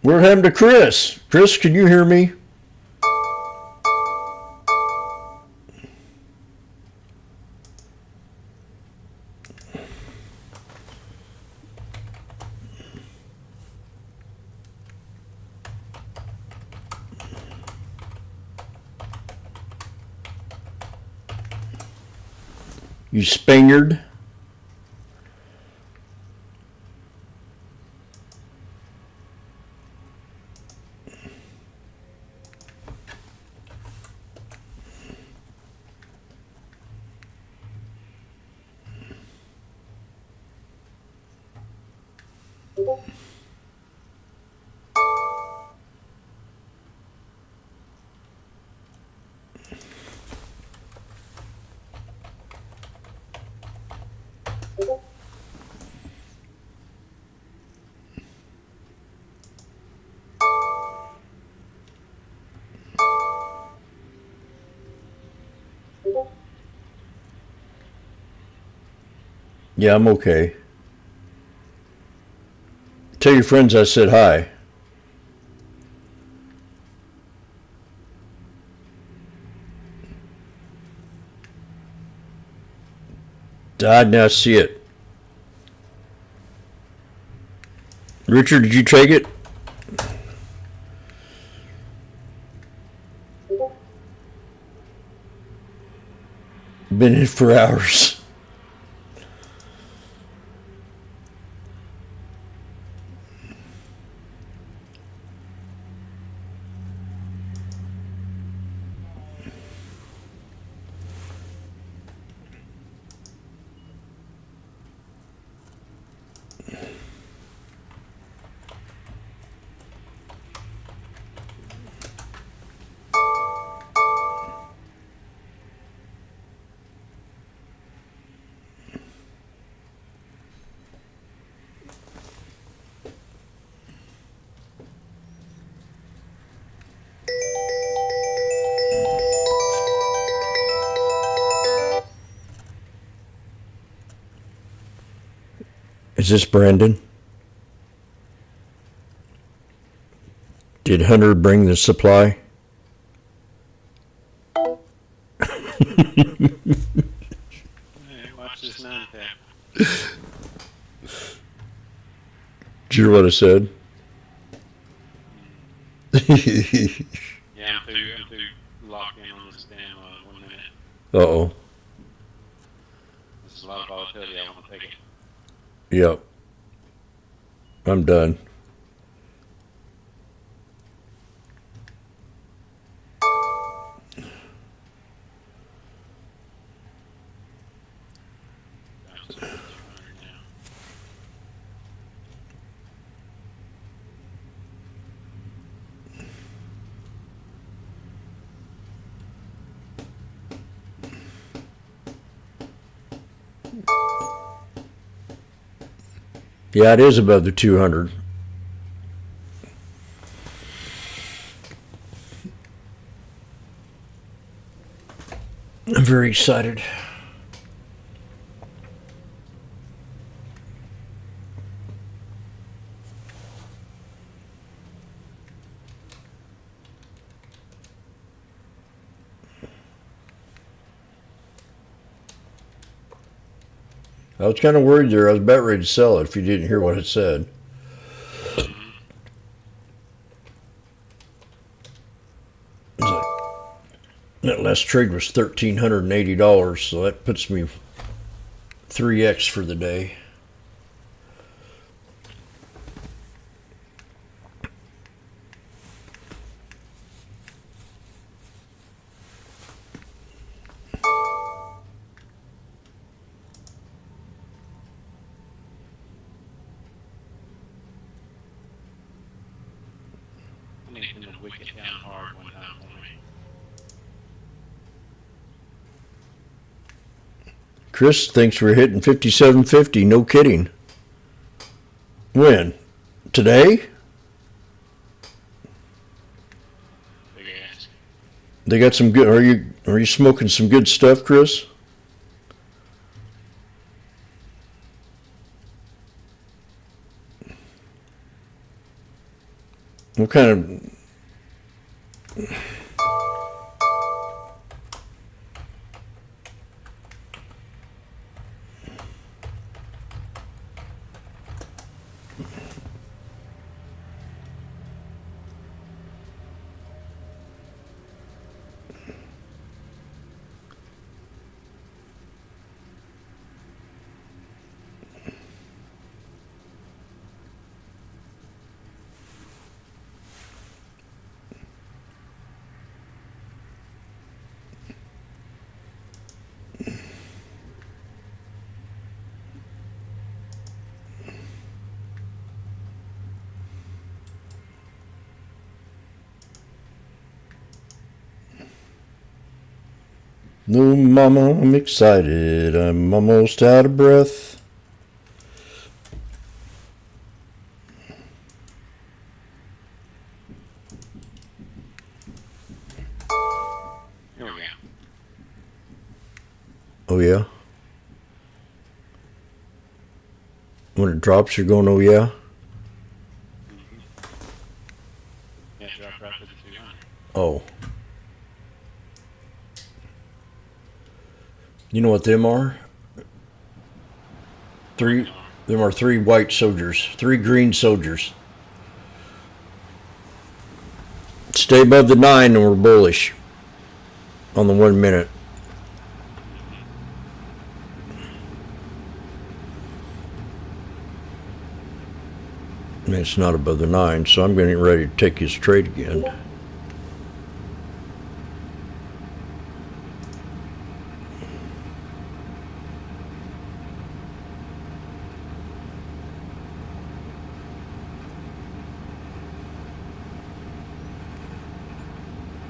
R: We're heading to Chris. Chris, can you hear me? You Spaniard. Yeah, I'm okay. Tell your friends I said hi. I now see it. Richard, did you take it? Been in for hours. Is this Brandon? Did Hunter bring the supply?
O: Hey, watch this 9-pack.
R: Did you hear what I said?
O: Yeah, I'm too locked in on this damn 1 minute.
R: Uh-oh.
O: This is a lot of volatility. I want to take it.
R: Yep. I'm done. Yeah, it is above the 200. I'm very excited. I was kind of worried there. I was about ready to sell it if you didn't hear what it said. That last trade was $1,380, so that puts me 3x for the day.
O: I need him to wick it down hard one time for me.
R: Chris thinks we're hitting 57.50. No kidding. When? Today?
O: Big ass.
R: They got some good. Are you smoking some good stuff, Chris? What kind of? No, mama, I'm excited. I'm almost out of breath.
O: Here we go.
R: Oh, yeah? When it drops, you're going, oh, yeah?
O: Yeah, drop right to the 200.
R: Oh. You know what them are? Them are 3 white soldiers, 3 green soldiers. Stay above the 9 and we're bullish on the 1 minute. I mean, it's not above the 9, so I'm getting ready to take his trade again.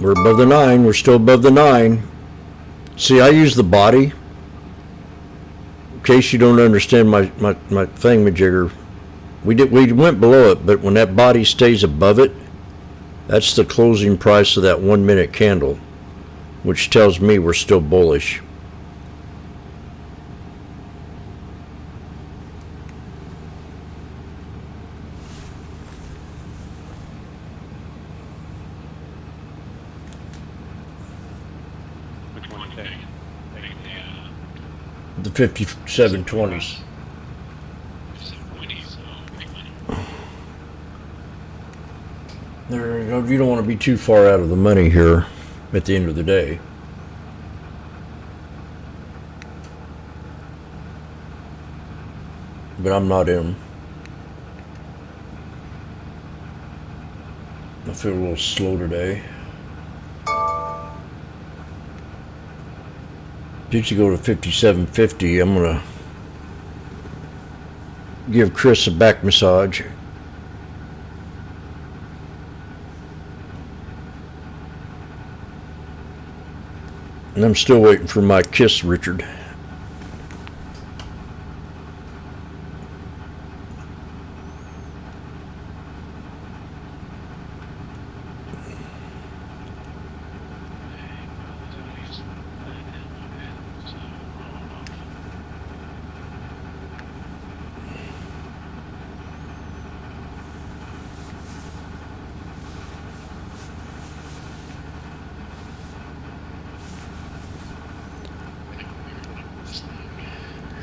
R: We're above the 9. We're still above the 9. See, I use the body. In case you don't understand my thingamajigger, we went below it, but when that body stays above it, that's the closing price of that 1 minute candle, which tells me we're still bullish.
O: Which one you take? Take
R: The 57.20s.
O: 720, so big money.
R: You don't want to be too far out of the money here at the end of the day. But I'm not in. I feel a little slow today. Did you go to 57.50? I'm going to give Chris a back massage. And I'm still waiting for my kiss, Richard.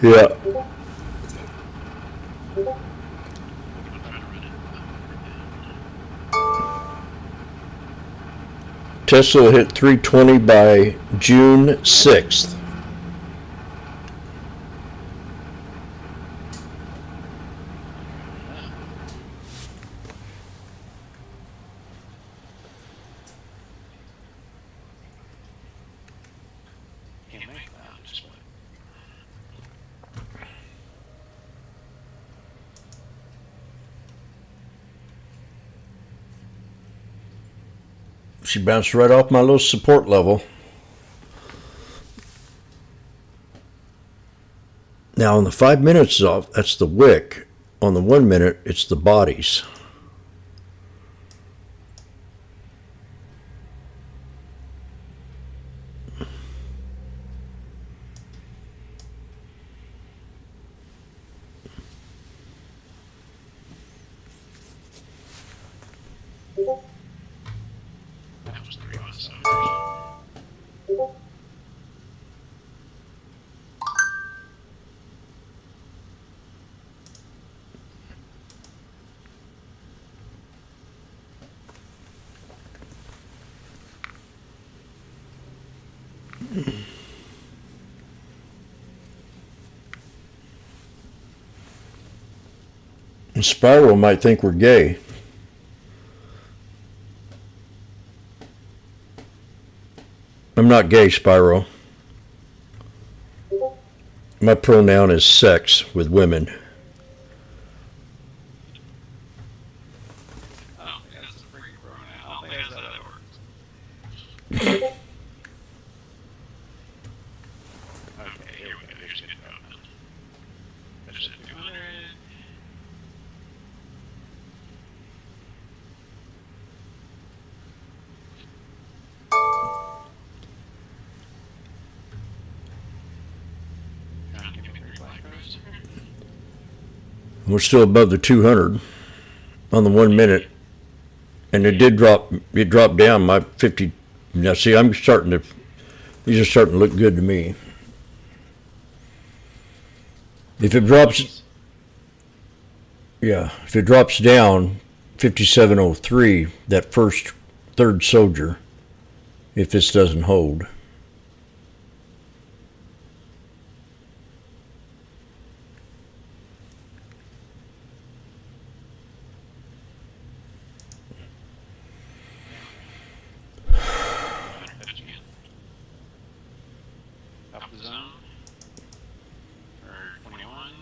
R: Yeah. Tesla will hit 320 by June 6th. She bounced right off my little support level. Now on the 5 minutes off, that's the wick. On the 1 minute, it's the bodies. And Spiral might think we're gay. I'm not gay, Spyro. My pronoun is sex with women.
O: Oh, yeah, that's a free pronoun. I don't think that's how that works. Okay, here we go. Here's a good pronoun. There's a 200.
R: We're still above the 200 on the 1 minute, and it did drop. It dropped down my 50. Now see, I'm starting to. These are starting to look good to me. If it drops, yeah, if it drops down 5703, that third soldier, if this doesn't hold.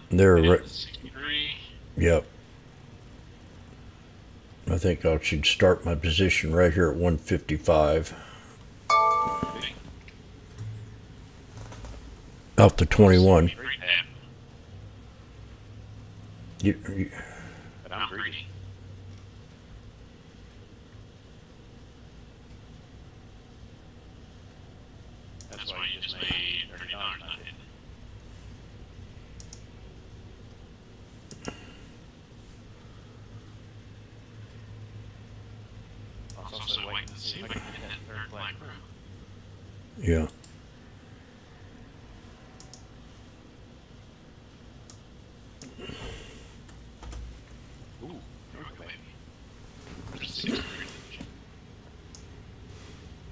R: They're right.
O: 63.
R: Yep. I think I should start my position right here at 155. Out to 21.
O: But I'm greedy. That's why you just made $30 not hidden. I was also waiting to see if I can get that third black room.
R: Yeah.
O: Ooh, okay, baby. There's 6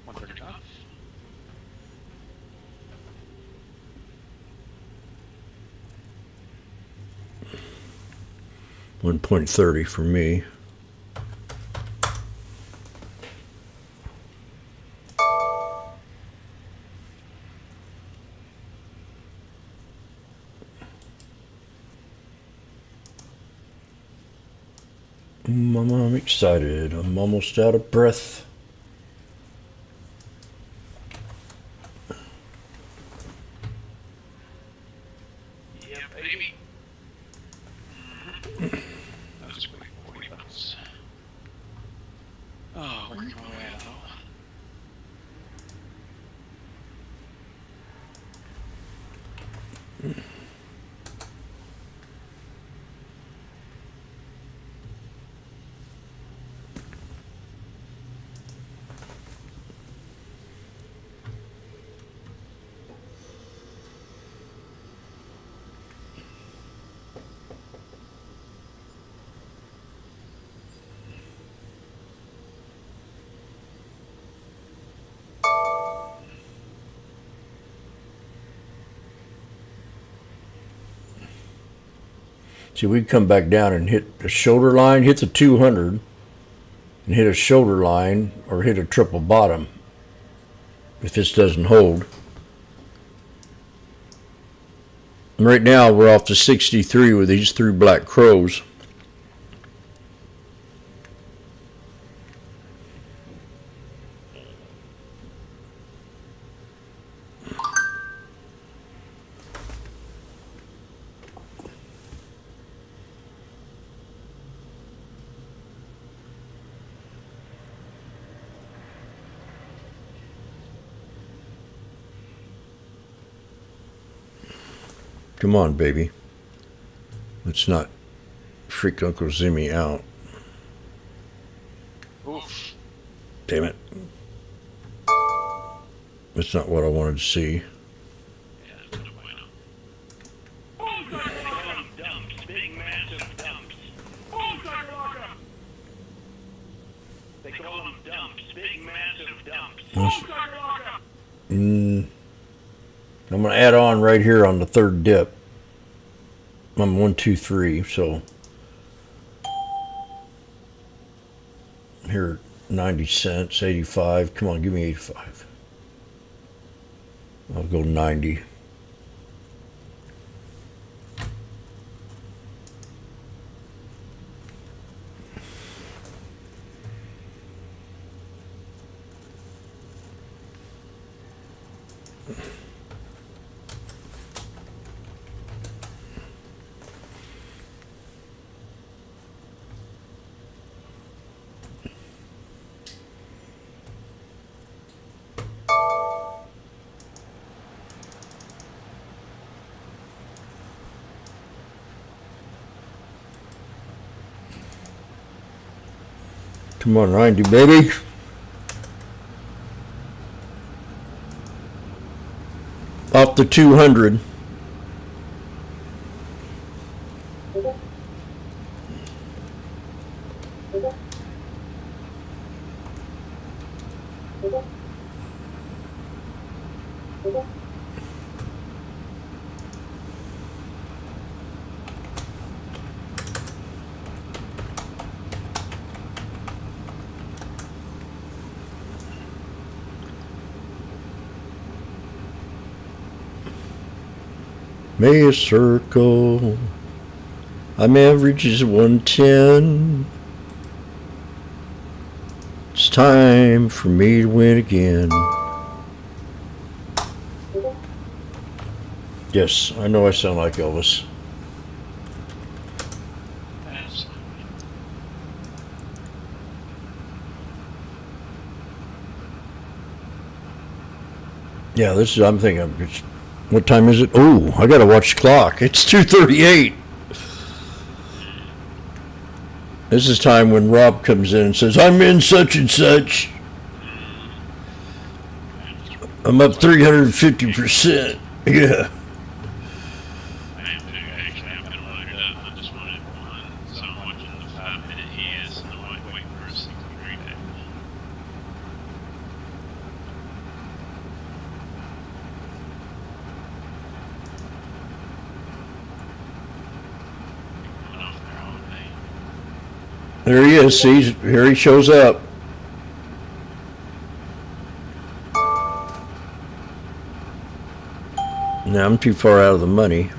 O: 130 off.
R: $1.30 for me. I'm excited. I'm almost out of breath.
O: Yeah, baby. That was a quick 40 bucks. Oh, working my way out.
R: See, we come back down and hit the shoulder line, hit the 200, and hit a shoulder line or hit a triple bottom if this doesn't hold. And right now we're off to 63 with these 3 black crows. Come on, baby. Let's not freak Uncle Zimmy out.
O: Oof.
R: Damn it. That's not what I wanted to see.
O: They call them dumps, big massive dumps.
R: I'm going to add on right here on the 3rd dip. I'm 1, 2, 3, so here 90 cents, 85. Come on, give me 85. I'll go 90. Come on, 90, baby. Up to 200. May a circle. I'm average is 110. It's time for me to win again. Yes, I know I sound like Elvis. Yeah, this is, I'm thinking, what time is it? Oh, I gotta watch the clock. It's 2:38. This is time when Rob comes in and says, I'm in such and such. I'm up 350%. Yeah. There he is. See, here he shows up. Now I'm too far out of the money.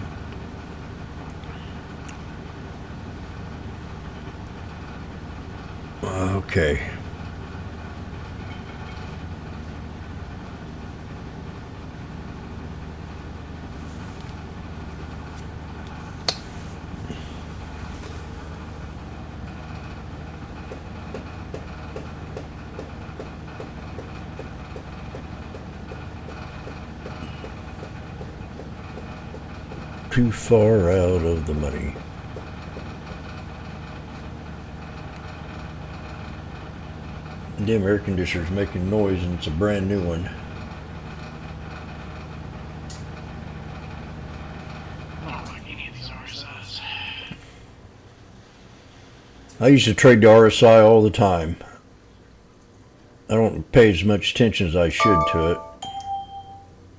R: Okay. Too far out of the money. Damn air conditioner's making noise and it's a brand new one. I used to trade the RSI all the time. I don't pay as much attention as I should to it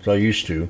R: as I used to.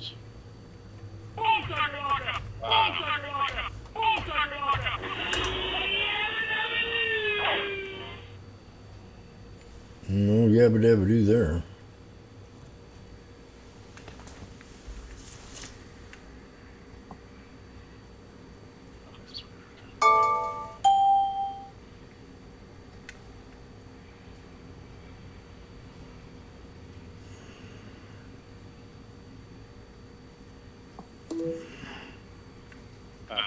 O: levels.
R: No yabba dabba do there.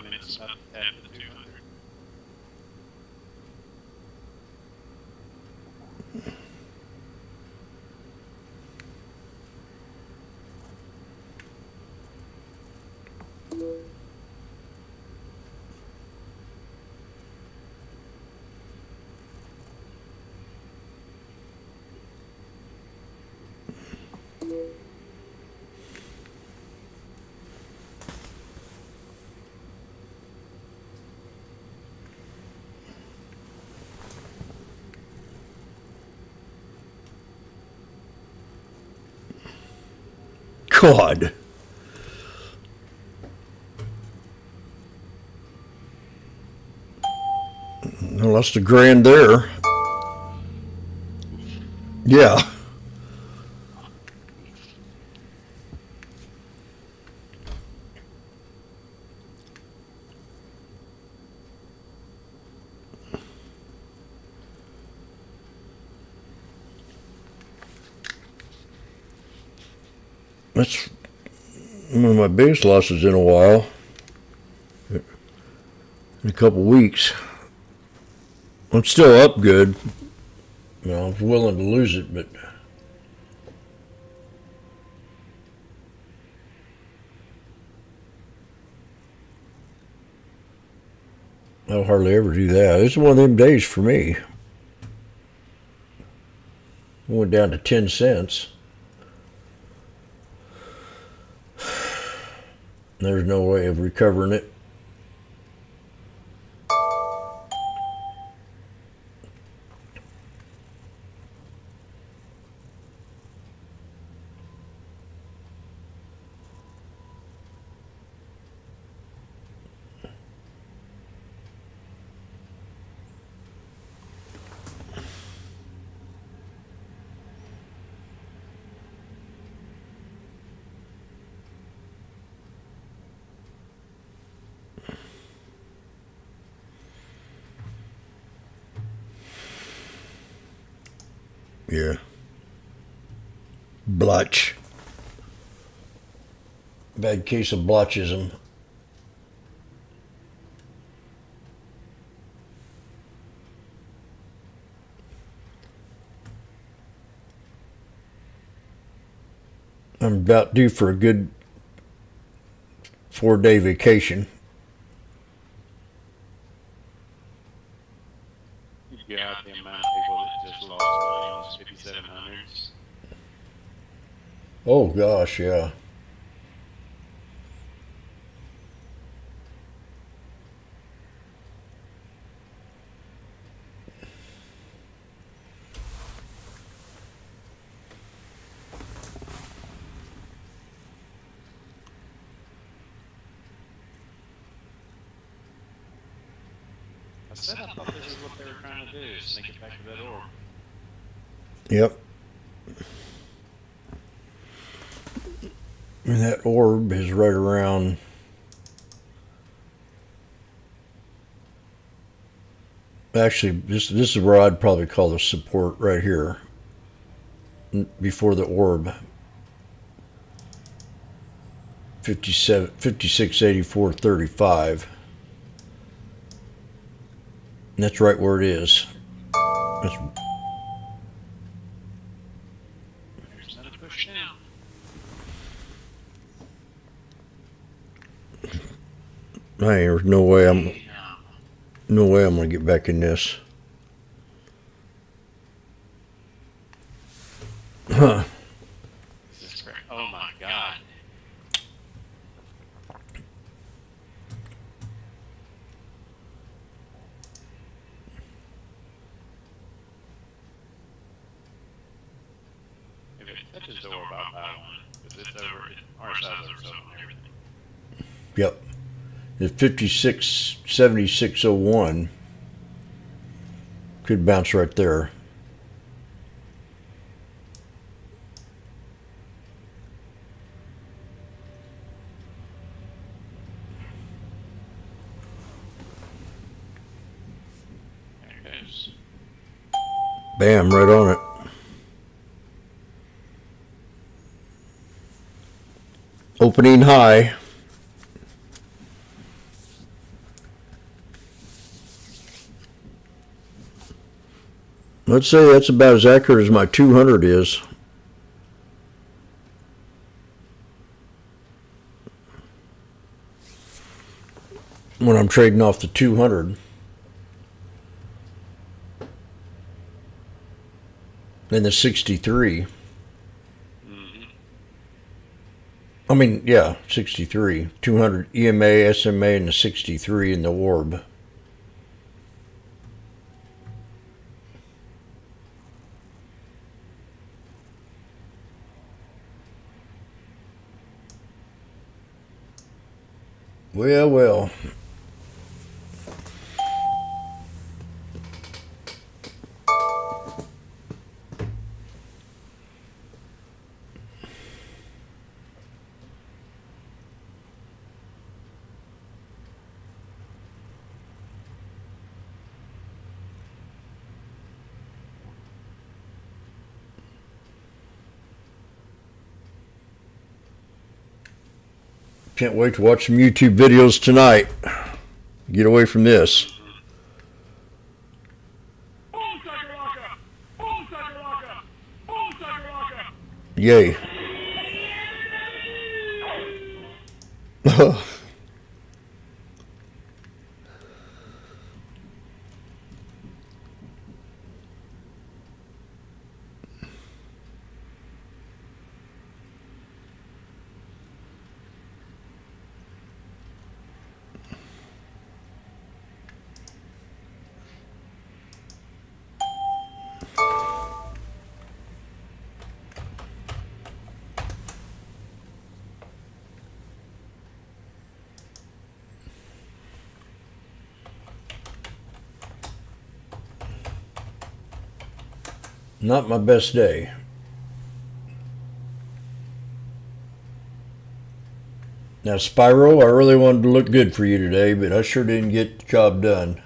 O: Minutes up at the 200.
R: God. I lost $1,000 there. Yeah. That's one of my biggest losses in a while. In a couple weeks. I'm still up good. You know, I was willing to lose it, but I'll hardly ever do that. This is one of them days for me. I went down to 10 cents. There's no way of recovering it. Yeah. Blotch. Bad case of blotchism. I'm about due for a good 4-day vacation.
O: You got the amount of people that just lost money on those 5700s.
R: Oh gosh, yeah.
O: I said I thought this is what they were trying to do, sneak it back to that orb.
R: Yep. And that orb is right around actually this is where I'd probably call the support right here before the orb. 56.84.35. And that's right where it is. That's
O: There's another push down.
R: there's no way I'm gonna get back in this. Huh.
O: This is great. Oh my God. If it touches the orb, I'll buy one. But It's over. RSI's over sold on everything.
R: Yep. It's 56.7601. Could bounce right there.
O: There it goes.
R: Bam, right on it. Opening high. Let's say that's about as accurate as my 200 is. When I'm trading off the 200. And the 63. I mean, yeah, 63. 200 EMA, SMA, and the 63 in the orb. Well, well. Can't wait to watch some YouTube videos tonight. Get away from this. Yay. Not my best day. Now, Spyro, I really wanted to look good for you today, but I sure didn't get the job done.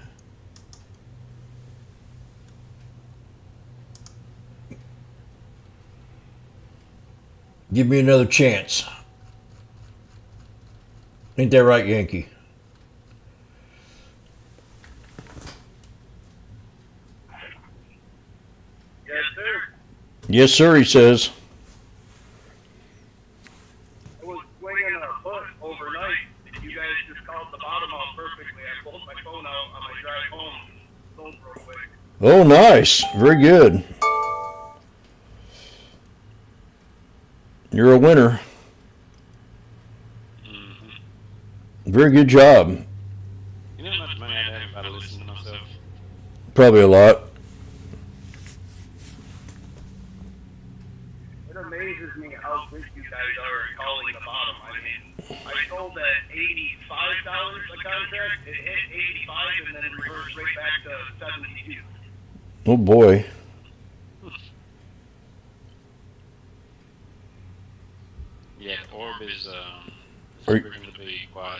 R: Give me another chance. Ain't that right, Yankee? Yes, sir, he says.
Q: I was swinging a foot overnight, and you guys just called the bottom out perfectly. I pulled my phone out on my drive home. Sold real quick.
R: Oh, nice. Very good. You're a winner. Very good job.
O: You know how much money I have about listening to myself?
R: Probably a lot.
Q: It amazes me how quick you guys are at calling the bottom. I mean, I sold at $85 a contract. It hit 85 and then it reversed right back to 72.
R: Oh, boy.
O: Yeah, Orb is
R: Are-
O: proven to be quite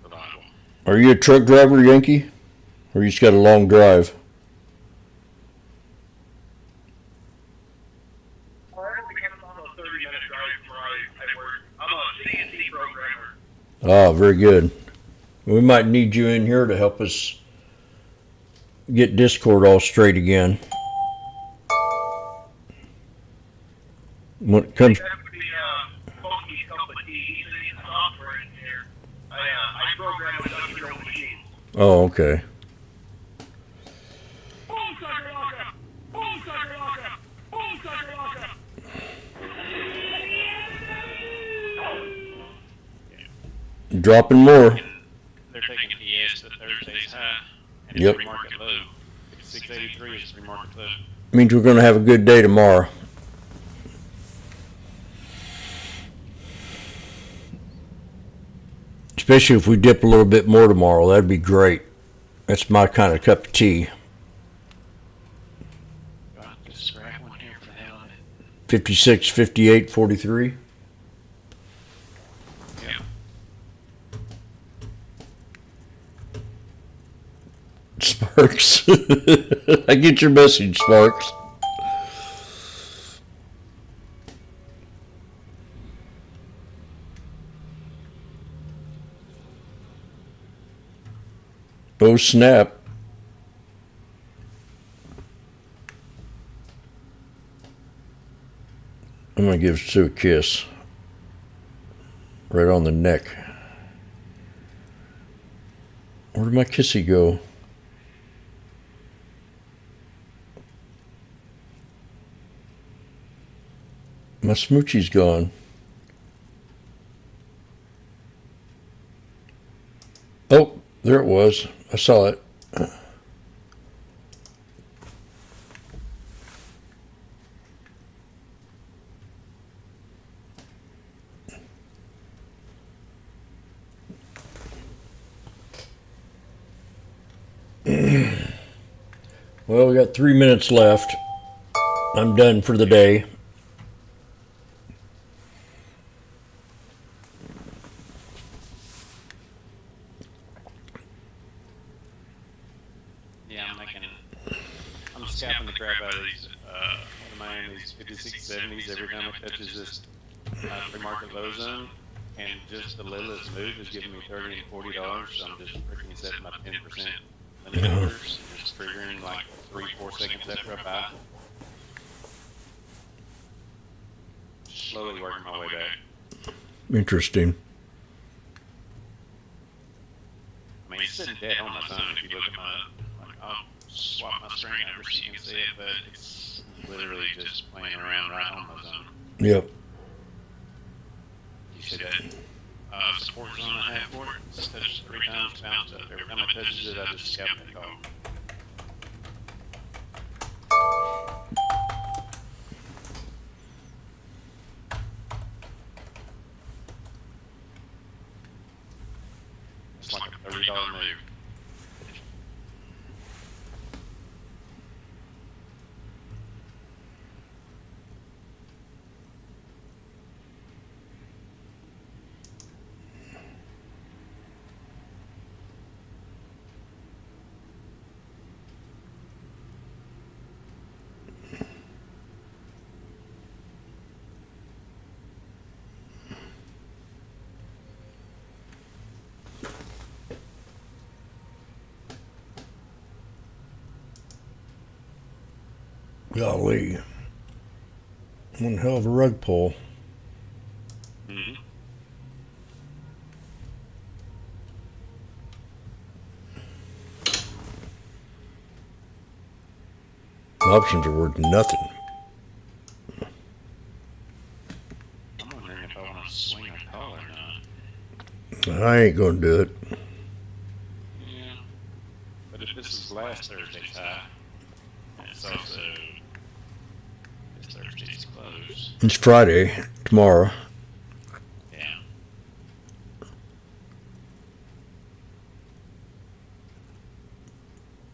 O: reliable.
R: Are you a truck driver, Yankee? Or you just got a long drive?
Q: I only have about a 30-minute drive from where I work. I'm a CNC programmer.
R: Ah, very good. We might need you in here to help us get Discord all straight again. When it comes...
Q: That would be Funky's cup of tea. He's a software engineer. I program industrial machines.
R: Oh, okay. Dropping more.
O: They're taking ES to Thursday's high, and
R: Yep.
O: it's pre-market low. 683 is pre-market low.
R: Means we're going to have a good day tomorrow. Especially if we dip a little bit more tomorrow, that'd be great. That's my kind of cup of tea.
O: Just grab one here for the hell of it.
R: 56, 58, 43.
O: Yeah.
R: Sparks. I get your message, Sparks. Oh, snap. I'm going to give Sue a kiss. Right on the neck. Where did my kissy go? My smoochie's gone. Oh, there it was. I saw it. Well, we got 3 minutes left. I'm done for the day.
O: I'm scalping the crap out of these, these 56, 70s every time it touches this pre-market low zone, and just the littlest move is giving me $30 and $40, so I'm just freaking setting my 10% limit orders, and just triggering like 3-4 seconds after I buy. Slowly working my way back.
R: Interesting.
O: I mean, it's sitting dead on my zone if you look at my, like, I'll swap my string over so you can see it, but it's literally just playing around right on my zone.
R: Yep.
O: You see that support zone I have for it? It's touched 3 times, bounce up. Every time it touches it, I just scalp it call. It's like a $30 move.
R: Golly. One hell of a rug pull.
O: Mm-hmm.
R: Options are worth nothing.
O: I'm wondering if I want to swing a call or not.
R: I ain't gonna do it.
O: Yeah. But if this is last Thursday's high, and it's also this Thursday's close.
R: It's Friday, tomorrow.
O: Yeah.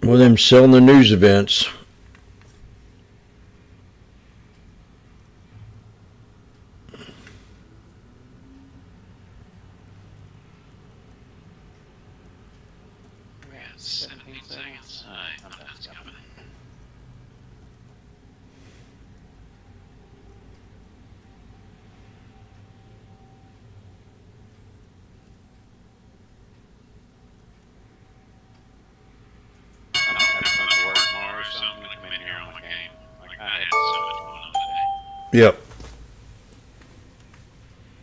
R: Well, them selling the news events.
O: We're at 17 seconds. Alright, I'm done scalping. I don't have a bunch of work tomorrow or something to come in here on my game. Like, I had so much going on today.
R: Yep.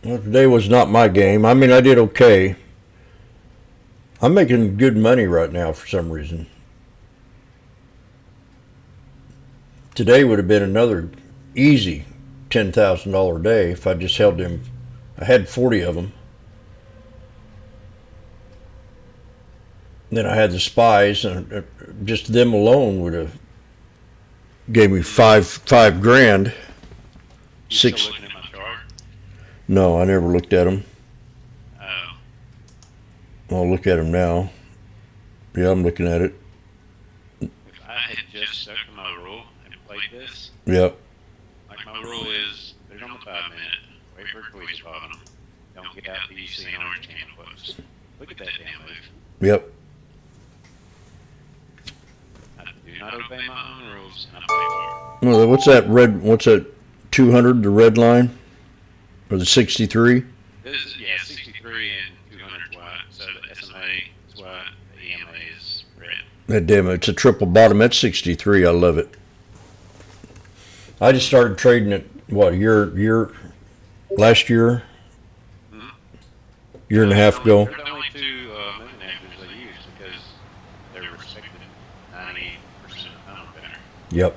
R: Well, today was not my game. I mean, I did okay. I'm making good money right now for some reason. Today would have been another easy $10,000 day if I just held them. I had 40 of them. Then I had the spies, and just them alone would have gave me five grand.
O: Still looking at my chart?
R: No, I never looked at them.
O: Oh.
R: I'll look at them now. Yeah, I'm looking at it.
O: If I had just stuck to my rule and played this,
R: Yep.
O: like my rule is, there's on the 5 minute, wait for a tweet spot on them. Don't get out till you see an orange candle close. Look at that damn move.
R: Yep.
O: I do not obey my own rules, and I play for it.
R: Well, what's that red? What's that? 200, the red line, or the 63?
O: This is, yeah, 63 and 200 white. So the SMA is white, the EMA is red.
R: That damn, it's a triple bottom. That's 63. I love it. I just started trading it. What last year? Year and a half ago.
O: There's only 2 moving averages they use because they're respected 90% of the time better.
R: Yep.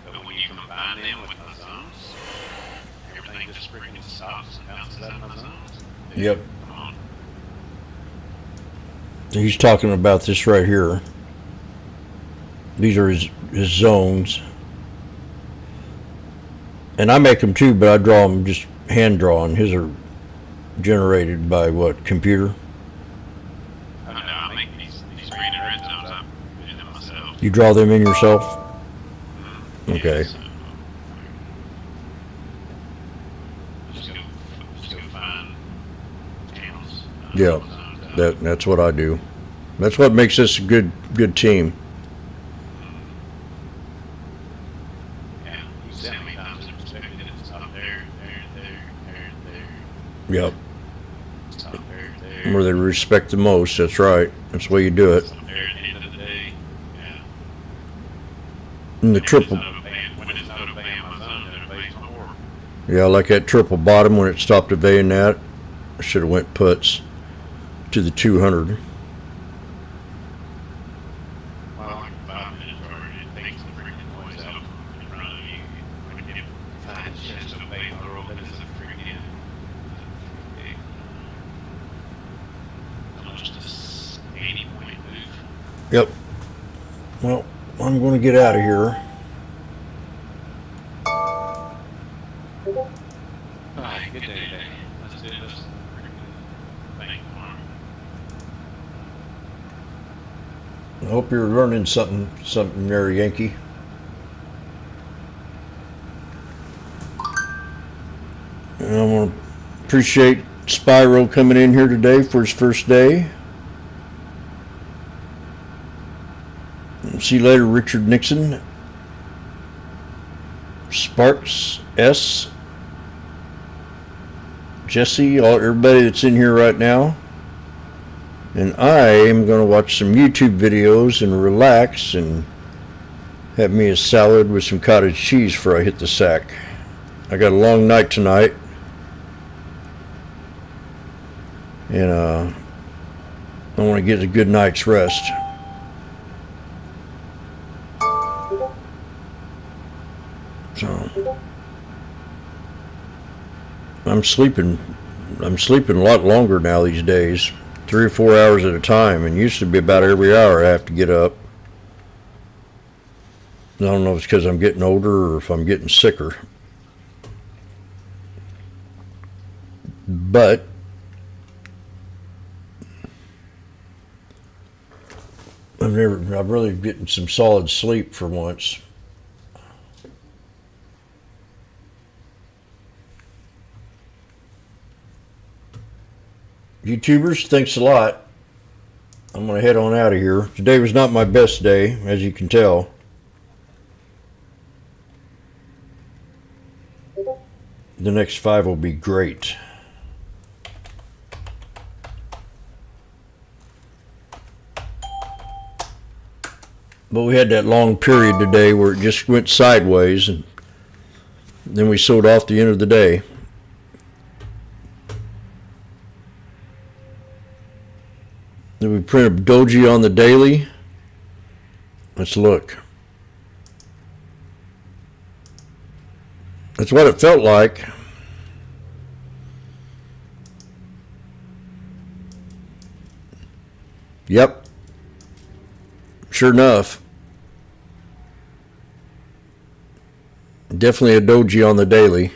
O: But when you combine them with my zones, everything just freaking stops and bounces out of my zones. Dude,
R: Yep.
O: come on.
R: He's talking about this right here. These are his zones. And I make them too, but I draw them just hand drawn. His are generated by what, computer?
O: I don't know, I make these green and red zones, I put in them myself.
R: You draw them in yourself? Okay.
O: So, just go find channels.
R: Yeah, that's what I do. That's what makes this a good team.
O: Yeah, you see how many times it's respected it. It's up there.
R: Yep.
O: It's up there.
R: Where they respect the most. That's right. That's the way you do it.
O: It's up there at the end of the day. Yeah.
R: And the triple.
O: When it's not obeying my zone, then it obeys my order.
R: Yeah, like that triple bottom when it stopped obeying that. I should have went puts to the 200.
O: Well, like 5 minutes already, it takes the freaking noise out in front of you. When you find just obey my rule, that is a freaking almost a 80-point move.
R: Yep. Well, I'm going to get out of here.
O: Alright, good day today. Let's do this freaking thing tomorrow.
R: I hope you're learning something there, Yankee. And I want to appreciate Spyro coming in here today for his first day. See you later, Richard Nixon. Sparks S. Jesse, everybody that's in here right now. And I am going to watch some YouTube videos and relax and have me a salad with some cottage cheese before I hit the sack. I got a long night tonight. And I want to get a good night's rest. So I'm sleeping a lot longer now these days. 3 or 4 hours at a time, and used to be about every hour I have to get up. I don't know if it's because I'm getting older or if I'm getting sicker. But I'm really getting some solid sleep for once. YouTubers, thanks a lot. I'm going to head on out of here. Today was not my best day, as you can tell. The next 5 will be great. But we had that long period today where it just went sideways, and then we sold off the end of the day. Then we print a doji on the daily. Let's look. That's what it felt like. Yep. Sure enough. Definitely a doji on the daily.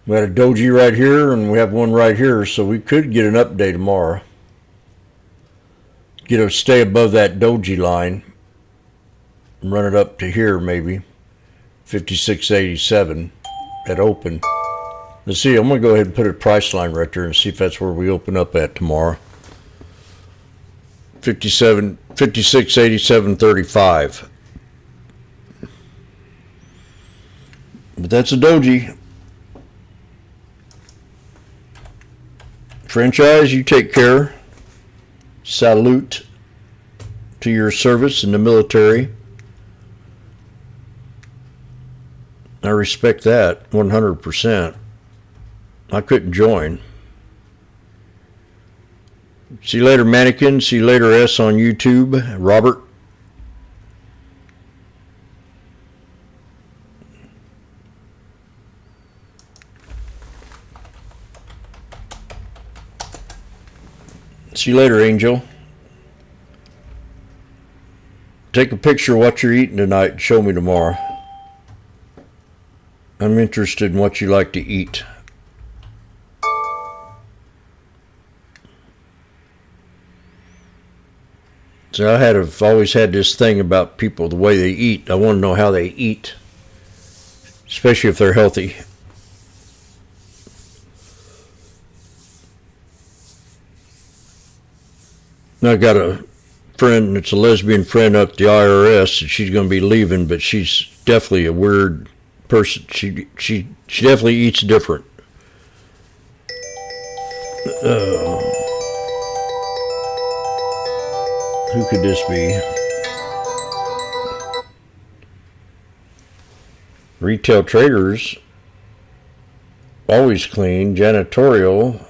R: We had a doji right here, and we have one right here, so we could get an update tomorrow. Stay above that doji line and run it up to here, maybe 56.87 at open. Let's see. I'm gonna go ahead and put a price line right there and see if that's where we open up at tomorrow. 56.87.35. But that's a doji. Franchise, you take care. Salute to your service in the military. I respect that 100%. I couldn't join. See you later, Mannequin. See you later, S on YouTube. Robert. See you later, Angel. Take a picture of what you're eating tonight and show me tomorrow. I'm interested in what you like to eat. So I've always had this thing about people, the way they eat. I want to know how they eat, especially if they're healthy. I got a friend that's a lesbian friend up at the IRS, and she's going to be leaving, but she's definitely a weird person. She definitely eats different. Who could this be? Retail traders, always clean. Janitorial.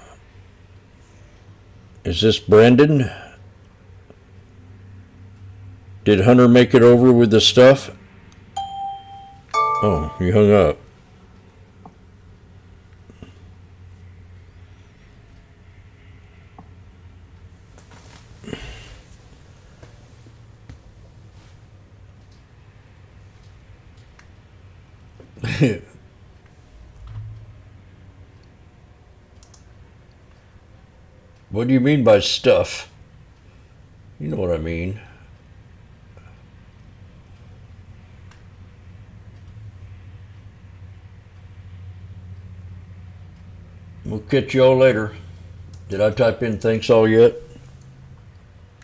R: Is this Brandon? Did Hunter make it over with the stuff? Oh, he hung up. What do you mean by stuff? You know what I mean. We'll catch you all later. Did I type in thanks all yet?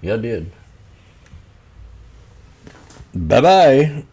R: Yeah, I did. Bye-bye.